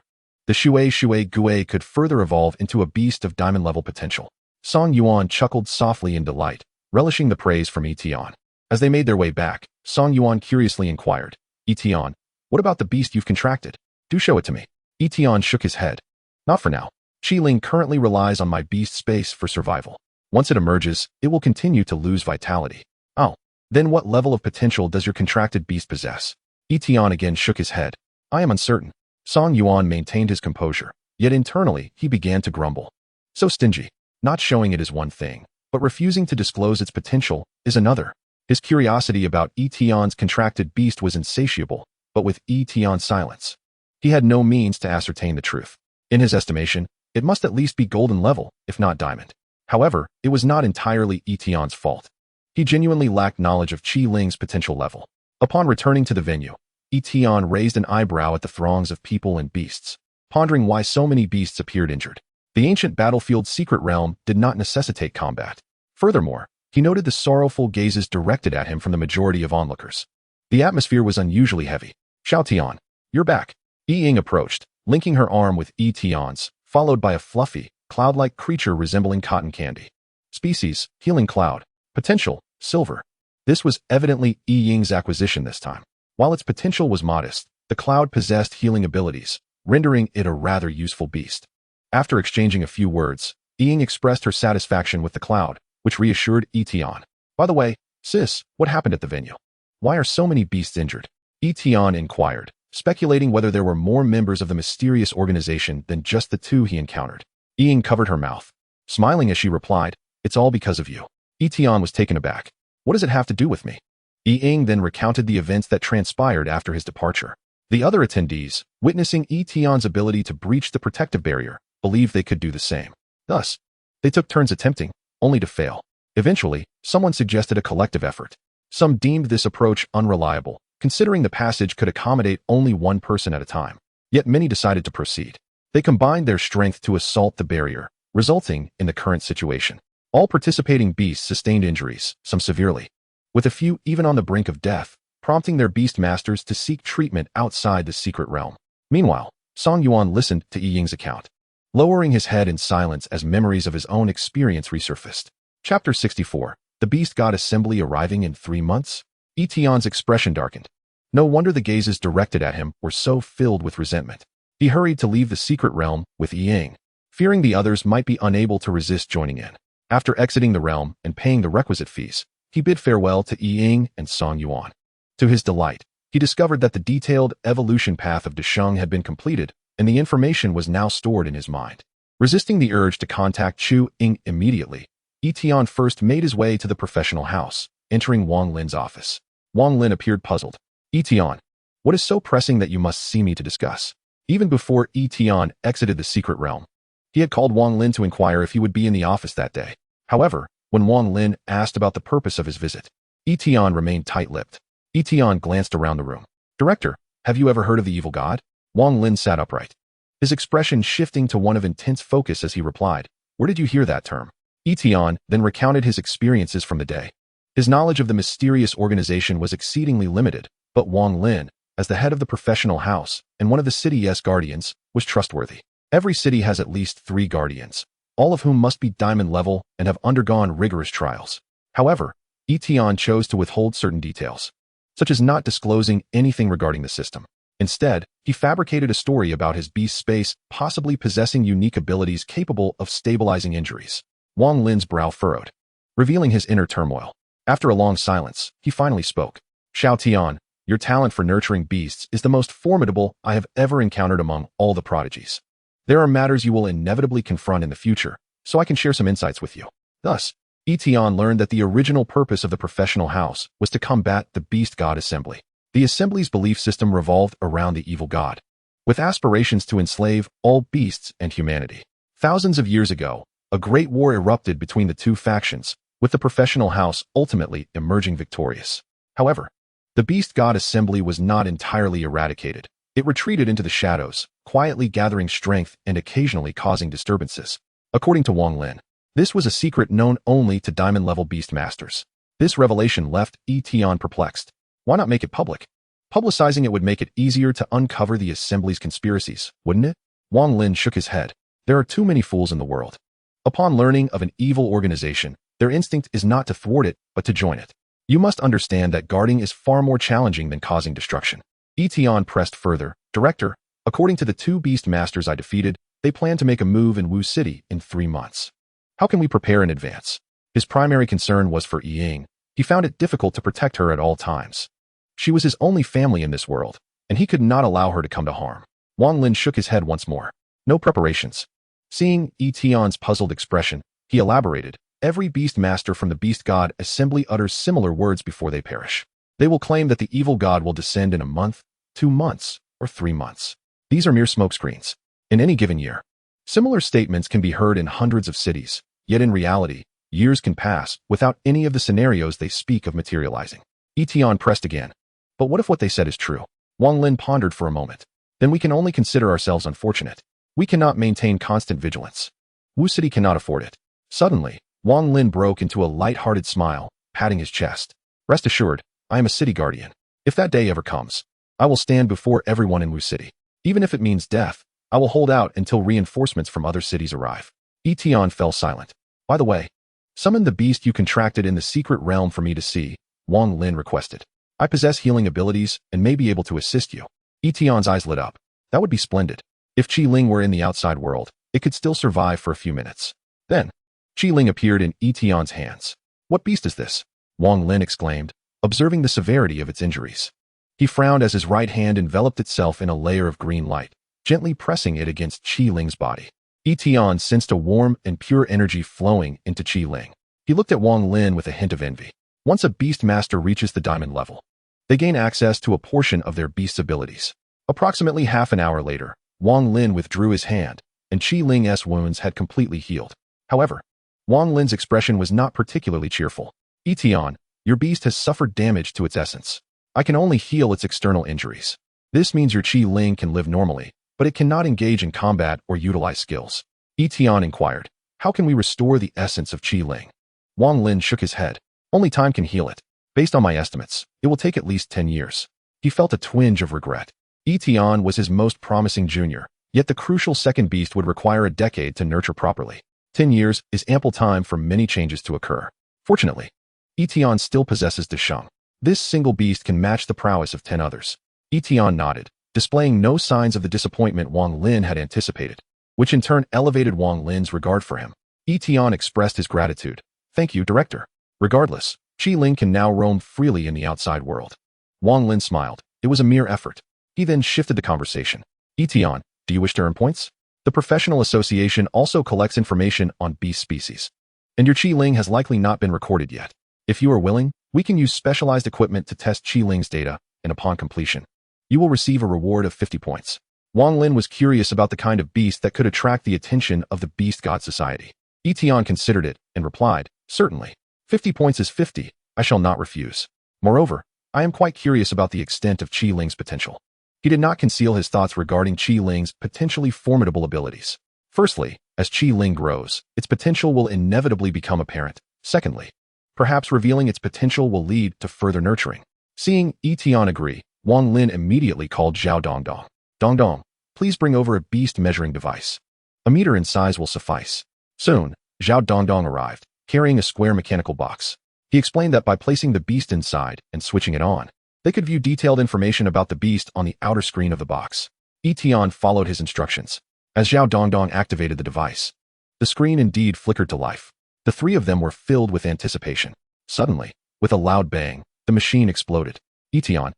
Speaker 1: The Shui Gui could further evolve into a beast of diamond-level potential. Song Yuan chuckled softly in delight, relishing the praise from Yi Tian. As they made their way back, Song Yuan curiously inquired, Yi Tian, what about the beast you've contracted? Do show it to me. Yi Tian shook his head. Not for now. Qiling currently relies on my beast space for survival. Once it emerges, it will continue to lose vitality. Oh, then what level of potential does your contracted beast possess? Yi Tian again shook his head. I am uncertain. Song Yuan maintained his composure, yet internally he began to grumble. So stingy. Not showing it is one thing, but refusing to disclose its potential is another. His curiosity about Yi Tian's contracted beast was insatiable, but with Yi Tian's silence, he had no means to ascertain the truth. In his estimation, it must at least be golden level, if not diamond. However, it was not entirely Yi Tian's fault. He genuinely lacked knowledge of Qiling's potential level. Upon returning to the venue, Yi Tian raised an eyebrow at the throngs of people and beasts, pondering why so many beasts appeared injured. The ancient battlefield's secret realm did not necessitate combat. Furthermore, he noted the sorrowful gazes directed at him from the majority of onlookers. The atmosphere was unusually heavy. Xiao Tian, you're back. Yi Ying approached, linking her arm with Yi Tian's, followed by a fluffy, cloud-like creature resembling cotton candy. Species, healing cloud. Potential, silver. This was evidently Yi Ying's acquisition this time. While its potential was modest, the cloud possessed healing abilities, rendering it a rather useful beast. After exchanging a few words, Yi Ying expressed her satisfaction with the cloud, which reassured Yi Tian. By the way, sis, what happened at the venue? Why are so many beasts injured? Yi Tian inquired, speculating whether there were more members of the mysterious organization than just the two he encountered. Yi Ying covered her mouth, smiling as she replied, it's all because of you. Yi Tian was taken aback. What does it have to do with me? Yi Ying then recounted the events that transpired after his departure. The other attendees, witnessing Yi Tian's ability to breach the protective barrier, believed they could do the same. Thus, they took turns attempting, only to fail. Eventually, someone suggested a collective effort. Some deemed this approach unreliable, considering the passage could accommodate only one person at a time. Yet many decided to proceed. They combined their strength to assault the barrier, resulting in the current situation. All participating beasts sustained injuries, some severely, with a few even on the brink of death, prompting their beast masters to seek treatment outside the secret realm. Meanwhile, Song Yuan listened to Yi Ying's account, lowering his head in silence as memories of his own experience resurfaced. Chapter 64. The Beast God Assembly arriving in 3 months? Yi Tian's expression darkened. No wonder the gazes directed at him were so filled with resentment. He hurried to leave the secret realm with Yi Ying, fearing the others might be unable to resist joining in. After exiting the realm and paying the requisite fees, he bid farewell to Yi Ying and Song Yuan. To his delight, he discovered that the detailed evolution path of Desheng had been completed, and the information was now stored in his mind. Resisting the urge to contact Chu Ying immediately, Yi Tian first made his way to the professional house, entering Wang Lin's office. Wang Lin appeared puzzled. Yi Tian, what is so pressing that you must see me to discuss? Even before Yi Tian exited the secret realm, he had called Wang Lin to inquire if he would be in the office that day. However, when Wang Lin asked about the purpose of his visit, Yi Tian remained tight-lipped. Yi Tian glanced around the room. Director, have you ever heard of the evil god? Wang Lin sat upright, his expression shifting to one of intense focus as he replied, where did you hear that term? Yi Tian then recounted his experiences from the day. His knowledge of the mysterious organization was exceedingly limited, but Wang Lin, as the head of the professional house and one of the city's guardians, was trustworthy. Every city has at least 3 guardians, all of whom must be diamond level and have undergone rigorous trials. However, Yi Tian chose to withhold certain details, such as not disclosing anything regarding the system. Instead, he fabricated a story about his beast space possibly possessing unique abilities capable of stabilizing injuries. Wang Lin's brow furrowed, revealing his inner turmoil. After a long silence, he finally spoke. Xiao Tian, your talent for nurturing beasts is the most formidable I have ever encountered among all the prodigies. There are matters you will inevitably confront in the future, so I can share some insights with you. Thus, Yi Tian learned that the original purpose of the professional house was to combat the Beast God Assembly. The Assembly's belief system revolved around the evil god, with aspirations to enslave all beasts and humanity. Thousands of years ago, a great war erupted between the two factions, with the professional house ultimately emerging victorious. However, the Beast God Assembly was not entirely eradicated. It retreated into the shadows, quietly gathering strength and occasionally causing disturbances. According to Wang Lin, this was a secret known only to diamond-level beast masters. This revelation left Yi Tian perplexed. Why not make it public? Publicizing it would make it easier to uncover the Assembly's conspiracies, wouldn't it? Wang Lin shook his head. There are too many fools in the world. Upon learning of an evil organization, their instinct is not to thwart it, but to join it. You must understand that guarding is far more challenging than causing destruction. Yi Tian pressed further. Director, according to the two beast masters I defeated, they plan to make a move in Wu City in 3 months. How can we prepare in advance? His primary concern was for Ying. He found it difficult to protect her at all times. She was his only family in this world, and he could not allow her to come to harm. Wang Lin shook his head once more. No preparations. Seeing Yi Tian's puzzled expression, he elaborated. Every beast master from the beast god assembly utters similar words before they perish. They will claim that the evil god will descend in a month, 2 months, or 3 months. These are mere smokescreens. In any given year, similar statements can be heard in hundreds of cities, yet in reality, years can pass without any of the scenarios they speak of materializing. Yi Tian pressed again. But what if what they said is true? Wang Lin pondered for a moment. Then we can only consider ourselves unfortunate. We cannot maintain constant vigilance. Wu City cannot afford it. Suddenly, Wang Lin broke into a light-hearted smile, patting his chest. Rest assured, I am a city guardian. If that day ever comes, I will stand before everyone in Wu City. Even if it means death, I will hold out until reinforcements from other cities arrive. Yi Tian fell silent. By the way, summon the beast you contracted in the secret realm for me to see, Wang Lin requested. I possess healing abilities and may be able to assist you. Yi Tian's eyes lit up. That would be splendid. If Qi Ling were in the outside world, it could still survive for a few minutes. Then, Qi Ling appeared in Yi Tian's hands. What beast is this? Wang Lin exclaimed, observing the severity of its injuries. He frowned as his right hand enveloped itself in a layer of green light, gently pressing it against Qi Ling's body. Yi Tian sensed a warm and pure energy flowing into Qi Ling. He looked at Wang Lin with a hint of envy. Once a beast master reaches the diamond level, they gain access to a portion of their beast's abilities. Approximately half an hour later, Wang Lin withdrew his hand, and Qi Ling's wounds had completely healed. However, Wang Lin's expression was not particularly cheerful. Yi Tian, your beast has suffered damage to its essence. I can only heal its external injuries. This means your Qi Ling can live normally, but it cannot engage in combat or utilize skills. Yi Tian inquired, how can we restore the essence of Qi Ling? Wang Lin shook his head. Only time can heal it. Based on my estimates, it will take at least 10 years. He felt a twinge of regret. Yi Tian was his most promising junior, yet the crucial second beast would require a decade to nurture properly. 10 years is ample time for many changes to occur. Fortunately, Yi Tian still possesses Desheng. This single beast can match the prowess of 10 others. Yi Tian nodded, displaying no signs of the disappointment Wang Lin had anticipated, which in turn elevated Wang Lin's regard for him. Yi Tian expressed his gratitude. Thank you, Director. Regardless, Qi Ling can now roam freely in the outside world. Wang Lin smiled. It was a mere effort. He then shifted the conversation. Yi Tian, do you wish to earn points? The professional association also collects information on beast species, and your Qi Ling has likely not been recorded yet. If you are willing, we can use specialized equipment to test Qi Ling's data, and upon completion, you will receive a reward of 50 points. Wang Lin was curious about the kind of beast that could attract the attention of the Beast God Society. Yi Tian considered it and replied, certainly. 50 points is 50, I shall not refuse. Moreover, I am quite curious about the extent of Qi Ling's potential. He did not conceal his thoughts regarding Qi Ling's potentially formidable abilities. Firstly, as Qi Ling grows, its potential will inevitably become apparent. Secondly, perhaps revealing its potential will lead to further nurturing. Seeing Yi Tian agree, Wang Lin immediately called Zhao Dongdong. Dongdong, please bring over a beast measuring device. A meter in size will suffice. Soon, Zhao Dongdong arrived, carrying a square mechanical box. He explained that by placing the beast inside and switching it on, they could view detailed information about the beast on the outer screen of the box. Yi Tian followed his instructions. As Zhao Dongdong activated the device, the screen indeed flickered to life. The three of them were filled with anticipation. Suddenly, with a loud bang, the machine exploded. Yi Tian,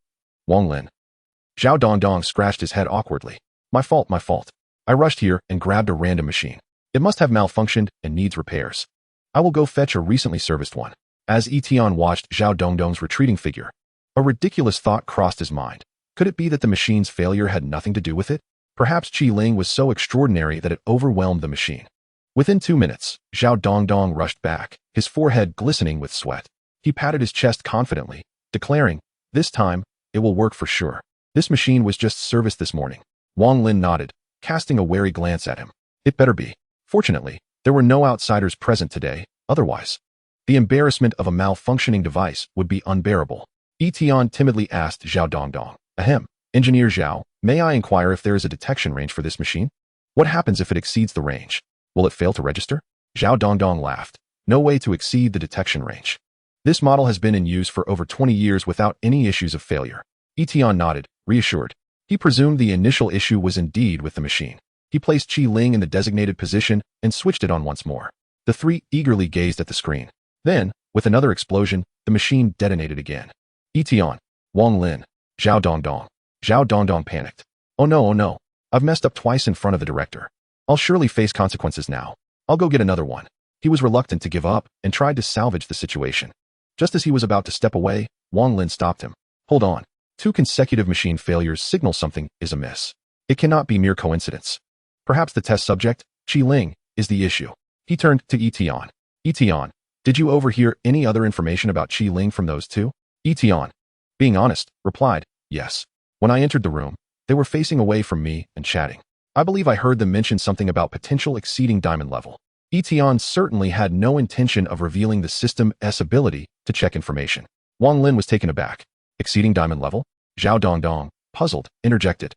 Speaker 1: Wang Lin. Zhao Dongdong scratched his head awkwardly. My fault, my fault. I rushed here and grabbed a random machine. It must have malfunctioned and needs repairs. I will go fetch a recently serviced one. As Yi Tian watched Zhao Dongdong's retreating figure, a ridiculous thought crossed his mind. Could it be that the machine's failure had nothing to do with it? Perhaps Qi Ling was so extraordinary that it overwhelmed the machine. Within 2 minutes, Zhao Dongdong rushed back, his forehead glistening with sweat. He patted his chest confidently, declaring, this time, it will work for sure. This machine was just serviced this morning. Wang Lin nodded, casting a wary glance at him. It better be. Fortunately, there were no outsiders present today, otherwise, the embarrassment of a malfunctioning device would be unbearable. Yi Tian timidly asked Zhao Dongdong, Ahem, Engineer Zhao, may I inquire if there is a detection range for this machine? What happens if it exceeds the range? Will it fail to register? Zhao Dongdong laughed. No way to exceed the detection range. This model has been in use for over 20 years without any issues of failure. Yi Tian nodded, reassured. He presumed the initial issue was indeed with the machine. He placed Qi Ling in the designated position and switched it on once more. The three eagerly gazed at the screen. Then, with another explosion, the machine detonated again. Yi Tian, Wang Lin, Zhao Dongdong. Zhao Dongdong panicked. Oh no. I've messed up twice in front of the director. I'll surely face consequences now. I'll go get another one. He was reluctant to give up and tried to salvage the situation. Just as he was about to step away, Wang Lin stopped him. Hold on. 2 consecutive machine failures signal something is amiss. It cannot be mere coincidence. Perhaps the test subject, Qi Ling, is the issue. He turned to Yi Tian. Yi Tian, did you overhear any other information about Qi Ling from those two? Yi Tian, being honest, replied, yes. When I entered the room, they were facing away from me and chatting. I believe I heard them mention something about potential exceeding diamond level. Yi Tian certainly had no intention of revealing the system's ability to check information. Wang Lin was taken aback. Exceeding diamond level? Zhao Dongdong, puzzled, interjected.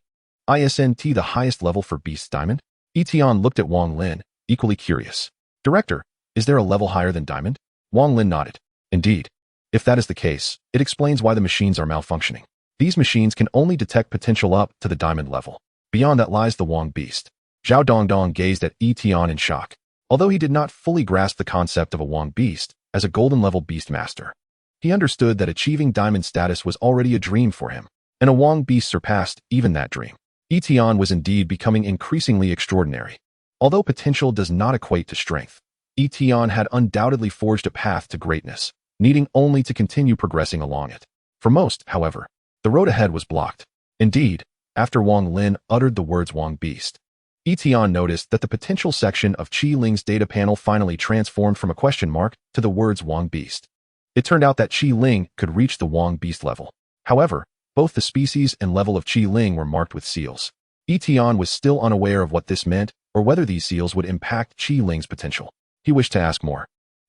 Speaker 1: Isn't the highest level for Beast Diamond? Yi Tian looked at Wang Lin, equally curious. Director, is there a level higher than Diamond? Wang Lin nodded. Indeed. If that is the case, it explains why the machines are malfunctioning. These machines can only detect potential up to the Diamond level. Beyond that lies the Wang Beast. Zhao Dongdong gazed at Yi Tian in shock. Although he did not fully grasp the concept of a Wang Beast as a golden-level beast master, he understood that achieving Diamond status was already a dream for him, and a Wang Beast surpassed even that dream. Yi Tian was indeed becoming increasingly extraordinary. Although potential does not equate to strength, Yi Tian had undoubtedly forged a path to greatness, needing only to continue progressing along it. For most, however, the road ahead was blocked. Indeed, after Wang Lin uttered the words Wang Beast, Yi Tian noticed that the potential section of Qi Ling's data panel finally transformed from a question mark to the words Wang Beast. It turned out that Qi Ling could reach the Wang Beast level. However, both the species and level of Qi Ling were marked with seals. Yi Tian was still unaware of what this meant or whether these seals would impact Qi Ling's potential. He wished to ask more.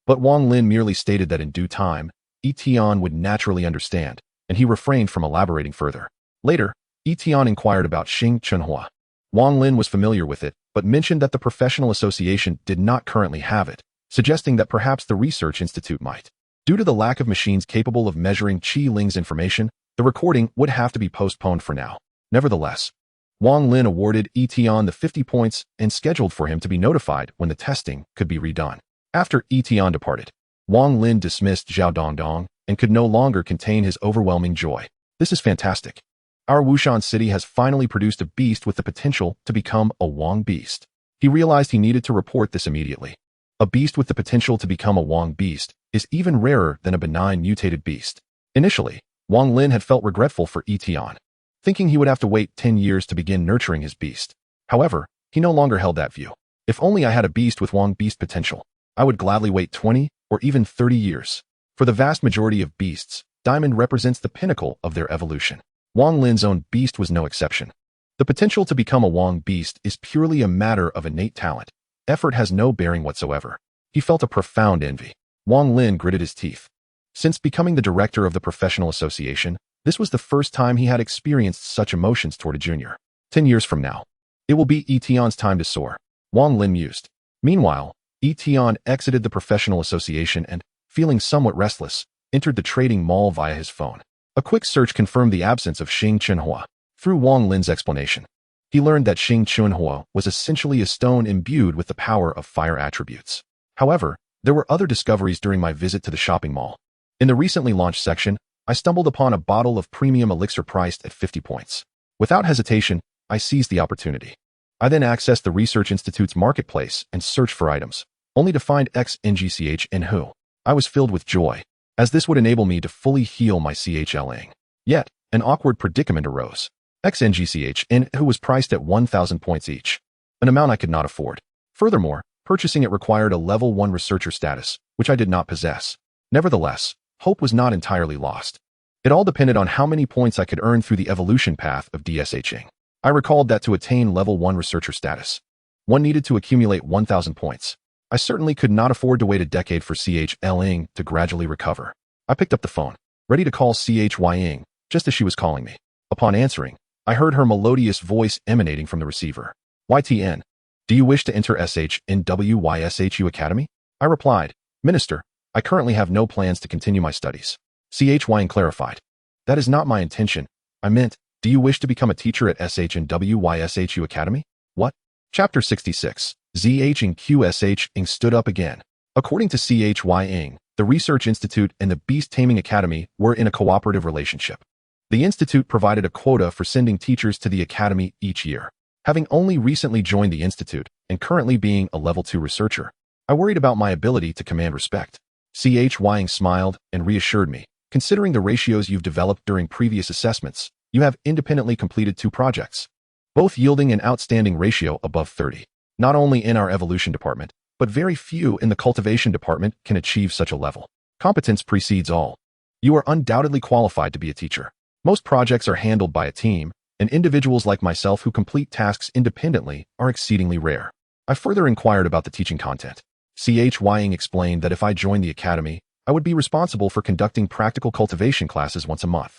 Speaker 1: But Wang Lin merely stated that in due time, Yi Tian would naturally understand, and he refrained from elaborating further. Later, Yi Tian inquired about Xing Chunhua. Wang Lin was familiar with it, but mentioned that the professional association did not currently have it, suggesting that perhaps the research institute might. Due to the lack of machines capable of measuring Qi Ling's information, the recording would have to be postponed for now. Nevertheless, Wang Lin awarded Yi Tian the 50 points and scheduled for him to be notified when the testing could be redone. After Yi Tian departed, Wang Lin dismissed Zhao Dongdong and could no longer contain his overwhelming joy. This is fantastic. Our Wushan city has finally produced a beast with the potential to become a Wang Beast. He realized he needed to report this immediately. A beast with the potential to become a Wang Beast is even rarer than a benign mutated beast. Initially, Wang Lin had felt regretful for Yi Tian, thinking he would have to wait 10 years to begin nurturing his beast. However, he no longer held that view. If only I had a beast with Wang Beast potential, I would gladly wait 20 or even 30 years. For the vast majority of beasts, Diamond represents the pinnacle of their evolution. Wang Lin's own beast was no exception. The potential to become a Wang Beast is purely a matter of innate talent. Effort has no bearing whatsoever. He felt a profound envy. Wang Lin gritted his teeth. Since becoming the director of the professional association, this was the first time he had experienced such emotions toward a junior. 10 years from now, it will be Yi Tian's time to soar. Wang Lin mused. Meanwhile, Yi Tian exited the professional association and, feeling somewhat restless, entered the trading mall via his phone. A quick search confirmed the absence of Xing Chunhua. Through Wang Lin's explanation, he learned that Xing Chunhua was essentially a stone imbued with the power of fire attributes. However, there were other discoveries during my visit to the shopping mall. In the recently launched section, I stumbled upon a bottle of premium elixir priced at 50 points. Without hesitation, I seized the opportunity. I then accessed the Research Institute's marketplace and searched for items, only to find XNGCH in Hu. I was filled with joy, as this would enable me to fully heal my CHLing. Yet, an awkward predicament arose. XNGCH in Hu was priced at 1,000 points each, an amount I could not afford. Furthermore, purchasing it required a level 1 researcher status, which I did not possess. Nevertheless, hope was not entirely lost. It all depended on how many points I could earn through the evolution path of DSHing. I recalled that to attain level 1 researcher status, one needed to accumulate 1,000 points. I certainly could not afford to wait a decade for CHLing to gradually recover. I picked up the phone, ready to call CHYing, just as she was calling me. Upon answering, I heard her melodious voice emanating from the receiver. YTN, Do you wish to enter SHNWYSHU Academy? I replied, Minister, I currently have no plans to continue my studies. Yi clarified. That is not my intention. I meant, do you wish to become a teacher at SHNWYSHU Academy? What? Chapter 66. ZH stood up again. According to CHY, the Research Institute and the Beast Taming Academy were in a cooperative relationship. The institute provided a quota for sending teachers to the academy each year. Having only recently joined the institute and currently being a level 2 researcher, I worried about my ability to command respect. CHY smiled and reassured me, considering the ratios you've developed during previous assessments, you have independently completed 2 projects, both yielding an outstanding ratio above 30. Not only in our evolution department, but very few in the cultivation department can achieve such a level. Competence precedes all. You are undoubtedly qualified to be a teacher. Most projects are handled by a team, and individuals like myself who complete tasks independently are exceedingly rare. I further inquired about the teaching content. CHY explained that if I joined the academy, I would be responsible for conducting practical cultivation classes once a month.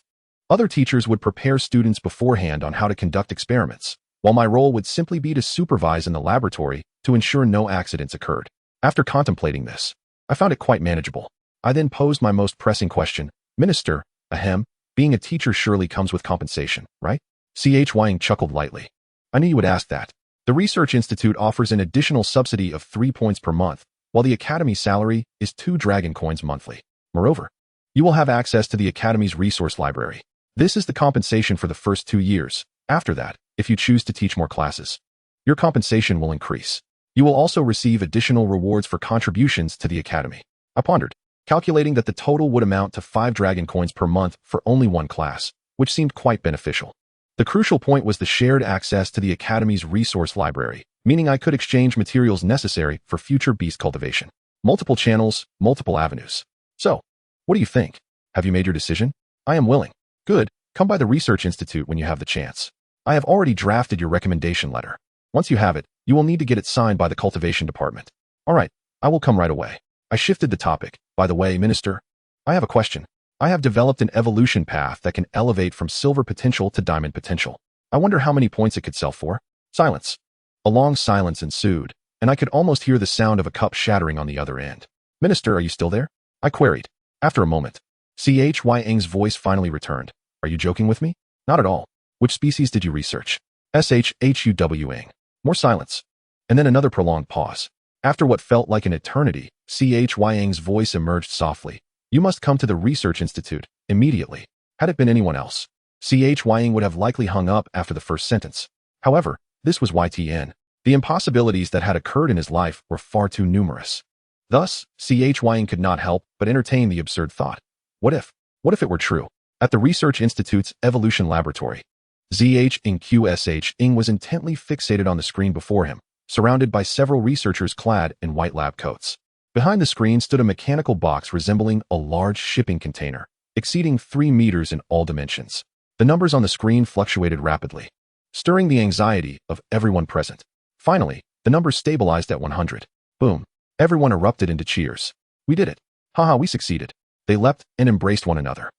Speaker 1: Other teachers would prepare students beforehand on how to conduct experiments, while my role would simply be to supervise in the laboratory to ensure no accidents occurred. After contemplating this, I found it quite manageable. I then posed my most pressing question, Minister, being a teacher surely comes with compensation, right? CHY chuckled lightly. I knew you would ask that. The Research Institute offers an additional subsidy of 3 points per month, while the Academy's salary is 2 dragon coins monthly. Moreover, you will have access to the Academy's resource library. This is the compensation for the first 2 years. After that, if you choose to teach more classes, your compensation will increase. You will also receive additional rewards for contributions to the Academy. I pondered, calculating that the total would amount to 5 dragon coins per month for only 1 class, which seemed quite beneficial. The crucial point was the shared access to the Academy's resource library, meaning I could exchange materials necessary for future beast cultivation. Multiple channels, multiple avenues. So, what do you think? Have you made your decision? I am willing. Good. Come by the Research Institute when you have the chance. I have already drafted your recommendation letter. Once you have it, you will need to get it signed by the cultivation department. All right, I will come right away. I shifted the topic. By the way, Minister, I have a question. I have developed an evolution path that can elevate from silver potential to diamond potential. I wonder how many points it could sell for. Silence. A long silence ensued, and I could almost hear the sound of a cup shattering on the other end. Minister, are you still there? I queried. After a moment, CHY's voice finally returned. Are you joking with me? Not at all. Which species did you research? SHHUWing. More silence. And then another prolonged pause. After what felt like an eternity, CHY's voice emerged softly. You must come to the Research Institute, immediately. Had it been anyone else, CHY would have likely hung up after the first sentence. However, this was Yi Tian. The impossibilities that had occurred in his life were far too numerous. Thus, CHY could not help but entertain the absurd thought. What if it were true? At the Research Institute's Evolution Laboratory, ZHNQSH was intently fixated on the screen before him, surrounded by several researchers clad in white lab coats. Behind the screen stood a mechanical box resembling a large shipping container, exceeding 3 meters in all dimensions. The numbers on the screen fluctuated rapidly, stirring the anxiety of everyone present. Finally, the numbers stabilized at 100. Boom. Everyone erupted into cheers. We did it. Haha, we succeeded. They leapt and embraced one another.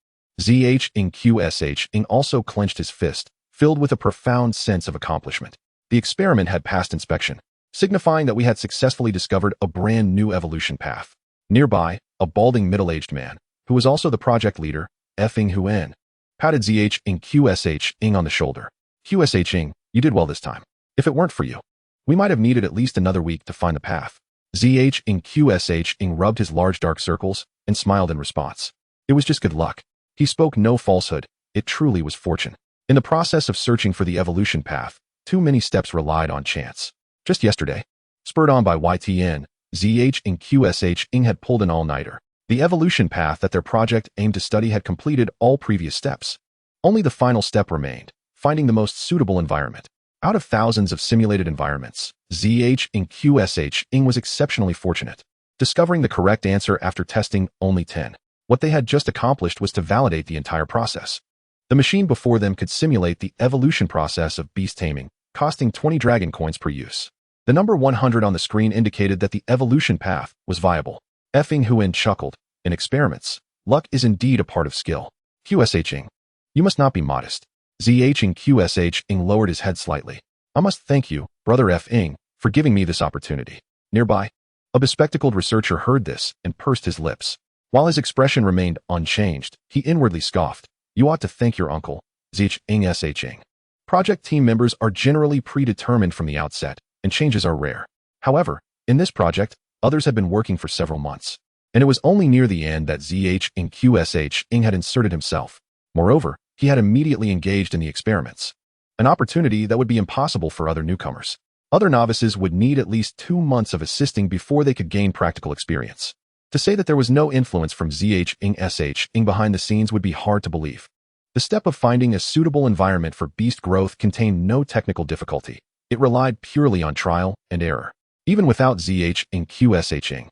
Speaker 1: ZHNQSH also clenched his fist, filled with a profound sense of accomplishment. The experiment had passed inspection, signifying that we had successfully discovered a brand new evolution path. Nearby, a balding middle-aged man, who was also the project leader, Fing Huan, patted ZHNQSH on the shoulder. QSH, you did well this time. If it weren't for you, we might have needed at least another week to find the path. ZHNQSH rubbed his large dark circles and smiled in response. It was just good luck. He spoke no falsehood. It truly was fortune. In the process of searching for the evolution path, too many steps relied on chance. Just yesterday, spurred on by Yi Tian, ZHNQSH had pulled an all-nighter. The evolution path that their project aimed to study had completed all previous steps. Only the final step remained, finding the most suitable environment. Out of thousands of simulated environments, ZHNQSH was exceptionally fortunate, discovering the correct answer after testing only 10. What they had just accomplished was to validate the entire process. The machine before them could simulate the evolution process of beast taming, costing 20 dragon coins per use. The number 100 on the screen indicated that the evolution path was viable. Fing Huan chuckled. In experiments, luck is indeed a part of skill. QSH, you must not be modest. ZHNQSH lowered his head slightly. I must thank you, Brother Fing, for giving me this opportunity. Nearby, a bespectacled researcher heard this and pursed his lips. While his expression remained unchanged, he inwardly scoffed. You ought to thank your uncle, Seqing. Project team members are generally predetermined from the outset, and changes are rare. However, in this project, others had been working for several months, and it was only near the end that Seqing had inserted himself. Moreover, he had immediately engaged in the experiments, an opportunity that would be impossible for other newcomers. Other novices would need at least 2 months of assisting before they could gain practical experience. To say that there was no influence from Seqing behind the scenes would be hard to believe. The step of finding a suitable environment for beast growth contained no technical difficulty. It relied purely on trial and error. Even without Seqing,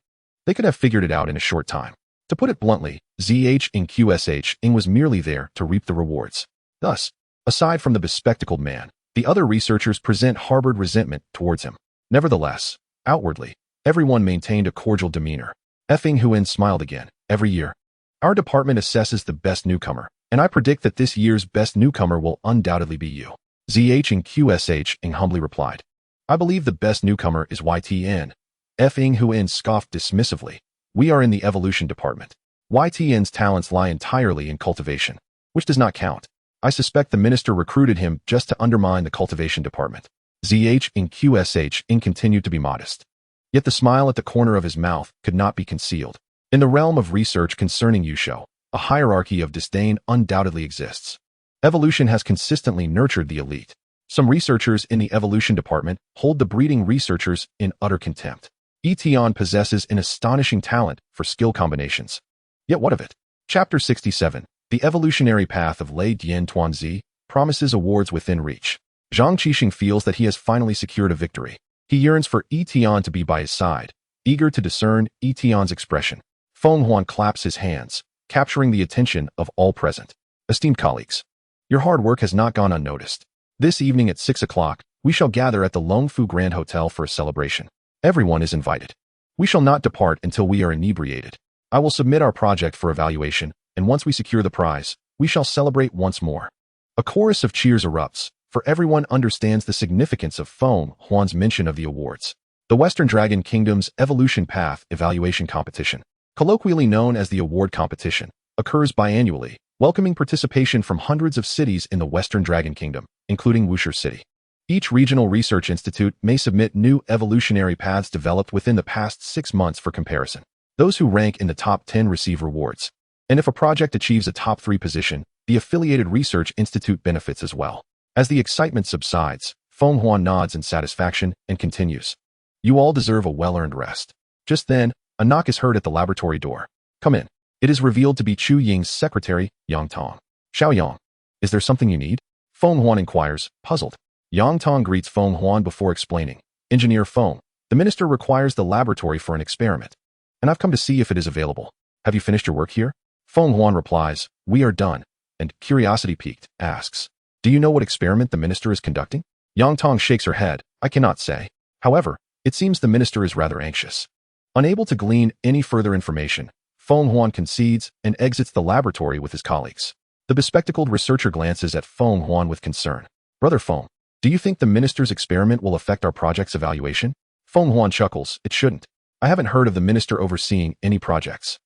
Speaker 1: they could have figured it out in a short time. To put it bluntly, Seqing was merely there to reap the rewards. Thus, aside from the bespectacled man, the other researchers harbored resentment towards him. Nevertheless, outwardly, everyone maintained a cordial demeanor. Huan smiled again. Every year, our department assesses the best newcomer, and I predict that this year's best newcomer will undoubtedly be you. Seqing humbly replied. I believe the best newcomer is Yi Tian. Huan scoffed dismissively. We are in the evolution department. Yi Tian's talents lie entirely in cultivation, which does not count. I suspect the minister recruited him just to undermine the cultivation department. Seqing continued to be modest. Yet the smile at the corner of his mouth could not be concealed. In the realm of research concerning Yusho, a hierarchy of disdain undoubtedly exists. Evolution has consistently nurtured the elite. Some researchers in the evolution department hold the breeding researchers in utter contempt. Yi Tian possesses an astonishing talent for skill combinations. Yet what of it? Chapter 67. The evolutionary path of Lei Dian Tuanzi promises awards within reach. Zhang Qixing feels that he has finally secured a victory. He yearns for Yi Tian to be by his side, eager to discern Yi Tian's expression. Feng Huan claps his hands, capturing the attention of all present. Esteemed colleagues, your hard work has not gone unnoticed. This evening at 6 o'clock, we shall gather at the Longfu Grand Hotel for a celebration. Everyone is invited. We shall not depart until we are inebriated. I will submit our project for evaluation, and once we secure the prize, we shall celebrate once more. A chorus of cheers erupts, for everyone understands the significance of Feng Huan's mention of the awards. The Western Dragon Kingdom's Evolution Path Evaluation Competition, colloquially known as the Award Competition, occurs biannually, welcoming participation from hundreds of cities in the Western Dragon Kingdom, including Wuxi City. Each regional research institute may submit new evolutionary paths developed within the past 6 months for comparison. Those who rank in the top 10 receive rewards. And if a project achieves a top 3 position, the affiliated research institute benefits as well. As the excitement subsides, Feng Huan nods in satisfaction and continues. You all deserve a well-earned rest. Just then, a knock is heard at the laboratory door. Come in. It is revealed to be Chu Ying's secretary, Yang Tong. Xiao Yang, is there something you need? Feng Huan inquires, puzzled. Yang Tong greets Feng Huan before explaining. Engineer Feng, the minister requires the laboratory for an experiment, and I've come to see if it is available. Have you finished your work here? Feng Huan replies, we are done, and, curiosity piqued, asks, do you know what experiment the minister is conducting? Yang Tong shakes her head, I cannot say. However, it seems the minister is rather anxious. Unable to glean any further information, Feng Huan concedes and exits the laboratory with his colleagues. The bespectacled researcher glances at Feng Huan with concern. Brother Feng, do you think the minister's experiment will affect our project's evaluation? Feng Huan chuckles, it shouldn't. I haven't heard of the minister overseeing any projects.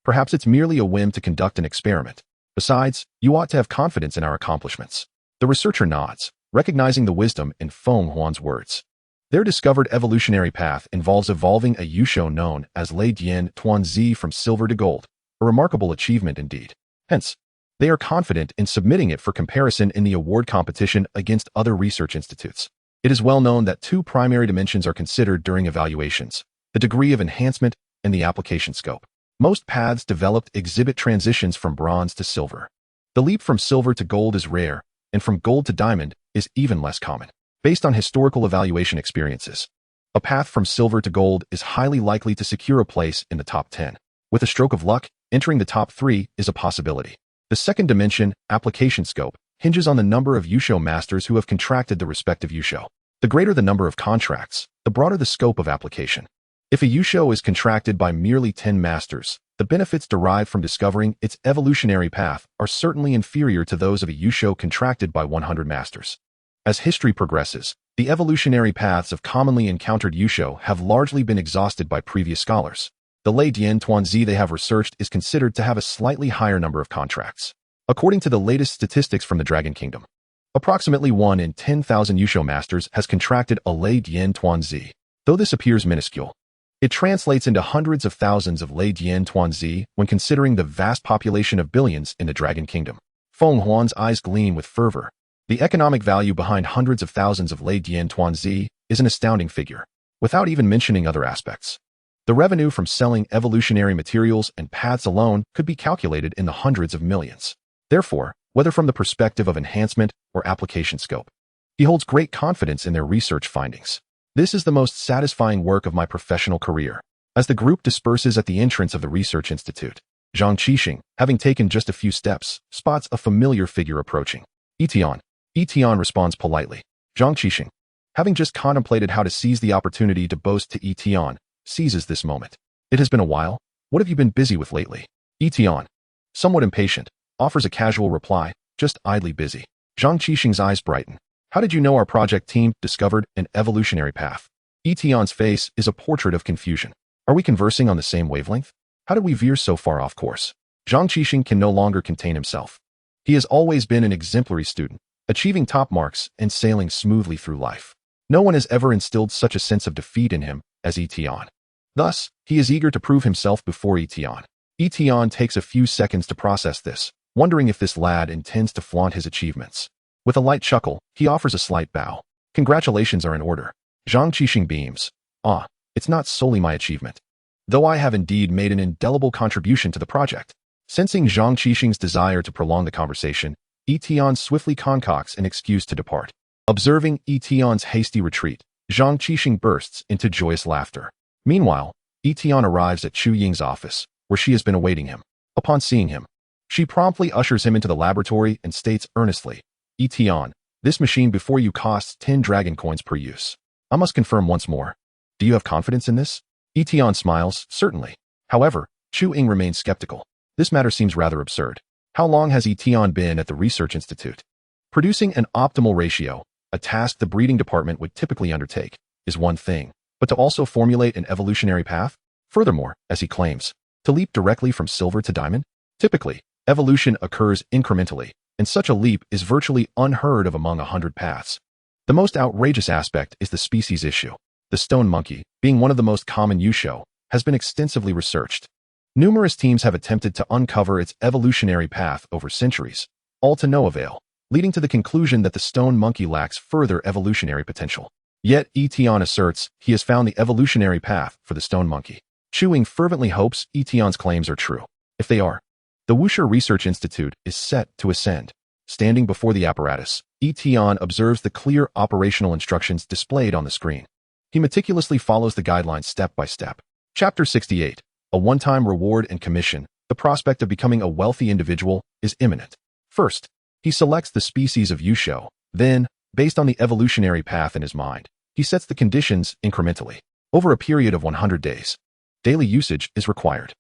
Speaker 1: Perhaps it's merely a whim to conduct an experiment. Besides, you ought to have confidence in our accomplishments. The researcher nods, recognizing the wisdom in Feng Huan's words. Their discovered evolutionary path involves evolving a Yusho known as Lei Dian Tuanzi from silver to gold, a remarkable achievement indeed. Hence, they are confident in submitting it for comparison in the award competition against other research institutes. It is well known that 2 primary dimensions are considered during evaluations: the degree of enhancement and the application scope. Most paths developed exhibit transitions from bronze to silver. The leap from silver to gold is rare, and from gold to diamond is even less common. Based on historical evaluation experiences, a path from silver to gold is highly likely to secure a place in the top 10. With a stroke of luck, entering the top 3 is a possibility. The second dimension, application scope, hinges on the number of Yusho masters who have contracted the respective Yusho. The greater the number of contracts, the broader the scope of application. If a Yusho is contracted by merely 10 masters, the benefits derived from discovering its evolutionary path are certainly inferior to those of a Yusho contracted by 100 masters. As history progresses, The evolutionary paths of commonly encountered Yusho have largely been exhausted by previous scholars. The Lei Dian Tuanzi they have researched is considered to have a slightly higher number of contracts. According to the latest statistics from the Dragon Kingdom, approximately 1 in 10,000 Yusho masters has contracted a Lei Dian Tuanzi. Though this appears minuscule, it translates into hundreds of thousands of Lei Dian Tuanzi when considering the vast population of billions in the Dragon Kingdom. Feng Huan's eyes gleam with fervor. The economic value behind hundreds of thousands of Lei Dian Tuanzi is an astounding figure, without even mentioning other aspects. The revenue from selling evolutionary materials and paths alone could be calculated in the hundreds of millions. Therefore, whether from the perspective of enhancement or application scope, he holds great confidence in their research findings. This is the most satisfying work of my professional career. As the group disperses at the entrance of the research institute, Zhang Qixing, having taken just a few steps, spots a familiar figure approaching. Yi Tian. Yi Tian responds politely. Zhang Qixing, having just contemplated how to seize the opportunity to boast to Yi Tian, seizes this moment. It has been a while. What have you been busy with lately? Yi Tian, somewhat impatient, offers a casual reply, just idly busy. Zhang Qixing's eyes brighten. How did you know our project team discovered an evolutionary path? Yi Tian's face is a portrait of confusion. Are we conversing on the same wavelength? How did we veer so far off course? Zhang Qixing can no longer contain himself. He has always been an exemplary student, achieving top marks and sailing smoothly through life. No one has ever instilled such a sense of defeat in him as Yi Tian. Thus, he is eager to prove himself before Yi Tian. Yi Tian takes a few seconds to process this, wondering if this lad intends to flaunt his achievements. With a light chuckle, he offers a slight bow. Congratulations are in order. Zhang Qixing beams. It's not solely my achievement, though I have indeed made an indelible contribution to the project. Sensing Zhang Qixing's desire to prolong the conversation, Yi Tian swiftly concocts an excuse to depart. Observing Yi Tian's hasty retreat, Zhang Qixing bursts into joyous laughter. Meanwhile, Yi Tian arrives at Chu Ying's office, where she has been awaiting him. Upon seeing him, she promptly ushers him into the laboratory and states earnestly, Yi Tian, this machine before you costs 10 dragon coins per use. I must confirm once more. Do you have confidence in this? Yi Tian smiles, certainly. However, Chu Ying remains skeptical. This matter seems rather absurd. How long has Yi Tian been at the research institute? Producing an optimal ratio, a task the breeding department would typically undertake, is one thing, but to also formulate an evolutionary path? Furthermore, as he claims, to leap directly from silver to diamond? Typically, evolution occurs incrementally, and such a leap is virtually unheard of among 100 paths. The most outrageous aspect is the species issue. The stone monkey, being one of the most common Yusho, has been extensively researched. Numerous teams have attempted to uncover its evolutionary path over centuries, all to no avail, leading to the conclusion that the stone monkey lacks further evolutionary potential. Yet Yi Tian asserts he has found the evolutionary path for the stone monkey. Chu Ying fervently hopes Yi Tian's claims are true. If they are, the Wusher Research Institute is set to ascend. Standing before the apparatus, Yi Tian observes the clear operational instructions displayed on the screen. He meticulously follows the guidelines step by step. Chapter 68. A one-time reward and commission. The prospect of becoming a wealthy individual is imminent. First, he selects the species of Yusho. Then, based on the evolutionary path in his mind, he sets the conditions incrementally. Over a period of 100 days, daily usage is required.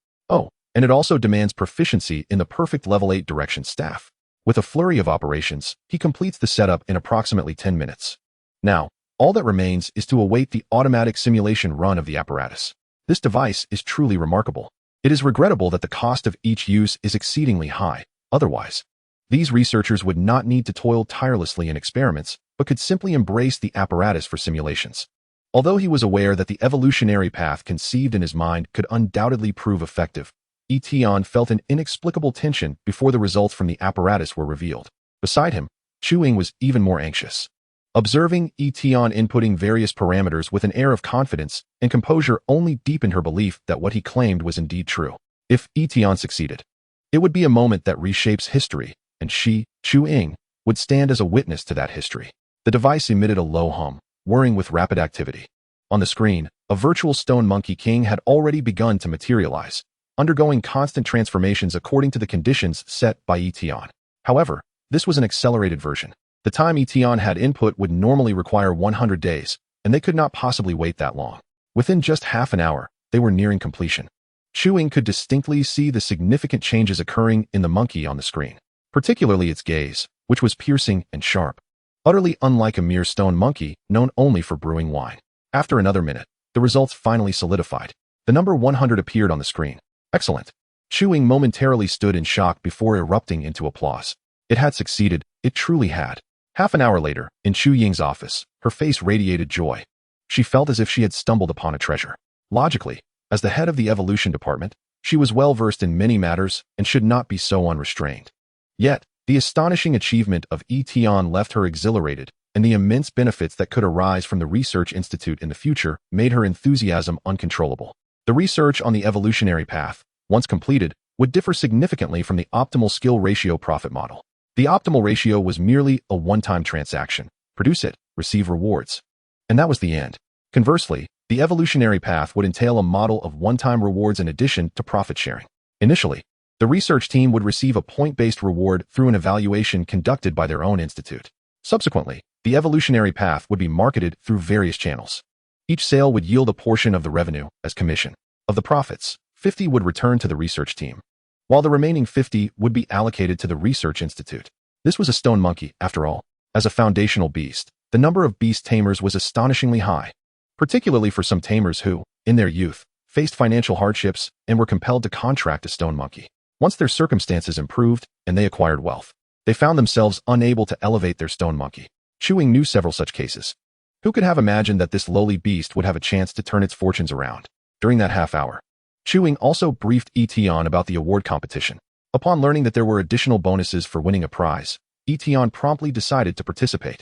Speaker 1: And it also demands proficiency in the perfect level 8 direction staff. With a flurry of operations, he completes the setup in approximately 10 minutes. Now, all that remains is to await the automatic simulation run of the apparatus. This device is truly remarkable. It is regrettable that the cost of each use is exceedingly high. Otherwise, these researchers would not need to toil tirelessly in experiments, but could simply embrace the apparatus for simulations. Although he was aware that the evolutionary path conceived in his mind could undoubtedly prove effective, Yi Tian felt an inexplicable tension before the results from the apparatus were revealed. Beside him, Chu Ying was even more anxious. Observing Yi Tian inputting various parameters with an air of confidence and composure only deepened her belief that what he claimed was indeed true. If Yi Tian succeeded, it would be a moment that reshapes history, and she, Chu Ying, would stand as a witness to that history. The device emitted a low hum, whirring with rapid activity. On the screen, a virtual stone monkey king had already begun to materialize, undergoing constant transformations according to the conditions set by Yi Tian. However, this was an accelerated version. The time Yi Tian had input would normally require 100 days, and they could not possibly wait that long. Within just half an hour, they were nearing completion. Chu Ying could distinctly see the significant changes occurring in the monkey on the screen, particularly its gaze, which was piercing and sharp. utterly unlike a mere stone monkey known only for brewing wine. After another minute, the results finally solidified. The number 100 appeared on the screen. Excellent. Chu Ying momentarily stood in shock before erupting into applause. It had succeeded. It truly had. Half an hour later, in Chu Ying's office, her face radiated joy. She felt as if she had stumbled upon a treasure. Logically, as the head of the evolution department, she was well versed in many matters and should not be so unrestrained. Yet, the astonishing achievement of Yi Tian left her exhilarated, and the immense benefits that could arise from the research institute in the future made her enthusiasm uncontrollable. The research on the evolutionary path, once completed, would differ significantly from the optimal skill ratio profit model. The optimal ratio was merely a one-time transaction. Produce it, receive rewards. And that was the end. Conversely, the evolutionary path would entail a model of one-time rewards in addition to profit sharing. Initially, the research team would receive a point-based reward through an evaluation conducted by their own institute. Subsequently, the evolutionary path would be marketed through various channels. Each sale would yield a portion of the revenue as commission. Of the profits, 50 would return to the research team, while the remaining 50 would be allocated to the research institute. This was a stone monkey, after all. As a foundational beast, the number of beast tamers was astonishingly high, particularly for some tamers who, in their youth, faced financial hardships and were compelled to contract a stone monkey. Once their circumstances improved and they acquired wealth, they found themselves unable to elevate their stone monkey. Chu Ying knew several such cases. Who could have imagined that this lowly beast would have a chance to turn its fortunes around? During that half hour, Chu Ying also briefed Yi Tian about the award competition. Upon learning that there were additional bonuses for winning a prize, Yi Tian promptly decided to participate.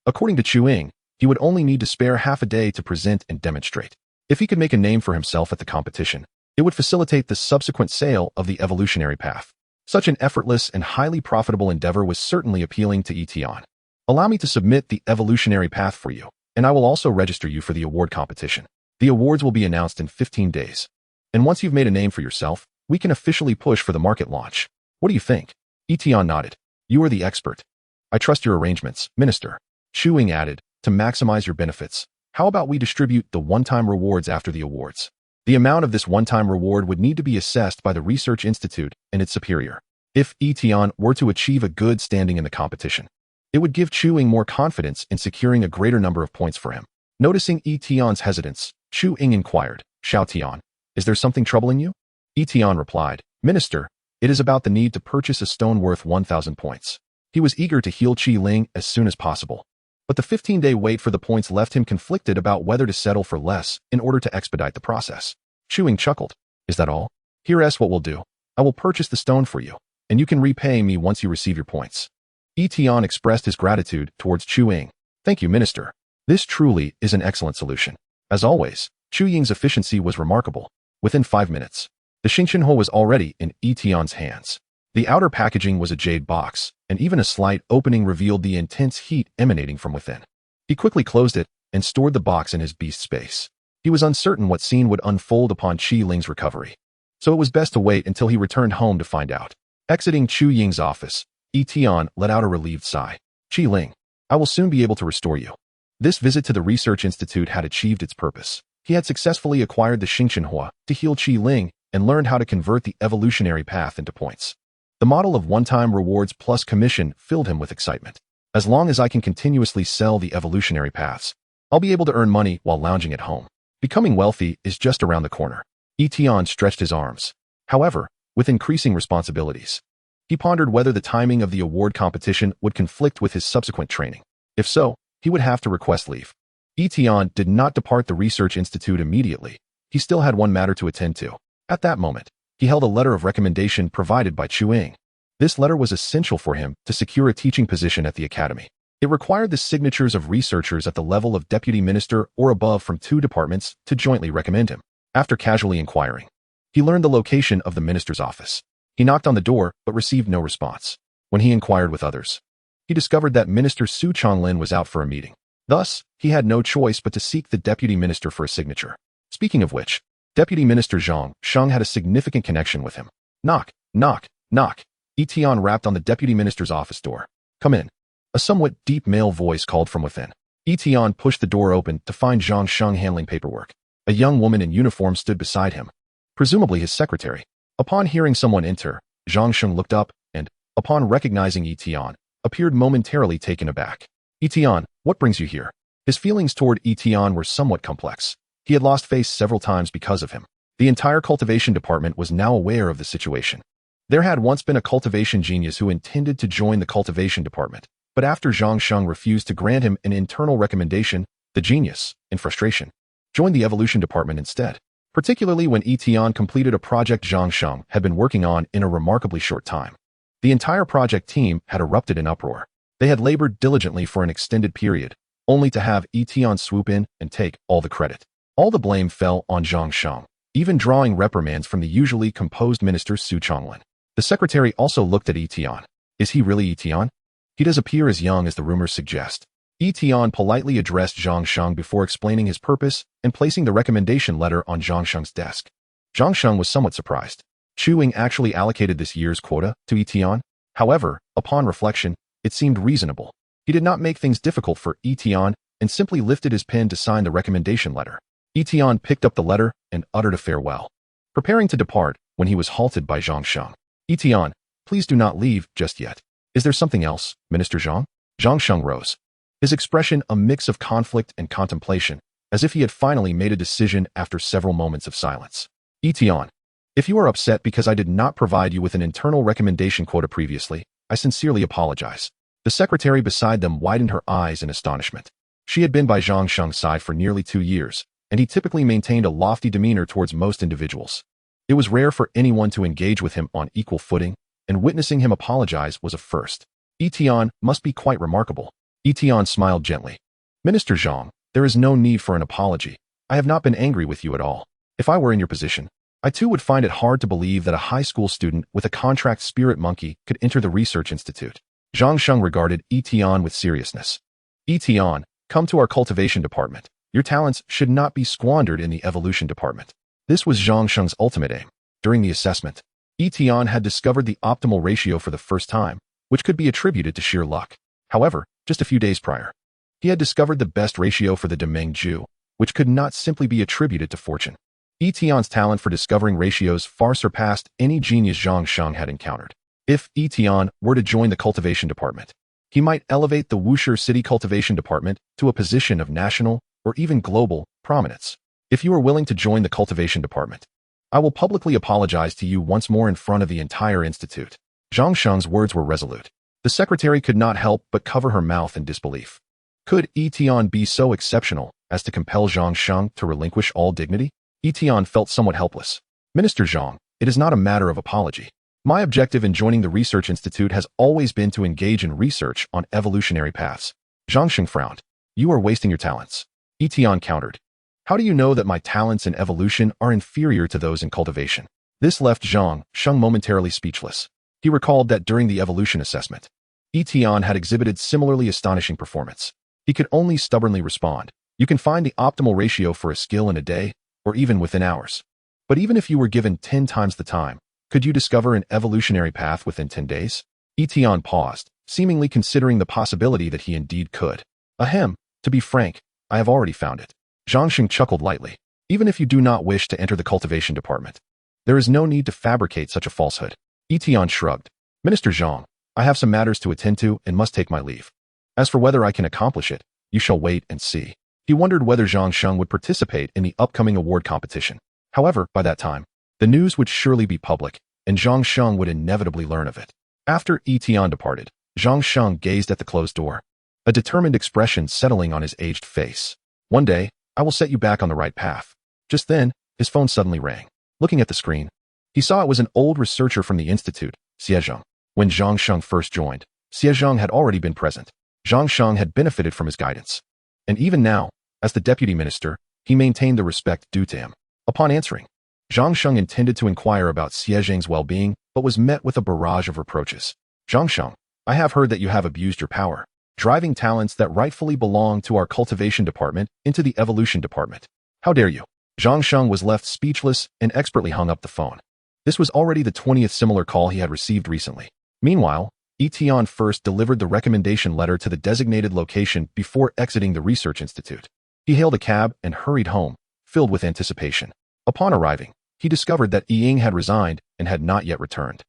Speaker 1: According to Chu Ying, he would only need to spare half a day to present and demonstrate. If he could make a name for himself at the competition, it would facilitate the subsequent sale of the evolutionary path. Such an effortless and highly profitable endeavor was certainly appealing to Yi Tian. Allow me to submit the evolutionary path for you, and I will also register you for the award competition. The awards will be announced in 15 days. And once you've made a name for yourself, we can officially push for the market launch. What do you think? Yi Tian nodded. You are the expert. I trust your arrangements, Minister. Chu Ying added, to maximize your benefits, how about we distribute the one-time rewards after the awards? The amount of this one-time reward would need to be assessed by the Research Institute and its superior. If Yi Tian were to achieve a good standing in the competition, it would give Chu Ying more confidence in securing a greater number of points for him. Noticing Yi Tian's hesitance, Chu Ying inquired, Xiao Tian, is there something troubling you? Yi Tian replied, Minister, it is about the need to purchase a stone worth 1,000 points. He was eager to heal Qi Ling as soon as possible, but the 15-day wait for the points left him conflicted about whether to settle for less in order to expedite the process. Chu Ying chuckled. Is that all? Here's what we'll do. I will purchase the stone for you, and you can repay me once you receive your points. Yi Tian expressed his gratitude towards Chu Ying. Thank you, Minister. This truly is an excellent solution. As always, Chu Ying's efficiency was remarkable. Within 5 minutes, the Xingqianhou was already in Yi Tian's hands. The outer packaging was a jade box, and even a slight opening revealed the intense heat emanating from within. He quickly closed it and stored the box in his beast space. He was uncertain what scene would unfold upon Qi Ling's recovery, so it was best to wait until he returned home to find out. Exiting Chu Ying's office, Yi Tian let out a relieved sigh. Qi Ling, I will soon be able to restore you. This visit to the Research Institute had achieved its purpose. He had successfully acquired the Xingqianhua to heal Qi Ling and learned how to convert the evolutionary path into points. The model of one-time rewards plus commission filled him with excitement. As long as I can continuously sell the evolutionary paths, I'll be able to earn money while lounging at home. Becoming wealthy is just around the corner. Yi Tian stretched his arms. However, with increasing responsibilities, he pondered whether the timing of the award competition would conflict with his subsequent training. If so, he would have to request leave. Yi Tian did not depart the Research Institute immediately. He still had one matter to attend to. At that moment, he held a letter of recommendation provided by Chu Ying. This letter was essential for him to secure a teaching position at the academy. It required the signatures of researchers at the level of deputy minister or above from 2 departments to jointly recommend him. After casually inquiring, he learned the location of the minister's office. He knocked on the door but received no response. When he inquired with others, he discovered that Minister Su Changlin was out for a meeting. Thus, he had no choice but to seek the deputy minister for a signature. Speaking of which, Deputy Minister Zhang Sheng had a significant connection with him. Knock, knock, knock. Yi Tian rapped on the deputy minister's office door. Come in. A somewhat deep male voice called from within. Yi Tian pushed the door open to find Zhang Sheng handling paperwork. A young woman in uniform stood beside him, presumably his secretary. Upon hearing someone enter, Zhang Sheng looked up and, upon recognizing Yi Tian, appeared momentarily taken aback. Yi Tian, what brings you here? His feelings toward Yi Tian were somewhat complex. He had lost face several times because of him. The entire cultivation department was now aware of the situation. There had once been a cultivation genius who intended to join the cultivation department, but after Zhang Sheng refused to grant him an internal recommendation, the genius, in frustration, joined the evolution department instead. Particularly when Yi Tian completed a project Zhang Sheng had been working on in a remarkably short time. The entire project team had erupted in uproar. They had labored diligently for an extended period, only to have Yi Tian swoop in and take all the credit. All the blame fell on Zhang Sheng, even drawing reprimands from the usually composed minister Su Chonglin. The secretary also looked at Yi Tian. Is he really Yi Tian? He does appear as young as the rumors suggest. Yi Tian politely addressed Zhang Sheng before explaining his purpose and placing the recommendation letter on Zhang Sheng's desk. Zhang Sheng was somewhat surprised. Chu Ying actually allocated this year's quota to Yi Tian. However, upon reflection, it seemed reasonable. He did not make things difficult for Yi Tian and simply lifted his pen to sign the recommendation letter. Yi Tian picked up the letter and uttered a farewell, preparing to depart when he was halted by Zhang Sheng. Yi Tian, please do not leave just yet. Is there something else, Minister Zhang? Zhang Sheng rose, his expression a mix of conflict and contemplation, as if he had finally made a decision after several moments of silence. Yi Tian, if you are upset because I did not provide you with an internal recommendation quota previously, I sincerely apologize. The secretary beside them widened her eyes in astonishment. She had been by Zhang Sheng's side for nearly 2 years, and he typically maintained a lofty demeanor towards most individuals. It was rare for anyone to engage with him on equal footing, and witnessing him apologize was a first. Yi Tian must be quite remarkable. Yi Tian smiled gently. Minister Zhang, there is no need for an apology. I have not been angry with you at all. If I were in your position, I too would find it hard to believe that a high school student with a contract spirit monkey could enter the research institute. Zhang Sheng regarded Yi Tian with seriousness. Yi Tian, come to our cultivation department. Your talents should not be squandered in the evolution department. This was Zhang Sheng's ultimate aim. During the assessment, Yi Tian had discovered the optimal ratio for the first time, which could be attributed to sheer luck. However, just a few days prior, he had discovered the best ratio for the Demeng Ju, which could not simply be attributed to fortune. Yi Tian's talent for discovering ratios far surpassed any genius Zhang Sheng had encountered. If Yi Tian were to join the cultivation department, he might elevate the Wushi City cultivation department to a position of national or even global prominence. If you are willing to join the cultivation department, I will publicly apologize to you once more in front of the entire institute. Zhang Sheng's words were resolute. The secretary could not help but cover her mouth in disbelief. Could Yi Tian be so exceptional as to compel Zhang Sheng to relinquish all dignity? Yi Tian felt somewhat helpless. Minister Zhang, it is not a matter of apology. My objective in joining the research institute has always been to engage in research on evolutionary paths. Zhang Sheng frowned. You are wasting your talents. Yi Tian countered. How do you know that my talents in evolution are inferior to those in cultivation? This left Zhang Sheng momentarily speechless. He recalled that during the evolution assessment, Yi Tian had exhibited similarly astonishing performance. He could only stubbornly respond. You can find the optimal ratio for a skill in a day, or even within hours. But even if you were given 10 times the time, could you discover an evolutionary path within 10 days? Yi Tian paused, seemingly considering the possibility that he indeed could. Ahem, to be frank, I have already found it. Zhang Sheng chuckled lightly. Even if you do not wish to enter the cultivation department, there is no need to fabricate such a falsehood. Yi Tian shrugged. Minister Zhang, I have some matters to attend to and must take my leave. As for whether I can accomplish it, you shall wait and see. He wondered whether Zhang Sheng would participate in the upcoming award competition. However, by that time, the news would surely be public, and Zhang Sheng would inevitably learn of it. After Yi Tian departed, Zhang Sheng gazed at the closed door, a determined expression settling on his aged face. One day, I will set you back on the right path. Just then, his phone suddenly rang. Looking at the screen, he saw it was an old researcher from the institute, Xie. When Zhang Sheng first joined, Xie had already been present. Zhang Sheng had benefited from his guidance. And even now, as the deputy minister, he maintained the respect due to him. Upon answering, Zhang Sheng intended to inquire about Xie well-being, but was met with a barrage of reproaches. Zhang Sheng, I have heard that you have abused your power, driving talents that rightfully belong to our cultivation department into the evolution department. How dare you? Zhang Sheng was left speechless and expertly hung up the phone. This was already the 20th similar call he had received recently. Meanwhile, Yi Tian first delivered the recommendation letter to the designated location before exiting the research institute. He hailed a cab and hurried home, filled with anticipation. Upon arriving, he discovered that Yi Ying had resigned and had not yet returned.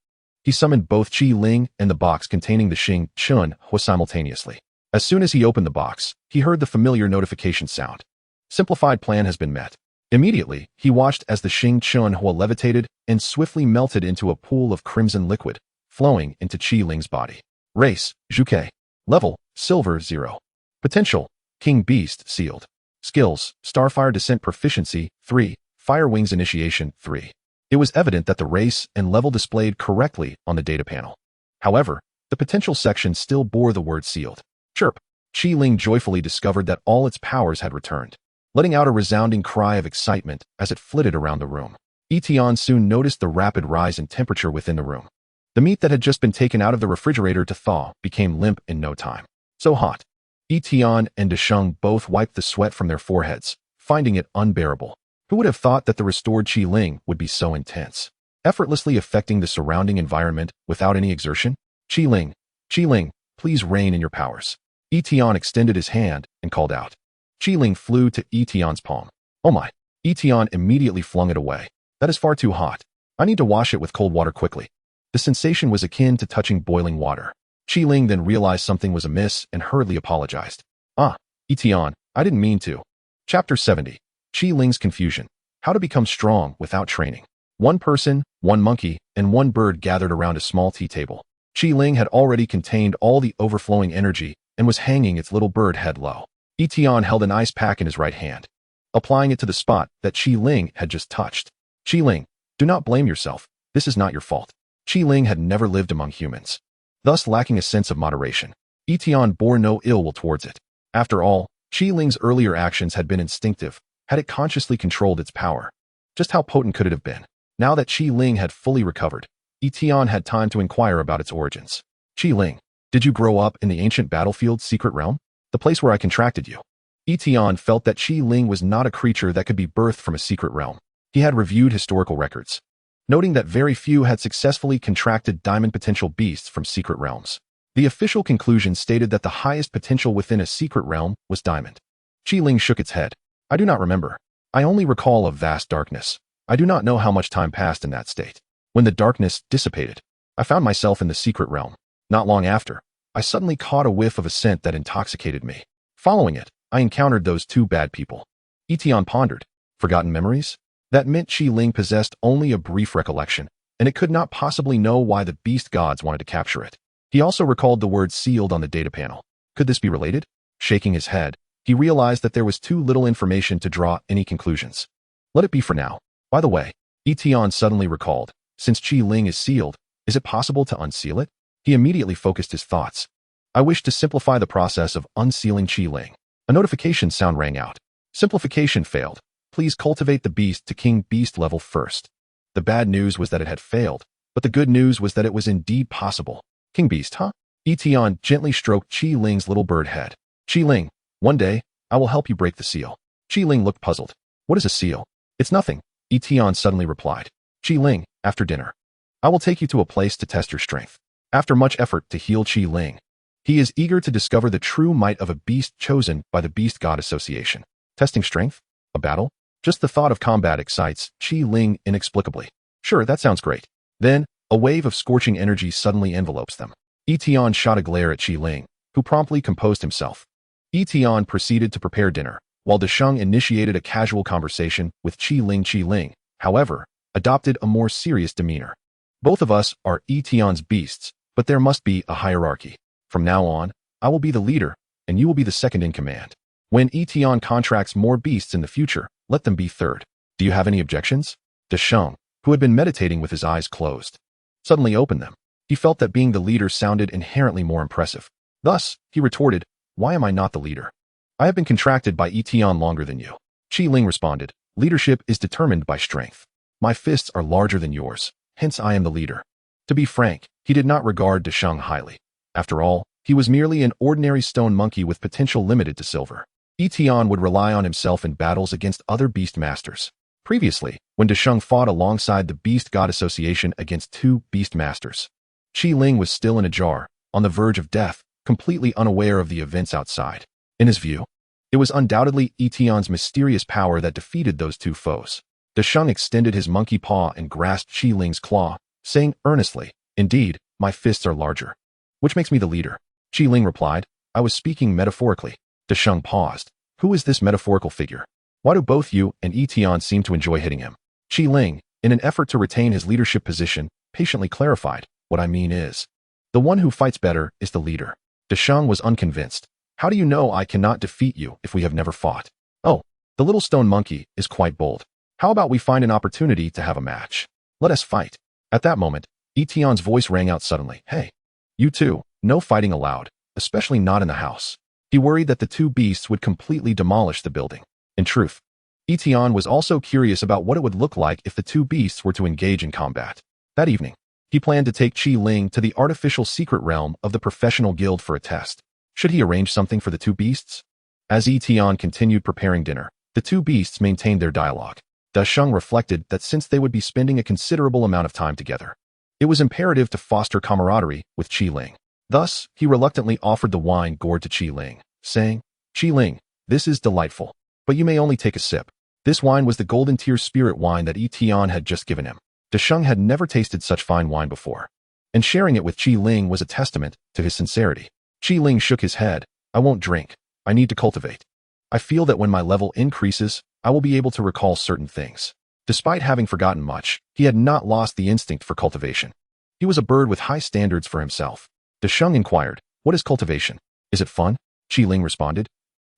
Speaker 1: He summoned both Qi Ling and the box containing the Xing Chun simultaneously. As soon as he opened the box, he heard the familiar notification sound. Simplified plan has been met. Immediately, he watched as the Xing Chunhua levitated and swiftly melted into a pool of crimson liquid, flowing into Qi Ling's body. Race, Zhuke. Level, Silver 0. Potential, King Beast sealed. Skills, Starfire Descent Proficiency 3, Fire Wings Initiation 3. It was evident that the race and level displayed correctly on the data panel. However, the potential section still bore the word sealed. Chirp. Qi Ling joyfully discovered that all its powers had returned, letting out a resounding cry of excitement as it flitted around the room. Yi Tian soon noticed the rapid rise in temperature within the room. The meat that had just been taken out of the refrigerator to thaw became limp in no time. So hot. Yi Tian and Desheng both wiped the sweat from their foreheads, finding it unbearable. Who would have thought that the restored Qi Ling would be so intense, effortlessly affecting the surrounding environment without any exertion? Qi Ling, please reign in your powers. Yi Tian extended his hand and called out. Qi Ling flew to Yi Tian's palm. Oh my! Yi Tian immediately flung it away. That is far too hot. I need to wash it with cold water quickly. The sensation was akin to touching boiling water. Qi Ling then realized something was amiss and hurriedly apologized. Yi Tian, I didn't mean to. Chapter 70. Qi Ling's Confusion. How to become strong without training. One person, one monkey, and one bird gathered around a small tea table. Qi Ling had already contained all the overflowing energy and was hanging its little bird head low. Yi Tian held an ice pack in his right hand, applying it to the spot that Qi Ling had just touched. Qi Ling, do not blame yourself. This is not your fault. Qi Ling had never lived among humans, thus lacking a sense of moderation. Yi Tian bore no ill will towards it. After all, Qi Ling's earlier actions had been instinctive, had it consciously controlled its power. Just how potent could it have been? Now that Qi Ling had fully recovered, Yi Tian had time to inquire about its origins. Qi Ling, did you grow up in the ancient battlefield's secret realm? The place where I contracted you? Yi Tian felt that Qi Ling was not a creature that could be birthed from a secret realm. He had reviewed historical records, noting that very few had successfully contracted diamond potential beasts from secret realms. The official conclusion stated that the highest potential within a secret realm was diamond. Qi Ling shook its head. I do not remember. I only recall a vast darkness. I do not know how much time passed in that state. When the darkness dissipated, I found myself in the secret realm. Not long after, I suddenly caught a whiff of a scent that intoxicated me. Following it, I encountered those two bad people. Yi Tian pondered. Forgotten memories? That meant Qi Ling possessed only a brief recollection, and it could not possibly know why the beast gods wanted to capture it. He also recalled the word sealed on the data panel. Could this be related? Shaking his head, he realized that there was too little information to draw any conclusions. Let it be for now. By the way, Yi Tian suddenly recalled, since Qi Ling is sealed, is it possible to unseal it? He immediately focused his thoughts. I wish to simplify the process of unsealing Qi Ling. A notification sound rang out. Simplification failed. Please cultivate the beast to King Beast level first. The bad news was that it had failed, but the good news was that it was indeed possible. King Beast, huh? Yi Tian gently stroked Qi Ling's little bird head. Qi Ling, one day, I will help you break the seal. Qi Ling looked puzzled. What is a seal? It's nothing, Yi Tian suddenly replied. Qi Ling, after dinner, I will take you to a place to test your strength. After much effort to heal Qi Ling, he is eager to discover the true might of a beast chosen by the Beast God Association. Testing strength? A battle? Just the thought of combat excites Qi Ling inexplicably. Sure, that sounds great. Then, a wave of scorching energy suddenly envelopes them. Yi Tian shot a glare at Qi Ling, who promptly composed himself. Yi Tian proceeded to prepare dinner, while Desheng initiated a casual conversation with Qi Ling. Qi Ling, however, adopted a more serious demeanor. Both of us are Yi Tian's beasts, but there must be a hierarchy. From now on, I will be the leader, and you will be the second in command. When Yi Tian contracts more beasts in the future, let them be third. Do you have any objections? Desheng, who had been meditating with his eyes closed, suddenly opened them. He felt that being the leader sounded inherently more impressive. Thus, he retorted, why am I not the leader? I have been contracted by Yi Tian longer than you. Qi Ling responded, leadership is determined by strength. My fists are larger than yours, hence I am the leader. To be frank, he did not regard Desheng highly. After all, he was merely an ordinary stone monkey with potential limited to silver. Yi Tian would rely on himself in battles against other beast masters. Previously, when Desheng fought alongside the Beast God Association against two beast masters, Qi Ling was still in a jar, on the verge of death, completely unaware of the events outside. In his view, it was undoubtedly Yi Tian's mysterious power that defeated those two foes. Desheng extended his monkey paw and grasped Qi Ling's claw, saying earnestly, indeed, my fists are larger. Which makes me the leader. Qi Ling replied, I was speaking metaphorically. Desheng paused. Who is this metaphorical figure? Why do both you and Yi Tian seem to enjoy hitting him? Qi Ling, in an effort to retain his leadership position, patiently clarified, what I mean is, the one who fights better is the leader. Desheng was unconvinced. How do you know I cannot defeat you if we have never fought? Oh, the little stone monkey is quite bold. How about we find an opportunity to have a match? Let us fight. At that moment, Yi Tian's voice rang out suddenly. Hey, you two, no fighting allowed, especially not in the house. He worried that the two beasts would completely demolish the building. In truth, Yi Tian was also curious about what it would look like if the two beasts were to engage in combat. That evening, he planned to take Qi Ling to the artificial secret realm of the professional guild for a test. Should he arrange something for the two beasts? As Yi Tian continued preparing dinner, the two beasts maintained their dialogue. Desheng reflected that since they would be spending a considerable amount of time together, it was imperative to foster camaraderie with Qi Ling. Thus, he reluctantly offered the wine gourd to Qi Ling, saying, Qi Ling, this is delightful, but you may only take a sip. This wine was the golden tier spirit wine that Yi Tian had just given him. Desheng had never tasted such fine wine before, and sharing it with Qi Ling was a testament to his sincerity. Qi Ling shook his head. I won't drink. I need to cultivate. I feel that when my level increases, I will be able to recall certain things. Despite having forgotten much, he had not lost the instinct for cultivation. He was a bird with high standards for himself. Desheng inquired, what is cultivation? Is it fun? Qi Ling responded.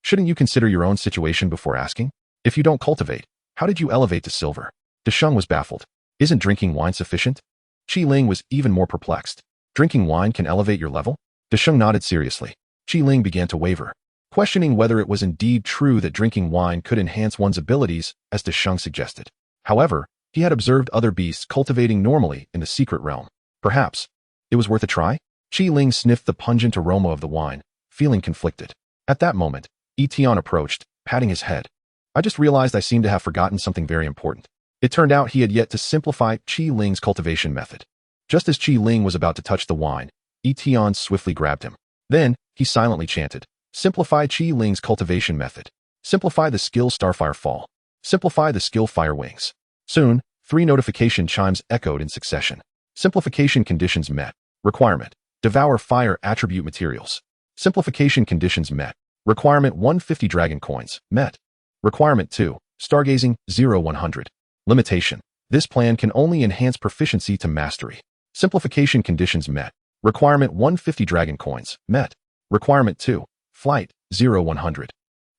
Speaker 1: Shouldn't you consider your own situation before asking? If you don't cultivate, how did you elevate to silver? Desheng was baffled. Isn't drinking wine sufficient? Qi Ling was even more perplexed. Drinking wine can elevate your level? Desheng nodded seriously. Qi Ling began to waver, questioning whether it was indeed true that drinking wine could enhance one's abilities, as Desheng suggested. However, he had observed other beasts cultivating normally in the secret realm. Perhaps it was worth a try? Qi Ling sniffed the pungent aroma of the wine, feeling conflicted. At that moment, Yi Tian approached, patting his head. I just realized I seem to have forgotten something very important. It turned out he had yet to simplify Qi Ling's cultivation method. Just as Qi Ling was about to touch the wine, Yi Tian swiftly grabbed him. Then, he silently chanted, Simplify Qi Ling's cultivation method. Simplify the skill Starfire Fall. Simplify the skill Fire Wings. Soon, 3 notification chimes echoed in succession. Simplification conditions met. Requirement: devour fire attribute materials. Simplification conditions met. Requirement: 150 dragon coins. Met. Requirement 2. Stargazing 0-100. Limitation: this plan can only enhance proficiency to mastery. Simplification conditions met. Requirement: 150 dragon coins. Met. Requirement 2. Flight 0-100.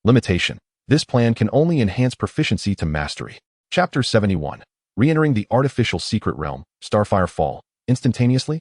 Speaker 1: Limitation: this plan can only enhance proficiency to mastery. Chapter 71. Re-entering the artificial secret realm, Starfire Fall, instantaneously?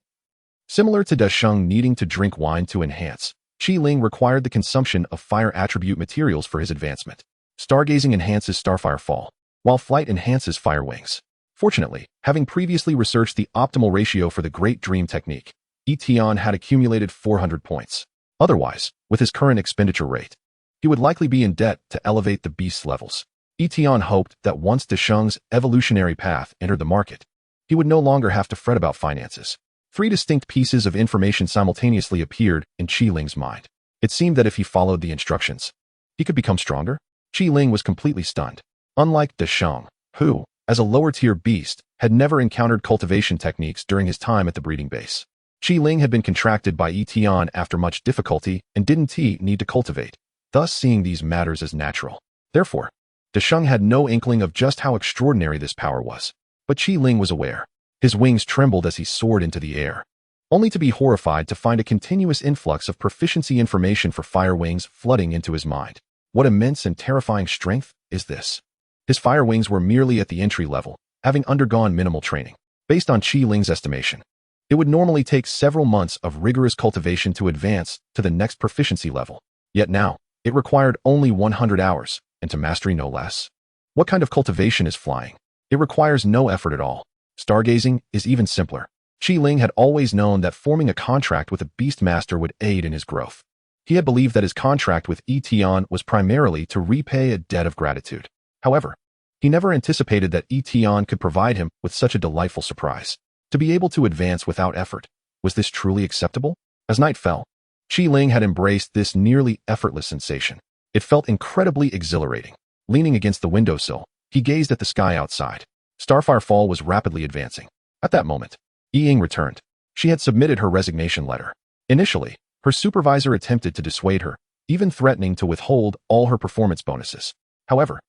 Speaker 1: Similar to Desheng needing to drink wine to enhance, Qi Ling required the consumption of fire attribute materials for his advancement. Stargazing enhances Starfire Fall, while flight enhances Fire Wings. Fortunately, having previously researched the optimal ratio for the Great Dream technique, Yi Tian had accumulated 400 points. Otherwise, with his current expenditure rate, he would likely be in debt to elevate the beast's levels. Yi Tian hoped that once Desheng's evolutionary path entered the market, he would no longer have to fret about finances. 3 distinct pieces of information simultaneously appeared in Qi Ling's mind. It seemed that if he followed the instructions, he could become stronger. Qi Ling was completely stunned. Unlike Desheng, who, as a lower-tier beast, had never encountered cultivation techniques during his time at the breeding base. Qi Ling had been contracted by Yi Tian after much difficulty and didn't need to cultivate, thus seeing these matters as natural. Therefore, Desheng had no inkling of just how extraordinary this power was. But Qi Ling was aware. His wings trembled as he soared into the air, only to be horrified to find a continuous influx of proficiency information for Fire Wings flooding into his mind. What immense and terrifying strength is this? His Fire Wings were merely at the entry level, having undergone minimal training. Based on Qi Ling's estimation, it would normally take several months of rigorous cultivation to advance to the next proficiency level. Yet now, it required only 100 hours, and to mastery no less. What kind of cultivation is flying? It requires no effort at all. Stargazing is even simpler. Qi Ling had always known that forming a contract with a beast master would aid in his growth. He had believed that his contract with Yi Tian was primarily to repay a debt of gratitude. However, he never anticipated that Yi Tian could provide him with such a delightful surprise. To be able to advance without effort, was this truly acceptable? As night fell, Qi Ling had embraced this nearly effortless sensation. It felt incredibly exhilarating. Leaning against the windowsill, he gazed at the sky outside. Starfire Fall was rapidly advancing. At that moment, Yi Ying returned. She had submitted her resignation letter. Initially, Her supervisor attempted to dissuade her, even threatening to withhold all her performance bonuses. However,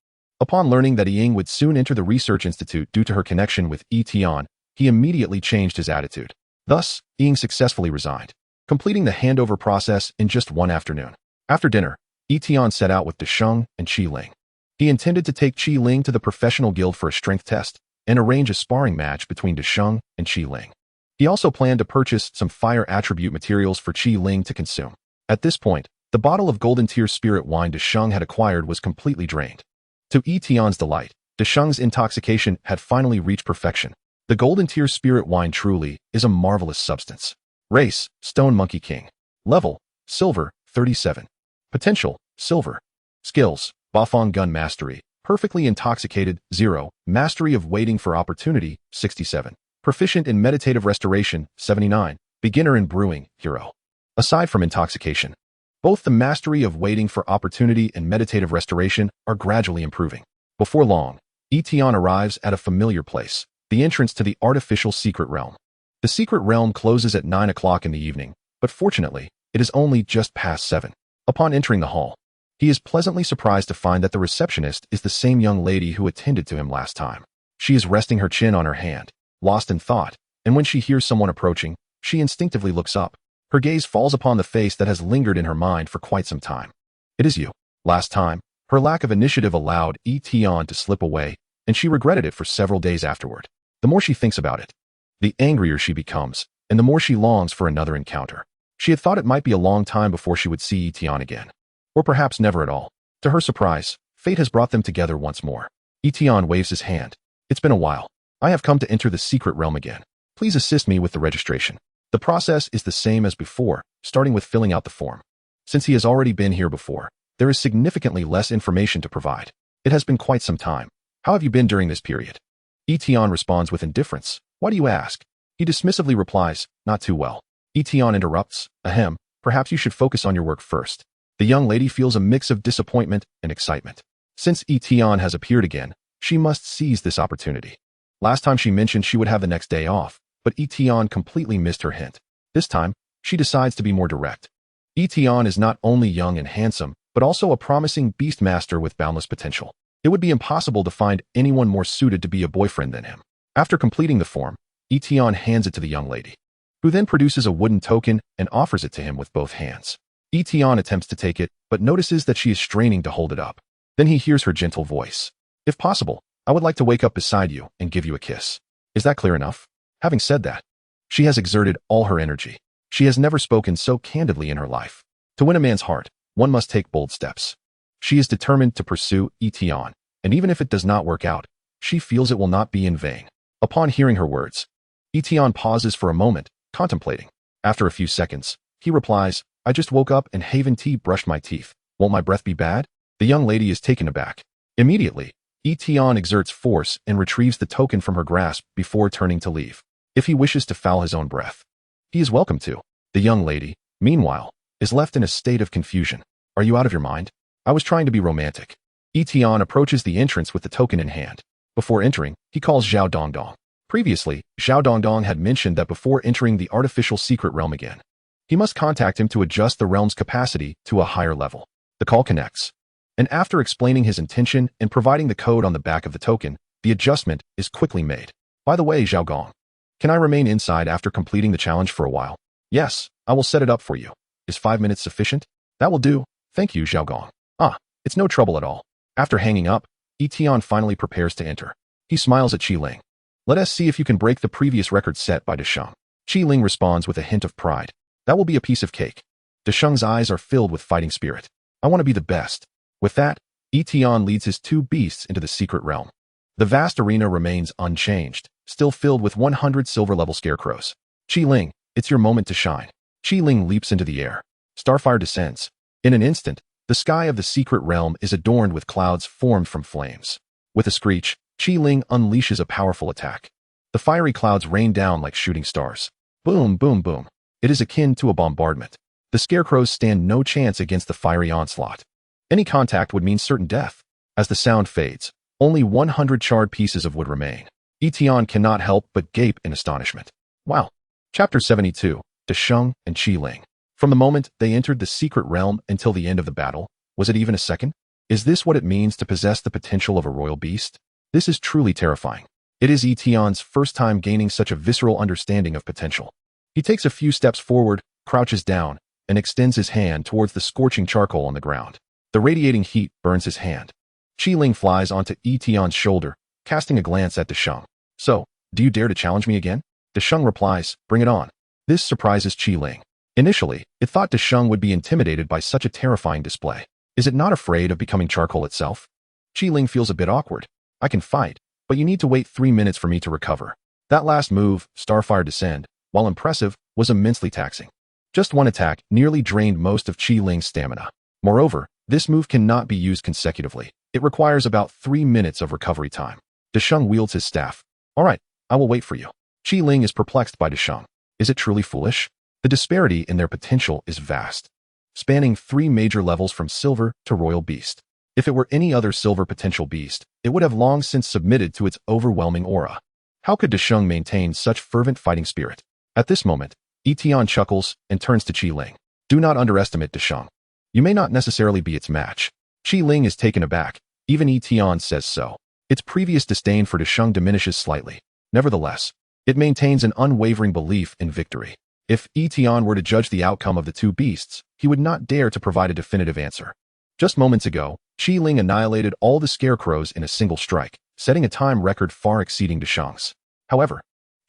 Speaker 1: upon learning that Ying would soon enter the research institute due to her connection with Yi Tian, he immediately changed his attitude. Thus, Ying successfully resigned, completing the handover process in just one afternoon. After dinner, Yi Tian set out with Desheng and Qi Ling. He intended to take Qi Ling to the professional guild for a strength test and arrange a sparring match between Desheng and Qi Ling. He also planned to purchase some fire attribute materials for Qi Ling to consume. At this point, the bottle of golden tier spirit wine Desheng had acquired was completely drained. To Yi Tian's delight, Desheng's intoxication had finally reached perfection. The golden tier spirit wine truly is a marvelous substance. Race, Stone Monkey King. Level, Silver, 37. Potential, Silver. Skills, Bafong Gun Mastery. Perfectly intoxicated, 0. Mastery of Waiting for Opportunity, 67. Proficient in Meditative Restoration, 79. Beginner in Brewing, Hero. Aside from intoxication, both the mastery of waiting for opportunity and meditative restoration are gradually improving. Before long, Yi Tian arrives at a familiar place, the entrance to the artificial secret realm. The secret realm closes at 9 o'clock in the evening, but fortunately, it is only just past 7. Upon entering the hall, he is pleasantly surprised to find that the receptionist is the same young lady who attended to him last time. She is resting her chin on her hand, lost in thought, and when she hears someone approaching, she instinctively looks up. Her gaze falls upon the face that has lingered in her mind for quite some time. It is you. Last time, her lack of initiative allowed Yi Tian to slip away, and she regretted it for several days afterward. The more she thinks about it, the angrier she becomes, and the more she longs for another encounter. She had thought it might be a long time before she would see Yi Tian again. Or perhaps never at all. To her surprise, fate has brought them together once more. Yi Tian waves his hand. It's been a while. I have come to enter the secret realm again. Please assist me with the registration. The process is the same as before, starting with filling out the form. Since he has already been here before, there is significantly less information to provide. It has been quite some time. How have you been during this period? Yi Tian responds with indifference. Why do you ask? He dismissively replies, not too well. Yi Tian interrupts, ahem, perhaps you should focus on your work first. The young lady feels a mix of disappointment and excitement. Since Yi Tian has appeared again, she must seize this opportunity. Last time she mentioned she would have the next day off, but Yi Tian completely missed her hint. This time, she decides to be more direct. Yi Tian is not only young and handsome, but also a promising beast master with boundless potential. It would be impossible to find anyone more suited to be a boyfriend than him. After completing the form, Yi Tian hands it to the young lady, who then produces a wooden token and offers it to him with both hands. Yi Tian attempts to take it, but notices that she is straining to hold it up. Then he hears her gentle voice. If possible, I would like to wake up beside you and give you a kiss. Is that clear enough? Having said that, she has exerted all her energy. She has never spoken so candidly in her life. To win a man's heart, one must take bold steps. She is determined to pursue Yi Tian, and even if it does not work out, she feels it will not be in vain. Upon hearing her words, Yi Tian pauses for a moment, contemplating. After a few seconds, he replies, I just woke up and Haven tea brushed my teeth. Won't my breath be bad? The young lady is taken aback. Immediately, Yi Tian exerts force and retrieves the token from her grasp before turning to leave. If he wishes to foul his own breath, he is welcome to. The young lady, meanwhile, is left in a state of confusion. Are you out of your mind? I was trying to be romantic. Yi Tian approaches the entrance with the token in hand. Before entering, he calls Zhao Dongdong. Previously, Zhao Dongdong had mentioned that before entering the artificial secret realm again, he must contact him to adjust the realm's capacity to a higher level. The call connects, and after explaining his intention and providing the code on the back of the token, the adjustment is quickly made. By the way, Zhao Gong, can I remain inside after completing the challenge for a while? Yes, I will set it up for you. Is 5 minutes sufficient? That will do. Thank you, Zhao Gong. It's no trouble at all. After hanging up, Yi Tian finally prepares to enter. He smiles at Qi Ling. Let us see if you can break the previous record set by Desheng. Qi Ling responds with a hint of pride. That will be a piece of cake. Desheng's eyes are filled with fighting spirit. I want to be the best. With that, Yi Tian leads his 2 beasts into the secret realm. The vast arena remains unchanged, still filled with 100 silver-level scarecrows. Qi Ling, it's your moment to shine. Qi Ling leaps into the air. Starfire descends. In an instant, the sky of the secret realm is adorned with clouds formed from flames. With a screech, Qi Ling unleashes a powerful attack. The fiery clouds rain down like shooting stars. Boom, boom, boom. It is akin to a bombardment. The scarecrows stand no chance against the fiery onslaught. Any contact would mean certain death. As the sound fades, only 100 charred pieces of wood remain. Yi Tian cannot help but gape in astonishment. Wow. Chapter 72, Desheng and Qi Ling. From the moment they entered the secret realm until the end of the battle, was it even a second? Is this what it means to possess the potential of a royal beast? This is truly terrifying. It is Yi Tian's first time gaining such a visceral understanding of potential. He takes a few steps forward, crouches down, and extends his hand towards the scorching charcoal on the ground. The radiating heat burns his hand. Ling flies onto Yi Tian's shoulder, casting a glance at Desheng. So, do you dare to challenge me again? Desheng replies, bring it on. This surprises Ling. Initially, it thought Desheng would be intimidated by such a terrifying display. Is it not afraid of becoming charcoal itself? Ling feels a bit awkward. I can fight, but you need to wait 3 minutes for me to recover. That last move, Starfire Descend, while impressive, was immensely taxing. Just one attack nearly drained most of Ling's stamina. Moreover, this move cannot be used consecutively. It requires about 3 minutes of recovery time. Desheng wields his staff. All right, I will wait for you. Ling is perplexed by Desheng. Is it truly foolish? The disparity in their potential is vast, spanning 3 major levels from silver to royal beast. If it were any other silver potential beast, it would have long since submitted to its overwhelming aura. How could Desheng maintain such fervent fighting spirit? At this moment, Yi Tian chuckles and turns to Ling. Do not underestimate Desheng. You may not necessarily be its match. Ling is taken aback. Even Yi Tian says so. Its previous disdain for Desheng diminishes slightly. Nevertheless, it maintains an unwavering belief in victory. If Yi Tian were to judge the outcome of the two beasts, he would not dare to provide a definitive answer. Just moments ago, Ling annihilated all the scarecrows in a single strike, setting a time record far exceeding Desheng's. However,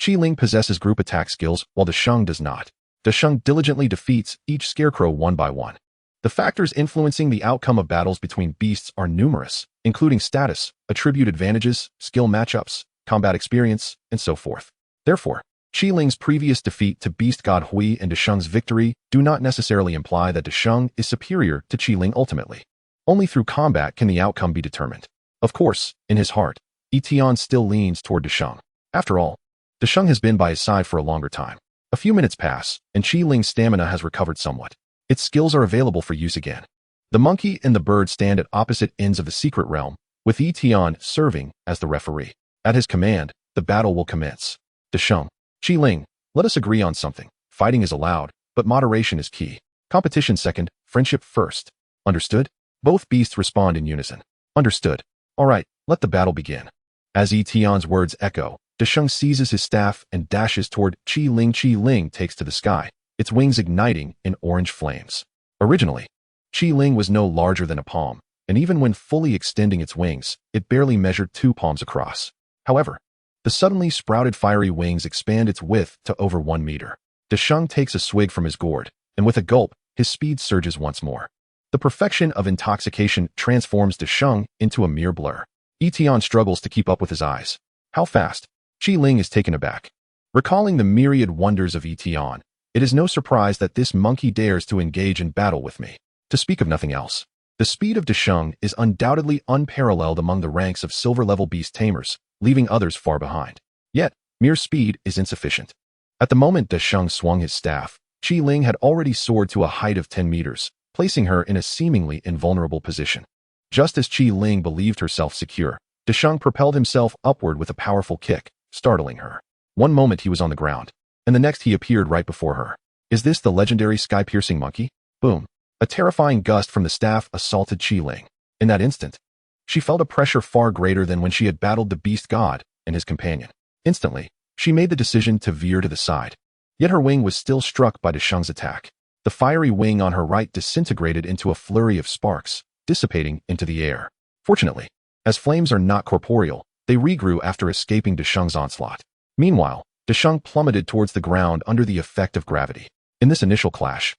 Speaker 1: Ling possesses group attack skills while Desheng does not. Desheng diligently defeats each scarecrow one by one. The factors influencing the outcome of battles between beasts are numerous, including status, attribute advantages, skill matchups, combat experience, and so forth. Therefore, Ling's previous defeat to Beast God Hui and Desheng's victory do not necessarily imply that Desheng is superior to Ling ultimately. Only through combat can the outcome be determined. Of course, in his heart, Yi Tian still leans toward Desheng. After all, Desheng has been by his side for a longer time. A few minutes pass, and Ling's stamina has recovered somewhat. Its skills are available for use again. The monkey and the bird stand at opposite ends of the secret realm, with Yi Tian serving as the referee. At his command, the battle will commence. Desheng, Ling, let us agree on something. Fighting is allowed, but moderation is key. Competition second, friendship first. Understood? Both beasts respond in unison. Understood. All right, let the battle begin. As Yi Tian's words echo, Desheng seizes his staff and dashes toward Ling. Ling takes to the sky, its wings igniting in orange flames. Originally, Ling was no larger than a palm, and even when fully extending its wings, it barely measured 2 palms across. However, the suddenly sprouted fiery wings expand its width to over 1 meter. Desheng takes a swig from his gourd, and with a gulp, his speed surges once more. The perfection of intoxication transforms Desheng into a mere blur. Yi Tian struggles to keep up with his eyes. How fast? Ling is taken aback. Recalling the myriad wonders of Yi Tian, it is no surprise that this monkey dares to engage in battle with me. To speak of nothing else, the speed of Desheng is undoubtedly unparalleled among the ranks of silver-level beast tamers, leaving others far behind. Yet, mere speed is insufficient. At the moment Desheng swung his staff, Ling had already soared to a height of 10 meters, placing her in a seemingly invulnerable position. Just as Ling believed herself secure, Desheng propelled himself upward with a powerful kick, startling her. One moment he was on the ground, and the next he appeared right before her. Is this the legendary sky-piercing monkey? Boom. A terrifying gust from the staff assaulted Ling. In that instant, she felt a pressure far greater than when she had battled the beast god and his companion. Instantly, she made the decision to veer to the side. Yet her wing was still struck by Desheng's attack. The fiery wing on her right disintegrated into a flurry of sparks, dissipating into the air. Fortunately, as flames are not corporeal, they regrew after escaping Desheng's onslaught. Meanwhile, Desheng plummeted towards the ground under the effect of gravity. In this initial clash,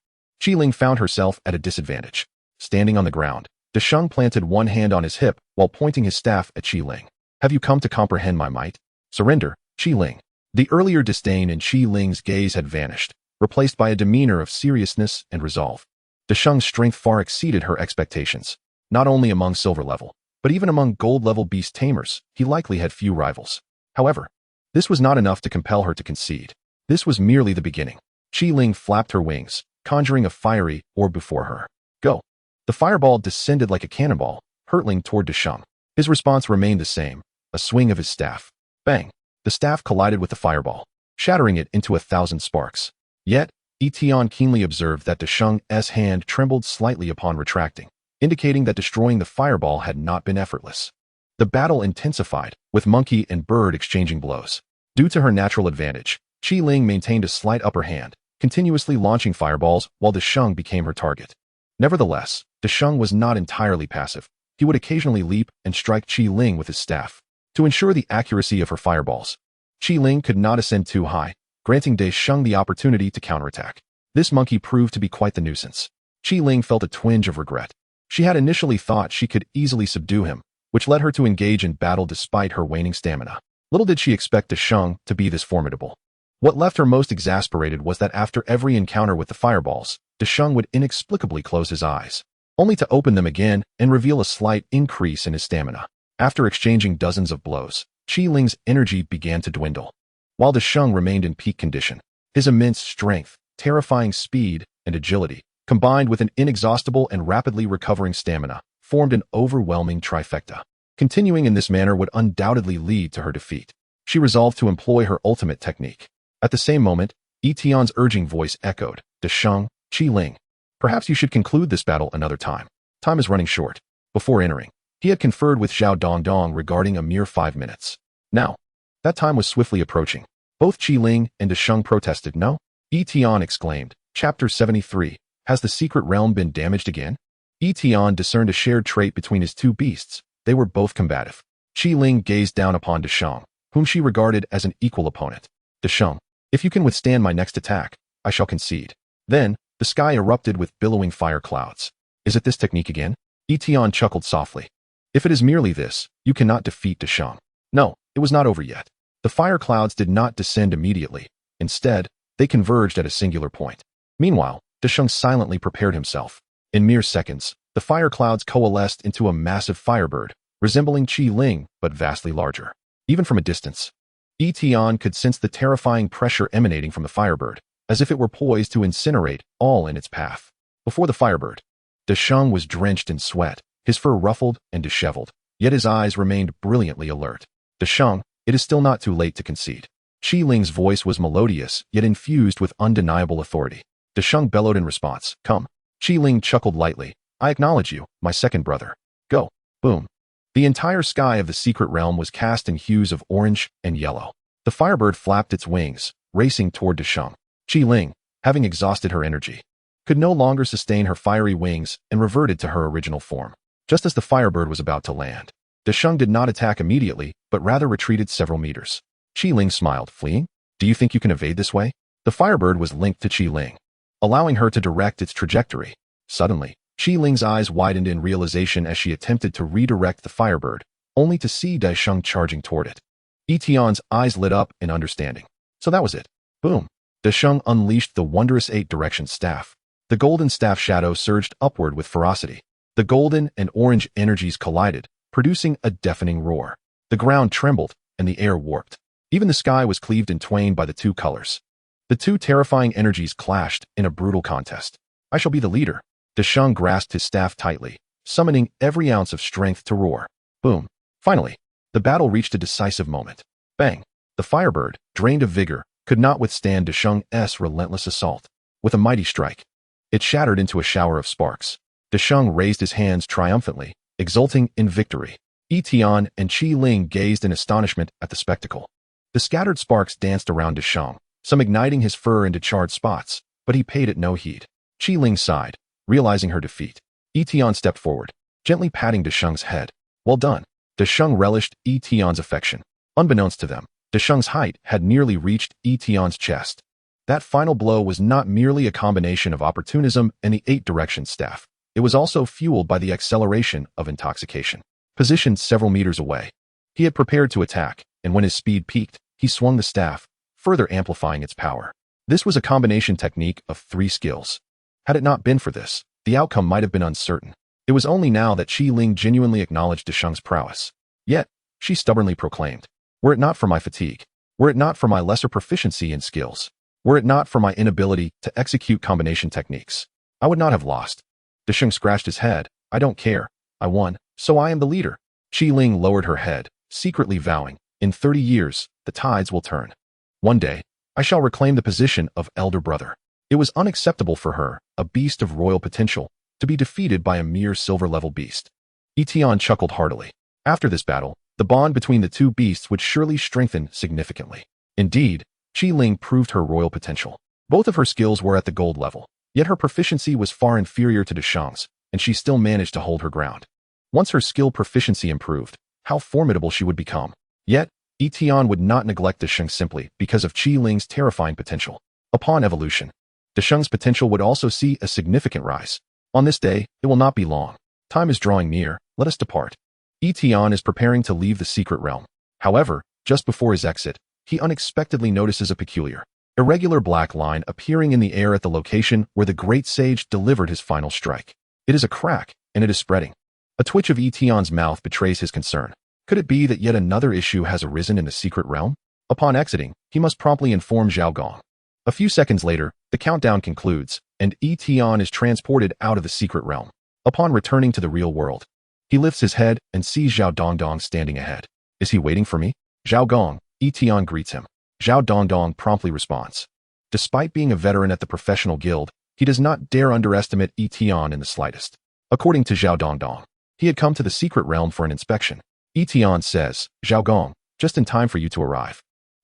Speaker 1: Ling found herself at a disadvantage. Standing on the ground, Desheng planted one hand on his hip while pointing his staff at Ling. Have you come to comprehend my might? Surrender, Ling. The earlier disdain in Ling's gaze had vanished, replaced by a demeanor of seriousness and resolve. Desheng's strength far exceeded her expectations. Not only among silver-level, but even among gold-level beast tamers, he likely had few rivals. However, this was not enough to compel her to concede. This was merely the beginning. Ling flapped her wings, conjuring a fiery orb before her. Go. The fireball descended like a cannonball, hurtling toward Desheng. His response remained the same, a swing of his staff. Bang! The staff collided with the fireball, shattering it into 1,000 sparks. Yet, Yi Tian keenly observed that Desheng's hand trembled slightly upon retracting, indicating that destroying the fireball had not been effortless. The battle intensified, with monkey and bird exchanging blows. Due to her natural advantage, Qi Ling maintained a slight upper hand, continuously launching fireballs while Desheng became her target. Nevertheless, Desheng was not entirely passive. He would occasionally leap and strike Qi Ling with his staff. To ensure the accuracy of her fireballs, Qi Ling could not ascend too high, granting Desheng the opportunity to counterattack. This monkey proved to be quite the nuisance. Qi Ling felt a twinge of regret. She had initially thought she could easily subdue him, which led her to engage in battle despite her waning stamina. Little did she expect Desheng to be this formidable. What left her most exasperated was that after every encounter with the fireballs, Desheng would inexplicably close his eyes, only to open them again and reveal a slight increase in his stamina. After exchanging dozens of blows, Qi Ling's energy began to dwindle. While Desheng remained in peak condition, his immense strength, terrifying speed, and agility, combined with an inexhaustible and rapidly recovering stamina, formed an overwhelming trifecta. Continuing in this manner would undoubtedly lead to her defeat. She resolved to employ her ultimate technique. At the same moment, Yi Tian's urging voice echoed, "Desheng, Qi Ling, perhaps you should conclude this battle another time. Time is running short." Before entering, he had conferred with Zhao Dongdong regarding a mere 5 minutes. Now, that time was swiftly approaching. Both Qi Ling and Desheng protested. "No?" Yi Tian exclaimed. Chapter 73. Has the secret realm been damaged again? Yi Tian discerned a shared trait between his two beasts. They were both combative. Qi Ling gazed down upon Desheng, whom she regarded as an equal opponent. "Desheng, if you can withstand my next attack, I shall concede." Then, the sky erupted with billowing fire clouds. "Is it this technique again?" Yi Tian chuckled softly. "If it is merely this, you cannot defeat Desheng." No, it was not over yet. The fire clouds did not descend immediately. Instead, they converged at a singular point. Meanwhile, Desheng silently prepared himself. In mere seconds, the fire clouds coalesced into a massive firebird, resembling Qi Ling but vastly larger. Even from a distance, Yi Tian could sense the terrifying pressure emanating from the firebird, as if it were poised to incinerate all in its path. Before the firebird, Desheng was drenched in sweat, his fur ruffled and disheveled, yet his eyes remained brilliantly alert. "Desheng, it is still not too late to concede." Qi Ling's voice was melodious, yet infused with undeniable authority. Desheng bellowed in response, "Come." Qi Ling chuckled lightly. "I acknowledge you, my second brother. Go." Boom. The entire sky of the secret realm was cast in hues of orange and yellow. The firebird flapped its wings, racing toward Desheng. Qi Ling, having exhausted her energy, could no longer sustain her fiery wings and reverted to her original form. Just as the firebird was about to land, Desheng did not attack immediately, but rather retreated several meters. Qi Ling smiled. "Fleeing? Do you think you can evade this way?" The firebird was linked to Qi Ling, allowing her to direct its trajectory. Suddenly, Qi Ling's eyes widened in realization as she attempted to redirect the firebird, only to see Desheng charging toward it. Yi Tian's eyes lit up in understanding. So that was it. Boom. Desheng unleashed the wondrous 8-direction staff. The golden staff shadow surged upward with ferocity. The golden and orange energies collided, producing a deafening roar. The ground trembled, and the air warped. Even the sky was cleaved in twain by the two colors. The two terrifying energies clashed in a brutal contest. "I shall be the leader." Desheng grasped his staff tightly, summoning every ounce of strength to roar. Boom. Finally, the battle reached a decisive moment. Bang. The firebird, drained of vigor, could not withstand Desheng's relentless assault. With a mighty strike, it shattered into a shower of sparks. Desheng raised his hands triumphantly, exulting in victory. Yi Tian and Qi Ling gazed in astonishment at the spectacle. The scattered sparks danced around Desheng, some igniting his fur into charred spots, but he paid it no heed. Qi Ling sighed, realizing her defeat. Yi Tian stepped forward, gently patting Desheng's head. "Well done." Desheng relished Yi Tian's affection. Unbeknownst to them, Desheng's height had nearly reached Yi Tian's chest. That final blow was not merely a combination of opportunism and the 8-direction staff. It was also fueled by the acceleration of intoxication. Positioned several meters away, he had prepared to attack, and when his speed peaked, he swung the staff, further amplifying its power. This was a combination technique of 3 skills. Had it not been for this, the outcome might have been uncertain. It was only now that Qi Ling genuinely acknowledged Desheng's prowess. Yet, she stubbornly proclaimed, "Were it not for my fatigue, were it not for my lesser proficiency in skills, were it not for my inability to execute combination techniques, I would not have lost." Desheng scratched his head. "I don't care. I won, so I am the leader." Qi Ling lowered her head, secretly vowing, "In 30 years, the tides will turn. One day, I shall reclaim the position of elder brother." It It was unacceptable for her, a beast of royal potential, to be defeated by a mere silver-level beast. Yi Tian chuckled heartily. After this battle, the bond between the two beasts would surely strengthen significantly. Indeed, Qi Ling proved her royal potential. Both of her skills were at the gold level, yet her proficiency was far inferior to Desheng's, and she still managed to hold her ground. Once her skill proficiency improved, how formidable she would become. Yet, Yi Tian would not neglect Desheng simply because of Qi Ling's terrifying potential. Upon evolution, Desheng's potential would also see a significant rise. On this day, it will not be long. Time is drawing near, let us depart. Yi Tian is preparing to leave the secret realm. However, just before his exit, he unexpectedly notices a peculiar, irregular black line appearing in the air at the location where the great sage delivered his final strike. It is a crack, and it is spreading. A twitch of Yi Tian's mouth betrays his concern. Could it be that yet another issue has arisen in the secret realm? Upon exiting, he must promptly inform Zhao Gong. A few seconds later, the countdown concludes, and Yi Tian is transported out of the secret realm. Upon returning to the real world, he lifts his head and sees Zhao Dongdong standing ahead. Is he waiting for me? Zhao Gong, Yi Tian greets him. Zhao Dongdong promptly responds. Despite being a veteran at the professional guild, he does not dare underestimate Yi Tian in the slightest. According to Zhao Dongdong, he had come to the secret realm for an inspection. Yi Tian says, Zhao Gong, just in time for you to arrive.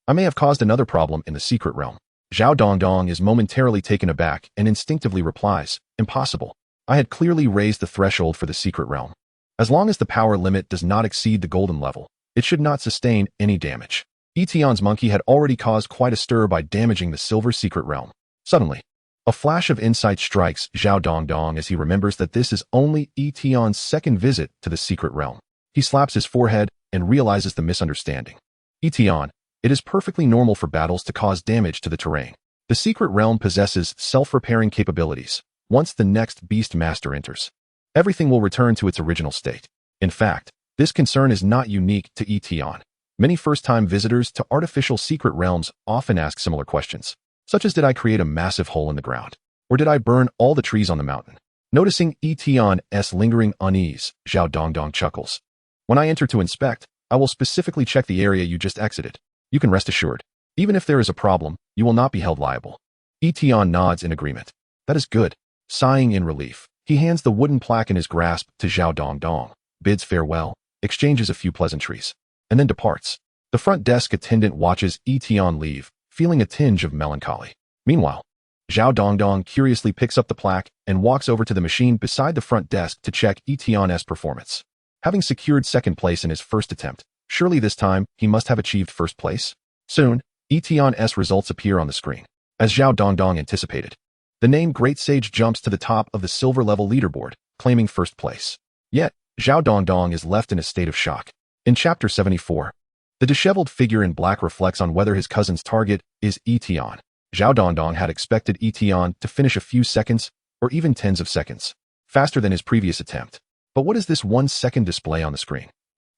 Speaker 1: I may have caused another problem in the secret realm. Zhao Dongdong is momentarily taken aback and instinctively replies, impossible. I had clearly raised the threshold for the secret realm. As long as the power limit does not exceed the golden level, it should not sustain any damage. Yi Tian's monkey had already caused quite a stir by damaging the silver secret realm. Suddenly, a flash of insight strikes Zhao Dongdong as he remembers that this is only Yi Tian's second visit to the secret realm. He slaps his forehead and realizes the misunderstanding. Yi Tian, it is perfectly normal for battles to cause damage to the terrain. The secret realm possesses self-repairing capabilities. Once the next beast master enters, everything will return to its original state. In fact, this concern is not unique to Yi Tian. Many first-time visitors to artificial secret realms often ask similar questions, such as did I create a massive hole in the ground? Or did I burn all the trees on the mountain? Noticing Yi Tian's lingering unease, Zhao Dongdong chuckles. When I enter to inspect, I will specifically check the area you just exited. You can rest assured. Even if there is a problem, you will not be held liable. Yi Tian nods in agreement. That is good. Sighing in relief, he hands the wooden plaque in his grasp to Zhao Dongdong, bids farewell, exchanges a few pleasantries, and then departs. The front desk attendant watches Yi Tian leave, feeling a tinge of melancholy. Meanwhile, Zhao Dongdong curiously picks up the plaque and walks over to the machine beside the front desk to check Yi Tian's performance. Having secured second place in his first attempt, surely this time he must have achieved first place. Soon, Yi Tian's results appear on the screen. As Zhao Dongdong anticipated, the name Great Sage jumps to the top of the silver-level leaderboard, claiming first place. Yet, Zhao Dongdong is left in a state of shock. In Chapter 74, the disheveled figure in black reflects on whether his cousin's target is Yi Tian. Zhao Dongdong had expected Yi Tian to finish a few seconds, or even tens of seconds, faster than his previous attempt. But what is this 1 second display on the screen?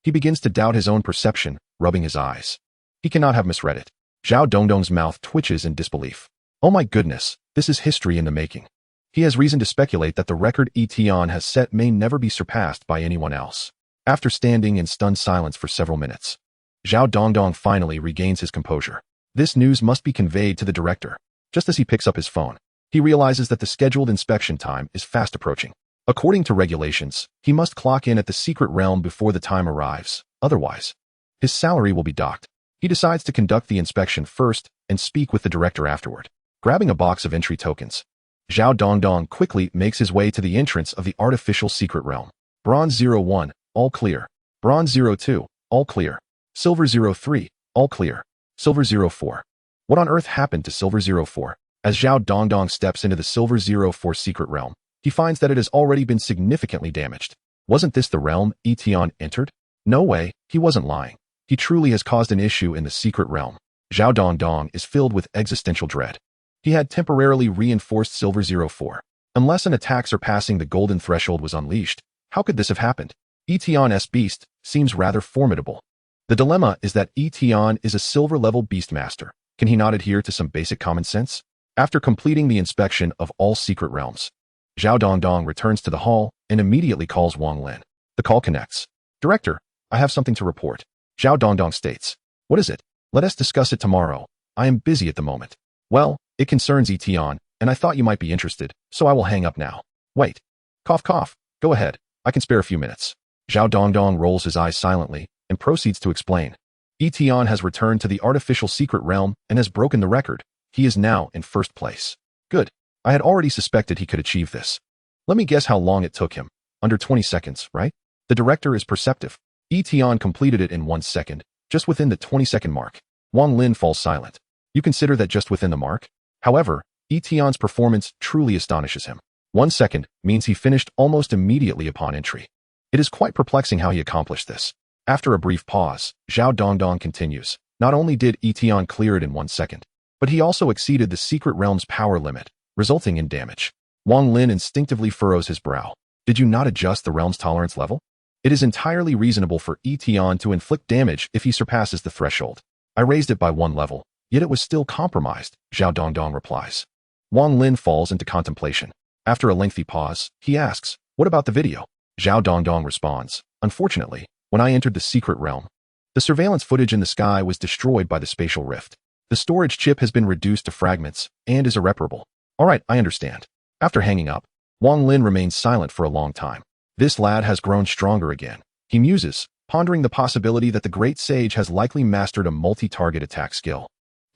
Speaker 1: He begins to doubt his own perception, rubbing his eyes. He cannot have misread it. Zhao Dongdong's mouth twitches in disbelief. Oh my goodness, this is history in the making. He has reason to speculate that the record Yi Tian has set may never be surpassed by anyone else. After standing in stunned silence for several minutes, Zhao Dongdong finally regains his composure. This news must be conveyed to the director. Just as he picks up his phone, he realizes that the scheduled inspection time is fast approaching. According to regulations, he must clock in at the secret realm before the time arrives. Otherwise, his salary will be docked. He decides to conduct the inspection first and speak with the director afterward. Grabbing a box of entry tokens, Zhao Dongdong quickly makes his way to the entrance of the artificial secret realm. Bronze 01, all clear. Bronze 02, all clear. Silver 03, all clear. Silver 04. What on earth happened to Silver 04? As Zhao Dongdong steps into the Silver 04 secret realm, he finds that it has already been significantly damaged. Wasn't this the realm Yi Tian entered? No way, he wasn't lying. He truly has caused an issue in the secret realm. Zhao Dongdong is filled with existential dread. He had temporarily reinforced Silver 04. Unless an attack surpassing the golden threshold was unleashed, how could this have happened? Yi Tian's beast seems rather formidable. The dilemma is that Yi Tian is a silver-level beastmaster. Can he not adhere to some basic common sense? After completing the inspection of all secret realms, Zhao Dongdong returns to the hall and immediately calls Wang Lin. The call connects. Director, I have something to report. Zhao Dongdong states. What is it? Let us discuss it tomorrow. I am busy at the moment. Well, it concerns Yi Tian, and I thought you might be interested, so I will hang up now. Wait. Cough cough. Go ahead. I can spare a few minutes. Zhao Dongdong rolls his eyes silently and proceeds to explain. Yi Tian has returned to the artificial secret realm and has broken the record. He is now in first place. Good. I had already suspected he could achieve this. Let me guess how long it took him. Under 20 seconds, right? The director is perceptive. Yi Tian completed it in 1 second, just within the 20-second mark. Wang Lin falls silent. You consider that just within the mark? However, Yi Tian's performance truly astonishes him. 1 second means he finished almost immediately upon entry. It is quite perplexing how he accomplished this. After a brief pause, Zhao Dongdong continues. Not only did Yi Tian clear it in 1 second, but he also exceeded the secret realm's power limit, resulting in damage. Wang Lin instinctively furrows his brow. Did you not adjust the realm's tolerance level? It is entirely reasonable for Yi Tian to inflict damage if he surpasses the threshold. I raised it by 1 level, yet it was still compromised, Zhao Dongdong replies. Wang Lin falls into contemplation. After a lengthy pause, he asks, what about the video? Zhao Dongdong responds, unfortunately, when I entered the secret realm, the surveillance footage in the sky was destroyed by the spatial rift. The storage chip has been reduced to fragments and is irreparable. All right, I understand. After hanging up, Wang Lin remains silent for a long time. This lad has grown stronger again. He muses, pondering the possibility that the great sage has likely mastered a multi-target attack skill.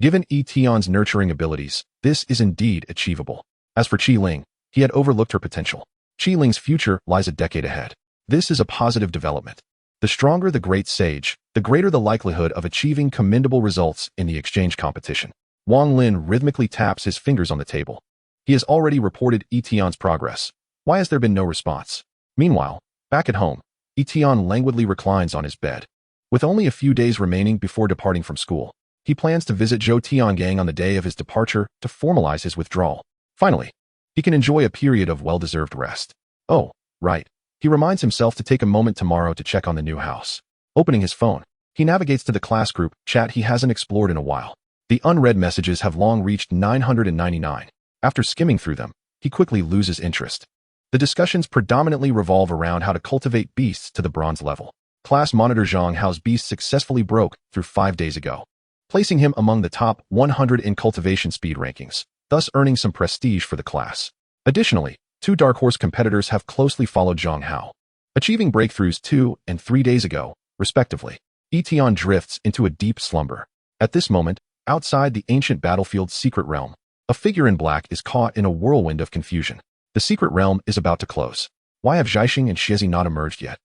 Speaker 1: Given Yi Tian's nurturing abilities, this is indeed achievable. As for Qi Ling, he had overlooked her potential. Qi Ling's future lies a decade ahead. This is a positive development. The stronger the great sage, the greater the likelihood of achieving commendable results in the exchange competition. Wang Lin rhythmically taps his fingers on the table. He has already reported Yi Tian's progress. Why has there been no response? Meanwhile, back at home, Yi Tian languidly reclines on his bed. With only a few days remaining before departing from school, he plans to visit Zhou Tiangang on the day of his departure to formalize his withdrawal. Finally, he can enjoy a period of well-deserved rest. Oh, right. He reminds himself to take a moment tomorrow to check on the new house. Opening his phone, he navigates to the class group chat he hasn't explored in a while. The unread messages have long reached 999. After skimming through them, he quickly loses interest. The discussions predominantly revolve around how to cultivate beasts to the bronze level. Class monitor Zhang Hao's beast successfully broke through 5 days ago, placing him among the top 100 in cultivation speed rankings, thus earning some prestige for the class. Additionally, 2 Dark Horse competitors have closely followed Zhang Hao, achieving breakthroughs 2 and 3 days ago, respectively. Yi Tian drifts into a deep slumber. At this moment, outside the ancient battlefield's secret realm, a figure in black is caught in a whirlwind of confusion. The secret realm is about to close. Why have Zhaixing and Xiezi not emerged yet?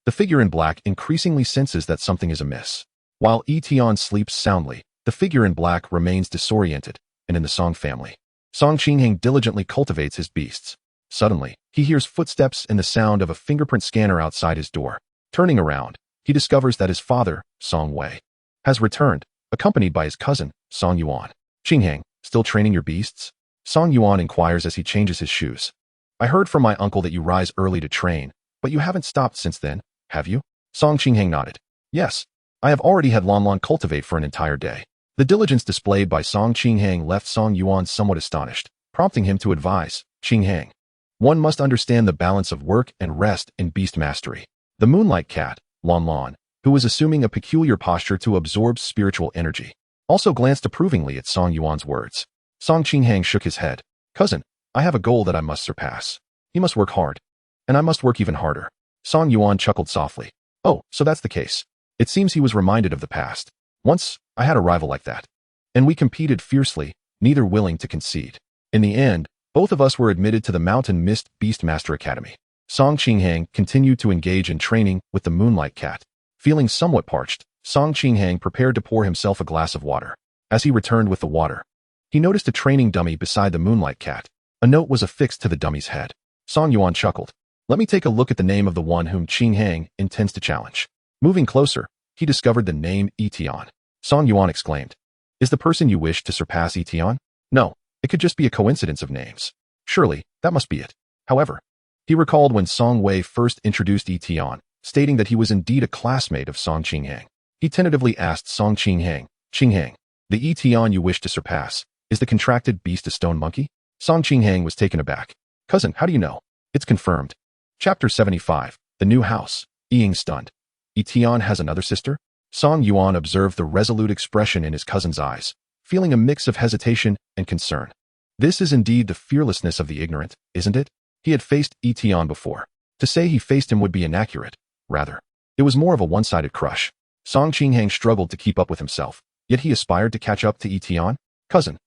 Speaker 1: The figure in black increasingly senses that something is amiss. While Yi Tian sleeps soundly, the figure in black remains disoriented, and in the Song family, Seqing Hang diligently cultivates his beasts. Suddenly, he hears footsteps and the sound of a fingerprint scanner outside his door. Turning around, he discovers that his father, Song Wei, has returned, accompanied by his cousin, Song Yuan. Qing Hang, still training your beasts? Song Yuan inquires as he changes his shoes. I heard from my uncle that you rise early to train, but you haven't stopped since then, have you? Seqing Hang nodded. Yes, I have already had Lan cultivate for an entire day. The diligence displayed by Seqing Hang left Song Yuan somewhat astonished, prompting him to advise, Qing Hang, one must understand the balance of work and rest in beast mastery. The moonlight cat, Lan, who was assuming a peculiar posture to absorb spiritual energy, also glanced approvingly at Song Yuan's words. Seqing Hang shook his head. Cousin, I have a goal that I must surpass. You must work hard. And I must work even harder. Song Yuan chuckled softly. Oh, so that's the case. It seems he was reminded of the past. Once, I had a rival like that. And we competed fiercely, neither willing to concede. In the end, both of us were admitted to the Mountain Mist Beastmaster Academy. Seqing Hang continued to engage in training with the Moonlight Cat. Feeling somewhat parched, Seqing Hang prepared to pour himself a glass of water. As he returned with the water, he noticed a training dummy beside the Moonlight Cat. A note was affixed to the dummy's head. Song Yuan chuckled. Let me take a look at the name of the one whom Qing Hang intends to challenge. Moving closer, he discovered the name Yi Tian. Song Yuan exclaimed. Is the person you wish to surpass Yi Tian? No. It could just be a coincidence of names. Surely, that must be it. However, he recalled when Song Wei first introduced Yi Tian, stating that he was indeed a classmate of Seqing Hang. He tentatively asked Seqing Hang, Qing Hang, the Yi Tian you wish to surpass, is the contracted beast a stone monkey? Seqing Hang was taken aback. Cousin, how do you know? It's confirmed. Chapter 75, The New House. Ying stunned. Yi Tian has another sister? Song Yuan observed the resolute expression in his cousin's eyes, feeling a mix of hesitation and concern. This is indeed the fearlessness of the ignorant, isn't it? He had faced Yi Tian before. To say he faced him would be inaccurate. Rather, it was more of a one-sided crush. Seqing Hang struggled to keep up with himself, yet he aspired to catch up to Yi Tian. Cousin.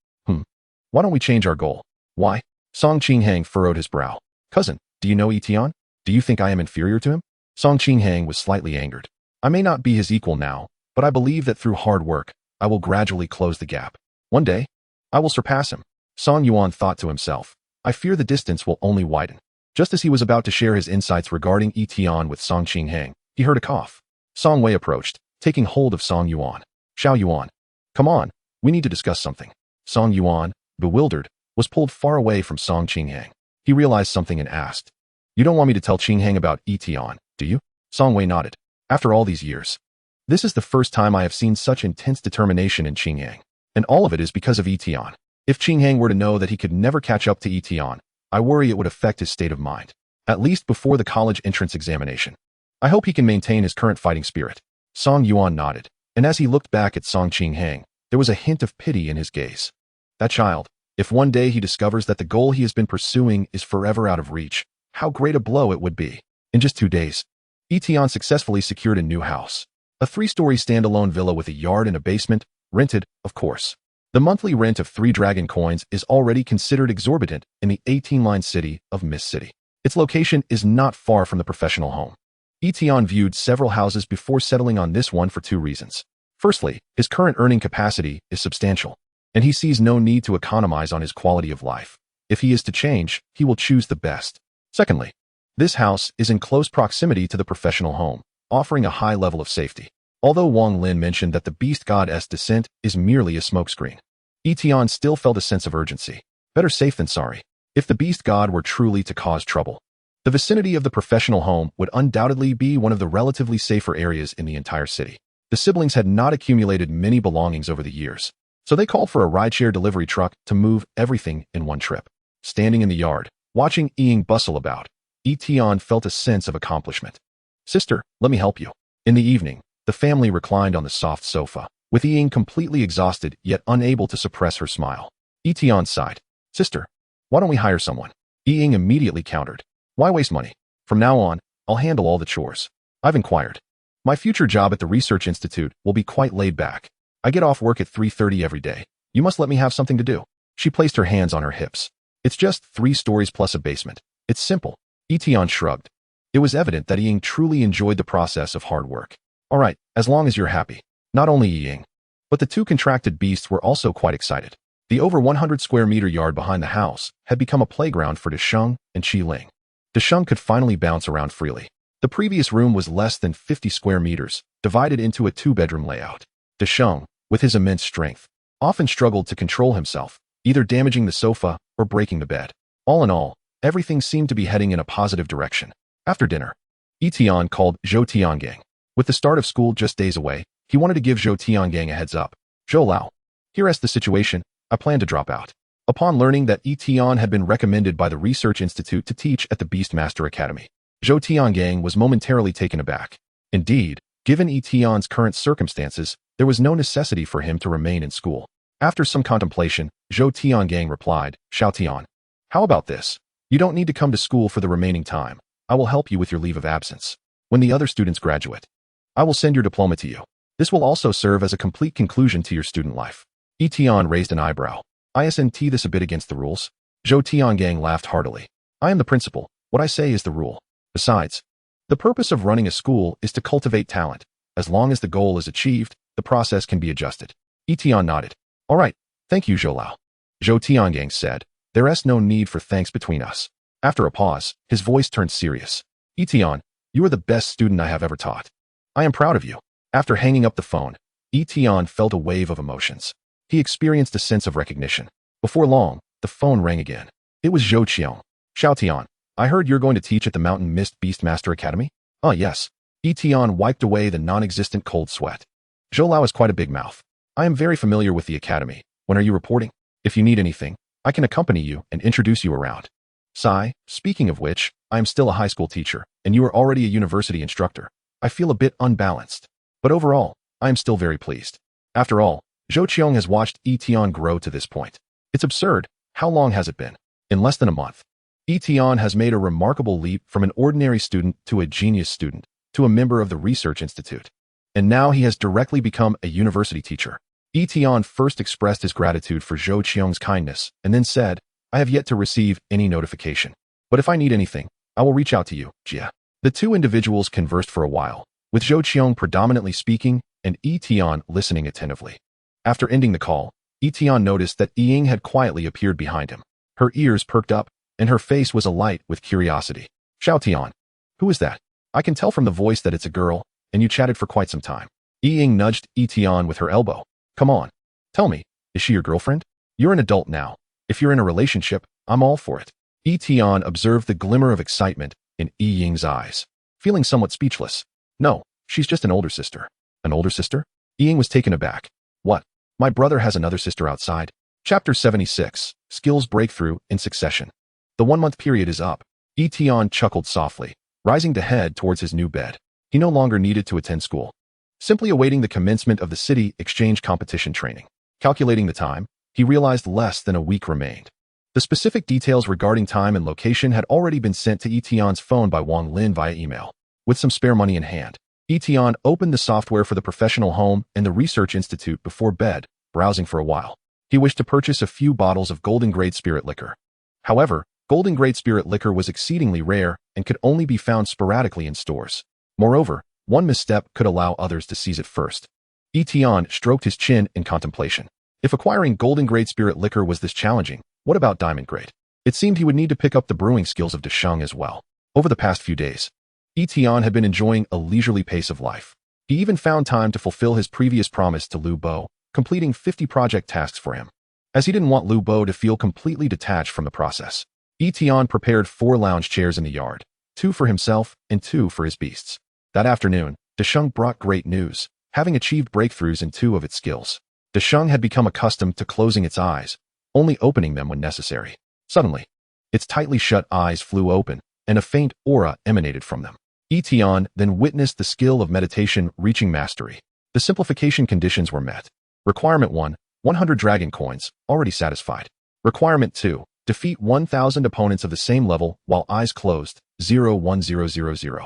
Speaker 1: Why don't we change our goal? Why? Seqing Hang furrowed his brow. Cousin, do you know Yi Tian? Do you think I am inferior to him? Seqing Hang was slightly angered. I may not be his equal now, but I believe that through hard work, I will gradually close the gap. One day, I will surpass him. Song Yuan thought to himself. I fear the distance will only widen. Just as he was about to share his insights regarding Yi Tian with Seqing Hang, he heard a cough. Song Wei approached, taking hold of Song Yuan. Xiao Yuan. Come on, we need to discuss something. Song Yuan, bewildered, was pulled far away from Seqing Hang. He realized something and asked. You don't want me to tell Qing Hang about Yi Tian, do you? Song Wei nodded. After all these years, this is the first time I have seen such intense determination in Qing Hang. And all of it is because of Yi Tian. If Qing Hang were to know that he could never catch up to Yi Tian, I worry it would affect his state of mind. At least before the college entrance examination. I hope he can maintain his current fighting spirit. Song Yuan nodded, and as he looked back at Seqing Hang, there was a hint of pity in his gaze. That child, if one day he discovers that the goal he has been pursuing is forever out of reach, how great a blow it would be. In just 2 days, Yi Tian successfully secured a new house. A 3-story standalone villa with a yard and a basement, rented, of course. The monthly rent of 3 dragon coins is already considered exorbitant in the 18-line city of Mist City. Its location is not far from the professional home. Yi Tian viewed several houses before settling on this one for 2 reasons. Firstly, his current earning capacity is substantial, and he sees no need to economize on his quality of life. If he is to change, he will choose the best. Secondly, this house is in close proximity to the professional home, offering a high level of safety. Although Wang Lin mentioned that the beast god's descent is merely a smokescreen, Yi Tian still felt a sense of urgency. Better safe than sorry. If the beast god were truly to cause trouble, the vicinity of the professional home would undoubtedly be one of the relatively safer areas in the entire city. The siblings had not accumulated many belongings over the years, so they called for a rideshare delivery truck to move everything in one trip. Standing in the yard, watching Ying bustle about, Yi Tian felt a sense of accomplishment. Sister, let me help you. In the evening, the family reclined on the soft sofa, with Ying completely exhausted yet unable to suppress her smile. Yi Tian sighed. Sister, why don't we hire someone? Ying immediately countered. Why waste money? From now on, I'll handle all the chores. I've inquired. My future job at the research institute will be quite laid back. I get off work at 3:30 every day. You must let me have something to do. She placed her hands on her hips. It's just 3 stories plus a basement. It's simple. Yi Tian shrugged. It was evident that Ying truly enjoyed the process of hard work. All right, as long as you're happy. Not only Ying, but the 2 contracted beasts were also quite excited. The over 100 square meter yard behind the house had become a playground for Desheng and Qi Ling. Desheng could finally bounce around freely. The previous room was less than 50 square meters, divided into a 2-bedroom layout. Desheng, with his immense strength, often struggled to control himself, either damaging the sofa or breaking the bed. All in all, everything seemed to be heading in a positive direction. After dinner, Yi Tian called Zhou Tiangang. With the start of school just days away, he wanted to give Zhou Tiangang a heads up. Zhou Lao, here is the situation. I plan to drop out. Upon learning that Yi Tian had been recommended by the Research Institute to teach at the Beastmaster Academy, Zhou Tiangang was momentarily taken aback. Indeed, given Yi Tian's current circumstances, there was no necessity for him to remain in school. After some contemplation, Zhou Tiangang replied, Xiao Tian, how about this? You don't need to come to school for the remaining time. I will help you with your leave of absence. When the other students graduate, I will send your diploma to you. This will also serve as a complete conclusion to your student life. Yi Tian raised an eyebrow. Isn't this a bit against the rules? Zhou Tiangang laughed heartily. I am the principal. What I say is the rule. Besides, the purpose of running a school is to cultivate talent. As long as the goal is achieved, the process can be adjusted. Yi Tian nodded. All right, thank you, Zhou Lao. Zhou Tiangang said, there is no need for thanks between us. After a pause, his voice turned serious. Yi Tian, you are the best student I have ever taught. I am proud of you. After hanging up the phone, Yi Tian felt a wave of emotions. He experienced a sense of recognition. Before long, the phone rang again. It was Zhou Qiong. Xiao Tian, I heard you're going to teach at the Mountain Mist Beastmaster Academy? Oh, yes. Yi Tian wiped away the non-existent cold sweat. Zhou Lao is quite a big mouth. I am very familiar with the academy. When are you reporting? If you need anything, I can accompany you and introduce you around. Sigh, speaking of which, I am still a high school teacher, and you are already a university instructor. I feel a bit unbalanced. But overall, I am still very pleased. After all, Zhou Qiong has watched Yi Tian grow to this point. It's absurd How long has it been? In less than a month. Yi Tian has made a remarkable leap from an ordinary student to a genius student, to a member of the research institute. And now he has directly become a university teacher. Yi Tian first expressed his gratitude for Zhou Qiong's kindness, and then said, I have yet to receive any notification. But if I need anything, I will reach out to you, Jia. The two individuals conversed for a while, with Zhou Qiong predominantly speaking and Yi Tian listening attentively. After ending the call, Yi Tian noticed that Ying had quietly appeared behind him. Her ears perked up, and her face was alight with curiosity. Xiao Tian. Who is that? I can tell from the voice that it's a girl, and you chatted for quite some time. Ying nudged Yi Tian with her elbow. Come on. Tell me, is she your girlfriend? You're an adult now. If you're in a relationship, I'm all for it. Yi Tian observed the glimmer of excitement in Yi Ying's eyes, feeling somewhat speechless. No, she's just an older sister. An older sister? Ying was taken aback. What? My brother has another sister outside? Chapter 76, Skills Breakthrough in Succession. The 1-month period is up. Yi Tian chuckled softly, rising to head towards his new bed. He no longer needed to attend school, simply awaiting the commencement of the city exchange competition training. Calculating the time, he realized less than a week remained. The specific details regarding time and location had already been sent to Yi Tian's phone by Wang Lin via email. With some spare money in hand, Yi Tian opened the software for the professional home and the research institute before bed, browsing for a while. He wished to purchase a few bottles of golden-grade spirit liquor. However, golden-grade spirit liquor was exceedingly rare and could only be found sporadically in stores. Moreover, one misstep could allow others to seize it first. Yi Tian stroked his chin in contemplation. If acquiring golden-grade spirit liquor was this challenging, what about diamond-grade? It seemed he would need to pick up the brewing skills of Desheng as well. Over the past few days, Yi Tian had been enjoying a leisurely pace of life. He even found time to fulfill his previous promise to Lu Bo, completing 50 project tasks for him. As he didn't want Lu Bo to feel completely detached from the process, Yi Tian prepared 4 lounge chairs in the yard, 2 for himself and 2 for his beasts. That afternoon, Desheng brought great news, having achieved breakthroughs in 2 of its skills. Desheng had become accustomed to closing its eyes, only opening them when necessary. Suddenly, its tightly shut eyes flew open, and a faint aura emanated from them. Yi Tian then witnessed the skill of meditation reaching mastery. The simplification conditions were met. Requirement 1, 100 dragon coins, already satisfied. Requirement 2, defeat 1,000 opponents of the same level while eyes closed, 01000.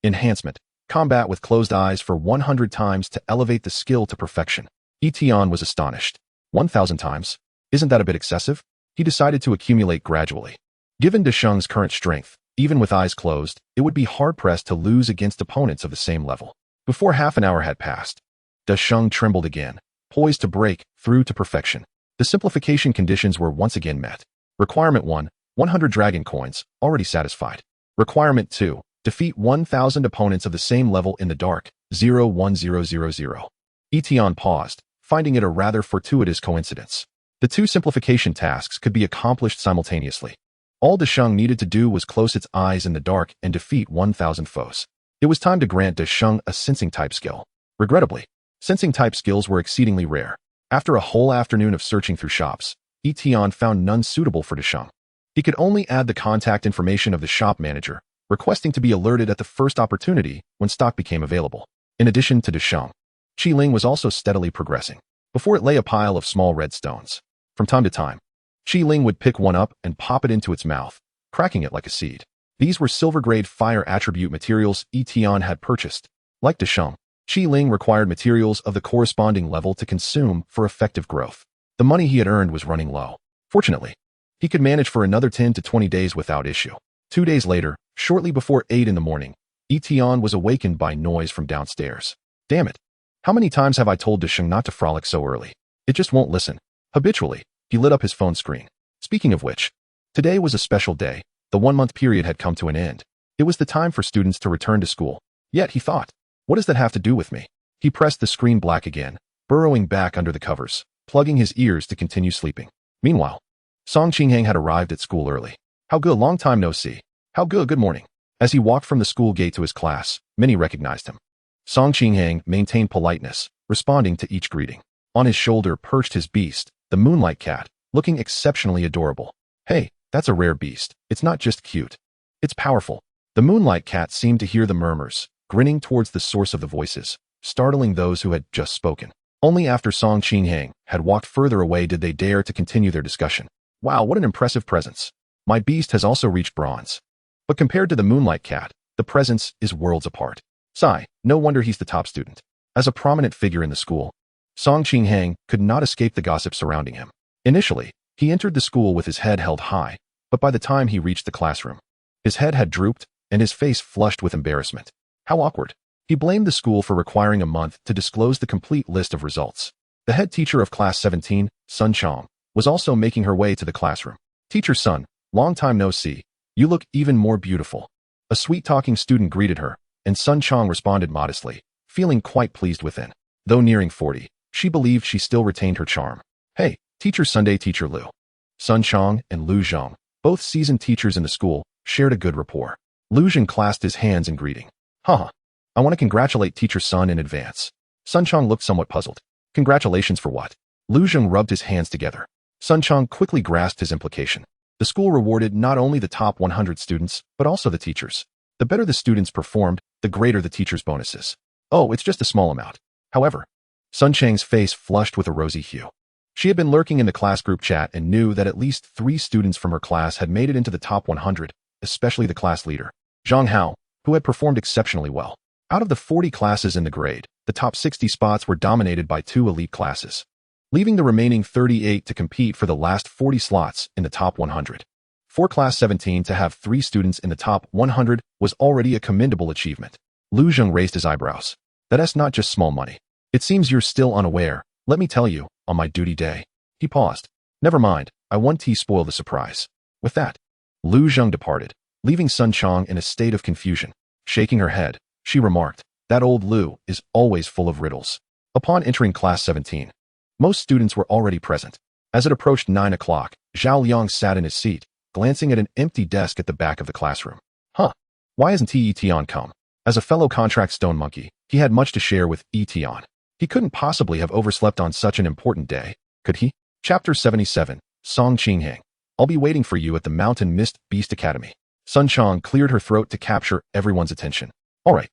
Speaker 1: Enhancement, combat with closed eyes for 100 times to elevate the skill to perfection. Yi Tian was astonished. 1,000 times? Isn't that a bit excessive? He decided to accumulate gradually. Given Desheng's current strength, even with eyes closed, it would be hard-pressed to lose against opponents of the same level. Before half an hour had passed, Desheng trembled again, poised to break through to perfection. The simplification conditions were once again met. Requirement 1, 100 dragon coins, already satisfied. Requirement 2, defeat 1,000 opponents of the same level in the dark, 01000. Yi Tian paused, finding it a rather fortuitous coincidence. The 2 simplification tasks could be accomplished simultaneously. All Desheng needed to do was close its eyes in the dark and defeat 1,000 foes. It was time to grant Desheng a sensing type skill. Regrettably, sensing type skills were exceedingly rare. After a whole afternoon of searching through shops, Yi Tian found none suitable for Desheng. He could only add the contact information of the shop manager, requesting to be alerted at the first opportunity when stock became available. In addition to Desheng, Qi Ling was also steadily progressing. Before it lay a pile of small red stones. From time to time, Qi Ling would pick one up and pop it into its mouth, cracking it like a seed. These were silver-grade fire attribute materials Yi Tian had purchased. Like Desheng, Qi Ling required materials of the corresponding level to consume for effective growth. The money he had earned was running low. Fortunately, he could manage for another 10 to 20 days without issue. 2 days later, shortly before 8 in the morning, Yi Tian was awakened by noise from downstairs. Damn it! How many times have I told Desheng not to frolic so early? It just won't listen. Habitually, he lit up his phone screen. Speaking of which, today was a special day. The 1-month period had come to an end. It was the time for students to return to school. Yet, he thought, what does that have to do with me? He pressed the screen black again, burrowing back under the covers, plugging his ears to continue sleeping. Meanwhile, Seqing Hang had arrived at school early. How good, long time no see. How good morning. As he walked from the school gate to his class, many recognized him. Seqing Hang maintained politeness, responding to each greeting. On his shoulder perched his beast, the moonlight cat, looking exceptionally adorable. Hey, that's a rare beast. It's not just cute. It's powerful. The moonlight cat seemed to hear the murmurs, grinning towards the source of the voices, startling those who had just spoken. Only after Seqing Hang had walked further away did they dare to continue their discussion. Wow, what an impressive presence. My beast has also reached bronze. But compared to the Moonlight Cat, the presence is worlds apart. Sigh, no wonder he's the top student. As a prominent figure in the school, Seqing Hang could not escape the gossip surrounding him. Initially, he entered the school with his head held high, but by the time he reached the classroom, his head had drooped and his face flushed with embarrassment. How awkward. He blamed the school for requiring a month to disclose the complete list of results. The head teacher of Class 17, Sun Chong, was also making her way to the classroom. Teacher Sun, long time no see. You look even more beautiful. A sweet-talking student greeted her, and Sun Chong responded modestly, feeling quite pleased within. Though nearing 40, she believed she still retained her charm. Hey, Teacher Sunday Teacher Lu. Sun Chong and Lu Zhong, both seasoned teachers in the school, shared a good rapport. Lu Zhong clasped his hands in greeting. Haha. I want to congratulate Teacher Sun in advance. Sun Chong looked somewhat puzzled. Congratulations for what? Lu Zhong rubbed his hands together. Sun Chong quickly grasped his implication. The school rewarded not only the top 100 students, but also the teachers. The better the students performed, the greater the teachers' bonuses. Oh, it's just a small amount. However, Sun Chang's face flushed with a rosy hue. She had been lurking in the class group chat and knew that at least 3 students from her class had made it into the top 100, especially the class leader, Zhang Hao, who had performed exceptionally well. Out of the 40 classes in the grade, the top 60 spots were dominated by 2 elite classes, leaving the remaining 38 to compete for the last 40 slots in the top 100. For Class 17 to have 3 students in the top 100 was already a commendable achievement. Lu Zhong raised his eyebrows. That's not just small money. It seems you're still unaware. Let me tell you, on my duty day. He paused. Never mind, I won't spoil the surprise. With that, Lu Zhong departed, leaving Sun Chong in a state of confusion. Shaking her head, she remarked, that old Lu is always full of riddles. Upon entering Class 17, most students were already present. As it approached 9 o'clock, Zhao Liang sat in his seat, glancing at an empty desk at the back of the classroom. Why hasn't Yi Tian come? As a fellow contract stone monkey, he had much to share with Yi Tian. He couldn't possibly have overslept on such an important day, could he? Chapter 77, Seqing Hang. I'll be waiting for you at the Mountain Mist Beast Academy. Sun Chong cleared her throat to capture everyone's attention. All right.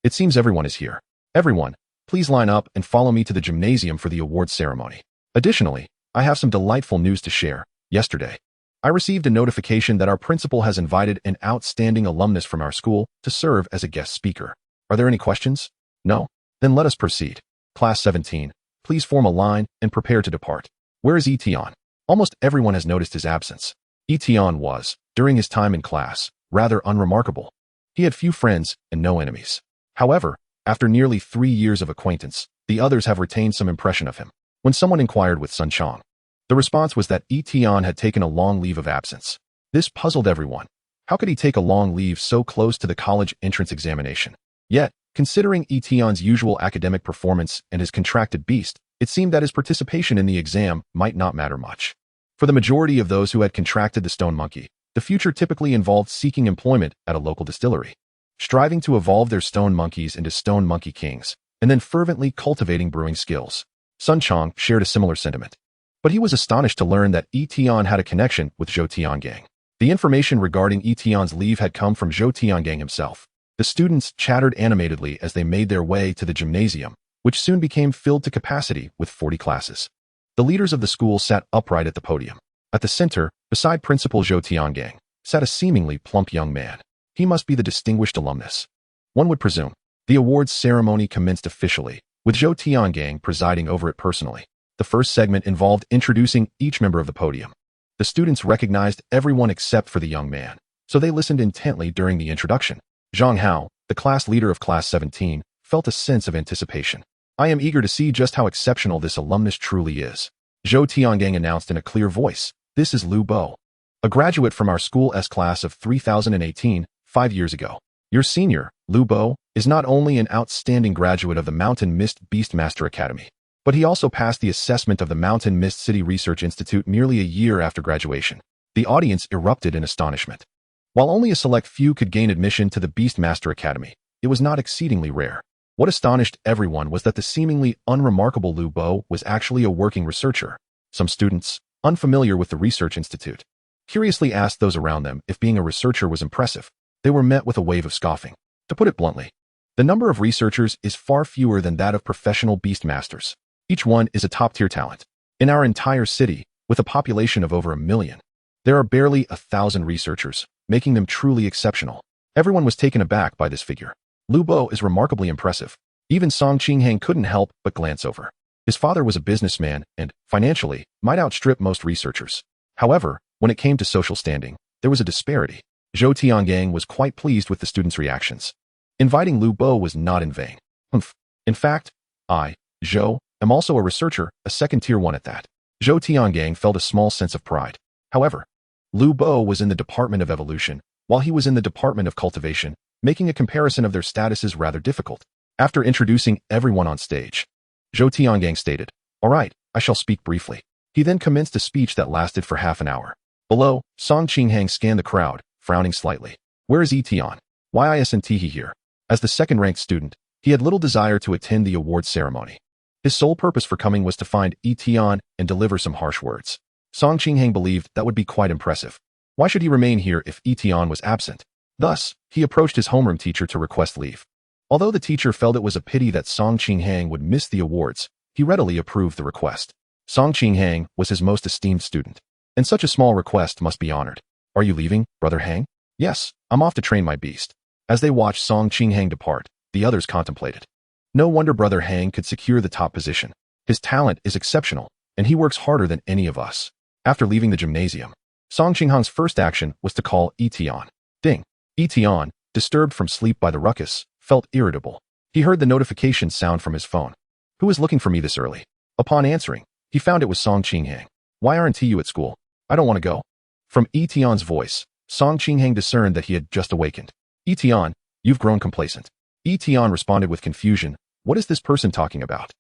Speaker 1: It seems everyone is here. Everyone, please line up and follow me to the gymnasium for the awards ceremony. Additionally, I have some delightful news to share. Yesterday, I received a notification that our principal has invited an outstanding alumnus from our school to serve as a guest speaker. Are there any questions? No? Then let us proceed. Class 17, please form a line and prepare to depart. Where is Yi Tian? Almost everyone has noticed his absence. Yi Tian was, during his time in class, rather unremarkable. He had few friends and no enemies. However, after nearly 3 years of acquaintance, the others have retained some impression of him. When someone inquired with Sun Chong, the response was that Yi Tian had taken a long leave of absence. This puzzled everyone. How could he take a long leave so close to the college entrance examination? Yet, considering Yi Tian's usual academic performance and his contracted beast, it seemed that his participation in the exam might not matter much. For the majority of those who had contracted the stone monkey, the future typically involved seeking employment at a local distillery, striving to evolve their stone monkeys into stone monkey kings, and then fervently cultivating brewing skills. Sun Chong shared a similar sentiment. But he was astonished to learn that Yi Tian had a connection with Zhou Tiangang. The information regarding Yi Tian's leave had come from Zhou Tiangang himself. The students chattered animatedly as they made their way to the gymnasium, which soon became filled to capacity with 40 classes. The leaders of the school sat upright at the podium. At the center, beside Principal Zhou Tiangang, sat a seemingly plump young man. He must be the distinguished alumnus. One would presume. The awards ceremony commenced officially, with Zhou Tiangang presiding over it personally. The first segment involved introducing each member of the podium. The students recognized everyone except for the young man, so they listened intently during the introduction. Zhang Hao, the class leader of Class 17, felt a sense of anticipation. I am eager to see just how exceptional this alumnus truly is. Zhou Tiangang announced in a clear voice, this is Lu Bo, a graduate from our school's class of 3018, 5 years ago. Your senior, Lu Bo, is not only an outstanding graduate of the Mountain Mist Beastmaster Academy, but he also passed the assessment of the Mountain Mist City Research Institute nearly a year after graduation. The audience erupted in astonishment. While only a select few could gain admission to the Beastmaster Academy, it was not exceedingly rare. What astonished everyone was that the seemingly unremarkable Lu Bo was actually a working researcher. Some students, unfamiliar with the research institute, curiously asked those around them if being a researcher was impressive. They were met with a wave of scoffing. To put it bluntly, the number of researchers is far fewer than that of professional beastmasters. Each one is a top-tier talent. In our entire city, with a population of over 1 million. There are barely 1,000 researchers, making them truly exceptional. Everyone was taken aback by this figure. Lu Bo is remarkably impressive. Even Seqing Hang couldn't help but glance over. His father was a businessman and, financially, might outstrip most researchers. However, when it came to social standing, there was a disparity. Zhou Tiangang was quite pleased with the students' reactions. Inviting Lu Bo was not in vain. In fact, I, Zhou, am also a researcher, a second tier 1 at that. Zhou Tiangang felt a small sense of pride. However, Lu Bo was in the Department of Evolution, while he was in the Department of Cultivation, making a comparison of their statuses rather difficult. After introducing everyone on stage, Zhou Tiangang stated, "All right, I shall speak briefly." He then commenced a speech that lasted for half an hour. Below, Seqing Hang scanned the crowd, frowning slightly. Where is Yi Tian? Why isn't he here? As the second-ranked student, he had little desire to attend the awards ceremony. His sole purpose for coming was to find Yi Tian and deliver some harsh words. Seqing Hang believed that would be quite impressive. Why should he remain here if Yi Tian was absent? Thus, he approached his homeroom teacher to request leave. Although the teacher felt it was a pity that Seqing Hang would miss the awards, he readily approved the request. Seqing Hang was his most esteemed student, and such a small request must be honored. Are you leaving, Brother Hang? Yes, I'm off to train my beast. As they watched Seqing Hang depart, the others contemplated. No wonder Brother Hang could secure the top position. His talent is exceptional, and he works harder than any of us. After leaving the gymnasium, Seqing Hang's first action was to call Yi Tian. Ding. Yi Tian, disturbed from sleep by the ruckus, felt irritable. He heard the notification sound from his phone. Who is looking for me this early? Upon answering, he found it was Seqing Hang. Why aren't you at school? I don't want to go. From Yi Tian's voice, Seqing Hang discerned that he had just awakened. Yi Tian, you've grown complacent. Yi Tian responded with confusion. What is this person talking about?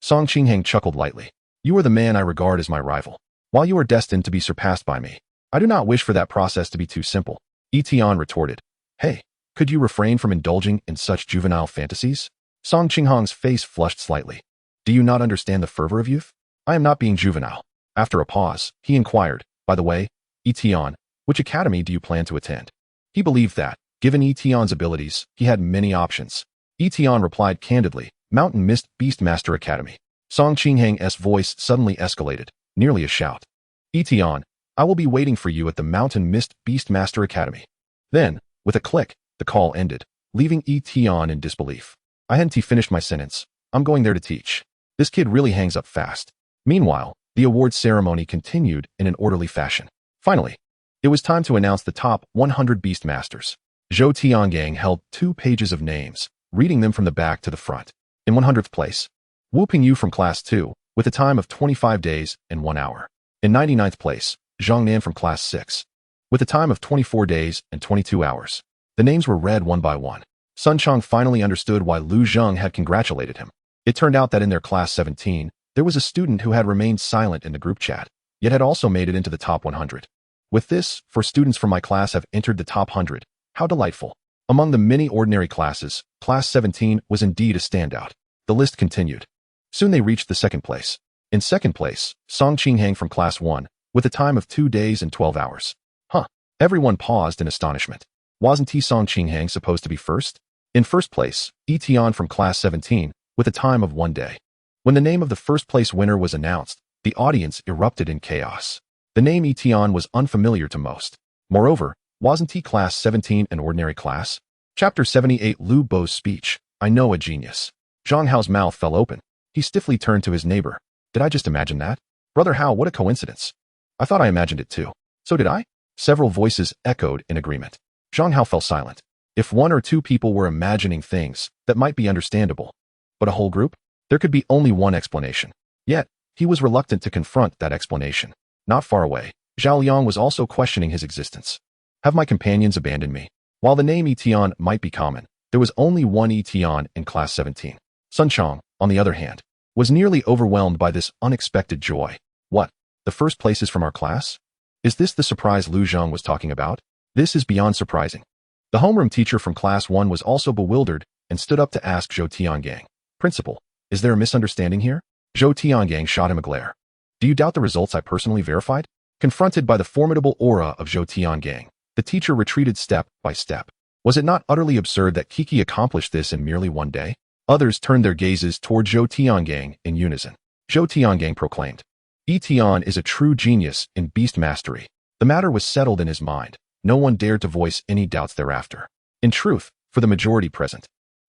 Speaker 1: Seqing Hang chuckled lightly. You are the man I regard as my rival. While you are destined to be surpassed by me, I do not wish for that process to be too simple. Yi Tian retorted. Hey, could you refrain from indulging in such juvenile fantasies? Seqing Hang's face flushed slightly. Do you not understand the fervor of youth? I am not being juvenile. After a pause, he inquired, by the way, Yi Tian, which academy do you plan to attend? He believed that, given Yi Tian's abilities, he had many options. Yi Tian replied candidly, Mountain Mist Beastmaster Academy. Seqing Hang's voice suddenly escalated, nearly a shout. Yi Tian, I will be waiting for you at the Mountain Mist Beastmaster Academy. Then, with a click, the call ended, leaving Yi Tian in disbelief. I hadn't finished my sentence. I'm going there to teach. This kid really hangs up fast. Meanwhile, the awards ceremony continued in an orderly fashion. Finally, it was time to announce the top 100 Beastmasters. Zhou Tiangang held 2 pages of names, reading them from the back to the front. In 100th place, Wu Pingyu from Class 2, with a time of 25 days and 1 hour. In 99th place, Zhang Nan from Class 6, with a time of 24 days and 22 hours. The names were read one by one. Sun Chang finally understood why Lu Zheng had congratulated him. It turned out that in their Class 17, there was a student who had remained silent in the group chat, yet had also made it into the top 100. With this, 4 students from my class have entered the top 100. How delightful. Among the many ordinary classes, Class 17 was indeed a standout. The list continued. Soon they reached the 2nd place. In 2nd place, Seqing Hang from Class 1, with a time of 2 days and 12 hours. Everyone paused in astonishment. Wasn't Seqing Hang supposed to be first? In 1st place, Yi Tian from Class 17, with a time of 1 day. When the name of the 1st place winner was announced, the audience erupted in chaos. The name Yi Tian was unfamiliar to most. Moreover, wasn't he Class 17 an ordinary class? Chapter 78 Lu Bo's speech. I know a genius. Zhang Hao's mouth fell open. He stiffly turned to his neighbor. Did I just imagine that? Brother Hao, what a coincidence. I thought I imagined it too. So did I? Several voices echoed in agreement. Zhang Hao fell silent. If 1 or 2 people were imagining things, that might be understandable. But a whole group? There could be only one explanation. Yet, he was reluctant to confront that explanation. Not far away, Zhao Liang was also questioning his existence. Have my companions abandoned me? While the name Yi Tian might be common, there was only one Yi Tian in Class 17. Sun Chang, on the other hand, was nearly overwhelmed by this unexpected joy. What? The 1st place is from our class? Is this the surprise Lu Zheng was talking about? This is beyond surprising. The homeroom teacher from Class 1 was also bewildered and stood up to ask Zhou Tiangang. Principal, is there a misunderstanding here? Zhou Tiangang shot him a glare. Do you doubt the results I personally verified? Confronted by the formidable aura of Zhou Tiangang, the teacher retreated step by step. Was it not utterly absurd that Kiki accomplished this in merely 1 day? Others turned their gazes toward Zhou Tiangang in unison. Zhou Tiangang proclaimed, Yi Tian is a true genius in beast mastery. The matter was settled in his mind. No one dared to voice any doubts thereafter. In truth, for the majority present,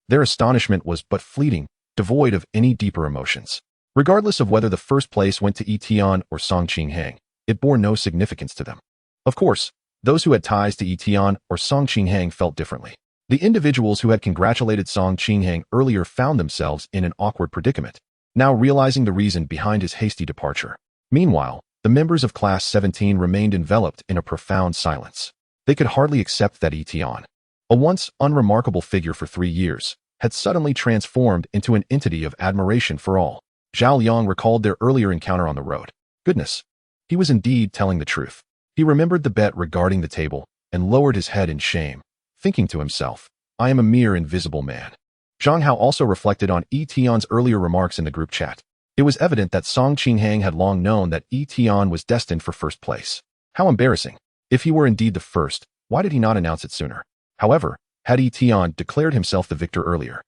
Speaker 1: their astonishment was but fleeting, devoid of any deeper emotions. Regardless of whether the first place went to Yi Tian or Seqing Hang, it bore no significance to them. Of course, those who had ties to Yi Tian or Seqing Hang felt differently. The individuals who had congratulated Seqing Hang earlier found themselves in an awkward predicament, now realizing the reason behind his hasty departure. Meanwhile, the members of Class 17 remained enveloped in a profound silence. They could hardly accept that Yi Tian, a once unremarkable figure for 3 years, had suddenly transformed into an entity of admiration for all. Zhao Liang recalled their earlier encounter on the road. Goodness, he was indeed telling the truth. He remembered the bet regarding the table and lowered his head in shame, thinking to himself, I am a mere invisible man. Zhang Hao also reflected on Yi Tian's earlier remarks in the group chat. It was evident that Seqing Hang had long known that Yi Tian was destined for first place. How embarrassing. If he were indeed the first, why did he not announce it sooner? However, had Yi Tian declared himself the victor earlier,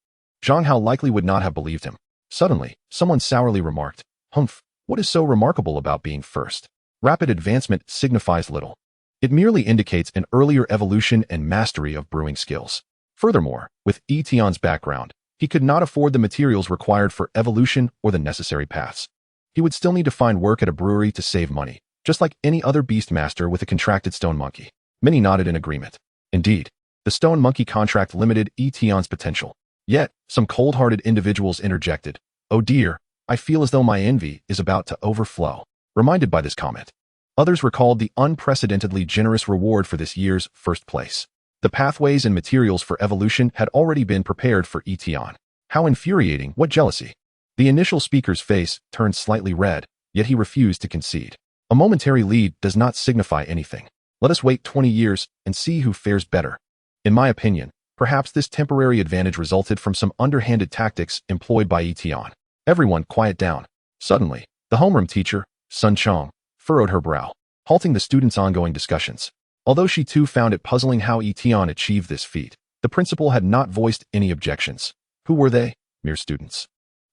Speaker 1: Zhang Hao likely would not have believed him. Suddenly, someone sourly remarked, Humph, what is so remarkable about being first? Rapid advancement signifies little. It merely indicates an earlier evolution and mastery of brewing skills. Furthermore, with Yi Tian's background, he could not afford the materials required for evolution or the necessary paths. He would still need to find work at a brewery to save money, just like any other beast master with a contracted stone monkey. Many nodded in agreement. Indeed, the stone monkey contract limited Yi Tian's potential. Yet, some cold-hearted individuals interjected, Oh dear, I feel as though my envy is about to overflow. Reminded by this comment, others recalled the unprecedentedly generous reward for this year's first place. The pathways and materials for evolution had already been prepared for Yi Tian. How infuriating, what jealousy. The initial speaker's face turned slightly red, yet he refused to concede. A momentary lead does not signify anything. Let us wait 20 years and see who fares better. In my opinion, perhaps this temporary advantage resulted from some underhanded tactics employed by Yi Tian. Everyone quiet down. Suddenly, the homeroom teacher, Sun Chong, furrowed her brow, halting the students' ongoing discussions. Although she too found it puzzling how Yi Tian achieved this feat, the principal had not voiced any objections. Who were they? Mere students.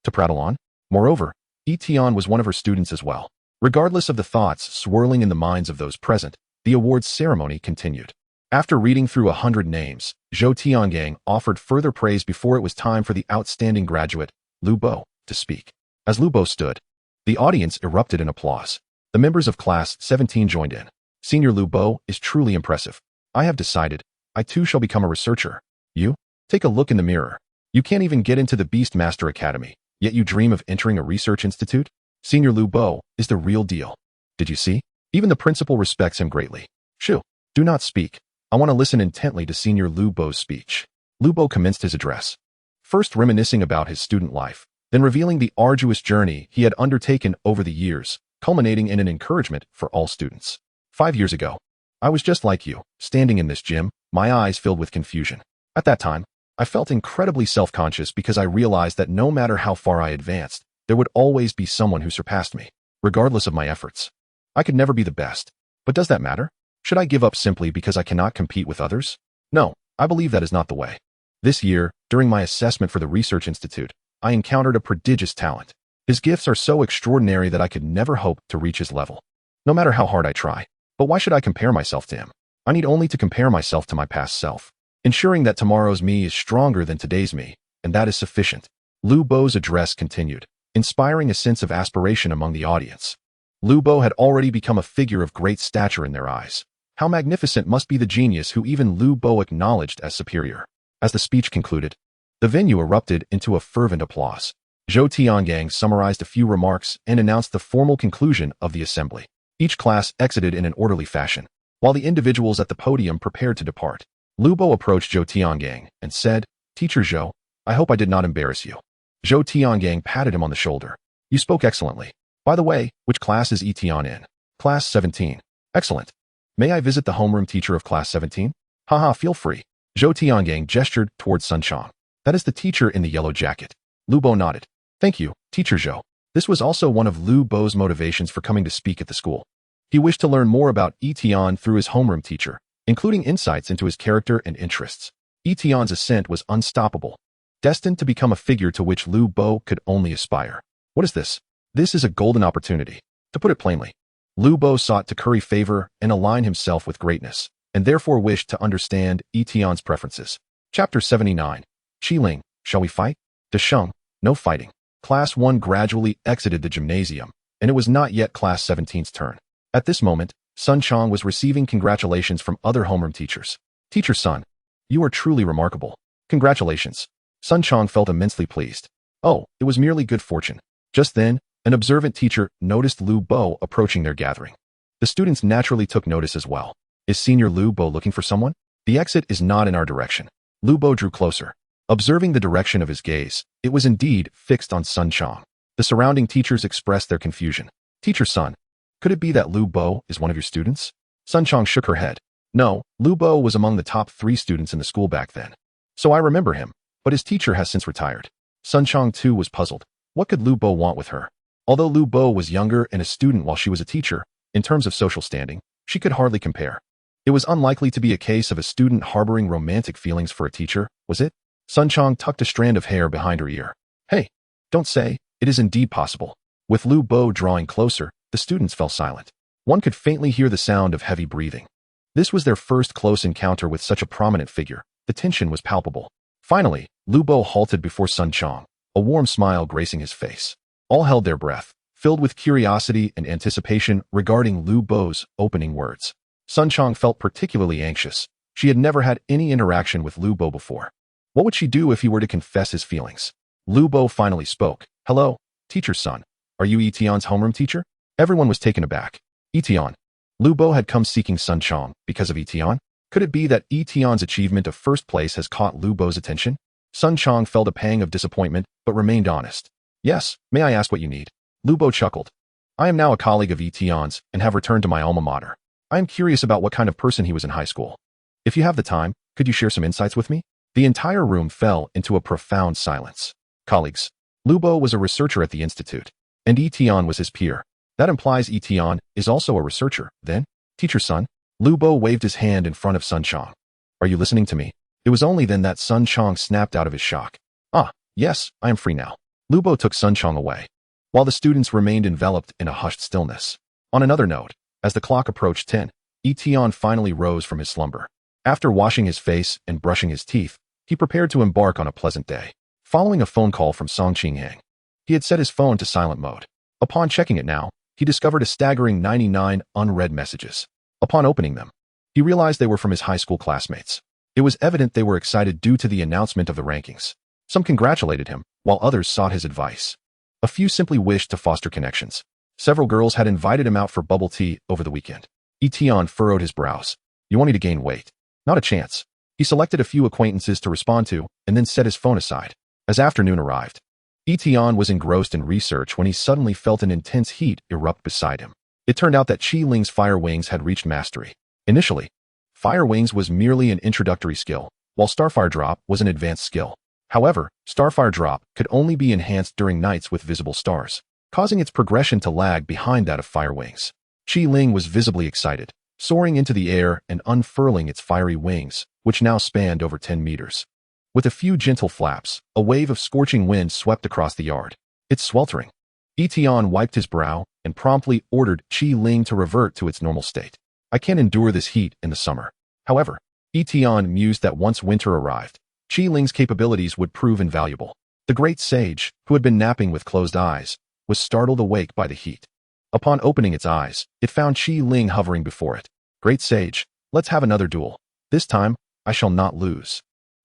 Speaker 1: To prattle on? Moreover, Yi Tian was one of her students as well. Regardless of the thoughts swirling in the minds of those present, the awards ceremony continued. After reading through 100 names, Zhou Tiangang offered further praise before it was time for the outstanding graduate, Lu Bo, to speak. As Lu Bo stood, the audience erupted in applause. The members of Class 17 joined in. Senior Lu Bo is truly impressive. I have decided, I too shall become a researcher. You? Take a look in the mirror. You can't even get into the Beast Master Academy, yet you dream of entering a research institute? Senior Lu Bo is the real deal. Did you see? Even the principal respects him greatly. Shoo, do not speak. I want to listen intently to Senior Lu Bo's speech. Lu Bo commenced his address, first reminiscing about his student life, then revealing the arduous journey he had undertaken over the years, culminating in an encouragement for all students. 5 years ago, I was just like you, standing in this gym, my eyes filled with confusion. At that time, I felt incredibly self-conscious because I realized that no matter how far I advanced, there would always be someone who surpassed me, regardless of my efforts. I could never be the best. But does that matter? Should I give up simply because I cannot compete with others? No, I believe that is not the way. This year, during my assessment for the Research Institute, I encountered a prodigious talent. His gifts are so extraordinary that I could never hope to reach his level, no matter how hard I try. But why should I compare myself to him? I need only to compare myself to my past self, ensuring that tomorrow's me is stronger than today's me, and that is sufficient. Lu Bo's address continued, inspiring a sense of aspiration among the audience. Lu Bo had already become a figure of great stature in their eyes. How magnificent must be the genius who even Lu Bo acknowledged as superior. As the speech concluded, the venue erupted into a fervent applause. Zhou Tiangang summarized a few remarks and announced the formal conclusion of the assembly. Each class exited in an orderly fashion, while the individuals at the podium prepared to depart. Lu Bo approached Zhou Tiangang and said, Teacher Zhou, I hope I did not embarrass you. Zhou Tiangang patted him on the shoulder. You spoke excellently. By the way, which class is Yi Tian in? Class 17. Excellent. May I visit the homeroom teacher of Class 17? Haha, feel free. Zhou Tiangang gestured towards Sun Chong. That is the teacher in the yellow jacket. Lu Bo nodded. Thank you, Teacher Zhou. This was also one of Lu Bo's motivations for coming to speak at the school. He wished to learn more about Yi Tian through his homeroom teacher, including insights into his character and interests. Yi Tian's ascent was unstoppable, destined to become a figure to which Lu Bo could only aspire. What is this? This is a golden opportunity. To put it plainly, Lu Bo sought to curry favor and align himself with greatness, and therefore wished to understand Yi Tian's preferences. Chapter 79. Qiling, shall we fight? Desheng, no fighting. Class 1 gradually exited the gymnasium, and it was not yet Class 17's turn. At this moment, Sun Chong was receiving congratulations from other homeroom teachers. Teacher Sun, you are truly remarkable. Congratulations. Sun Chong felt immensely pleased. Oh, it was merely good fortune. Just then, an observant teacher noticed Lu Bo approaching their gathering. The students naturally took notice as well. Is Senior Lu Bo looking for someone? The exit is not in our direction. Lu Bo drew closer. Observing the direction of his gaze, it was indeed fixed on Sun Chong. The surrounding teachers expressed their confusion. Teacher Sun, could it be that Lu Bo is one of your students? Sun Chong shook her head. No, Lu Bo was among the top 3 students in the school back then. So I remember him, but his teacher has since retired. Sun Chong too was puzzled. What could Lu Bo want with her? Although Lu Bo was younger and a student while she was a teacher, in terms of social standing, she could hardly compare. It was unlikely to be a case of a student harboring romantic feelings for a teacher, was it? Sun Chong tucked a strand of hair behind her ear. Hey, don't say, it is indeed possible. With Lu Bo drawing closer, the students fell silent. One could faintly hear the sound of heavy breathing. This was their first close encounter with such a prominent figure. The tension was palpable. Finally, Lu Bo halted before Sun Chong, a warm smile gracing his face. All held their breath, filled with curiosity and anticipation regarding Lu Bo's opening words. Sun Chong felt particularly anxious. She had never had any interaction with Lu Bo before. What would she do if he were to confess his feelings? Lu Bo finally spoke. Hello, Teacher Sun. Are you Yi Tian's homeroom teacher? Everyone was taken aback. Yi Tian. Lu Bo had come seeking Sun Chong because of Yi Tian? Could it be that Yi Tian's achievement of first place has caught Lu Bo's attention? Sun Chong felt a pang of disappointment, but remained honest. Yes, may I ask what you need? Lu Bo chuckled. I am now a colleague of Yi Tian's and have returned to my alma mater. I am curious about what kind of person he was in high school. If you have the time, could you share some insights with me? The entire room fell into a profound silence. Colleagues. Lu Bo was a researcher at the institute, and Yi Tian was his peer. That implies Yi Tian is also a researcher, then? Teacher Sun? Lu Bo waved his hand in front of Sun Chong. Are you listening to me? It was only then that Sun Chong snapped out of his shock. Ah, yes, I am free now. Lu Bo took Sun Chong away, while the students remained enveloped in a hushed stillness. On another note, as the clock approached 10, Yi Tian finally rose from his slumber. After washing his face and brushing his teeth, he prepared to embark on a pleasant day. Following a phone call from Seqing Hang, he had set his phone to silent mode. Upon checking it now, he discovered a staggering 99 unread messages. Upon opening them, he realized they were from his high school classmates. It was evident they were excited due to the announcement of the rankings. Some congratulated him, while others sought his advice. A few simply wished to foster connections. Several girls had invited him out for bubble tea over the weekend. Yi Tian furrowed his brows. You want me to gain weight? Not a chance. He selected a few acquaintances to respond to, and then set his phone aside. As afternoon arrived, Yi Tian was engrossed in research when he suddenly felt an intense heat erupt beside him. It turned out that Qiling's fire wings had reached mastery. Initially, fire wings was merely an introductory skill, while starfire drop was an advanced skill. However, starfire drop could only be enhanced during nights with visible stars, causing its progression to lag behind that of fire wings. Qiling was visibly excited, soaring into the air and unfurling its fiery wings, which now spanned over 10 meters. With a few gentle flaps, a wave of scorching wind swept across the yard. It's sweltering. Yi Tian wiped his brow and promptly ordered Qiling to revert to its normal state. I can't endure this heat in the summer. However, Yi Tian mused that once winter arrived, Qiling's capabilities would prove invaluable. The great sage, who had been napping with closed eyes, was startled awake by the heat. Upon opening its eyes, it found Qiling hovering before it. Great sage, let's have another duel. This time, I shall not lose.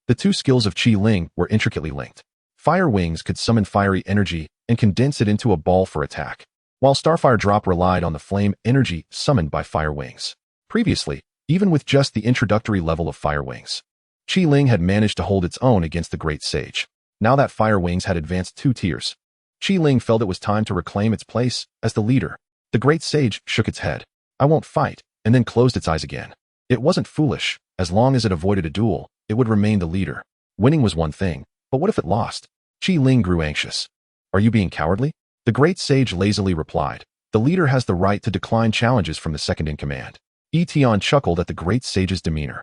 Speaker 1: The two skills of Qiling were intricately linked. Fire wings could summon fiery energy and condense it into a ball for attack, while starfire drop relied on the flame energy summoned by fire wings. Previously, even with just the introductory level of fire wings, Qiling had managed to hold its own against the great sage. Now that fire wings had advanced 2 tiers, Qiling felt it was time to reclaim its place as the leader. The great sage shook its head. I won't fight, and then closed its eyes again. It wasn't foolish. As long as it avoided a duel, it would remain the leader. Winning was one thing, but what if it lost? Qiling grew anxious. Are you being cowardly? The great sage lazily replied. The leader has the right to decline challenges from the second in command. Yi Tian chuckled at the great sage's demeanor.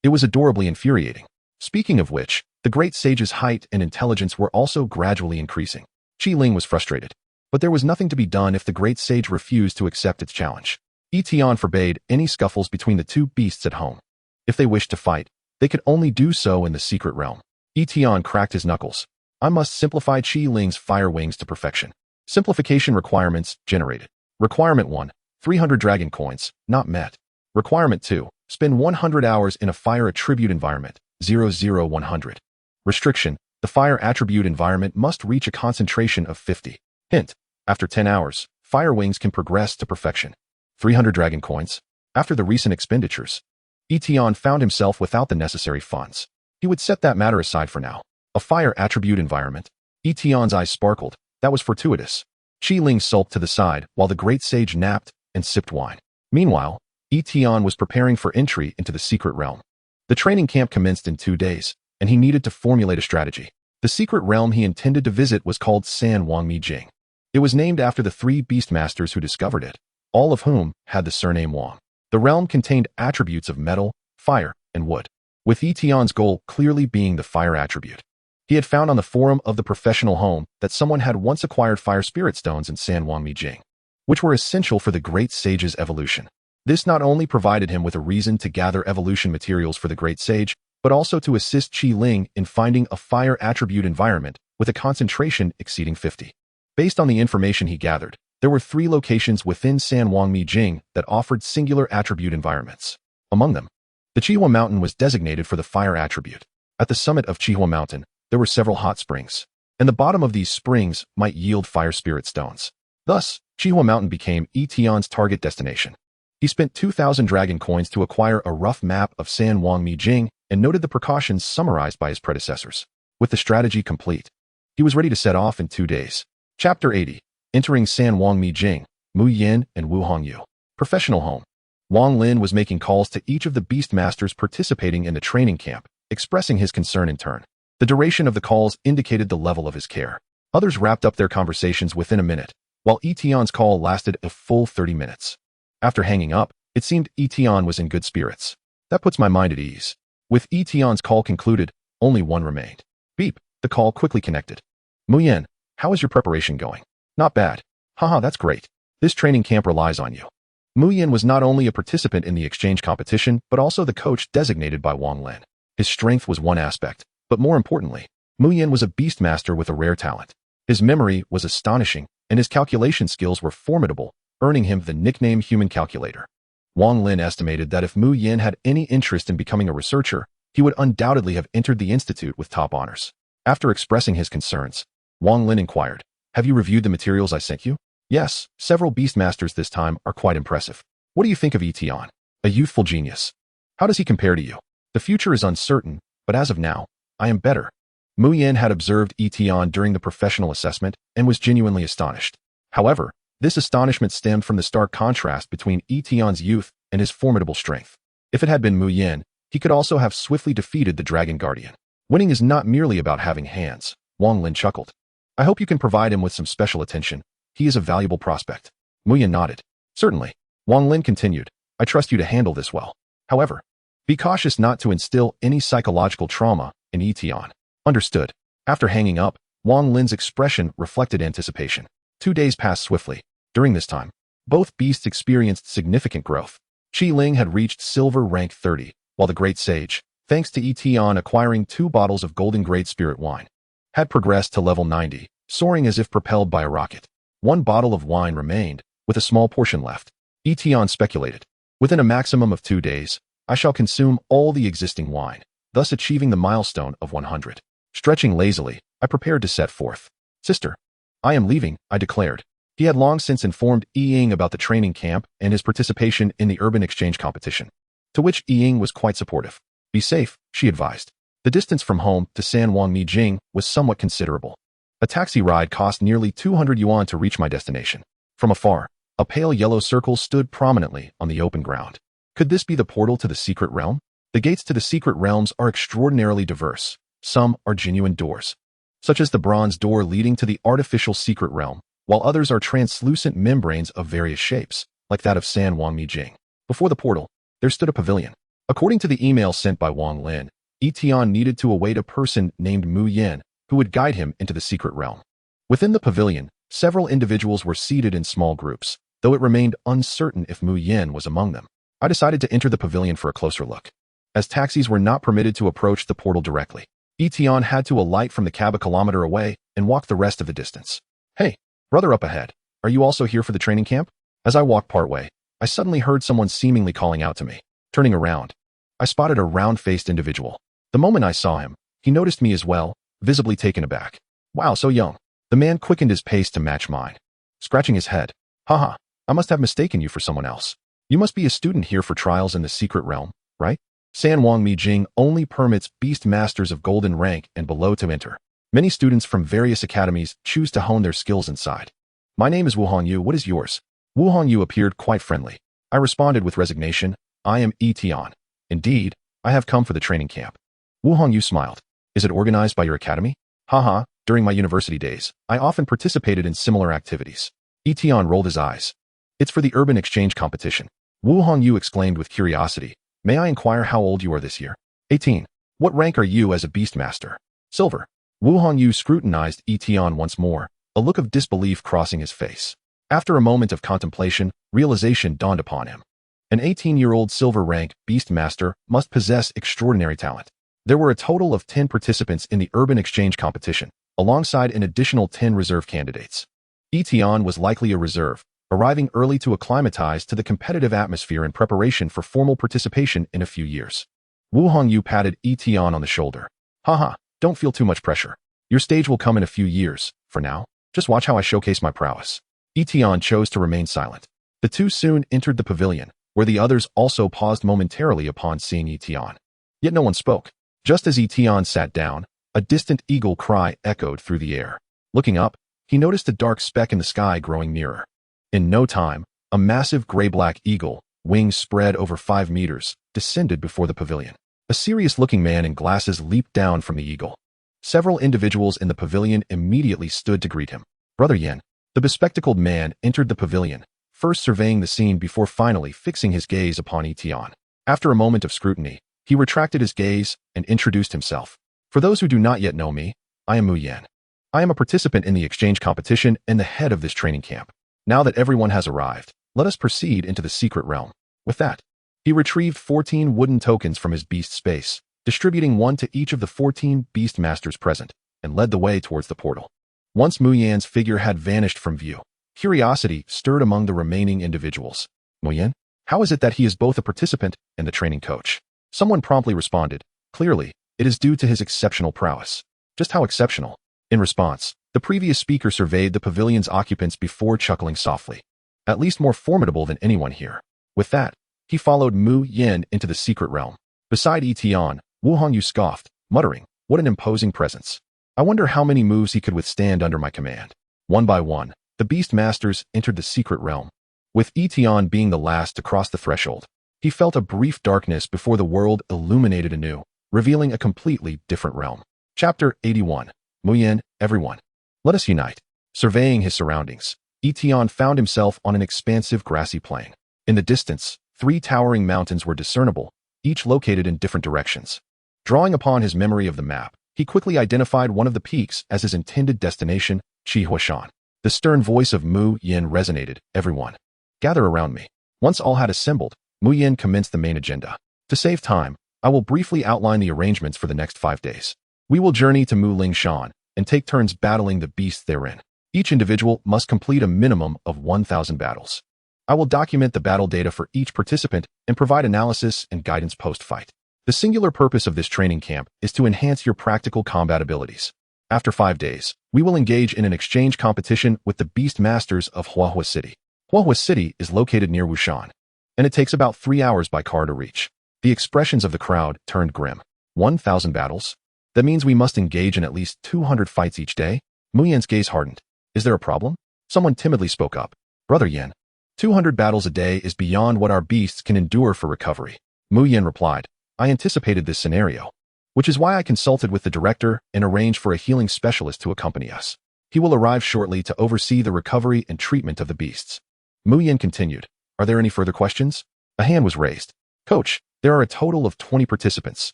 Speaker 1: It was adorably infuriating. Speaking of which, the great sage's height and intelligence were also gradually increasing. Qiling was frustrated. But there was nothing to be done if the great sage refused to accept its challenge. Yi Tian forbade any scuffles between the two beasts at home. If they wished to fight, they could only do so in the secret realm. Yi Tian cracked his knuckles. I must simplify Qi Ling's fire wings to perfection. Simplification requirements generated. Requirement 1, 300 dragon coins, not met. Requirement 2, spend 100 hours in a fire attribute environment, 00100. Restriction, the fire attribute environment must reach a concentration of 50. Hint, after 10 hours, fire wings can progress to perfection. 300 dragon coins. After the recent expenditures, Yi Tian found himself without the necessary funds. He would set that matter aside for now. A fire attribute environment. Yi Tian's eyes sparkled. That was fortuitous. Qi Ling sulked to the side while the great sage napped and sipped wine. Meanwhile, Yi Tian was preparing for entry into the secret realm. The training camp commenced in 2 days, and he needed to formulate a strategy. The secret realm he intended to visit was called San Wangmi Jing. It was named after the 3 beastmasters who discovered it, all of whom had the surname Wang. The realm contained attributes of metal, fire, and wood, with Yi Tian's goal clearly being the fire attribute. He had found on the forum of the professional home that someone had once acquired fire spirit stones in San Wangmi Jing, which were essential for the great sage's evolution. This not only provided him with a reason to gather evolution materials for the great sage, but also to assist Qi Ling in finding a fire attribute environment with a concentration exceeding 50. Based on the information he gathered, there were 3 locations within San Wangmi Jing that offered singular attribute environments. Among them, the Qihua Mountain was designated for the fire attribute. At the summit of Qihua Mountain, there were several hot springs, and the bottom of these springs might yield fire spirit stones. Thus, Qihua Mountain became Yi Tian's target destination. He spent 2,000 dragon coins to acquire a rough map of San Wangmi Jing and noted the precautions summarized by his predecessors. With the strategy complete, he was ready to set off in 2 days. Chapter 80. Entering San Wangmi Jing, Mu Yin and Wu Hongyu. Professional home. Wang Lin was making calls to each of the beastmasters participating in the training camp, expressing his concern in turn. The duration of the calls indicated the level of his care. Others wrapped up their conversations within a minute, while Yi Tian's call lasted a full 30 minutes. After hanging up, it seemed Yi Tian was in good spirits. That puts my mind at ease. With Yi Tian's call concluded, only one remained. Beep, the call quickly connected. Mu Yin, how is your preparation going? Not bad. Haha, that's great. This training camp relies on you. Mu Yin was not only a participant in the exchange competition, but also the coach designated by Wang Lin. His strength was one aspect, but more importantly, Mu Yin was a beastmaster with a rare talent. His memory was astonishing, and his calculation skills were formidable, earning him the nickname Human Calculator. Wang Lin estimated that if Mu Yin had any interest in becoming a researcher, he would undoubtedly have entered the institute with top honors. After expressing his concerns, Wang Lin inquired, have you reviewed the materials I sent you? Yes, several beastmasters this time are quite impressive. What do you think of Yi Tian? A youthful genius. How does he compare to you? The future is uncertain, but as of now, I am better. Mu Yin had observed Yi Tian during the professional assessment and was genuinely astonished. However, this astonishment stemmed from the stark contrast between Yi Tian's youth and his formidable strength. If it had been Mu Yin, he could also have swiftly defeated the Dragon Guardian. Winning is not merely about having hands, Wang Lin chuckled. I hope you can provide him with some special attention. He is a valuable prospect. Mu Yin nodded. Certainly. Wang Lin continued. I trust you to handle this well. However, be cautious not to instill any psychological trauma in Yi Tian. Understood. After hanging up, Wang Lin's expression reflected anticipation. 2 days passed swiftly. During this time, both beasts experienced significant growth. Qi Ling had reached silver rank 30, while the great sage, thanks to Yi Tian acquiring 2 bottles of golden great spirit wine, had progressed to level 90, soaring as if propelled by a rocket. 1 bottle of wine remained, with a small portion left. Yi Tian speculated. Within a maximum of 2 days, I shall consume all the existing wine, thus achieving the milestone of 100. Stretching lazily, I prepared to set forth. Sister, I am leaving, I declared. He had long since informed Yi Ying about the training camp and his participation in the urban exchange competition, to which Yi Ying was quite supportive. Be safe, she advised. The distance from home to San Wangmi Jing was somewhat considerable. A taxi ride cost nearly 200 yuan to reach my destination. From afar, a pale yellow circle stood prominently on the open ground. Could this be the portal to the secret realm? The gates to the secret realms are extraordinarily diverse. Some are genuine doors, such as the bronze door leading to the artificial secret realm, while others are translucent membranes of various shapes, like that of San Wangmi Jing. Before the portal, there stood a pavilion. According to the email sent by Wang Lin, Yi Tian needed to await a person named Mu Yin, who would guide him into the secret realm. Within the pavilion, Several individuals were seated in small groups, though it remained uncertain if Mu Yin was among them. I decided to enter the pavilion for a closer look. As taxis were not permitted to approach the portal directly, Yi Tian had to alight from the cab a kilometer away and walk the rest of the distance. Hey, brother up ahead, are you also here for the training camp? As I walked partway, I suddenly heard someone seemingly calling out to me. Turning around, I spotted a round-faced individual. The moment I saw him, he noticed me as well, visibly taken aback. Wow, so young. The man quickened his pace to match mine. Scratching his head. Haha, I must have mistaken you for someone else. You must be a student here for trials in the secret realm, right? San Wang Mi Jing only permits beast masters of golden rank and below to enter. Many students from various academies choose to hone their skills inside. My name is Wu Hongyu, what is yours? Wu Hongyu appeared quite friendly. I responded with resignation, I am Yi Tian. Indeed, I have come for the training camp. Wu Hongyu smiled. Is it organized by your academy? Haha, during my university days, I often participated in similar activities. Yi Tian rolled his eyes. It's for the urban exchange competition. Wu Hongyu exclaimed with curiosity. May I inquire how old you are this year? 18. What rank are you as a beast master? Silver. Wu Hongyu scrutinized Yi Tian once more, a look of disbelief crossing his face. After a moment of contemplation, realization dawned upon him. An 18-year-old silver rank beast master must possess extraordinary talent. There were a total of 10 participants in the urban exchange competition, alongside an additional 10 reserve candidates. Yi Tian was likely a reserve, arriving early to acclimatize to the competitive atmosphere in preparation for formal participation in a few years. Wu Hongyu patted Yi Tian on the shoulder. Haha, don't feel too much pressure. Your stage will come in a few years. For now, just watch how I showcase my prowess. Yi Tian chose to remain silent. The two soon entered the pavilion, where the others also paused momentarily upon seeing Yi Tian. Yet no one spoke. Just as Yi Tian sat down, a distant eagle cry echoed through the air. Looking up, he noticed a dark speck in the sky growing nearer. In no time, a massive gray-black eagle, wings spread over 5 meters, descended before the pavilion. A serious-looking man in glasses leaped down from the eagle. Several individuals in the pavilion immediately stood to greet him. Brother Yin, the bespectacled man, entered the pavilion, first surveying the scene before finally fixing his gaze upon Yi Tian. After a moment of scrutiny, he retracted his gaze and introduced himself. For those who do not yet know me, I am Mu Yin. I am a participant in the exchange competition and the head of this training camp. Now that everyone has arrived, let us proceed into the secret realm. With that, he retrieved 14 wooden tokens from his beast space, distributing one to each of the 14 beast masters present, and led the way towards the portal. Once Mu Yan's figure had vanished from view, curiosity stirred among the remaining individuals. Mu Yan? How is it that he is both a participant and the training coach? Someone promptly responded, clearly, it is due to his exceptional prowess. Just how exceptional? In response, the previous speaker surveyed the pavilion's occupants before chuckling softly. At least more formidable than anyone here. With that, he followed Mu Yin into the secret realm. Beside Yi Tian, Wu Hongyu scoffed, muttering, what an imposing presence. I wonder how many moves he could withstand under my command. One by one, the beast masters entered the secret realm. With Yi Tian being the last to cross the threshold, he felt a brief darkness before the world illuminated anew, revealing a completely different realm. Chapter 81. Mu Yin, everyone. Let us unite. Surveying his surroundings, Yi Tian found himself on an expansive grassy plain. In the distance, 3 towering mountains were discernible, each located in different directions. Drawing upon his memory of the map, he quickly identified one of the peaks as his intended destination, Huashan. The stern voice of Mu Yin resonated, everyone. Gather around me. Once all had assembled, Mu Yin commenced the main agenda. To save time, I will briefly outline the arrangements for the next 5 days. We will journey to Mu Lingshan and take turns battling the beasts therein. Each individual must complete a minimum of 1,000 battles. I will document the battle data for each participant and provide analysis and guidance post-fight. The singular purpose of this training camp is to enhance your practical combat abilities. After 5 days, we will engage in an exchange competition with the beast masters of Huahua City. Huahua City is located near Wushan, and it takes about 3 hours by car to reach. The expressions of the crowd turned grim. 1,000 battles? That means we must engage in at least 200 fights each day? Mu Yan's gaze hardened. Is there a problem? Someone timidly spoke up. Brother Yan, 200 battles a day is beyond what our beasts can endure for recovery. Mu Yan replied. I anticipated this scenario, which is why I consulted with the director and arranged for a healing specialist to accompany us. He will arrive shortly to oversee the recovery and treatment of the beasts. Mu Yan continued. Are there any further questions? A hand was raised. Coach, there are a total of 20 participants,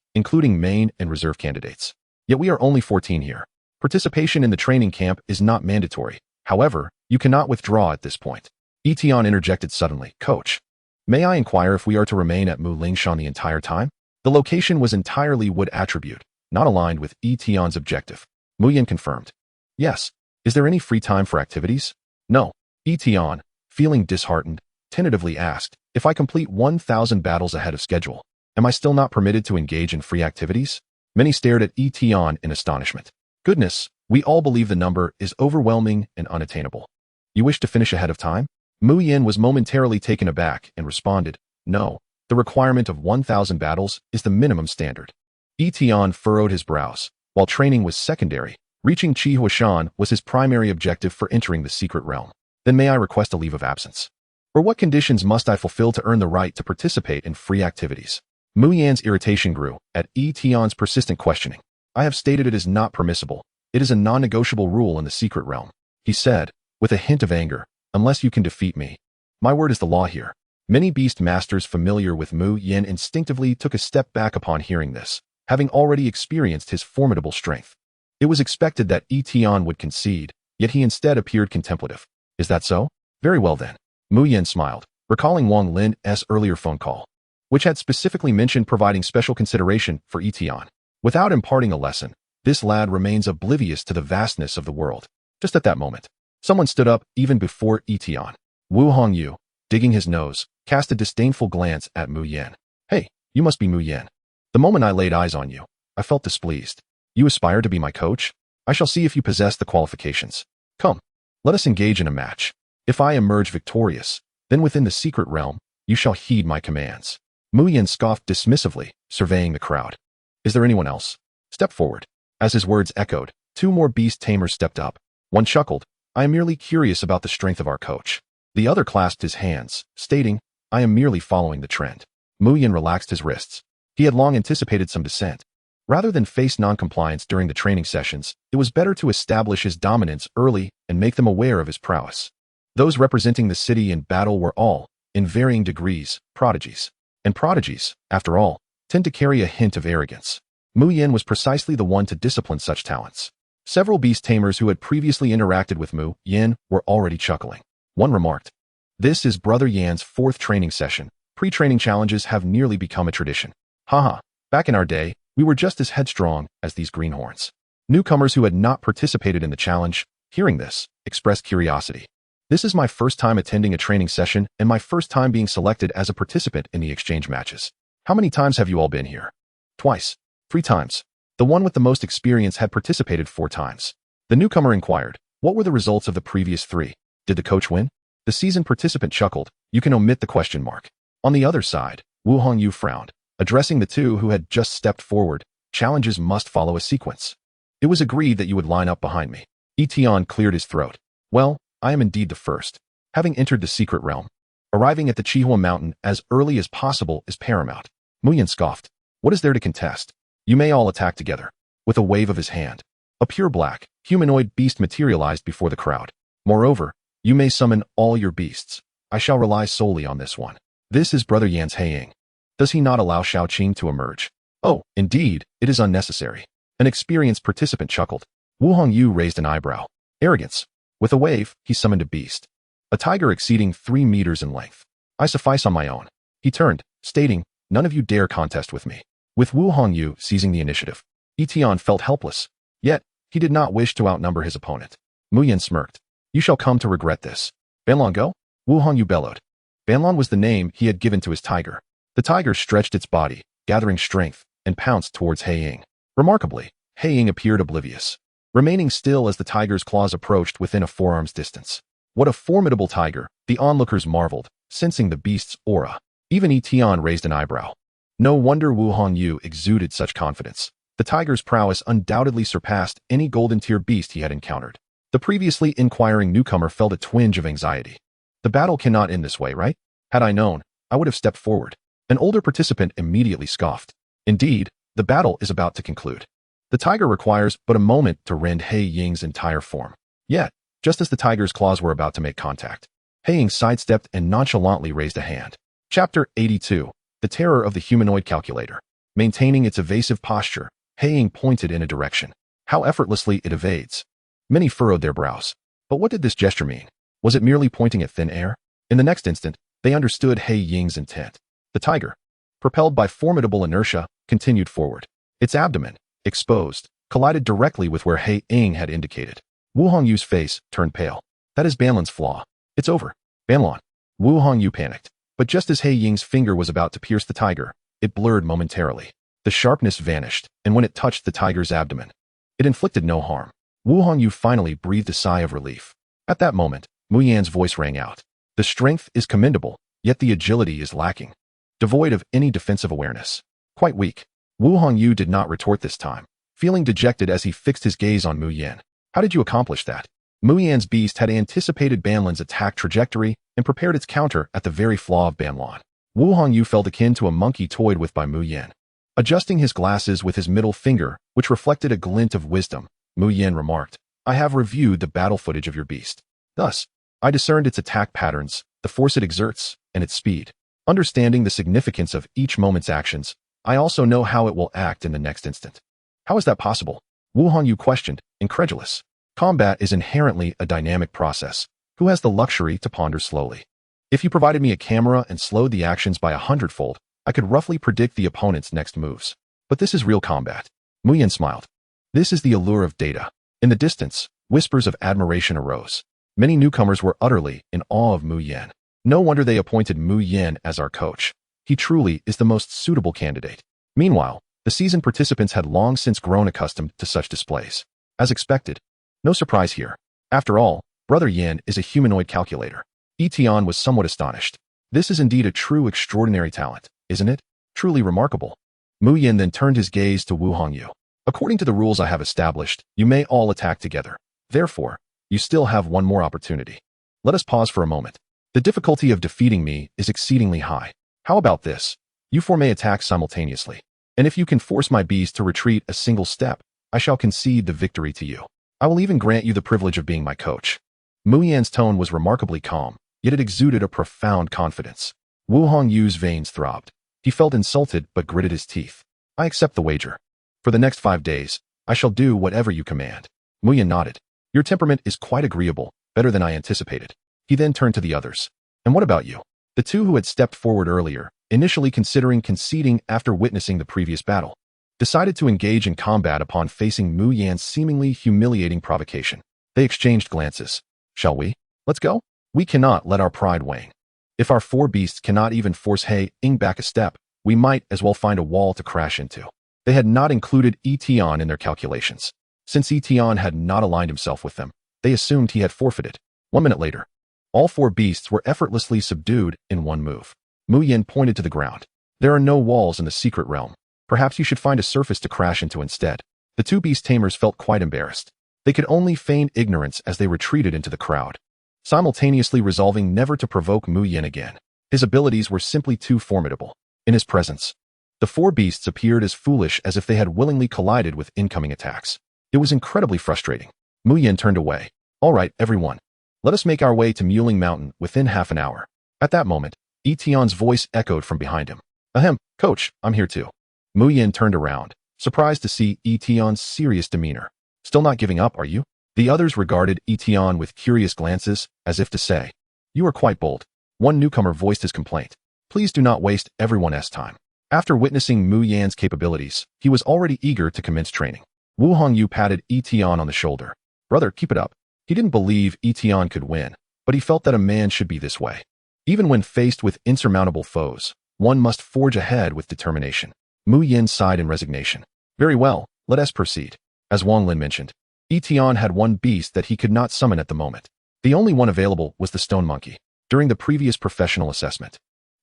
Speaker 1: including main and reserve candidates. Yet we are only 14 here. Participation in the training camp is not mandatory. However, you cannot withdraw at this point. Yi Tian interjected suddenly. Coach, may I inquire if we are to remain at Mu Lingshan the entire time? The location was entirely wood attribute, not aligned with Yi Tian's objective. Mu Yin confirmed. Yes. Is there any free time for activities? No. Yi Tian, feeling disheartened, tentatively asked, if I complete 1,000 battles ahead of schedule, am I still not permitted to engage in free activities? Many stared at Yi Tian in astonishment. Goodness, we all believe the number is overwhelming and unattainable. You wish to finish ahead of time? Mu Yin was momentarily taken aback and responded, no, the requirement of 1,000 battles is the minimum standard. Yi Tian furrowed his brows. While training was secondary, reaching Qi Huashan was his primary objective for entering the secret realm. Then may I request a leave of absence? Or what conditions must I fulfill to earn the right to participate in free activities? Mu Yan's irritation grew at Yi Tian's persistent questioning. I have stated it is not permissible. It is a non-negotiable rule in the secret realm, he said, with a hint of anger, unless you can defeat me. My word is the law here. Many beast masters familiar with Mu Yin instinctively took a step back upon hearing this, having already experienced his formidable strength. It was expected that Yi Tian would concede, yet he instead appeared contemplative. Is that so? Very well then. Mu Yin smiled, recalling Wang Lin's earlier phone call, which had specifically mentioned providing special consideration for Yi Tian. Without imparting a lesson, this lad remains oblivious to the vastness of the world. Just at that moment, someone stood up even before Yi Tian. Wu Hongyu, digging his nose, cast a disdainful glance at Mu Yin. Hey, you must be Mu Yin. The moment I laid eyes on you, I felt displeased. You aspire to be my coach? I shall see if you possess the qualifications. Come, let us engage in a match. If I emerge victorious, then within the secret realm, you shall heed my commands. Mu Yin scoffed dismissively, surveying the crowd. Is there anyone else? Step forward. As his words echoed, two more beast tamers stepped up. One chuckled, I am merely curious about the strength of our coach. The other clasped his hands, stating, I am merely following the trend. Mu Yin relaxed his wrists. He had long anticipated some dissent. Rather than face non-compliance during the training sessions, it was better to establish his dominance early and make them aware of his prowess. Those representing the city in battle were all, in varying degrees, prodigies. And prodigies, after all, tend to carry a hint of arrogance. Mu Yin was precisely the one to discipline such talents. Several beast tamers who had previously interacted with Mu Yin were already chuckling. One remarked, this is Brother Yan's fourth training session. Pre-training challenges have nearly become a tradition. Haha, back in our day, we were just as headstrong as these greenhorns. Newcomers who had not participated in the challenge, hearing this, expressed curiosity. This is my first time attending a training session and my first time being selected as a participant in the exchange matches. How many times have you all been here? Twice. 3 times. The one with the most experience had participated 4 times. The newcomer inquired, what were the results of the previous 3? Did the coach win? The seasoned participant chuckled, you can omit the question mark. On the other side, Wu Hongyu frowned, addressing the two who had just stepped forward. Challenges must follow a sequence. It was agreed that you would line up behind me. Yi Tian cleared his throat. Well, I am indeed the first. Having entered the secret realm, arriving at the Qihua mountain as early as possible is paramount. Mu Yin scoffed. What is there to contest? You may all attack together. With a wave of his hand, a pure black, humanoid beast materialized before the crowd. Moreover, you may summon all your beasts. I shall rely solely on this one. This is Brother Yan's Heiying. Does he not allow Shaoqing to emerge? Oh, indeed, it is unnecessary. An experienced participant chuckled. Wu Hongyu raised an eyebrow. Arrogance. With a wave, he summoned a beast. A tiger exceeding 3 meters in length. I suffice on my own. He turned, stating, none of you dare contest with me. With Wu Hongyu seizing the initiative, Yi Tian felt helpless. Yet, he did not wish to outnumber his opponent. Mu Yin smirked. You shall come to regret this. Banlong go? Wu Hongyu bellowed. Banlong was the name he had given to his tiger. The tiger stretched its body, gathering strength, and pounced towards Heiying. Remarkably, Heiying appeared oblivious, remaining still as the tiger's claws approached within a forearm's distance. What a formidable tiger, the onlookers marveled, sensing the beast's aura. Even Yi Tian raised an eyebrow. No wonder Wu Hongyu exuded such confidence. The tiger's prowess undoubtedly surpassed any golden-tier beast he had encountered. The previously inquiring newcomer felt a twinge of anxiety. The battle cannot end this way, right? Had I known, I would have stepped forward. An older participant immediately scoffed. Indeed, the battle is about to conclude. The tiger requires but a moment to rend Heiying's entire form. Yet, just as the tiger's claws were about to make contact, Heiying sidestepped and nonchalantly raised a hand. Chapter 82. The Terror of the Humanoid Calculator. Maintaining its evasive posture, Heiying pointed in a direction. How effortlessly it evades. Many furrowed their brows. But what did this gesture mean? Was it merely pointing at thin air? In the next instant, they understood He Ying's intent. The tiger, propelled by formidable inertia, continued forward. Its abdomen, exposed, collided directly with where He Ying had indicated. Wu Hongyu's face turned pale. That is Banlan's flaw. It's over. Banlan. Wu Hongyu panicked. But just as He Ying's finger was about to pierce the tiger, it blurred momentarily. The sharpness vanished, and when it touched the tiger's abdomen, it inflicted no harm. Wu Hongyu finally breathed a sigh of relief. At that moment, Mu Yan's voice rang out. The strength is commendable, yet the agility is lacking. Devoid of any defensive awareness. Quite weak. Wu Hongyu did not retort this time, feeling dejected as he fixed his gaze on Mu Yan. How did you accomplish that? Mu Yan's beast had anticipated Banlan's attack trajectory and prepared its counter at the very flaw of Banlan. Wu Hongyu felt akin to a monkey toyed with by Mu Yan. Adjusting his glasses with his middle finger, which reflected a glint of wisdom, Mu Yan remarked, I have reviewed the battle footage of your beast. Thus, I discerned its attack patterns, the force it exerts, and its speed. Understanding the significance of each moment's actions, I also know how it will act in the next instant. How is that possible? Wu Hongyu questioned, incredulous. Combat is inherently a dynamic process. Who has the luxury to ponder slowly? If you provided me a camera and slowed the actions by 100-fold, I could roughly predict the opponent's next moves. But this is real combat. Mu Yan smiled. This is the allure of data. In the distance, whispers of admiration arose. Many newcomers were utterly in awe of Mu Yan. No wonder they appointed Mu Yan as our coach. He truly is the most suitable candidate. Meanwhile, the seasoned participants had long since grown accustomed to such displays. As expected. No surprise here. After all, Brother Yan is a humanoid calculator. Yi Tian was somewhat astonished. This is indeed a true extraordinary talent, isn't it? Truly remarkable. Mu Yan then turned his gaze to Wu Hongyu. According to the rules I have established, you may all attack together. Therefore, you still have one more opportunity. Let us pause for a moment. The difficulty of defeating me is exceedingly high. How about this? You four may attack simultaneously. And if you can force my beast to retreat a single step, I shall concede the victory to you. I will even grant you the privilege of being my coach. Mu Yan's tone was remarkably calm, yet it exuded a profound confidence. Wu Hongyu's veins throbbed. He felt insulted but gritted his teeth. I accept the wager. For the next 5 days, I shall do whatever you command. Mu Yan nodded. Your temperament is quite agreeable, better than I anticipated. He then turned to the others. And what about you? The two who had stepped forward earlier, initially considering conceding after witnessing the previous battle, decided to engage in combat upon facing Mu Yan's seemingly humiliating provocation. They exchanged glances. Shall we? Let's go? We cannot let our pride wane. If our 4 beasts cannot even force He Ying back a step, we might as well find a wall to crash into. They had not included Yi Tian in their calculations. Since Yi Tian had not aligned himself with them, they assumed he had forfeited. 1 minute later, all 4 beasts were effortlessly subdued in one move. Mu Yan pointed to the ground. There are no walls in the secret realm. Perhaps you should find a surface to crash into instead. The 2 beast tamers felt quite embarrassed. They could only feign ignorance as they retreated into the crowd, simultaneously resolving never to provoke Mu Yan again. His abilities were simply too formidable. In his presence, the 4 beasts appeared as foolish as if they had willingly collided with incoming attacks. It was incredibly frustrating. Mu Yan turned away. All right, everyone. Let us make our way to Muling Mountain within half an hour. At that moment, Yi Tian's voice echoed from behind him. Ahem, coach, I'm here too. Mu Yan turned around, surprised to see Yi Tian's serious demeanor. Still not giving up, are you? The others regarded Yi Tian with curious glances, as if to say, you are quite bold. One newcomer voiced his complaint. Please do not waste everyone's time. After witnessing Mu Yan's capabilities, he was already eager to commence training. Wu Hongyu patted Yi Tian on the shoulder. Brother, keep it up. He didn't believe Yi Tian could win, but he felt that a man should be this way. Even when faced with insurmountable foes, one must forge ahead with determination. Mu Yan sighed in resignation. Very well, let us proceed. As Wang Lin mentioned, Yi Tian had one beast that he could not summon at the moment. The only one available was the stone monkey. During the previous professional assessment,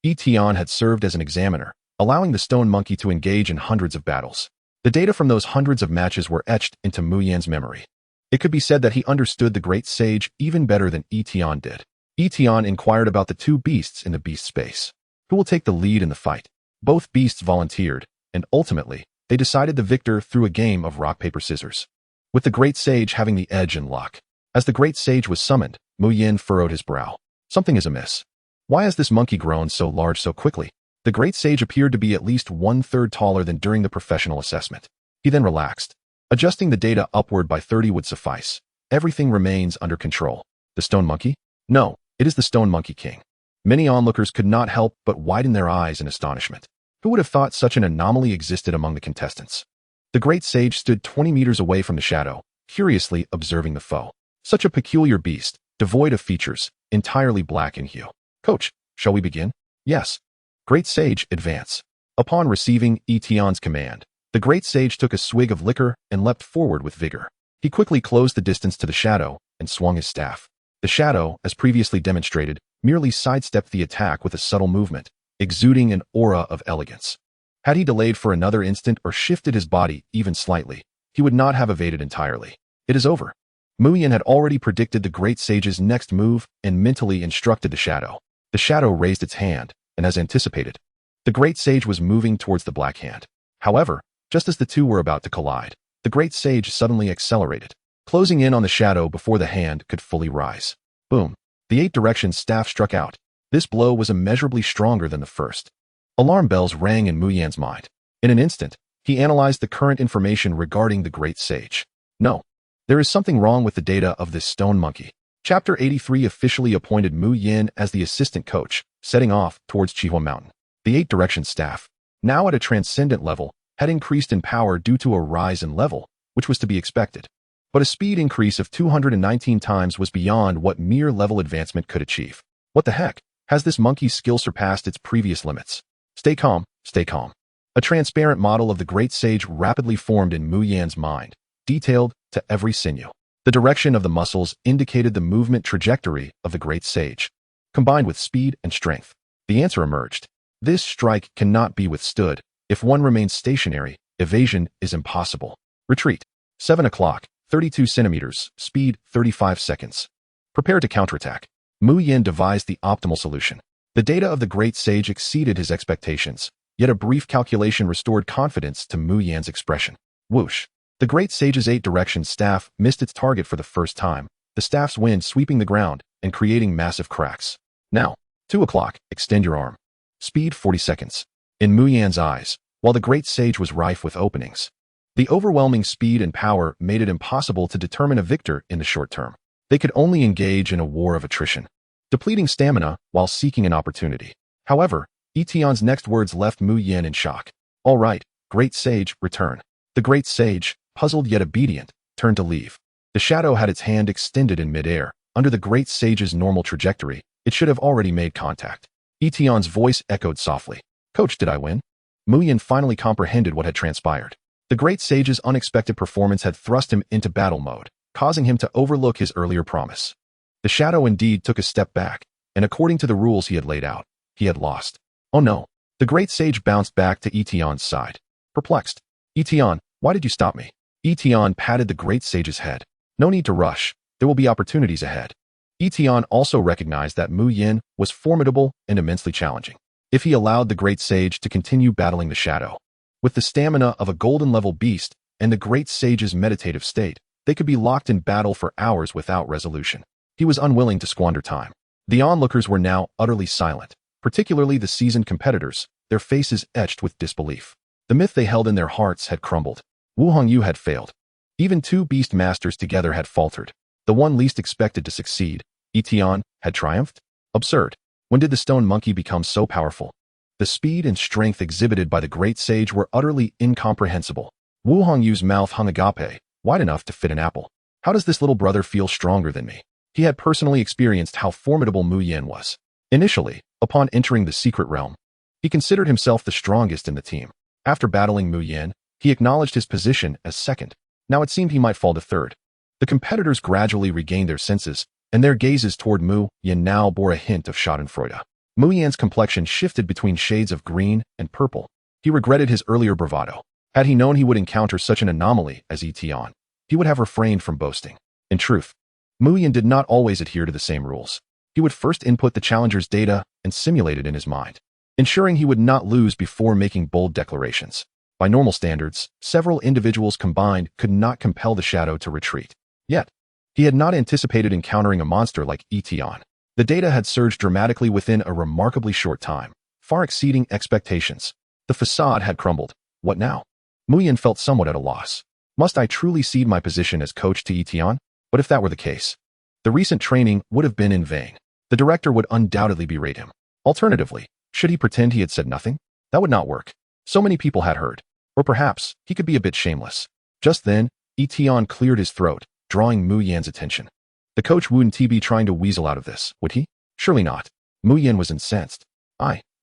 Speaker 1: Yi Tian had served as an examiner, allowing the stone monkey to engage in hundreds of battles. The data from those hundreds of matches were etched into Mu Yan's memory. It could be said that he understood the great sage even better than Yi Tian did. Yi Tian inquired about the 2 beasts in the beast space. Who will take the lead in the fight? Both beasts volunteered, and ultimately, they decided the victor through a game of rock, paper, scissors, with the great sage having the edge in luck. As the great sage was summoned, Mu Yan furrowed his brow. Something is amiss. Why has this monkey grown so large so quickly? The great sage appeared to be at least 1/3 taller than during the professional assessment. He then relaxed. Adjusting the data upward by 30 would suffice. everything remains under control. The stone monkey? No, it is the stone monkey king. Many onlookers could not help but widen their eyes in astonishment. Who would have thought such an anomaly existed among the contestants? The great sage stood 20 meters away from the shadow, curiously observing the foe. Such a peculiar beast, devoid of features, entirely black in hue. Coach, shall we begin? Yes. Great sage, advance. Upon receiving Yi Tian's command, the great sage took a swig of liquor and leapt forward with vigor. He quickly closed the distance to the shadow and swung his staff. The shadow, as previously demonstrated, merely sidestepped the attack with a subtle movement, exuding an aura of elegance. Had he delayed for another instant or shifted his body even slightly, he would not have evaded entirely. It is over. Mu Yin had already predicted the great sage's next move and mentally instructed the shadow. The shadow raised its hand, and as anticipated, the great sage was moving towards the black hand. However, just as the two were about to collide, the great sage suddenly accelerated, closing in on the shadow before the hand could fully rise. Boom. The 8-direction staff struck out. This blow was immeasurably stronger than the first. Alarm bells rang in Mu Yan's mind. In an instant, he analyzed the current information regarding the great sage. No, there is something wrong with the data of this stone monkey. Chapter 83 officially appointed Mu Yin as the assistant coach, setting off towards Chihua Mountain. The 8-direction staff, now at a transcendent level, had increased in power due to a rise in level, which was to be expected. But a speed increase of 219 times was beyond what mere level advancement could achieve. What the heck? Has this monkey's skill surpassed its previous limits? Stay calm, stay calm. A transparent model of the great sage rapidly formed in Mu Yan's mind, detailed to every sinew. The direction of the muscles indicated the movement trajectory of the great sage, combined with speed and strength. The answer emerged. This strike cannot be withstood. If one remains stationary, evasion is impossible. Retreat. 7 o'clock, 32 centimeters, speed 35 seconds. Prepare to counterattack. Mu Yin devised the optimal solution. The data of the great sage exceeded his expectations, yet a brief calculation restored confidence to Mu Yan's expression. Whoosh. The great sage's 8-direction staff missed its target for the first time, the staff's wind sweeping the ground and creating massive cracks. Now, 2 o'clock, extend your arm. Speed 40 seconds. In Mu Yan's eyes, while the great sage was rife with openings, the overwhelming speed and power made it impossible to determine a victor in the short term. They could only engage in a war of attrition, depleting stamina while seeking an opportunity. However, Yi Tian's next words left Mu Yin in shock. All right, great sage, return. The great sage, puzzled yet obedient, turned to leave. The shadow had its hand extended in midair. Under the great sage's normal trajectory, it should have already made contact. Yi Tian's voice echoed softly. Coach, did I win? Mu Yin finally comprehended what had transpired. The great sage's unexpected performance had thrust him into battle mode, causing him to overlook his earlier promise. The shadow indeed took a step back, and according to the rules he had laid out, he had lost. Oh no. The great sage bounced back to Yi Tian's side. Perplexed. Yi Tian, why did you stop me? Yi Tian patted the great sage's head. No need to rush. There will be opportunities ahead. Yi Tian also recognized that Mu Yin was formidable and immensely challenging. If he allowed the great sage to continue battling the shadow, with the stamina of a golden-level beast and the great sage's meditative state, they could be locked in battle for hours without resolution. He was unwilling to squander time. The onlookers were now utterly silent, particularly the seasoned competitors, their faces etched with disbelief. The myth they held in their hearts had crumbled. Wu Hongyu had failed. Even two beast masters together had faltered. The one least expected to succeed, Yi Tian, had triumphed? Absurd. When did the stone monkey become so powerful? The speed and strength exhibited by the great sage were utterly incomprehensible. Wu Hongyu's mouth hung agape, wide enough to fit an apple. How does this little brother feel stronger than me? He had personally experienced how formidable Mu Yin was. Initially, upon entering the secret realm, he considered himself the strongest in the team. After battling Mu Yin, he acknowledged his position as second. Now it seemed he might fall to third. The competitors gradually regained their senses, and their gazes toward Mu Yin now bore a hint of schadenfreude. Mu Yan's complexion shifted between shades of green and purple. He regretted his earlier bravado. Had he known he would encounter such an anomaly as Yi Tian, he would have refrained from boasting. In truth, Mu Yin did not always adhere to the same rules. He would first input the challenger's data and simulate it in his mind, ensuring he would not lose before making bold declarations. By normal standards, several individuals combined could not compel the shadow to retreat. Yet, he had not anticipated encountering a monster like Yi Tian. The data had surged dramatically within a remarkably short time, far exceeding expectations. The facade had crumbled. What now? Mu Yin felt somewhat at a loss. Must I truly cede my position as coach to Yi Tian? But if that were the case, the recent training would have been in vain. The director would undoubtedly berate him. Alternatively, should he pretend he had said nothing? That would not work. So many people had heard. Or perhaps, he could be a bit shameless. Just then, Yi Tian cleared his throat, drawing Mu Yan's attention. The coach wouldn't be trying to weasel out of this, would he? Surely not. Mu Yan was incensed.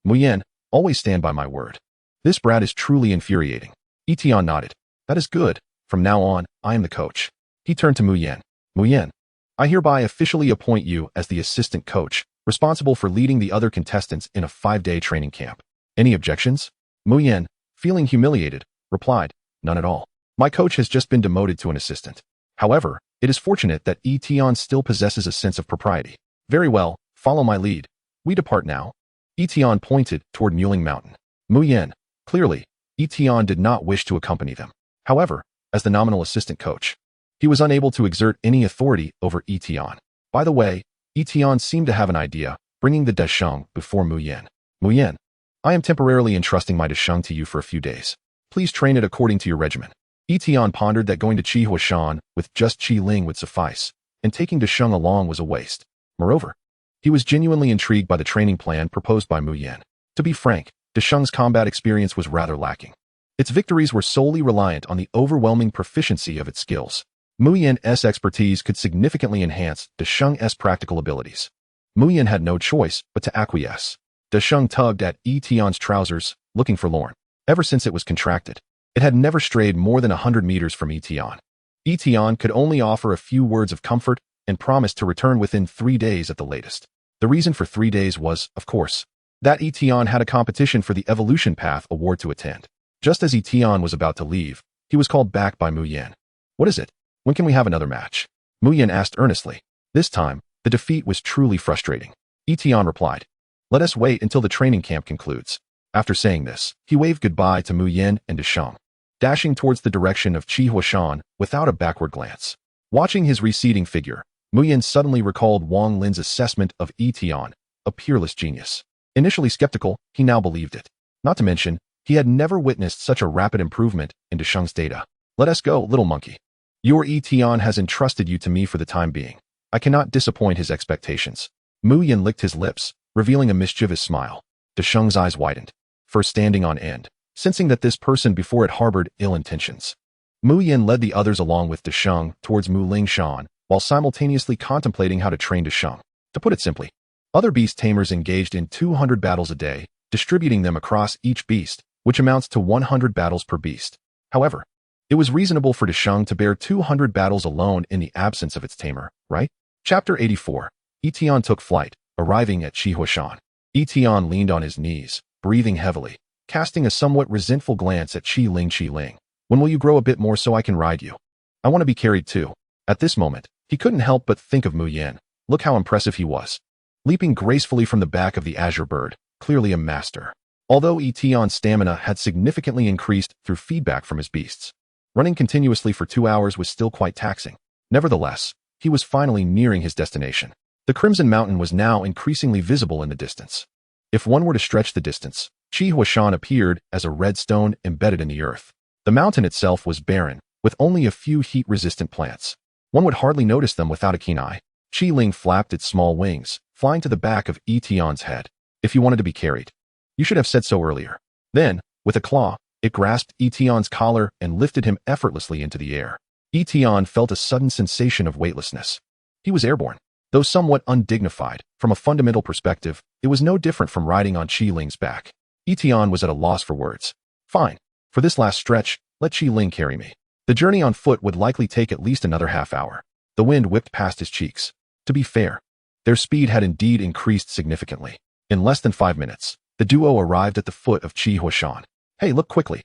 Speaker 1: Mu Yan, always stand by my word. This brat is truly infuriating. Yi Tian nodded. That is good. From now on, I am the coach. He turned to Mu Yan. Mu Yan, I hereby officially appoint you as the assistant coach, responsible for leading the other contestants in a 5-day training camp. Any objections? Mu Yan, feeling humiliated, replied, none at all. My coach has just been demoted to an assistant. However, it is fortunate that Yi Tian still possesses a sense of propriety. Very well, follow my lead. We depart now. Yi Tian pointed toward Muling Mountain. Mu Yan, clearly, Yi Tian did not wish to accompany them. However, as the nominal assistant coach, he was unable to exert any authority over Yi Tian. By the way, Yi Tian seemed to have an idea, bringing the Desheng before Mu Yan. Mu Yan, I am temporarily entrusting my Desheng to you for a few days. Please train it according to your regimen. Yi Tian pondered that going to Qihuashan with just Qi Ling would suffice, and taking Desheng along was a waste. Moreover, he was genuinely intrigued by the training plan proposed by Mu Yan. To be frank, Desheng's combat experience was rather lacking. Its victories were solely reliant on the overwhelming proficiency of its skills. Mu Yan's expertise could significantly enhance Desheng's practical abilities. Mu Yan had no choice but to acquiesce. Desheng tugged at Yi Tian's trousers, looking forlorn. Ever since it was contracted, it had never strayed more than 100 meters from Yi Tian. Yi Tian could only offer a few words of comfort and promised to return within 3 days at the latest. The reason for 3 days was, of course, that Yi Tian had a competition for the Evolution Path award to attend. Just as Yi Tian was about to leave, he was called back by Mu Yan. What is it? When can we have another match? Mu Yan asked earnestly. This time, the defeat was truly frustrating. Yi Tian replied, let us wait until the training camp concludes. After saying this, he waved goodbye to Mu Yan and Desheng, dashing towards the direction of Qihuashan without a backward glance. Watching his receding figure, Mu Yan suddenly recalled Wang Lin's assessment of Yi Tian, a peerless genius. Initially skeptical, he now believed it. Not to mention, he had never witnessed such a rapid improvement in Desheng's data. Let us go, little monkey. Your Yi Tian has entrusted you to me for the time being. I cannot disappoint his expectations. Mu Yan licked his lips, revealing a mischievous smile. Desheng's eyes widened, first standing on end, sensing that this person before it harbored ill intentions. Mu Yan led the others along with Desheng towards Muling Shan, while simultaneously contemplating how to train Desheng. To put it simply, other beast tamers engaged in 200 battles a day, distributing them across each beast, which amounts to 100 battles per beast. However, it was reasonable for Desheng to bear 200 battles alone in the absence of its tamer, right? Chapter 84. Yi Tian took flight, arriving at Qihuashan. Yi Tian leaned on his knees, breathing heavily, casting a somewhat resentful glance at Qi Ling. When will you grow a bit more so I can ride you? I want to be carried too. At this moment, he couldn't help but think of Mu Yan. Look how impressive he was. Leaping gracefully from the back of the azure bird, clearly a master. Although Yi Tian's stamina had significantly increased through feedback from his beasts, running continuously for 2 hours was still quite taxing. Nevertheless, he was finally nearing his destination. The Crimson Mountain was now increasingly visible in the distance. If one were to stretch the distance, Qihuashan appeared as a red stone embedded in the earth. The mountain itself was barren, with only a few heat-resistant plants. One would hardly notice them without a keen eye. Qi Ling flapped its small wings, flying to the back of Yi Tian's head. If you wanted to be carried, you should have said so earlier. Then, with a claw, it grasped Yi Tian's collar and lifted him effortlessly into the air. Yi Tian felt a sudden sensation of weightlessness. He was airborne. Though somewhat undignified, from a fundamental perspective, it was no different from riding on Qi Ling's back. Yi Tian was at a loss for words. Fine. For this last stretch, let Qi Ling carry me. The journey on foot would likely take at least another half hour. The wind whipped past his cheeks. To be fair, their speed had indeed increased significantly. In less than 5 minutes, the duo arrived at the foot of Qihuashan. Hey, look quickly.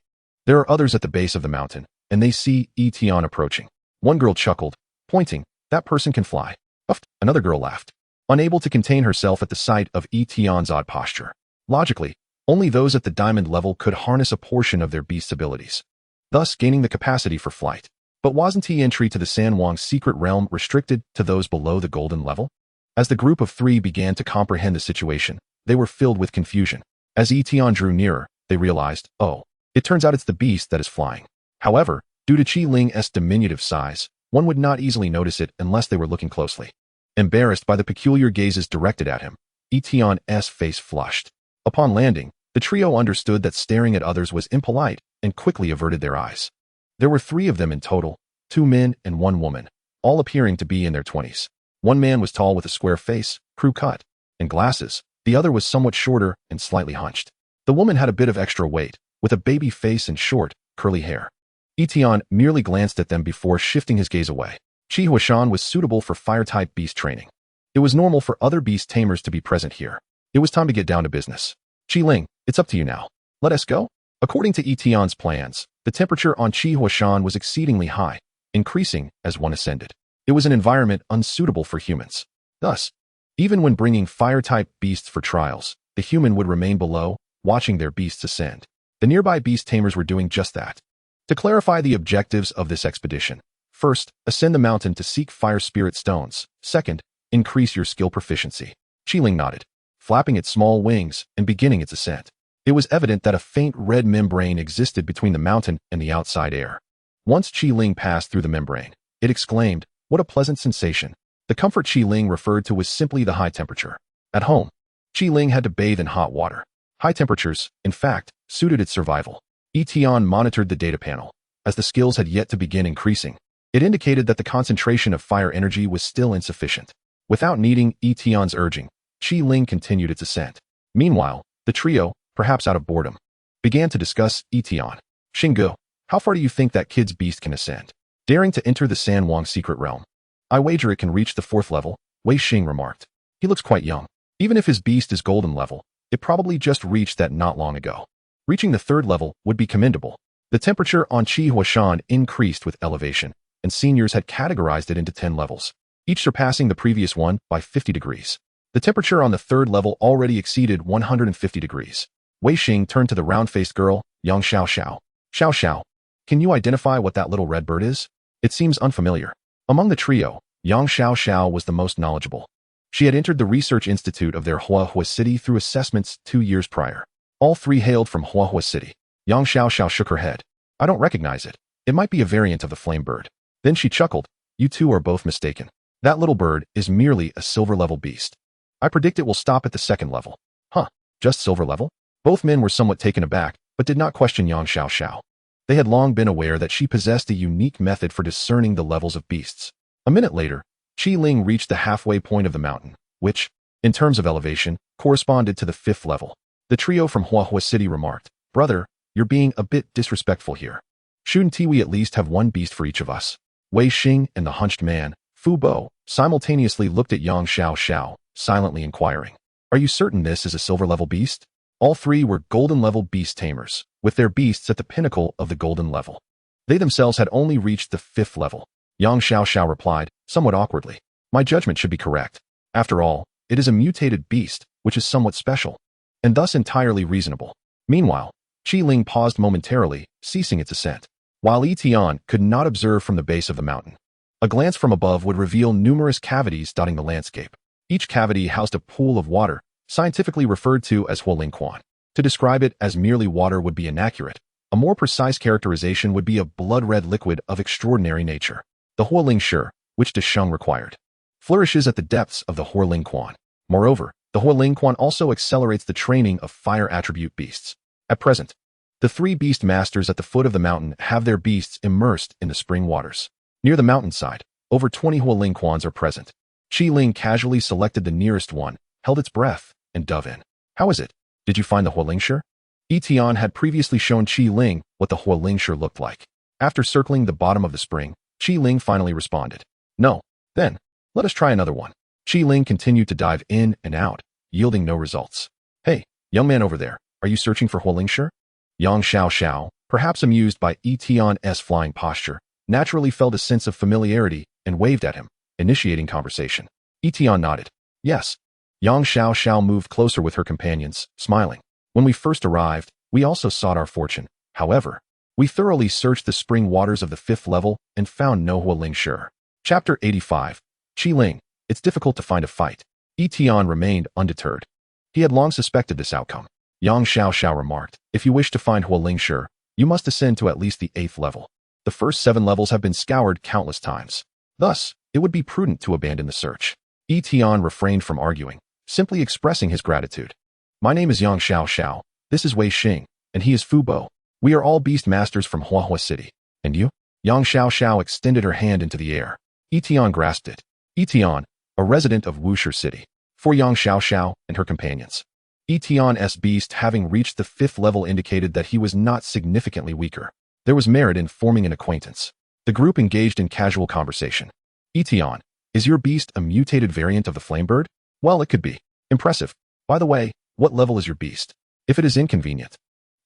Speaker 1: There are others at the base of the mountain, and they see Yi Tian approaching. One girl chuckled, pointing, that person can fly. Uffed. Another girl laughed, unable to contain herself at the sight of Yi Tian's odd posture. Logically, only those at the diamond level could harness a portion of their beast's abilities, thus gaining the capacity for flight. But wasn't he entry to the San Wang's secret realm restricted to those below the golden level? As the group of 3 began to comprehend the situation, they were filled with confusion. As Yi Tian drew nearer, they realized, oh, it turns out it's the beast that is flying. However, due to Qi Ling's diminutive size, One would not easily notice it unless they were looking closely. Embarrassed by the peculiar gazes directed at him, Yi Tian's face flushed. Upon landing, the trio understood that staring at others was impolite and quickly averted their eyes. There were 3 of them in total, 2 men and 1 woman, all appearing to be in their 20s. One man was tall with a square face, crew cut, and glasses. The other was somewhat shorter and slightly hunched. The woman had a bit of extra weight, with a baby face and short, curly hair. Yi Tian merely glanced at them before shifting his gaze away. Qi Huashan was suitable for fire-type beast training. It was normal for other beast tamers to be present here. It was time to get down to business. Qi Ling, it's up to you now. Let us go? According to Yi Tian's plans, the temperature on Qi Huashan was exceedingly high, increasing as one ascended. It was an environment unsuitable for humans. Thus, even when bringing fire-type beasts for trials, the human would remain below, watching their beasts ascend. The nearby beast tamers were doing just that. To clarify the objectives of this expedition, first, ascend the mountain to seek fire spirit stones. Second, increase your skill proficiency. Qi Ling nodded, flapping its small wings and beginning its ascent. It was evident that a faint red membrane existed between the mountain and the outside air. Once Qi Ling passed through the membrane, it exclaimed, "What a pleasant sensation." The comfort Qi Ling referred to was simply the high temperature. At home, Qi Ling had to bathe in hot water. High temperatures, in fact, suited its survival. Yi Tian monitored the data panel. As the skills had yet to begin increasing, it indicated that the concentration of fire energy was still insufficient. Without needing Yi Tian's urging, Qi Ling continued its ascent. Meanwhile, the trio, perhaps out of boredom, began to discuss Yi Tian. "Xinggu, how far do you think that kid's beast can ascend?" Daring to enter the San Wang secret realm. "I wager it can reach the 4th level," Wei Xing remarked. "He looks quite young. Even if his beast is golden level, it probably just reached that not long ago. Reaching the 3rd level would be commendable." The temperature on Qi Huashan increased with elevation, and seniors had categorized it into 10 levels, each surpassing the previous one by 50 degrees. The temperature on the 3rd level already exceeded 150 degrees. Wei Xing turned to the round-faced girl, Yang Xiao Xiao. "Xiao Xiao, can you identify what that little red bird is? It seems unfamiliar." Among the trio, Yang Xiao Xiao was the most knowledgeable. She had entered the research institute of their Huahua city through assessments 2 years prior. All 3 hailed from Huahua city. Yang Xiao Xiao shook her head. "I don't recognize it. It might be a variant of the flame bird." Then she chuckled. "You two are both mistaken. That little bird is merely a silver-level beast. I predict it will stop at the 2nd level." "Huh, just silver level?" Both men were somewhat taken aback, but did not question Yang Xiao Xiao. They had long been aware that she possessed a unique method for discerning the levels of beasts. A minute later, Qi Ling reached the halfway point of the mountain, which, in terms of elevation, corresponded to the 5th level. The trio from Huahua City remarked, "Brother, you're being a bit disrespectful here. Shouldn't we at least have 1 beast for each of us?" Wei Xing and the hunched man, Fu Bo, simultaneously looked at Yang Xiao Xiao, silently inquiring, "Are you certain this is a silver-level beast?" All 3 were golden-level beast tamers, with their beasts at the pinnacle of the golden level. They themselves had only reached the 5th level. Yang Xiao Xiao replied, somewhat awkwardly, "My judgment should be correct. After all, it is a mutated beast, which is somewhat special, and thus entirely reasonable." Meanwhile, Qi Ling paused momentarily, ceasing its ascent. While Yi Tian could not observe from the base of the mountain, a glance from above would reveal numerous cavities dotting the landscape. Each cavity housed a pool of water, scientifically referred to as huolingquan. To describe it as merely water would be inaccurate. A more precise characterization would be a blood-red liquid of extraordinary nature. The huolingshi, which Desheng required, flourishes at the depths of the huolingquan. Moreover, the huolingquan also accelerates the training of fire attribute beasts. At present, the 3 beast masters at the foot of the mountain have their beasts immersed in the spring waters. Near the mountainside, over 20 huolingquans are present. Qi Ling casually selected the nearest one, held its breath, and dove in. "How is it? Did you find the huolingshi?" Yi Tian had previously shown Qi Ling what the huolingshi looked like. After circling the bottom of the spring, Qi Ling finally responded, "No." "Then, let us try another one." Qi Ling continued to dive in and out, yielding no results. "Hey, young man over there, are you searching for huolingshi?" Yang Xiao Xiao, perhaps amused by Yi Tian's flying posture, naturally felt a sense of familiarity and waved at him, initiating conversation. Yi Tian nodded. "Yes." Yang Xiao Xiao moved closer with her companions, smiling. "When we first arrived, we also sought our fortune. However, we thoroughly searched the spring waters of the 5th level and found no huolingshi." Chapter 85. Qi Ling, it's difficult to find a fight. Yi Tian remained undeterred. He had long suspected this outcome. Yang Xiao Xiao remarked, "If you wish to find huolingshi, you must ascend to at least the 8th level. The first 7 levels have been scoured countless times. Thus, it would be prudent to abandon the search. Yi Tian refrained from arguing, simply expressing his gratitude. My name is Yang Xiao Xiao, this is Wei Xing, and he is Fu Bo. We are all beast masters from Huahua City. And you? Yang Xiao Xiao extended her hand into the air. Yi Tian grasped it. Yi Tian, a resident of Wuxi City. For Yang Xiao Xiao and her companions. Yi Tian's beast having reached the 5th level indicated that he was not significantly weaker. There was merit in forming an acquaintance. The group engaged in casual conversation. Yi Tian, is your beast a mutated variant of the flamebird? Well, it could be. Impressive. By the way, what level is your beast? If it is inconvenient,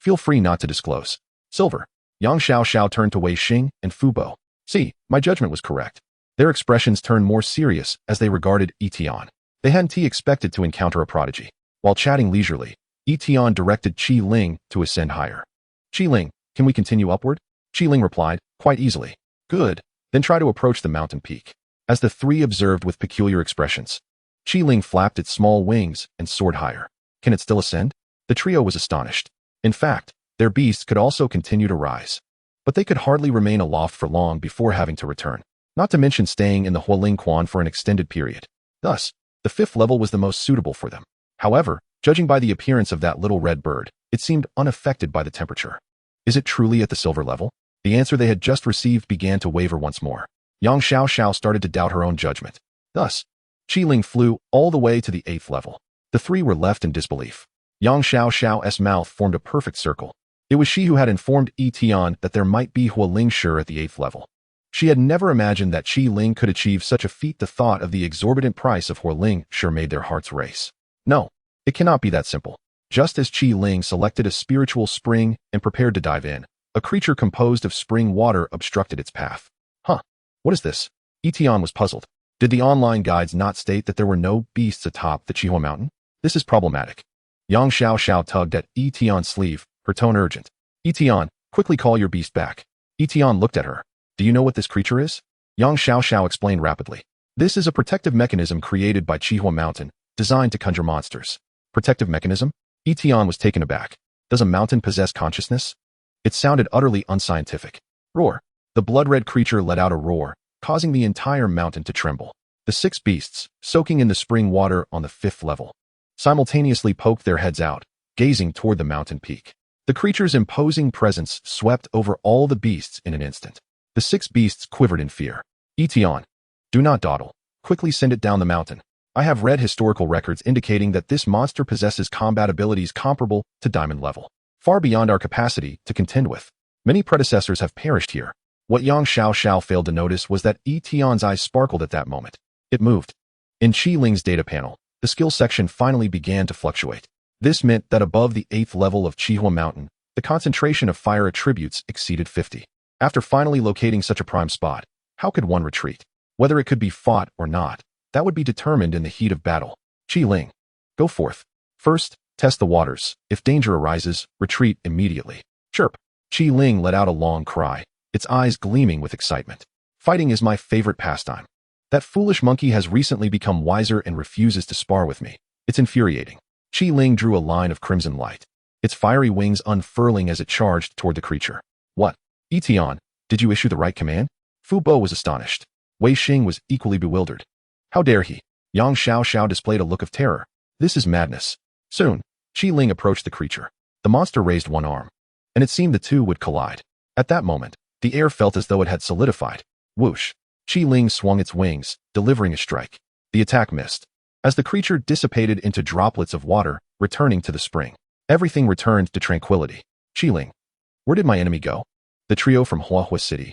Speaker 1: feel free not to disclose. Silver. Yang Xiao Xiao turned to Wei Xing and Fu Bo. See, my judgment was correct. Their expressions turned more serious as they regarded Yi Tian. They hadn't expected to encounter a prodigy. While chatting leisurely, Yi Tian directed Qi Ling to ascend higher. Qi Ling, can we continue upward? Qi Ling replied, quite easily. Good. Then try to approach the mountain peak. As the three observed with peculiar expressions, Qi Ling flapped its small wings and soared higher. Can it still ascend? The trio was astonished. In fact, their beasts could also continue to rise. But they could hardly remain aloft for long before having to return, not to mention staying in the Hualing Quan for an extended period. Thus, the 5th level was the most suitable for them. However, judging by the appearance of that little red bird, it seemed unaffected by the temperature. Is it truly at the silver level? The answer they had just received began to waver once more. Yang Xiao Xiao started to doubt her own judgment. Thus, Qi Ling flew all the way to the 8th level. The three were left in disbelief. Yang Xiao Xiao's mouth formed a perfect circle. It was she who had informed Yi Tian that there might be Hualing Shi at the 8th level. She had never imagined that Qi Ling could achieve such a feat. The thought of the exorbitant price of Hualing Shi made their hearts race. No, it cannot be that simple. Just as Qi Ling selected a spiritual spring and prepared to dive in, a creature composed of spring water obstructed its path. Huh, what is this? Yi Tian was puzzled. Did the online guides not state that there were no beasts atop the Qihua mountain? This is problematic. Yang Xiao Xiao tugged at Yi Tian's sleeve, her tone urgent. Yi Tian, quickly call your beast back. Yi Tian looked at her. Do you know what this creature is? Yang Xiao Xiao explained rapidly. This is a protective mechanism created by Qihua Mountain, designed to conjure monsters. Protective mechanism? Yi Tian was taken aback. Does a mountain possess consciousness? It sounded utterly unscientific. Roar. The blood-red creature let out a roar, causing the entire mountain to tremble. The 6 beasts, soaking in the spring water on the 5th level, simultaneously poked their heads out, gazing toward the mountain peak. The creature's imposing presence swept over all the beasts in an instant. The 6 beasts quivered in fear. Yi Tian, do not dawdle. Quickly send it down the mountain. I have read historical records indicating that this monster possesses combat abilities comparable to diamond level, far beyond our capacity to contend with. Many predecessors have perished here. What Yang Xiao Xiao failed to notice was that Yi Tian's eyes sparkled at that moment. It moved. In Qi Ling's data panel, the skill section finally began to fluctuate. This meant that above the 8th level of Qihua Mountain, the concentration of fire attributes exceeded 50. After finally locating such a prime spot, how could one retreat? Whether it could be fought or not, that would be determined in the heat of battle. Qi Ling, go forth. First, test the waters. If danger arises, retreat immediately. Chirp. Qi Ling let out a long cry, its eyes gleaming with excitement. Fighting is my favorite pastime. That foolish monkey has recently become wiser and refuses to spar with me. It's infuriating. Qi Ling drew a line of crimson light, its fiery wings unfurling as it charged toward the creature. What? Yi Tian, did you issue the right command? Fu Bo was astonished. Wei Xing was equally bewildered. How dare he? Yang Xiao Xiao displayed a look of terror. This is madness. Soon, Qi Ling approached the creature. The monster raised one arm, and it seemed the two would collide. At that moment, the air felt as though it had solidified. Whoosh. Qi Ling swung its wings, delivering a strike. The attack missed. As the creature dissipated into droplets of water, returning to the spring, everything returned to tranquility. Qi Ling, where did my enemy go? The trio from Huahua City.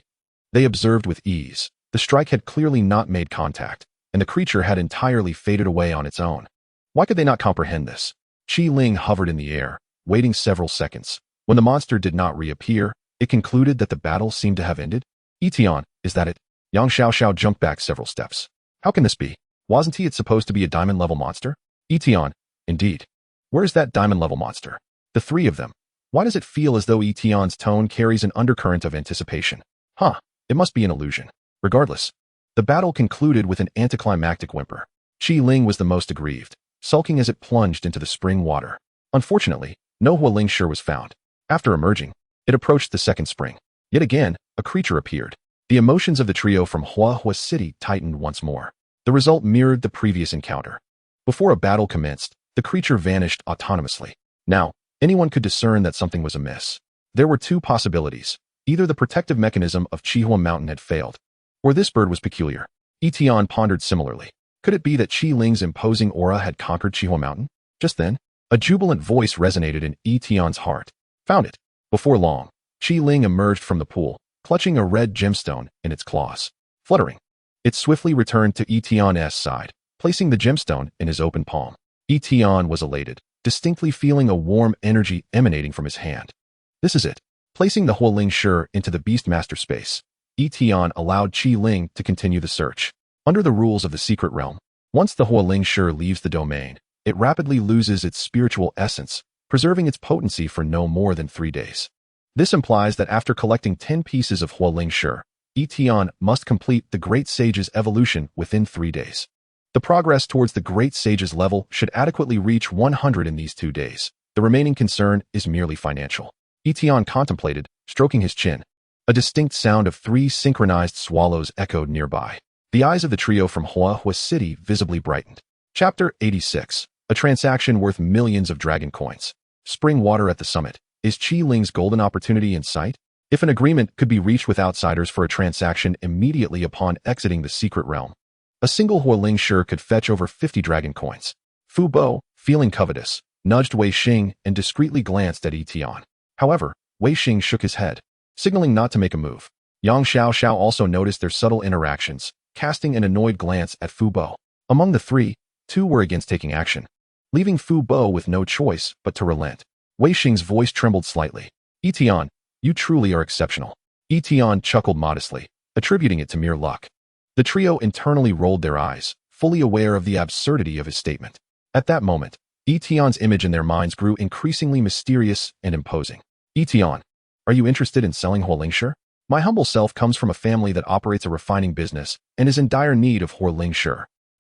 Speaker 1: They observed with ease. The strike had clearly not made contact, and the creature had entirely faded away on its own. Why could they not comprehend this? Qi Ling hovered in the air, waiting several seconds. When the monster did not reappear, it concluded that the battle seemed to have ended. Yi Tian, is that it? Yang Xiao Xiao jumped back several steps. How can this be? Wasn't it supposed to be a diamond-level monster? Yi Tian, indeed. Where is that diamond-level monster? The 3 of them. Why does it feel as though Yi Tian's tone carries an undercurrent of anticipation? Huh, it must be an illusion. Regardless, the battle concluded with an anticlimactic whimper. Qi Ling was the most aggrieved, sulking as it plunged into the spring water. Unfortunately, no Hualing Shi was found. After emerging, it approached the second spring. Yet again, a creature appeared. The emotions of the trio from Hua City tightened once more. The result mirrored the previous encounter. Before a battle commenced, the creature vanished autonomously. Now, anyone could discern that something was amiss. There were two possibilities. Either the protective mechanism of Chihua Mountain had failed, or this bird was peculiar. Yi Tian pondered similarly. Could it be that Qi Ling's imposing aura had conquered Chihua Mountain? Just then, a jubilant voice resonated in Yi Tian's heart. Found it. Before long, Qi Ling emerged from the pool, clutching a red gemstone in its claws. Fluttering, it swiftly returned to Yi Tian's side, placing the gemstone in his open palm. Yi Tian was elated, distinctly feeling a warm energy emanating from his hand. This is it. Placing the Huoling Shi into the Beastmaster space, Yi Tian allowed Qi Ling to continue the search. Under the rules of the secret realm, once the Huoling Shi leaves the domain, it rapidly loses its spiritual essence, preserving its potency for no more than 3 days. This implies that after collecting 10 pieces of Huoling Shi, Yi Tian must complete the Great Sage's evolution within 3 days. The progress towards the Great Sage's level should adequately reach 100 in these 2 days. The remaining concern is merely financial. Yi Tian contemplated, stroking his chin. A distinct sound of 3 synchronized swallows echoed nearby. The eyes of the trio from Hua City visibly brightened. Chapter 86. A transaction worth millions of dragon coins. Spring water at the summit. Is Qi Ling's golden opportunity in sight? If an agreement could be reached with outsiders for a transaction immediately upon exiting the secret realm, a single Huoling Shi could fetch over 50 dragon coins. Fu Bo, feeling covetous, nudged Wei Xing and discreetly glanced at Yi Tian. However, Wei Xing shook his head, signaling not to make a move. Yang Xiao also noticed their subtle interactions, casting an annoyed glance at Fu Bo. Among the 3, 2 were against taking action, leaving Fu Bo with no choice but to relent. Wei Xing's voice trembled slightly. Yi Tian, you truly are exceptional. Yi Tian chuckled modestly, attributing it to mere luck. The trio internally rolled their eyes, fully aware of the absurdity of his statement. At that moment, Yi Tian's image in their minds grew increasingly mysterious and imposing. Yi Tian, are you interested in selling Huoling Shi? My humble self comes from a family that operates a refining business and is in dire need of Huoling Shi.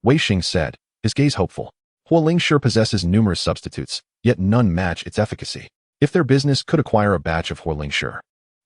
Speaker 1: Wei Xing said, his gaze hopeful. Huoling Shi possesses numerous substitutes, yet none match its efficacy. If their business could acquire a batch of Huoling Shi,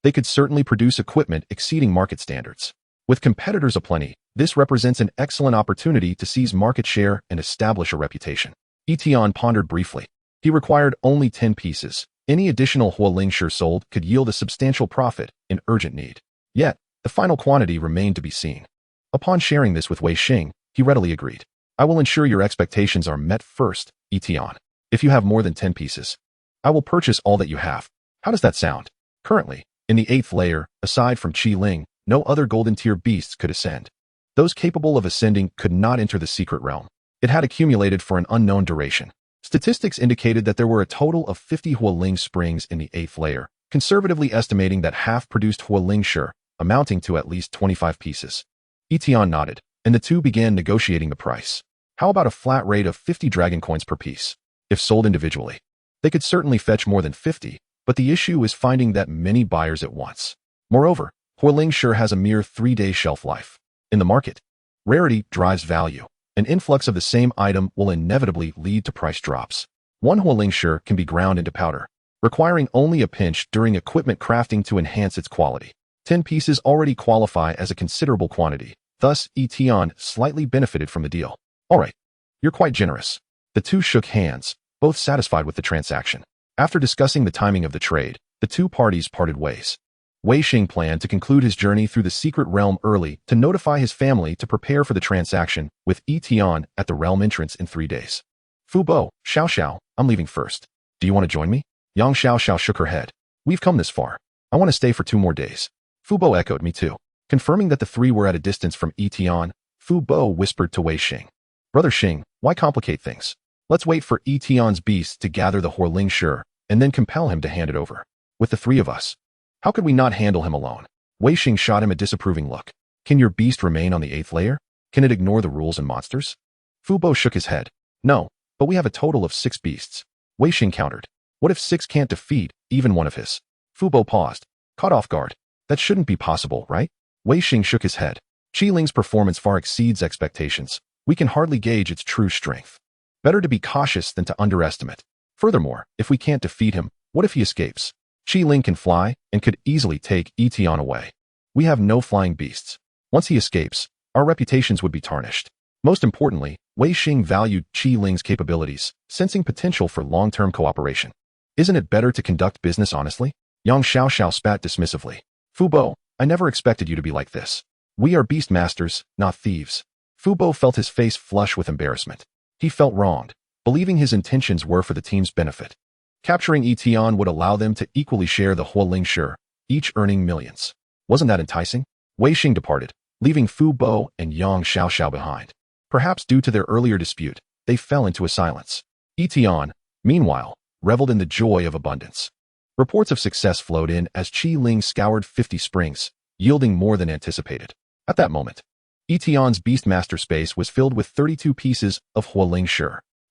Speaker 1: they could certainly produce equipment exceeding market standards. With competitors aplenty, this represents an excellent opportunity to seize market share and establish a reputation. Yi Tian pondered briefly. He required only 10 pieces. Any additional Huoling Shi sold could yield a substantial profit in urgent need. Yet, the final quantity remained to be seen. Upon sharing this with Wei Xing, he readily agreed. I will ensure your expectations are met first, Yi Tian. If you have more than 10 pieces, I will purchase all that you have. How does that sound? Currently, in the 8th layer, aside from Qi Ling, no other golden tier beasts could ascend. Those capable of ascending could not enter the secret realm. It had accumulated for an unknown duration. Statistics indicated that there were a total of 50 Huoling springs in the 8th layer, conservatively estimating that half produced Huoling Shi, amounting to at least 25 pieces. Yi Tian nodded, and the two began negotiating the price. How about a flat rate of 50 dragon coins per piece? If sold individually, they could certainly fetch more than 50, but the issue is finding that many buyers at once. Moreover, Huoling Shi has a mere 3-day shelf life. In the market, rarity drives value. An influx of the same item will inevitably lead to price drops. One Huoling Shi can be ground into powder, requiring only a pinch during equipment crafting to enhance its quality. 10 pieces already qualify as a considerable quantity. Thus, Yi Tian slightly benefited from the deal. All right, you're quite generous. The two shook hands, both satisfied with the transaction. After discussing the timing of the trade, the two parties parted ways. Wei Xing planned to conclude his journey through the secret realm early to notify his family to prepare for the transaction with Yi Tian at the realm entrance in 3 days. Fu Bo, Xiao, I'm leaving first. Do you want to join me? Yang Xiao shook her head. We've come this far. I want to stay for 2 more days. Fu Bo echoed, me too. Confirming that the 3 were at a distance from Yi Tian, Fu Bo whispered to Wei Xing. Brother Xing, why complicate things? Let's wait for Yi Tian's beast to gather the Huoling Shi, and then compel him to hand it over. With the 3 of us, how could we not handle him alone? Wei Xing shot him a disapproving look. Can your beast remain on the 8th layer? Can it ignore the rules and monsters? Fu Bo shook his head. No, but we have a total of 6 beasts. Wei Xing countered. What if 6 can't defeat even one of his? Fu Bo paused, caught off guard. That shouldn't be possible, right? Wei Xing shook his head. Qi Ling's performance far exceeds expectations. We can hardly gauge its true strength. Better to be cautious than to underestimate. Furthermore, if we can't defeat him, what if he escapes? Qi Ling can fly and could easily take Yi Tian away. We have no flying beasts. Once he escapes, our reputations would be tarnished. Most importantly, Wei Xing valued Qi Ling's capabilities, sensing potential for long-term cooperation. Isn't it better to conduct business honestly? Yang Xiaoxiao spat dismissively. Fu Bo, I never expected you to be like this. We are beast masters, not thieves. Fu Bo felt his face flush with embarrassment. He felt wronged, believing his intentions were for the team's benefit. Capturing Yi Tian would allow them to equally share the Huoling Shi, each earning millions. Wasn't that enticing? Wei Xing departed, leaving Fu Bo and Yang Xiaoxiao behind. Perhaps due to their earlier dispute, they fell into a silence. Yi Tian, meanwhile, reveled in the joy of abundance. Reports of success flowed in as Qi Ling scoured 50 springs, yielding more than anticipated. At that moment, Yi Tian's Beastmaster space was filled with 32 pieces of Huoling Shi.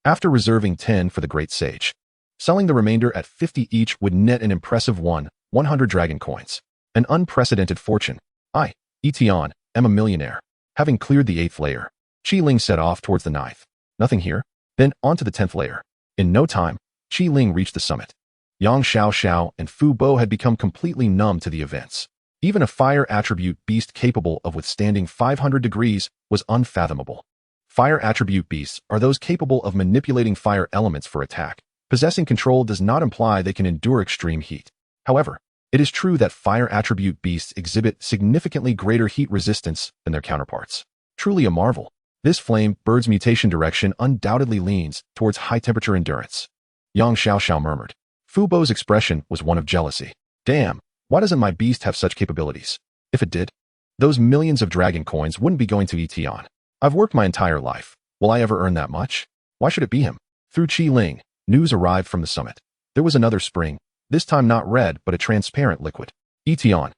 Speaker 1: After reserving 10 for the Great Sage, selling the remainder at 50 each would net an impressive 100 dragon coins. An unprecedented fortune. I, Yi Tian, am a millionaire. Having cleared the 8th layer, Qi Ling set off towards the 9th. Nothing here? Then on to the 10th layer. In no time, Qi Ling reached the summit. Yang Xiaoxiao and Fu Bo had become completely numb to the events. Even a fire attribute beast capable of withstanding 500 degrees was unfathomable. Fire attribute beasts are those capable of manipulating fire elements for attack. Possessing control does not imply they can endure extreme heat. However, it is true that fire attribute beasts exhibit significantly greater heat resistance than their counterparts. Truly a marvel. This flame bird's mutation direction undoubtedly leans towards high-temperature endurance. Yang Xiaoxiao murmured. Fu Bo's expression was one of jealousy. Damn, why doesn't my beast have such capabilities? If it did, those millions of dragon coins wouldn't be going to Yi Tian. I've worked my entire life. Will I ever earn that much? Why should it be him? Through Qi Ling, news arrived from the summit. There was another spring, this time not red but a transparent liquid. Yi Tian,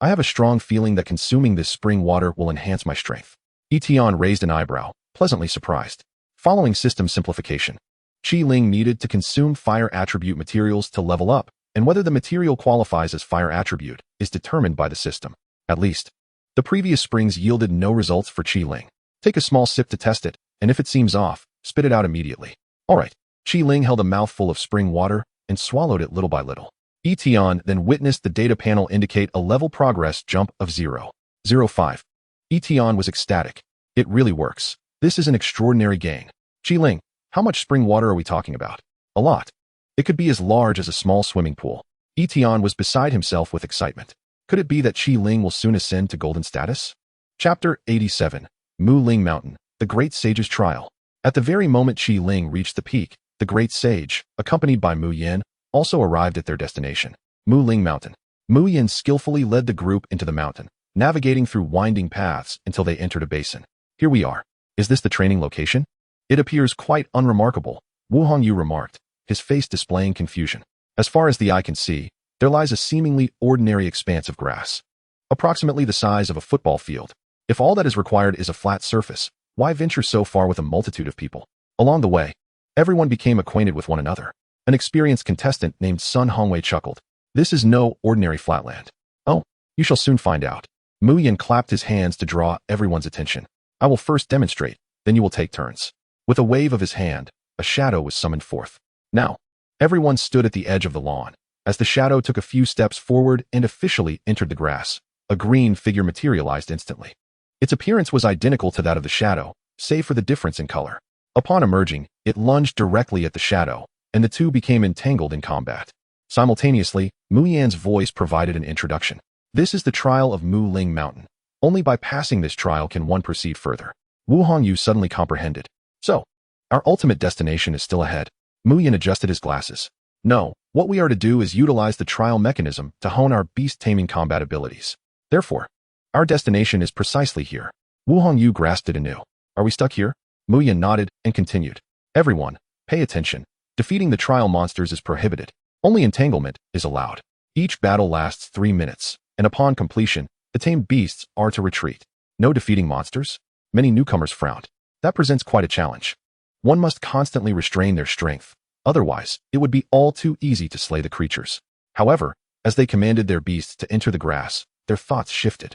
Speaker 1: I have a strong feeling that consuming this spring water will enhance my strength. Yi Tian raised an eyebrow, pleasantly surprised. Following system simplification, Qi Ling needed to consume fire attribute materials to level up, and whether the material qualifies as fire attribute is determined by the system. At least, the previous springs yielded no results for Qi Ling. Take a small sip to test it, and if it seems off, spit it out immediately. Alright, Qi Ling held a mouthful of spring water and swallowed it little by little. Yi Tian then witnessed the data panel indicate a level progress jump of 0.05. Yi Tian was ecstatic. It really works. This is an extraordinary gain. Qi Ling, how much spring water are we talking about? A lot. It could be as large as a small swimming pool. Yi Tian was beside himself with excitement. Could it be that Qi Ling will soon ascend to golden status? Chapter 87. Mu Ling Mountain, the Great Sage's Trial. At the very moment Qi Ling reached the peak, the Great Sage, accompanied by Mu Yan, also arrived at their destination, Mu Ling Mountain. Mu Yan skillfully led the group into the mountain, navigating through winding paths until they entered a basin. Here we are. Is this the training location? It appears quite unremarkable, Wu Hongyu remarked, his face displaying confusion. As far as the eye can see, there lies a seemingly ordinary expanse of grass, approximately the size of a football field. If all that is required is a flat surface, why venture so far with a multitude of people? Along the way, everyone became acquainted with one another. An experienced contestant named Sun Hongwei chuckled. This is no ordinary flatland. Oh, you shall soon find out. Mu Yan clapped his hands to draw everyone's attention. I will first demonstrate, then you will take turns. With a wave of his hand, a shadow was summoned forth. Now, everyone stood at the edge of the lawn. As the shadow took a few steps forward and officially entered the grass, a green figure materialized instantly. Its appearance was identical to that of the shadow, save for the difference in color. Upon emerging, it lunged directly at the shadow, and the two became entangled in combat. Simultaneously, Mu Yan's voice provided an introduction. This is the trial of Mu Ling Mountain. Only by passing this trial can one proceed further. Wu Hongyu suddenly comprehended. So, our ultimate destination is still ahead. Mu Yan adjusted his glasses. No, what we are to do is utilize the trial mechanism to hone our beast taming combat abilities. Therefore, our destination is precisely here. Wu Hongyu grasped it anew. Are we stuck here? Mu Yan nodded and continued. Everyone, pay attention. Defeating the trial monsters is prohibited. Only entanglement is allowed. Each battle lasts 3 minutes, and upon completion, the tamed beasts are to retreat. No defeating monsters? Many newcomers frowned. That presents quite a challenge. One must constantly restrain their strength. Otherwise, it would be all too easy to slay the creatures. However, as they commanded their beasts to enter the grass, their thoughts shifted.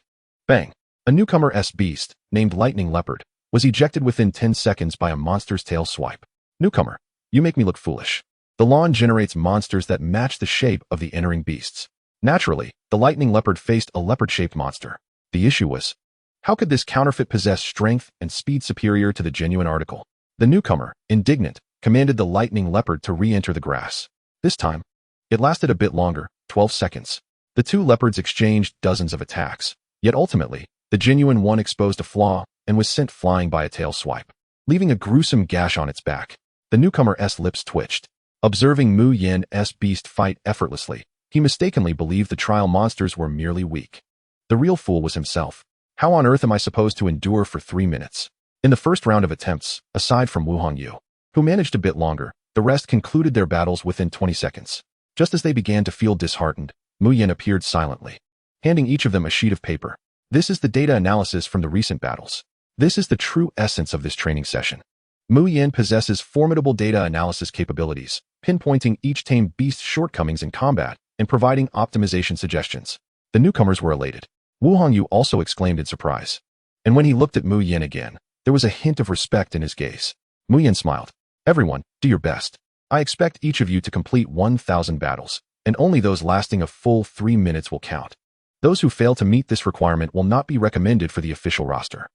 Speaker 1: Bang! A newcomer's beast, named Lightning Leopard, was ejected within 10 seconds by a monster's tail swipe. Newcomer, you make me look foolish. The lawn generates monsters that match the shape of the entering beasts. Naturally, the lightning leopard faced a leopard-shaped monster. The issue was, how could this counterfeit possess strength and speed superior to the genuine article? The newcomer, indignant, commanded the lightning leopard to re-enter the grass. This time, it lasted a bit longer, 12 seconds. The two leopards exchanged dozens of attacks, yet ultimately, the genuine one exposed a flaw and was sent flying by a tail swipe, leaving a gruesome gash on its back. The newcomer's lips twitched. Observing Mu Yan's beast fight effortlessly, he mistakenly believed the trial monsters were merely weak. The real fool was himself. How on earth am I supposed to endure for 3 minutes? In the first round of attempts, aside from Wu Hongyu, who managed a bit longer, the rest concluded their battles within 20 seconds. Just as they began to feel disheartened, Mu Yan appeared silently, handing each of them a sheet of paper. This is the data analysis from the recent battles. This is the true essence of this training session. Mu Yan possesses formidable data analysis capabilities, pinpointing each tame beast's shortcomings in combat and providing optimization suggestions. The newcomers were elated. Wu Hongyu also exclaimed in surprise. And when he looked at Mu Yan again, there was a hint of respect in his gaze. Mu Yan smiled. Everyone, do your best. I expect each of you to complete 1,000 battles, and only those lasting a full 3 minutes will count. Those who fail to meet this requirement will not be recommended for the official roster.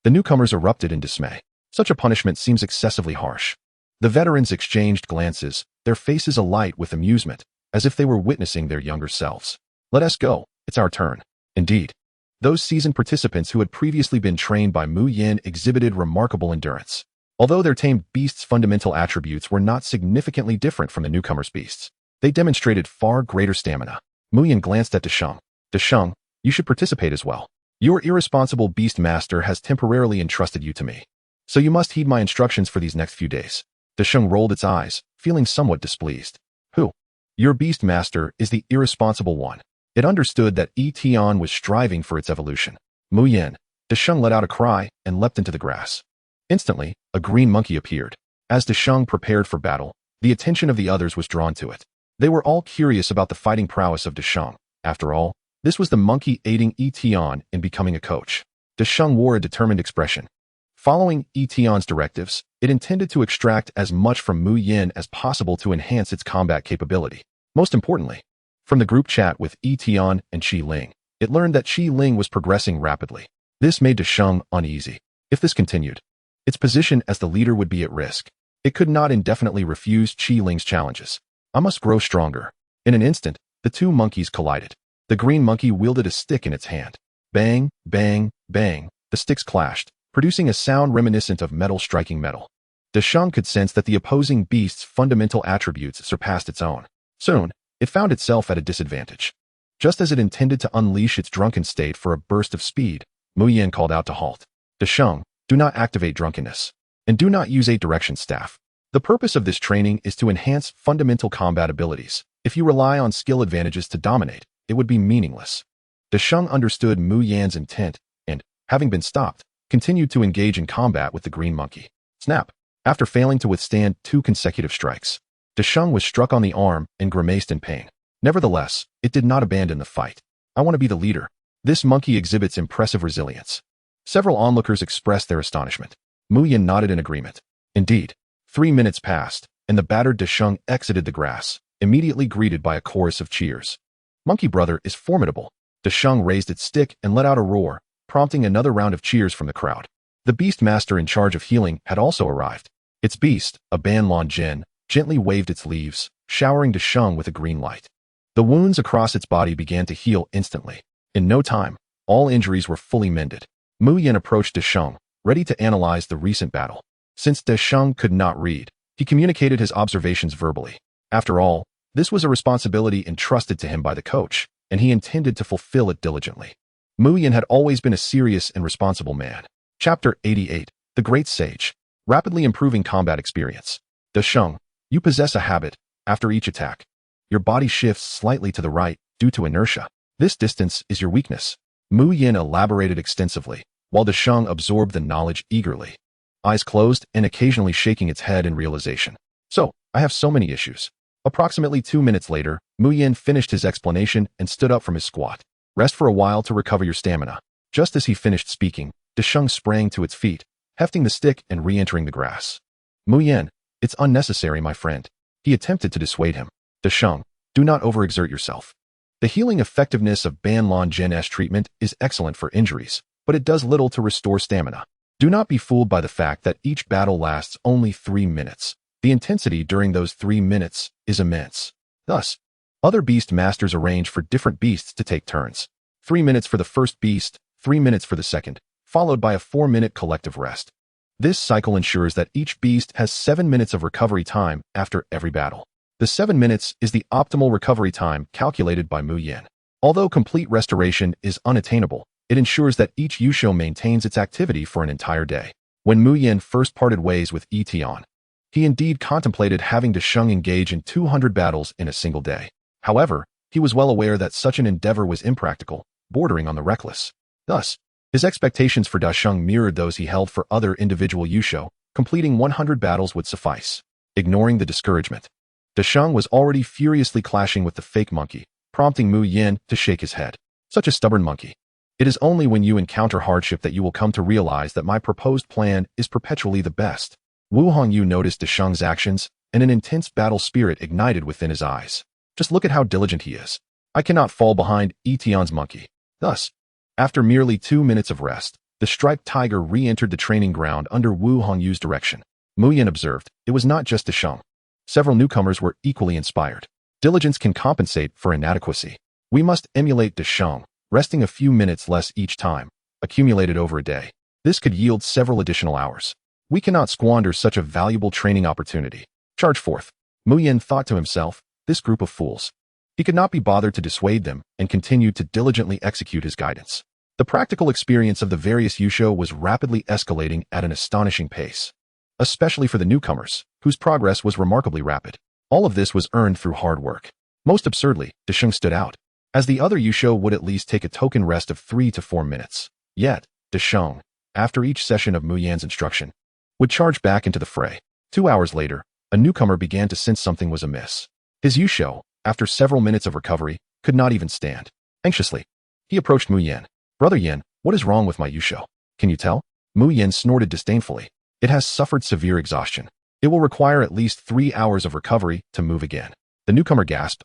Speaker 1: The newcomers erupted in dismay. Such a punishment seems excessively harsh. The veterans exchanged glances, their faces alight with amusement, as if they were witnessing their younger selves. Let us go. It's our turn. Indeed. Those seasoned participants who had previously been trained by Mu Yan exhibited remarkable endurance. Although their tamed beasts' fundamental attributes were not significantly different from the newcomers' beasts, they demonstrated far greater stamina. Mu Yan glanced at Desheng. Desheng, you should participate as well. Your irresponsible beast master has temporarily entrusted you to me, so you must heed my instructions for these next few days. Desheng rolled its eyes, feeling somewhat displeased. Who? Your beast master is the irresponsible one. It understood that Yi Tian was striving for its evolution. Mu Yan. Desheng let out a cry and leapt into the grass. Instantly, a green monkey appeared. As Desheng prepared for battle, the attention of the others was drawn to it. They were all curious about the fighting prowess of Desheng. After all, this was the monkey aiding Yi Tian in becoming a coach. Desheng wore a determined expression. Following Yi Tian's directives, it intended to extract as much from Mu Yan as possible to enhance its combat capability. Most importantly, from the group chat with Yi Tian and Qi Ling, it learned that Qi Ling was progressing rapidly. This made Desheng uneasy. If this continued, its position as the leader would be at risk. It could not indefinitely refuse Qi Ling's challenges. I must grow stronger. In an instant, the two monkeys collided. The green monkey wielded a stick in its hand. Bang, bang, bang, the sticks clashed, producing a sound reminiscent of metal striking metal. Desheng could sense that the opposing beast's fundamental attributes surpassed its own. Soon, it found itself at a disadvantage. Just as it intended to unleash its drunken state for a burst of speed, Mu Yan called out to halt. Desheng, do not activate drunkenness. And do not use a direction staff. The purpose of this training is to enhance fundamental combat abilities. If you rely on skill advantages to dominate, it would be meaningless. Desheng understood Mu Yan's intent and, having been stopped, continued to engage in combat with the green monkey. Snap! After failing to withstand 2 consecutive strikes, Desheng was struck on the arm and grimaced in pain. Nevertheless, it did not abandon the fight. I want to be the leader. This monkey exhibits impressive resilience. Several onlookers expressed their astonishment. Mu Yan nodded in agreement. Indeed, 3 minutes passed, and the battered Desheng exited the grass, immediately greeted by a chorus of cheers. Monkey Brother is formidable. Desheng raised its stick and let out a roar, prompting another round of cheers from the crowd. The beast master in charge of healing had also arrived. Its beast, a Banlon Jin, gently waved its leaves, showering Desheng with a green light. The wounds across its body began to heal instantly. In no time, all injuries were fully mended. Mu Yan approached Desheng, ready to analyze the recent battle. Since Desheng could not read, he communicated his observations verbally. After all, this was a responsibility entrusted to him by the coach, and he intended to fulfill it diligently. Mu Yan had always been a serious and responsible man. Chapter 88, The Great Sage. Rapidly improving combat experience. Desheng, you possess a habit. After each attack, your body shifts slightly to the right due to inertia. This distance is your weakness. Mu Yan elaborated extensively, while Desheng absorbed the knowledge eagerly, eyes closed and occasionally shaking its head in realization. So, I have so many issues. Approximately 2 minutes later, Mu Yan finished his explanation and stood up from his squat. Rest for a while to recover your stamina. Just as he finished speaking, Desheng sprang to its feet, hefting the stick and re-entering the grass. Mu Yan, it's unnecessary, my friend. He attempted to dissuade him. Desheng, do not overexert yourself. The healing effectiveness of Banlon Gen S treatment is excellent for injuries, but it does little to restore stamina. Do not be fooled by the fact that each battle lasts only 3 minutes. The intensity during those 3 minutes is immense. Thus, other beast masters arrange for different beasts to take turns. 3 minutes for the first beast, 3 minutes for the second, followed by a 4-minute collective rest. This cycle ensures that each beast has 7 minutes of recovery time after every battle. The 7 minutes is the optimal recovery time calculated by Mu Yin. Although complete restoration is unattainable, it ensures that each Yusho maintains its activity for an entire day. When Mu Yin first parted ways with Yi Tian, he indeed contemplated having Desheng engage in 200 battles in a single day. However, he was well aware that such an endeavor was impractical, bordering on the reckless. Thus, his expectations for Desheng mirrored those he held for other individual Yusho. Completing 100 battles would suffice. Ignoring the discouragement, Desheng was already furiously clashing with the fake monkey, prompting Mu Yin to shake his head. Such a stubborn monkey. It is only when you encounter hardship that you will come to realize that my proposed plan is perpetually the best. Wu Hongyu noticed Desheng's actions, and an intense battle spirit ignited within his eyes. Just look at how diligent he is. I cannot fall behind Yi Tian's monkey. Thus, after merely 2 minutes of rest, the striped tiger re-entered the training ground under Wu Hongyu's direction. Mu Yin observed, it was not just Desheng. Several newcomers were equally inspired. Diligence can compensate for inadequacy. We must emulate Desheng, resting a few minutes less each time, accumulated over a day. This could yield several additional hours. We cannot squander such a valuable training opportunity. Charge forth. Mu Yin thought to himself, this group of fools. He could not be bothered to dissuade them and continued to diligently execute his guidance. The practical experience of the various Yusho was rapidly escalating at an astonishing pace, especially for the newcomers, whose progress was remarkably rapid. All of this was earned through hard work. Most absurdly, Desheng stood out, as the other Yusho would at least take a token rest of 3 to 4 minutes. Yet, Desheng, after each session of Mu Yan's instruction, would charge back into the fray. 2 hours later, a newcomer began to sense something was amiss. His Yusho, after several minutes of recovery, could not even stand. Anxiously, he approached Mu Yin. Brother Yin, what is wrong with my Yusho? Can you tell? Mu Yin snorted disdainfully. It has suffered severe exhaustion. It will require at least 3 hours of recovery to move again. The newcomer gasped,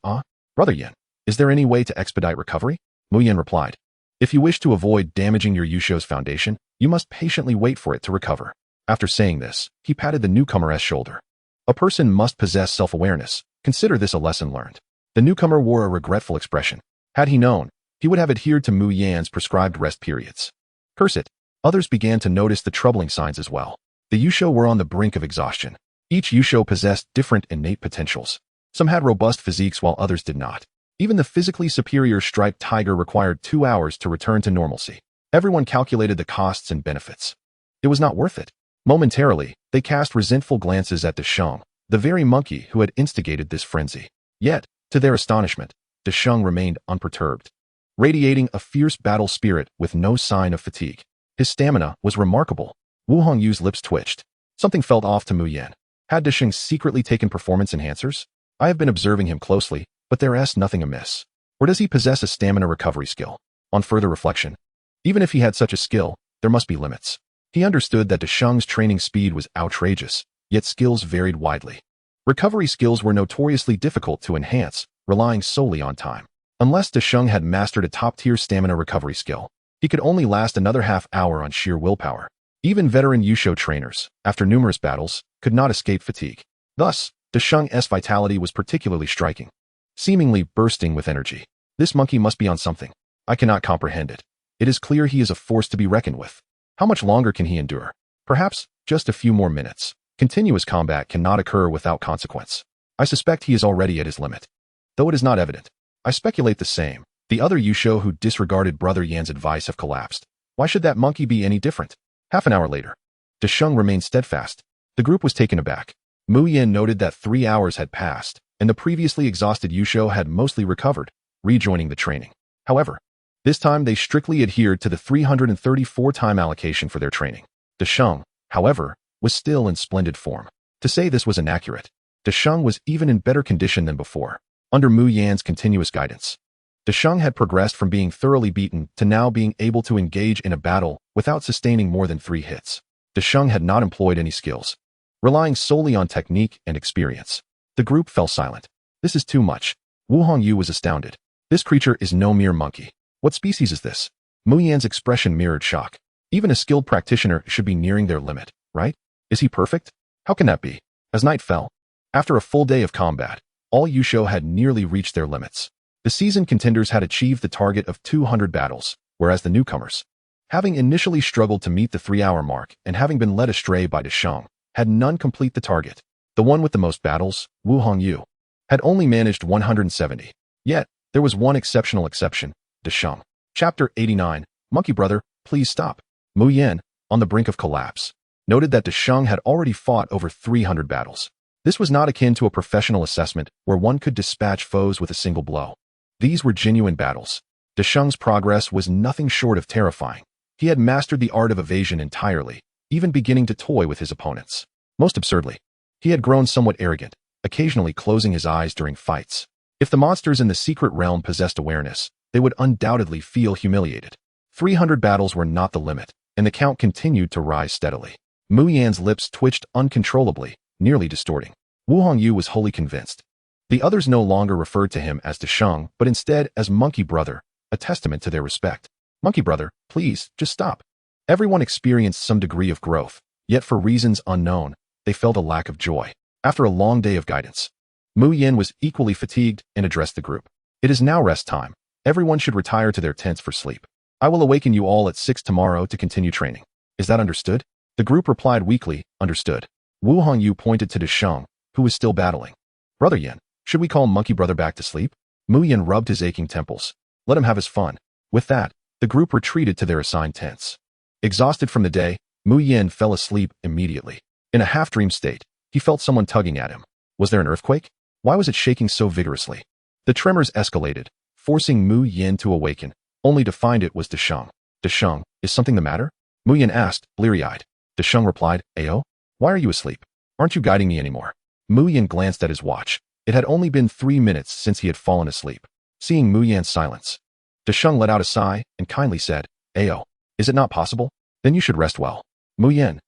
Speaker 1: Brother Yin, is there any way to expedite recovery? Mu Yin replied, if you wish to avoid damaging your Yusho's foundation, you must patiently wait for it to recover. After saying this, he patted the newcomer's shoulder. A person must possess self-awareness. Consider this a lesson learned. The newcomer wore a regretful expression. Had he known, he would have adhered to Mu Yan's prescribed rest periods. Curse it. Others began to notice the troubling signs as well. The Yusho were on the brink of exhaustion. Each Yusho possessed different innate potentials. Some had robust physiques while others did not. Even the physically superior striped tiger required 2 hours to return to normalcy. Everyone calculated the costs and benefits. It was not worth it. Momentarily, they cast resentful glances at Desheng, the very monkey who had instigated this frenzy. Yet, to their astonishment, Desheng remained unperturbed, radiating a fierce battle spirit with no sign of fatigue. His stamina was remarkable. Wu Hongyu's lips twitched. Something felt off to Mu Yin. Had Desheng secretly taken performance enhancers? I have been observing him closely, but there is nothing amiss. Or does he possess a stamina recovery skill? On further reflection, even if he had such a skill, there must be limits. He understood that Desheng's training speed was outrageous, yet skills varied widely. Recovery skills were notoriously difficult to enhance, relying solely on time. Unless Desheng had mastered a top-tier stamina recovery skill, he could only last another half-hour on sheer willpower. Even veteran Yusho trainers, after numerous battles, could not escape fatigue. Thus, Desheng's vitality was particularly striking, seemingly bursting with energy. This monkey must be on something. I cannot comprehend it. It is clear he is a force to be reckoned with. How much longer can he endure? Perhaps just a few more minutes. Continuous combat cannot occur without consequence. I suspect he is already at his limit. Though it is not evident, I speculate the same. The other Yusho who disregarded Brother Yan's advice have collapsed. Why should that monkey be any different? Half an hour later, Desheng remained steadfast. The group was taken aback. Mu Yin noted that 3 hours had passed, and the previously exhausted Yusho had mostly recovered, rejoining the training. However, this time they strictly adhered to the 334 time allocation for their training. Desheng, however, was still in splendid form. To say this was inaccurate. Desheng was even in better condition than before. Under Mu Yan's continuous guidance, Desheng had progressed from being thoroughly beaten to now being able to engage in a battle without sustaining more than 3 hits. Desheng had not employed any skills, relying solely on technique and experience. The group fell silent. This is too much. Wu Hongyu was astounded. This creature is no mere monkey. What species is this? Mu Yan's expression mirrored shock. Even a skilled practitioner should be nearing their limit, right? Is he perfect? How can that be? As night fell, after a full day of combat, all Yusho had nearly reached their limits. The seasoned contenders had achieved the target of 200 battles, whereas the newcomers, having initially struggled to meet the 3-hour mark and having been led astray by Desheng, had none complete the target. The one with the most battles, Wu Hongyu, had only managed 170. Yet, there was one exceptional exception, Desheng. Chapter 89, Monkey Brother, please stop. Mu Yan, on the brink of collapse, noted that Desheng had already fought over 300 battles. This was not akin to a professional assessment where one could dispatch foes with a single blow. These were genuine battles. Desheng's progress was nothing short of terrifying. He had mastered the art of evasion entirely, even beginning to toy with his opponents. Most absurdly, he had grown somewhat arrogant, occasionally closing his eyes during fights. If the monsters in the secret realm possessed awareness, they would undoubtedly feel humiliated. 300 battles were not the limit, and the count continued to rise steadily. Mu Yan's lips twitched uncontrollably, nearly distorting. Wu Hongyu was wholly convinced. The others no longer referred to him as Desheng, but instead as Monkey Brother, a testament to their respect. Monkey Brother, please, just stop. Everyone experienced some degree of growth, yet for reasons unknown, they felt a lack of joy. After a long day of guidance, Mu Yan was equally fatigued and addressed the group. It is now rest time. Everyone should retire to their tents for sleep. I will awaken you all at 6 tomorrow to continue training. Is that understood? The group replied weakly, understood. Wu Hongyu pointed to Desheng, who was still battling. Brother Yan, should we call Monkey Brother back to sleep? Mu Yan rubbed his aching temples. Let him have his fun. With that, the group retreated to their assigned tents. Exhausted from the day, Mu Yan fell asleep immediately. In a half-dream state, he felt someone tugging at him. Was there an earthquake? Why was it shaking so vigorously? The tremors escalated, forcing Mu Yan to awaken, only to find it was Desheng. Desheng, is something the matter? Mu Yan asked, bleary-eyed. Desheng replied, Ayo? Why are you asleep? Aren't you guiding me anymore? Mu Yan glanced at his watch. It had only been 3 minutes since he had fallen asleep. Seeing Mu Yan's silence, Desheng let out a sigh and kindly said, Ayo, is it not possible? Then you should rest well. Mu Yan.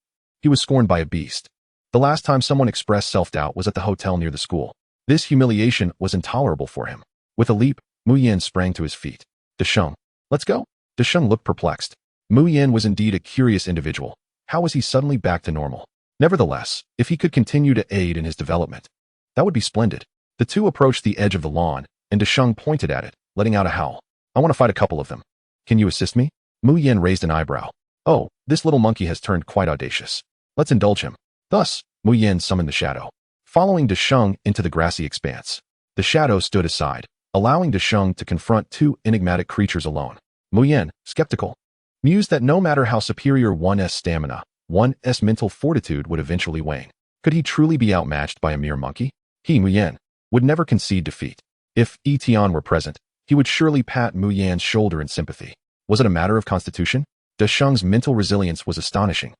Speaker 1: He was scorned by a beast. The last time someone expressed self-doubt was at the hotel near the school. This humiliation was intolerable for him. With a leap, Mu Yan sprang to his feet. Desheng, let's go. Desheng looked perplexed. Mu Yan was indeed a curious individual. How was he suddenly back to normal? Nevertheless, if he could continue to aid in his development, that would be splendid. The two approached the edge of the lawn, and Desheng pointed at it, letting out a howl. I want to fight a couple of them. Can you assist me? Mu Yan raised an eyebrow. Oh, this little monkey has turned quite audacious. Let's indulge him. Thus, Mu Yan summoned the shadow. Following Desheng into the grassy expanse, the shadow stood aside, allowing Desheng to confront two enigmatic creatures alone. Mu Yan, skeptical, mused that no matter how superior one's stamina, one's mental fortitude would eventually wane. Could he truly be outmatched by a mere monkey? He, Mu Yan, would never concede defeat. If Yi Tian were present, he would surely pat Mu Yan's shoulder in sympathy. Was it a matter of constitution? Desheng's mental resilience was astonishing,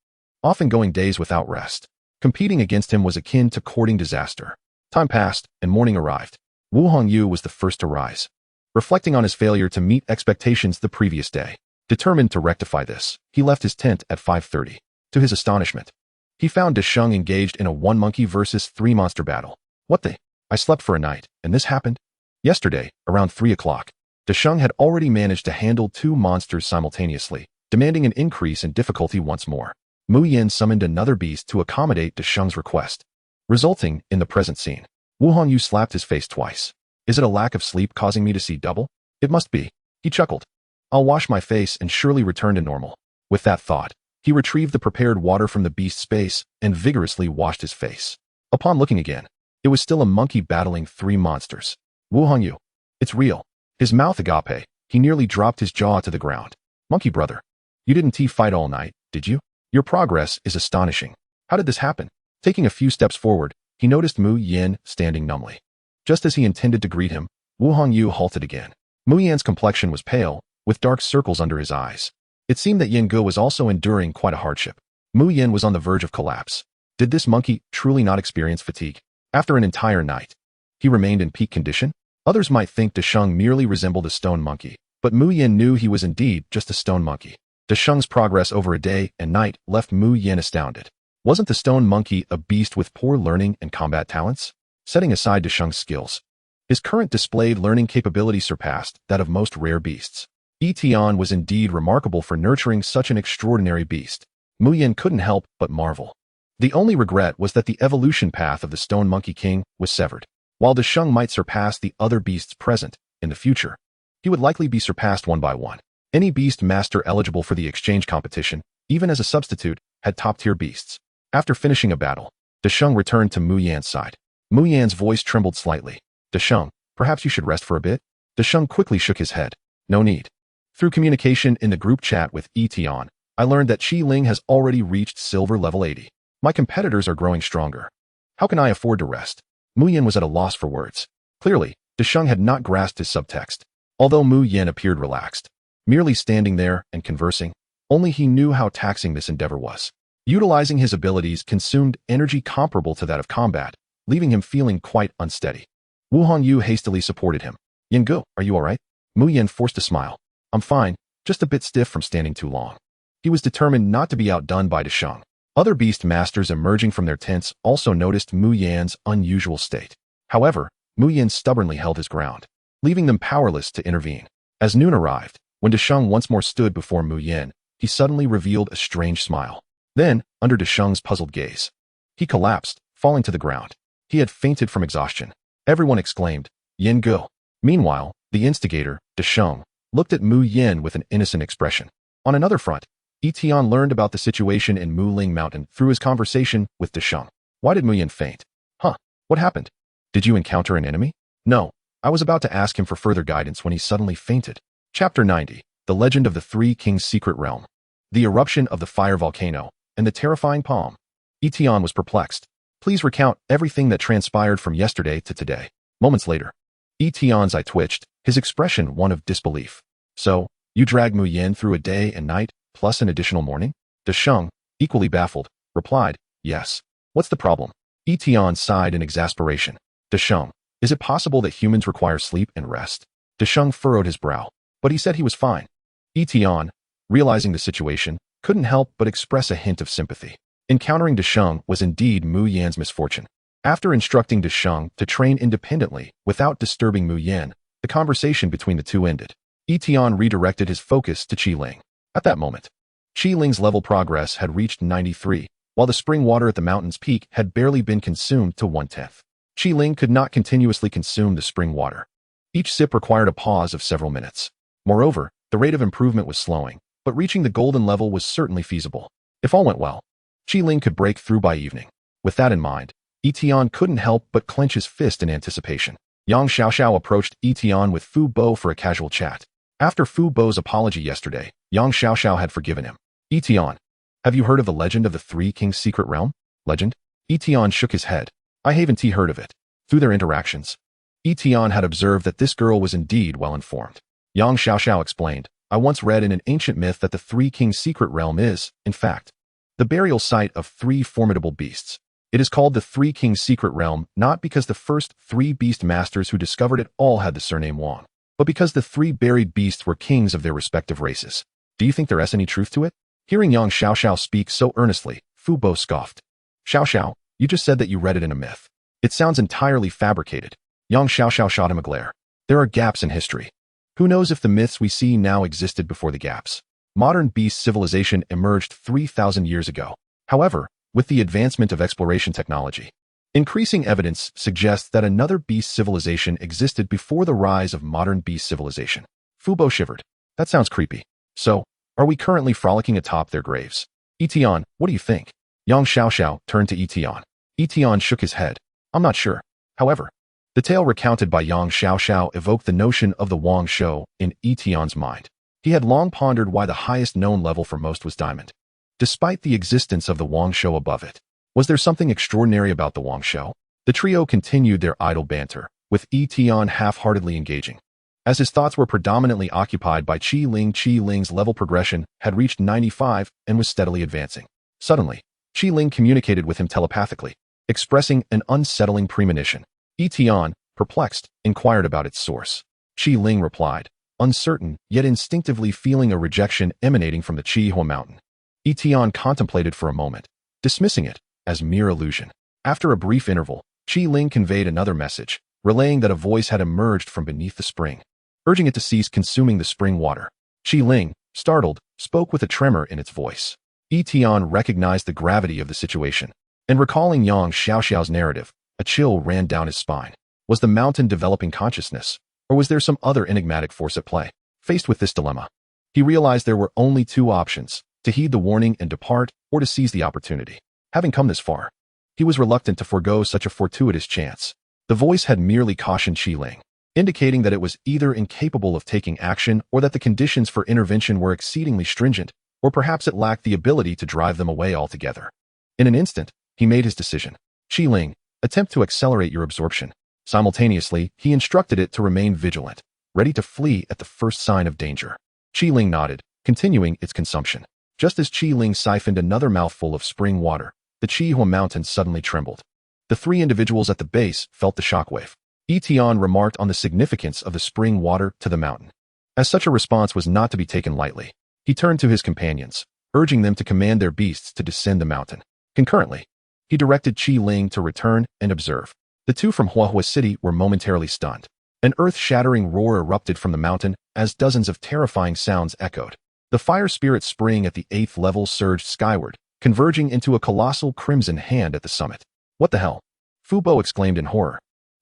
Speaker 1: often going days without rest. Competing against him was akin to courting disaster. Time passed, and morning arrived. Wu Hongyu was the first to rise. Reflecting on his failure to meet expectations the previous day, determined to rectify this, he left his tent at 5:30. To his astonishment, he found Desheng engaged in a 1-monkey versus 3-monster battle. What the? I slept for a night, and this happened? Yesterday, around 3 o'clock, Desheng had already managed to handle 2 monsters simultaneously, demanding an increase in difficulty once more. Mu Yan summoned another beast to accommodate Desheng's request, resulting in the present scene. Wu Hongyu slapped his face twice. Is it a lack of sleep causing me to see double? It must be. He chuckled. I'll wash my face and surely return to normal. With that thought, he retrieved the prepared water from the beast's space and vigorously washed his face. Upon looking again, it was still a monkey battling 3 monsters. Wu Hongyu. It's real. His mouth agape. He nearly dropped his jaw to the ground. Monkey Brother. You didn't fight all night, did you? Your progress is astonishing. How did this happen? Taking a few steps forward, he noticed Mu Yan standing numbly. Just as he intended to greet him, Wu Hongyu halted again. Mu Yan's complexion was pale, with dark circles under his eyes. It seemed that Yen Ge was also enduring quite a hardship. Mu Yan was on the verge of collapse. Did this monkey truly not experience fatigue? After an entire night, he remained in peak condition? Others might think Desheng merely resembled a stone monkey, but Mu Yan knew he was indeed just a stone monkey. Desheng's progress over a day and night left Mu Yan astounded. Wasn't the stone monkey a beast with poor learning and combat talents? Setting aside Desheng's skills, His current displayed learning capability surpassed that of most rare beasts. Yi Tian was indeed remarkable for nurturing such an extraordinary beast. Mu Yin couldn't help but marvel. The only regret was that the evolution path of the Stone Monkey King was severed. While Desheng might surpass the other beasts present, in the future, he would likely be surpassed one by one. Any beast master eligible for the exchange competition, even as a substitute, had top-tier beasts. After finishing a battle, Desheng returned to Mu Yan's side. Mu Yan's voice trembled slightly. Desheng, perhaps you should rest for a bit? Desheng quickly shook his head. No need. Through communication in the group chat with Yi Tian, I learned that Qi Ling has already reached silver level 80. My competitors are growing stronger. How can I afford to rest? Mu Yin was at a loss for words. Clearly, Desheng had not grasped his subtext. Although Mu Yin appeared relaxed, merely standing there and conversing, only he knew how taxing this endeavor was. Utilizing his abilities consumed energy comparable to that of combat, leaving him feeling quite unsteady. Wu Hongyu hastily supported him. Yin Gu, are you alright? Mu Yin forced a smile. I'm fine, just a bit stiff from standing too long. He was determined not to be outdone by Desheng. Other beast masters emerging from their tents also noticed Mu Yan's unusual state. However, Mu Yan stubbornly held his ground, leaving them powerless to intervene. As noon arrived, when Desheng once more stood before Mu Yan, he suddenly revealed a strange smile. Then, under Desheng's puzzled gaze, he collapsed, falling to the ground. He had fainted from exhaustion. Everyone exclaimed, Yin Gu. Meanwhile, the instigator, Desheng, looked at Mu Yin with an innocent expression. On another front, Yi Tian learned about the situation in Muling Mountain through his conversation with Desheng. Why did Mu Yin faint? Huh, what happened? Did you encounter an enemy? No, I was about to ask him for further guidance when he suddenly fainted. Chapter 90, The Legend of the Three Kings' Secret Realm. The eruption of the fire volcano and the terrifying palm. Yi Tian was perplexed. Please recount everything that transpired from yesterday to today. Moments later, Yi Tian's eye twitched, his expression one of disbelief. So, you dragged Mu Yin through a day and night, plus an additional morning? Desheng, equally baffled, replied, yes. What's the problem? Yi Tian sighed in exasperation. Desheng, is it possible that humans require sleep and rest? Desheng furrowed his brow, but he said he was fine. Yi Tian, realizing the situation, couldn't help but express a hint of sympathy. Encountering Desheng was indeed Mu Yan's misfortune. After instructing Desheng to train independently without disturbing Mu Yan, the conversation between the two ended. Yi Tian redirected his focus to Qi Ling. At that moment, Qi Ling's level progress had reached 93, while the spring water at the mountain's peak had barely been consumed to 1/10. Qi Ling could not continuously consume the spring water. Each sip required a pause of several minutes. Moreover, the rate of improvement was slowing, but reaching the golden level was certainly feasible. If all went well, Qi Ling could break through by evening. With that in mind, Yi Tian couldn't help but clench his fist in anticipation. Yang Xiaoxiao approached Yi Tian with Fu Bo for a casual chat. After Fu Bo's apology yesterday, Yang Xiaoxiao had forgiven him. Yi Tian, have you heard of the legend of the Three Kings' Secret Realm? Legend? Yi Tian shook his head. I haven't heard of it. Through their interactions, Yi Tian had observed that this girl was indeed well informed. Yang Xiaoxiao explained, I once read in an ancient myth that the Three Kings' Secret Realm is, in fact, the burial site of three formidable beasts. It is called the Three Kings' Secret Realm not because the first three beast masters who discovered it all had the surname Wang, but because the three buried beasts were kings of their respective races. Do you think there is any truth to it? Hearing Yang Xiaoxiao speak so earnestly, Fu Bo scoffed. Xiaoxiao, you just said that you read it in a myth. It sounds entirely fabricated. Yang Xiaoxiao shot him a glare. There are gaps in history. Who knows if the myths we see now existed before the gaps? Modern beast civilization emerged 3,000 years ago. However, with the advancement of exploration technology, increasing evidence suggests that another beast civilization existed before the rise of modern beast civilization. Fu Bo shivered. That sounds creepy. So, are we currently frolicking atop their graves? Yi Tian, what do you think? Yang Xiaoxiao turned to Yi Tian. Yi Tian shook his head. I'm not sure. However, the tale recounted by Yang Xiaoxiao evoked the notion of the Wang Shou in Yi Tian's mind. He had long pondered why the highest known level for most was diamond, despite the existence of the Wang Shou above it. Was there something extraordinary about the Wang Shou? The trio continued their idle banter, with Yi Tian half-heartedly engaging. As his thoughts were predominantly occupied by Qi Ling's level progression had reached 95 and was steadily advancing. Suddenly, Qi Ling communicated with him telepathically, expressing an unsettling premonition. Yi Tian, perplexed, inquired about its source. Qi Ling replied, uncertain, yet instinctively feeling a rejection emanating from the Qi Hua mountain. Yi Tian contemplated for a moment, dismissing it as mere illusion. After a brief interval, Qi Ling conveyed another message. relaying that a voice had emerged from beneath the spring, urging it to cease consuming the spring water. Qi Ling, startled, spoke with a tremor in its voice. Yi Tian recognized the gravity of the situation, and recalling Yang Xiaoxiao's narrative, a chill ran down his spine. Was the mountain developing consciousness, or was there some other enigmatic force at play? Faced with this dilemma, he realized there were only two options: to heed the warning and depart, or to seize the opportunity. Having come this far, he was reluctant to forego such a fortuitous chance. The voice had merely cautioned Qi Ling, indicating that it was either incapable of taking action or that the conditions for intervention were exceedingly stringent, or perhaps it lacked the ability to drive them away altogether. In an instant, he made his decision. Qi Ling, attempt to accelerate your absorption. Simultaneously, he instructed it to remain vigilant, ready to flee at the first sign of danger. Qi Ling nodded, continuing its consumption. Just as Qi Ling siphoned another mouthful of spring water, the Qihua mountain suddenly trembled. The three individuals at the base felt the shockwave. Yi Tian remarked on the significance of the spring water to the mountain. As such a response was not to be taken lightly, he turned to his companions, urging them to command their beasts to descend the mountain. Concurrently, he directed Qi Ling to return and observe. The two from Huahua City were momentarily stunned. An earth-shattering roar erupted from the mountain as dozens of terrifying sounds echoed. The fire spirit spring at the 8th level surged skyward, converging into a colossal crimson hand at the summit. What the hell? Fu Bo exclaimed in horror,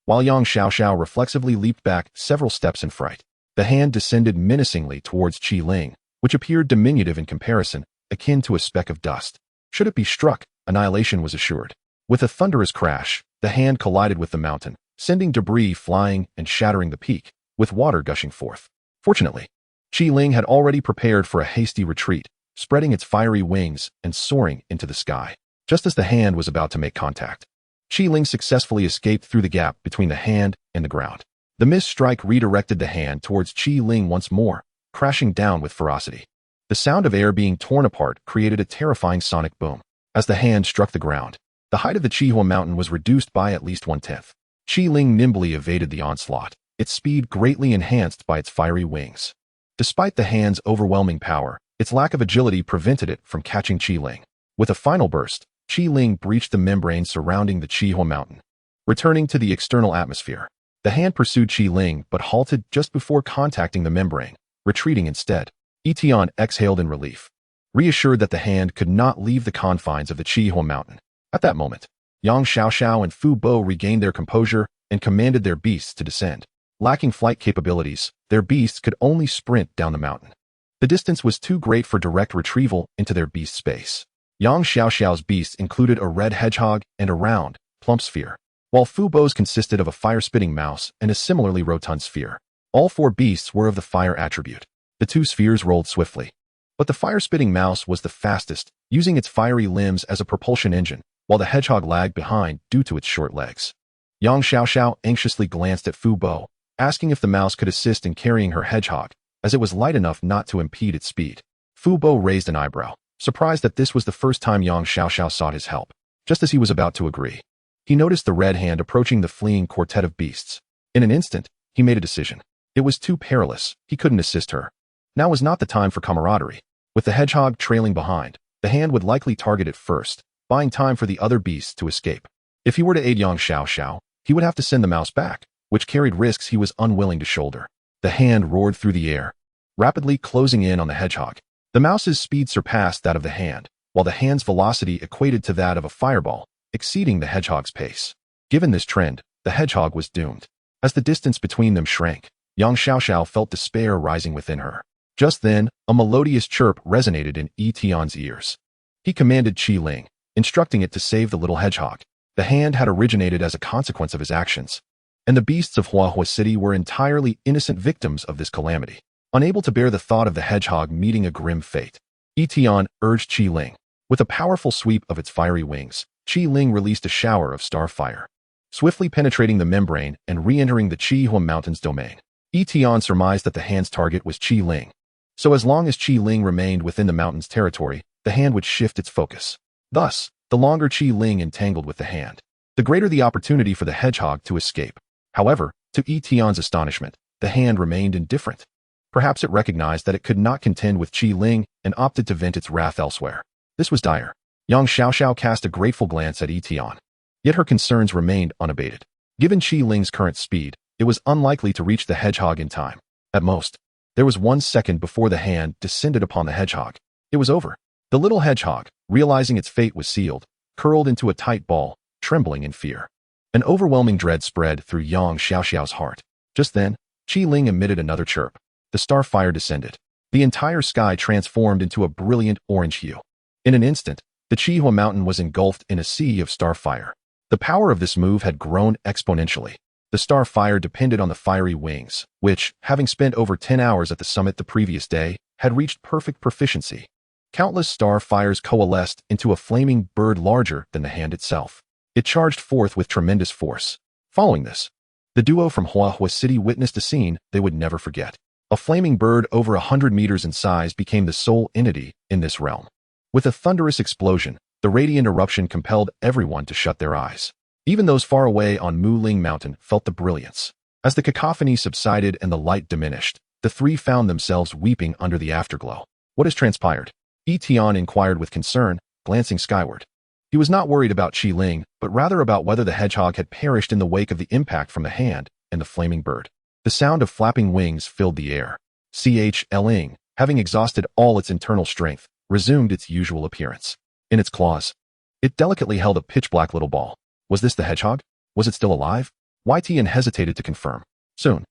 Speaker 1: while Yang Xiaoxiao reflexively leaped back several steps in fright. The hand descended menacingly towards Qi Ling, which appeared diminutive in comparison, akin to a speck of dust. Should it be struck, annihilation was assured. With a thunderous crash, the hand collided with the mountain, sending debris flying and shattering the peak, with water gushing forth. Fortunately, Qi Ling had already prepared for a hasty retreat, spreading its fiery wings and soaring into the sky. Just as the hand was about to make contact, Qi Ling successfully escaped through the gap between the hand and the ground. The missed strike redirected the hand towards Qi Ling once more, crashing down with ferocity. The sound of air being torn apart created a terrifying sonic boom. As the hand struck the ground, the height of the Qihua mountain was reduced by at least 1/10. Qi Ling nimbly evaded the onslaught, its speed greatly enhanced by its fiery wings. Despite the hand's overwhelming power, its lack of agility prevented it from catching Qi Ling. With a final burst, Qi Ling breached the membrane surrounding the Qihua mountain. Returning to the external atmosphere, the hand pursued Qi Ling but halted just before contacting the membrane, retreating instead. Yi Tian exhaled in relief, reassured that the hand could not leave the confines of the Qihua mountain. At that moment, Yang Xiaoxiao and Fu Bo regained their composure and commanded their beasts to descend. Lacking flight capabilities, their beasts could only sprint down the mountain. The distance was too great for direct retrieval into their beast space. Yang Xiaoxiao's beasts included a red hedgehog and a round, plump sphere, while Fu Bo's consisted of a fire-spitting mouse and a similarly rotund sphere. All four beasts were of the fire attribute. The two spheres rolled swiftly, but the fire-spitting mouse was the fastest, using its fiery limbs as a propulsion engine, while the hedgehog lagged behind due to its short legs. Yang Xiaoxiao anxiously glanced at Fu Bo, asking if the mouse could assist in carrying her hedgehog, as it was light enough not to impede its speed. Fu Bo raised an eyebrow, surprised that this was the first time Yang Xiaoxiao sought his help. Just as he was about to agree, he noticed the red hand approaching the fleeing quartet of beasts. In an instant, he made a decision. It was too perilous, he couldn't assist her. Now was not the time for camaraderie. With the hedgehog trailing behind, the hand would likely target it first, buying time for the other beasts to escape. If he were to aid Yang Xiaoxiao, he would have to send the mouse back, which carried risks he was unwilling to shoulder. The hand roared through the air, rapidly closing in on the hedgehog. The mouse's speed surpassed that of the hand, while the hand's velocity equated to that of a fireball, exceeding the hedgehog's pace. Given this trend, the hedgehog was doomed. As the distance between them shrank, Yang Xiaoxiao felt despair rising within her. Just then, a melodious chirp resonated in Yi Tian's ears. He commanded Qi Ling, instructing it to save the little hedgehog. The hand had originated as a consequence of his actions, and the beasts of Huahua City were entirely innocent victims of this calamity. Unable to bear the thought of the hedgehog meeting a grim fate, Yi Tian urged Qi Ling. With a powerful sweep of its fiery wings, Qi Ling released a shower of star fire, swiftly penetrating the membrane and re-entering the Qihua Mountain's domain. Yi Tian surmised that the hand's target was Qi Ling, so as long as Qi Ling remained within the mountain's territory, the hand would shift its focus. Thus, the longer Qi Ling entangled with the hand, the greater the opportunity for the hedgehog to escape. However, to Yi Tian's astonishment, the hand remained indifferent. Perhaps it recognized that it could not contend with Qi Ling and opted to vent its wrath elsewhere. This was dire. Yang Xiaoxiao cast a grateful glance at Yi Tian, yet her concerns remained unabated. Given Qi Ling's current speed, it was unlikely to reach the hedgehog in time. At most, there was 1 second before the hand descended upon the hedgehog. It was over. The little hedgehog, realizing its fate was sealed, curled into a tight ball, trembling in fear. An overwhelming dread spread through Yang Xiaoxiao's heart. Just then, Qi Ling emitted another chirp. The star fire descended. The entire sky transformed into a brilliant orange hue. In an instant, the Qihua mountain was engulfed in a sea of star fire. The power of this move had grown exponentially. The star fire depended on the fiery wings, which, having spent over 10 hours at the summit the previous day, had reached perfect proficiency. Countless star fires coalesced into a flaming bird larger than the hand itself. It charged forth with tremendous force. Following this, the duo from Huahua City witnessed a scene they would never forget. A flaming bird over 100 meters in size became the sole entity in this realm. With a thunderous explosion, the radiant eruption compelled everyone to shut their eyes. Even those far away on Muling Mountain felt the brilliance. As the cacophony subsided and the light diminished, the three found themselves weeping under the afterglow. What has transpired? Yi Tian inquired with concern, glancing skyward. He was not worried about Qi Ling, but rather about whether the hedgehog had perished in the wake of the impact from the hand and the flaming bird. The sound of flapping wings filled the air. Ling, having exhausted all its internal strength, resumed its usual appearance. In its claws, it delicately held a pitch-black little ball. Was this the hedgehog? Was it still alive? Yi Tian hesitated to confirm. Soon,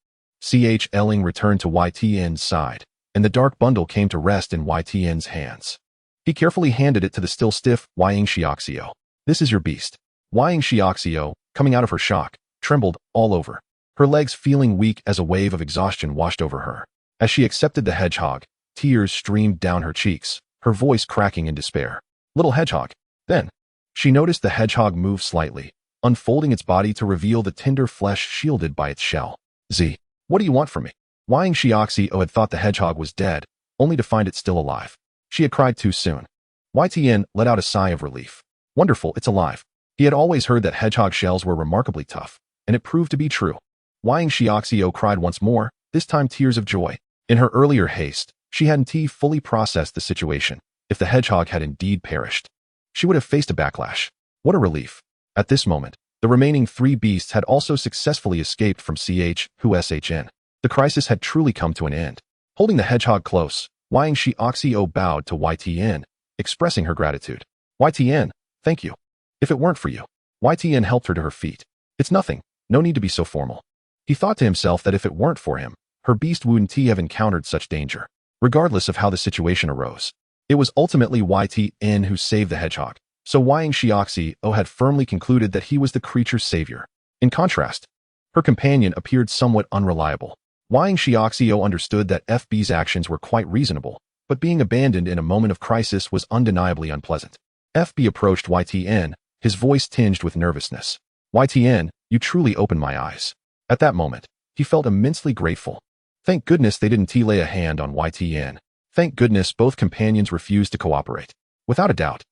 Speaker 1: Ling returned to Yi Tian's side, and the dark bundle came to rest in Yi Tian's hands. He carefully handed it to the still stiff Ying Xiaoxiao. This is your beast. Ying Xiaoxiao, coming out of her shock, trembled all over, her legs feeling weak as a wave of exhaustion washed over her. As she accepted the hedgehog, tears streamed down her cheeks, her voice cracking in despair. Little hedgehog. Then, she noticed the hedgehog move slightly, unfolding its body to reveal the tender flesh shielded by its shell. What do you want from me? Ying Xiaoxiao had thought the hedgehog was dead, only to find it still alive. She had cried too soon. Yi Tian let out a sigh of relief. Wonderful, it's alive. He had always heard that hedgehog shells were remarkably tough, and it proved to be true. Ying Xiaoxiao cried once more, this time tears of joy. In her earlier haste, she hadn't fully processed the situation. If the hedgehog had indeed perished, she would have faced a backlash. What a relief. At this moment, the remaining 3 beasts had also successfully escaped from Shn. The crisis had truly come to an end. Holding the hedgehog close, Ying Xiaoxiao bowed to Yi Tian, expressing her gratitude. Yi Tian, thank you. If it weren't for you. Yi Tian helped her to her feet. It's nothing, no need to be so formal. He thought to himself that if it weren't for him, her beast wouldn't have encountered such danger, regardless of how the situation arose. It was ultimately Yi Tian who saved the hedgehog, so Ying Xiaoxiao had firmly concluded that he was the creature's savior. In contrast, her companion appeared somewhat unreliable. Ying Xiaoxiao understood that FB's actions were quite reasonable, but being abandoned in a moment of crisis was undeniably unpleasant. FB approached Yi Tian, his voice tinged with nervousness. Yi Tian, you truly opened my eyes. At that moment, he felt immensely grateful. Thank goodness they didn't lay a hand on Yi Tian. Thank goodness both companions refused to cooperate. Without a doubt,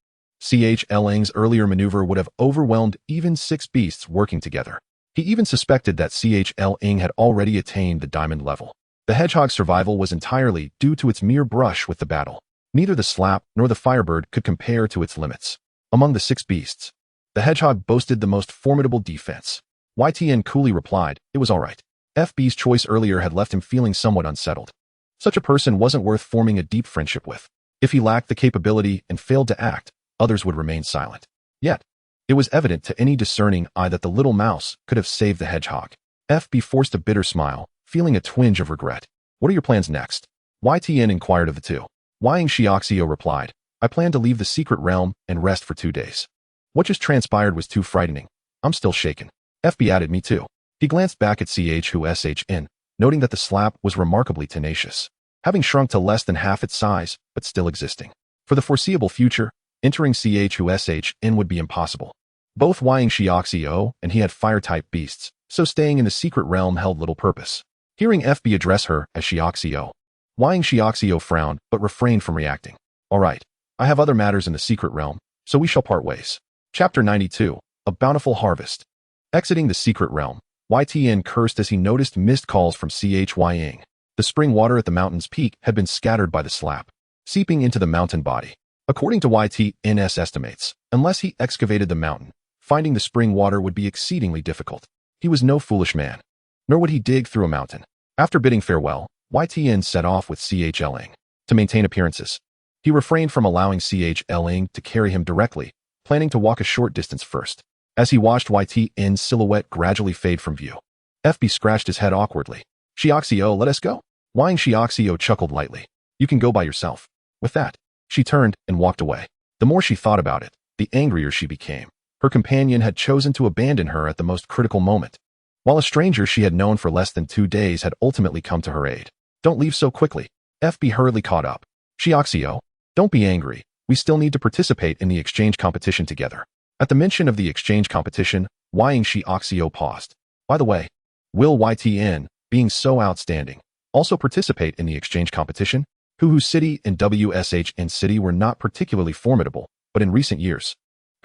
Speaker 1: Ling's earlier maneuver would have overwhelmed even 6 beasts working together. He even suspected that Ling had already attained the diamond level. The hedgehog's survival was entirely due to its mere brush with the battle. Neither the slap nor the firebird could compare to its limits. Among the 6 beasts, the hedgehog boasted the most formidable defense. Yi Tian coolly replied, it was all right. FB's choice earlier had left him feeling somewhat unsettled. Such a person wasn't worth forming a deep friendship with. If he lacked the capability and failed to act, others would remain silent. Yet, it was evident to any discerning eye that the little mouse could have saved the hedgehog. FB forced a bitter smile, feeling a twinge of regret. What are your plans next? Yi Tian inquired of the two. Ying Xiaoxiao replied, I plan to leave the secret realm and rest for 2 days. What just transpired was too frightening. I'm still shaken. FB added, me too. He glanced back at Shn, noting that the slap was remarkably tenacious, having shrunk to less than half its size, but still existing. For the foreseeable future, entering Shn would be impossible. Both Ying Xiaoxiao and he had fire-type beasts, so staying in the secret realm held little purpose. Hearing FB address her as Xiaoxiao, Ying Xiaoxiao frowned but refrained from reacting. All right, I have other matters in the secret realm, so we shall part ways. Chapter 92, A Bountiful Harvest. Exiting the secret realm, Yi Tian cursed as he noticed missed calls from Ying. The spring water at the mountain's peak had been scattered by the slap, seeping into the mountain body. According to Yi Tian's estimates, unless he excavated the mountain, finding the spring water would be exceedingly difficult. He was no foolish man, nor would he dig through a mountain. After bidding farewell, Yi Tian set off with Ch. To maintain appearances, he refrained from allowing Ch. to carry him directly, planning to walk a short distance first. As he watched Yi Tian's silhouette gradually fade from view, FB scratched his head awkwardly. Xiaoxio, let us go? Wang Xiaoxio chuckled lightly. You can go by yourself. With that, she turned and walked away. The more she thought about it, the angrier she became. Her companion had chosen to abandon her at the most critical moment, while a stranger she had known for less than 2 days had ultimately come to her aid. Don't leave so quickly. FB hurriedly caught up. Xiaoxio, don't be angry. We still need to participate in the exchange competition together. At the mention of the exchange competition, Wang Xiaoxio paused. By the way, will Yi Tian, being so outstanding, also participate in the exchange competition? Huhu City and WSHN City were not particularly formidable, but in recent years,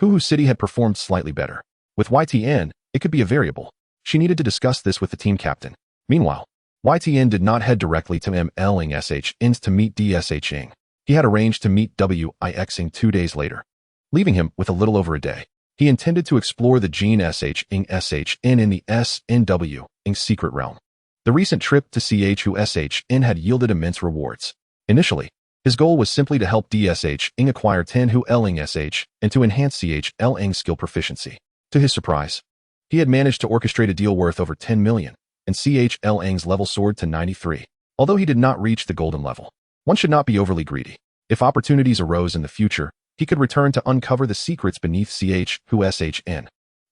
Speaker 1: Huhu City had performed slightly better. With Yi Tian, it could be a variable. She needed to discuss this with the team captain. Meanwhile, Yi Tian did not head directly to MLing to meet DSHing. He had arranged to meet Wixing 2 days later, leaving him with a little over a day. He intended to explore the Gene SHing in the SNW secret realm. The recent trip to CHUSHN had yielded immense rewards. Initially, his goal was simply to help DSHing acquire 10 Hu-Ling SH and to enhance CH-Ling skill proficiency. To his surprise, he had managed to orchestrate a deal worth over 10 million, and CH-Ling's level soared to 93. Although he did not reach the golden level, one should not be overly greedy. If opportunities arose in the future, he could return to uncover the secrets beneath CHUSHN.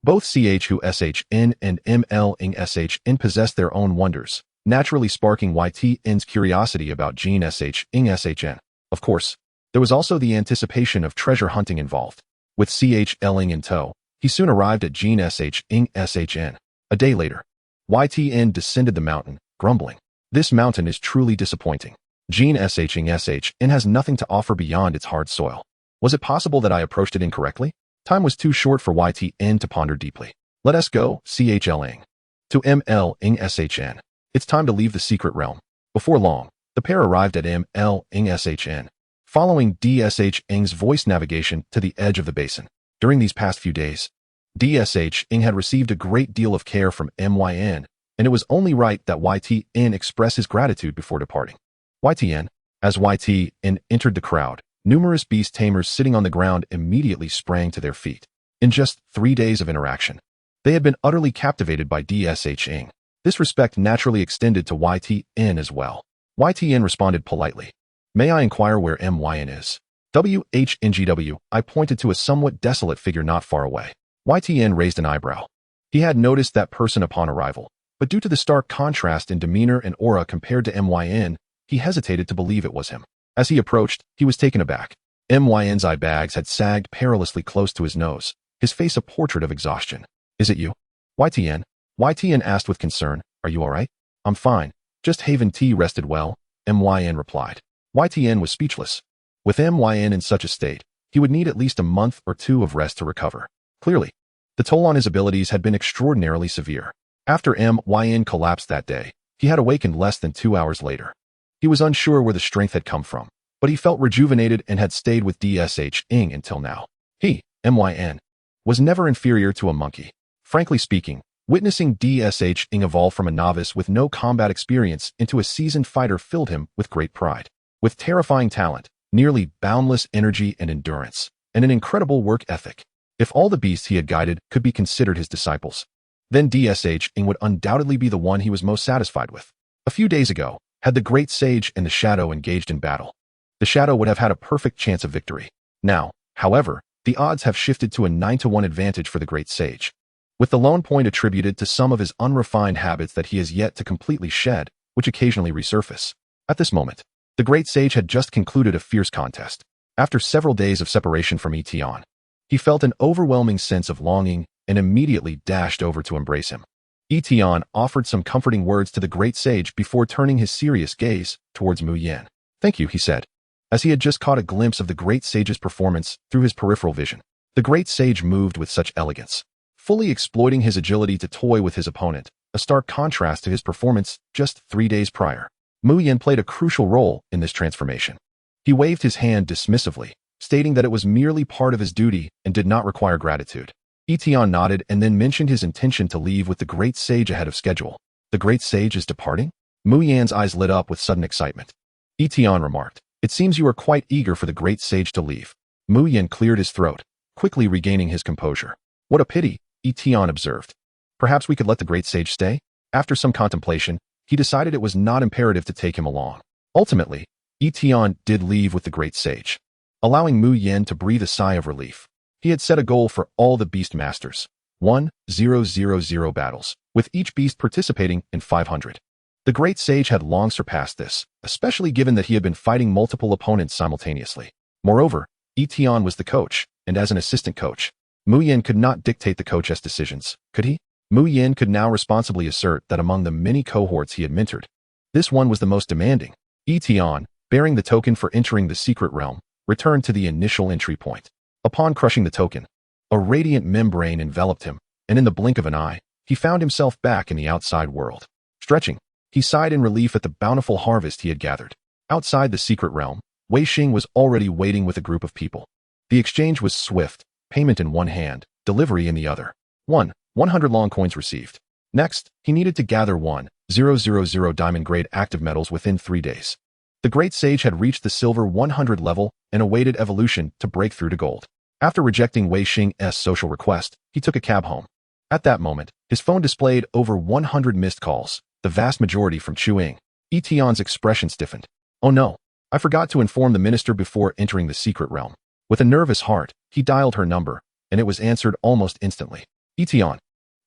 Speaker 1: Both CHUSHN and MLing SHN possessed their own wonders, naturally sparking Yi Tian's curiosity about Gene SHing SHN. Of course, there was also the anticipation of treasure hunting involved. With CH-Ling in tow, he soon arrived at Gene SHing SHN. A day later, Yi Tian descended the mountain, grumbling. This mountain is truly disappointing. Gene SHing SHN has nothing to offer beyond its hard soil. Was it possible that I approached it incorrectly? Time was too short for Yi Tian to ponder deeply. Let us go, CH-Ling. To MLing SHN. It's time to leave the secret realm. Before long, the pair arrived at MLing SHN, following DSHing's voice navigation to the edge of the basin. During these past few days, DSHing had received a great deal of care from MYN, and it was only right that Yi Tian express his gratitude before departing. Yi Tian, as Yi Tian entered the crowd, numerous beast tamers sitting on the ground immediately sprang to their feet. In just 3 days of interaction, they had been utterly captivated by DSHing. This respect naturally extended to Yi Tian as well. Yi Tian responded politely. May I inquire where MYN is? WHNGW, I pointed to a somewhat desolate figure not far away. Yi Tian raised an eyebrow. He had noticed that person upon arrival, but due to the stark contrast in demeanor and aura compared to MYN, he hesitated to believe it was him. As he approached, he was taken aback. MYN's eye bags had sagged perilously close to his nose, his face a portrait of exhaustion. Is it you? Yi Tian? Yi Tian asked with concern. Are you all right? I'm fine. Just Haven T rested well, MYN replied. Yi Tian was speechless. With MYN in such a state, he would need at least a month or 2 of rest to recover. Clearly, the toll on his abilities had been extraordinarily severe. After MYN collapsed that day, he had awakened less than 2 hours later. He was unsure where the strength had come from, but he felt rejuvenated and had stayed with DSHing until now. He, MYN, was never inferior to a monkey. Frankly speaking, witnessing DSHing evolve from a novice with no combat experience into a seasoned fighter filled him with great pride. With terrifying talent, nearly boundless energy and endurance, and an incredible work ethic, if all the beasts he had guided could be considered his disciples, then DSHing would undoubtedly be the one he was most satisfied with. A few days ago, had the Great Sage and the Shadow engaged in battle, the Shadow would have had a perfect chance of victory. Now, however, the odds have shifted to a 9-to-1 advantage for the Great Sage, with the lone point attributed to some of his unrefined habits that he has yet to completely shed, which occasionally resurface. At this moment, the Great Sage had just concluded a fierce contest. After several days of separation from Yi Tian, he felt an overwhelming sense of longing and immediately dashed over to embrace him. Yi Tian offered some comforting words to the Great Sage before turning his serious gaze towards Mu Yan. Thank you, he said, as he had just caught a glimpse of the Great Sage's performance through his peripheral vision. The Great Sage moved with such elegance, fully exploiting his agility to toy with his opponent, a stark contrast to his performance just 3 days prior. Mu Yan played a crucial role in this transformation. He waved his hand dismissively, stating that it was merely part of his duty and did not require gratitude. Yi Tian nodded and then mentioned his intention to leave with the Great Sage ahead of schedule. The Great Sage is departing? Mu Yan's eyes lit up with sudden excitement. Yi Tian remarked, "It seems you are quite eager for the Great Sage to leave." Mu Yan cleared his throat, quickly regaining his composure. "What a pity," Yi Tian observed. "Perhaps we could let the Great Sage stay?" After some contemplation, he decided it was not imperative to take him along. Ultimately, Yi Tian did leave with the Great Sage, allowing Mu Yan to breathe a sigh of relief. He had set a goal for all the Beast Masters: 1,000 battles, with each beast participating in 500. The Great Sage had long surpassed this, especially given that he had been fighting multiple opponents simultaneously. Moreover, Yi Tian was the coach, and as an assistant coach, Mu Yan could not dictate the coach's decisions, could he? Mu Yan could now responsibly assert that among the many cohorts he had mentored, this one was the most demanding. Yi Tian, bearing the token for entering the secret realm, returned to the initial entry point. Upon crushing the token, a radiant membrane enveloped him, and in the blink of an eye, he found himself back in the outside world. Stretching, he sighed in relief at the bountiful harvest he had gathered. Outside the secret realm, Wei Xing was already waiting with a group of people. The exchange was swift, payment in one hand, delivery in the other. 100 long coins received. Next, he needed to gather 1,000 diamond-grade active metals within 3 days. The Great Sage had reached the silver 100 level and awaited evolution to break through to gold. After rejecting Wei Xing's social request, he took a cab home. At that moment, his phone displayed over 100 missed calls, the vast majority from Chuing. Yi Tian's expression stiffened. "Oh no, I forgot to inform the minister before entering the secret realm." With a nervous heart, he dialed her number, and it was answered almost instantly. "Yi Tian,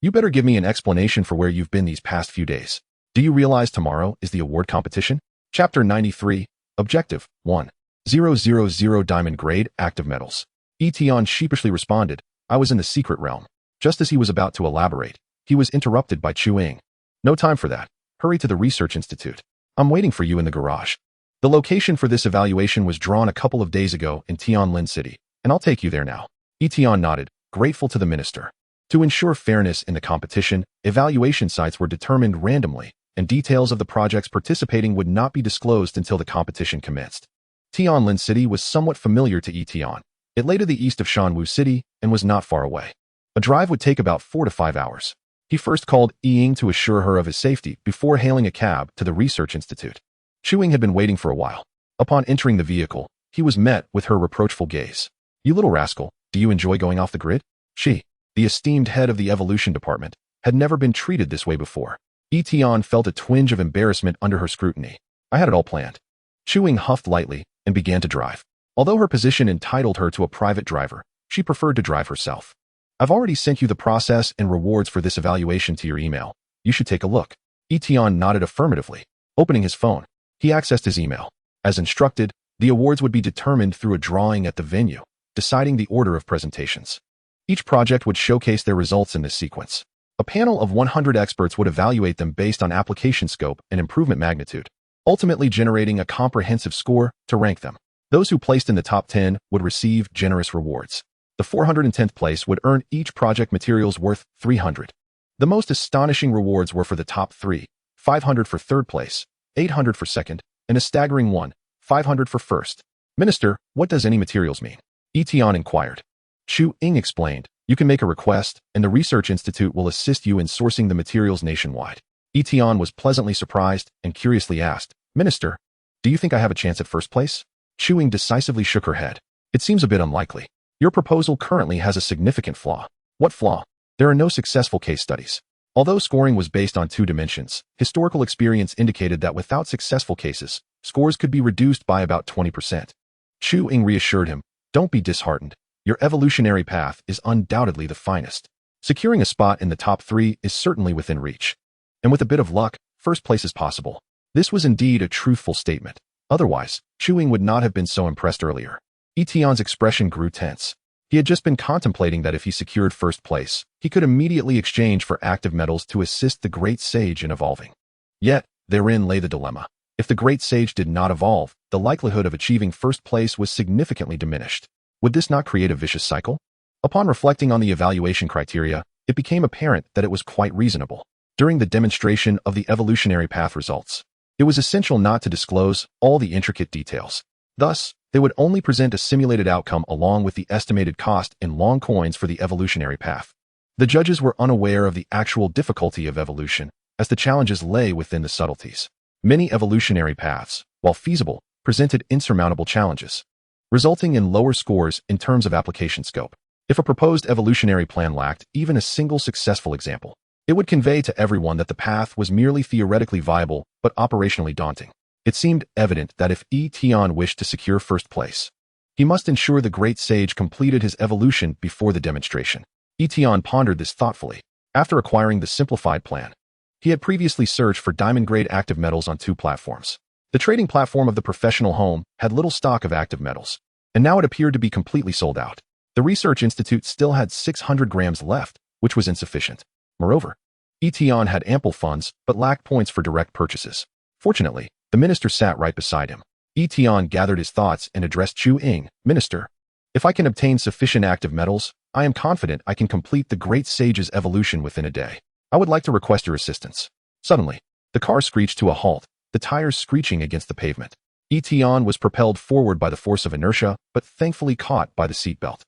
Speaker 1: you better give me an explanation for where you've been these past few days. Do you realize tomorrow is the award competition?" Chapter 93, Objective 1,000 diamond-grade active metals. Yi Tian sheepishly responded, "I was in the secret realm." Just as he was about to elaborate, he was interrupted by Chuing. "No time for that. Hurry to the research institute. I'm waiting for you in the garage. The location for this evaluation was drawn a couple of days ago in Tianlin City, and I'll take you there now." Yi Tian nodded, grateful to the minister. To ensure fairness in the competition, evaluation sites were determined randomly, and details of the projects participating would not be disclosed until the competition commenced. Tianlin City was somewhat familiar to Yi Tian. It lay to the east of Shanwu City and was not far away. A drive would take about 4 to 5 hours. He first called Ying to assure her of his safety before hailing a cab to the research institute. Chuing had been waiting for a while. Upon entering the vehicle, he was met with her reproachful gaze. "You little rascal, do you enjoy going off the grid?" She, the esteemed head of the evolution department, had never been treated this way before. Yi Tian felt a twinge of embarrassment under her scrutiny. "I had it all planned." Chuing huffed lightly and began to drive. Although her position entitled her to a private driver, she preferred to drive herself. "I've already sent you the process and rewards for this evaluation to your email. You should take a look." Yi Tian nodded affirmatively. Opening his phone, he accessed his email. As instructed, the awards would be determined through a drawing at the venue, deciding the order of presentations. Each project would showcase their results in this sequence. A panel of 100 experts would evaluate them based on application scope and improvement magnitude, ultimately generating a comprehensive score to rank them. Those who placed in the top 10 would receive generous rewards. The 410th place would earn each project materials worth 300. The most astonishing rewards were for the top 3, 500 for third place, 800 for second, and a staggering 500 for first. "Minister, what does any materials mean?" Yi Tian inquired. Chu Ying explained, "You can make a request, and the Research Institute will assist you in sourcing the materials nationwide." Yi Tian was pleasantly surprised and curiously asked, "Minister, do you think I have a chance at first place?" Chu Ying decisively shook her head. "It seems a bit unlikely. Your proposal currently has a significant flaw." "What flaw?" "There are no successful case studies." Although scoring was based on 2 dimensions, historical experience indicated that without successful cases, scores could be reduced by about 20%. Chu Ying reassured him, "Don't be disheartened. Your evolutionary path is undoubtedly the finest. Securing a spot in the top 3 is certainly within reach. And with a bit of luck, first place is possible." This was indeed a truthful statement. Otherwise, Chuing would not have been so impressed earlier. Yi Tian's expression grew tense. He had just been contemplating that if he secured first place, he could immediately exchange for active metals to assist the Great Sage in evolving. Yet, therein lay the dilemma. If the Great Sage did not evolve, the likelihood of achieving first place was significantly diminished. Would this not create a vicious cycle? Upon reflecting on the evaluation criteria, it became apparent that it was quite reasonable. During the demonstration of the evolutionary path results, it was essential not to disclose all the intricate details. Thus, They would only present a simulated outcome along with the estimated cost in long coins for the evolutionary path. The judges were unaware of the actual difficulty of evolution, as the challenges lay within the subtleties. Many evolutionary paths, while feasible, presented insurmountable challenges, resulting in lower scores in terms of application scope. If a proposed evolutionary plan lacked even a single successful example, it would convey to everyone that the path was merely theoretically viable but operationally daunting. It seemed evident that if Yi Tian wished to secure first place, he must ensure the great sage completed his evolution before the demonstration. Yi Tian pondered this thoughtfully. After acquiring the Simplified plan, he had previously searched for diamond-grade active metals on 2 platforms. The trading platform of the professional home had little stock of active metals, and now it appeared to be completely sold out. The research institute still had 600 grams left, which was insufficient. Moreover, Yi Tian had ample funds but lacked points for direct purchases. Fortunately, the minister sat right beside him. Yi Tian gathered his thoughts and addressed Chu Ying. Minister, if I can obtain sufficient active metals, I am confident I can complete the great sage's evolution within a day. I would like to request your assistance. Suddenly, the car screeched to a halt, the tires screeching against the pavement. Yi Tian was propelled forward by the force of inertia, but thankfully caught by the seatbelt,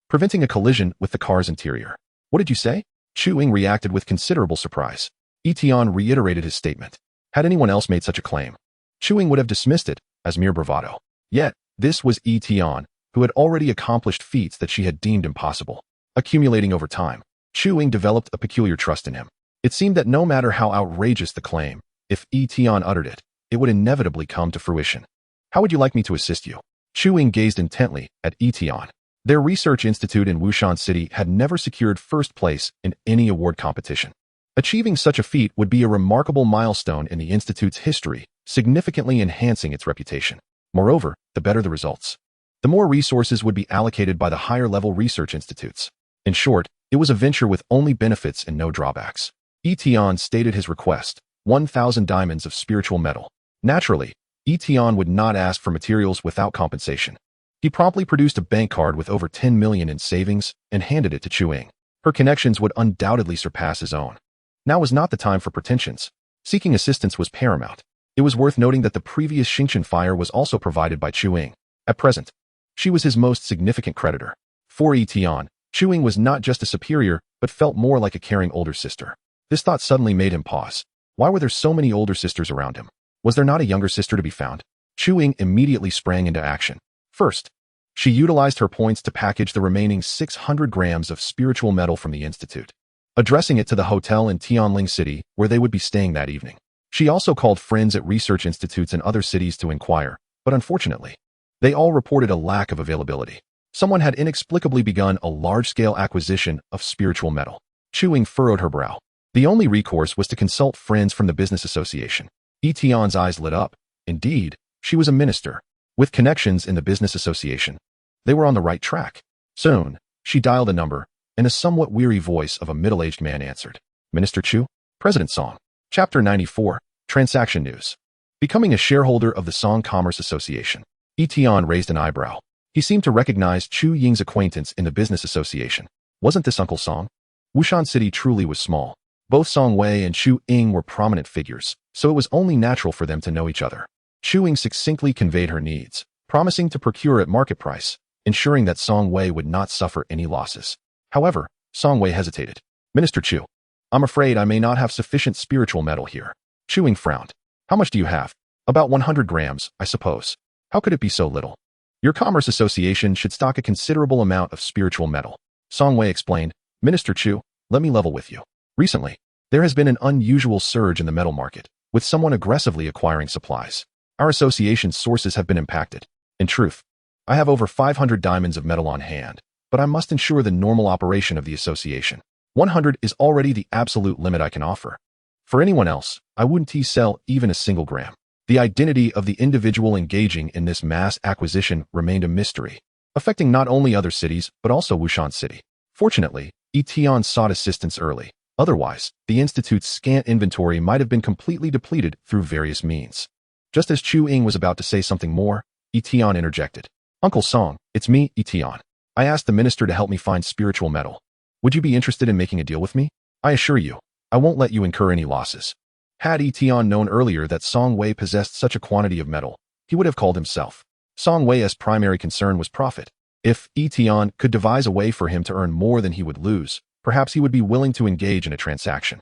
Speaker 1: preventing a collision with the car's interior. What did you say? Chu Ying reacted with considerable surprise. Yi Tian reiterated his statement. Had anyone else made such a claim, Chu Ying would have dismissed it as mere bravado. Yet, this was Yi Tian, who had already accomplished feats that she had deemed impossible. Accumulating over time, Chu Ying developed a peculiar trust in him. It seemed that no matter how outrageous the claim, if Yi Tian uttered it, it would inevitably come to fruition. How would you like me to assist you? Chu Ying gazed intently at Yi Tian. Their research institute in Wushan City had never secured first place in any award competition. Achieving such a feat would be a remarkable milestone in the institute's history, significantly enhancing its reputation. Moreover, the better the results, the more resources would be allocated by the higher-level research institutes. In short, it was a venture with only benefits and no drawbacks. Yi Tian stated his request, 1,000 diamonds of spiritual metal. Naturally, Yi Tian would not ask for materials without compensation. He promptly produced a bank card with over 10 million in savings and handed it to Chu Ying. Her connections would undoubtedly surpass his own. Now was not the time for pretensions. Seeking assistance was paramount. It was worth noting that the previous Xingqian fire was also provided by Chu Ying. At present, she was his most significant creditor. For Yi Tian, Chu Ying was not just a superior, but felt more like a caring older sister. This thought suddenly made him pause. Why were there so many older sisters around him? Was there not a younger sister to be found? Chu Ying immediately sprang into action. First, she utilized her points to package the remaining 600 grams of spiritual metal from the institute, addressing it to the hotel in Tianling City where they would be staying that evening. She also called friends at research institutes in other cities to inquire, but unfortunately, they all reported a lack of availability. Someone had inexplicably begun a large-scale acquisition of spiritual metal. Chu Ying furrowed her brow. The only recourse was to consult friends from the business association. Yi Tian's eyes lit up. Indeed, she was a minister, with connections in the business association. They were on the right track. Soon, she dialed a number, and a somewhat weary voice of a middle-aged man answered. Minister Chu? President Song. Chapter 94, Transaction News. Becoming a shareholder of the Song Commerce Association. Yi Tian raised an eyebrow. He seemed to recognize Chu Ying's acquaintance in the business association. Wasn't this Uncle Song? Wushan City truly was small. Both Song Wei and Chu Ying were prominent figures, so it was only natural for them to know each other. Chu Ying succinctly conveyed her needs, promising to procure at market price, ensuring that Song Wei would not suffer any losses. However, Song Wei hesitated. Minister Chu, I'm afraid I may not have sufficient spiritual metal here. Chu Ying frowned. How much do you have? About 100 grams, I suppose. How could it be so little? Your Commerce Association should stock a considerable amount of spiritual metal. Song Wei explained. Minister Chu, let me level with you. Recently, there has been an unusual surge in the metal market, with someone aggressively acquiring supplies. Our association's sources have been impacted. In truth, I have over 500 diamonds of metal on hand, but I must ensure the normal operation of the association. 100 is already the absolute limit I can offer. For anyone else, I wouldn't sell even a single gram. The identity of the individual engaging in this mass acquisition remained a mystery, affecting not only other cities but also Wushan City. Fortunately, Yi Tian sought assistance early. Otherwise, the institute's scant inventory might have been completely depleted through various means. Just as Chu Ying was about to say something more, Yi Tian interjected. Uncle Song, it's me, Yi Tian. I asked the minister to help me find spiritual metal. Would you be interested in making a deal with me? I assure you, I won't let you incur any losses. Had Yi Tian known earlier that Song Wei possessed such a quantity of metal, he would have called himself. Song Wei's primary concern was profit. If Yi Tian could devise a way for him to earn more than he would lose, perhaps he would be willing to engage in a transaction.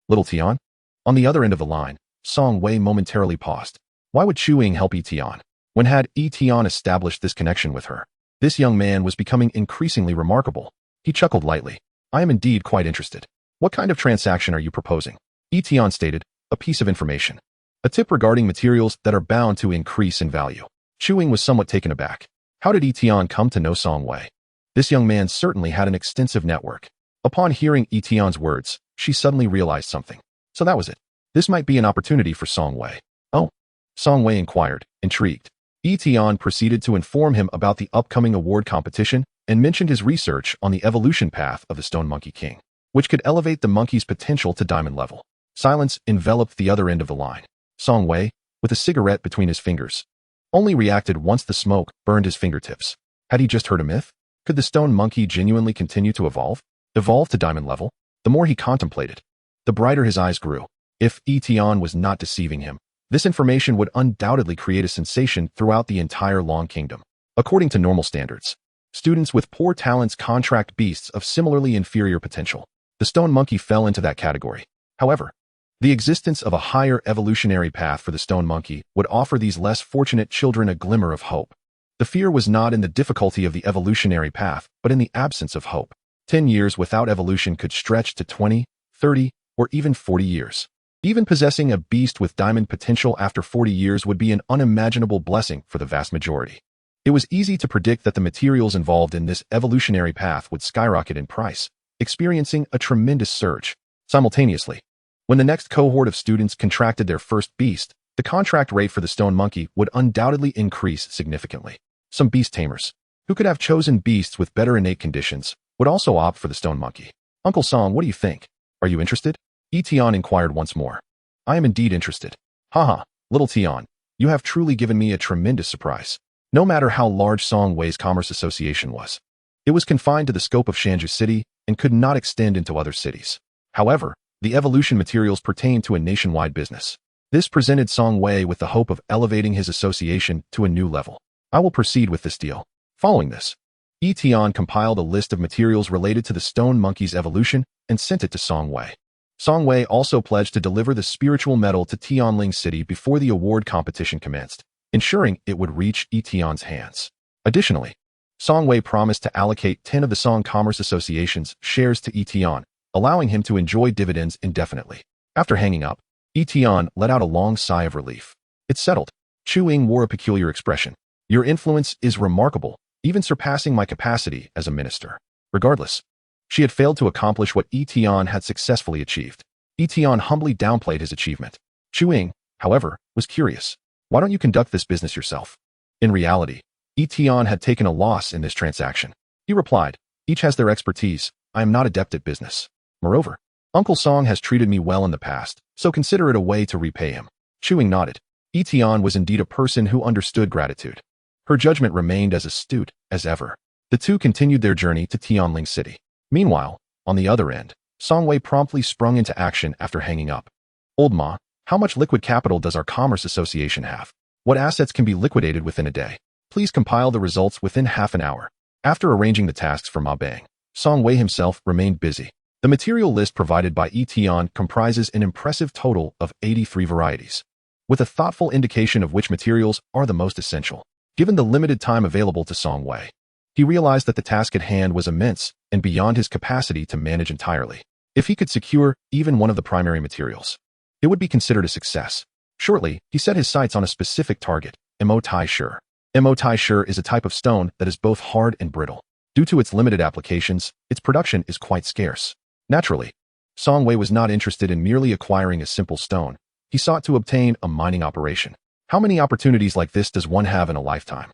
Speaker 1: Little Tian? On the other end of the line, Song Wei momentarily paused. Why would Chu Ying help Yi Tian? When had Yi Tian established this connection with her? This young man was becoming increasingly remarkable. He chuckled lightly. I am indeed quite interested. What kind of transaction are you proposing? Yi Tian stated, a piece of information. A tip regarding materials that are bound to increase in value. Chu Ying was somewhat taken aback. How did Yi Tian come to know Song Wei? This young man certainly had an extensive network. Upon hearing Yi Tian's words, she suddenly realized something. So that was it. This might be an opportunity for Song Wei. Oh? Song Wei inquired, intrigued. Yi Tian proceeded to inform him about the upcoming award competition and mentioned his research on the evolution path of the Stone Monkey King, which could elevate the monkey's potential to diamond level. Silence enveloped the other end of the line. Song Wei, with a cigarette between his fingers, only reacted once the smoke burned his fingertips. Had he just heard a myth? Could the stone monkey genuinely continue to evolve? Evolve to diamond level? The more he contemplated, the brighter his eyes grew. If Yi Tian was not deceiving him, this information would undoubtedly create a sensation throughout the entire Long Kingdom. According to normal standards, students with poor talents contract beasts of similarly inferior potential. The stone monkey fell into that category. However, the existence of a higher evolutionary path for the stone monkey would offer these less fortunate children a glimmer of hope. The fear was not in the difficulty of the evolutionary path, but in the absence of hope. 10 years without evolution could stretch to 20, 30, or even 40 years. Even possessing a beast with diamond potential after 40 years would be an unimaginable blessing for the vast majority. It was easy to predict that the materials involved in this evolutionary path would skyrocket in price, experiencing a tremendous surge. Simultaneously, when the next cohort of students contracted their first beast, the contract rate for the stone monkey would undoubtedly increase significantly. Some beast tamers, who could have chosen beasts with better innate conditions, would also opt for the stone monkey. Uncle Song, what do you think? Are you interested? Yi Tian inquired once more. I am indeed interested. Haha, little Tian, you have truly given me a tremendous surprise. No matter how large Song Wei's commerce association was, it was confined to the scope of Shanzhou City and could not extend into other cities. However, the evolution materials pertained to a nationwide business. This presented Song Wei with the hope of elevating his association to a new level. I will proceed with this deal. Following this, Yi Tian compiled a list of materials related to the stone monkey's evolution and sent it to Song Wei. Song Wei also pledged to deliver the spiritual medal to Tianling City before the award competition commenced, ensuring it would reach Yi Tian's hands. Additionally, Song Wei promised to allocate 10 of the Song Commerce Association's shares to Yi Tian, allowing him to enjoy dividends indefinitely. After hanging up, Yi Tian let out a long sigh of relief. It's settled. Chu Ying wore a peculiar expression. Your influence is remarkable, even surpassing my capacity as a minister. Regardless, she had failed to accomplish what Yi Tian had successfully achieved. Yi Tian humbly downplayed his achievement. Chu Ying, however, was curious. Why don't you conduct this business yourself? In reality, Yi Tian had taken a loss in this transaction. He replied, each has their expertise. I am not adept at business. Moreover, Uncle Song has treated me well in the past, so consider it a way to repay him. Chu Ying nodded. Yi Tian was indeed a person who understood gratitude. Her judgment remained as astute as ever. The two continued their journey to Tianling City. Meanwhile, on the other end, Song Wei promptly sprung into action after hanging up. Old Ma, how much liquid capital does our Commerce Association have? What assets can be liquidated within a day? Please compile the results within half an hour. After arranging the tasks for Ma Bang, Song Wei himself remained busy. The material list provided by Yi Tian comprises an impressive total of 83 varieties, with a thoughtful indication of which materials are the most essential. Given the limited time available to Song Wei, he realized that the task at hand was immense and beyond his capacity to manage entirely. If he could secure even one of the primary materials, it would be considered a success. Shortly, he set his sights on a specific target, Mo Tai Shur. Mo Tai Shur is a type of stone that is both hard and brittle. Due to its limited applications, its production is quite scarce. Naturally, Song Wei was not interested in merely acquiring a simple stone. He sought to obtain a mining operation. How many opportunities like this does one have in a lifetime?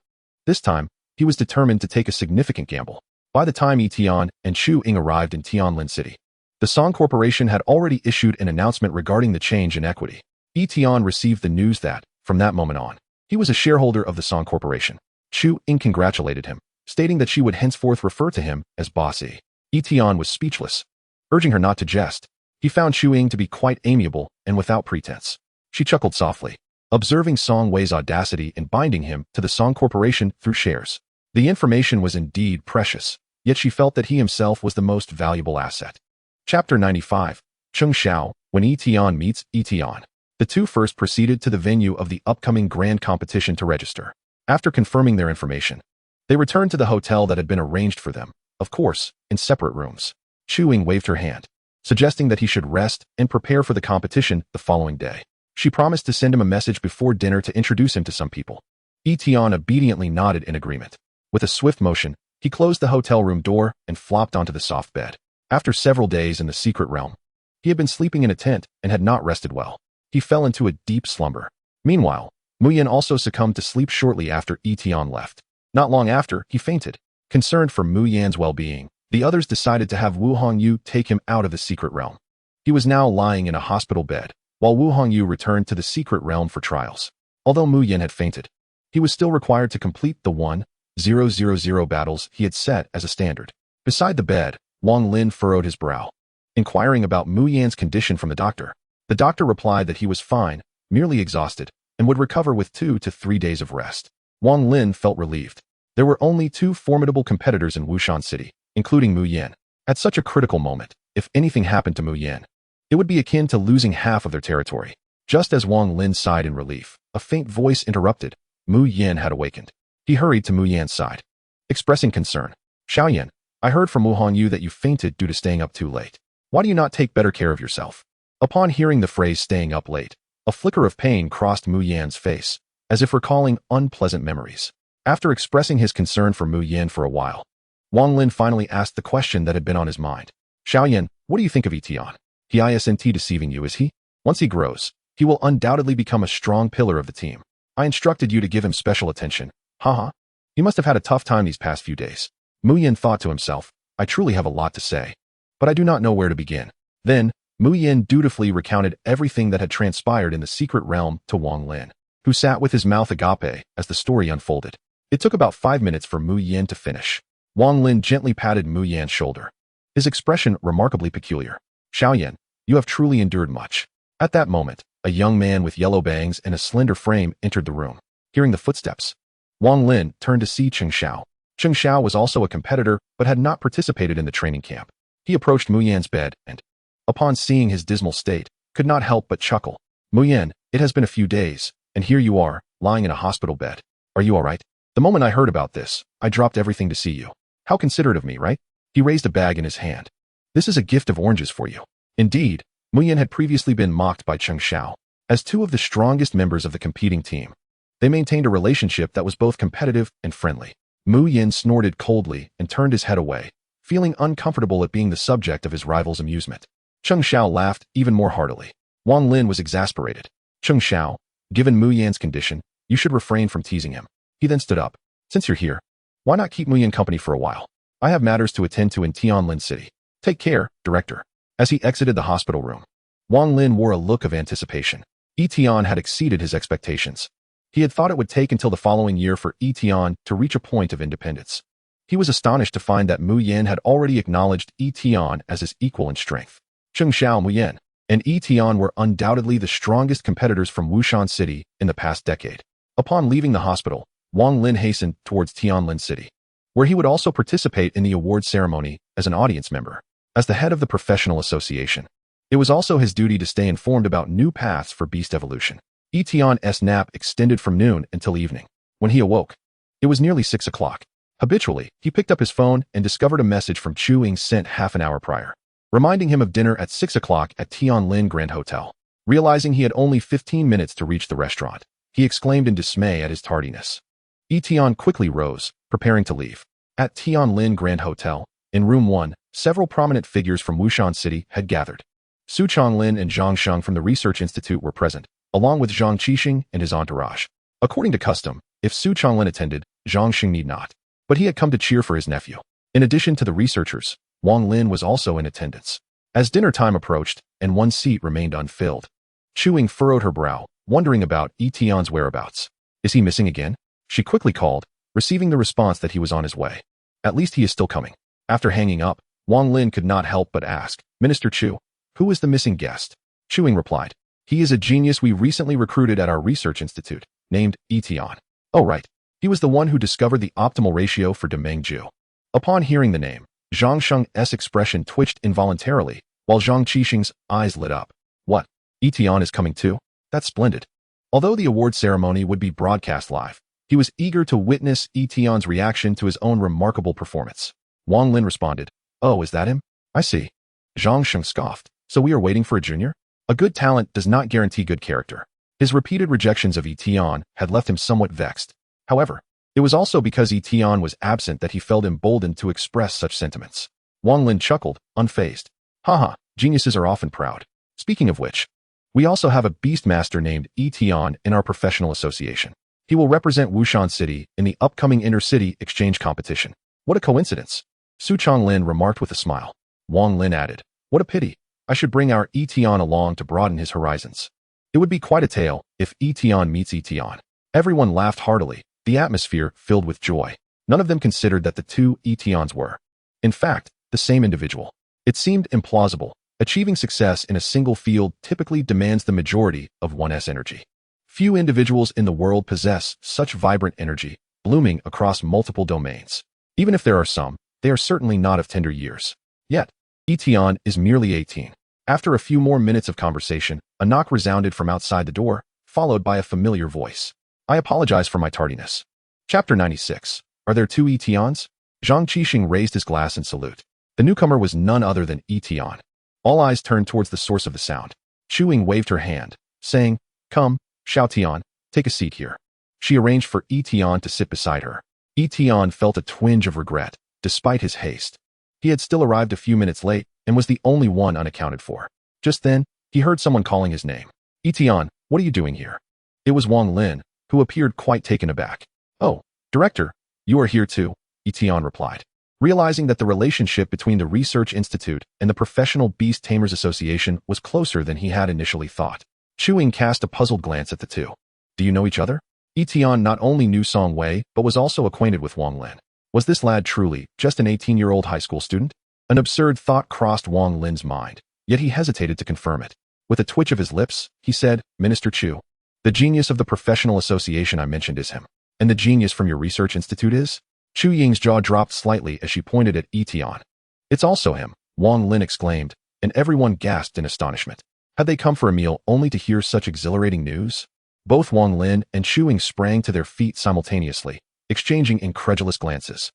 Speaker 1: This time, he was determined to take a significant gamble. By the time Yi Tian and Chu Ying arrived in Tianlin City, the Song Corporation had already issued an announcement regarding the change in equity. Yi Tian received the news that, from that moment on, he was a shareholder of the Song Corporation. Chu Ying congratulated him, stating that she would henceforth refer to him as Boss Yi. Yi Tian was speechless, urging her not to jest. He found Chu Ying to be quite amiable and without pretense. She chuckled softly. observing Song Wei's audacity in binding him to the Song Corporation through shares. The information was indeed precious, yet she felt that he himself was the most valuable asset. Chapter 95. Cheng Xiao, when Yi Tian meets Yi Tian. The two first proceeded to the venue of the upcoming grand competition to register. After confirming their information, they returned to the hotel that had been arranged for them, of course, in separate rooms. Chu waved her hand, suggesting that he should rest and prepare for the competition the following day. She promised to send him a message before dinner to introduce him to some people. Yi Tian obediently nodded in agreement. With a swift motion, he closed the hotel room door and flopped onto the soft bed. After several days in the secret realm, he had been sleeping in a tent and had not rested well. He fell into a deep slumber. Meanwhile, Muyin also succumbed to sleep shortly after Yi Tian left. Not long after, he fainted. Concerned for Muyan's well-being, the others decided to have Wu Hongyu take him out of the secret realm. He was now lying in a hospital bed, while Wu Hongyu returned to the secret realm for trials. Although Muyin had fainted, he was still required to complete the 1,000 battles he had set as a standard. Beside the bed, Wang Lin furrowed his brow, inquiring about Muyan's condition from the doctor. The doctor replied that he was fine, merely exhausted, and would recover with 2 to 3 days of rest. Wang Lin felt relieved. There were only 2 formidable competitors in Wushan City, including Muyin. At such a critical moment, if anything happened to Muyin, it would be akin to losing half of their territory. Just as Wang Lin sighed in relief, a faint voice interrupted. Muyin had awakened. He hurried to Muyan's side, expressing concern. Xiaoyan, I heard from Wu Hongyu that you fainted due to staying up too late. Why do you not take better care of yourself? Upon hearing the phrase staying up late, a flicker of pain crossed Muyan's face, as if recalling unpleasant memories. After expressing his concern for Muyin for a while, Wang Lin finally asked the question that had been on his mind. Xiaoyan, what do you think of Yi Tian? He isn't deceiving you, is he? Once he grows, he will undoubtedly become a strong pillar of the team. I instructed you to give him special attention. Haha. You must have had a tough time these past few days. Muyin thought to himself, I truly have a lot to say, but I do not know where to begin. Then, Muyin dutifully recounted everything that had transpired in the secret realm to Wang Lin, who sat with his mouth agape as the story unfolded. It took about 5 minutes for Muyin to finish. Wang Lin gently patted Muyan's shoulder, his expression remarkably peculiar. Xiaoyan, you have truly endured much. At that moment, a young man with yellow bangs and a slender frame entered the room. Hearing the footsteps, Wang Lin turned to see Cheng Xiao. Cheng Xiao was also a competitor but had not participated in the training camp. He approached Muyan's bed and, upon seeing his dismal state, could not help but chuckle. Muyan, it has been a few days, and here you are, lying in a hospital bed. Are you all right? The moment I heard about this, I dropped everything to see you. How considerate of me, right? He raised a bag in his hand. This is a gift of oranges for you. Indeed, Muyan had previously been mocked by Cheng Xiao. As 2 of the strongest members of the competing team, they maintained a relationship that was both competitive and friendly. Muyan snorted coldly and turned his head away, feeling uncomfortable at being the subject of his rival's amusement. Cheng Xiao laughed even more heartily. Wang Lin was exasperated. Cheng Xiao, given Muyan's condition, you should refrain from teasing him. He then stood up. Since you're here, why not keep Muyan company for a while? I have matters to attend to in Tianlin City. Take care, director. As he exited the hospital room, Wang Lin wore a look of anticipation. Yi Tian had exceeded his expectations. He had thought it would take until the following year for Yi Tian to reach a point of independence. He was astonished to find that Muyin had already acknowledged Yi Tian as his equal in strength. Cheng Xiao, Muyin, and Yi Tian were undoubtedly the strongest competitors from Wushan City in the past decade. Upon leaving the hospital, Wang Lin hastened towards Tianlin City, where he would also participate in the award ceremony as an audience member. As the head of the professional association, it was also his duty to stay informed about new paths for beast evolution. Yi Tian's nap extended from noon until evening. When he awoke, it was nearly 6 o'clock. Habitually, he picked up his phone and discovered a message from Chu sent half an hour prior, reminding him of dinner at 6 o'clock at Tianlin Grand Hotel. Realizing he had only 15 minutes to reach the restaurant, he exclaimed in dismay at his tardiness. Yi Tian quickly rose, preparing to leave. At Tianlin Grand Hotel, in room 1, several prominent figures from Wushan City had gathered. Su Chonglin and Zhang Sheng from the Research Institute were present, along with Zhang Qixing and his entourage. According to custom, if Su Chonglin attended, Zhang Sheng need not. But he had come to cheer for his nephew. In addition to the researchers, Wang Lin was also in attendance. As dinner time approached, and one seat remained unfilled, Chu furrowed her brow, wondering about Yi Tian's whereabouts. Is he missing again? She quickly called, receiving the response that he was on his way. At least he is still coming. After hanging up, Wang Lin could not help but ask, Minister Chu, who is the missing guest? Chu replied, He is a genius we recently recruited at our research institute, named Yi Tian. Oh right, he was the one who discovered the optimal ratio for Demeng. Upon hearing the name, Zhang Sheng's expression twitched involuntarily, while Zhang Qixing's eyes lit up. What? Yi Tian is coming too? That's splendid. Although the award ceremony would be broadcast live, he was eager to witness Yi Tian's reaction to his own remarkable performance. Wang Lin responded, "Oh, is that him? I see." Zhang Sheng scoffed, "So we are waiting for a junior?" A good talent does not guarantee good character. His repeated rejections of Yi Tian had left him somewhat vexed. However, it was also because Yi Tian was absent that he felt emboldened to express such sentiments. Wang Lin chuckled, unfazed. Haha, geniuses are often proud. Speaking of which, we also have a beast master named Yi Tian in our professional association. He will represent Wushan City in the upcoming inter-city exchange competition. What a coincidence. Su Changlin remarked with a smile. Wang Lin added, "What a pity. I should bring our Yi Tian along to broaden his horizons." It would be quite a tale if Yi Tian meets Yi Tian. Everyone laughed heartily, the atmosphere filled with joy. None of them considered that the two Yi Tians were, in fact, the same individual. It seemed implausible. Achieving success in a single field typically demands the majority of one's energy. Few individuals in the world possess such vibrant energy, blooming across multiple domains. Even if there are some, they are certainly not of tender years. Yet, Yi Tian is merely 18. After a few more minutes of conversation, a knock resounded from outside the door, followed by a familiar voice. "I apologize for my tardiness." Chapter 96. Are there two Yi Tians? Zhang Qixing raised his glass in salute. The newcomer was none other than Yi Tian. All eyes turned towards the source of the sound. Chu Ying waved her hand, saying, "Come, Xiao Tian, take a seat here." She arranged for Yi Tian to sit beside her. Yi Tian felt a twinge of regret, despite his haste. He had still arrived a few minutes late and was the only one unaccounted for. Just then, he heard someone calling his name. "Yi Tian, what are you doing here?" It was Wang Lin, who appeared quite taken aback. "Oh, Director, you are here too," Yi Tian replied. Realizing that the relationship between the Research Institute and the Professional Beast Tamers Association was closer than he had initially thought, Chu Ying cast a puzzled glance at the two. "Do you know each other?" Yi Tian not only knew Song Wei, but was also acquainted with Wang Lin. Was this lad truly just an 18-year-old high school student? An absurd thought crossed Wang Lin's mind, yet he hesitated to confirm it. With a twitch of his lips, he said, "Minister Chu, the genius of the professional association I mentioned is him. And the genius from your research institute is?" Chu Ying's jaw dropped slightly as she pointed at Yi Tian. "It's also him," Wang Lin exclaimed, and everyone gasped in astonishment. Had they come for a meal only to hear such exhilarating news? Both Wang Lin and Chu Ying sprang to their feet simultaneously, exchanging incredulous glances.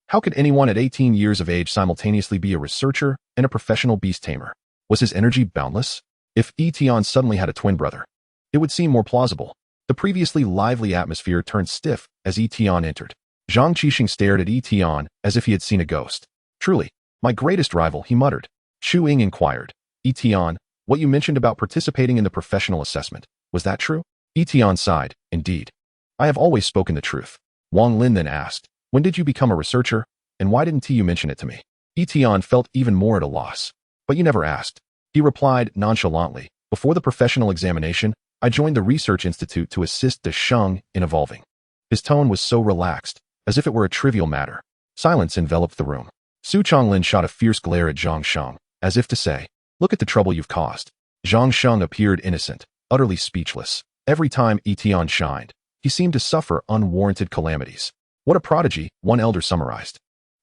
Speaker 1: How could anyone at 18 years of age simultaneously be a researcher and a professional beast tamer? Was his energy boundless? If Yi Tian suddenly had a twin brother, it would seem more plausible. The previously lively atmosphere turned stiff as Yi Tian entered. Zhang Qixing stared at Yi Tian as if he had seen a ghost. "Truly, my greatest rival," he muttered. Chu Ying inquired, "Yi Tian, what you mentioned about participating in the professional assessment, was that true?" Yi Tian sighed, "Indeed. I have always spoken the truth." Wang Lin then asked, "When did you become a researcher, and why didn't you mention it to me?" Yi Tian felt even more at a loss. "But you never asked." He replied nonchalantly, "Before the professional examination, I joined the research institute to assist the Sheng in evolving." His tone was so relaxed, as if it were a trivial matter. Silence enveloped the room. Su Changlin shot a fierce glare at Zhang Sheng, as if to say, "Look at the trouble you've caused." Zhang Sheng appeared innocent, utterly speechless. Every time Yi Tian shined, he seemed to suffer unwarranted calamities. "What a prodigy," one elder summarized.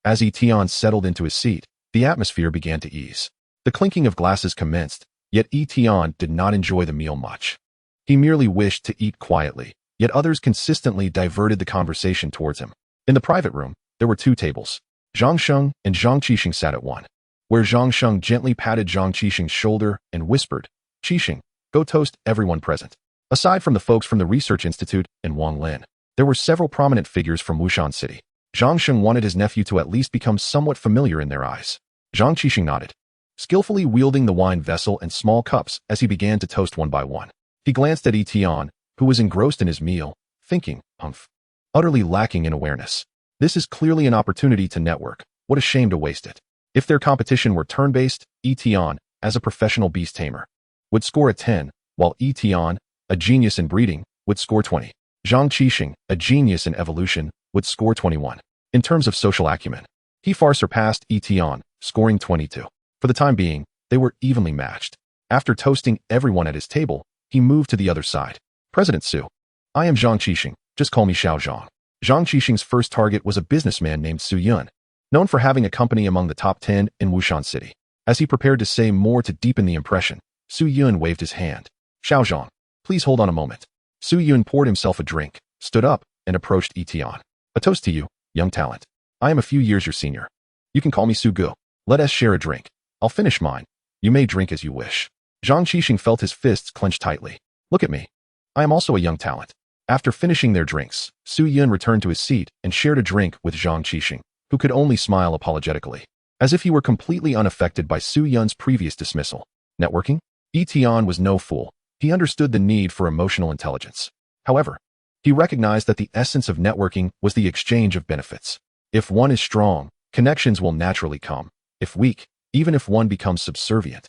Speaker 1: As Yi Tian settled into his seat, the atmosphere began to ease. The clinking of glasses commenced, yet Yi Tian did not enjoy the meal much. He merely wished to eat quietly, yet others consistently diverted the conversation towards him. In the private room, there were two tables. Zhang Sheng and Zhang Qixing sat at one, where Zhang Sheng gently patted Zhang Qixing's shoulder and whispered, "Qixing, go toast everyone present." Aside from the folks from the Research Institute and Wang Lin, there were several prominent figures from Wushan City. Zhang Sheng wanted his nephew to at least become somewhat familiar in their eyes. Zhang Qixing nodded, skillfully wielding the wine vessel and small cups as he began to toast one by one. He glanced at Yi Tian, who was engrossed in his meal, thinking, "Humph. Utterly lacking in awareness. This is clearly an opportunity to network. What a shame to waste it." If their competition were turn-based, Yi Tian, as a professional beast tamer, would score a 10, while Yi Tian, a genius in breeding, would score 20. Zhang Qixing, a genius in evolution, would score 21. In terms of social acumen, he far surpassed Yi Tian, scoring 22. For the time being, they were evenly matched. After toasting everyone at his table, he moved to the other side. President Su. I am Zhang Qixing, just call me Xiao Zhang. Zhang Qixing's first target was a businessman named Su Yun, known for having a company among the top 10 in Wushan City. As he prepared to say more to deepen the impression, Su Yun waved his hand. Xiao Zhang, please hold on a moment. Su Yun poured himself a drink, stood up, and approached Yi Tian. A toast to you, young talent. I am a few years your senior. You can call me Su Gu. Let us share a drink. I'll finish mine. You may drink as you wish. Zhang Qixing felt his fists clenched tightly. Look at me. I am also a young talent. After finishing their drinks, Su Yun returned to his seat and shared a drink with Zhang Qixing, who could only smile apologetically, as if he were completely unaffected by Su Yun's previous dismissal. Networking? Yi Tian was no fool. He understood the need for emotional intelligence. However, he recognized that the essence of networking was the exchange of benefits. If one is strong, connections will naturally come. If weak, even if one becomes subservient,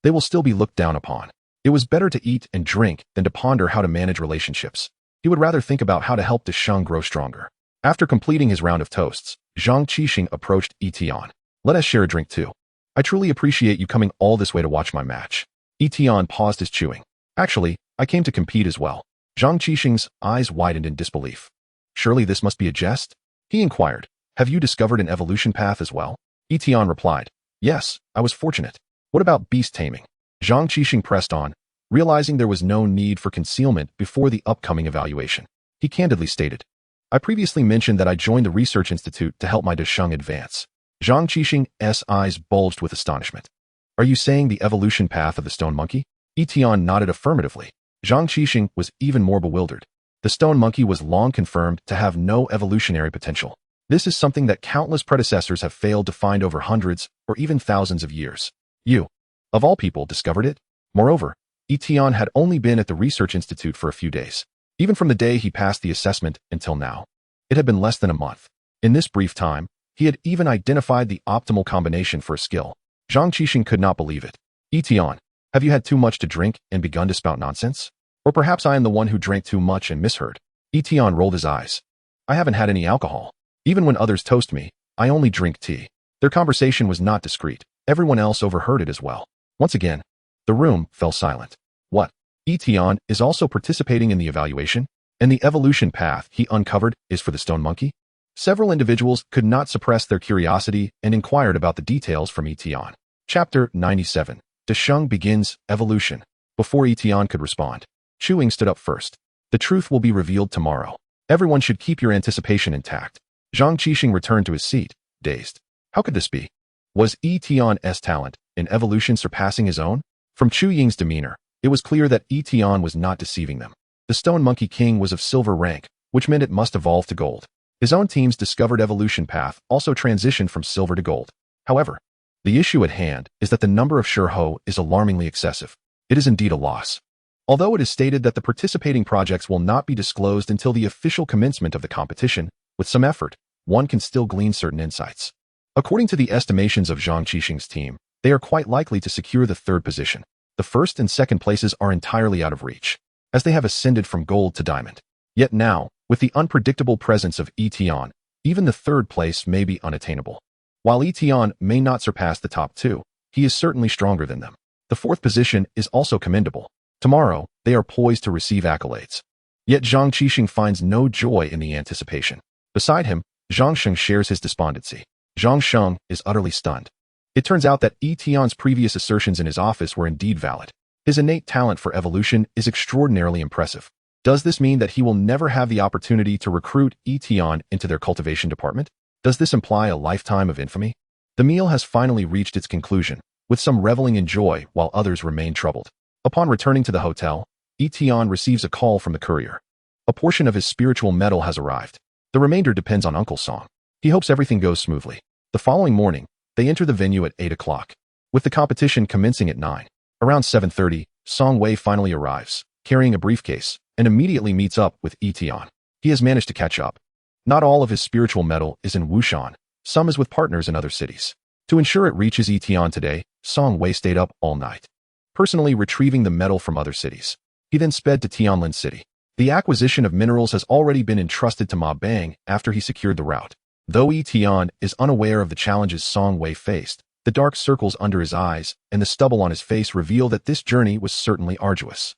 Speaker 1: they will still be looked down upon. It was better to eat and drink than to ponder how to manage relationships. He would rather think about how to help Desheng grow stronger. After completing his round of toasts, Zhang Qixing approached Yi Tian. Let us share a drink too. I truly appreciate you coming all this way to watch my match. Yi Tian paused his chewing. Actually, I came to compete as well. Zhang Qixing's eyes widened in disbelief. Surely this must be a jest? He inquired. Have you discovered an evolution path as well? Yi Tian replied. Yes, I was fortunate. What about beast taming? Zhang Qixing pressed on, realizing there was no need for concealment before the upcoming evaluation. He candidly stated, I previously mentioned that I joined the research institute to help my Desheng advance. Zhang Qixing's eyes bulged with astonishment. Are you saying the evolution path of the stone monkey? Yi Tian nodded affirmatively. Zhang Qixing was even more bewildered. The stone monkey was long confirmed to have no evolutionary potential. This is something that countless predecessors have failed to find over hundreds or even thousands of years. You, of all people, discovered it? Moreover, Yi Tian had only been at the research institute for a few days. Even from the day he passed the assessment until now, it had been less than a month. In this brief time, he had even identified the optimal combination for a skill. Zhang Qixing could not believe it. Yi Tian, have you had too much to drink and begun to spout nonsense? Or perhaps I am the one who drank too much and misheard. Yi Tian rolled his eyes. I haven't had any alcohol. Even when others toast me, I only drink tea. Their conversation was not discreet. Everyone else overheard it as well. Once again, the room fell silent. What? Yi Tian is also participating in the evaluation, and the evolution path he uncovered is for the stone monkey? Several individuals could not suppress their curiosity and inquired about the details from Yi Tian. Chapter 97. Desheng begins evolution. Before Yi Tian could respond, Chuing stood up first. The truth will be revealed tomorrow. Everyone should keep your anticipation intact. Zhang Qixing returned to his seat, dazed. How could this be? Was Yi Tian's talent in evolution surpassing his own? From Chu Ying's demeanor, it was clear that Yi Tian was not deceiving them. The Stone Monkey King was of silver rank, which meant it must evolve to gold. His own team's discovered evolution path also transitioned from silver to gold. However, the issue at hand is that the number of Shurho is alarmingly excessive. It is indeed a loss. Although it is stated that the participating projects will not be disclosed until the official commencement of the competition, with some effort, one can still glean certain insights. According to the estimations of Zhang Qixing's team, they are quite likely to secure the third position. The first and second places are entirely out of reach, as they have ascended from gold to diamond. Yet now, with the unpredictable presence of Yi Tian, even the third place may be unattainable. While Yi Tian may not surpass the top two, he is certainly stronger than them. The fourth position is also commendable. Tomorrow, they are poised to receive accolades. Yet Zhang Qixing finds no joy in the anticipation. Beside him, Zhang Sheng shares his despondency. Zhang Sheng is utterly stunned. It turns out that Yi Tian's previous assertions in his office were indeed valid. His innate talent for evolution is extraordinarily impressive. Does this mean that he will never have the opportunity to recruit Yi Tian into their cultivation department? Does this imply a lifetime of infamy? The meal has finally reached its conclusion, with some reveling in joy while others remain troubled. Upon returning to the hotel, Yi Tian receives a call from the courier. A portion of his spiritual metal has arrived. The remainder depends on Uncle Song. He hopes everything goes smoothly. The following morning, they enter the venue at 8 o'clock, with the competition commencing at 9. Around 7:30, Song Wei finally arrives, carrying a briefcase, and immediately meets up with Yi Tian. He has managed to catch up. Not all of his spiritual metal is in Wushan, some is with partners in other cities. To ensure it reaches Yi Tian today, Song Wei stayed up all night, personally retrieving the metal from other cities. He then sped to Tianlin City. The acquisition of minerals has already been entrusted to Ma Bang after he secured the route. Though Yi Tian is unaware of the challenges Song Wei faced, the dark circles under his eyes and the stubble on his face reveal that this journey was certainly arduous.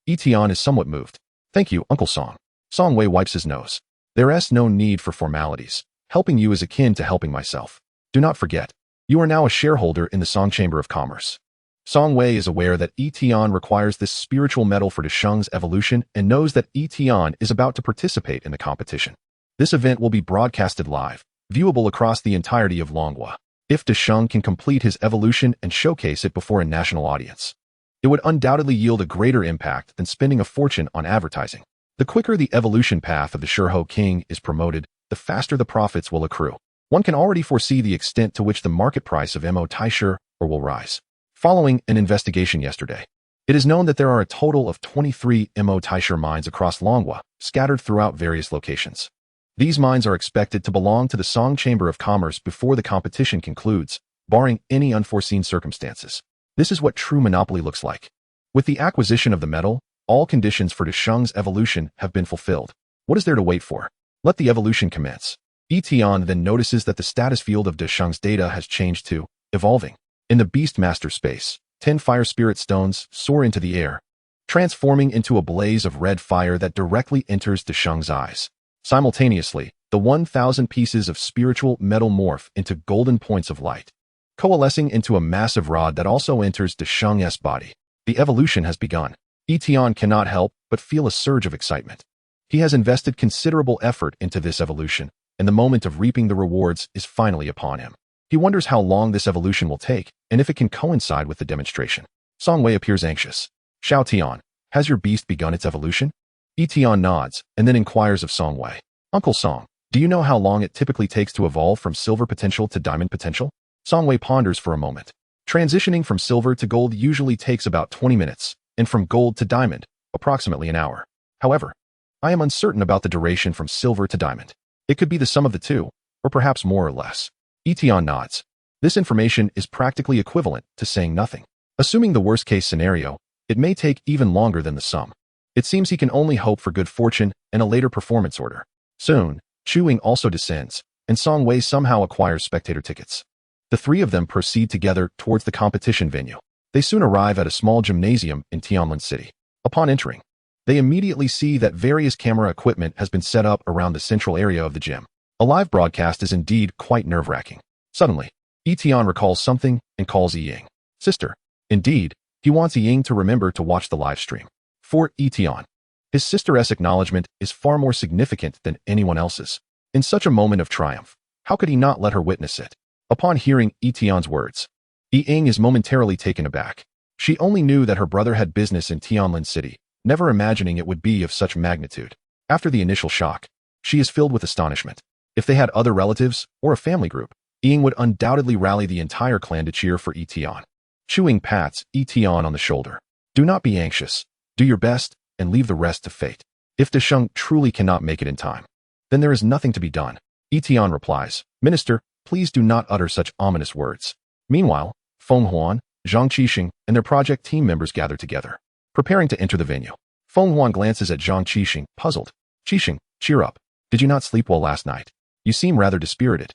Speaker 1: Yi Tian is somewhat moved. Thank you, Uncle Song. Song Wei wipes his nose. There's no need for formalities. Helping you is akin to helping myself. Do not forget, you are now a shareholder in the Song Chamber of Commerce. Song Wei is aware that Yi Tian requires this spiritual medal for Desheng's evolution and knows that Yi Tian is about to participate in the competition. This event will be broadcasted live, viewable across the entirety of Longhua. If Desheng can complete his evolution and showcase it before a national audience, it would undoubtedly yield a greater impact than spending a fortune on advertising. The quicker the evolution path of the Shurho King is promoted, the faster the profits will accrue. One can already foresee the extent to which the market price of Mo Taishur will rise. Following an investigation yesterday, it is known that there are a total of 23 Mo Taishur mines across Longhua, scattered throughout various locations. These mines are expected to belong to the Song Chamber of Commerce before the competition concludes, barring any unforeseen circumstances. This is what true monopoly looks like. With the acquisition of the metal, all conditions for Desheng's evolution have been fulfilled. What is there to wait for? Let the evolution commence. Yi Tian then notices that the status field of Desheng's data has changed to evolving. In the Beast Master space, 10 fire spirit stones soar into the air, transforming into a blaze of red fire that directly enters Desheng's eyes. Simultaneously, the 1,000 pieces of spiritual metal morph into golden points of light, coalescing into a massive rod that also enters Desheng's body. The evolution has begun. Yi Tian cannot help but feel a surge of excitement. He has invested considerable effort into this evolution, and the moment of reaping the rewards is finally upon him. He wonders how long this evolution will take, and if it can coincide with the demonstration. Song Wei appears anxious. Xiao Tian, has your beast begun its evolution? Yi Tian nods, and then inquires of Song Wei. Uncle Song, do you know how long it typically takes to evolve from silver potential to diamond potential? Song Wei ponders for a moment. Transitioning from silver to gold usually takes about 20 minutes, and from gold to diamond, approximately an hour. However, I am uncertain about the duration from silver to diamond. It could be the sum of the two, or perhaps more or less. Yi Tian nods. This information is practically equivalent to saying nothing. Assuming the worst-case scenario, it may take even longer than the sum. It seems he can only hope for good fortune and a later performance order. Soon, Chuing also descends, and Song Wei somehow acquires spectator tickets. The three of them proceed together towards the competition venue. They soon arrive at a small gymnasium in Tianlin City. Upon entering, they immediately see that various camera equipment has been set up around the central area of the gym. A live broadcast is indeed quite nerve-wracking. Suddenly, Yi Tian recalls something and calls Yi Ying. Sister. Indeed, he wants Yi Ying to remember to watch the live stream. For Yi Tian, his sister's acknowledgement is far more significant than anyone else's. In such a moment of triumph, how could he not let her witness it? Upon hearing Yi Tian's words, Yi Ying is momentarily taken aback. She only knew that her brother had business in Tianlin City, never imagining it would be of such magnitude. After the initial shock, she is filled with astonishment. If they had other relatives or a family group, Yi Ying would undoubtedly rally the entire clan to cheer for Yi Tian. Chuing pats Yi Tian on the shoulder. Do not be anxious. Do your best and leave the rest to fate. If Desheng truly cannot make it in time, then there is nothing to be done. Yi Tian replies, Minister, please do not utter such ominous words. Meanwhile, Feng Huan, Zhang Qixing, and their project team members gather together, preparing to enter the venue. Feng Huan glances at Zhang Qixing, puzzled. Qixing, cheer up. Did you not sleep well last night? You seem rather dispirited.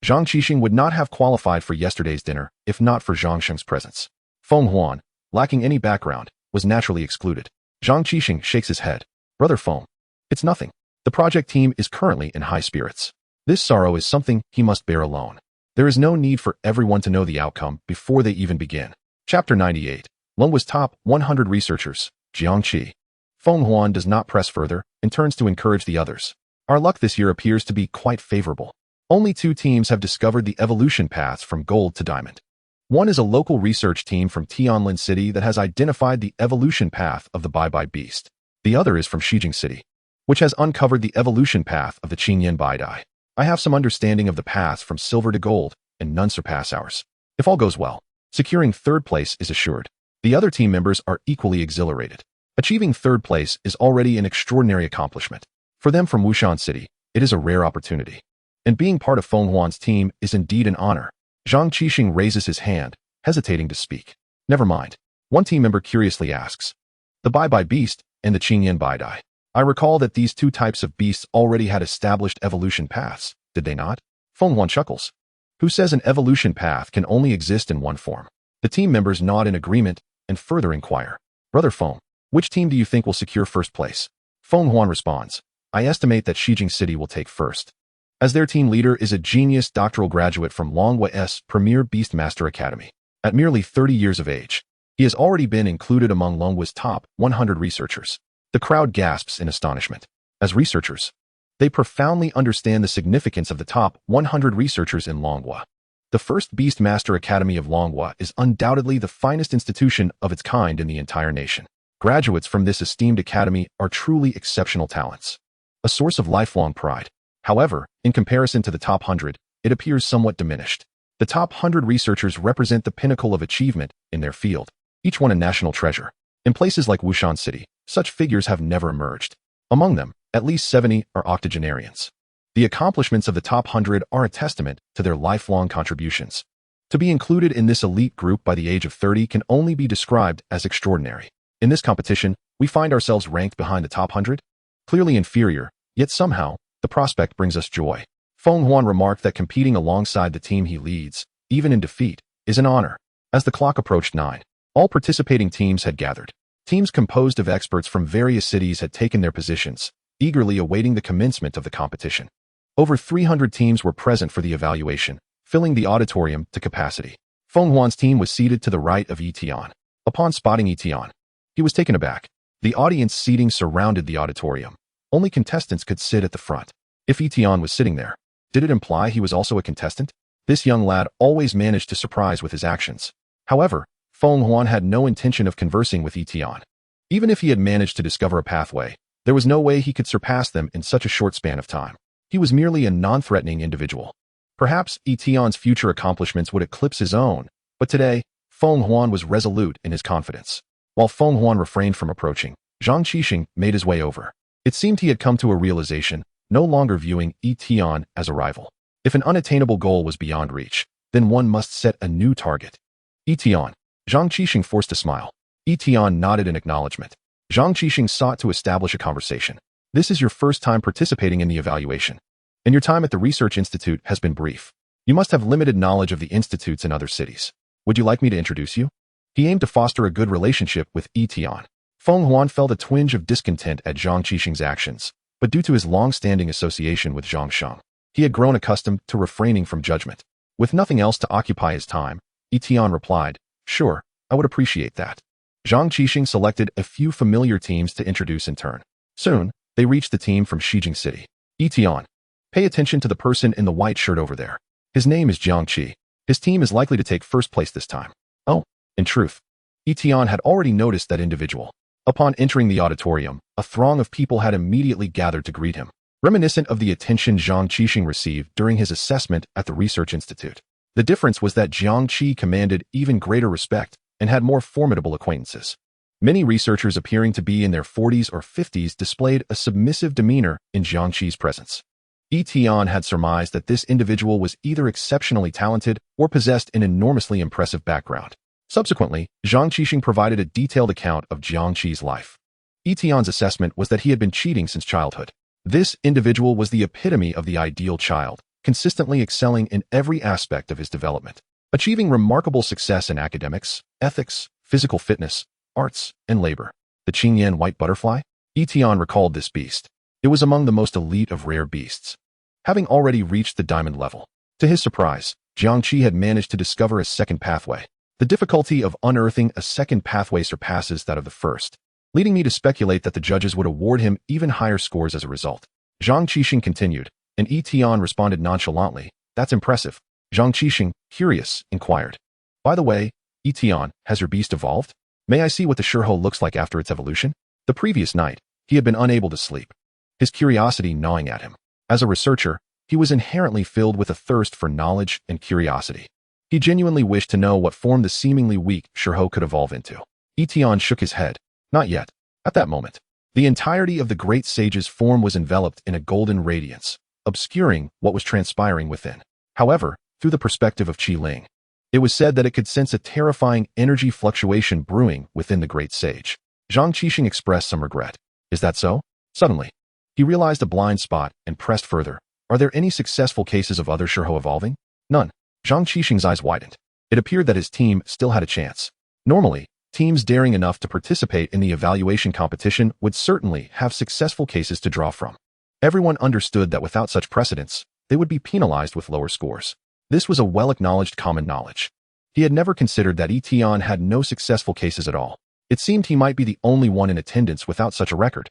Speaker 1: Zhang Qixing would not have qualified for yesterday's dinner if not for Zhang Sheng's presence. Feng Huan, lacking any background, was naturally excluded. Zhang Qixing shakes his head. Brother Feng, it's nothing. The project team is currently in high spirits. This sorrow is something he must bear alone. There is no need for everyone to know the outcome before they even begin. Chapter 98. Longhua's top 100 researchers, Jiangqi. Feng Huan does not press further and turns to encourage the others. Our luck this year appears to be quite favorable. Only 2 teams have discovered the evolution paths from gold to diamond. One is a local research team from Tianlin City that has identified the evolution path of the Bai Beast. The other is from Shijing City, which has uncovered the evolution path of the Qingyan Baidai. I have some understanding of the paths from silver to gold, and none surpass ours. If all goes well, securing 3rd place is assured. The other team members are equally exhilarated. Achieving 3rd place is already an extraordinary accomplishment. For them from Wushan City, it is a rare opportunity. And being part of Feng Huan's team is indeed an honor. Zhang Qixing raises his hand, hesitating to speak. Never mind. One team member curiously asks. The Bai Beast and the Qingyan Baidai. I recall that these 2 types of beasts already had established evolution paths, did they not? Feng Huan chuckles. Who says an evolution path can only exist in one form? The team members nod in agreement and further inquire. Brother Feng, Which team do you think will secure first place? Feng Huan responds, I estimate that Seqing City will take first, as their team leader is a genius doctoral graduate from Longhua's premier Beastmaster Academy. At merely 30 years of age, he has already been included among Longhua's top 100 researchers. The crowd gasps in astonishment. As researchers, they profoundly understand the significance of the top 100 researchers in Longhua. The first Beastmaster Academy of Longhua is undoubtedly the finest institution of its kind in the entire nation. Graduates from this esteemed academy are truly exceptional talents, a source of lifelong pride. However, in comparison to the top 100, it appears somewhat diminished. The top 100 researchers represent the pinnacle of achievement in their field, each one a national treasure. In places like Wushan City, such figures have never emerged. Among them, at least 70 are octogenarians. The accomplishments of the top 100 are a testament to their lifelong contributions. To be included in this elite group by the age of 30 can only be described as extraordinary. In this competition, we find ourselves ranked behind the top 100, clearly inferior, yet somehow, the prospect brings us joy. Feng Huan remarked that competing alongside the team he leads, even in defeat, is an honor. As the clock approached 9, all participating teams had gathered. Teams composed of experts from various cities had taken their positions, eagerly awaiting the commencement of the competition. Over 300 teams were present for the evaluation, filling the auditorium to capacity. Feng Huan's team was seated to the right of Yi Tian. Upon spotting Yi Tian, he was taken aback. The audience seating surrounded the auditorium. Only contestants could sit at the front. If Yi Tian was sitting there, did it imply he was also a contestant? This young lad always managed to surprise with his actions. However, Feng Huan had no intention of conversing with Yi Tian. Even if he had managed to discover a pathway, there was no way he could surpass them in such a short span of time. He was merely a non-threatening individual. Perhaps Yi Tian's future accomplishments would eclipse his own, but today, Feng Huan was resolute in his confidence. While Feng Huan refrained from approaching, Zhang Qixing made his way over. It seemed he had come to a realization, no longer viewing Yi Tian as a rival. If an unattainable goal was beyond reach, then one must set a new target. Yi Tian. Zhang Qixing forced a smile. Yi Tian nodded in acknowledgement. Zhang Qixing sought to establish a conversation. This is your first time participating in the evaluation, and your time at the Research Institute has been brief. You must have limited knowledge of the institutes in other cities. Would you like me to introduce you? He aimed to foster a good relationship with Yi Tian. Feng Huan felt a twinge of discontent at Zhang Qixing's actions, but due to his long-standing association with Zhang Sheng, he had grown accustomed to refraining from judgment. With nothing else to occupy his time, Yi Tian replied, Sure, I would appreciate that. Zhang Qixing selected a few familiar teams to introduce in turn. Soon, they reached the team from Seqing City. Yi Tian. Pay attention to the person in the white shirt over there. His name is Jiang Qi. His team is likely to take first place this time. Oh, in truth, Yi Tian had already noticed that individual. Upon entering the auditorium, a throng of people had immediately gathered to greet him, reminiscent of the attention Zhang Qixing received during his assessment at the Research Institute. The difference was that Jiang Qi commanded even greater respect and had more formidable acquaintances. Many researchers appearing to be in their 40s or 50s displayed a submissive demeanor in Jiang Qi's presence. Yi Tian had surmised that this individual was either exceptionally talented or possessed an enormously impressive background. Subsequently, Zhang Qixing provided a detailed account of Jiang Qi's life. Yi Tian's assessment was that he had been cheating since childhood. This individual was the epitome of the ideal child, consistently excelling in every aspect of his development, achieving remarkable success in academics, ethics, physical fitness, arts, and labor. The Qingyan white butterfly? Yi Tian recalled this beast. It was among the most elite of rare beasts, having already reached the diamond level. To his surprise, Jiang Qi had managed to discover a second pathway. The difficulty of unearthing a second pathway surpasses that of the first, leading me to speculate that the judges would award him even higher scores as a result. Zhang Qixing continued, and Yi Tian responded nonchalantly, That's impressive. Zhang Qixing, curious, inquired, By the way, Yi Tian, has your beast evolved? May I see what the Shurho looks like after its evolution? The previous night, he had been unable to sleep, his curiosity gnawing at him. As a researcher, he was inherently filled with a thirst for knowledge and curiosity. He genuinely wished to know what form the seemingly weak Shurho could evolve into. Yi Tian shook his head. Not yet. At that moment, the entirety of the great sage's form was enveloped in a golden radiance, obscuring what was transpiring within. However, through the perspective of Qi Ling, it was said that it could sense a terrifying energy fluctuation brewing within the great sage. Zhang Qixing expressed some regret. Is that so? Suddenly, he realized a blind spot and pressed further. Are there any successful cases of other Shurho evolving? None. Zhang Qixing's eyes widened. It appeared that his team still had a chance. Normally, Teams daring enough to participate in the evaluation competition would certainly have successful cases to draw from. Everyone understood that without such precedents, they would be penalized with lower scores. This was a well-acknowledged common knowledge. He had never considered that Yi Tian had no successful cases at all. It seemed he might be the only one in attendance without such a record.